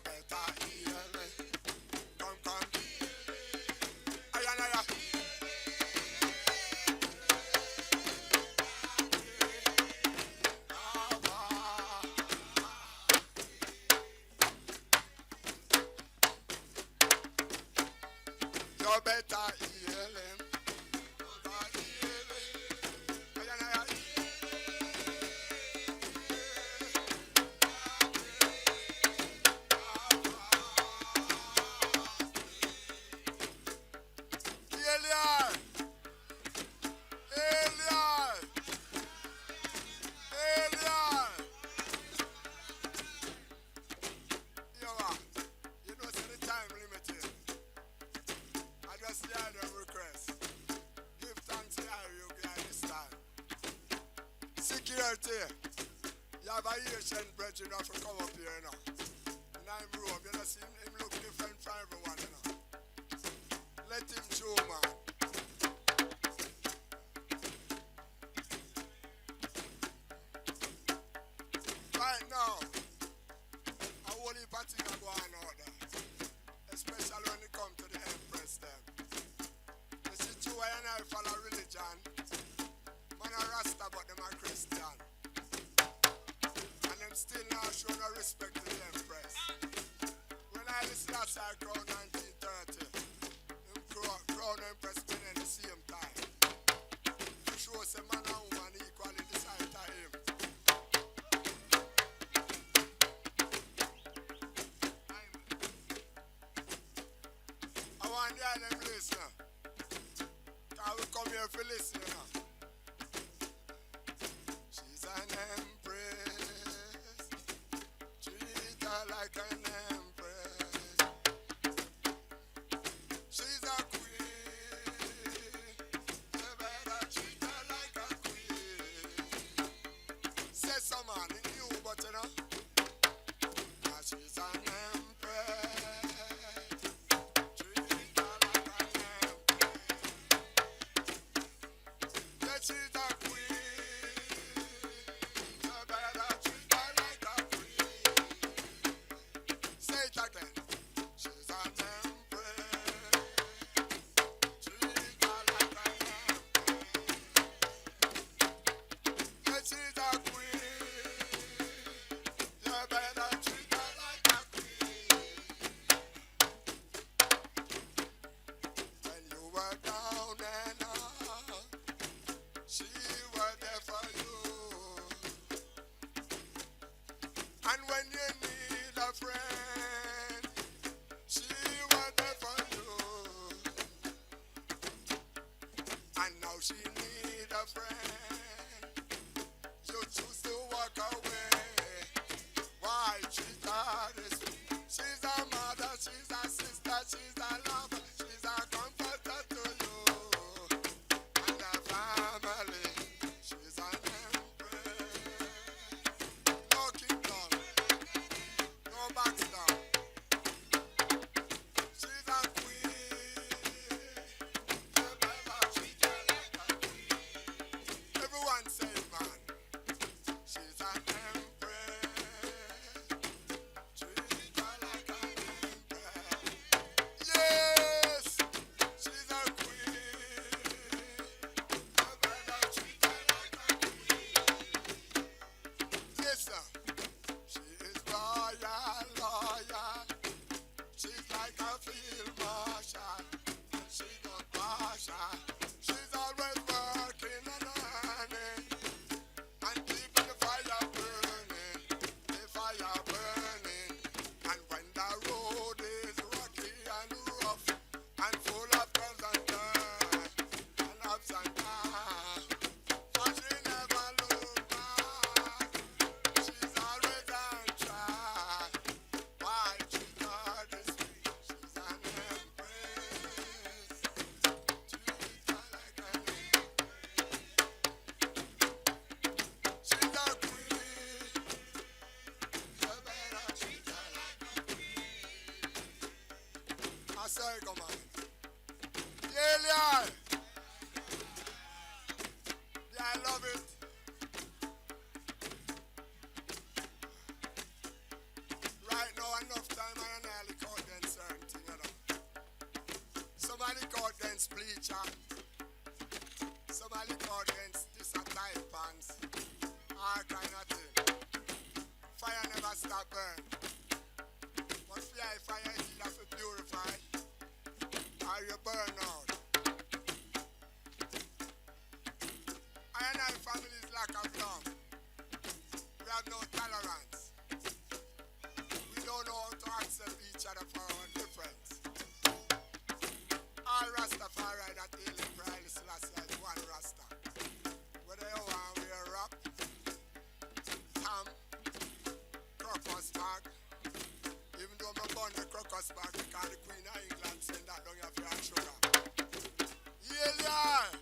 better hear me. Come, come. Aye, aye, aye. You better hear him. Better hear him. Aye, aye, aye. Eliar! Eliar! Eliar! You know, it's the time limit here. I just heard your request. Give thanks to you behind this time. Security. You have a Asian brethren who have to come up here, you know. In I'm room, you know, see him look different from everyone, you know. Let him show, man. Right now, a whole heap of things are going on there. Especially when it comes to the Empress them. You see, two and I follow religion. Man a Rasta, but them are Christian. And them still not show no respect to the Empress. When I listen to that side crown 1930, crown Empress been in the same time. To show some man and woman equal in the sight of him. I want the them listen. Can we come here for listen, you know? She's an empress. Treat her like an empress. She's a queen. You better treat her like a queen. Say some man in you, but you know. Now she's an empress. Treat her like an empress. Yeah, she's a queen. You better treat her like a queen. Say it again. She's an empress. Treat her like an empress. Yeah, she's a queen. You better treat her like a queen. When you were down and out, she was there for you. And when you need a friend, she was there for you. And now she need a friend. You choose to walk away. Why treat her this way? She's a mother, she's a sister, she's a lover, she's a comforter to you and a family. She's an empress. No keep down, no back down. She's a queen. You better treat her like a queen. Everyone say, man. She's an empress. Treat her like an empress. Yes, she's a queen. You better treat her like a queen. Yes, sir. She is loyal, loyal. She's like a field marshal. And she don't partial. She's always working and earning. And keeping the fire burning, and when the road is rocky and rough, and full of curves and turns, and ups and downs, but she never look back, she's always on track. Why treat her this way? She's an empress. Treat her like an empress. She's a queen. You better treat her like a queen. I say, come on. Yeah, yeah. Yeah, I love it. Right now, enough time against bleacher. Somebody go against this a tight pants. All kind of thing. Fire never stop burn. But fire is either to purify or you burn out. I and I family is like a love. We have no tolerance. We don't know how to accept each other for our difference. All Rastafari that healing Haile Selassie is one Rasta. Whether you want to wear rock, tam, crocus bag, even though I burn the crocus bag because the Queen of England send that down here for your sugar. Yeah. Yeah.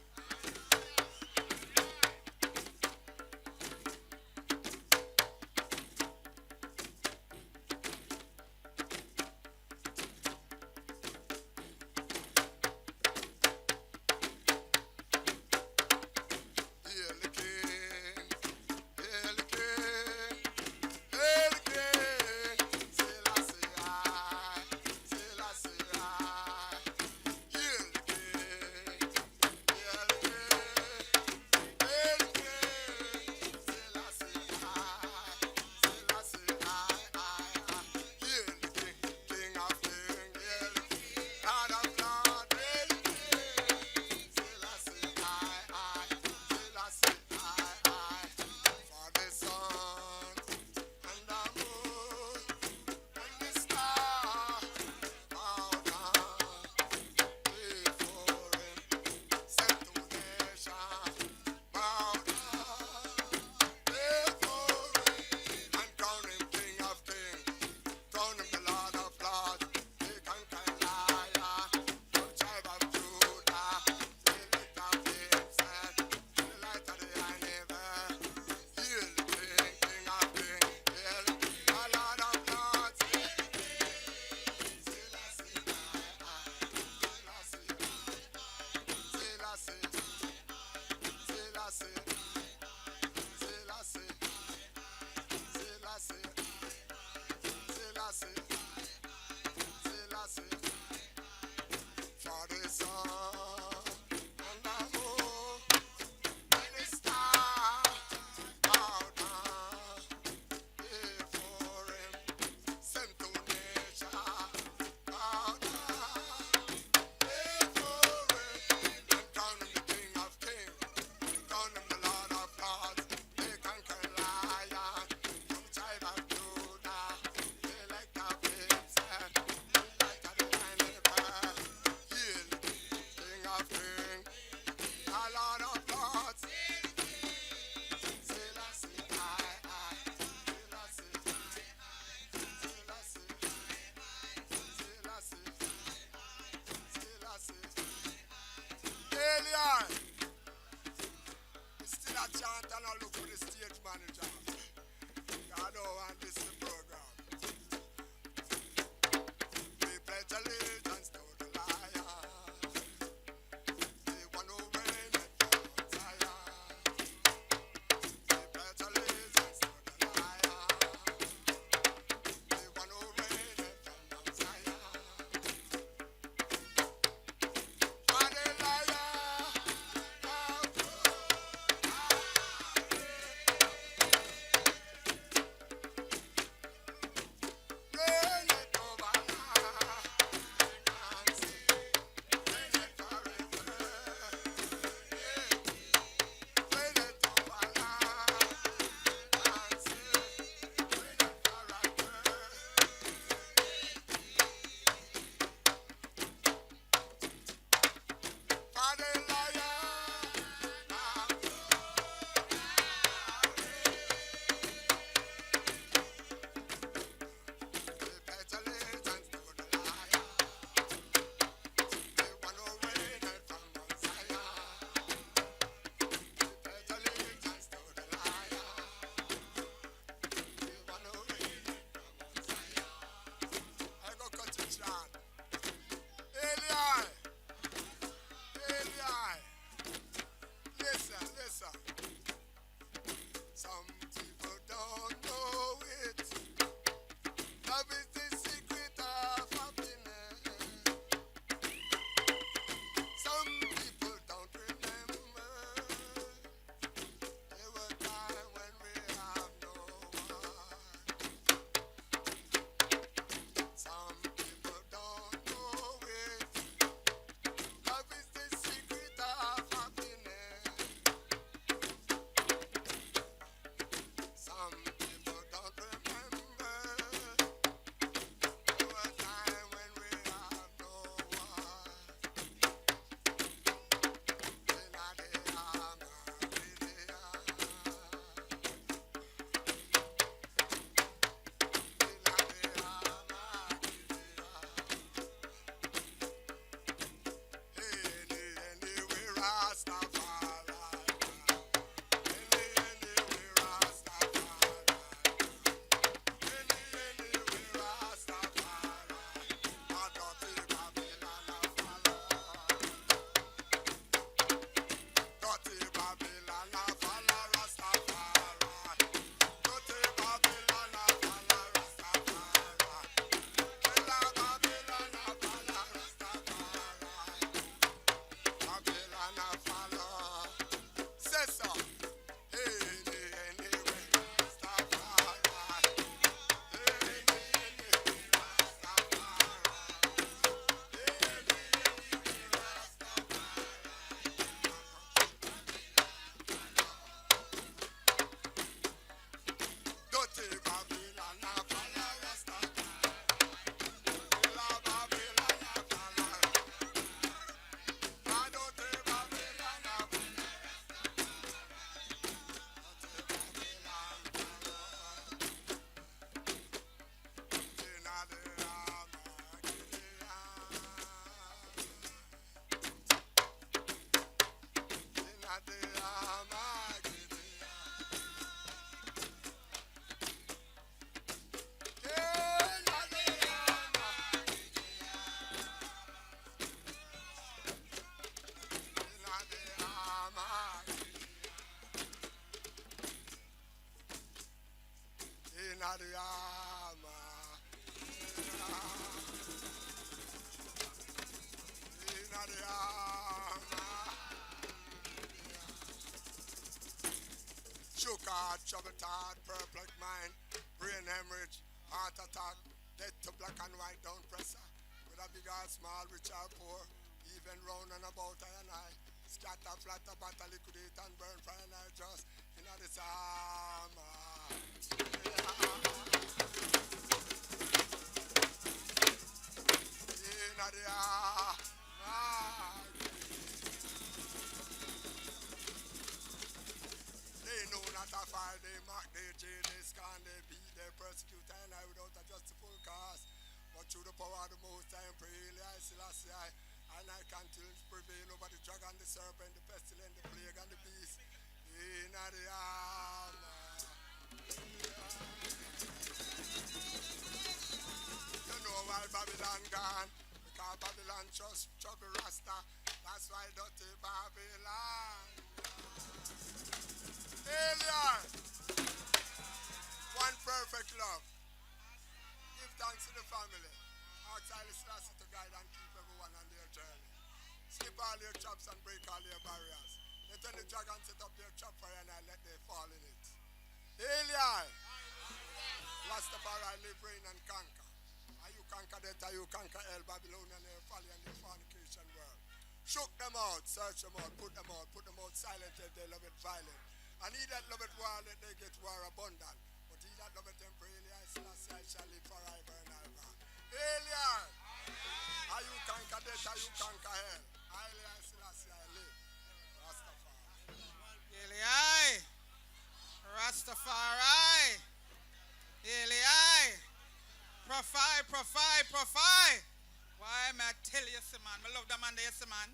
trouble thought, perplexed mind, brain hemorrhage, heart attack, death to black and white down pressure. Whether big or small, rich or poor, even round and about I and I. Scatter, flatter, batter, liquidate and burn for and I just in this armor. In the they know not a fire, they mock, they jail, they scan, they beat, they persecute, and I without a justifiable cause. But through the power of the Most High, and pray, I Selassie, and I continue to prevail over the dragon, the serpent, the pestilence, the plague, and the beast. In the armor. You know why Babylon gone? Because Babylon just trouble Rasta. That's why dirty Babylon. Alien. One perfect love. Give thanks to the family. Ask Haile Selassie to guide and keep everyone on their journey. Skip all your traps and break all your barriers. Let the dragon set up their trap for you and I let them fall in it. Alien. Rastafari live, reign and conquer. Are you conquer that? Are you conquer El Babylonian, their folly and their fornication world? Shook them out, search them out, put them out silent if they love it violent. And he that loveth war, let they get war abundant. But he that loveth temporarily, I shall live forever and ever. Alien! Are you conquer death, are you conquer hell? I Selassie, I live. Rastafari. Alien! Rastafari! Alien! Profi! Why may I tell you, man? I love the man there, man.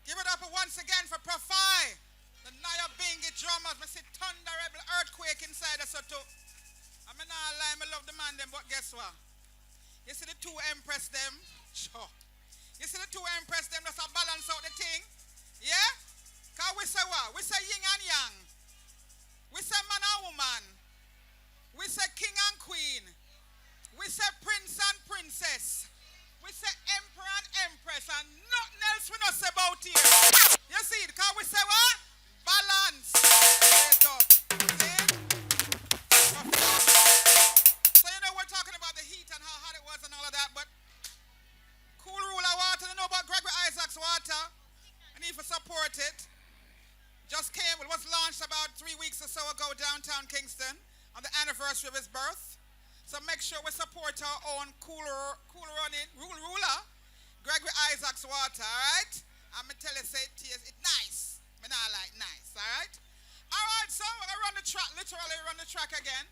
Give it up once again for Profi. The Naya Bingy drummers, I see thunderable earthquake inside us too. I mean, I lie, I love the man them, but guess what? You see the two empress them? Sure. You see the two empress them, that's a balance out the thing? Yeah? Because we say what? We say yin and yang. We say man and woman. We say king and queen. We say prince and princess. We say emperor and empress and nothing else we not say about here. You see it? Because we say what? Balance. So you know we're talking about the heat and how hot it was and all of that, but cool ruler water, you know about Gregory Isaacs water. I need to support it. Just came, it was launched about 3 weeks or so ago downtown Kingston on the anniversary of his birth. So make sure we support our own cool running ruler, Gregory Isaacs water, all right? I'm going to tell you, say it's nice. I like nice, all right? All right, so we're going to run the track, literally run the track again.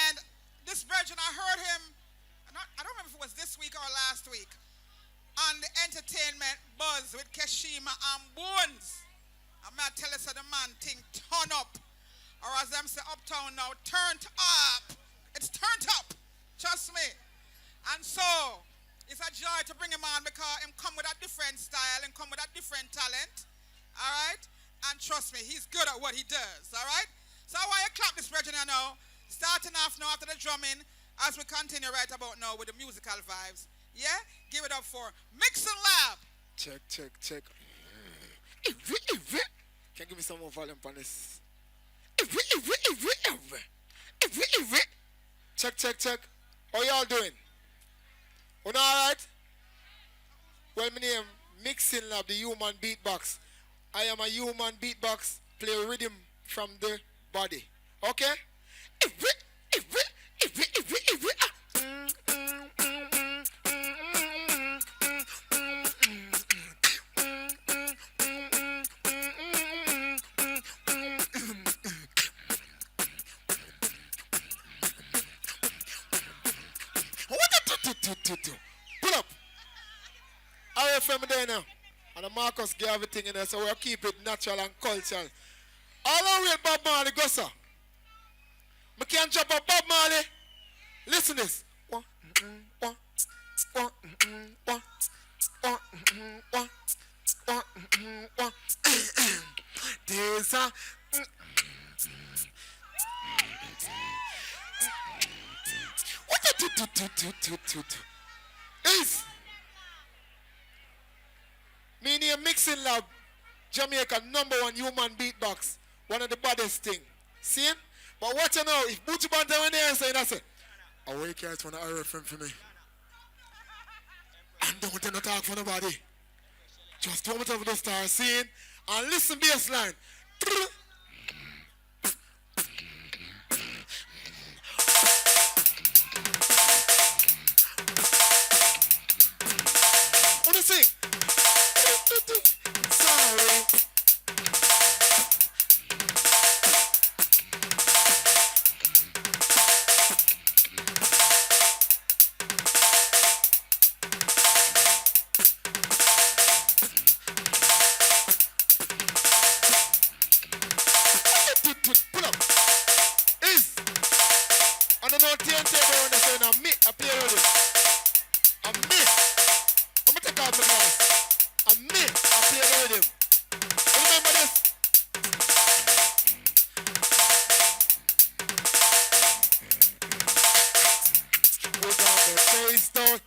And this virgin, I heard him, I don't remember if it was this week or last week, on the entertainment buzz with Keshima and Bones. I'm going to tell you, so the man thing turn up. Or as them say uptown now, turned up. It's turned up. Trust me. And so, it's a joy to bring him on because him come with a different style and come with a different talent. All right? And trust me, he's good at what he does. All right? So I want you to clap this virgin now. Starting off now after the drumming as we continue right about now with the musical vibes. Yeah? Give it up for Mixing Lab. Check. Can you give me some more volume on this? Check. How y'all doing? You know all right? Well, my name Mixing Lab, the human beatbox. I am a human beatbox, play rhythm from the body. Okay? Pull up. IRIEFM there now. And the Marcus Garvey thing in there, so we'll keep it natural and cultural. All the way Bob Marley go, sir. We can't jump up Bob Marley. Listen this. There's a is me name Mixing Lab, Jamaica #1 human beatbox. One of the baddest thing. See? But watch you now. If Butch Bantam in there saying, I say, I wake here to an IRIEFM for me. And don't want to talk for nobody. Just turn it over the star scene and listen bassline. Wanna sing? Sorry. Pull up. Is. I don't know turntable on the saying I'm me. I play with it. I'm me. I'm gonna take off my glass. I'm me. I play with him. Remember this? Put on the face down.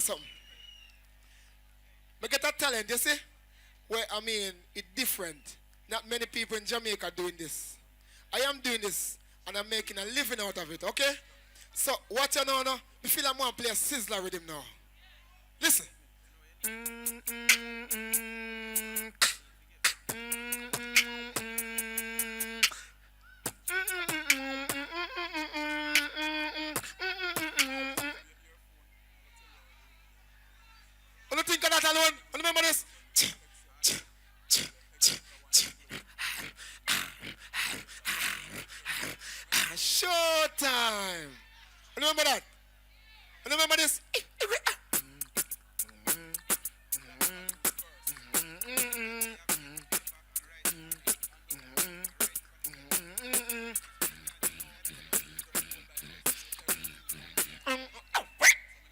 Something. I get a talent, you see? Where I mean, it's different. Not many people in Jamaica are doing this. I am doing this, and I'm making a living out of it, okay? So, watch you now. I feel I'm going to play a sizzler with him now. Listen. Don't think of that alone. Remember this. Showtime. Remember that. Remember this.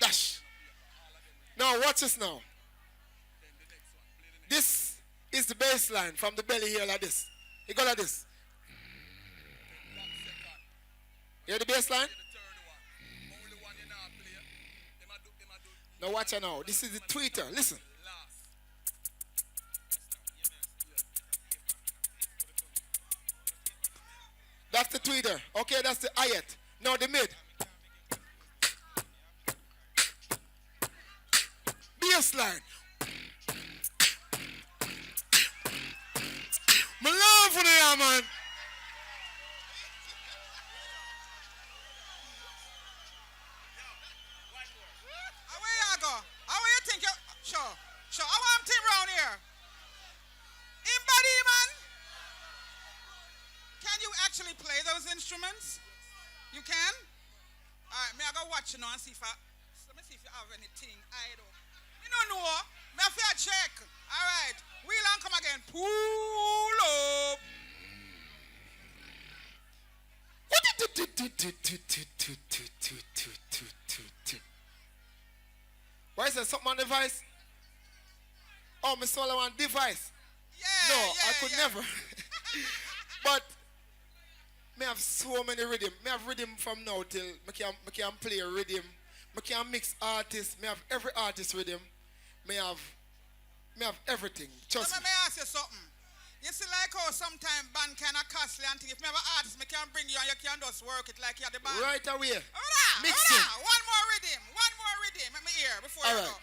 Dash. Now watch this now. This is the bass line from the belly here like this. You go like this. You hear the bass line? Now watch it now. This is the tweeter. Listen. That's the tweeter. Okay, that's the ayat. Now the mid. Bass line. My love for the man. Sure. I want team around here. Anybody, man? Can you actually play those instruments? You can? All right, may I go watch you now and see if let me see if you have anything idle. You don't know. May I feel check. All right. Wheel and come again. Pull up. Why is there something on the device? Oh, Miss Solomon device. No, I could never. But me have so many rhythm. Me have rhythm from now till me can play rhythm. Me can mix artists. Me have every artist rhythm. Me have everything. Trust Let me. me ask you something. You see like how sometimes band kind of costly and thing. If me have an artist, me can bring you and you can just work it like you're the band. Right away. Mix Mix it. One more rhythm. Let me hear before All you right. go.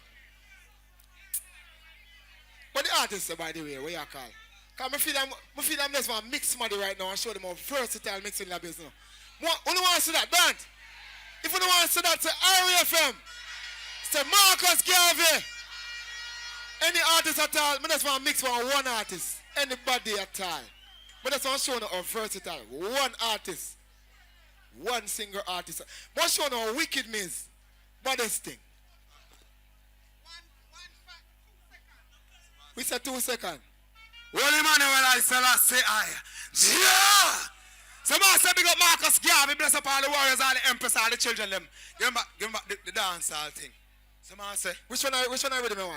What the artists say, by the way, what you call? Because I feel them just want to mix somebody right now and show them how versatile mixing lab is now. Who don't want to see that? Don't. If you don't want to see that, say IRIEFM. Say Marcus Garvey. Any artist at all, I just want to mix one artist. Anybody at all. But that's want to show them how versatile. One artist. One single artist. But show them how wicked means. Baddest thing. We said 2 seconds. Well, Emmanuel, I say I. Yeah! So, Master, big up Marcus Garvey, bless up all the warriors, all the empress, all the children, them. Give them back the dance, all thing. So, Master. Which one I ready, man?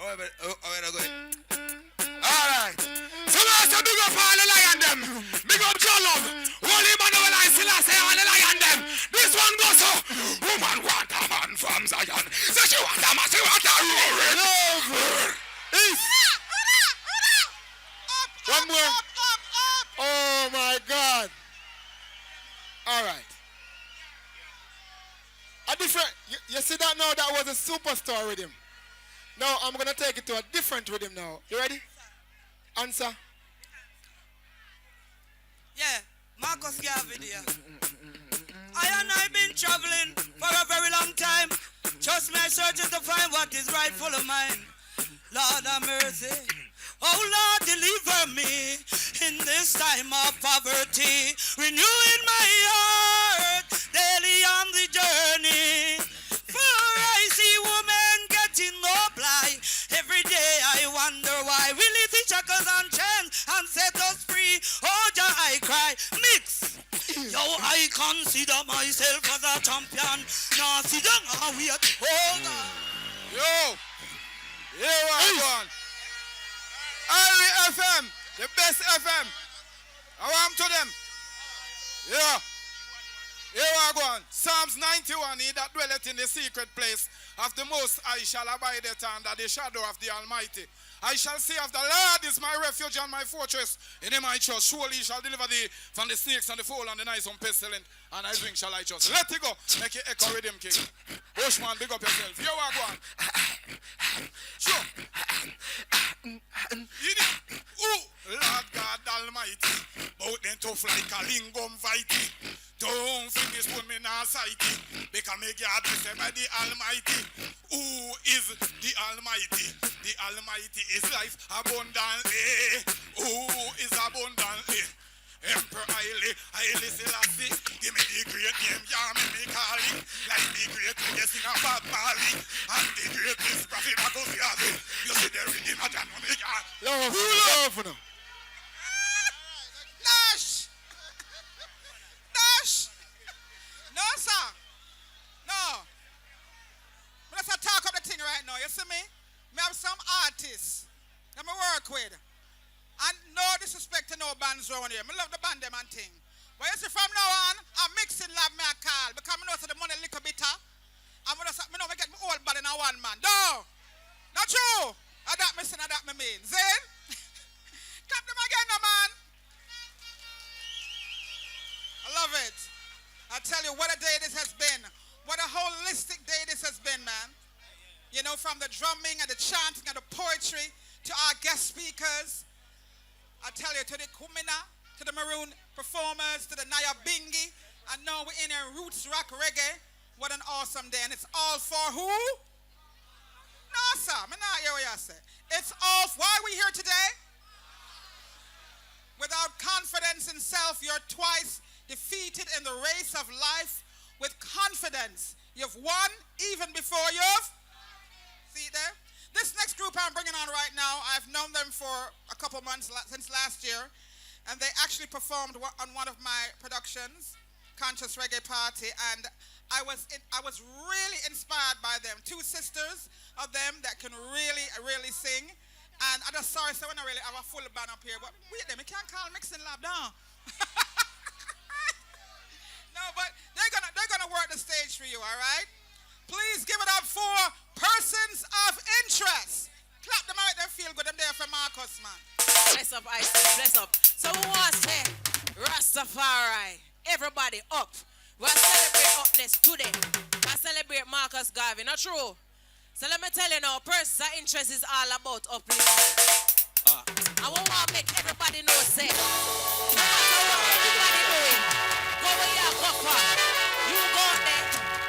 Oh, where I go? All right. So, Master, big up all the lion, them. Big up Jolov. Well, Emmanuel, I say all the lion, them. This one goes so. Woman want a man from Zion. So, she want a man, she want a roaring. Love. East. One more. Oh my God. All right. A different. You see that now? That was a superstar rhythm. Now I'm gonna take it to a different rhythm now. You ready? Answer. Yeah, Marcus Garvey there. I been traveling for a very long time. Trust me, I searching to find what is rightful of mine. Lord have mercy. Oh Lord, deliver me in this time of poverty. Renewing my heart daily on the journey. For I see women getting no blind. Every day I wonder why. Will it be shackles and chains and set us free? Oh Jah, I cry. Mix. Yo, I consider myself as a champion. Now sit down and wait. Oh God. Yo. Here I go on. IRIEFM, the best FM. I want to them. Yeah. Here I go on. Psalms 91, he that dwelleth in the secret place of the Most High shall abide under the shadow of the Almighty. I shall say of the Lord is my refuge and my fortress. In him I trust. Surely he shall deliver thee from the snakes and the fowl and the noisome pestilent. And I drink shall I trust. Let it go. Make it echo rhythm, king. Bushman, big up yourself. Here I go on. Sure. Ooh, Lord God Almighty. Bout them tough like a lingam vitae. Don't finish put me now sight. Because me God is by the Almighty. Who is the Almighty? The Almighty is life abundantly. Who is abundantly? Emperor Haile Selassie. Give me the great name, yeah, me call it. Like the great legacy of Bob Marley. And the greatest prophet of Goshiazi. You see the rhythm of John Omega. Love now. Nash! Nash! No, sir. No. Let's talk up the thing right now. You see me? Me have some artists that I work with. And no disrespect to no bands around here. I love the band them and thing. But you see from now on, I'm mixing lab me a call. Because I know the money little bitter. And I know I get my old body in a one man. No! Not true! That me saying, that me mean. Then? Clap them again, no man. I love it. I tell you what a day this has been. What a holistic day this has been, man. You know, from the drumming and the chanting and the poetry to our guest speakers. I tell you, to the Kumina, to the Maroon performers, to the Naya Bingi. I know we're in a roots rock reggae. What an awesome day. And it's all for who? No, sir. I'm not hear what you say. It's all for, why are we here today? Without confidence in self, you're twice defeated in the race of life. With confidence, you've won even before you've. See there? This next group I'm bringing on right now, I've known them for a couple months since last year. And they actually performed on one of my productions, Conscious Reggae Party, and I was really inspired by them. Two sisters of them that can really, really sing. And I'm just sorry, so I don't really have a full band up here, but wait them, you can't call mixing lab down. No, but they're gonna work the stage for you, all right? Please give it up for persons of interest. Clap them out, them feel good. Them there for Marcus, man. Bless up, Isis, bless up. So we want to say, Rastafari, everybody up. We want to celebrate upness today. We want to celebrate Marcus Garvey, not true? So let me tell you now, persons of interest is all about upliftment. I want to make everybody know, say, no matter what everybody doing, go where you go for. You go there,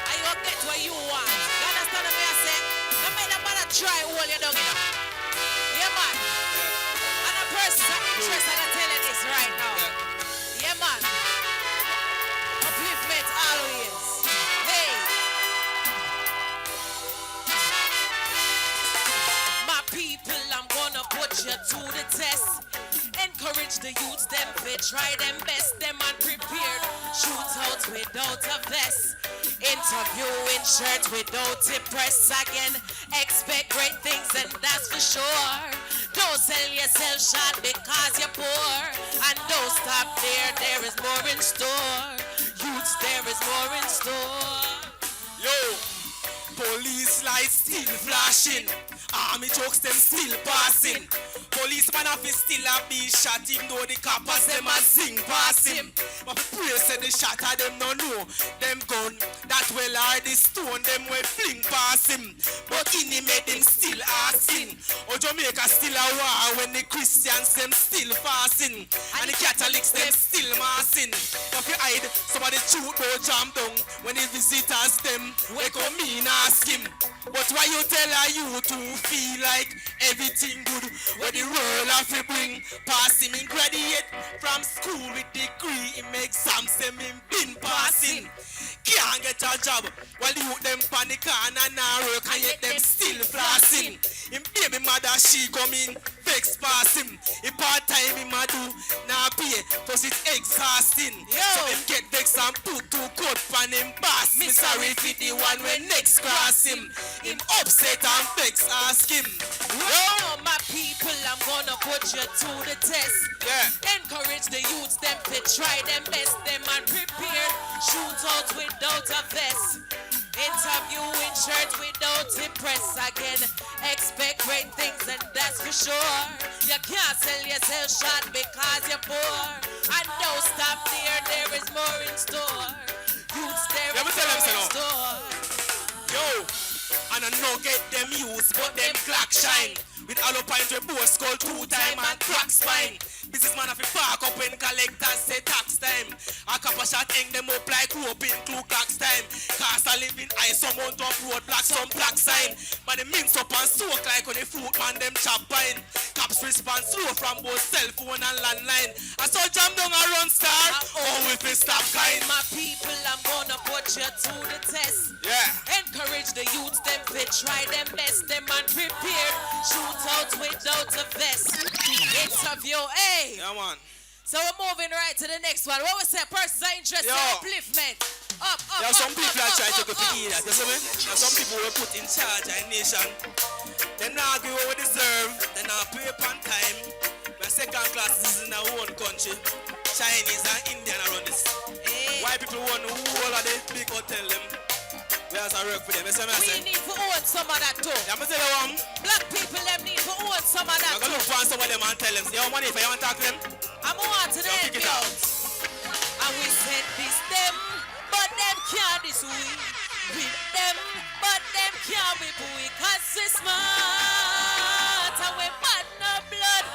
and you get what you want. You understand what I say? No matter what I try, hold you down, you know. Yeah, man. And a person of interest, I can tell you this right now. Yeah, man. Upliftment always. Hey. My people, I'm gonna put you to the test. Encourage the youths, them fit, try them best. Them unprepared, shootouts without a vest. Interviewing shirts without a press again. Expect great things and that's for sure. Don't sell yourself short because you're poor. And don't stop there, there is more in store. Youths, there is more in store. Yo, police lights still flashing. Army jokes them still passing. Policeman have still a be shot him though the coppers them a zing past him. But pray say the shot of them no know them gun that well are the stone them will fling past him. But in him made him still asking. Oh Jamaica still a war when the Christians them still fasting. And the Catholics them still massing. If you hide some of the truth go jump down when the visitors them wake come in ask him. But why you tell her you to feel like everything good when the world have to bring pass him in graduate from school with degree he make exams them him been passing. Can't get a job while you them panic and work and yet them still flossing. Him baby mother she come in vex pass him. He part time him a do now pay cause it's exhausting. So him get vex and put two coat pan him pass. Me sorry for the one when next cross him. Him upset and vex ask him. Well, my people, I'm gonna put you to the test. Yeah. Encourage the youths, them to try them best. Them unprepared, shootouts without a vest. Interviewing shirts without a press again. Expect great things and that's for sure. You can't sell yourself short because you're poor. And don't stop there, there is more in store. Youths, there is more in store. Yo, and I no get them use, but them clock shine. With hollow pint we both skull 2 time and crack spine. Businessman have to park up when collectors say tax time. A couple shot hang them up like rope in Ku Klux time. Cast a living eye, some mount up road black, some black sign. But the mince up and soak like on the fruit man them chop pine. Cops respond slow from both cell phone and landline. I saw jam down a run star, oh if it stop kind. My people, I'm gonna put you to the test. Yeah. Encourage the youths, them fit, try them best. Them unprepared, shootouts without a vest. Interview, hey. Yeah, man. So we're moving right to the next one. What we say? Persons are interested in upliftment. Up, yeah, some people are trying to go for that, you see me? And some people were put in charge of a nation. They not give what we deserve. They not pay upon time. We're second class citizens in our own country. Chinese and Indian around this. Hey. Why people want the whole of the big hotel them? We have to work for them. We need to own some of that too. Yeah, I'm tell you one. Black people them need to own some of that too. I'm going to look for some of them and tell them. You want money if you want to talk to them? I'm on to them. Pick it out. And we said this them, but them can't this we. With them, but them can't we we. Cause it's smart and we bad no blood.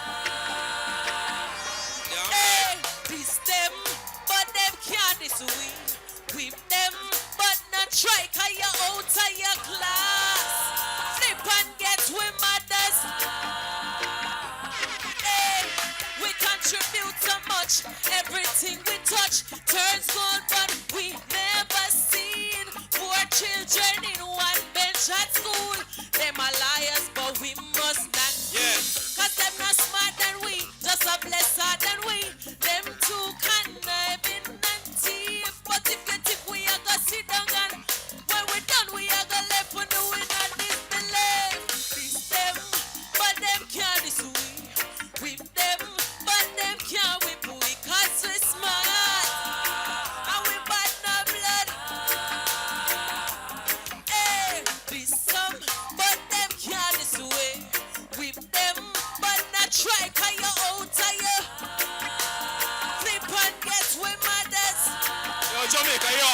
Yeah. Hey, this them, but them can't this we. With them, but not try cause you're out of your class. Flip and get with mothers. Hey, we contribute so much. Everything we touch turns gold, but we never seen poor children in one bench at school. Them are liars, but we must not. Yeah. Cause them not smart than we, just a blesser than we. not try, cause you're out of you. Flip and get with mothers. Yo, Jamaica, yo.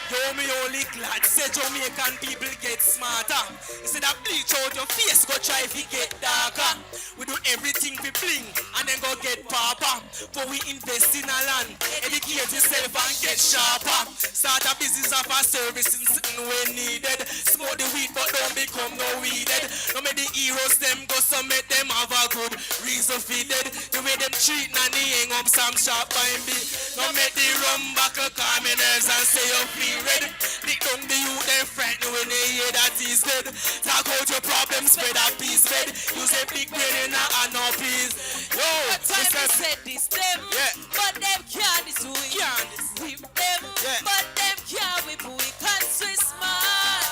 Yo, me only glad say Jamaican people get smarter. Instead of bleach out your face, go try if you get darker. We do everything we bling and then go get papa. For we invest in a land, educate yourself and get sharper. Start a business of a service when needed. Smoke the weed but don't become no weeded. No make the heroes them go so make them have a good reason feeded. The way them treat and they hang up some sharp and be. No make the rum buckle calm and nerves and say you feel red. They don't the youth them frightened when they hear that he's dead. Talk out your problems, spread a peace bed. Use a big brain in a no peace. Yo, what time they said this them, but them can't this we. Can't this. Whip them, but them can't whip we. Cause we smart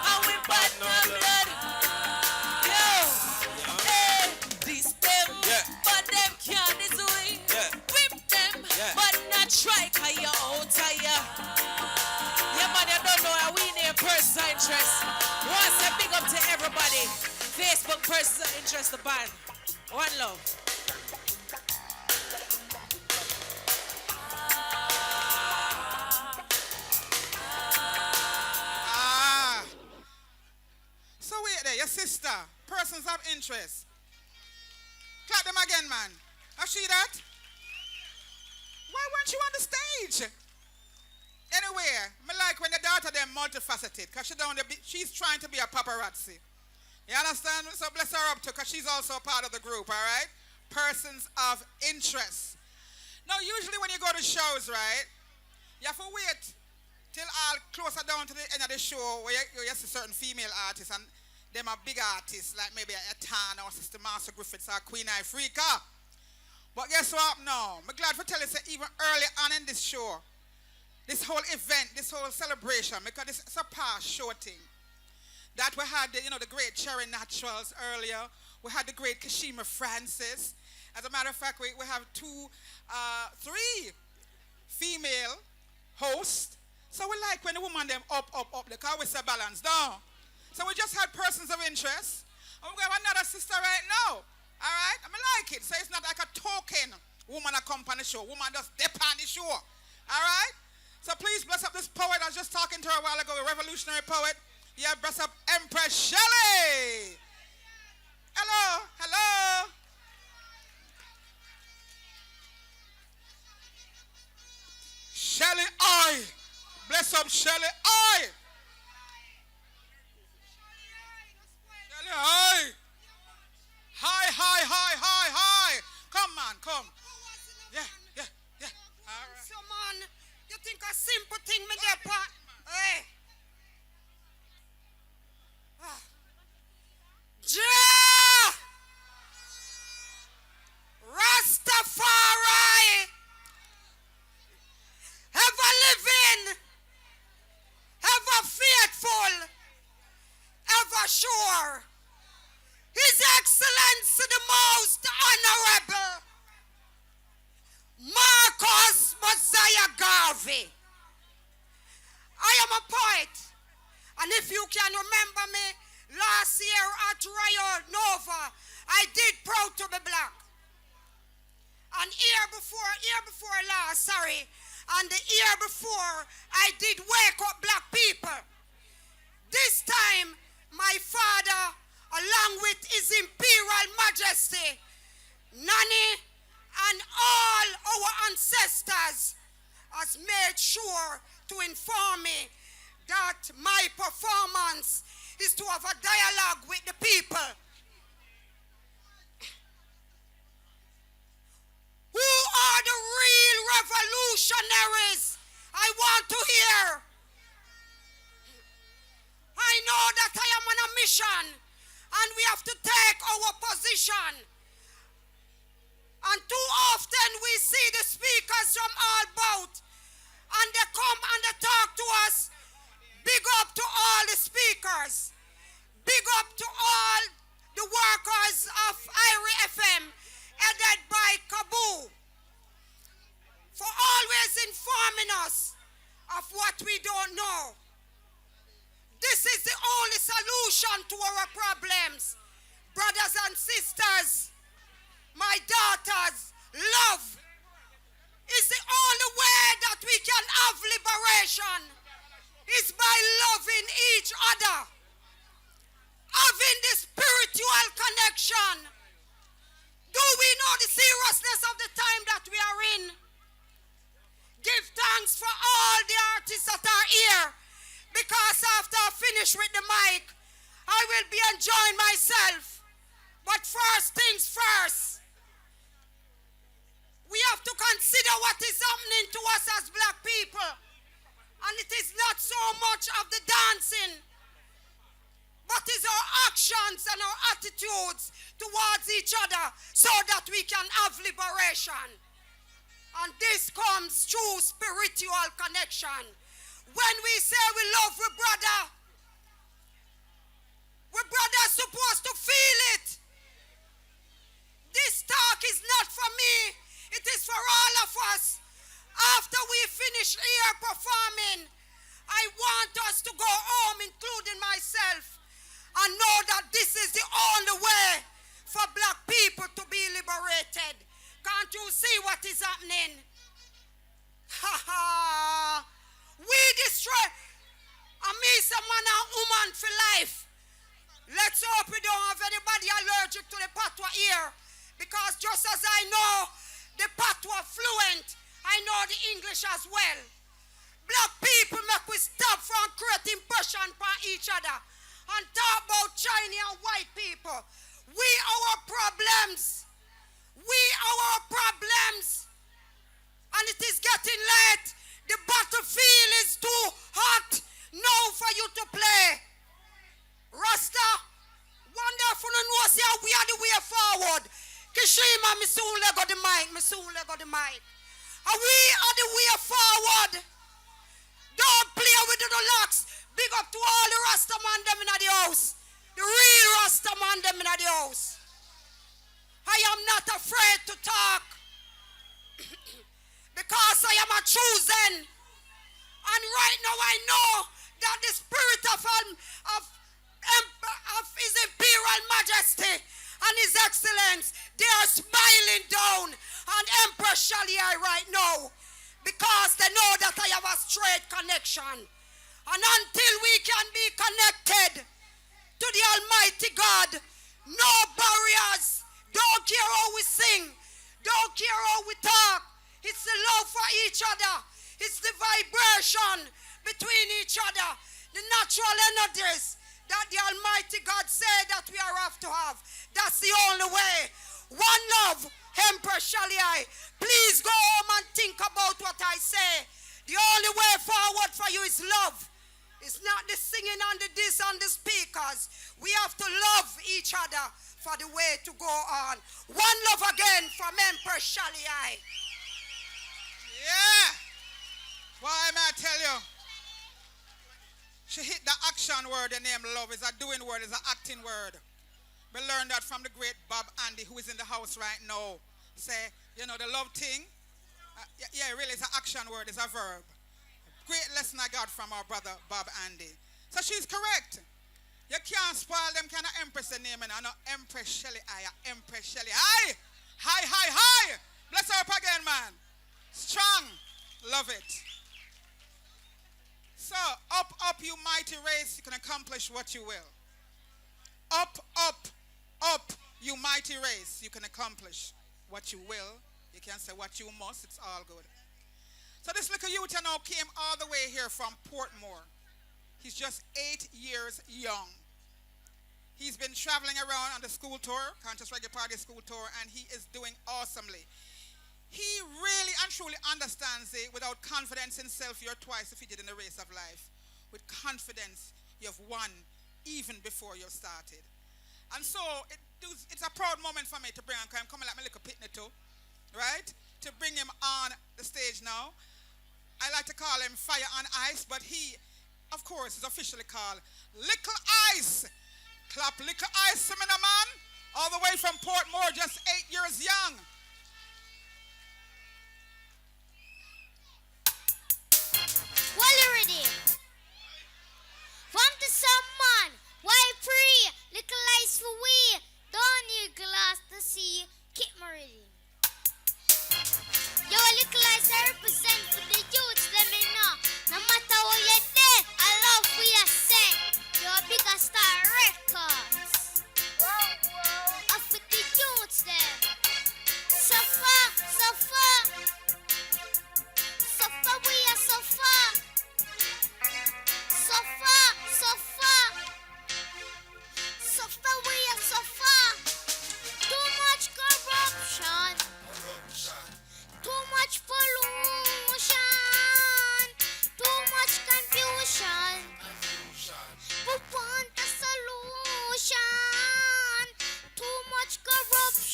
and we bad no blood. Yo, hey, this them, but them can't this we. Whip them, but not try cause you're out of ya. Yeah man, you don't know how we need personal interest. Once a big up to everybody. Facebook personal interest the band. One love. So wait there, your sister, persons of interest. Clap them again, man. I see that? Why weren't you on the stage? Anyway, me like when the daughter them multifaceted, because she's trying to be a paparazzi. You understand? So bless her up too, because she's also a part of the group, all right? Persons of interest. Now, usually when you go to shows, right, you have to wait till all closer down to the end of the show where you see certain female artists and them are big artists, like maybe a Tan or Sister Master Griffiths or Queen Ifrika. But guess what? No. I'm glad for telling you, even early on in this show, this whole event, this whole celebration, because it's a past show thing. That we had, the great Cherry Naturals earlier. We had the great Kashima Francis. As a matter of fact, we have three female hosts. So we like when the woman them up, because we say balance down. So we just had persons of interest. And we have another sister right now. All right? I like it. So it's not like a token woman accompany the show. Woman just dip on the show. All right? So please bless up this poet. I was just talking to her a while ago, a revolutionary poet. Yeah, bless up Empress Shelley. Hello, hello. Shelley, I. Bless up Shelley, I. Shelley, I. Hi, hi, hi, hi, hi. Come on, come. Yeah. All right. So man, you think a simple thing me there, part? Hey. Jah! Rastafari! Ever living, ever faithful, ever sure. His Excellency the Most Honorable Marcus Messiah Garvey. I am a poet, and if you can remember me, last year at Royal Nova, I did Proud to be Black. And year before last, and the year before, I did Wake Up Black People. This time, my father, along with His Imperial Majesty, Nani, and all our ancestors, has made sure to inform me that my performance is to have a dialogue with the people. Who are the real revolutionaries? I want to hear. I know that I am on a mission, and we have to take our position. And too often we see the speakers from all bout, and they come and they talk to us. Big up to all the speakers. Big up to all the workers of IRIEFM, headed by Kabu, for always informing us of what we don't know. This is the only solution to our problems. Brothers and sisters, But first things first, we have to consider what is happening to us as black people. And it is not so much of the dancing, but it's our actions and our attitudes towards each other so that we can have liberation. And this comes through spiritual connection. When we say we love we're brothers supposed to feel it. This talk is not for me, it is for all of us. After we finish here performing, I want us to go home, including myself, and know that this is the only way for black people to be liberated. Can't you see what is happening? Ha ha! We destroy a some man and woman for life. Let's hope we don't have anybody allergic to the patois here, because just as I know the patois fluent, I know the English as well. Black people make we stop from creating impression upon each other and talk about Chinese and white people. We our problems. We our problems. And it is getting late. The battlefield is too hot now for you to play. Rasta, wonderful and know say we are the way forward. Kishima, me soon let go the mic. Me soon let go the mic. And we are the way forward. Don't play with the locks. Big up to all the Rasta man them in the house. The real Rasta man them in the house. I am not afraid to talk because I am a chosen. And right now I know that the spirit of His Imperial Majesty and His Excellence, they are smiling down on Empress Shalia right now because they know that I have a straight connection. And until we can be connected to the Almighty God, no barriers. Don't care how we sing. Don't care how we talk. It's the love for each other. It's the vibration between each other. The natural energies that the Almighty God said that we are have to have. That's the only way. One love, Empress Shalia. Please go home and think about what I say. The only way forward for you is love. It's not the singing and the this and the speakers. We have to love each other for the way to go on. One love again from Empress Shalia. Yeah. Why may I tell you? She hit the action word. The name love is a doing word, is an acting word. We learned that from the great Bob Andy, who is in the house right now. Say, you know, the love thing. Yeah, really, it's an action word. It's a verb. Great lesson I got from our brother Bob Andy. So she's correct. You can't spoil them kind of Empress name, and I know Empress Shelley. Empress Shelley. Hi! Hi, hi, hi! Bless her up again, man. Strong. Love it. So, up, up, you mighty race. You can accomplish what you will. Up, up, up, you mighty race. You can accomplish what you will. You can't say what you must. It's all good. So this little youth now came all the way here from Portmore. He's just 8 years young. He's been traveling around on the school tour, Conscious Reggae Party school tour, and he is doing awesomely. He really and truly understands it. Without confidence in self, you're twice defeated in the race of life. With confidence, you've won even before you started. And so it's a proud moment for me to bring him. I'm coming like my little pitney too, right? To bring him on the stage now. I like to call him Fire on Ice, but he, of course, is officially called Little Ice. Clap Little Ice, man, all the way from Portmore, just 8 years young. Well, already. From the sun man, why free? Little ice for we. Don't you glass to see. Keep me ready. Yo, little ice I represent for the youths, let me know. No matter what you do, I love what you say. You're a bigger star records.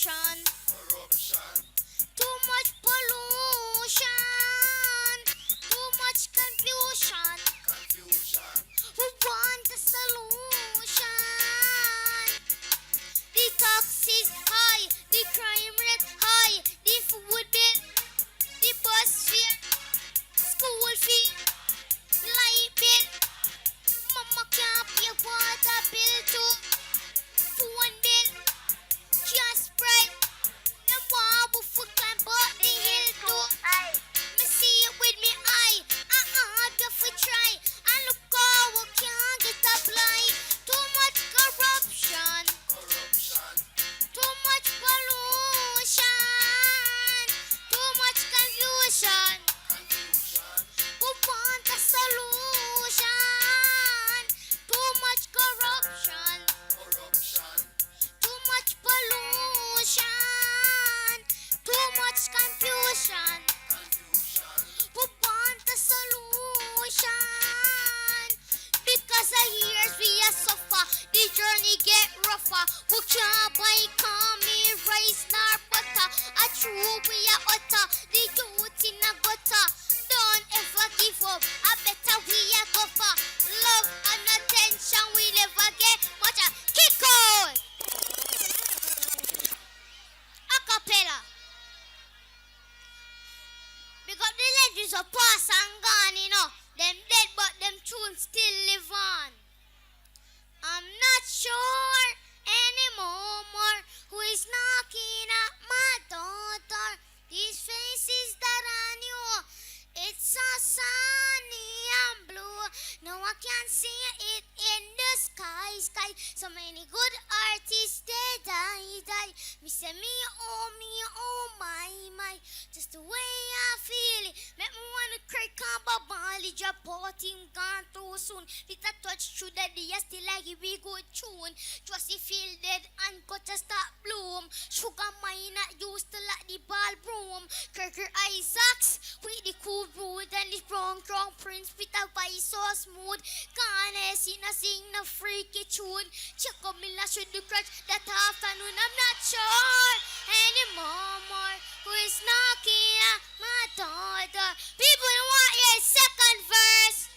corruption. Too much pollution. Too much confusion. We want a solution. The tax is high, the crime rate high, the food bill, the bus fare, school fee, light bill. Mama can't pay water bill too. Phone bill, gas price. The war for climb up the hill too. Me see it with me eye. If we try and look how we can't get applied. Too much corruption. Too much pollution. Too much confusion. We want a solution. Too much corruption. Too much pollution. Too much confusion. We want a solution. Because of years we are suffer, the journey get rougher. We can't buy me rice nor butter. A true we are utter, the youth in a gutter. Don't ever give up, I better we are go for. Love and attention we never get much. Kick on! Acapella. Because the legends are past and gone, you know. Them dead but them tunes still live on. I'm not sure anymore who is knocking at my door. These faces that I knew, it's so sunny and blue. Now I can see it in the sky. So many good artists, they die. Me say me, oh my. Just the way I feel it, make me wanna cry. Can't Bali drop out him gone too soon. With a touch through the day, still like it be good tune. Just he feel dead and got to start bloom. Sugar mine not used to like the ball broom. Kirker Isaacs with the cool road and the strong prince with a voice so smooth. Can't see no freaky tune. Check out me last with the crutch that afternoon. I'm not sure anymore who is knocking at my door. People want your second verse.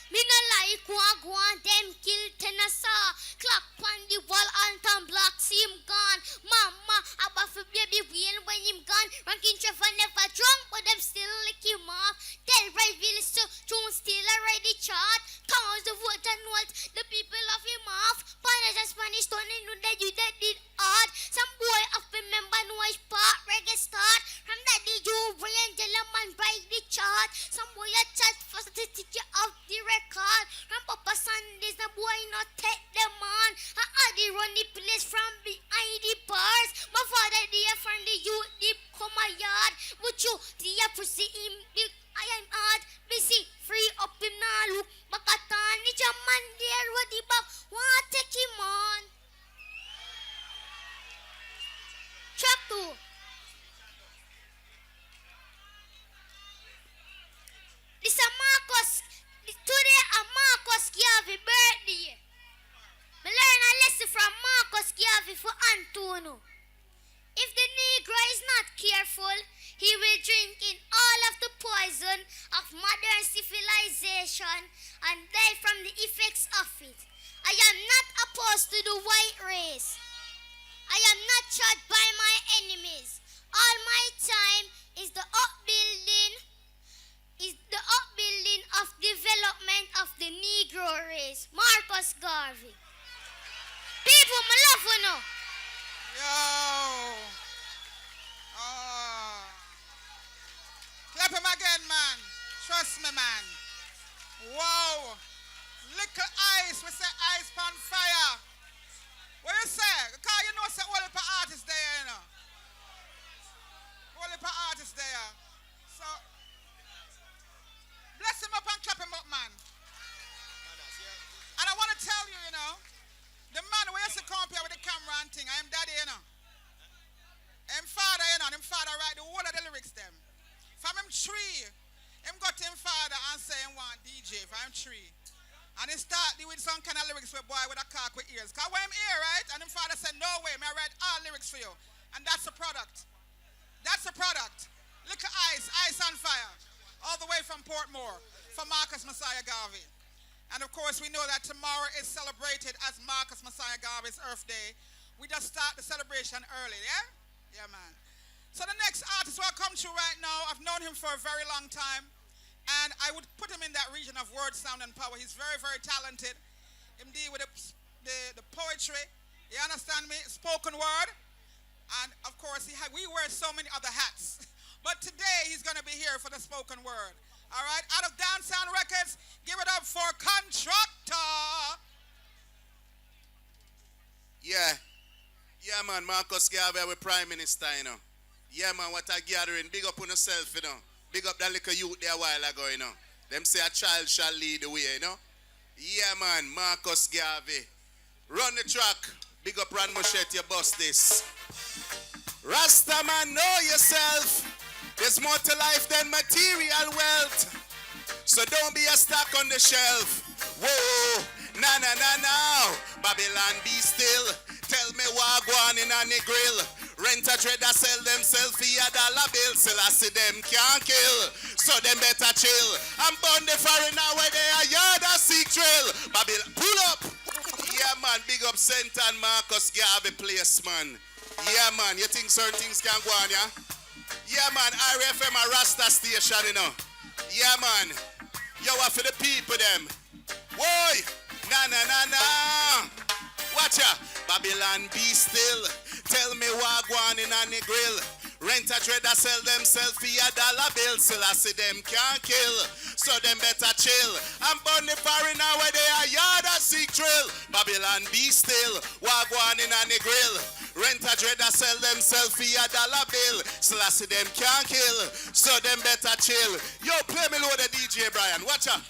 Me no like one them kill Tennessee. Clock on the wall and Tom Black see him gone. Mama, about for baby wheel when him gone. Ranking Trevor never drunk, but them still lick him off. Tell right Willis to June still already chart. Cause the vote and what the people of him off. Spanish and Spanish don't know that you that did odd. Some boy of remember no which part reggae start. From that the you and Gentleman break the chart. Some boy a chat for the teacher of the record. From Papa Sundays the boy not take them on. I the run the place from behind the bars. My father dear from the youth deep come my yard. But you dear pussy him big I am hard busy free up him now look. Makatan ni Jaman there what the back want take him on. Track 2. This a Marcus. Today a Marcus Garvey birthday. Me learn a lesson from Marcus Garvey for Antonio. If the Negro is not careful, he will drink in all of the poison of modern civilization and die from the effects of it. I am not opposed to the white race. I am not judged by my enemies. All my time is the upbuilding of development of the Negro race. Marcus Garvey. People, my love you know. Yo. Clap him again, man. Trust me, man. Wow. Little ice. We say ice on fire. What you say? Because you know say all the artists there, you know. All the artists there. So, bless him up and clap him up, man. And I want to tell you, you know, the man who used to compare with the camera and thing, I am daddy, you know. Him father, you know, him father write the whole of the lyrics them. From him tree, him got him father and say him want DJ for him tree. And he start with some kind of lyrics with boy with a cock with ears. Cause Messiah Garvey. And of course, we know that tomorrow is celebrated as Marcus Messiah Garvey's Earth Day. We just start the celebration early, yeah? Yeah, man. So the next artist who I come to right now, I've known him for a very long time. And I would put him in that region of word, sound, and power. He's very, very talented. Him deal with the poetry, you understand me? Spoken word. And of course, we wear so many other hats. But today, he's going to be here for the spoken word. All right? Out of Downtown Records, give it up for Contractor. Yeah. Yeah, man. Marcus Garvey, our Prime Minister, you know. Yeah, man, what a gathering. Big up on yourself, you know. Big up that little youth there a while ago, you know. Them say a child shall lead the way, you know. Yeah, man, Marcus Garvey. Run the track. Big up Ran Moshette, you bust this. Rasta man, know yourself. There's more to life than material wealth. So don't be a stock on the shelf. Whoa, na na na na. Babylon be still. Tell me what go on in a grill. Rent a trader sell themselves for $1 bill. Still I see them can't kill. So them better chill. I'm born the foreigner where they are yard a seek trail. Babylon, pull up. Yeah man, big up St. and Marcus Garvey place man. Yeah man, you think certain things can go on, yeah? Yeah man, IRIEFM a Rasta station, you know. Yeah man, yo what for the people them. Whoa, na na na na. Watch ya, Babylon be still. Tell me what go on in a grill. Rent a trader sell themselves for $1 bill. Still I see them can't kill. So them better chill. I'm born the foreigner where they are yard a seek drill. Babylon be still. What go on in a grill. Rent a trader sell themselves for $1 bill. Still I see them can't kill. So them better chill. Yo, play me load the DJ Brian. Watch out.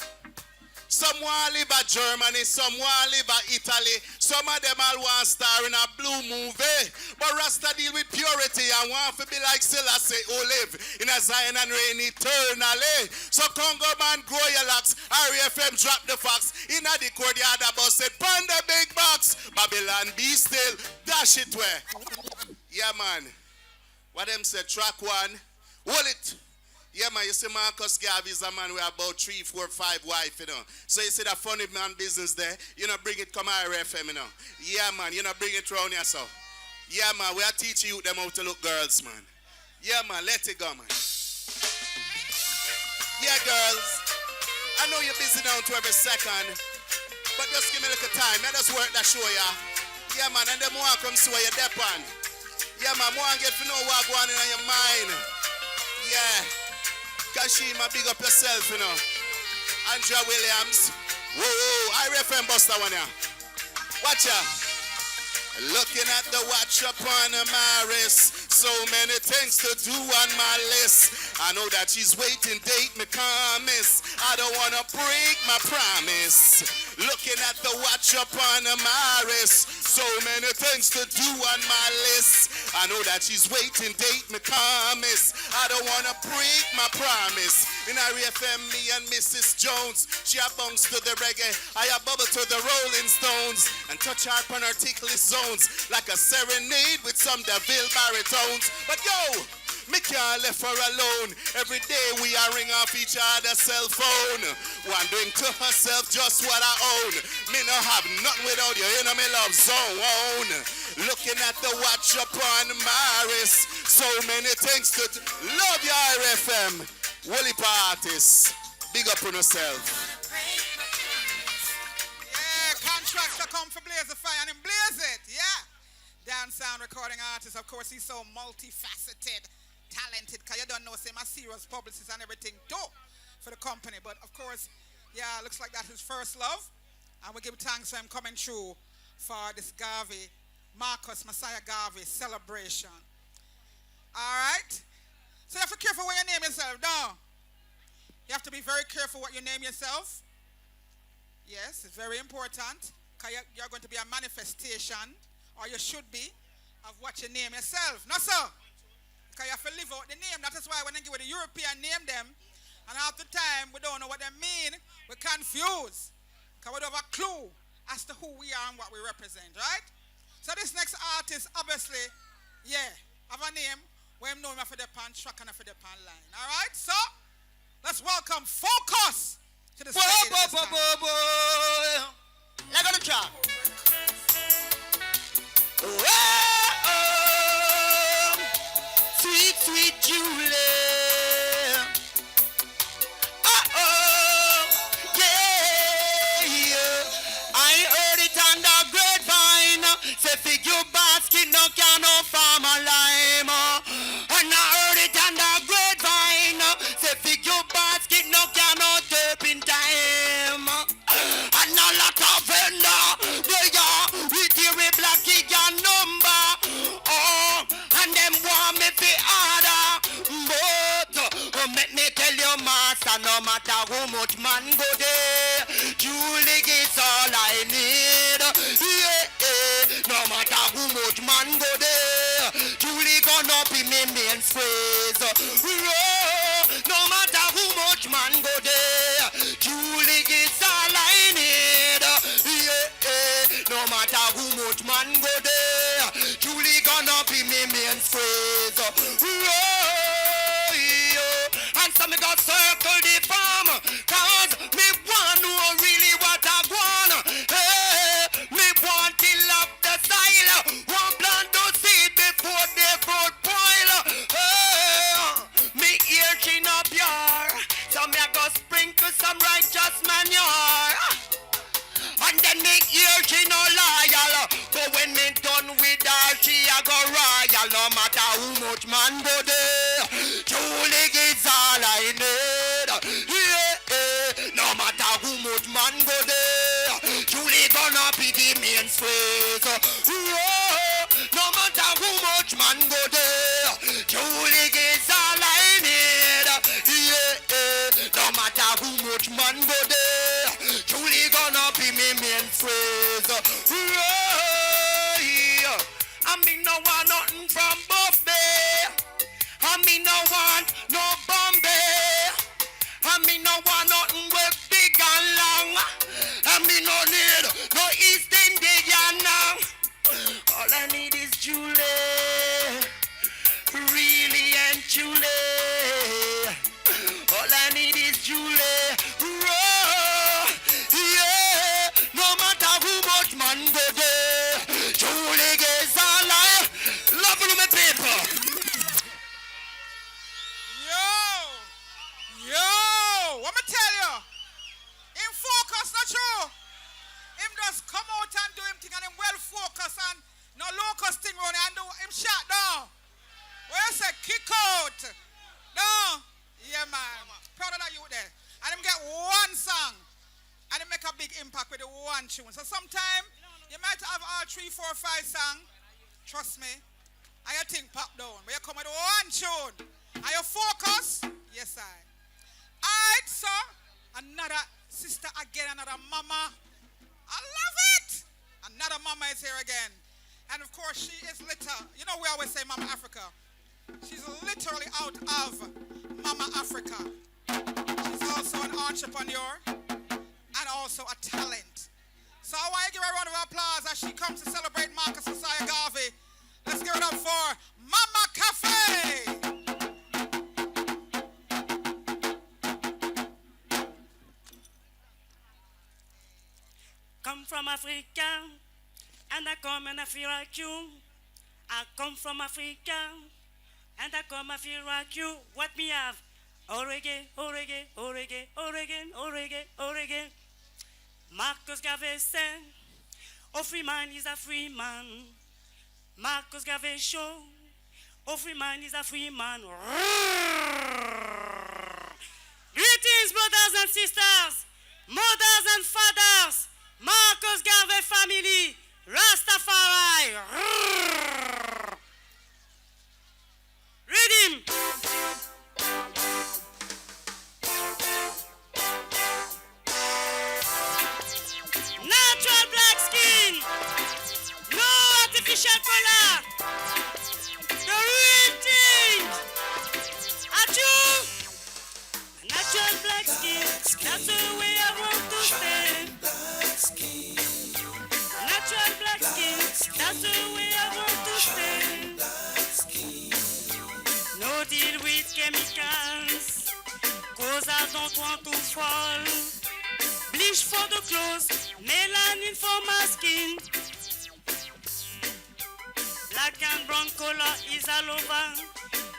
Some want live at Germany, some want live at Italy. Some of them all want star in a blue movie. But Rasta deal with purity and want to be like Selassie who live in a Zion and reign eternally. So Congo man, grow your locks. IRIEFM drop the fox. In a the court, the other boss said, pan the big box. Babylon be still. Dash it where. Yeah, man. What them said, track one. Hold it. Yeah, man, you see Marcus Garvey is a man with about 3, 4, 5 wives, you know. So you see that funny man business there, you know, bring it come IRIEFM, you know. Yeah, man, you know, bring it around here, so. Yeah, man, we are teaching you them how to look girls, man. Yeah, man, let it go, man. Yeah, girls, I know you're busy down to every second, but just give me a little time. Let us work that show, ya. Yeah, man, and them want come see what you're dep on. Yeah, man, want get to know what going on in your mind. Yeah. Kashima, big up yourself, you know. Andrea Williams. Whoa, IRIEFM Buster one here. Watch out. Looking at the watch upon my wrist. So many things to do on my list. I know that she's waiting, date me promise. I don't want to break my promise. Looking at the watch upon my wrist. So many things to do on my list. I know that she's waiting, date me promise. I don't want to break my promise. In IRIEFM, me and Mrs. Jones. She a bounce to the reggae. I a bubble to the Rolling Stones. And touch her on her ticklish zones. Like a serenade with some Deville baritones. But yo, me can't left her alone. Every day we are ring off each other's cell phone. One doing to herself just what I own. Me no have nothing without you, you know me love zone. Looking at the watch upon my wrist. So many things to love your IRIEFM. Woolly artists. Big up on yourself. Yeah, Contractor come for blaze the fire and him blaze it, yeah. Down sound recording artist, of course, he's so multifaceted, talented, because you don't know, say, my serious publicist and everything, too, for the company. But, of course, yeah, looks like that's his first love. And we give thanks for him coming through for this Garvey, Marcus Messiah Garvey celebration. All right? So you have to be careful what you name yourself, no? You have to be very careful what you name yourself. Yes, it's very important, because you're going to be a manifestation, or you should be, of what you name yourself. No, sir. Because you have to live out the name. That is why when they give the European name them, and half the time we don't know what they mean, we're confused. Because we don't have a clue as to who we are and what we represent, right? So this next artist, obviously, yeah, have a name where him know him for the pan track and for the pan line. All right? So, let's welcome Focus To the Whoa, stage whoa, this whoa, time. whoa, whoa. Like on the track. Whoa, sweet, sweet Julie. Oh, yeah. I heard it on the grapevine. Say figure basket no can no farm a lime. And I heard it on the grapevine. Say figure basket no can no turpentine. And a lot of vendor they are with the black and number. Oh, and them want me fi order. But make me tell you, master, no matter how much man go there, Julie is all I need. Yeah, no matter how much man go there, Julie gonna be me main phrase. No matter how much man go there, Julie is all I need. Yeah, no matter how much man go there, Julie gonna be me main phrase. And so me go circle the farm, cause me want know really what I want. Hey, me want till up the style, want plant to seed before the fruit boil. Hey, me ear chin up yard, so me a go sprinkle some righteous manure. And then me ear she no loyal, but when me done with her, she a go royal. No matter how much man go there, Julie is all I need. Yeah, no matter how much man go there, Julie gonna be the main phrase. Yeah, no matter how much man go there, Julie is all I need. Yeah, no matter how much man go there, Julie gonna be me main phrase. Yeah, I mean no want nothing from Buffet. I mean no want no Bombay. I mean no want nothing with big and long. I mean no need no East Indian now. All I need is Julie, really and Julie. All I need is Julie. Yeah, no matter how much man go there, Julie is all I love you, my people. Yo, what me tell you? Him focus, not true. Him just come out and do him thing and him well focused and no locust thing on and do him shut down. What you say, kick out? No? Yeah, man. Proud of that you there. And him get one song and him make a big impact with the one tune. So sometime you might have all 3, 4, 5 songs. Trust me. And you think pop down. But you come with one tune. And you focus? Yes, I. Alright, so another sister again, another mama. I love it. Another mama is here again. And of course, she is little. You know, we always say Mama Africa. She's literally out of Mama Africa. She's also an entrepreneur and also a talent. So I want to give her a round of applause as she comes to celebrate Marcus Messiah Garvey. Let's give it up for Mama Cafe. Come from Africa, and I come and I feel like you. I come from Africa, and I come and feel like you. What me have? Oregon, Oregon, Oregon, Oregon, Oregon, Oregon. Marcus Garvey said, "Oh, free man is a free man." Marcus Garvey show, "Oh, free man is a free man." Greetings, brothers and sisters, mothers and fathers, Marcus Garvey family, Rastafari. Read him. Natural black skin, no artificial color, the real thing. At you, natural black skin, that's the way I want to stay. Natural black skin, that's the way I want to stay. No deal with chemicals, cause I don't want to fall. bleach for the clothes, melanin for my skin. Black and brown color is all over.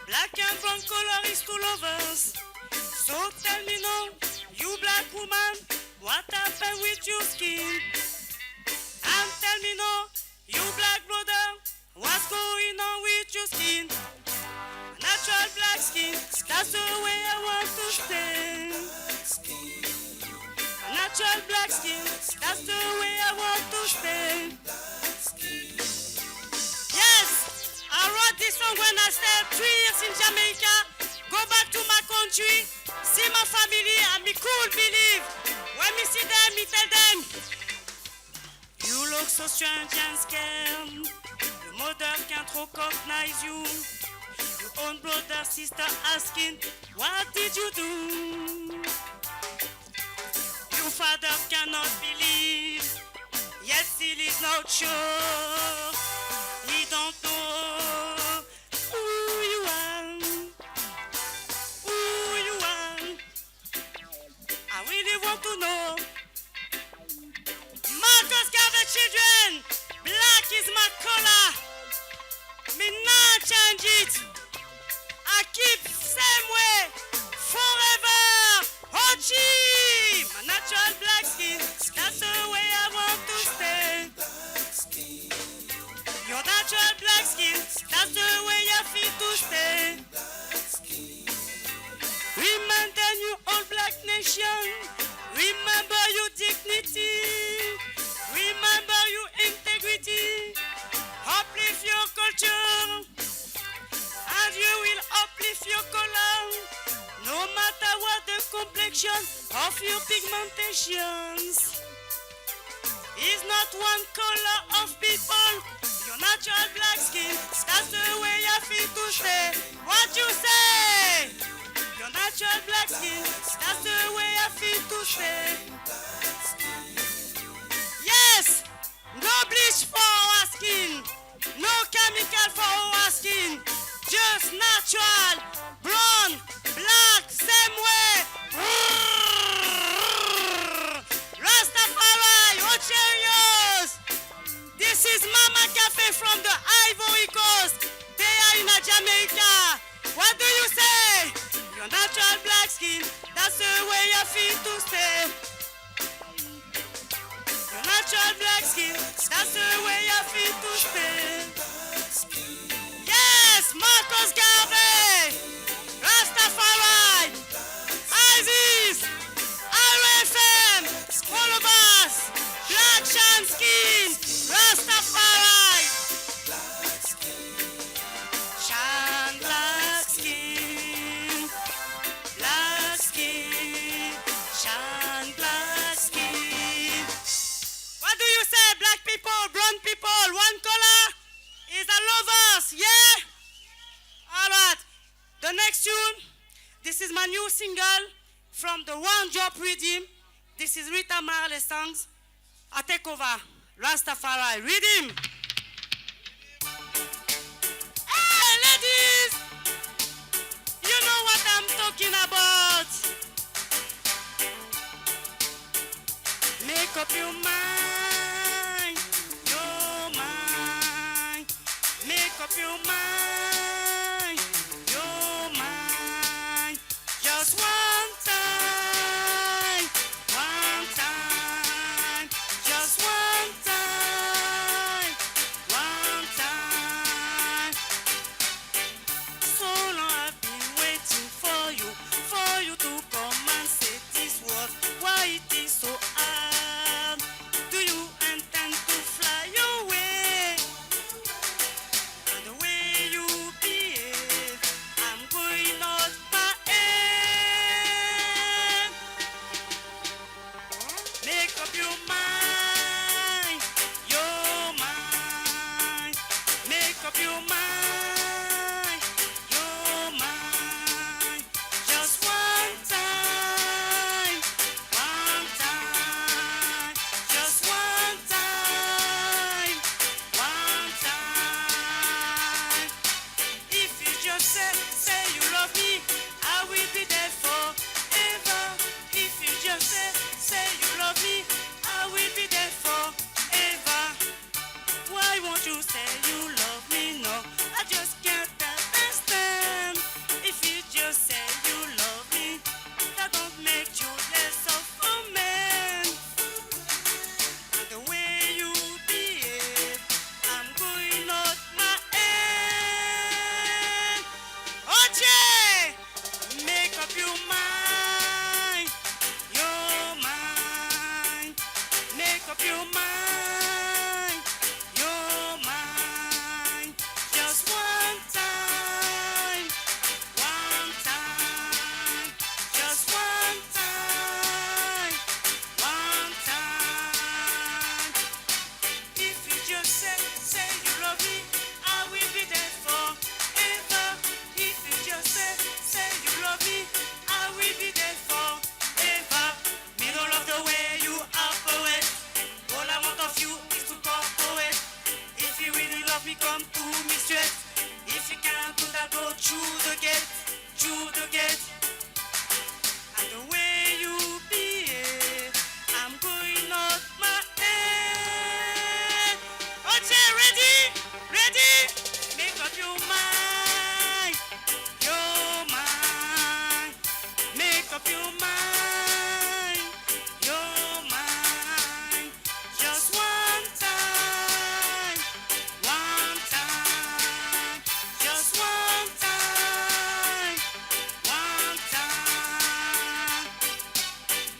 Black and brown color is two lovers. So tell me now, you black woman, what happened with your skin? And tell me now, you black brother, what's going on with your skin? Natural black skin, that's the way I want to stay. Natural black skin, that's the way I want to stay. Yes, I wrote this song when I stayed 3 years in Jamaica. Go back to my country, see my family, and me cool believe. When me see them, me tell them, you look so strange and scared. Your mother can't recognize you. Your own brother, sister asking, what did you do? Your father cannot believe, yet still is not sure. He don't know who you are, who you are. I really want to know. Marcus Garvey children, black is my color. Me not change it. I keep same way forever. Ochi, my natural black skin, that's the way I want to stay. Your natural black skin, that's the way I feel to stay. Remember you old black nation. Remember your dignity. Remember your integrity. Uplift your culture, and you will uplift your color. No matter what the complexion of your pigmentations. Is not one color of people. Your natural black skin, that's the way I feel to stay. What you say? Your natural black skin, that's the way I feel to stay. Yes, no bleach for our skin, no chemical for our skin, just natural, blonde, black, same way. Rastafari, Ocherios. This is Mama Cafe from the Ivory Coast. They are in Jamaica. What do you say? Your natural black skin, that's the way I feel to stay. Your natural black skin, that's the way I feel to stay. Yes, Marcus Garvey, Rastafari, Isis, IRIEFM, all of us, black shan skin, Rastafari. Shan black skin, shan black skin. What do you say, black people, brown people, one color is the lovers, yeah? All right, the next tune, this is my new single from the One Drop Rhythm. This is Rita Marley's songs. I take over, Rastafari, Rhythm. Hey, ladies, you know what I'm talking about. Make up your mind, make up your mind, just one time, just one time. So long I've been waiting for you to come and say this word. Why it is so hard? Do you intend to fly away? And the way you behave, I'm going out my head. Make up your mind, make up your mind, just one time, just one time. If you just say you love me, I will be there forever. If you just say you love me, baby, come to me straight. If you can't do that, go through the gate, through the gate. And the way you behave, I'm going out my head. Okay, ready? Ready? Make up your mind. Your mind. Make up your mind. Your mind. Just one time. One time. Just one time. One time.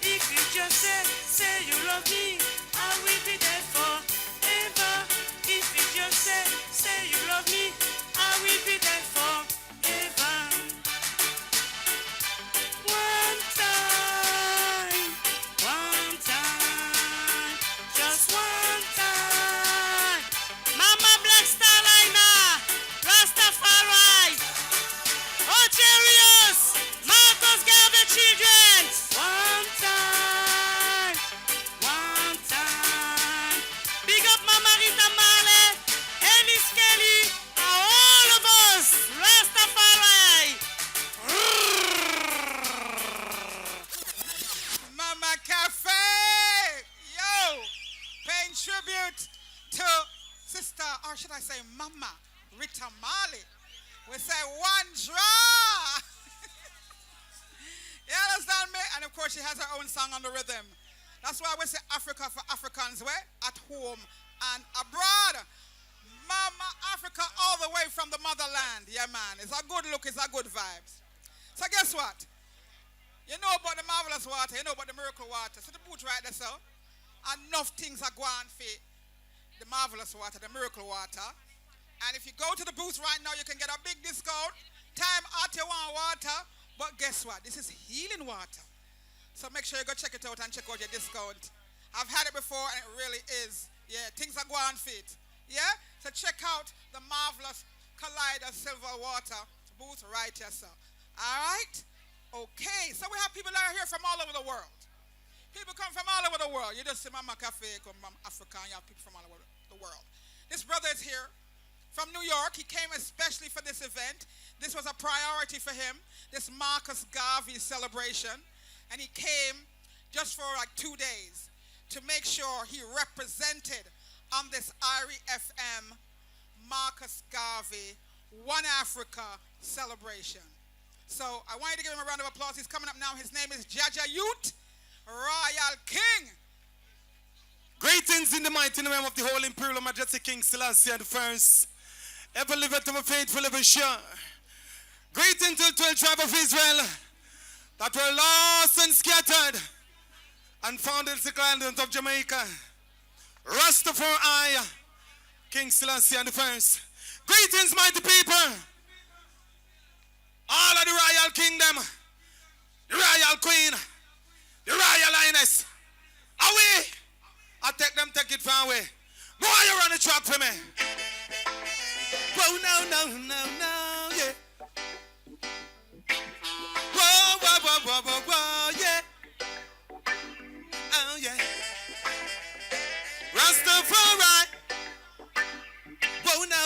If you just say you love me, I will be there forever. If you just say you love me, I will be there forever. One time, just one time. Mama Black Starliner, Rastafari, Ocherius, Marcus Garvey children. One time, one time. Big up Mama Rita Marley, Ellis Kelly, and all of us, Rastafari. Mama Cafe. Yo, paying tribute to Sister, or should I say Mama Rita Marley. We say one draw. You understand me? And of course she has her own song on the rhythm. That's why we say Africa for Africans, where at home and abroad. Mama Africa all the way from the motherland. Yeah, man. It's a good look, it's a good vibes. So guess what? You know about the marvelous water, you know about the miracle water. So the boot right there, so enough things are going for the marvelous water, the miracle water. And if you go to the booth right now, you can get a big discount. Time out you want water, but guess what? This is healing water. So make sure you go check it out and check out your discount. I've had it before and it really is. Yeah, things are going fit. Yeah? So check out the marvelous Collider Silver Water booth right here, sir. All right? Okay, so we have people that are here from all over the world. People come from all over the world. You just see Mama Cafe come from Africa, and you have people from all over the world. This brother is here from New York. He came especially for this event. This was a priority for him, this Marcus Garvey celebration. And he came just for like 2 days to make sure he represented on this IRIEFM Marcus Garvey One Africa celebration. So I want you to give him a round of applause. He's coming up now. His name is Jaja Youth, Royal King. Greetings in the mighty name of the Holy Imperial Majestic King Selassie and the First. Ever liveth to my faithful, ever sure. Greetings to the 12 tribes of Israel that were lost and scattered and found in the islands of Jamaica. Rastafari, King Selassie and the First. Greetings, mighty people. All of the royal kingdom, the royal queen, the royal highness. Away. I take it far away. Boy, you run the track for me. Whoa, no, yeah. Whoa, yeah. Oh, yeah. Rastafari. Whoa, no.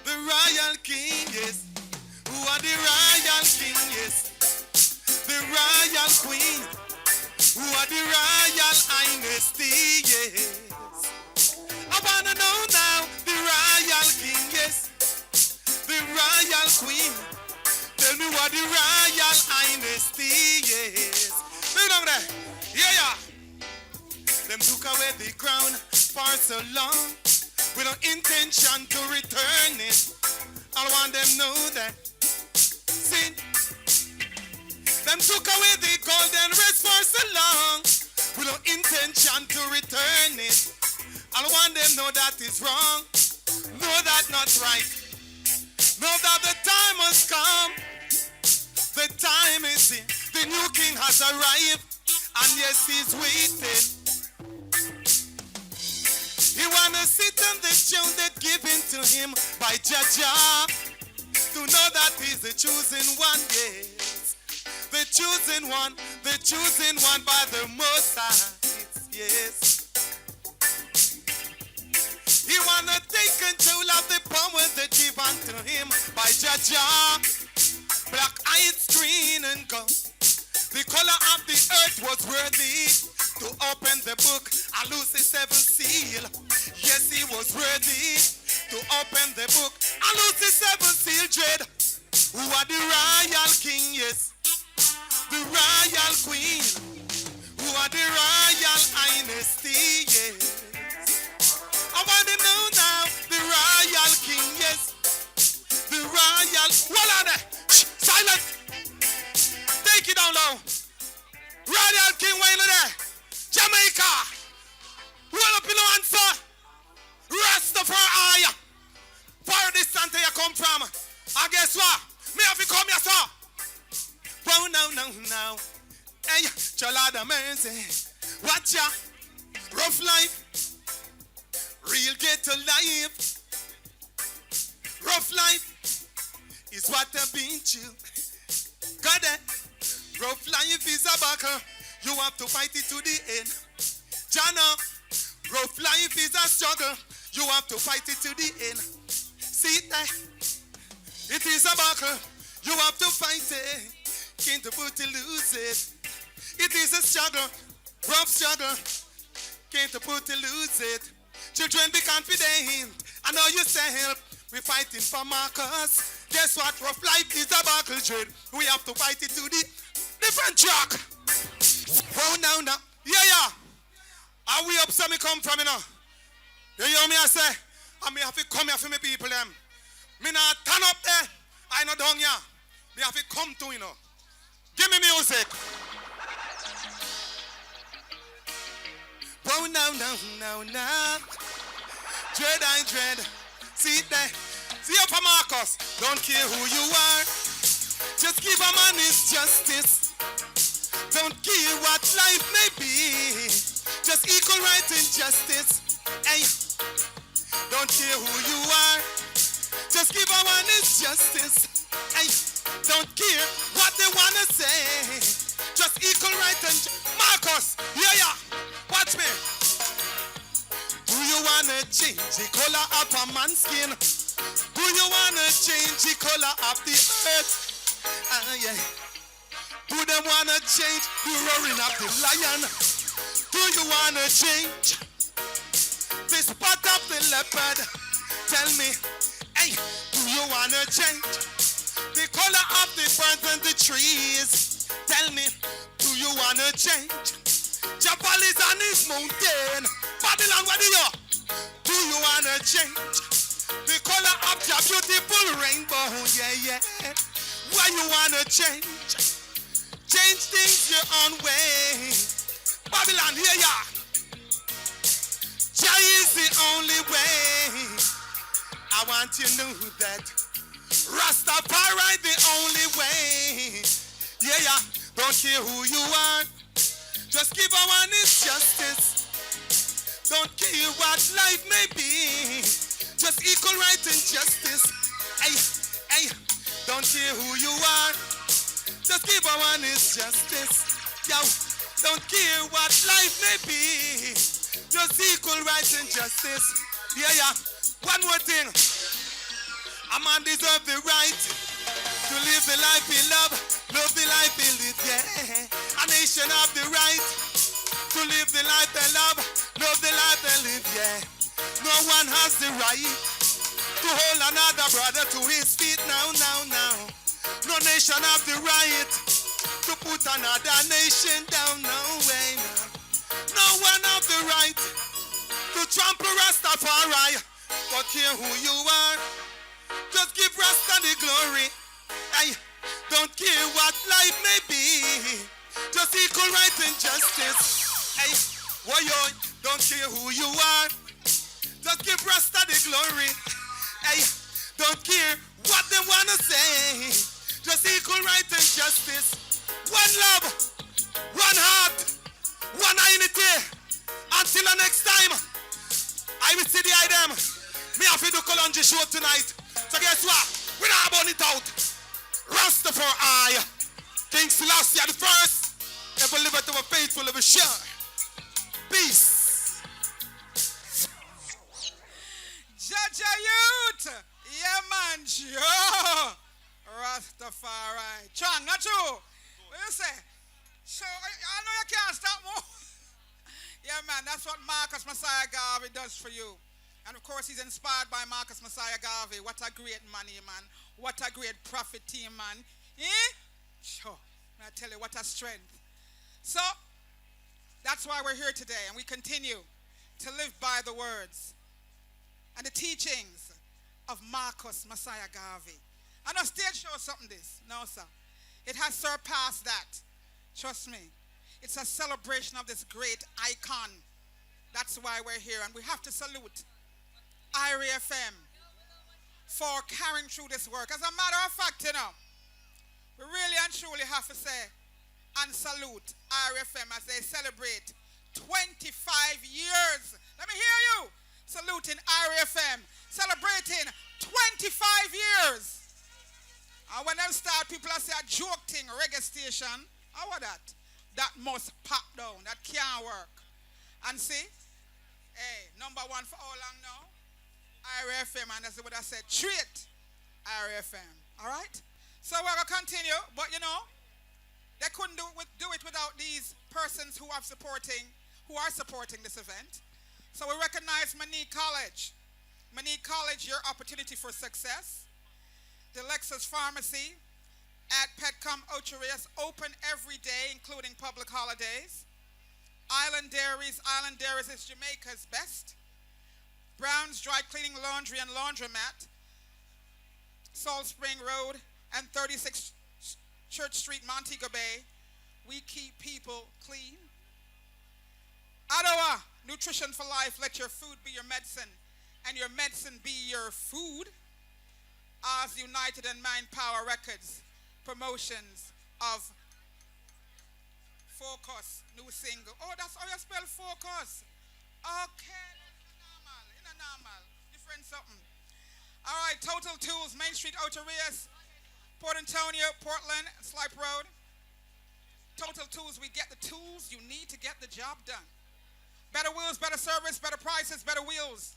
The royal king, yes. Who are the royal king, yes. The royal queen. Who are the royal highness, yes. I wanna know now, the royal king, yes. The royal queen. Tell me what the royal highness, yes. Look down there. Yeah. Them took away the crown for so long. With no intention to return it. I want them know that. See, them took away the golden race for so long. With no intention to return it. I want them know that is wrong. Know that not right. Know that the time has come. The time is in. The new king has arrived. And yes, he's waiting. He wanna sit on the throne that given to him by Jaja. To know that he's the chosen one, yes. The chosen one by the Most High, yes. He wanna take control of the power that given to him by Jah. Black eyes, green and gold. The color of the earth was worthy to open the book and loose the seventh seal. Yes, he was worthy to open the book and loose the seventh seal. Dread, who are the royal king? Yes, the royal queen. Who are the royal dynasty? Yes, I want to know now. The royal king. Yes, the royal. What are they? Shh, silent. Take it down low. Royal king, why you there? Jamaica. Roll up in the answer. Rastafari. Far distant you come from. And guess what? Me have to come here, sir. Well, no. Hey, Chalada mercy. Watch ya. Rough life. Real ghetto life. Rough life is what I've been through. Got that? Rough life is a battle. You have to fight it to the end. Jana, rough life is a struggle. You have to fight it to the end. See that? It is a battle. You have to fight it. Can't put to lose it. It is a struggle. Rough struggle. Can't put to lose it. Children, be confident. I know you say help. We're fighting for Marcus. Guess what? Rough life is a battle, Jude. We have to fight it to the different track. Oh, now. Yeah. Are we up so me come from, you know? You hear me I say? I me have to come here for me people, them. Me not turn up there. I not down here. Me have to come to, you know. Give me music. Oh, now. Dread. See it there. See up for Marcus. Don't care who you are. Just give a man his justice. Don't care what life may be. Just equal right and justice. Hey. Don't care who you are. Just give a man his justice. Hey. Don't care what they wanna say. Just equal right and Marcus. Yeah. Watch me. Do you wanna change the color of a man's skin? Do you wanna change the color of the earth? Yeah. Do they wanna change the roaring of the lion? Do you wanna change the spot of the leopard? Tell me, hey, do you wanna change the color of the birds and the trees? Tell me, do you wanna change Japan is on his mountain? Babylon, what do you wanna change the color of your beautiful rainbow? Yeah. Why you wanna change? Change things your own way. Babylon, yeah. Jah is the only way. I want you to know that Rastafari the only way. Yeah. Don't care who you are. Just give a one his justice. Don't care what life may be. Just equal right and justice. Hey. Don't care who you are. Just give a one his justice. Yo. Don't care what life may be. Just equal right and justice. Yeah. One more thing. A man deserves the right to live the life he loves. Love the life they live, yeah. A nation have the right to live the life they love. Love the life they live, yeah. No one has the right to hold another brother to his feet now. No nation have the right to put another nation down, no way, no. No one have the right to trample Rastafari. But care who you are. Just give Rasta the glory. Hey. Don't care what life may be. Just equal right and justice. Hey, don't care who you are. Just give Rasta the glory. Hey, don't care what they wanna say. Just equal right and justice. One love, one heart, one unity. Until the next time, I will see the item. Me have to do Kalonji show tonight. So guess what? We're not burn it out. Rastafari, King Selassie the first, ever live to a faithful, ever sure. Peace. Joe! Rastafari. Chang, not true. What you say? So, I know you can't stop more. Yeah, man, that's what Marcus Messiah Garvey does for you. And of course, he's inspired by Marcus Messiah Garvey. What a great man, man. What a great prophet team, man. Eh? Sure. I tell you, what a strength. So, that's why we're here today. And we continue to live by the words and the teachings of Marcus Messiah Garvey. I know stage show something this. No, sir. It has surpassed that. Trust me. It's a celebration of this great icon. That's why we're here. And we have to salute IRIEFM for carrying through this work. As a matter of fact, you know, we really and truly have to say and salute IRIEFM as they celebrate 25 years. Let me hear you. Saluting IRIEFM, celebrating 25 years. And when them start, people are say a joke thing, reggae station. How about that? That must pop down. That can't work. And see, hey, number one for how long now? IRIEFM, and that's what I said. Treat IRIEFM. All right? So we're going to continue, but you know, they couldn't do it without these persons who are supporting this event. So we recognize Manique College. Manique College, your opportunity for success. The Lexus Pharmacy at Petcom Ocherias, open every day, including public holidays. Island Dairies is Jamaica's best. Brown's Dry Cleaning, Laundry and Laundromat, Salt Spring Road and 36 Church Street, Montego Bay. We keep people clean. Ottawa, Nutrition for Life, let your food be your medicine and your medicine be your food. Oz United and Mind Power Records, promotions of Focus, new single. Oh, that's how you spell Focus. Okay, in a normal, different something. All right, Total Tools, Main Street, Outer Rias, Port Antonio, Portland, Slipe Road. Total Tools, we get the tools you need to get the job done. Better wheels, better service, better prices, better wheels.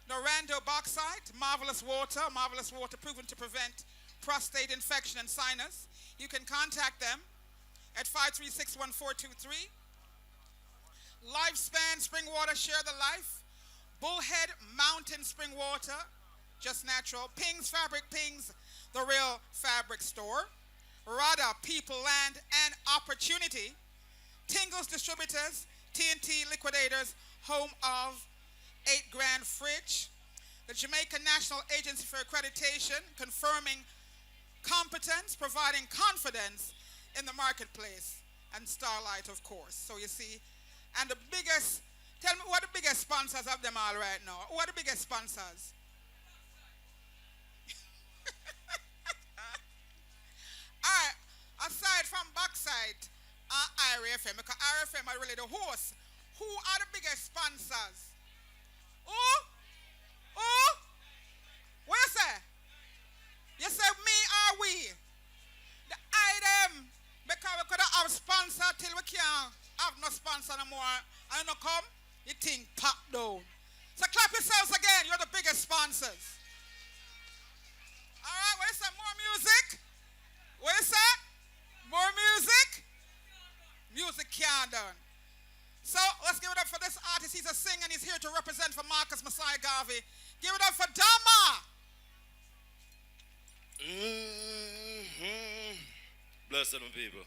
Norando Bauxite, marvelous water proven to prevent prostate infection and sinus. You can contact them at 536-1423. Lifespan Spring Water, share the life. Bullhead Mountain Spring Water, just natural. Ping's Fabric, Ping's the real fabric store. Rada, People, Land, and Opportunity. Tingles Distributors, TNT Liquidators, home of 8 Grand Fridge. The Jamaican National Agency for Accreditation, confirming competence, providing confidence in the marketplace. And Starlight, of course. So you see, and the biggest, tell me what the biggest sponsors of them all right now. Who are the biggest sponsors? All right, aside from Backside, IRIEFM, because IRIEFM are really the hosts. Who are the biggest sponsors? Who? What you say? You say me or we? The item, because we could have sponsor till we can't have no sponsor no more. And you know come, you think pop down. So clap yourselves again, you're the biggest sponsors. All right, what you say? More music? What you say? More music? Music can't done. So let's give it up for this artist. He's a singer and he's here to represent for Marcus Messiah Garvey. Give it up for Dama. Bless them people.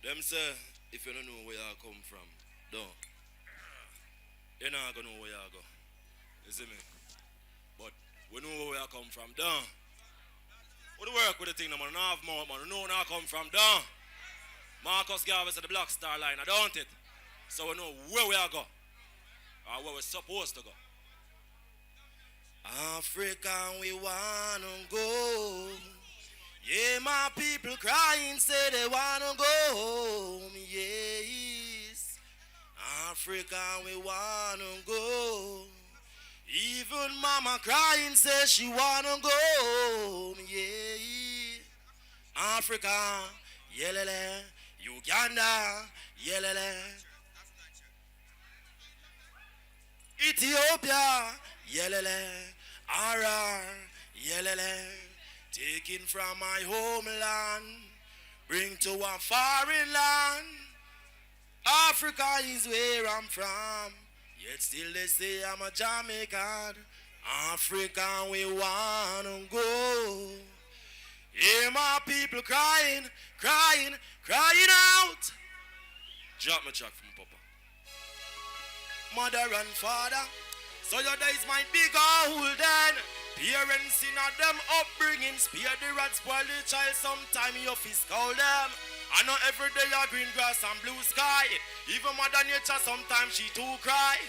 Them say, if you don't know where I come from, don't. You're not going to know where I go. You see me? But we know where I come from, don't. We work with the thing, no man. I have more, man. We know where I come from, don't. Marcus Garvey said the Black Star Line, don't it? So we know where we are go. Or where we're supposed to go. Africa, we wanna go. Yeah, my people crying, say they wanna go home. Yes. Africa, we wanna go. Even mama crying, say she wanna go home. Yeah. Africa, yelele. Uganda, yelele. Ethiopia, yelele. RR, Yelele, taken from my homeland, bring to a foreign land. Africa is where I'm from, yet still they say I'm a Jamaican. Africa, we wanna go. Hear my people crying, crying, crying out. Drop my track from Papa. Mother and father, so your days might be golden. Parents in a them upbringing, spare the rats, spoil the child. Sometime you feel scold them. I know every day a green grass and blue sky. Even Mother Nature sometimes she too cry.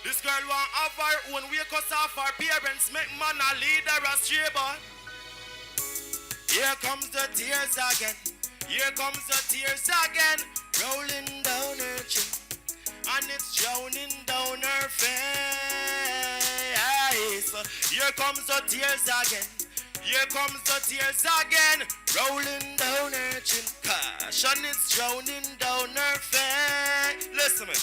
This girl want have her own way cause of her parents make man a leader astray, but here comes the tears again. Here comes the tears again. Rolling down her chin, and it's drowning down her face. Here comes the tears again. Here comes the tears again. Rolling down her chin, gosh, and it's drowning down her face. Listen to me.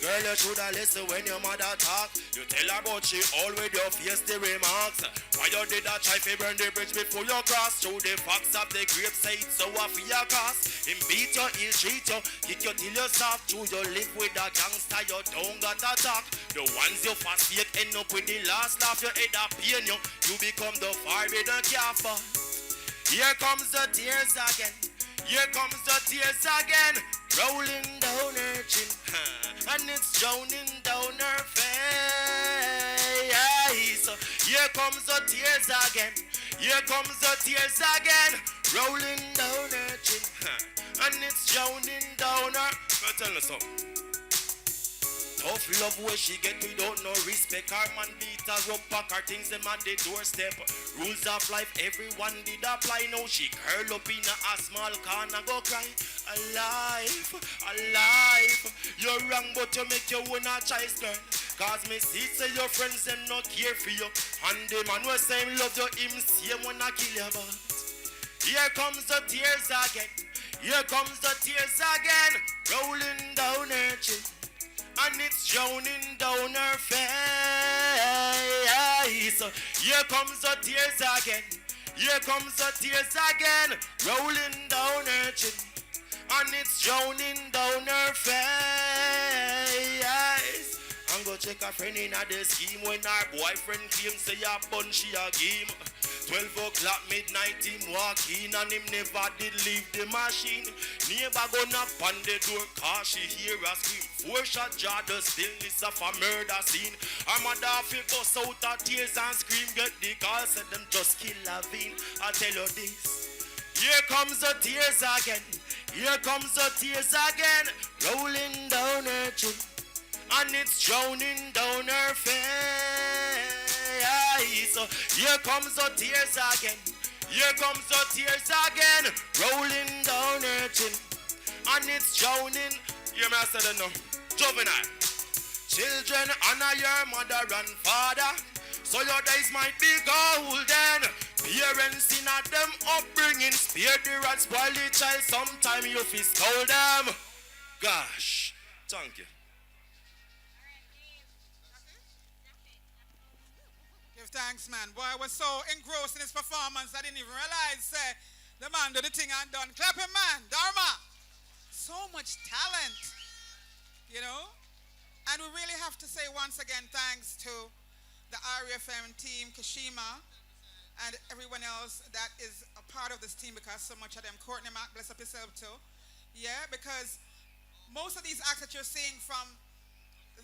Girl, you shoulda listen when your mother talk. You tell her about she always your face the remarks. Why you did that try to burn the bridge before you cross? Through the fox of the grape side, so I for your cost. Him beat you, he'll treat you, kick you till you soft. Through you live with a gangster, you don't got to talk. The ones you forsake end up with the last laugh. Your head up pain you, you become the forbidden calf. Here comes the tears again. Here comes the tears again. Rolling down her chin, and it's drowning down her face. Here comes the tears again. Here comes the tears again. Rolling down her chin, and it's drowning down her. I'll tell you something. Tough love where she get without no respect. Her man beat her up, pack her things them at the doorstep. Rules of life everyone did apply. Now she curl up in a small corner go cry. Alive, alive. You're wrong but you make your own a choice, girl. Cause me see say your friends them not care for you. And the man will say him love you, him same wanna kill you. But here comes the tears again. Here comes the tears again. Rolling down her chin, and it's drowning down her face. Here comes the tears again. Here comes the tears again. Rolling down her chin, and it's drowning down her face. I'm gonna check a friend in a the scheme when her boyfriend came say a bun she a game. 12 o'clock midnight him walk in and him never did leave the machine. Neighbor go knock on the door cause she hear a scream. 4-shot jar the stillness of a murder scene. Her mother feel bust out her tears and scream. Get the call said them just kill Lavine. I tell you this. Here comes the tears again. Here comes the tears again. Rolling down her chin, and it's drowning down her face. Here comes the tears again. Here comes the tears again. Rolling down her chin, and it's drowning. You may say that no. Juvenile. Children, honor your mother and father, so your days might be golden. Parents in a them upbringing, spare the rats, spoil the child. Sometime you feel scold them. Gosh, thank you. Give thanks, man. Boy, I was so engrossed in his performance, I didn't even realize the man did the thing and done. Clap him, man. Dharma. So much talent, you know. And we really have to say once again thanks to the IRIEFM team, Kashima, and everyone else that is a part of this team, because so much of them, Courtney Mack, bless up yourself too. Yeah, because most of these acts that you're seeing from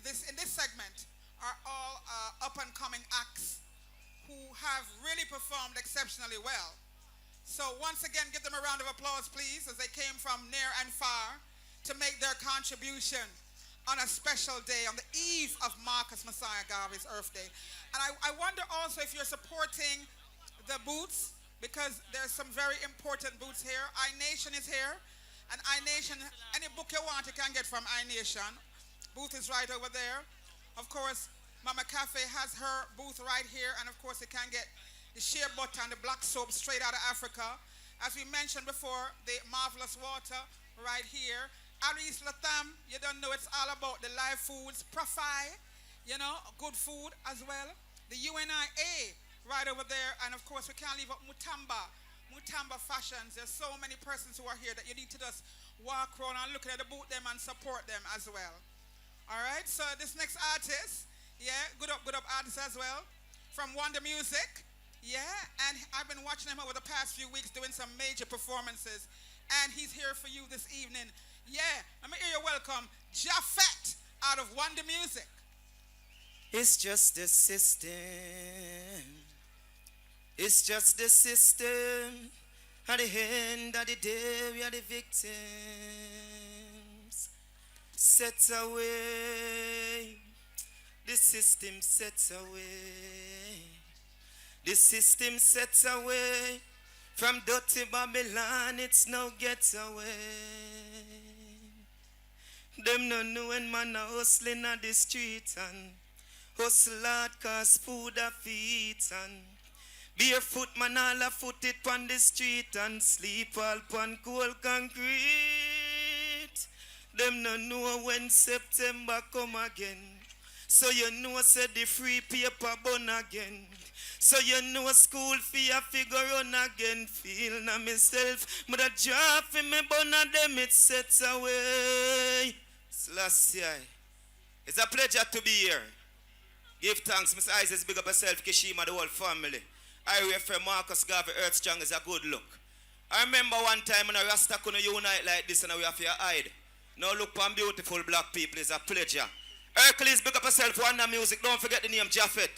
this in this segment are all up and coming acts who have really performed exceptionally well. So once again, give them a round of applause, please, as they came from near and far to make their contribution on a special day, on the eve of Marcus Messiah Garvey's Earth Day. And I wonder also if you're supporting the booths, because there's some very important booths here. iNation is here, and iNation, any book you want you can get from iNation. Booth is right over there. Of course, Mama Cafe has her booth right here, and of course you can get the shea butter and the black soap straight out of Africa. As we mentioned before, the marvelous water right here. Aris Latam, you don't know, it's all about the live foods profile, you know, good food as well. The UNIA right over there. And of course, we can't leave out Mutamba. Mutamba Fashions. There's so many persons who are here that you need to just walk around and look at the boot them and support them as well. All right, so this next artist, yeah, good up artist as well, from Wonder Music, yeah, and I've been watching him over the past few weeks doing some major performances, and he's here for you this evening. Yeah, let me hear you welcome, Jaffet out of Wonder Music. It's just the system. It's just the system. At the end of the day, we are the victims. Set away. The system sets away. The system sets away. From dirty Babylon, it's no getaway. Them no know when man a hustling on the street and hustle hard cause food a feet and barefoot man all a foot it pon the street and sleep all pon cold concrete. Them no know when September come again. So you know say the free paper burn again. So you know school fee a figure run again. Feel na myself, but a job for me burn a them it sets away. Selassie, it's a pleasure to be here. Give thanks, Mr. Isaac, big up yourself, Kishima, the whole family. IRIEFM, Marcus Garvey, Earth Strong is a good look. I remember one time when a Rasta couldn't unite like this and we have to hide. Now look on beautiful black people, it's a pleasure. Hercules, big up yourself, Wonder Music, don't forget the name Jaffet.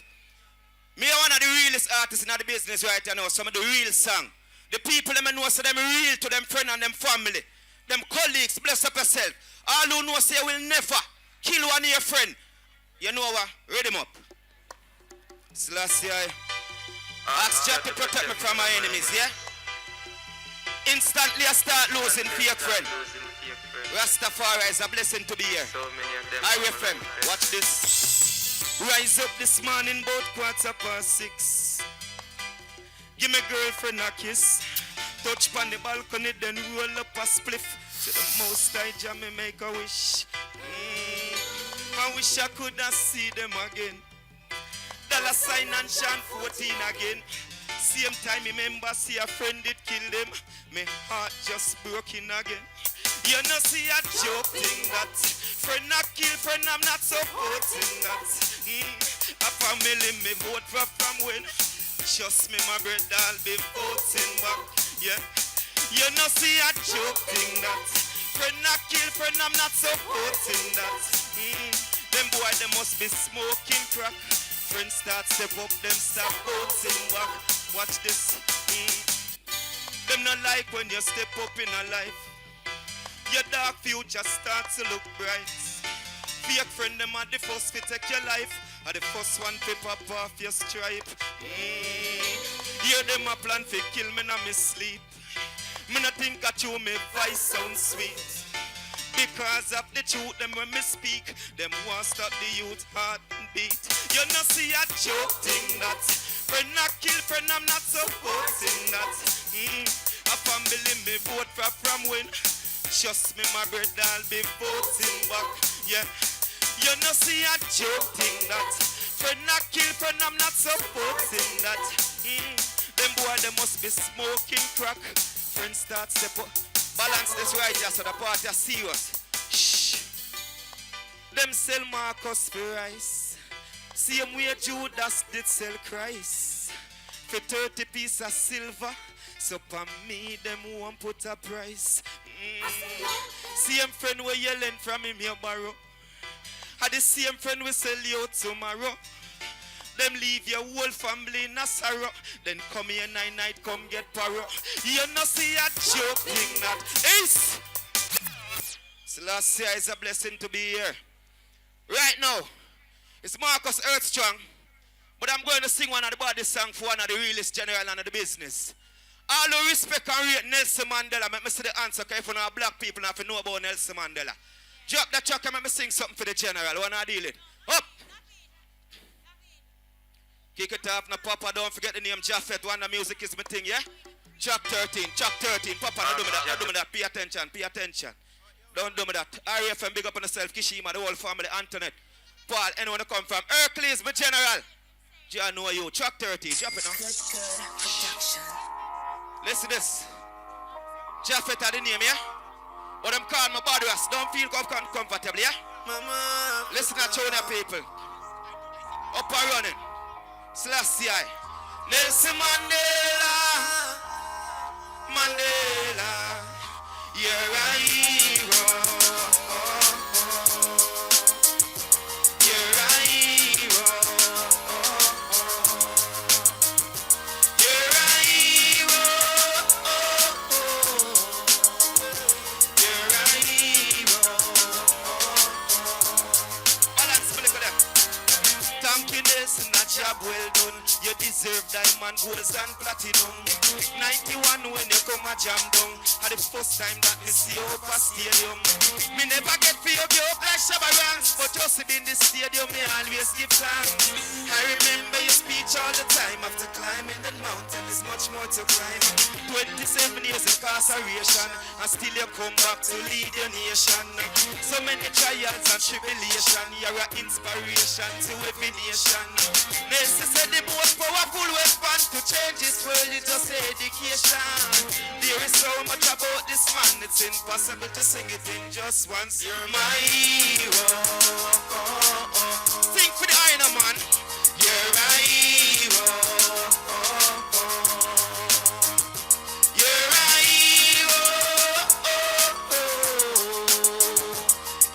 Me one of the realest artists in the business right now, some of the real song. The people them know so them real to them friend and them family. Them colleagues, bless up yourself. All who know say will never kill one of your friend. You know what? Read him up. Selassie, ask God to protect me from my enemies, yeah? Instantly I start losing fake friend. Rastafari is a blessing to be here. IRIEFM, watch this. Rise up this morning about 6:15. Give me girlfriend a kiss. Touch on the balcony, then roll up a spliff. To the most I jam me make a wish. I wish I could have see them again. Dollar sign and Sean 14 again. Same time remember see a friend did kill them. My heart just broken again. You know see a joke thing that friend not kill friend I'm not supporting that. A family me vote for from when. Trust me my brother I'll be voting back. Yeah. You know see a joke thing that friend not kill friend I'm not supporting that. Them boy they must be smoking crack. Friends start step up, them start voting back. Watch this. Them not like when you step up in a life. Your dark future starts to look bright. Fake friend them are the first to take your life. Are the first one to pop off your stripe. Hear them a plan to kill me now me sleep. Me not think that you me voice sound sweet. Because of the truth them when me speak. Them want stop the youth heartbeat. You not see a joke thing that friend not kill friend I'm not supporting that. A family me vote for from when. Trust me my brother I'll be voting back. Yeah. You not see a joke thing that friend not kill friend I'm not supporting that. Them boy they must be smoking crack. Friends start step up. Balance this right just so the party are serious. Shh. Them sell Marcus for rice. Same way Judas did sell Christ. For 30 pieces of silver. So for me them won't put a price. Same friend we yelling from him you borrow. Had the same friend we sell you tomorrow. Them leave your whole family in a sorrow. Then come here night, come get paro. You no see a joke thing that is. Selassie is a blessing to be here. Right now, it's Marcus Earth Strong. But I'm going to sing one of the body songs for one of the realest general under the business. All who respect and rate Nelson Mandela, let me see the answer, because if you know black people have to know about Nelson Mandela. Drop that track and let me sing something for the general. What I deal it? Up! Kick it off now, Papa. Don't forget the name Jaffet. Wonder Music is my thing, yeah? Track 13, track 13. Papa, don't do me that, don't do me that. Pay attention, pay attention. Don't do me that. IRIEFM, big up on yourself. Kishima, the whole family. Antoinette, Paul, anyone who come from. Hercules, my general. I know you. Track 30. Drop it now. Listen to this. Jaffet are the name, yeah? But them call my body rest. Don't feel comfortable, yeah? Mama. Listen to China people. Up and running. Selassie. Nelson Mandela. Mandela. You're a hero. You're a hero. You're a hero. You're a hero. Balance, look at that. Thank you, Nelson, a job well done. You deserve diamond, golds and platinum. 91 when you come a jam down. Had the first time that me see you up a stadium. Me never get for you up like Shabba Ranks, but just in the stadium me always give thanks. I remember your speech all the time. After climbing that mountain, there's much more to climb. 27 years incarceration, and still you come back to lead your nation. So many trials and tribulation, you're an inspiration to every nation. Nelson said the most powerful weapon to change this world is just education. There is so much about this man, it's impossible to sing it in just once. You're my hero. Think for the iron man. You're a hero. You're a hero.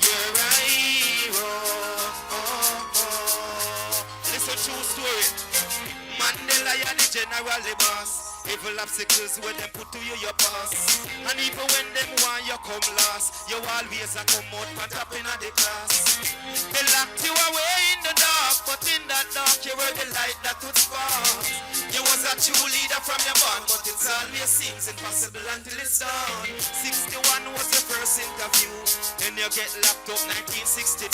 You're a hero. Listen, true story. Mandela, you're the general boss. Evil obstacles when them put to you your pass. And even when them want you come last, you always a come out on top in the class. They locked you away in the dark, but in that dark you were the light that would spark. You was a true leader from your band, but it always seems impossible until it's done. 61 was the first interview, then you get locked up 1962.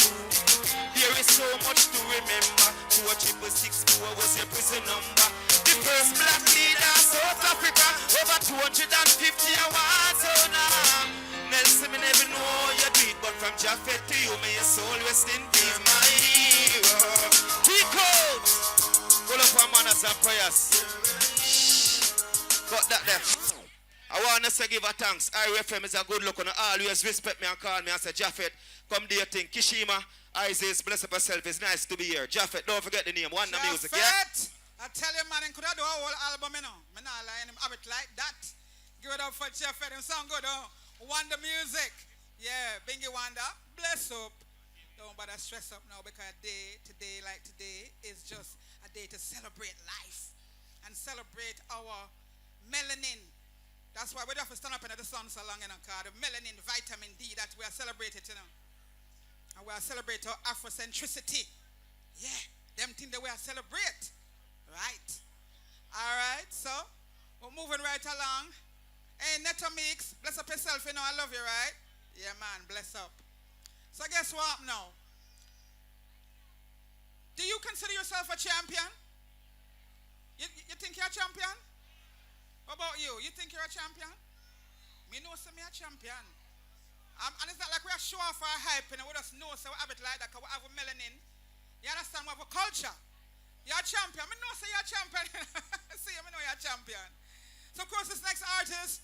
There is so much to remember. 4664 was your prison number. The first black leader, South Africa, over 250 awards, oh nah. Nelson, me never know how you do it, but from Jaffet to you, may your soul rest in peace, my hero. Kick out! Pull up our manners and prayers. Got that there. I want to say give a thanks. IRIEFM is a good look on always respect me and call me and say, Jaffet, come do your thing. Kishima, Isaiah, bless up yourself. It's nice to be here. Jaffet, don't forget the name. One the music, yeah? I tell you, man, could I do a whole album, you know? I'm not lying him have it like that. Give it up for Jaffet. Him sound good, oh. Wonder music. Yeah, Bingy Wonder. Bless up. Don't bother stress up now because today like today is just a day to celebrate life and celebrate our melanin. That's why we don't have to stand up in the sun so long, you know, because the melanin, vitamin D that we are celebrating, you know. And we are celebrating our Afrocentricity. Yeah, them things that we are celebrate. Right. All right, so we're moving right along. Hey, Neto Mix, bless up yourself, you know, I love you, right? Yeah, man, bless up. So guess what now? Do you consider yourself a champion? You think you're a champion? What about you? You think you're a champion? Me know some me a champion. And it's not like we are show off our hype, you know, we just know so we have it like that because we have a melanin. You understand? We have a culture. You're a champion. I know say you're a champion. See, I know you're a champion. So of course this next artist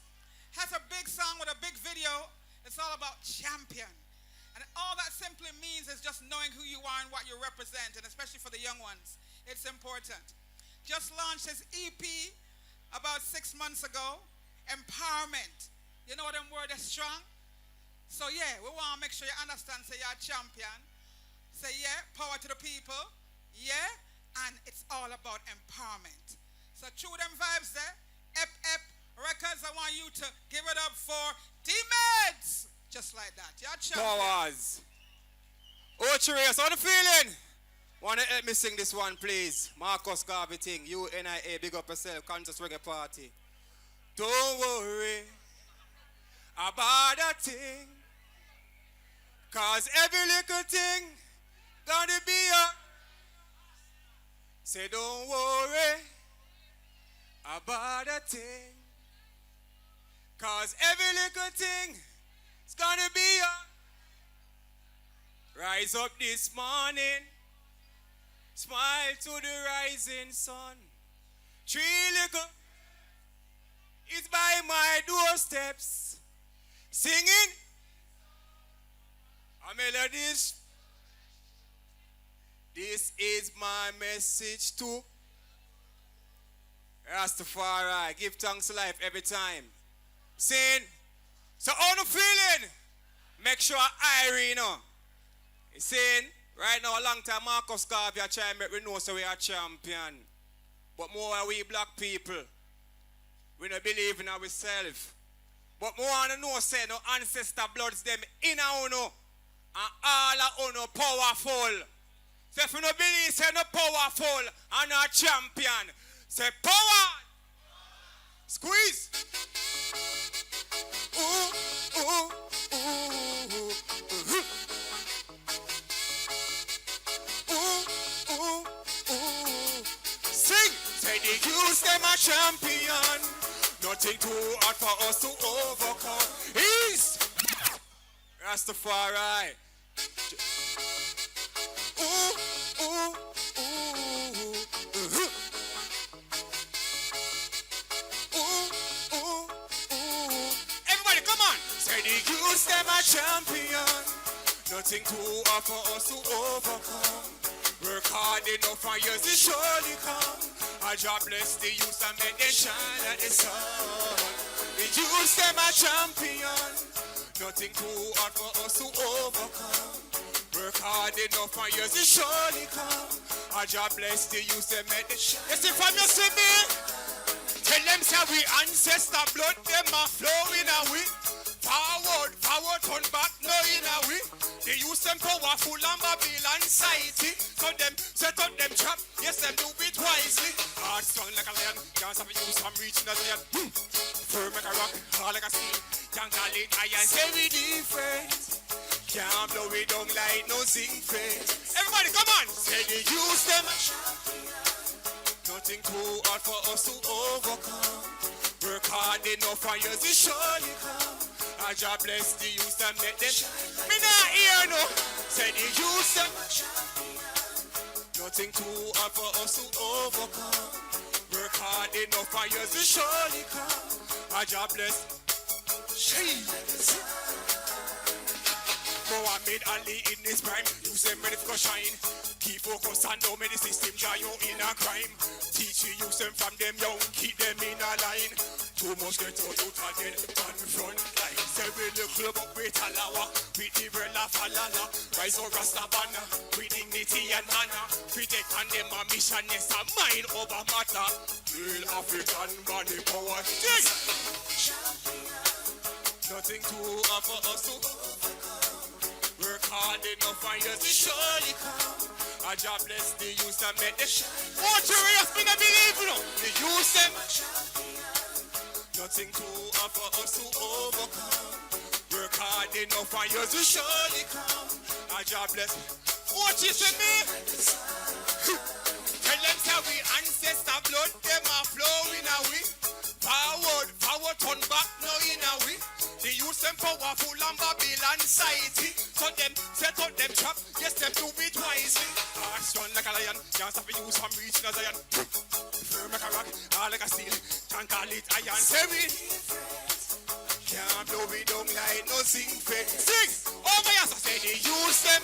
has a big song with a big video. It's all about champion. And all that simply means is just knowing who you are and what you represent, and especially for the young ones. It's important. Just launched his EP about 6 months ago. Empowerment. You know them word is strong? So yeah, we want to make sure you understand, say you're a champion. Say yeah, power to the people. Yeah. And it's all about empowerment. So through them vibes there, Ep Records, I want you to give it up for D-Meds. Just like that. You're champion. Powers. Ocherius, how the feeling? Want to help me sing this one, please? Marcus Garvey thing. UNIA, big up yourself. Conscious Reggae Party. Don't worry about a thing. Cause every little thing gonna be a... Say don't worry about a thing. Cause every little thing is gonna be a... Rise up this morning, Smile to the rising sun. Tree little is by my doorsteps, singing a melodies. This is my message to Rastafari. Give thanks to life every time. Saying, so how you feeling? Make sure Irie, you know. He's saying, right now, a long time Marcus Garvey trying to make we know so we are champion. But more are we black people. We don't believe in ourselves. But more want to know, say, no ancestor bloods them in our uno. And all our uno powerful. So if you don't believe, say no powerful and not champion. Say power. Squeeze. Ooh, ooh, ooh, ooh. Ooh, ooh, ooh. Sing. Say the youth them a champion. Nothing too hard for us to overcome. East. Rastafari. Ooh, ooh, ooh, ooh. Everybody, come on. Say the youth them a champion. Nothing too hard for us to overcome. Work hard enough and years it surely come. I job bless the youth and make them shine like the sun. The youth them a champion. Nothing too hard for us to overcome. Work hard enough and years it surely come. I job bless the youth and make them shine. You see from you see me? Tell them say we ancestor blood them a flowing away. Forward, forward, turn back, no in a way. They use them powerful and Babylon society. So them set up them trap, yes them do it wisely. Hard strong like a lion, can't stop you from reaching the lion. Firm like a rock, hard like a steel. Can't call it iron, say we different. Can't blow it down like no zinc face. Everybody come on, say they use them. Nothing too hard for us to overcome. Work hard enough and years it surely come. I just bless the youth and make them. Me not hear no. Say the youth them. Nothing too hard for us to overcome. Work hard enough and years it surely come. I just bless. Mohammed Ali in his prime, use them ready for shine. Keep focus and don't make the system dry you in a crime. Teach you use them from them young, keep them in a line. Too much get out of dead on the front line. Say we look club up with Alawa, with the Verla Falala. Rise or Rastabana, with dignity and honor. Protect and them a mission, yes a mind over matter. Real African money power. Nothing too hard for us to work hard enough and years it surely come. I job bless the youth and make them shine. What you raise me to believe, you know? The youth them. Nothing too hard for us to overcome. Work hard enough and years it surely come. I job bless. What you say me? Tell them say we ancestor blood, them are flowing away. Forward, forward, turn back, no in a way. They use them powerful and Babylon society. So them set up them trap, yes them do it wisely. Hard strong like a lion, can't stop you from reaching a Zion. Firm like a rock, hard like a steel, can't call it iron. Say we can't blow it down like no zinc face. Sing! Oh my ass, I say they use them.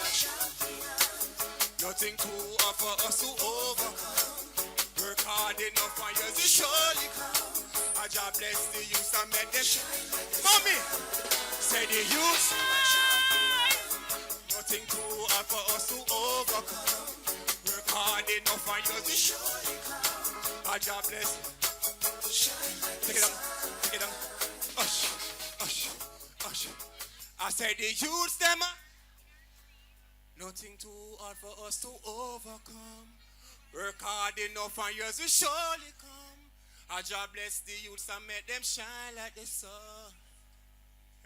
Nothing too hard for us to overcome. Work hard enough and years it surely come. I just bless the youth and make them shine. Mommy, say the youth. Nothing too hard for us to overcome. Work hard enough and years it surely come. I just bless. Take it down, take it down. Ush, ush, ush. I say the youth them. Nothing too hard for us to overcome. Work hard enough and years will surely come. I just bless the youths and make them shine like the sun.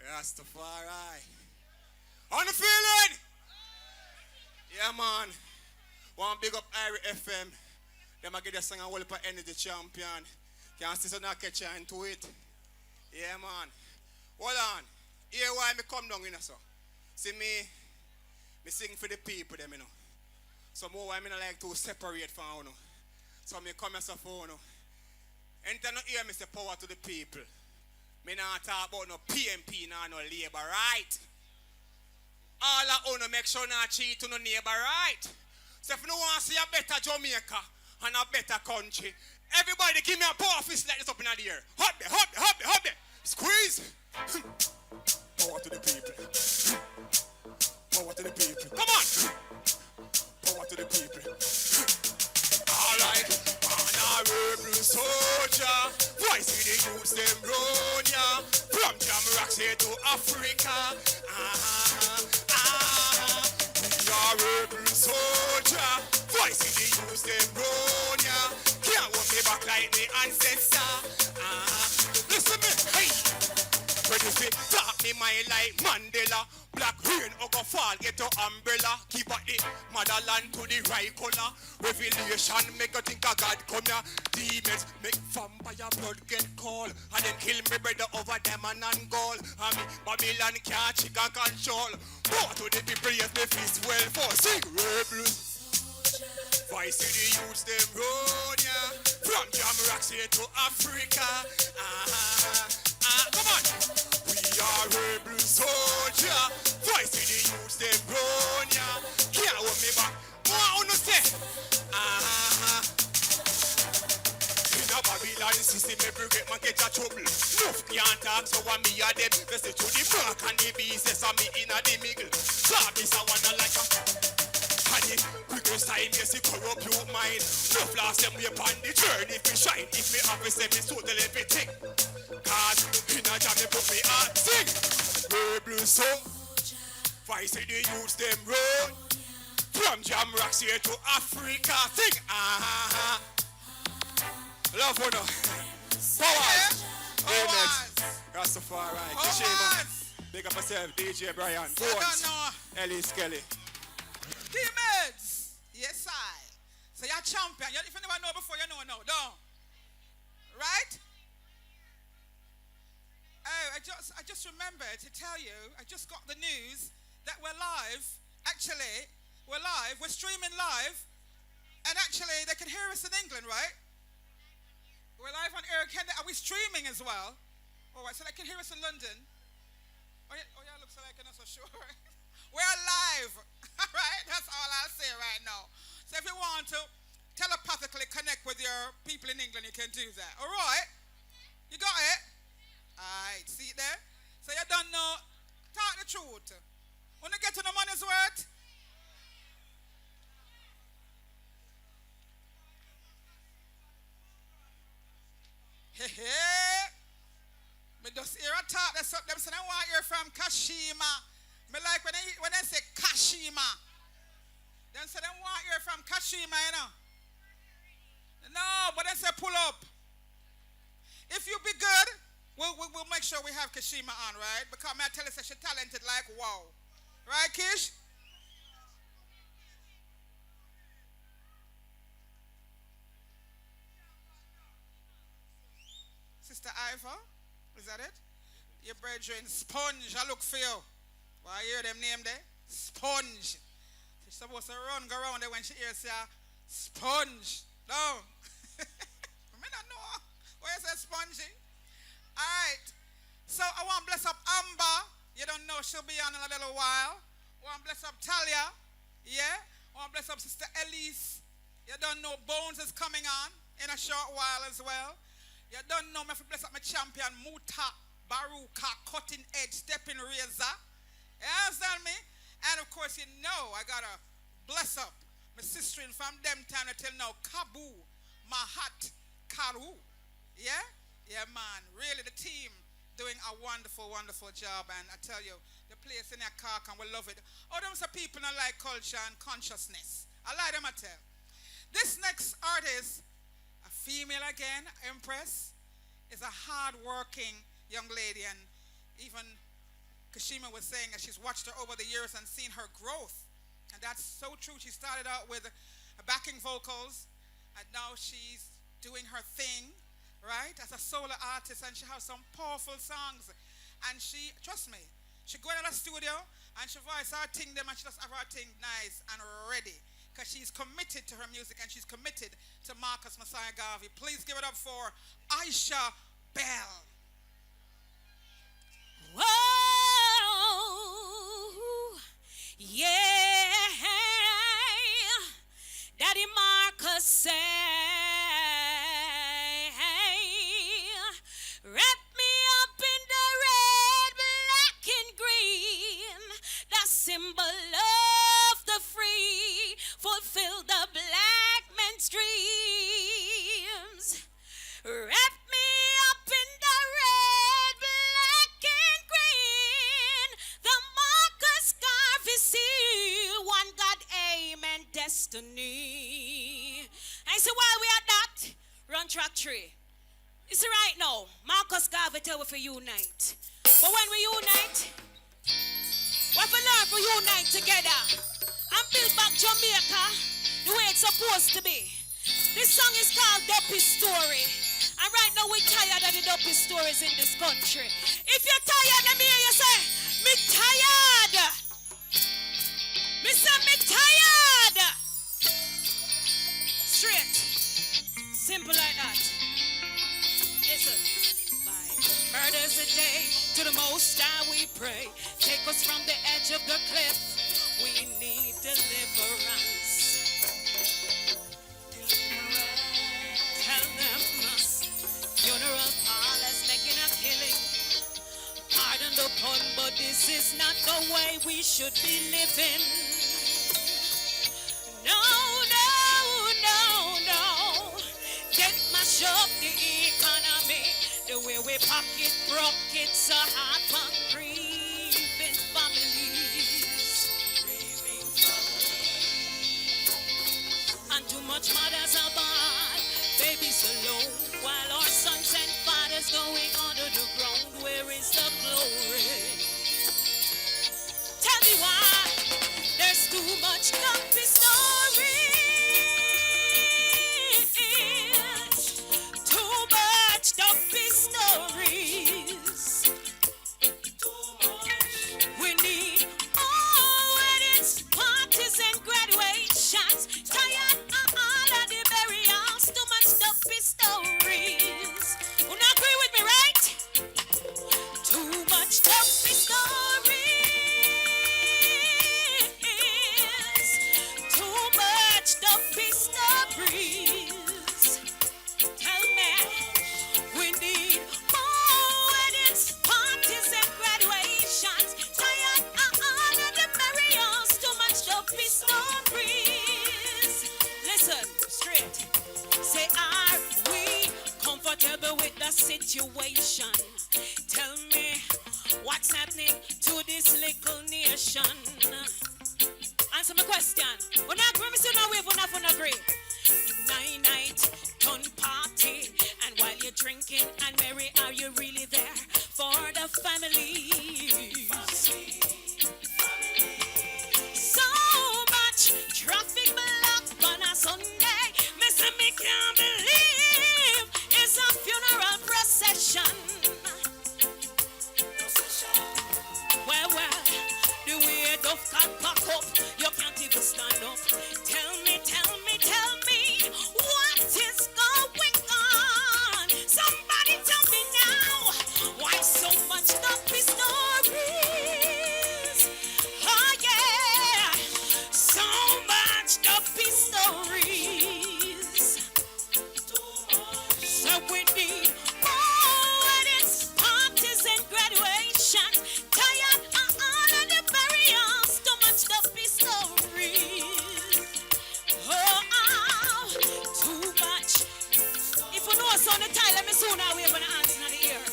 Rastafari. On the feeling? Yeah, man. One big up IRIEFM. Them I get a song and hold up energy champion. Can't see so not catch on to it. Yeah, man. Hold on. Here why me come down, you know, so. See me sing for the people, them, you know. So more why I like to separate from you. So me come as a phone. Anytime you hear me say power to the people, me not talk about no PMP, no labor, right? All of you make sure not cheat to no neighbor, right? So if you want to see a better Jamaica and a better country, everybody give me a power fist like this up in the air. Hop there, hop there, hop there, hop there. Squeeze. Power to the people. Power to the people. Come on. Power to the people. All right. Honorable soldier. Why see the youths them run ya? From Jamrock here to Africa. Honorable soldier. Why see the youths them run ya? Can't walk me back like the ancestor. Listen me, hey. Ready fit, talk me mind like Mandela. Black rain or go fall, get your umbrella. Keep at the motherland to the right color. Revelation make you think of God come here. Demons make vampire blood get cold. And then kill me brother over them and goal. And me Babylon can't chicken control. Power to the people, yes me fist well for. Sing rebels. Why see the youths them run ya? From Jamrock here to Africa. Come on. We are rebel soldier. Why see the youths them run ya? Can't hold me back. What you say? In a Babylon system, every great man get a trouble. Enough can't talk, so I me a them. They say to the mark and the beast, they say me in a the middle. Club is a one like a honey. Quickest time, yes, it corrupt your mind. Enough last them way upon the journey. If we shine, if me have to say me total everything. Cause in a jam, they put me on sing. Rebel so. Why say the youths them run? From Jamrock here to Africa. Sing. Love one. Powers. Amen. Rastafari. Kishima. Big up yourself, DJ Brian. Bones. Ellis Kelly. Demons. Yes, I. So you're champion. If you never know before, you know now. Don't. Right? Oh, I just remembered to tell you, I just got the news that we're live. Actually, we're live. We're streaming live. And actually, they can hear us in England, right? We're live on air. Are we streaming as well? All right, so they can hear us in London. Oh, yeah, looks like I'm not so sure. We're live. All right, that's all I'll say right now. So if you want to telepathically connect with your people in England, you can do that. All right? You got it? All right, see it there? So you don't know, talk the truth. When you get to the money's worth, me just hear a talk, that's up them saying, I want to hear from Kashima. Me like when they say Kashima. Then say, they want to hear from Kashima, you know. No, but they say pull up. If you be good, we'll make sure we have Kashima on, right? Because I tell you, she's talented like wow. Right, Kish? Sister Iva, is that it? Your brethren, Sponge, I look for you. Why you hear them name there? Sponge. She's supposed to go around there when she hears her Sponge. No. I don't know. Where is that Spongy? All right. So I want to bless up Amber. You don't know, she'll be on in a little while. I want to bless up Talia. Yeah. I want to bless up Sister Elise. You don't know, Bones is coming on in a short while as well. You don't know, I have to bless up my champion, Muta Baruka, cutting edge, stepping razor. You understand me? And of course, you know, I got to bless up my sister from them time until now, Kabu Mahat Karu. Yeah? Yeah, man. Really, the team doing a wonderful, wonderful job. And I tell you, the place in their car can we love it. Oh, them some people don't like culture and consciousness. I like them, I tell. This next artist, a female again, Empress, is a hard-working young lady. And even Kashima was saying that she's watched her over the years and seen her growth. And that's so true. She started out with backing vocals, and now she's doing her thing, right, as a solo artist, and she has some powerful songs. And she, trust me, she go in the studio, and she voice her thing them, and she just have her thing nice and ready. because she's committed to her music and she's committed to Marcus Messiah Garvey. Please give it up for Aisha Bell. Whoa, yeah. Daddy Marcus say, wrap me up in the red, black, and green, the symbol of the free, fulfill the black man's dreams. Wrap me up in the red, black, and green, the Marcus Garvey seal, one God, aim, and destiny. I say, while we are that, run track 3. You see right now, Marcus Garvey tell we for unite. But when we unite, what we learn for unite together and build back Jamaica the way it's supposed to be. This song is called Duppy Story. And right now we're tired of the Duppy stories in this country. If you're tired, let me hear you say, me tired. Me say, me tired. Straight. Simple like that. Listen. Murder's a day, to the Most High we pray. Take us from the edge of the cliff. We need deliverance. Tell them funeral parlors making a killing. Pardon the pun, but this is not the way we should be living. No, no, no, no. Get mash up the economy. The way we pocket broke, it's a hard one. Grieving families. And too much mothers are born, babies alone, while our sons and fathers going under the ground. Where is the glory? Tell me why there's too much dumpy stories. Too much dumpy stories. We need weddings, parties, and graduations. Tired of all of the burials. Too much dumpy stories. You not agree with me, right? Too much dumpy stories. Too much dumpy stories. Tell me, we need more weddings, parties, and graduations. Tired of all of the burials. Too much dumpy stories. Listen, straight. Say, are we comfortable with the situation? Tell me, what's happening to this little nation? Answer my question. When I agree, Mr. No wave, when I agree. Night, done party, and while you're drinking and merry, are you really there for the family? So much traffic blocked on a Sunday. Mister, me can't believe it's a funeral procession. Well, the way the cat pack up, you can't even stand up. Tell me, what is going on? Somebody tell me now, why so much dumpy stories? Oh yeah, so much dumpy stories. So we need more weddings, parties, and graduations. Tired of all of the burials. Too much dumpy stories. Oh, too much. If you know what's on the time, let me soon now wave an answer in the ear.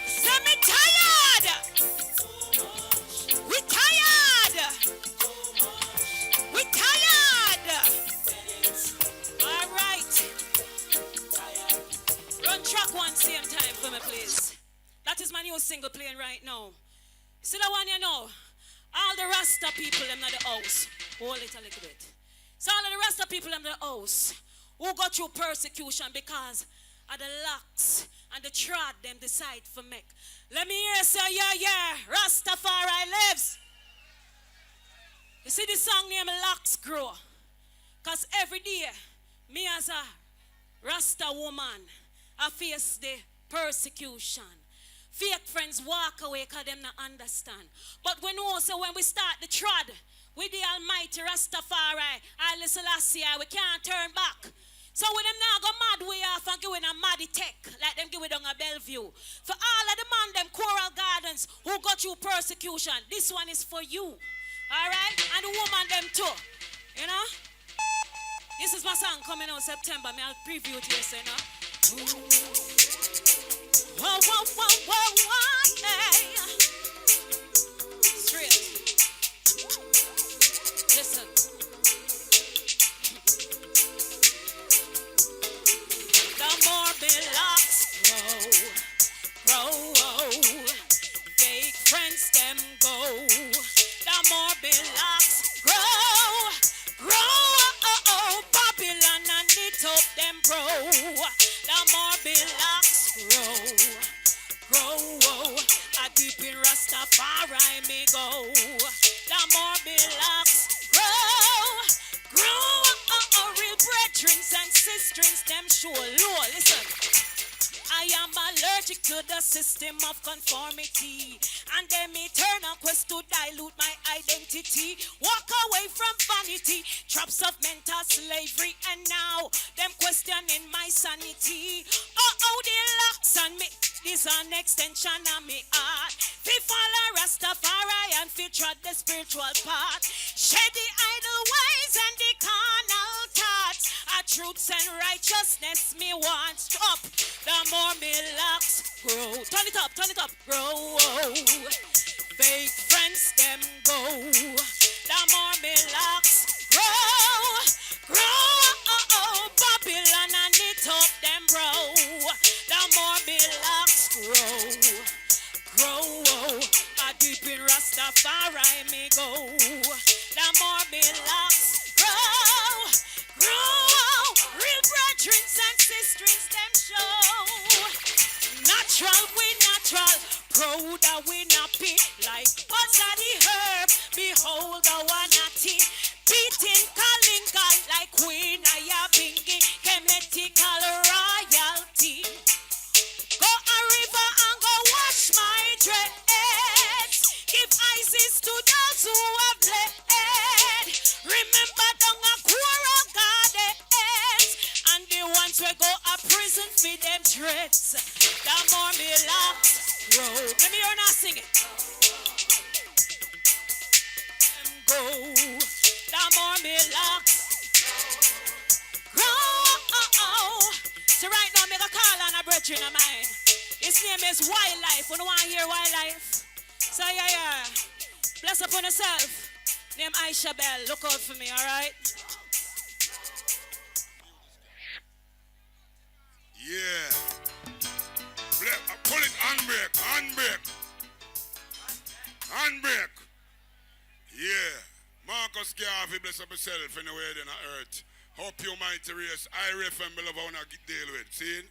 Say me tired. We tired. We tired. All right. Run track 1 same time for me, please. That is my new single playing right now. See the one you know? All the Rasta people in the house. Hold it a little bit. So all of the Rasta people in the house who go through persecution because of the locks and the trod them decide for make. Let me hear you say, yeah, Rastafari lives. You see the song named Locks Grow. Because every day, me as a Rasta woman, I face the persecution. Fake friends walk away because them not understand. But we know, so when we start the trod with the Almighty Rastafari, I Selassie, we can't turn back. So when them now go mad way off and give it a maddy tech, like them give it on a Bellevue. For all of the man, them Coral Gardens who got you persecution, this one is for you. Alright? And the woman them too. You know? This is my song coming out September. I'll preview it here, so you know. Whoa, whoa, whoa, whoa, whoa, hey. Straight. Listen. The more locks grow, fake friends them go. The more locks grow, Babylon and it up them grow. The more locks grow, I deep in Rastafari me go. The more locks grow, real brethren and sisters them show low. Listen. I am allergic to the system of conformity and them eternal quest to dilute my identity. Walk away from vanity, traps of mental slavery, and now them questioning my sanity. The locks on me, this an extension of me heart. Fi follow Rastafari and fi trod the spiritual path. Shed the idle ways and the carnal thoughts. Truths and righteousness me want stop. The more me locks grow. Turn it up, grow. Fake friends them go. The more me locks grow. Babylon and it up them grow. The more me locks grow. I deep in Rastafari me go. The more me locks grow. Real brethren and sisters them show. Natural we natural, proud that we nappy. Like us at the herb, behold the one at it. Beating Kalinga like Queen Ayabingi, chemetical royalty. Go a river and go wash my dreads. Give ISIS to those who have bled. Remember down a Coral Gardens and the ones we go a prison for them threats. The more me locks grow. Let me hear now sing it. Go. The more me locks grow. So right now, make a call on a brethren of mine. His name is Wildlife. You don't want to hear Wildlife? So yeah. Bless upon yourself. Name Aisha Bell. Look out for me, alright? Yeah. Pull it, handbrake. Yeah. Marcus Garvey, bless up yourself anywhere in the earth. Hope you mighty race. IRIEFM, I love how I deal with. See?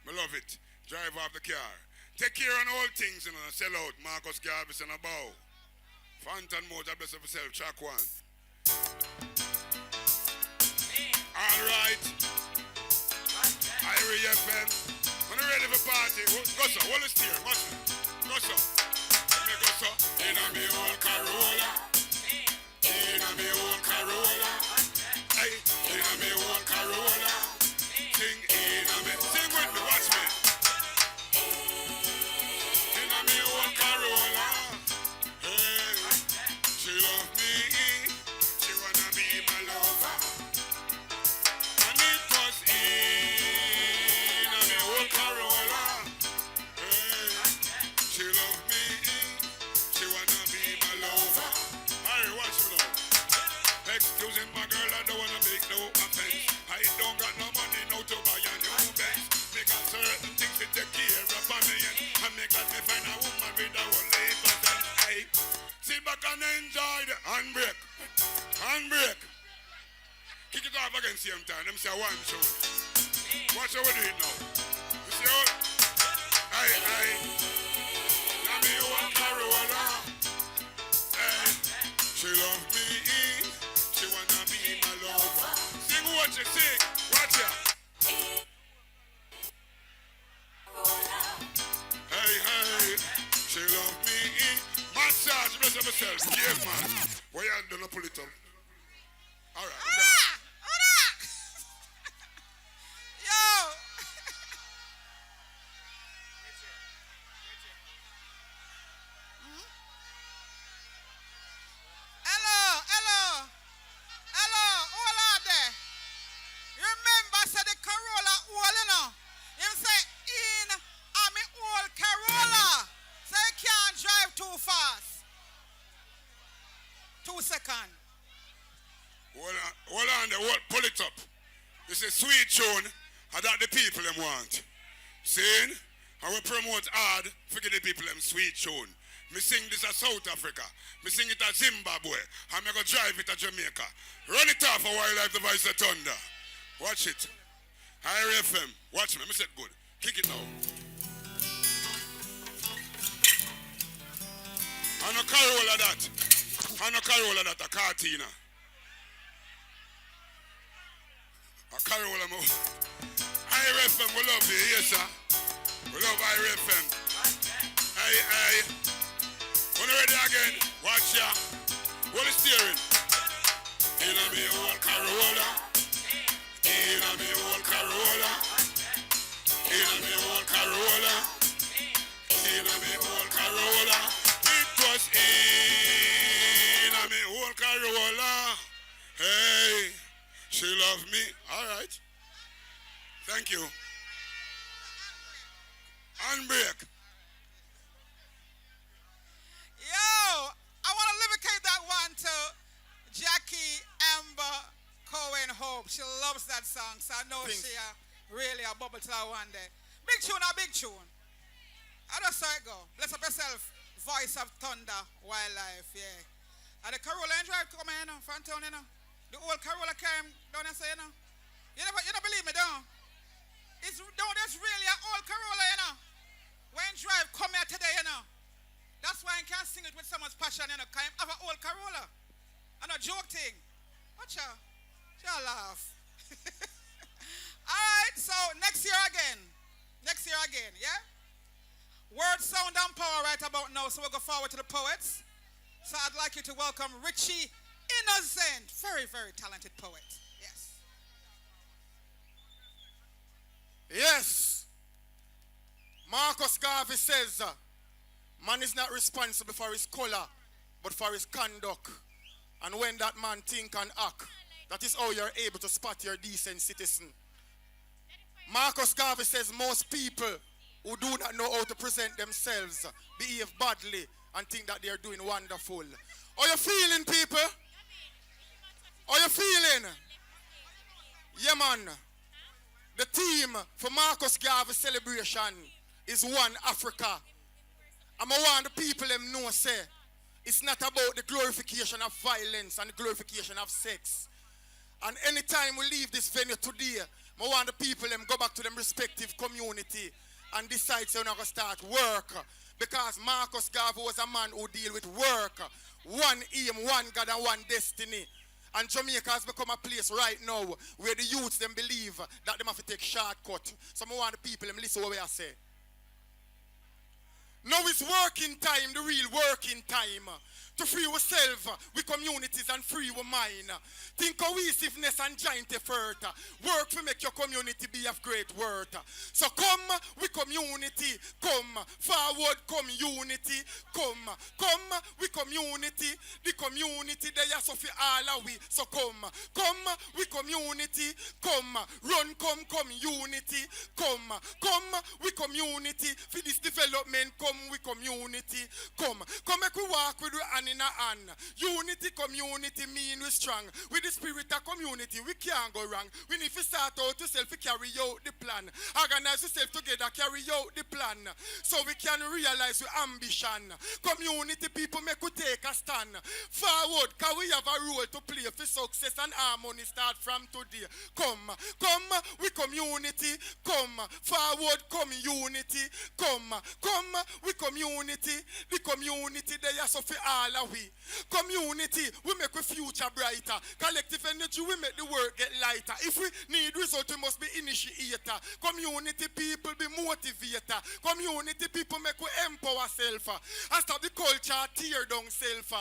I love it. Drive off the car. Take care on all things, you know. Sell out. Marcus Garvey and a bow. Fountain Motor, bless up yourself. Track one. All right. IRIEFM. When you're ready for party, go so. Hold the steer. Watch me. Go so. Let me go so. In a me old Corolla. Hey, in a me old Corolla. Sing in a me. Sing with me. Watch me. In a me old Corolla. Hey, she love me. She wanna be my lover. And it was in a me old Corolla. Hey, she love me. She wanna be my lover. Hey, watch me now. Excuse me, my girl, I don't wanna make no offense. I don't got no money now to buy a new Benz. They got certain things to take care of me, and me got me find a woman with a whole life of them. Hey, sit back and enjoy the handbrake. Kick it off again same time. Them say one show. Watch how we do it now. You see how? Hey. Now me one Corolla. Hey, she love me. She wanna be my lover. sing. Watch ya. Hey, hey, she love me. Massage, bless myself. Yeah, man. Why you don't pull it up? All right, I'm done. Yo. Hello, hello. Hello, all out there. You remember, I said the Corolla all, you know. You say, in I'm an old Corolla. So you can't drive too fast. 2 seconds. Hold on there, pull it up. This is sweet tune, and that the people them want. See? And we promote hard, forget the people them sweet tune. Me sing this at South Africa. Me sing it at Zimbabwe. And me go drive it at Jamaica. Run it off a while like the voice of thunder. Watch it. IRIEFM. Watch me. Me said good. Kick it now. And a Corolla that. And a Corolla that. A Cartina. A Corolla mo. IRIEFM, we love you. Yes, sir. We love IRIEFM. Hey, hey. When you're ready again, watch ya. What is steering? In a me old Corolla. In a me old Corolla. In a me old Corolla. In a me old Corolla. It was in a me old Corolla. Hey, she loved me. All right. Thank you. Handbrake. Yo, I want to lubricate that one to Jackie Amber Cohen Hope. She loves that song, so I know she really a bubble to her one day. Big tune, a big tune. I just saw it go. Bless up yourself, Voice of Thunder, Wildlife, yeah. And the Corolla and drive come here, you know, front town, you know. The old Corolla came down and say, you know. You don't believe me, don't? There's really an old Corolla, you know. When drive come here today, you know. That's why I can't sing it with so much passion, you know, because I have an old Corolla. And a joke thing. Watch out. Y'all laugh. All right, so next year again. Next year again, yeah? Word, sound, and power right about now, so we'll go forward to the poets. So I'd like you to welcome Richie Innocent. Very, very talented poet. Yes. Yes. Marcus Garvey says, man is not responsible for his color, but for his conduct. And when that man think and act, that is how you're able to spot your decent citizen. Marcus Garvey says most people who do not know how to present themselves behave badly and think that they're doing wonderful. How you feeling, people? How you feeling? Yeah, man. The theme for Marcus Garvey celebration is One Africa. And I want the people them know, say, it's not about the glorification of violence and the glorification of sex. And anytime we leave this venue today, I want the people them go back to them respective community and decide so they're going to start work. Because Marcus Garvey was a man who deal with work. One aim, one God and one destiny. And Jamaica has become a place right now where the youths them believe that they have to take shortcut. So I want the people them listen to what I say. Now it's working time, the real working time. To free ourselves with communities and free our mind. Think cohesiveness and joint effort. Work to make your community be of great worth. So come with community. Come forward, come unity. Come with community. The community they are so for all of we. So come with community. Come come unity. Come with community. For this development, come with community. Come make we walk with hand in a hand. Unity, community mean we strong. With the spirit of community, we can't go wrong. We need to start out to self carry out the plan. Organize ourselves together, carry out the plan. So we can realize our ambition. Community people make we take a stand. Forward, because we have a role to play for success and harmony start from today. Come with community. Come forward, come unity. Come with community. The community they are so for all all of we. Community, we make a future brighter. Collective energy, we make the work get lighter. If we need result, we must be initiator. Community people be motivator. Community people make we empower self. And stop the culture tear down self.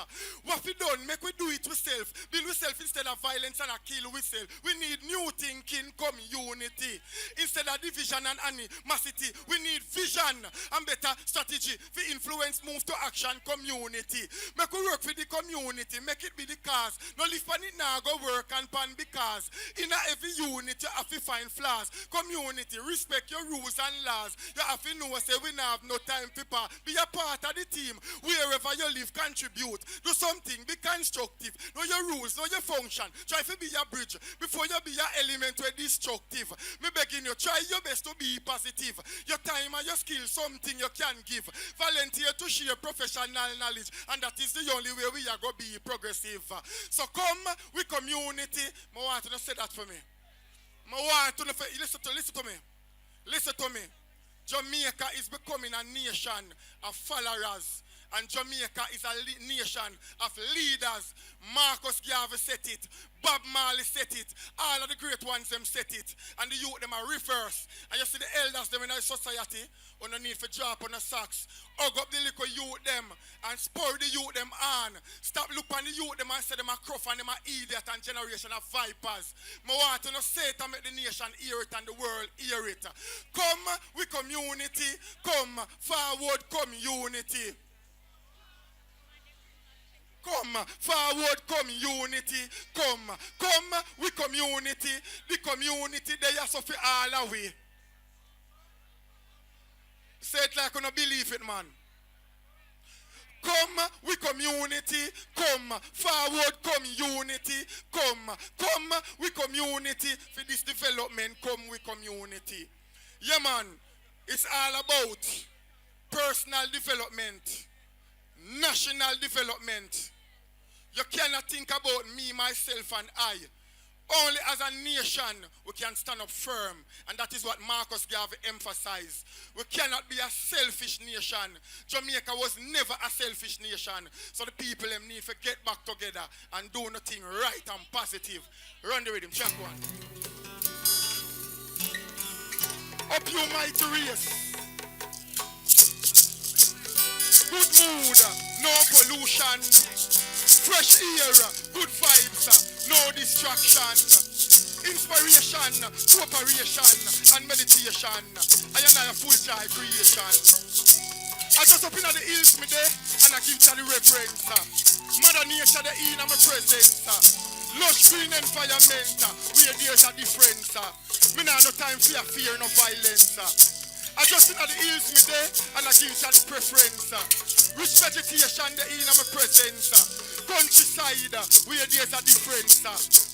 What we done, make we do it with self. Build with self instead of violence and a kill with self. We need new thinking community. Instead of division and animosity, we need vision and better strategy for influence, move to action community. Make we work with the community, make it be the cause. No live pan it now, go work and pan because in every unit you have to find flaws. Community, respect your rules and laws. You have to know, say we now have no time people. Be a part of the team. Wherever you live, contribute. Do something, be constructive. Know your rules, know your function. Try to be a bridge before you be an element where destructive. Me begging you, try your best to be positive. Your time and your skill, something you can give. Volunteer to share professional knowledge, and that is the only way we are going to be progressive. So come with community. I want you to say that for me. I want you to listen to me. Listen to me. Jamaica is becoming a nation of followers. And Jamaica is a nation of leaders. Marcus Garvey said it. Bob Marley said it. All of the great ones them said it. And the youth them are reverse. And you see the elders them in our society on the need for drop on the socks. Hug up the little youth them and spur the youth them on. Stop look on the youth them and say them a cruff and them a idiot and generation of vipers. I want to say it and make the nation hear it and the world hear it. Come with community. Come forward community. Come forward, come unity. Come with community. The community they are so for all away. Say it like you don't believe it, man. Come with community. Come forward, come unity. Come with community. For this development, come with community. Yeah, man. It's all about personal development, national development. You cannot think about me, myself, and I. Only as a nation we can stand up firm. And that is what Marcus Garvey emphasized. We cannot be a selfish nation. Jamaica was never a selfish nation. So the people them need to get back together and do nothing right and positive. Run the rhythm, check one. Up you mighty race. Good mood, no pollution. Fresh air, good vibes, no distraction. Inspiration, cooperation, and meditation. I am a full joy creation. I just up in the hills me there, and I give to the reference. Mother Nature, the in my presence. Lush green environment, where there's a difference. Me nah no time for fear, no violence. I just in the hills me there, and I give to the preference. Rich vegetation, the in my presence. Countryside, where there's a difference.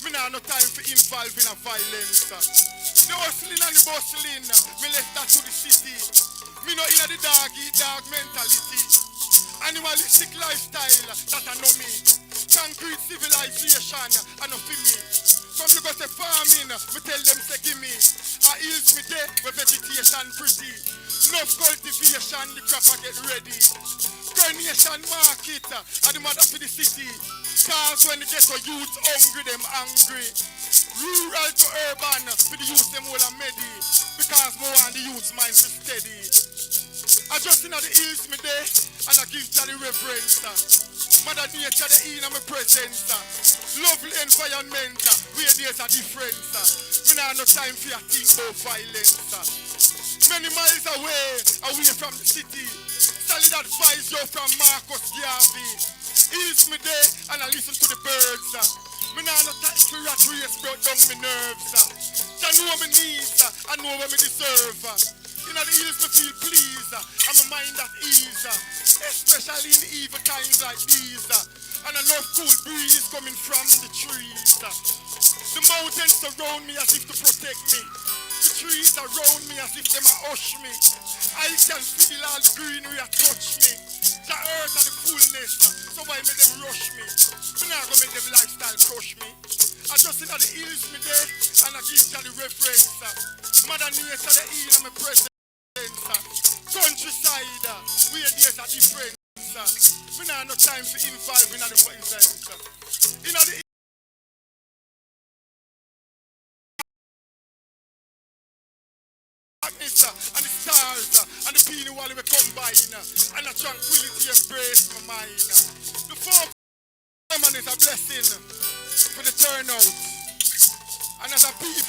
Me nah no time for involving a violence. The hustling and the bustling, me left that to the city. Me no in the dog mentality. Animalistic lifestyle, that I know me. Concrete civilization, I know for me. Some you go to farming, me tell them say give me. I hills me there, where vegetation pretty. Enough cultivation, the crop I get ready. Coronation market, and the mother for the city. Cause when they get to youth hungry, them angry. Rural to urban, for the youth them all are medi. Because more on the youth's minds is steady. I just in the hills me there, and I give to the reverence. Mother Nature, the in my presence. Lovely environment, where there's a difference. Me nah no time for your think about violence. Many miles away from the city. Solid advice you from Marcus Garvey. Ease me there and I listen to the birds. Me nah no time for rat race, brought down me nerves. I know what me needs, I know what me deserve. In the hills me feel pleased, and my mind at ease. Especially in evil times like these. And enough cool breeze coming from the trees. The mountains surround me as if to protect me. The trees around me as if them a hush me. I can feel all the greenery a touch me. The earth and the fullness, so why make them rush me? Me not gonna make them lifestyle crush me. I just in the hills me there, and I give to the reference. Mother Nature, the in my presence. Countryside, where there's a difference. sir. We don't have no time for involve in the fucking side, sir. You know the darkness, and the stars, and the peanut while we combine, and the tranquility embrace my mind. The four common is a blessing for the turnout. And as a people,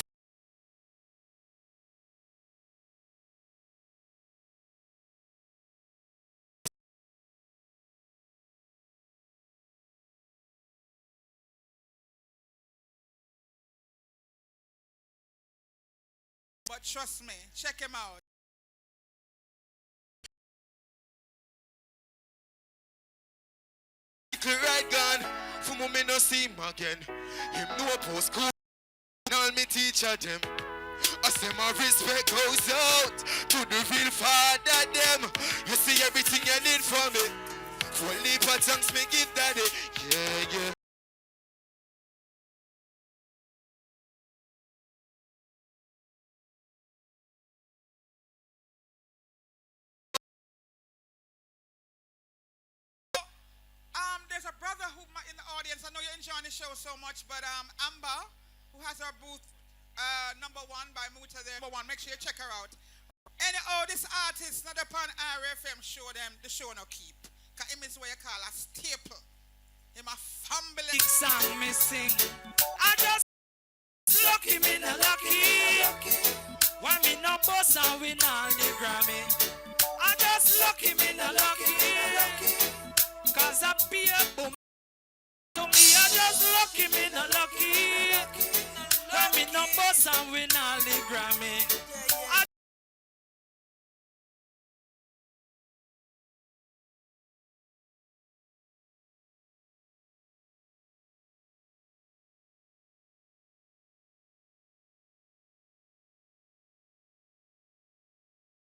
but trust me, check him out. Right gun, for me no see him again. Him no post school, all me teacher them. I say my respect goes out to the real father them. You see everything you need from me. Full heap of thanks me give daddy. Yeah, yeah. There's a brother who in the audience. I know you're enjoying the show so much, but Amber, who has her booth number 1 by Muta there. Number 1, make sure you check her out. Anyhow, this artist not upon IRIEFM show them the show no keep. Cause him is what you call a staple. Him a family. Big song missing. I just lucky me no lucky. Why me no boss and win all the Grammy? I just lucky me no lucky. Cause I be a boom. To me I just lucky me no lucky. Why me no boss and win all the Grammy?